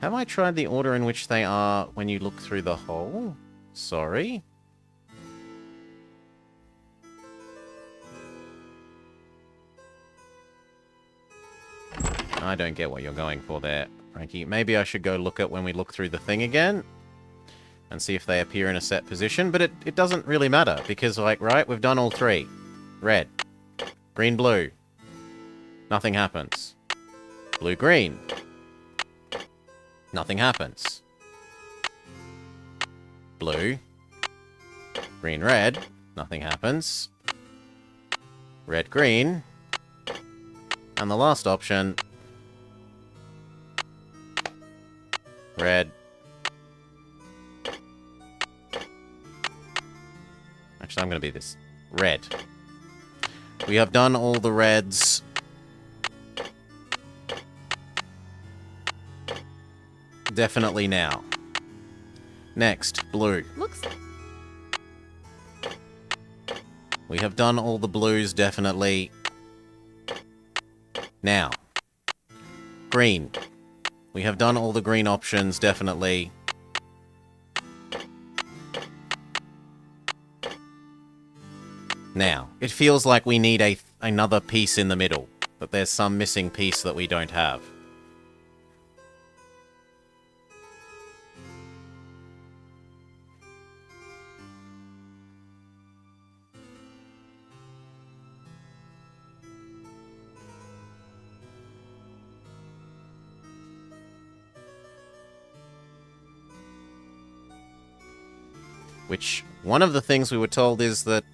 Speaker 1: Have I tried the order in which they are when you look through the hole? Sorry. I don't get what you're going for there, Frankie. Maybe I should go look at when we look through the thing again and see if they appear in a set position, but it doesn't really matter because, like, right, we've done all three. Red. Green, blue. Nothing happens. Blue, green. Nothing happens. blue. Green, red. Nothing happens. Red, green. And the last option. Red. Actually, I'm going to be this. Red. We have done all the reds. Definitely now. Next, blue.
Speaker 2: Looks...
Speaker 1: We have done all the blues, definitely. Now. Green. We have done all the green options, definitely. Now. It feels like we need another piece in the middle. That there's some missing piece that we don't have. Which, one of the things we were told is that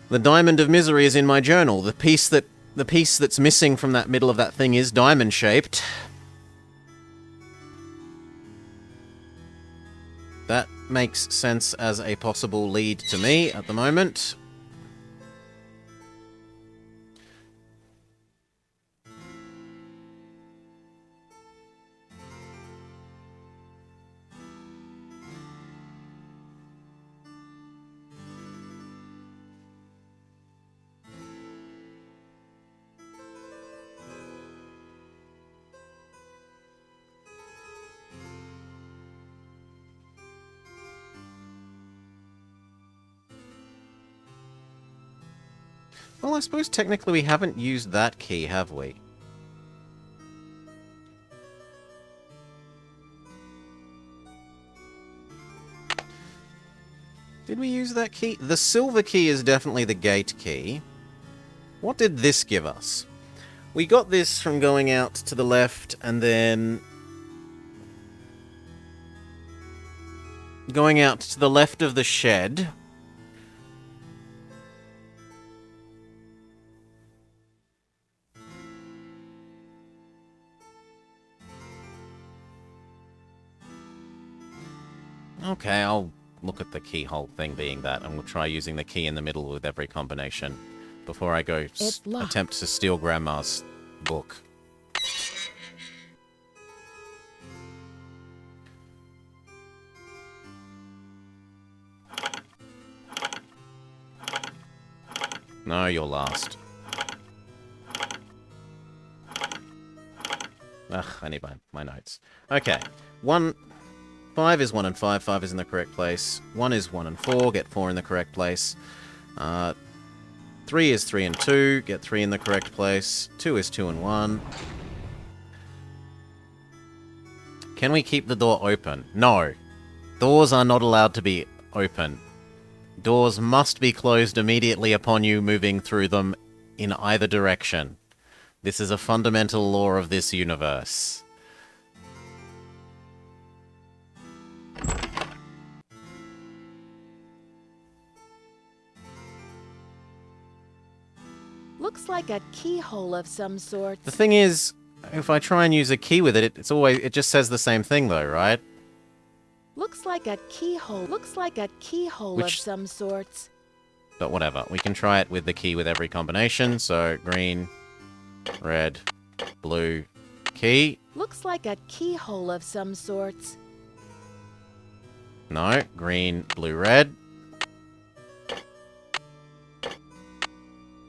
Speaker 1: the diamond of misery is in my journal. The piece that's missing from that middle of that thing is diamond-shaped. That makes sense as a possible lead to me at the moment. Well, I suppose technically we haven't used that key, have we? Did we use that key? The silver key is definitely the gate key. What did this give us? We got this from going out to the left and then going out to the left of the shed. Okay, I'll look at the keyhole thing being that, and we'll try using the key in the middle with every combination before I go attempt to steal Grandma's book. No, you're last. Ugh, I need my notes. Okay, 5 is 1 and 5. 5 is in the correct place. 1 is 1 and 4. Get 4 in the correct place. 3 is 3 and 2. Get 3 in the correct place. 2 is 2 and 1. Can we keep the door open? No. Doors are not allowed to be open. Doors must be closed immediately upon you moving through them in either direction. This is a fundamental law of this universe.
Speaker 2: Looks like a keyhole of some sort.
Speaker 1: The thing is, if I try and use a key with it, it just says the same thing though, right?
Speaker 2: Looks like a keyhole. Looks like a keyhole of some sorts.
Speaker 1: But whatever. We can try it with the key with every combination. So, green, red, blue, key.
Speaker 2: Looks like a keyhole of some sorts.
Speaker 1: No. Green, blue, red.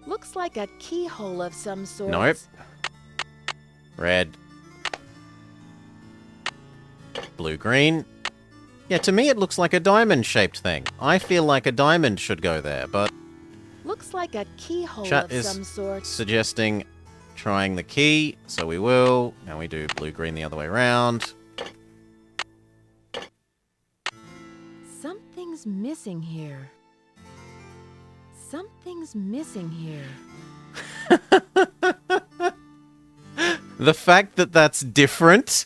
Speaker 2: Looks like a keyhole of some sort.
Speaker 1: Nope. Red. Blue, green. Yeah, to me it looks like a diamond-shaped thing. I feel like a diamond should go there, but...
Speaker 2: Looks like a keyhole
Speaker 1: Chat
Speaker 2: of some sort.
Speaker 1: is suggesting trying the key, so we will. Now we do blue-green the other way around.
Speaker 2: Something's missing here. Something's missing here.
Speaker 1: The fact that that's different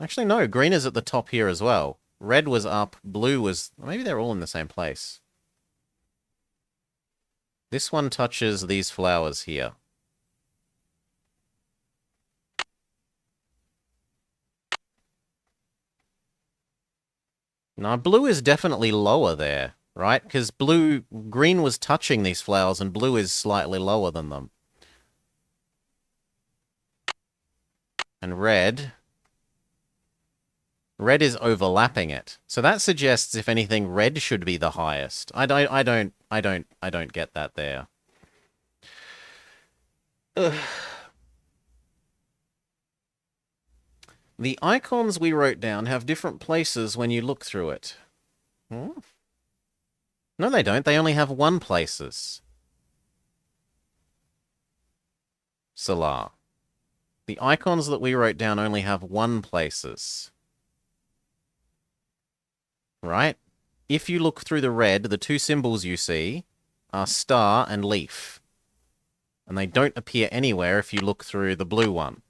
Speaker 1: Actually, no. Green is at the top here as well. Red was up. Blue was... Maybe they're all in the same place. This one touches these flowers here. Now, blue is definitely lower there, right? Because green was touching these flowers, and blue is slightly lower than them. And red is overlapping it. So that suggests, if anything, red should be the highest. I don't get that there. Ugh. The icons we wrote down have different places when you look through it. Hmm? No, they don't. They only have one places. Salah. The icons that we wrote down only have one places. Right? If you look through the red, the two symbols you see are star and leaf. And they don't appear anywhere if you look through the blue one.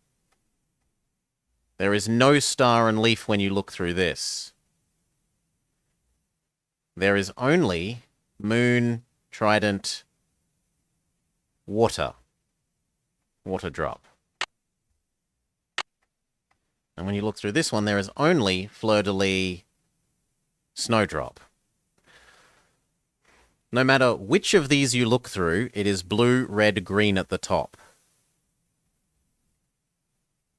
Speaker 1: There is no star and leaf when you look through this. There is only moon, trident, water. Water drop. And when you look through this one, there is only fleur-de-lis, snowdrop. No matter which of these you look through, it is blue, red, green at the top.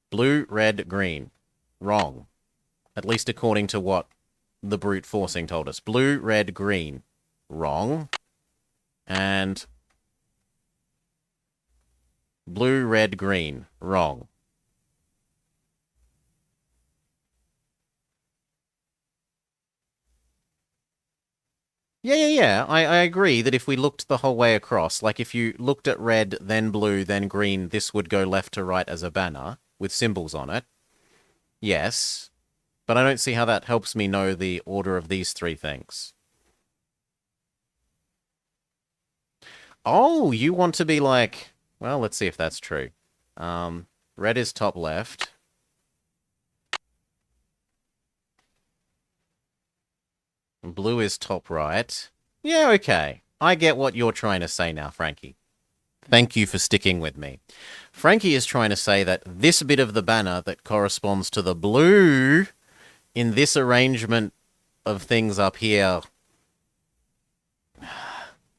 Speaker 1: Blue, red, green. Wrong. At least according to what the brute forcing told us. Blue, red, green. Wrong. And blue, red, green. Wrong. Yeah. I agree that if we looked the whole way across, like if you looked at red, then blue, then green, this would go left to right as a banner with symbols on it. Yes. But I don't see how that helps me know the order of these three things. Oh, you want to be like... Well, let's see if that's true. Red is top left. Blue is top right. Yeah, okay. I get what you're trying to say now, Frankie. Thank you for sticking with me. Frankie is trying to say that this bit of the banner that corresponds to the blue in this arrangement of things up here...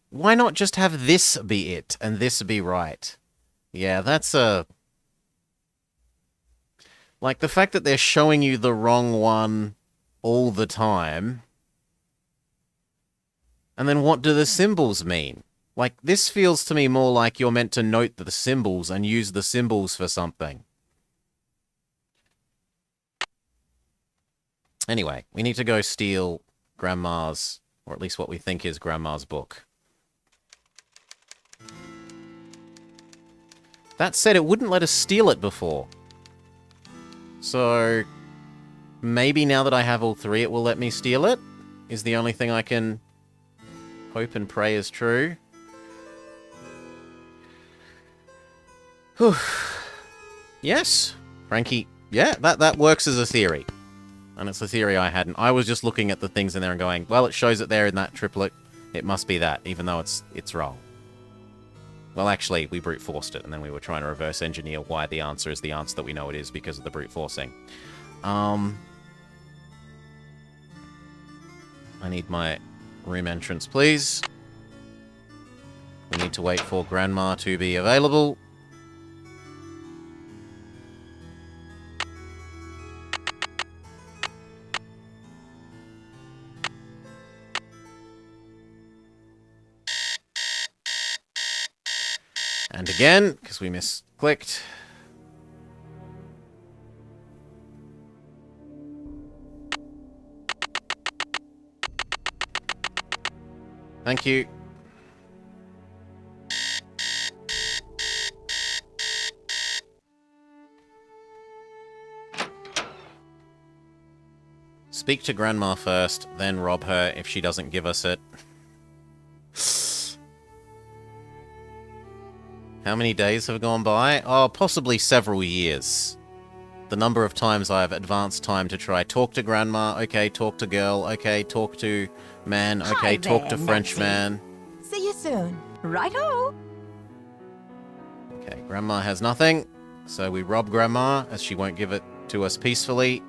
Speaker 1: Why not just have this be it and this be right? Yeah, that's a... Like, the fact that they're showing you the wrong one all the time... And then what do the symbols mean? Like, this feels to me more like you're meant to note the symbols and use the symbols for something. Anyway, we need to go steal Grandma's, or at least what we think is Grandma's book. That said, it wouldn't let us steal it before. So, maybe now that I have all three, it will let me steal it? Is the only thing I can hope and pray is true. Whew. Yes, Frankie. Yeah, that works as a theory. And it's a theory I hadn't. I was just looking at the things in there and going, well, it shows it there in that triplet. It must be that, even though it's wrong. Well, actually, we brute forced it, and then we were trying to reverse engineer why the answer is the answer that we know it is because of the brute forcing. I need my room entrance, please. We need to wait for Grandma to be available. And again, because we misclicked. Thank you. Speak to Grandma first, then rob her if she doesn't give us it. How many days have gone by? Oh, possibly several years. the number of times I've advanced time to try talk to grandma, okay, talk to girl, okay, talk to man, okay,
Speaker 7: Hi
Speaker 1: talk to
Speaker 7: there,
Speaker 1: French
Speaker 7: Nancy.
Speaker 1: man.
Speaker 3: See you soon.
Speaker 7: Righto.
Speaker 1: Okay, grandma has nothing, so we rob grandma as she won't give it to us peacefully.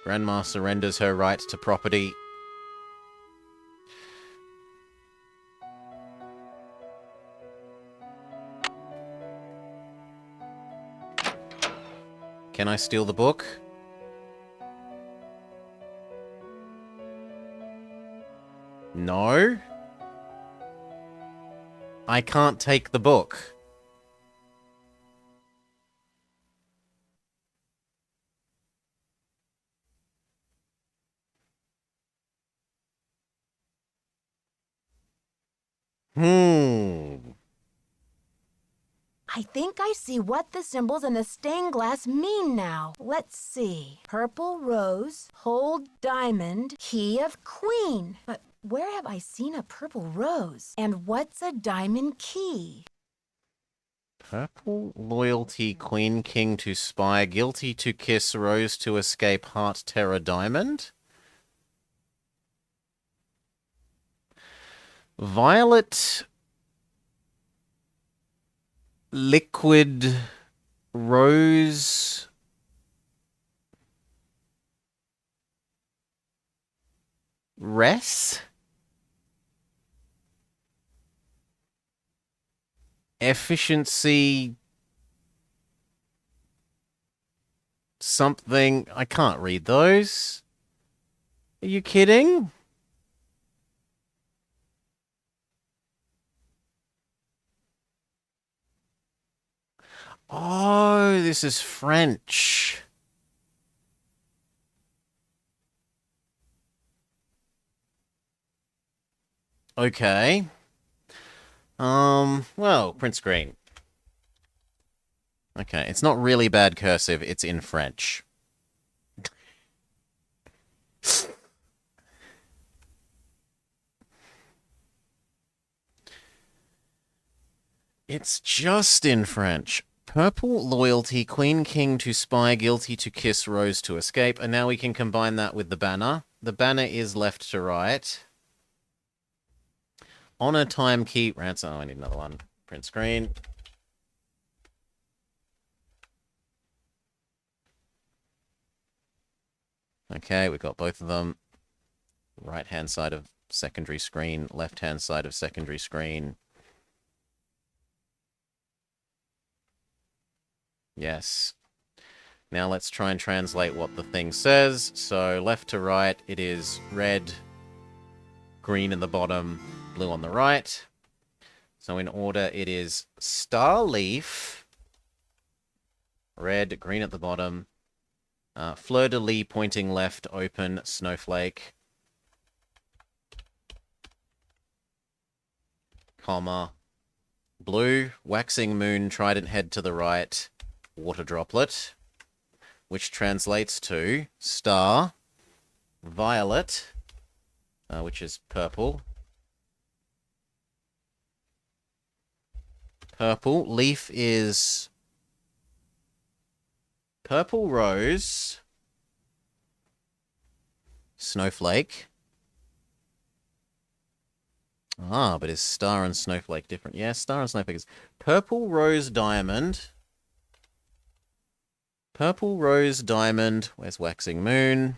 Speaker 1: Grandma surrenders her right to property. Can I steal the book? No. I can't take the book.
Speaker 3: I think I see what the symbols in the stained glass mean now. Let's see. Purple rose, hold diamond, key of queen. But where have I seen a purple rose? And what's a diamond key?
Speaker 1: Purple, loyalty, queen, king to spy, guilty to kiss, rose to escape, heart, terror, diamond. Violet, liquid, rose, rest, efficiency, something. I can't read those. Are you kidding? Oh, this is French. Okay. Well, print screen. Okay, it's not really bad cursive, it's in French. It's just in French. Purple, loyalty, queen, king to spy, guilty to kiss, rose to escape. And now we can combine that with the banner. The banner is left to right. Honor, time, key, ransom. Oh, I need another one. Print screen. Okay, we've got both of them. Right-hand side of secondary screen, left-hand side of secondary screen. Yes. Now let's try and translate what the thing says. So left to right, it is red, green in the bottom, blue on the right. So in order, it is star leaf, red, green at the bottom, fleur-de-lis pointing left, open, snowflake, comma, blue, waxing moon, trident head to the right, water droplet, which translates to star, violet, which is purple, leaf is purple rose, snowflake. Ah, but is star and snowflake different? Yeah, star and snowflake is purple rose diamond. Purple rose diamond. Where's waxing moon?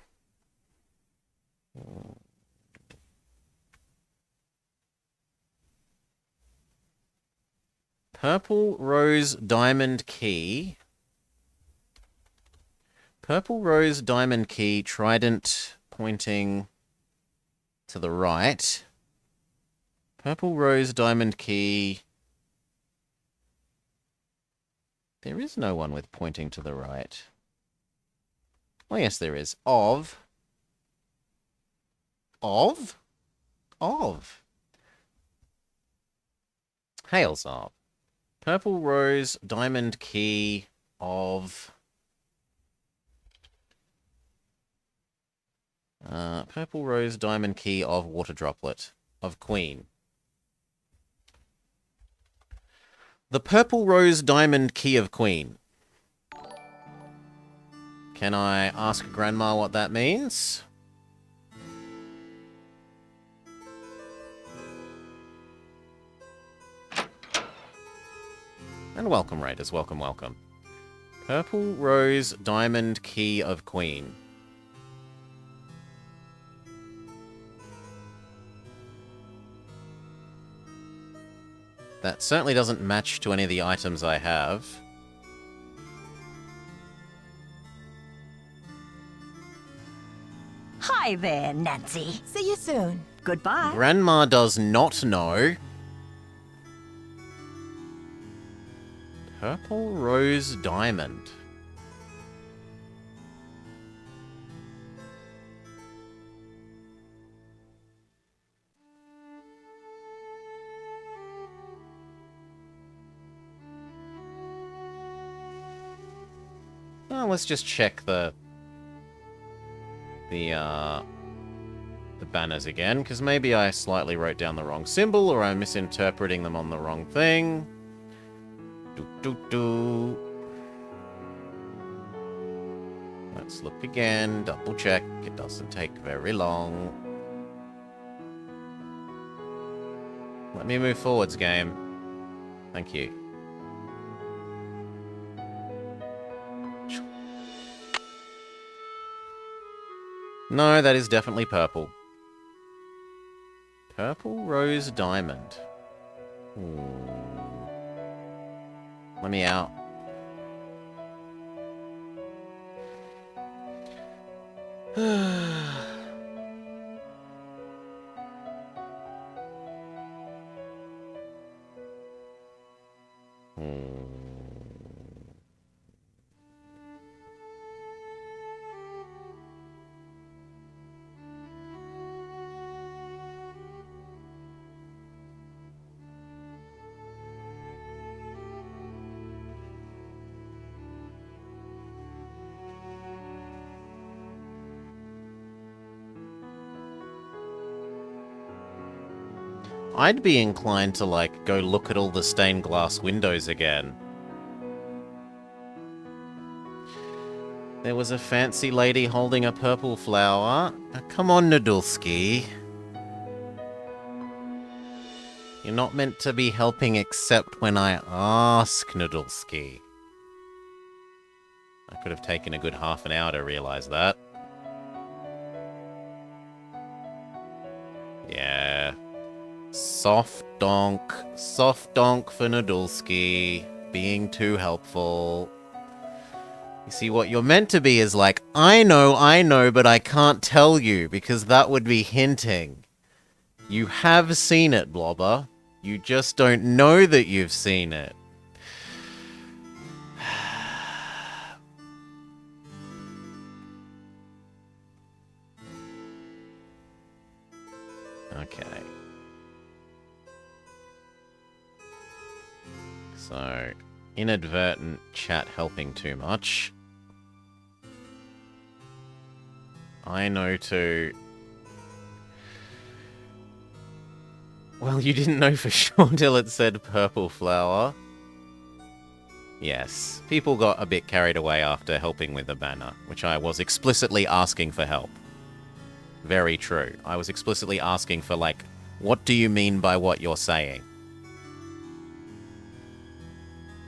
Speaker 1: Purple rose diamond key. Purple rose diamond key, trident pointing to the right. Purple rose diamond key. There is no one with pointing to the right. Oh, yes, there is. Of. Hails of. Purple rose diamond key of. Purple rose diamond key of water droplet. Of queen. The Purple Rose Diamond Key of Queen. Can I ask Grandma what that means? And welcome, Raiders. Welcome, welcome. Purple Rose Diamond Key of Queen. That certainly doesn't match to any of the items I have.
Speaker 7: Hi there, Nancy.
Speaker 3: See you soon.
Speaker 7: Goodbye.
Speaker 1: Grandma does not know. Purple Rose Diamond. Well, let's just check the banners again, because maybe I slightly wrote down the wrong symbol, or I'm misinterpreting them on the wrong thing. Let's look again, double check. It doesn't take very long. Let me move forwards, game. Thank you. No, that is definitely purple. Purple Rose Diamond. Let me out. I'd be inclined to, like, go look at all the stained glass windows again. There was a fancy lady holding a purple flower. Come on, Nadulski. You're not meant to be helping except when I ask, Nadulski. I could have taken a good half an hour to realize that. Yeah. Soft donk for Nadulski, being too helpful. You see, what you're meant to be is like, I know, but I can't tell you, because that would be hinting. You have seen it, Blobber. You just don't know that you've seen it. Okay. So, inadvertent chat helping too much. I know too. Well, you didn't know for sure till it said purple flower. Yes, people got a bit carried away after helping with the banner, which I was explicitly asking for help. Very true. I was explicitly asking for, like, what do you mean by what you're saying?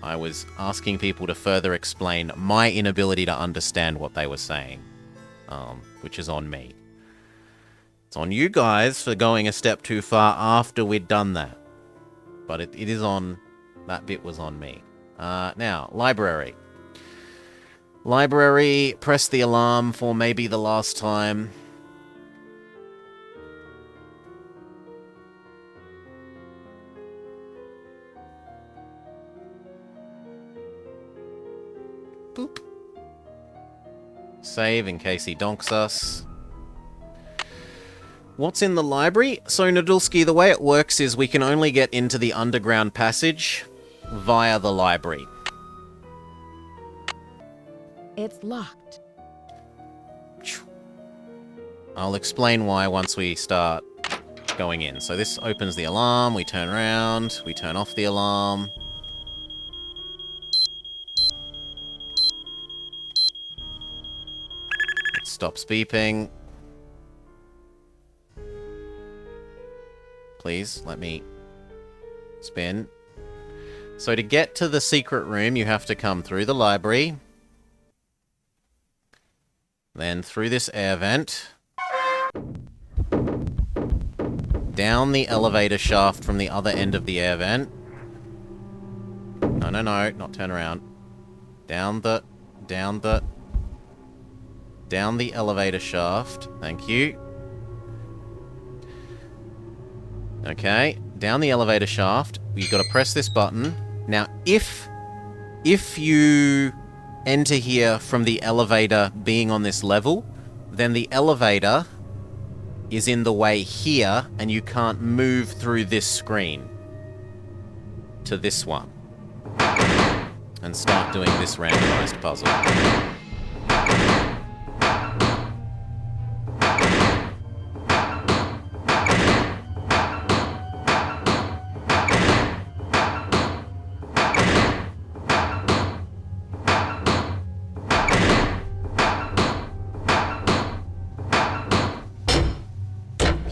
Speaker 1: I was asking people to further explain my inability to understand what they were saying, which is on me. It's on you guys for going a step too far after we'd done that. But it is on... that bit was on me. Now, library. Library, press the alarm for maybe the last time. Boop. Save in case he donks us. What's in the library? So, Nadulski, the way it works is we can only get into the underground passage via the library.
Speaker 3: It's locked.
Speaker 1: I'll explain why once we start going in. So this opens the alarm, we turn around, we turn off the alarm. Stops beeping. Please, let me spin. So to get to the secret room, you have to come through the library. Then through this air vent. Down the elevator shaft from the other end of the air vent. No, not turn around. Down the elevator shaft. Thank you. Okay, down the elevator shaft. You've got to press this button. Now, if you enter here from the elevator being on this level, then the elevator is in the way here, and you can't move through this screen to this one and start doing this randomized puzzle.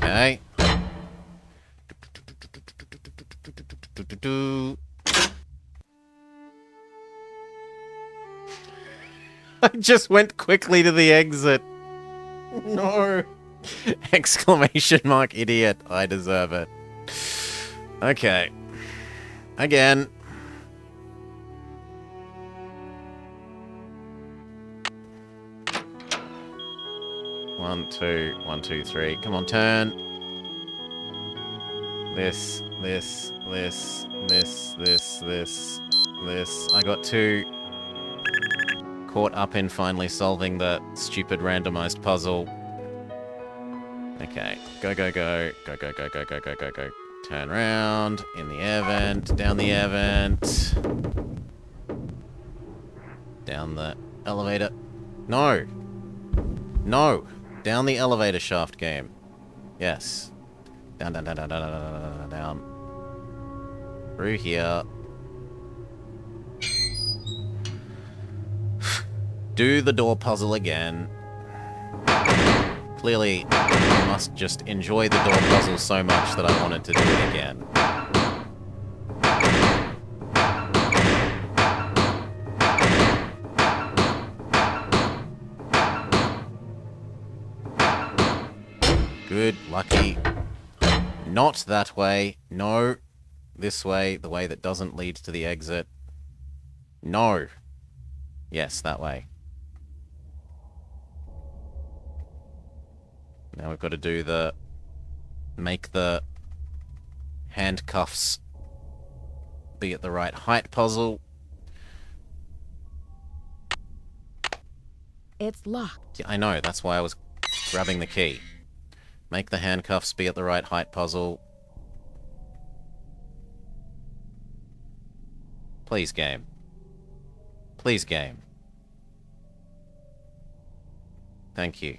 Speaker 1: Okay. I just went quickly to the exit. No. Exclamation mark, idiot. I deserve it. Okay. Again. One, two, three. Come on, turn. This. I got two. Caught up in finally solving the stupid randomized puzzle. Okay. Go. Go. Turn around. In the air vent. Down the air vent. Down the elevator. No. Down the elevator shaft, game. Yes. Down. Through here. Do the door puzzle again. Clearly, I must just enjoy the door puzzle so much that I wanted to do it again. Good, lucky. Not that way. No. This way, the way that doesn't lead to the exit. No. Yes, that way. Now we've got to do the... make the handcuffs be at the right height puzzle.
Speaker 3: It's locked.
Speaker 1: Yeah, I know, that's why I was grabbing the key. Make the handcuffs be at the right height puzzle. Please, game. Please, game. Thank you.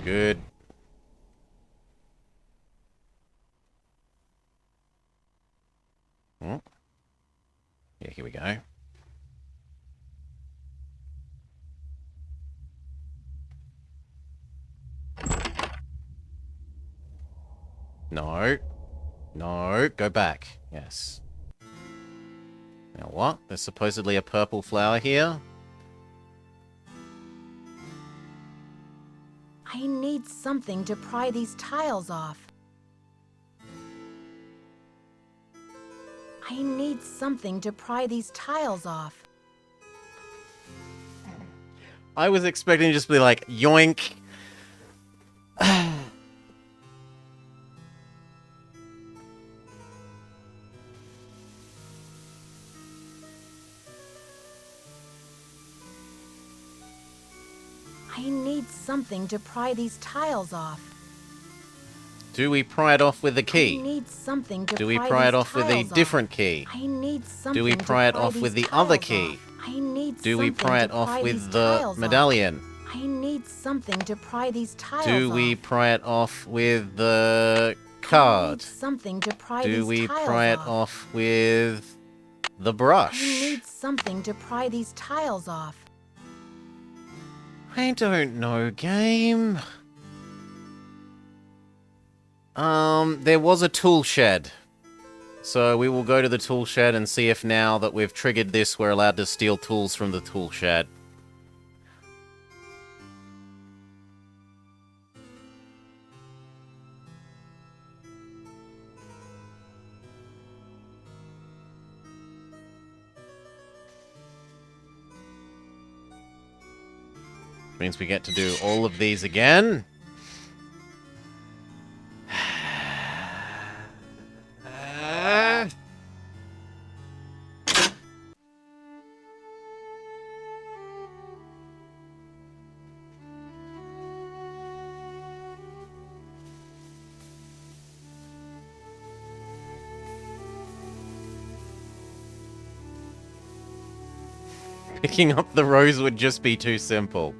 Speaker 1: Good. Oh. Yeah, here we go. No. No, go back. Yes. Now what? There's supposedly a purple flower here.
Speaker 3: I need something to pry these tiles off. I need something to pry these tiles off.
Speaker 1: I was expecting to just be like, yoink.
Speaker 3: I need something to pry these tiles off.
Speaker 1: Do we pry it off with the key?
Speaker 3: I need something to
Speaker 1: Do we
Speaker 3: pry
Speaker 1: pry it
Speaker 3: these
Speaker 1: off with a
Speaker 3: tiles
Speaker 1: different
Speaker 3: off.
Speaker 1: key?
Speaker 3: I need something
Speaker 1: Do we pry it off with the other key?
Speaker 3: I need
Speaker 1: Do we
Speaker 3: something
Speaker 1: pry
Speaker 3: to
Speaker 1: it off
Speaker 3: pry
Speaker 1: with
Speaker 3: these
Speaker 1: the
Speaker 3: tiles off.
Speaker 1: medallion?
Speaker 3: I need need something to pry these tiles
Speaker 1: Do we
Speaker 3: off.
Speaker 1: pry it off with the
Speaker 3: I
Speaker 1: card?
Speaker 3: need something to pry
Speaker 1: Do
Speaker 3: these
Speaker 1: we
Speaker 3: tiles
Speaker 1: pry it
Speaker 3: off.
Speaker 1: off with the
Speaker 3: I
Speaker 1: brush?
Speaker 3: need something to pry these tiles off.
Speaker 1: I don't know, game. There was a tool shed. So we will go to the tool shed and see if now that we've triggered this, we're allowed to steal tools from the tool shed. Means we get to do all of these again. Picking up the rose would just be too simple.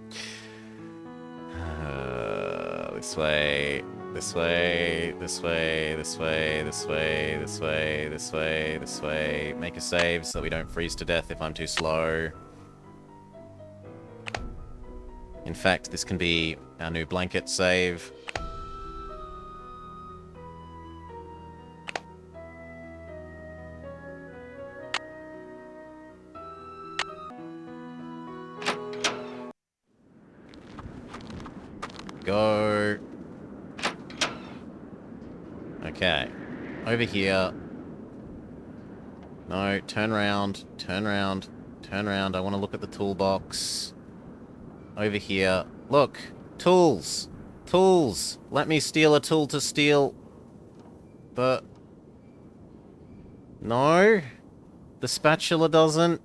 Speaker 1: This way, this way, this way, this way, this way, this way, this way, this way. Make a save so we don't freeze to death if I'm too slow. In fact, this can be our new blanket save. Go. Okay. Over here. No, turn around, turn around, turn around. I want to look at the toolbox. Over here. Look. Tools. Tools. Let me steal a tool to steal. But... No. The spatula doesn't.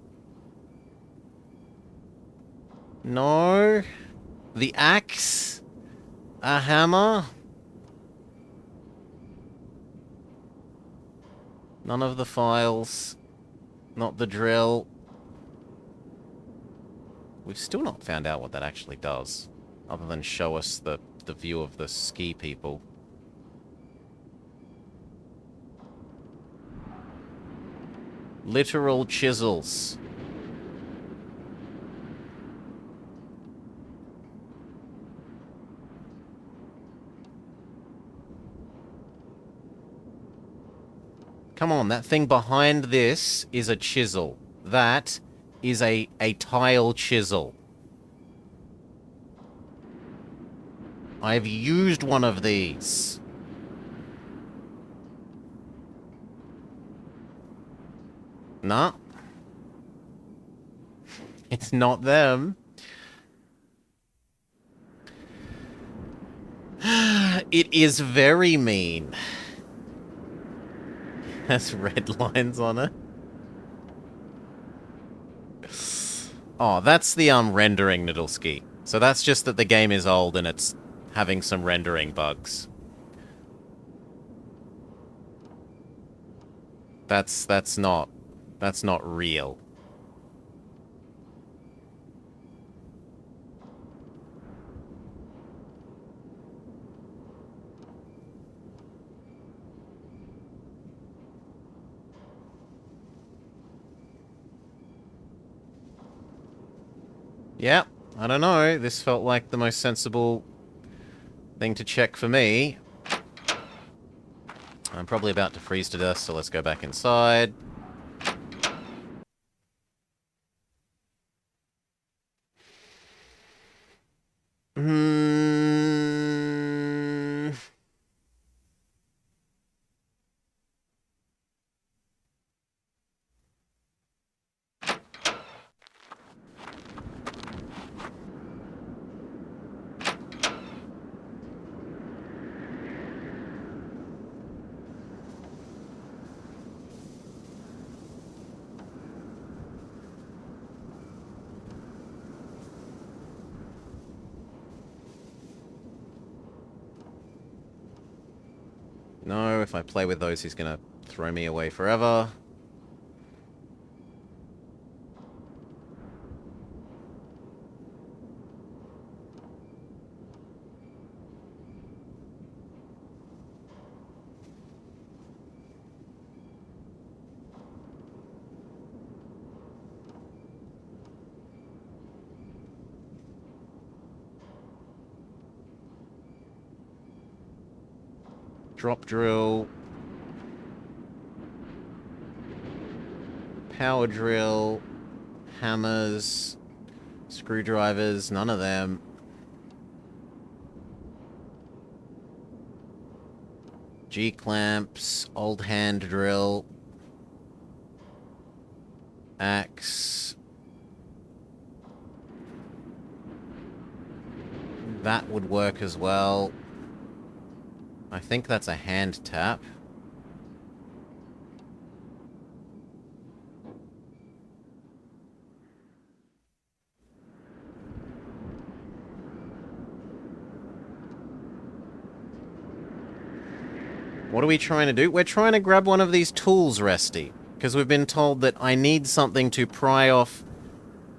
Speaker 1: No. The axe. A hammer? None of the files. Not the drill. We've still not found out what that actually does. Other than show us the view of the ski people. Literal chisels. Come on, that thing behind this is a chisel. That is a tile chisel. I've used one of these. Nah. It's not them. It is very mean. Has red lines on it. Oh, that's the rendering Noodleski. So that's just that the game is old and it's having some rendering bugs. That's not real. Yeah, I don't know. This felt like the most sensible thing to check for me. I'm probably about to freeze to death, so let's go back inside. No, if I play with those, he's gonna throw me away forever. Drop drill. Power drill. Hammers. Screwdrivers. None of them. G-clamps. Old hand drill. Axe. That would work as well. I think that's a hand tap. What are we trying to do? We're trying to grab one of these tools, Resty. Because we've been told that I need something to pry off...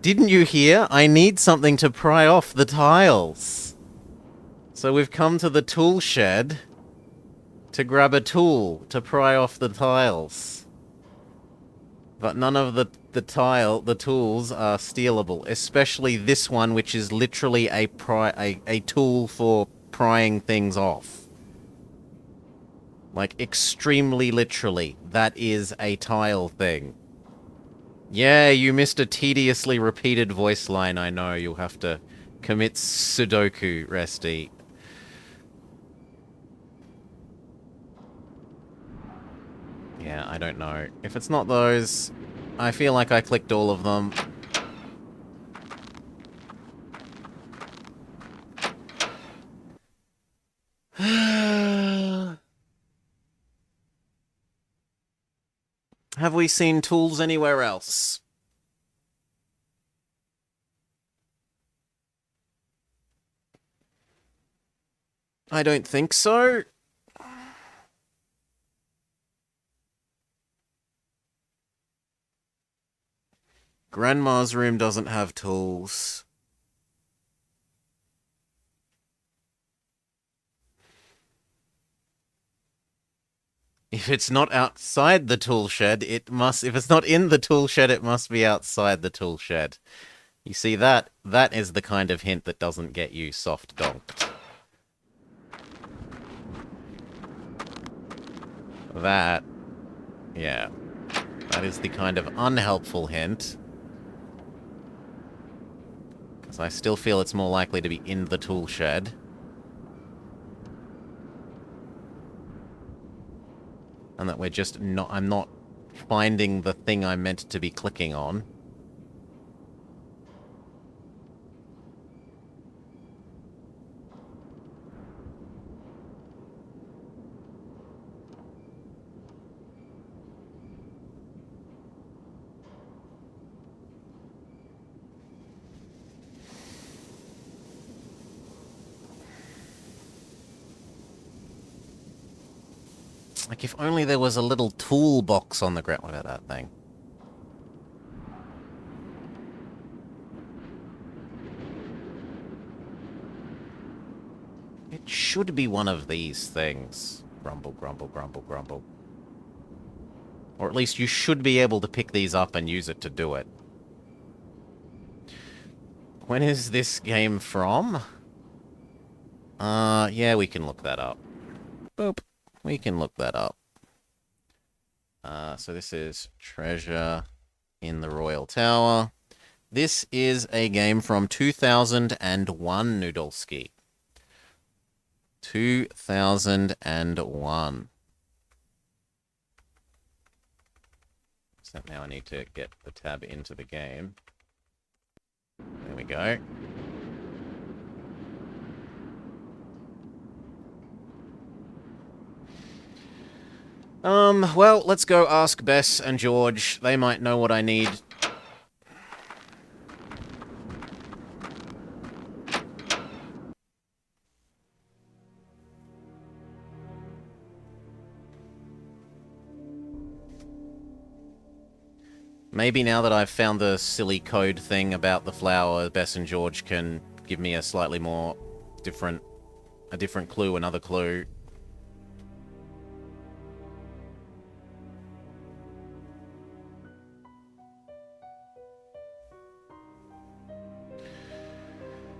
Speaker 1: Didn't you hear? I need something to pry off the tiles. So we've come to the tool shed to grab a tool to pry off the tiles. But none of the tools are stealable. Especially this one, which is literally a tool for prying things off. Like, extremely literally, that is a tile thing. Yeah, you missed a tediously repeated voice line, I know. You'll have to commit Sudoku, Resty. Yeah, I don't know. If it's not those, I feel like I clicked all of them. Have we seen tools anywhere else? I don't think so. Grandma's room doesn't have tools. If it's not outside the tool shed, it must... If it's not in the tool shed, it must be outside the tool shed. You see that? That is the kind of hint that doesn't get you soft donked. That... Yeah. That is the kind of unhelpful hint. Because I still feel it's more likely to be in the tool shed. And that we're just not... I'm not finding the thing I'm meant to be clicking on. Like, if only there was a little toolbox on the ground. What about that thing? It should be one of these things. Grumble, grumble, grumble, grumble. Or at least you should be able to pick these up and use it to do it. When is this game from? Yeah, we can look that up. Boop. We can look that up. So this is Treasure in the Royal Tower. This is a game from 2001, Noodleski. 2001. So now I need to get the tab into the game. There we go. Well, let's go ask Bess and George. They might know what I need. Maybe now that I've found the silly code thing about the flower, Bess and George can give me a slightly more different clue, another clue.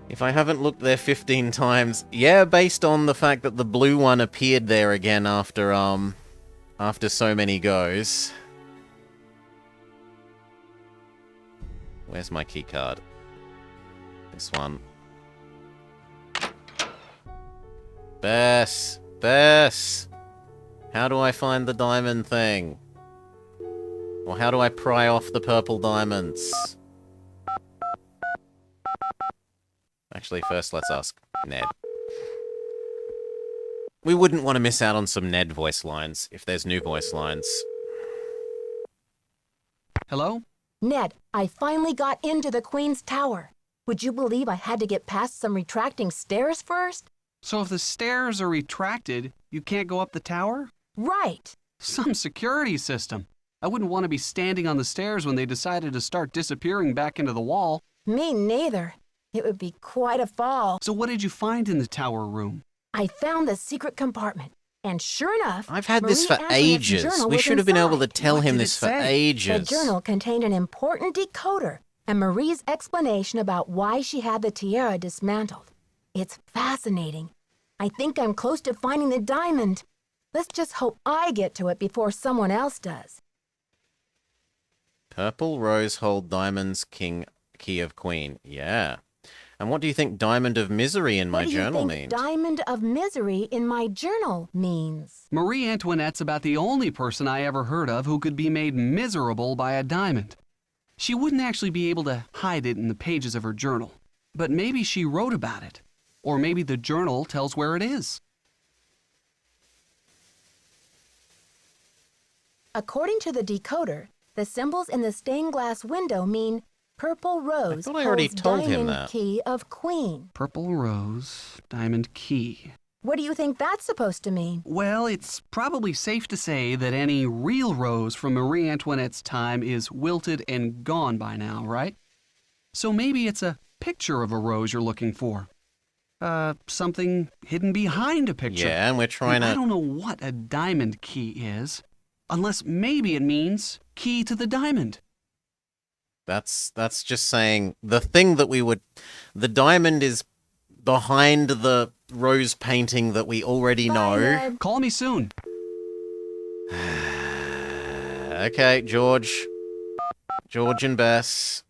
Speaker 1: If I haven't looked there 15 times, yeah, based on the fact that the blue one appeared there again after so many goes. Where's my key card? This one. Bess! Bess! How do I find the diamond thing? Or how do I pry off the purple diamonds? Actually, first let's ask Ned. We wouldn't want to miss out on some Ned voice lines, if there's new voice lines.
Speaker 8: Hello?
Speaker 3: Ned, I finally got into the Queen's Tower. Would you believe I had to get past some retracting stairs first?
Speaker 8: So if the stairs are retracted, you can't go up the tower?
Speaker 3: Right.
Speaker 8: Some security system. I wouldn't want to be standing on the stairs when they decided to start disappearing back into the wall.
Speaker 3: Me neither. It would be quite a fall.
Speaker 8: So what did you find in the tower room?
Speaker 3: I found the secret compartment. And sure enough,
Speaker 1: I've had
Speaker 3: Marie
Speaker 1: this for
Speaker 3: Antoinette's
Speaker 1: ages.
Speaker 3: journal
Speaker 1: We
Speaker 3: was
Speaker 1: should have been able to
Speaker 3: inside.
Speaker 1: tell
Speaker 8: What
Speaker 1: him
Speaker 8: did
Speaker 1: this
Speaker 8: it
Speaker 1: for
Speaker 8: say?
Speaker 1: ages.
Speaker 3: The journal contained an important decoder and Marie's explanation about why she had the tiara dismantled. It's fascinating. I think I'm close to finding the diamond. Let's just hope I get to it before someone else does.
Speaker 1: Purple rose hold diamonds, king, key of queen. Yeah. And what do you think diamond of misery in my journal
Speaker 3: What do you
Speaker 1: means?
Speaker 3: think diamond of misery in my journal means?
Speaker 8: Marie Antoinette's about the only person I ever heard of who could be made miserable by a diamond. She wouldn't actually be able to hide it in the pages of her journal, but maybe she wrote about it. Or maybe the journal tells where it is.
Speaker 3: According to the decoder, the symbols in the stained glass window mean purple rose
Speaker 1: I already
Speaker 3: holds
Speaker 1: told him
Speaker 3: diamond
Speaker 1: that.
Speaker 3: key of queen.
Speaker 8: Purple rose, diamond key.
Speaker 3: What do you think that's supposed to mean?
Speaker 8: Well, it's probably safe to say that any real rose from Marie Antoinette's time is wilted and gone by now, right? So maybe it's a picture of a rose you're looking for. Something hidden behind a picture.
Speaker 1: Yeah, and we're trying
Speaker 8: I
Speaker 1: to...
Speaker 8: don't know what a diamond key is, unless maybe it means key to the diamond.
Speaker 1: That's just saying the thing that we would... The diamond is behind the rose painting that we already know.
Speaker 8: Call me soon.
Speaker 1: Okay, George. George and Bess.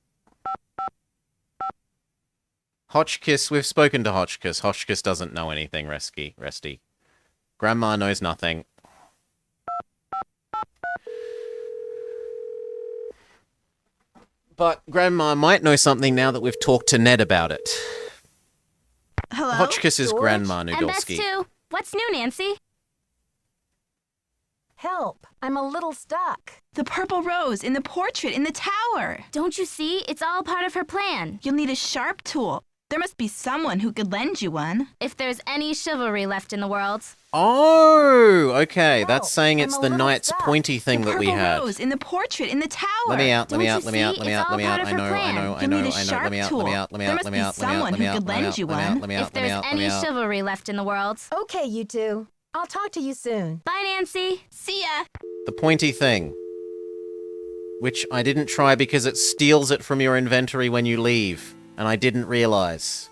Speaker 1: Hotchkiss, we've spoken to Hotchkiss. Hotchkiss doesn't know anything, Resty. Grandma knows nothing. But Grandma might know something now that we've talked to Ned about it.
Speaker 9: Hello?
Speaker 1: Hotchkiss is
Speaker 3: George?
Speaker 1: Grandma
Speaker 9: And Bess
Speaker 1: Noodlski.
Speaker 9: too. What's new, Nancy?
Speaker 3: Help! I'm a little stuck.
Speaker 10: The purple rose in the portrait in the tower.
Speaker 9: Don't you see? It's all part of her plan.
Speaker 10: You'll need a sharp tool. There must be someone who could lend you one.
Speaker 9: If there's any chivalry left in the world.
Speaker 1: Oh, okay. That's
Speaker 3: Help,
Speaker 1: saying
Speaker 3: I'm
Speaker 1: it's
Speaker 3: a
Speaker 1: the
Speaker 3: little
Speaker 1: knight's
Speaker 3: stuck.
Speaker 1: pointy thing
Speaker 10: The
Speaker 1: that we
Speaker 10: purple
Speaker 1: had.
Speaker 10: rose in the portrait in the tower.
Speaker 1: Let me out, let me
Speaker 9: Don't
Speaker 1: out,
Speaker 9: you
Speaker 1: let me out,
Speaker 9: see?
Speaker 1: let me
Speaker 9: It's
Speaker 1: out,
Speaker 9: all
Speaker 1: let me
Speaker 9: part
Speaker 1: out.
Speaker 9: of
Speaker 1: I
Speaker 9: her
Speaker 1: know,
Speaker 9: plan.
Speaker 1: I
Speaker 10: You'll
Speaker 1: know,
Speaker 10: need a
Speaker 1: let
Speaker 10: sharp
Speaker 1: me out,
Speaker 10: tool.
Speaker 1: let me out, let me
Speaker 10: There
Speaker 1: out,
Speaker 10: must
Speaker 1: let
Speaker 10: be
Speaker 1: me out, let me
Speaker 10: someone
Speaker 1: out,
Speaker 10: who
Speaker 1: let me
Speaker 10: could
Speaker 1: out,
Speaker 10: lend you
Speaker 1: let me
Speaker 10: one.
Speaker 1: out, let me out,
Speaker 9: If there's
Speaker 1: let me
Speaker 9: any
Speaker 1: out.
Speaker 9: chivalry left in the world.
Speaker 3: Okay, you two. I'll talk to you soon.
Speaker 9: Bye, Nancy.
Speaker 10: See ya.
Speaker 1: The pointy thing. Which I didn't try because it steals it from your inventory when you leave. And I didn't realize.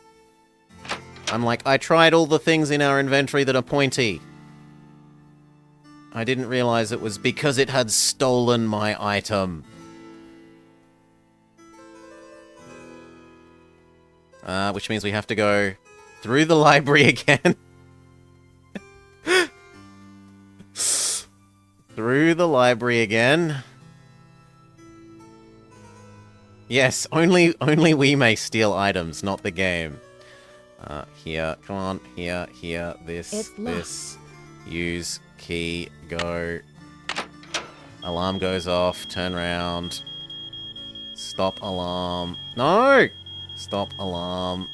Speaker 1: I'm like, I tried all the things in our inventory that are pointy. I didn't realize it was because it had stolen my item. Which means we have to go through the library again. Through the library again. Yes, only we may steal items, not the game. Here, come on, here, this, use, key, go. Alarm goes off, turn around. Stop alarm. No! Stop alarm.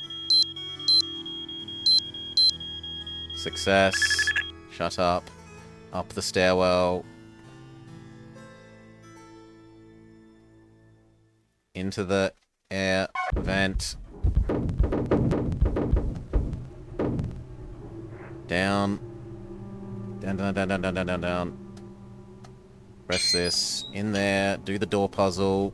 Speaker 1: Success. Shut up. Up the stairwell. Into the air vent. Down. Down. Press this. In there. Do the door puzzle.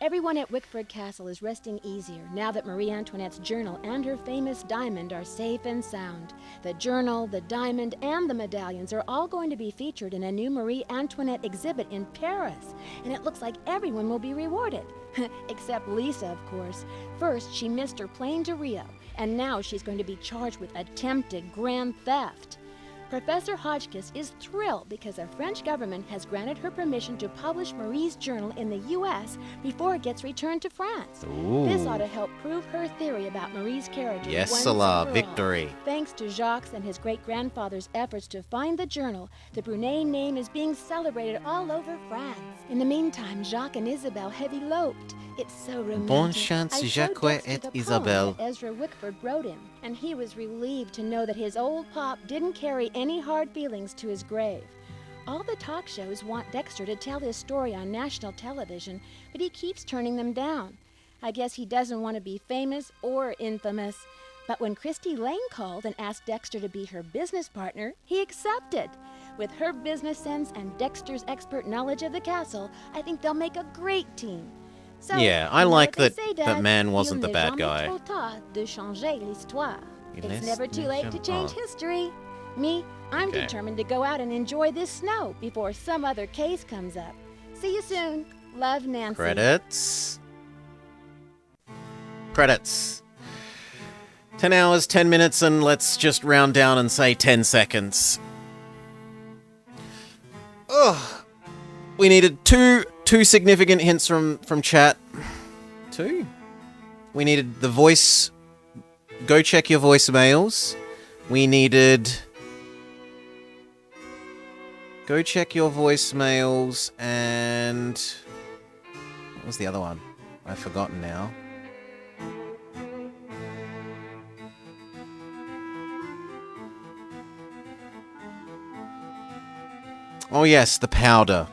Speaker 2: Everyone at Wickford Castle is resting easier now that Marie Antoinette's journal and her famous diamond are safe and sound. The journal, the diamond, and the medallions are all going to be featured in a new Marie Antoinette exhibit in Paris, and it looks like everyone will be rewarded. Except Lisa, of course. First, she missed her plane to Rio, and now she's going to be charged with attempted grand theft. Professor Hotchkiss is thrilled because the French government has granted her permission to publish Marie's journal in the U.S. before it gets returned to France.
Speaker 1: Ooh.
Speaker 2: This ought to help prove her theory about Marie's character.
Speaker 1: Yes,
Speaker 2: once and
Speaker 1: Allah,
Speaker 2: for
Speaker 1: victory.
Speaker 2: all. Thanks to Jacques and his great-grandfather's efforts to find the journal, the Brunet name is being celebrated all over France. In the meantime, Jacques and Isabelle have eloped. It's so romantic.
Speaker 1: Bonne chance,
Speaker 2: I showed
Speaker 1: Jacques
Speaker 2: Dexter
Speaker 1: et
Speaker 2: the poem
Speaker 1: Isabelle.
Speaker 2: that Ezra Wickford wrote him, and he was relieved to know that his old pop didn't carry any hard feelings to his grave. All the talk shows want Dexter to tell his story on national television, but he keeps turning them down. I guess he doesn't want to be famous or infamous. But when Christy Lane called and asked Dexter to be her business partner, he accepted. With her business sense and Dexter's expert knowledge of the castle, I think they'll make a great team. So,
Speaker 1: Yeah, I
Speaker 2: you know
Speaker 1: like
Speaker 2: what they
Speaker 1: that
Speaker 2: say,
Speaker 1: that
Speaker 2: Dad,
Speaker 1: man wasn't
Speaker 2: il
Speaker 1: the
Speaker 2: n'est
Speaker 1: bad
Speaker 2: jamais
Speaker 1: guy.
Speaker 2: trop tard de changer l'histoire.
Speaker 1: Il
Speaker 2: It's
Speaker 1: n'est
Speaker 2: never too late to
Speaker 1: jamais
Speaker 2: change
Speaker 1: tard.
Speaker 2: history. Me, I'm
Speaker 1: Okay.
Speaker 2: determined to go out and enjoy this snow before some other case comes up. See you soon. Love, Nancy.
Speaker 1: Credits. Credits. 10 hours, 10 minutes, and let's just round down and say 10 seconds. Ugh. We needed two significant hints from chat. Two? We needed the voice. Go check your voicemails. We needed... Go check your voicemails and... What was the other one? I've forgotten now. Oh yes, the powder.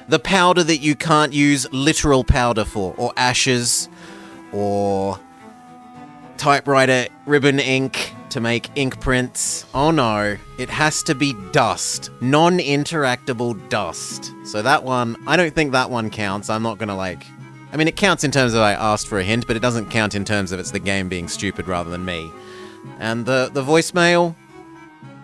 Speaker 1: The powder that you can't use literal powder for, or ashes, or typewriter ribbon ink to make ink prints. Oh no, it has to be dust. Non-interactable dust. So that one, I don't think that one counts. I'm not gonna I mean, it counts in terms of I asked for a hint, but it doesn't count in terms of it's the game being stupid rather than me. And the voicemail...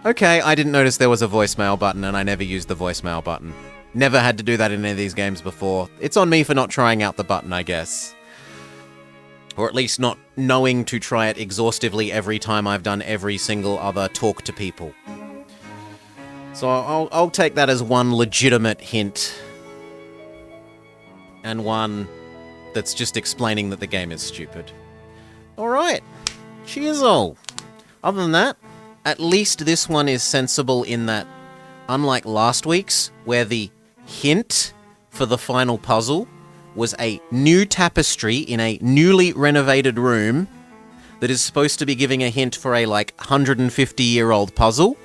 Speaker 1: Okay, I didn't notice there was a voicemail button, and I never used the voicemail button. Never had to do that in any of these games before. It's on me for not trying out the button, I guess. Or at least not knowing to try it exhaustively every time I've done every single other talk to people. So I'll take that as one legitimate hint. And one that's just explaining that the game is stupid. Alright. Cheers all. Other than that, at least this one is sensible in that, unlike last week's, where the hint for the final puzzle was a new tapestry in a newly renovated room that is supposed to be giving a hint for a, 150-year-old puzzle,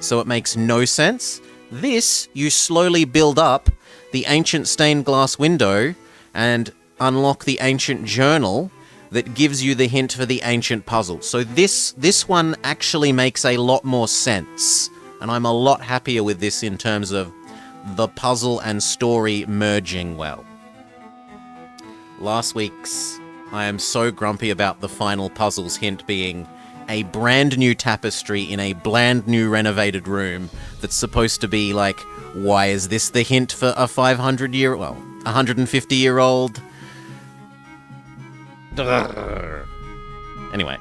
Speaker 1: so it makes no sense. This, you slowly build up the ancient stained glass window and unlock the ancient journal that gives you the hint for the ancient puzzle. So this one actually makes a lot more sense, and I'm a lot happier with this in terms of the puzzle and story merging well. Last week's, I am so grumpy about the final puzzle's hint being a brand new tapestry in a brand new renovated room that's supposed to be why is this the hint for a 150-year-old? Anyway.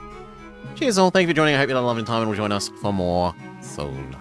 Speaker 1: Cheers all, thank you for joining, I hope you had a lovely time and will join us for more soon.